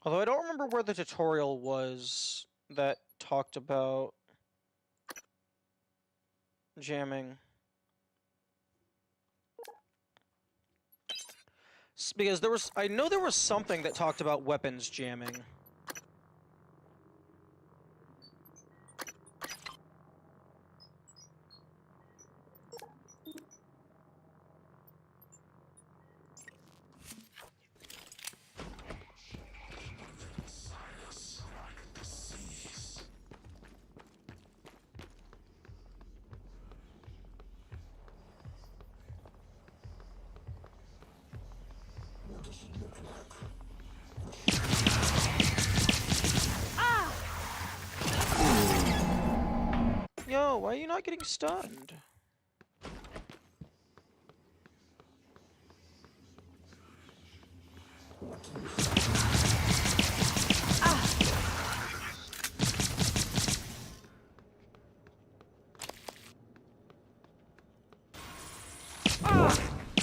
Speaker 1: Although I don't remember where the tutorial was that talked about jamming. Because there was, I know there was something that talked about weapons jamming. Yo, why are you not getting stunned?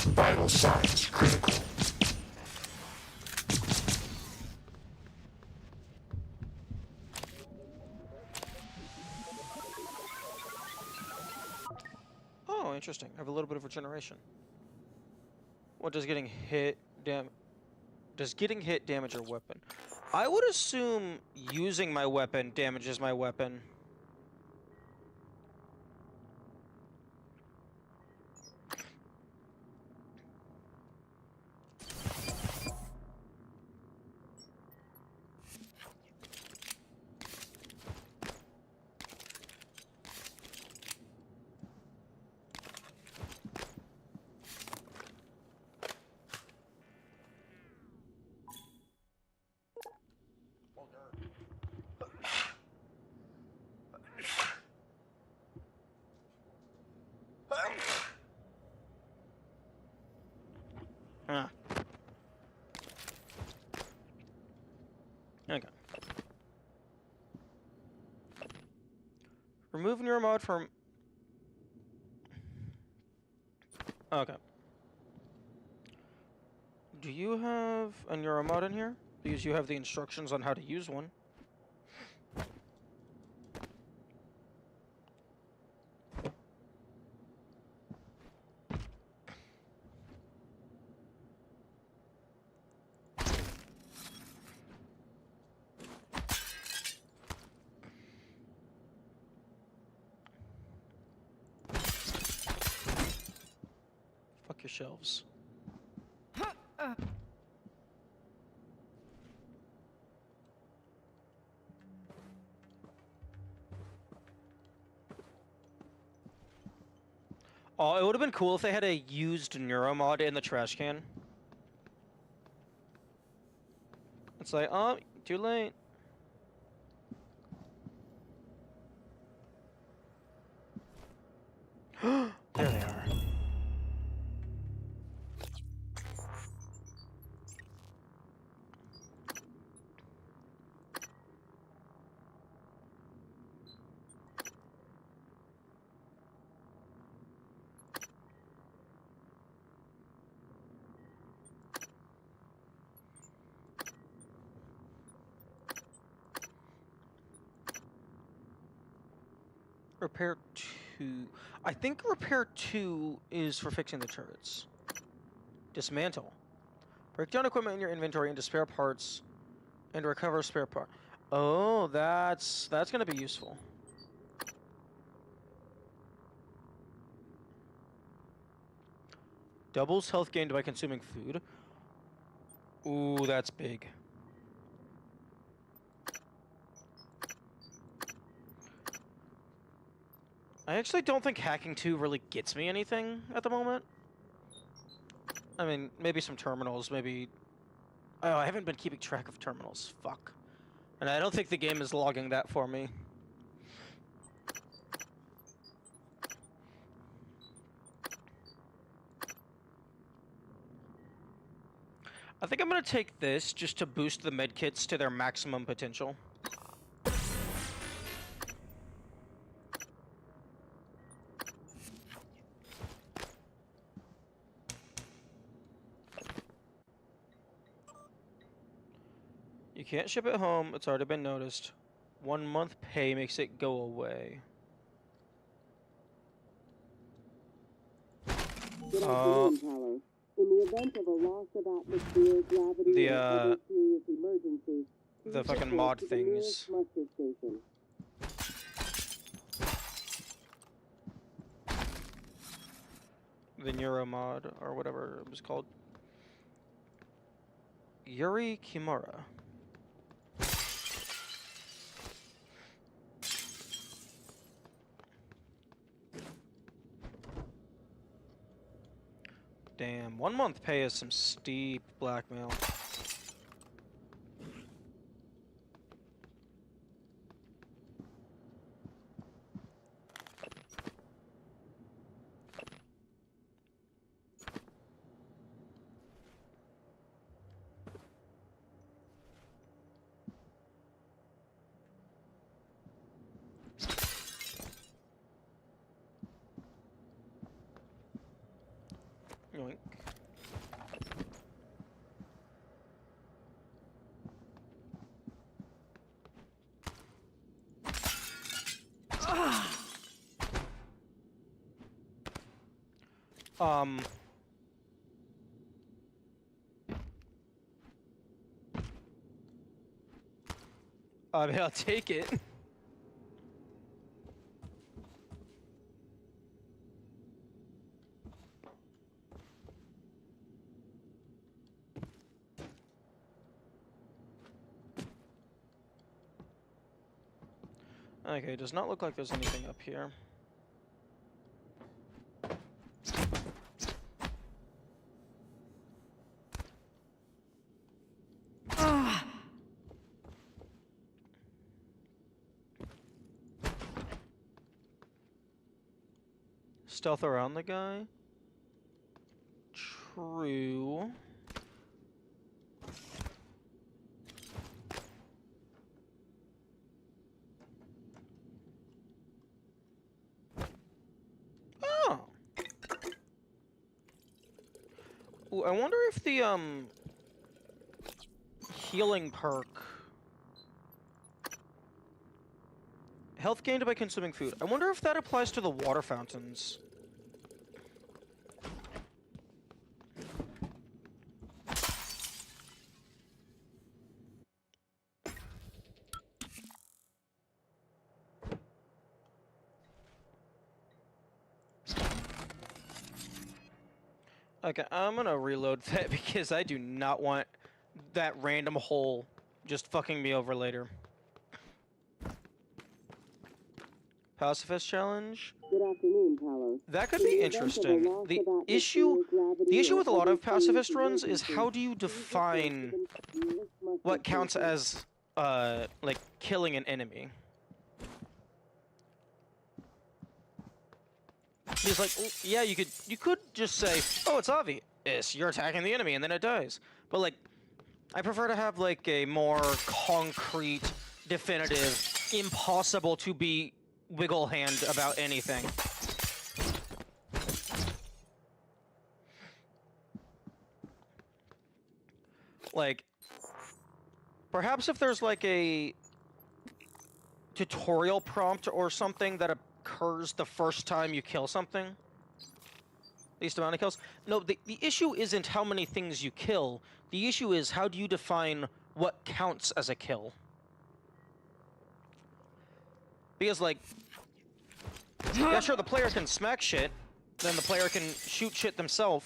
Speaker 11: Vital signs critical.
Speaker 1: Oh, interesting. I have a little bit of regeneration. What does getting hit damage your weapon? I would assume using my weapon damages my weapon. Okay. Remove neuromod from... Okay. Do you have a neuromod in here? Because you have the instructions on how to use one. Fuck your shelves. Oh, it would have been cool if they had a used neuromod in the trash can. It's like, oh, too late. There they are. Repair 2. I think repair 2 is for fixing the turrets. Dismantle. Break down equipment in your inventory into spare parts and recover spare part. Oh, that's gonna be useful. Doubles health gained by consuming food. Ooh, that's big. I actually don't think hacking 2 really gets me anything at the moment. I mean, maybe some terminals, maybe... Oh, I haven't been keeping track of terminals. Fuck. And I don't think the game is logging that for me. I think I'm gonna take this just to boost the medkits to their maximum potential. You can't ship it home, it's already been noticed. 1 month pay makes it go away.
Speaker 2: Good afternoon, Paolo. In the event of a loss of atmosphere, gravity, or other serious emergency,
Speaker 1: the
Speaker 2: please
Speaker 1: fucking
Speaker 2: report
Speaker 1: mod
Speaker 2: to the
Speaker 1: things.
Speaker 2: nearest muster station.
Speaker 1: The Neuromod, or whatever it was called. Yuri Kimura. Damn, 1 month pay is some steep blackmail. Yoink. I mean, I'll take it. Okay, does not look like there's anything up here. Stealth around the guy? True. Ooh, I wonder if the healing perk, health gained by consuming food. I wonder if that applies to the water fountains. Okay, I'm gonna reload that because I do not want that random hole just fucking me over later. Pacifist challenge?
Speaker 2: Good afternoon, Talos.
Speaker 1: That could be interesting. The issue with a lot of pacifist runs is how do you define what counts as like killing an enemy? He's like, yeah, you could just say, oh, it's obvious, you're attacking the enemy, and then it dies. But like, I prefer to have like a more concrete, definitive, impossible to be wiggle hand about anything. Like, perhaps if there's like a tutorial prompt or something that occurs the first time you kill something. Least amount of kills. No, the issue isn't how many things you kill. The issue is how do you define what counts as a kill? Because, like, yeah, sure, the player can smack shit, then the player can shoot shit themselves,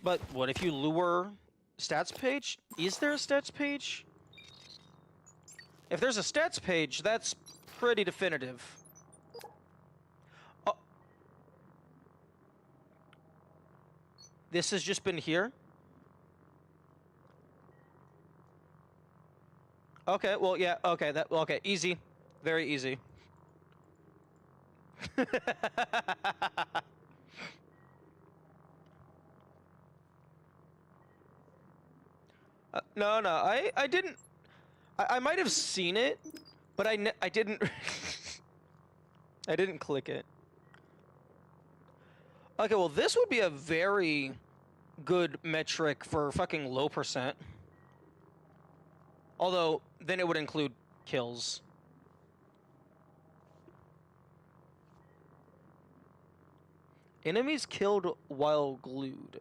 Speaker 1: but what if you lure stats page? Is there a stats page? If there's a stats page, that's pretty definitive. Oh. This has just been here? Okay, well, yeah, okay, okay, easy. Very easy. No, I didn't. I might have seen it, but I didn't. I didn't click it. Okay, well, this would be a very good metric for fucking low percent. Although, then it would include kills. Enemies killed while glued.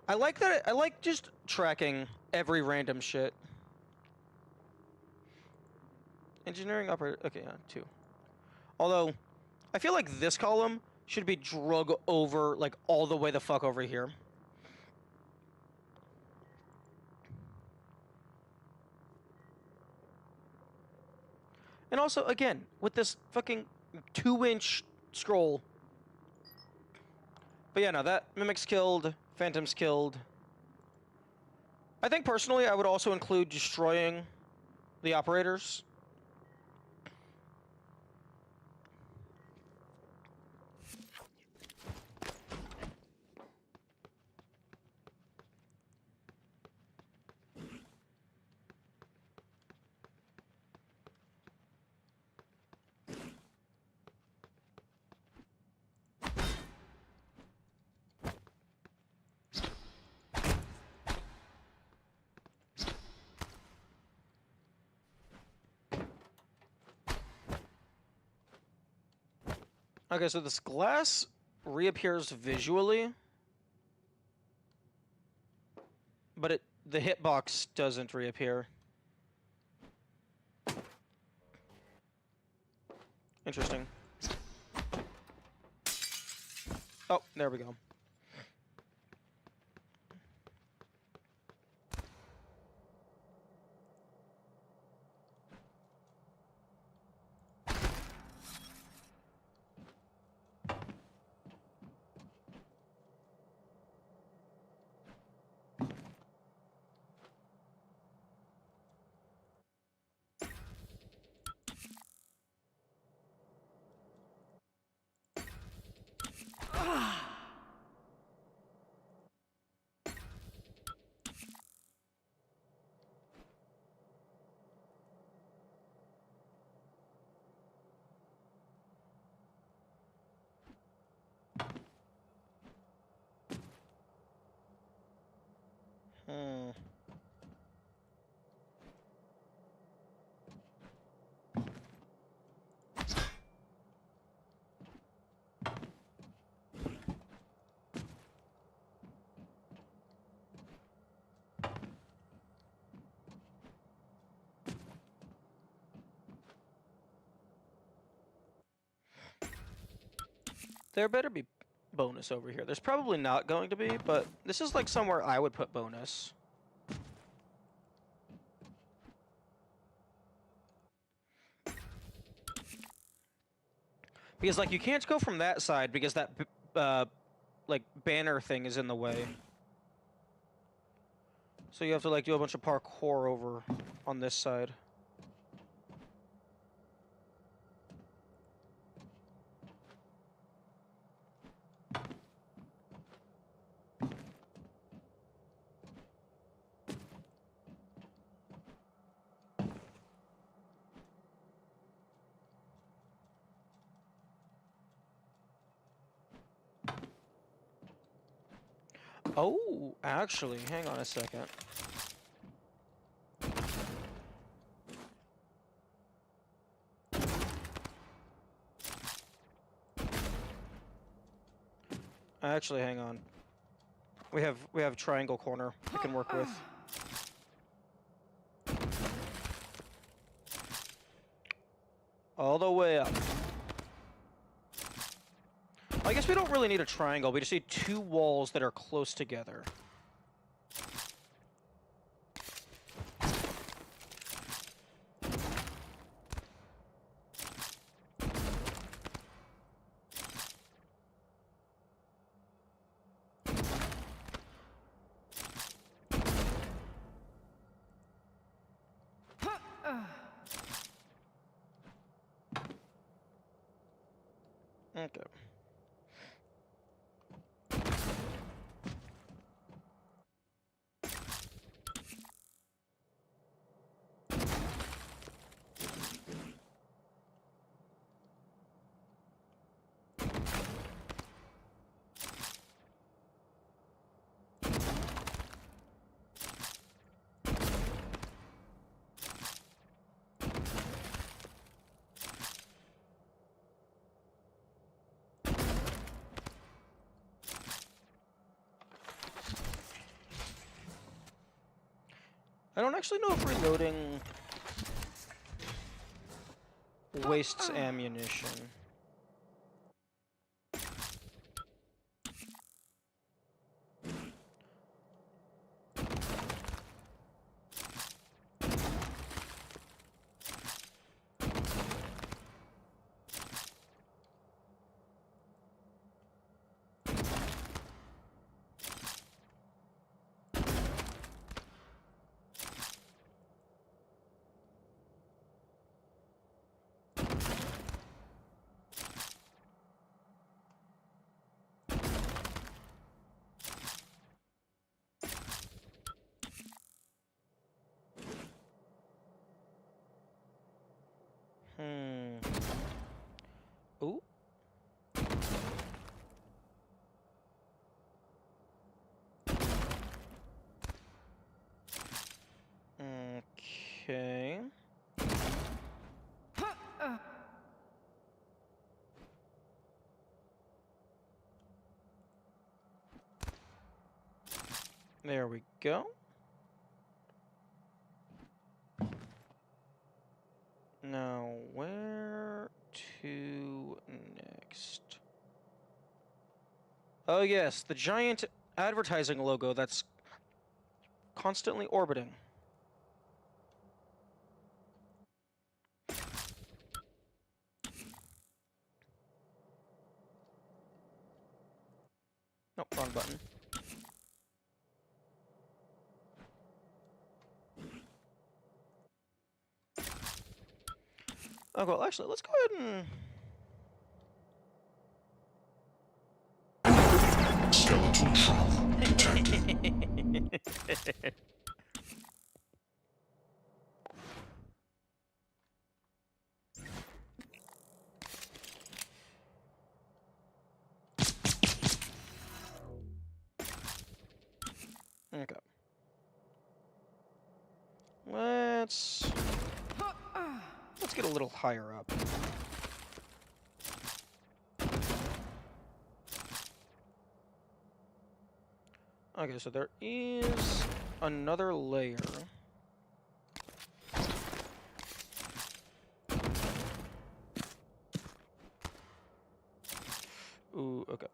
Speaker 1: I like that. I like just tracking every random shit. Engineering operator. Okay, yeah, 2. Although, I feel like this column should be drug over, like, all the way the fuck over here. And also, again, with this fucking 2-inch scroll. But yeah, no, that Mimic's killed, Phantom's killed. I think personally I would also include destroying the operators. Okay, so this glass reappears visually, but the hitbox doesn't reappear. Interesting. Oh, there we go. Hmm. There better be bonus over here. There's probably not going to be, but this is like somewhere I would put bonus. Because like you can't go from that side because that like banner thing is in the way. So you have to like do a bunch of parkour over on this side. Oh, actually, hang on a second. Actually, hang on. We have triangle corner we can work with. All the way up. I guess we don't really need a triangle. We just need two walls that are close together. Okay. I don't actually know if reloading wastes ammunition. Ooh. Okay. There we go. Now, where to next? Oh yes, the giant advertising logo that's constantly orbiting. Nope, wrong button. Oh, well, actually, let's go ahead and...
Speaker 11: Skeletal trauma detected.
Speaker 1: Okay. let's get a little higher up. Okay, so there is another layer. Ooh, okay.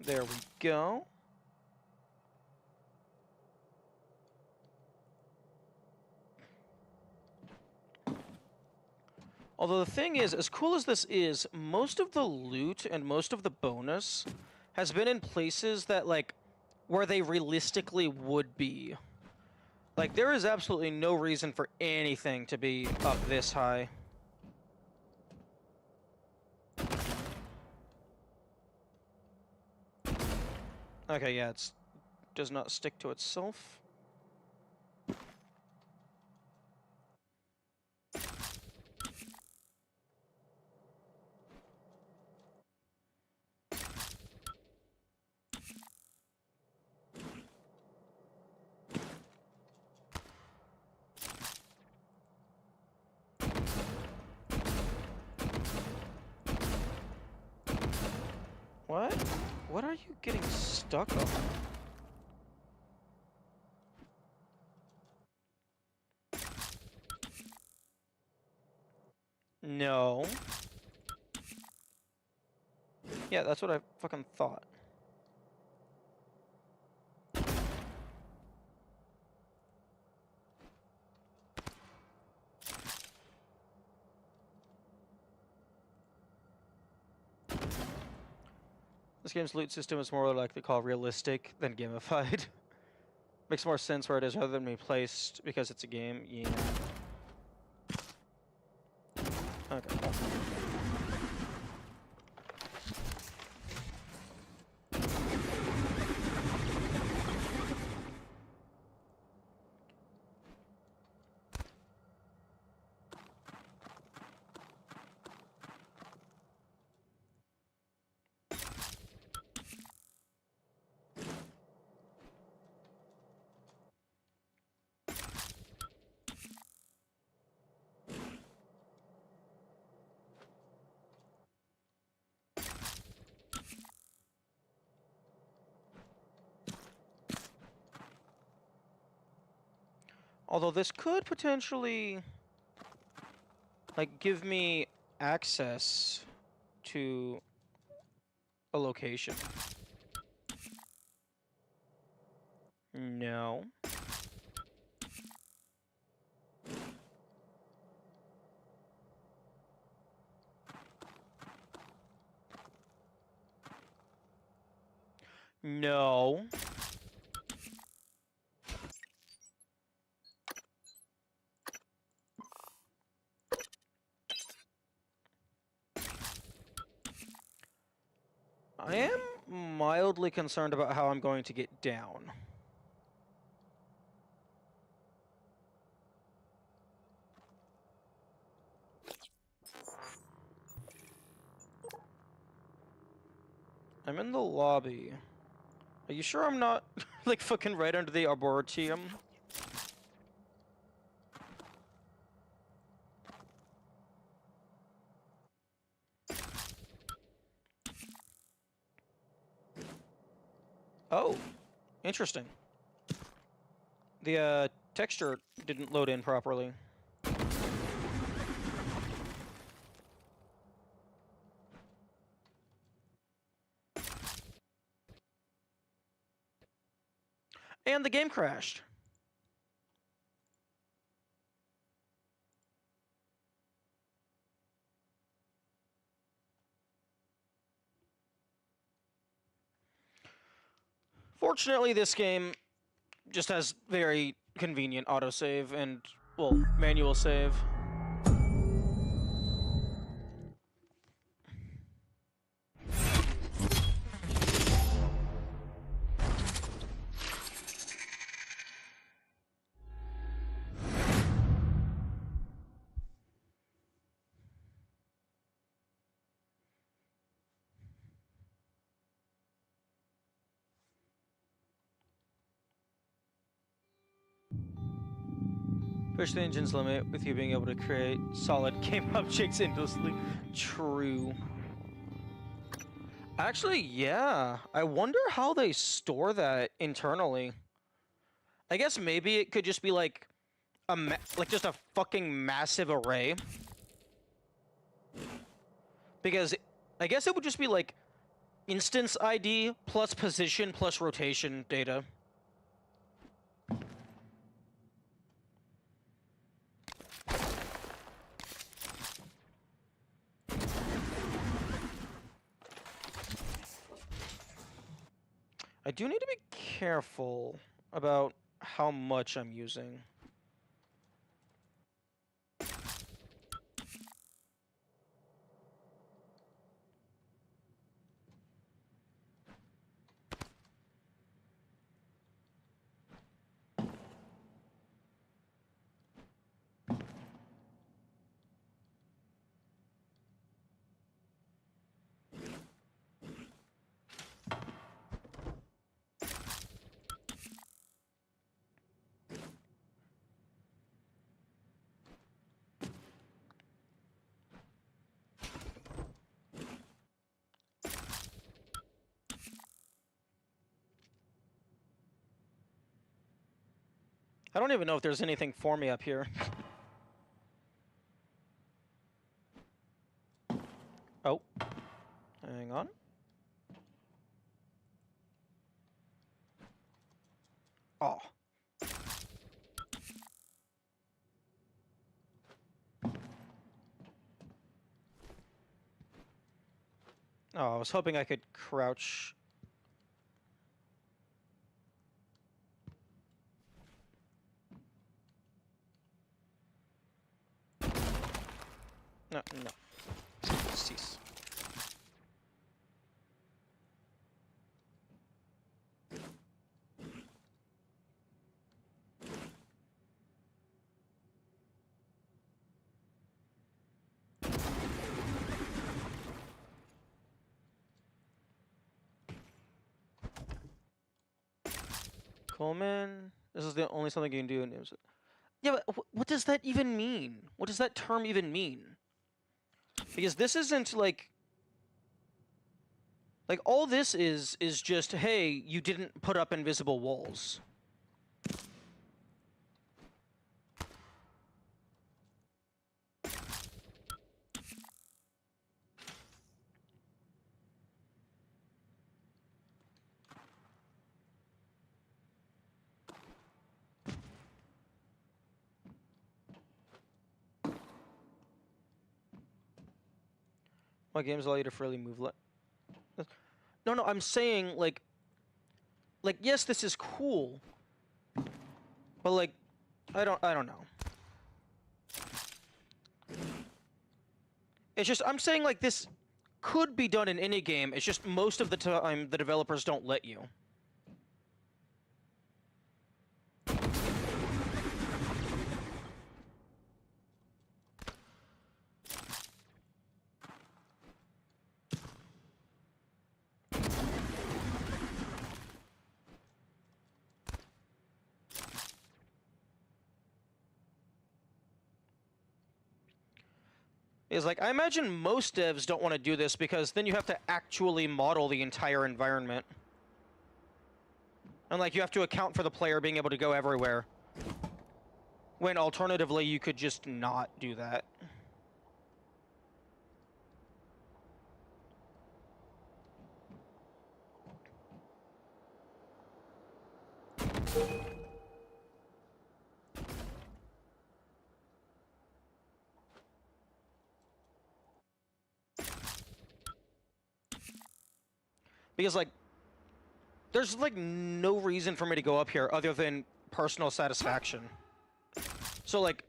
Speaker 1: There we go. Although the thing is, as cool as this is, most of the loot and most of the bonus has been in places that, like, where they realistically would be. Like, there is absolutely no reason for anything to be up this high. Okay, yeah, it does not stick to itself. What? What are you getting stuck on? No. Yeah, that's what I fucking thought. This game's loot system is more likely called realistic than gamified. Makes more sense where it is rather than being placed because it's a game. Yeah. Okay. Although this could potentially, like, give me access to a location. No. No. I am mildly concerned about how I'm going to get down. I'm in the lobby. Are you sure I'm not, like, fucking right under the arboretum? Oh, interesting. The, texture didn't load in properly. And the game crashed. Fortunately, this game just has very convenient autosave and, well, manual save. Push the engine's limit with you being able to create solid game objects endlessly. True. Actually, yeah. I wonder how they store that internally. I guess maybe it could just be like just a fucking massive array. Because I guess it would just be like instance ID plus position plus rotation data. I do need to be careful about how much I'm using. I don't even know if there's anything for me up here. Oh. Hang on. Oh. Oh, I was hoping I could crouch. No, no. Cease. Coleman, this is the only something you can do in news. Yeah, but what does that even mean? What does that term even mean? Because this isn't like all this is just, hey, you didn't put up invisible walls. My games allow you to freely move. No, I'm saying like, yes, this is cool, but like, I don't know. It's just I'm saying like this could be done in any game. It's just most of the time the developers don't let you. Is like, I imagine most devs don't want to do this because then you have to actually model the entire environment. And like, you have to account for the player being able to go everywhere. When alternatively, you could just not do that. Because, like, there's, like, no reason for me to go up here other than personal satisfaction. So, like,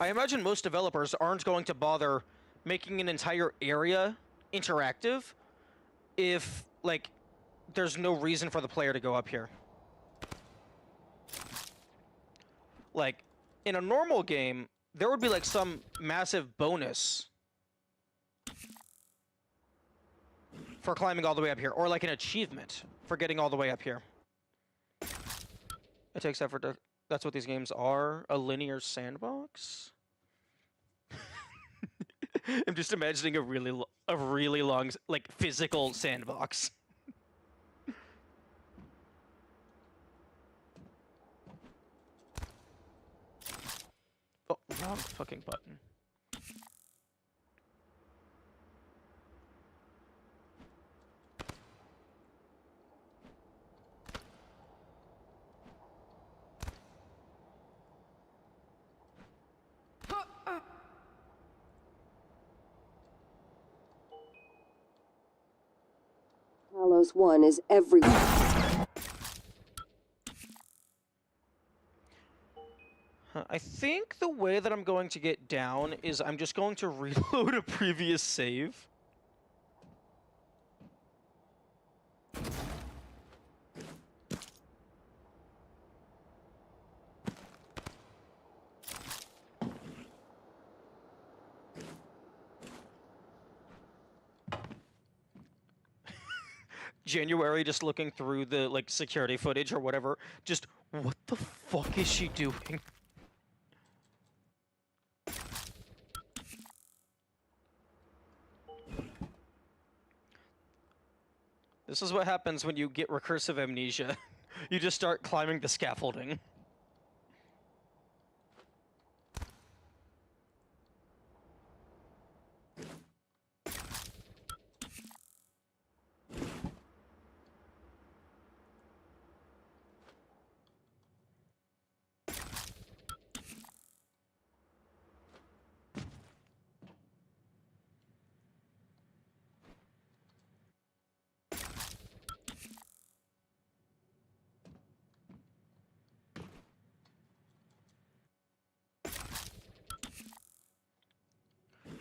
Speaker 1: I imagine most developers aren't going to bother making an entire area interactive if, like, there's no reason for the player to go up here. Like, in a normal game, there would be, like, some massive bonus for climbing all the way up here, or like an achievement for getting all the way up here. It takes effort to That's what these games are? A linear sandbox? I'm just imagining a really long, like, physical sandbox. Oh, wrong fucking button.
Speaker 2: Talos 1 is everywhere.
Speaker 1: I think the way that I'm going to get down is I'm just going to reload a previous save. January just looking through the, like, security footage or whatever. Just, what the fuck is she doing? This is what happens when you get recursive amnesia. You just start climbing the scaffolding.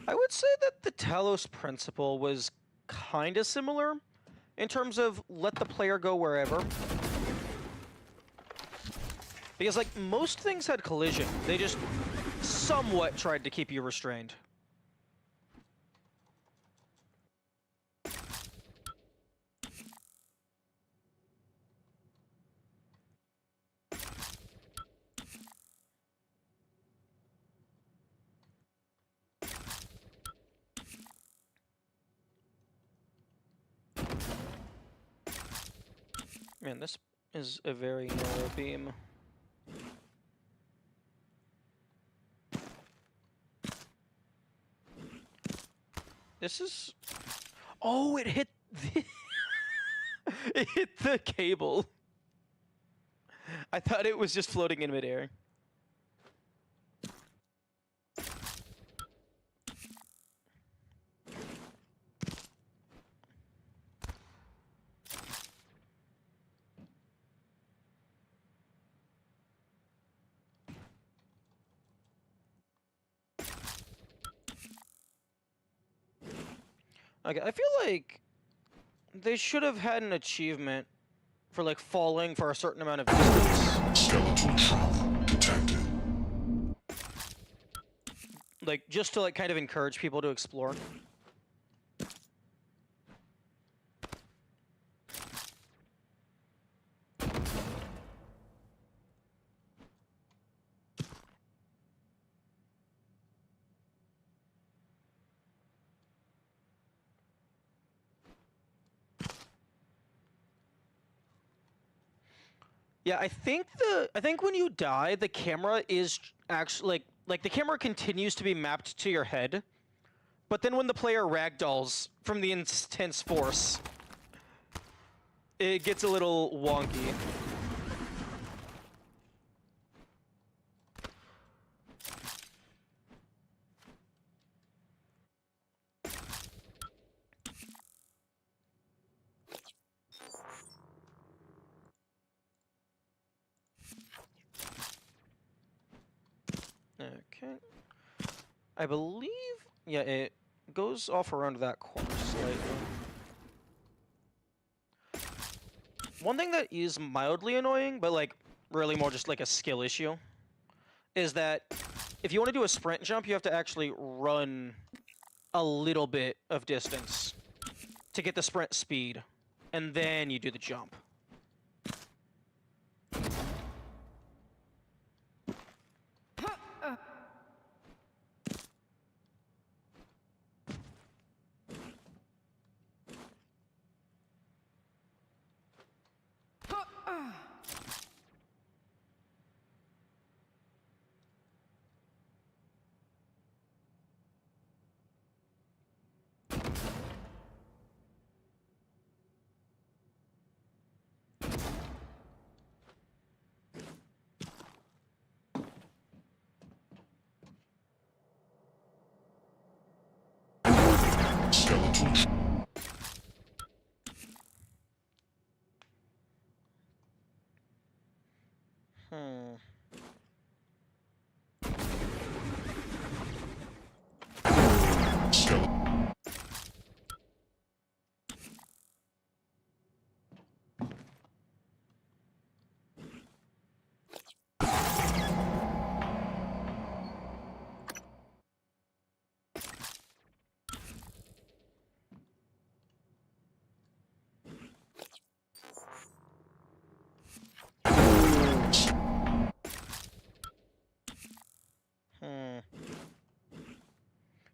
Speaker 1: I would say that the Talos principle was kind of similar in terms of let the player go wherever. Because, like, most things had collision. They just somewhat tried to keep you restrained. Man, this is a very narrow beam. This is... Oh, it hit the... It hit the cable. I thought it was just floating in midair. Okay, I feel like they should have had an achievement for, like, falling for a certain amount of distance.
Speaker 11: Skeletal trauma detected.
Speaker 1: Like, just to, like, kind of encourage people to explore. Yeah, I think when you die, the camera is actually like the camera continues to be mapped to your head, but then when the player ragdolls from the intense force, it gets a little wonky. Okay. I believe, yeah, it goes off around that corner slightly. One thing that is mildly annoying, but, like, really more just like a skill issue, is that if you want to do a sprint jump, you have to actually run a little bit of distance to get the sprint speed, and then you do the jump.
Speaker 11: Skeletal. Skeletal.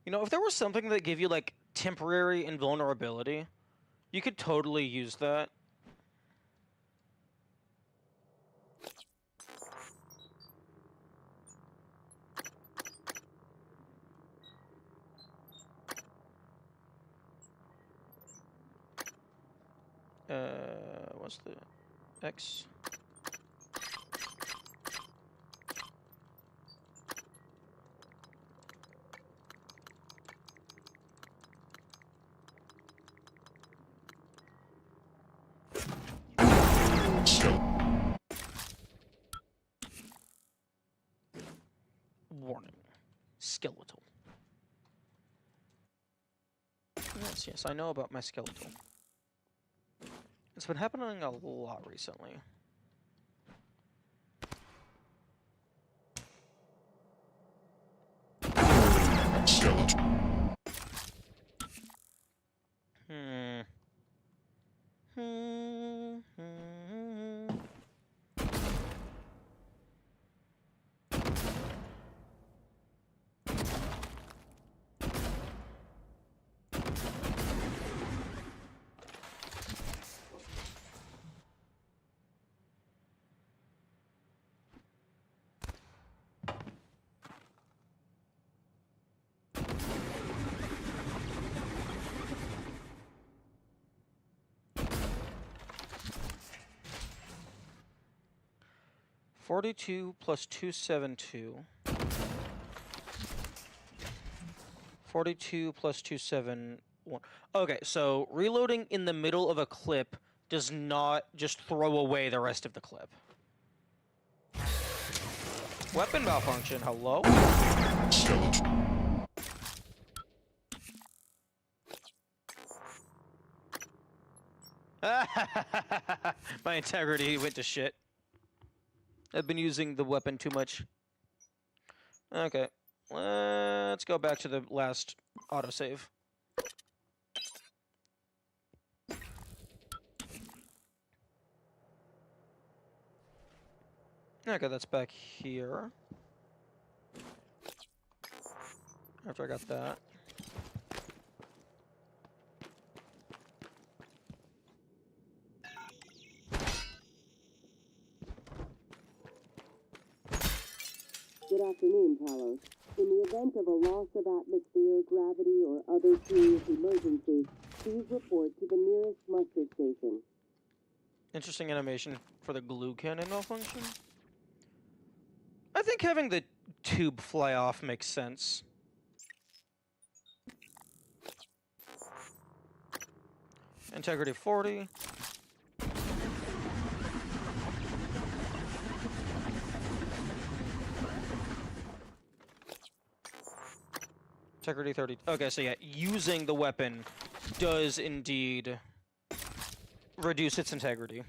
Speaker 1: You know, if there was something that gave you, like, temporary invulnerability, you could totally use that. What's the X? Warning. Skeletal. Yes, I know about my skeletal. It's been happening a lot recently.
Speaker 11: Skeletal.
Speaker 1: $42 plus 272. 42 plus 271. Okay, so reloading in the middle of a clip does not just throw away the rest of the clip. Weapon malfunction, hello? My integrity went to shit. I've been using the weapon too much. Okay, let's go back to the last autosave. Okay, that's back here. After I got that.
Speaker 2: Good afternoon, Talos. In the event of a loss of atmosphere, gravity, or other serious emergency, please report to the nearest muster station.
Speaker 1: Interesting animation for the glue cannon malfunction. I think having the tube fly off makes sense. Integrity 40. Integrity 30. Okay, so yeah, using the weapon does indeed reduce its integrity.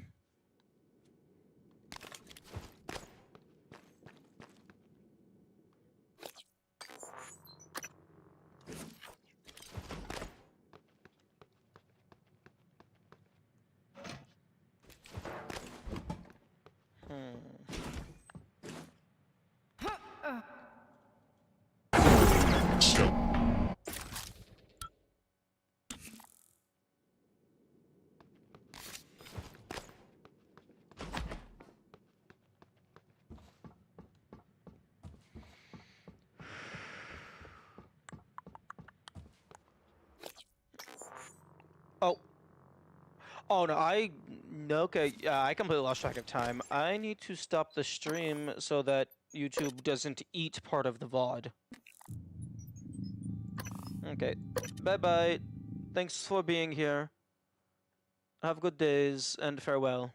Speaker 1: Oh no, okay, yeah, I completely lost track of time. I need to stop the stream so that YouTube doesn't eat part of the VOD. Okay, bye-bye. Thanks for being here. Have good days, and farewell.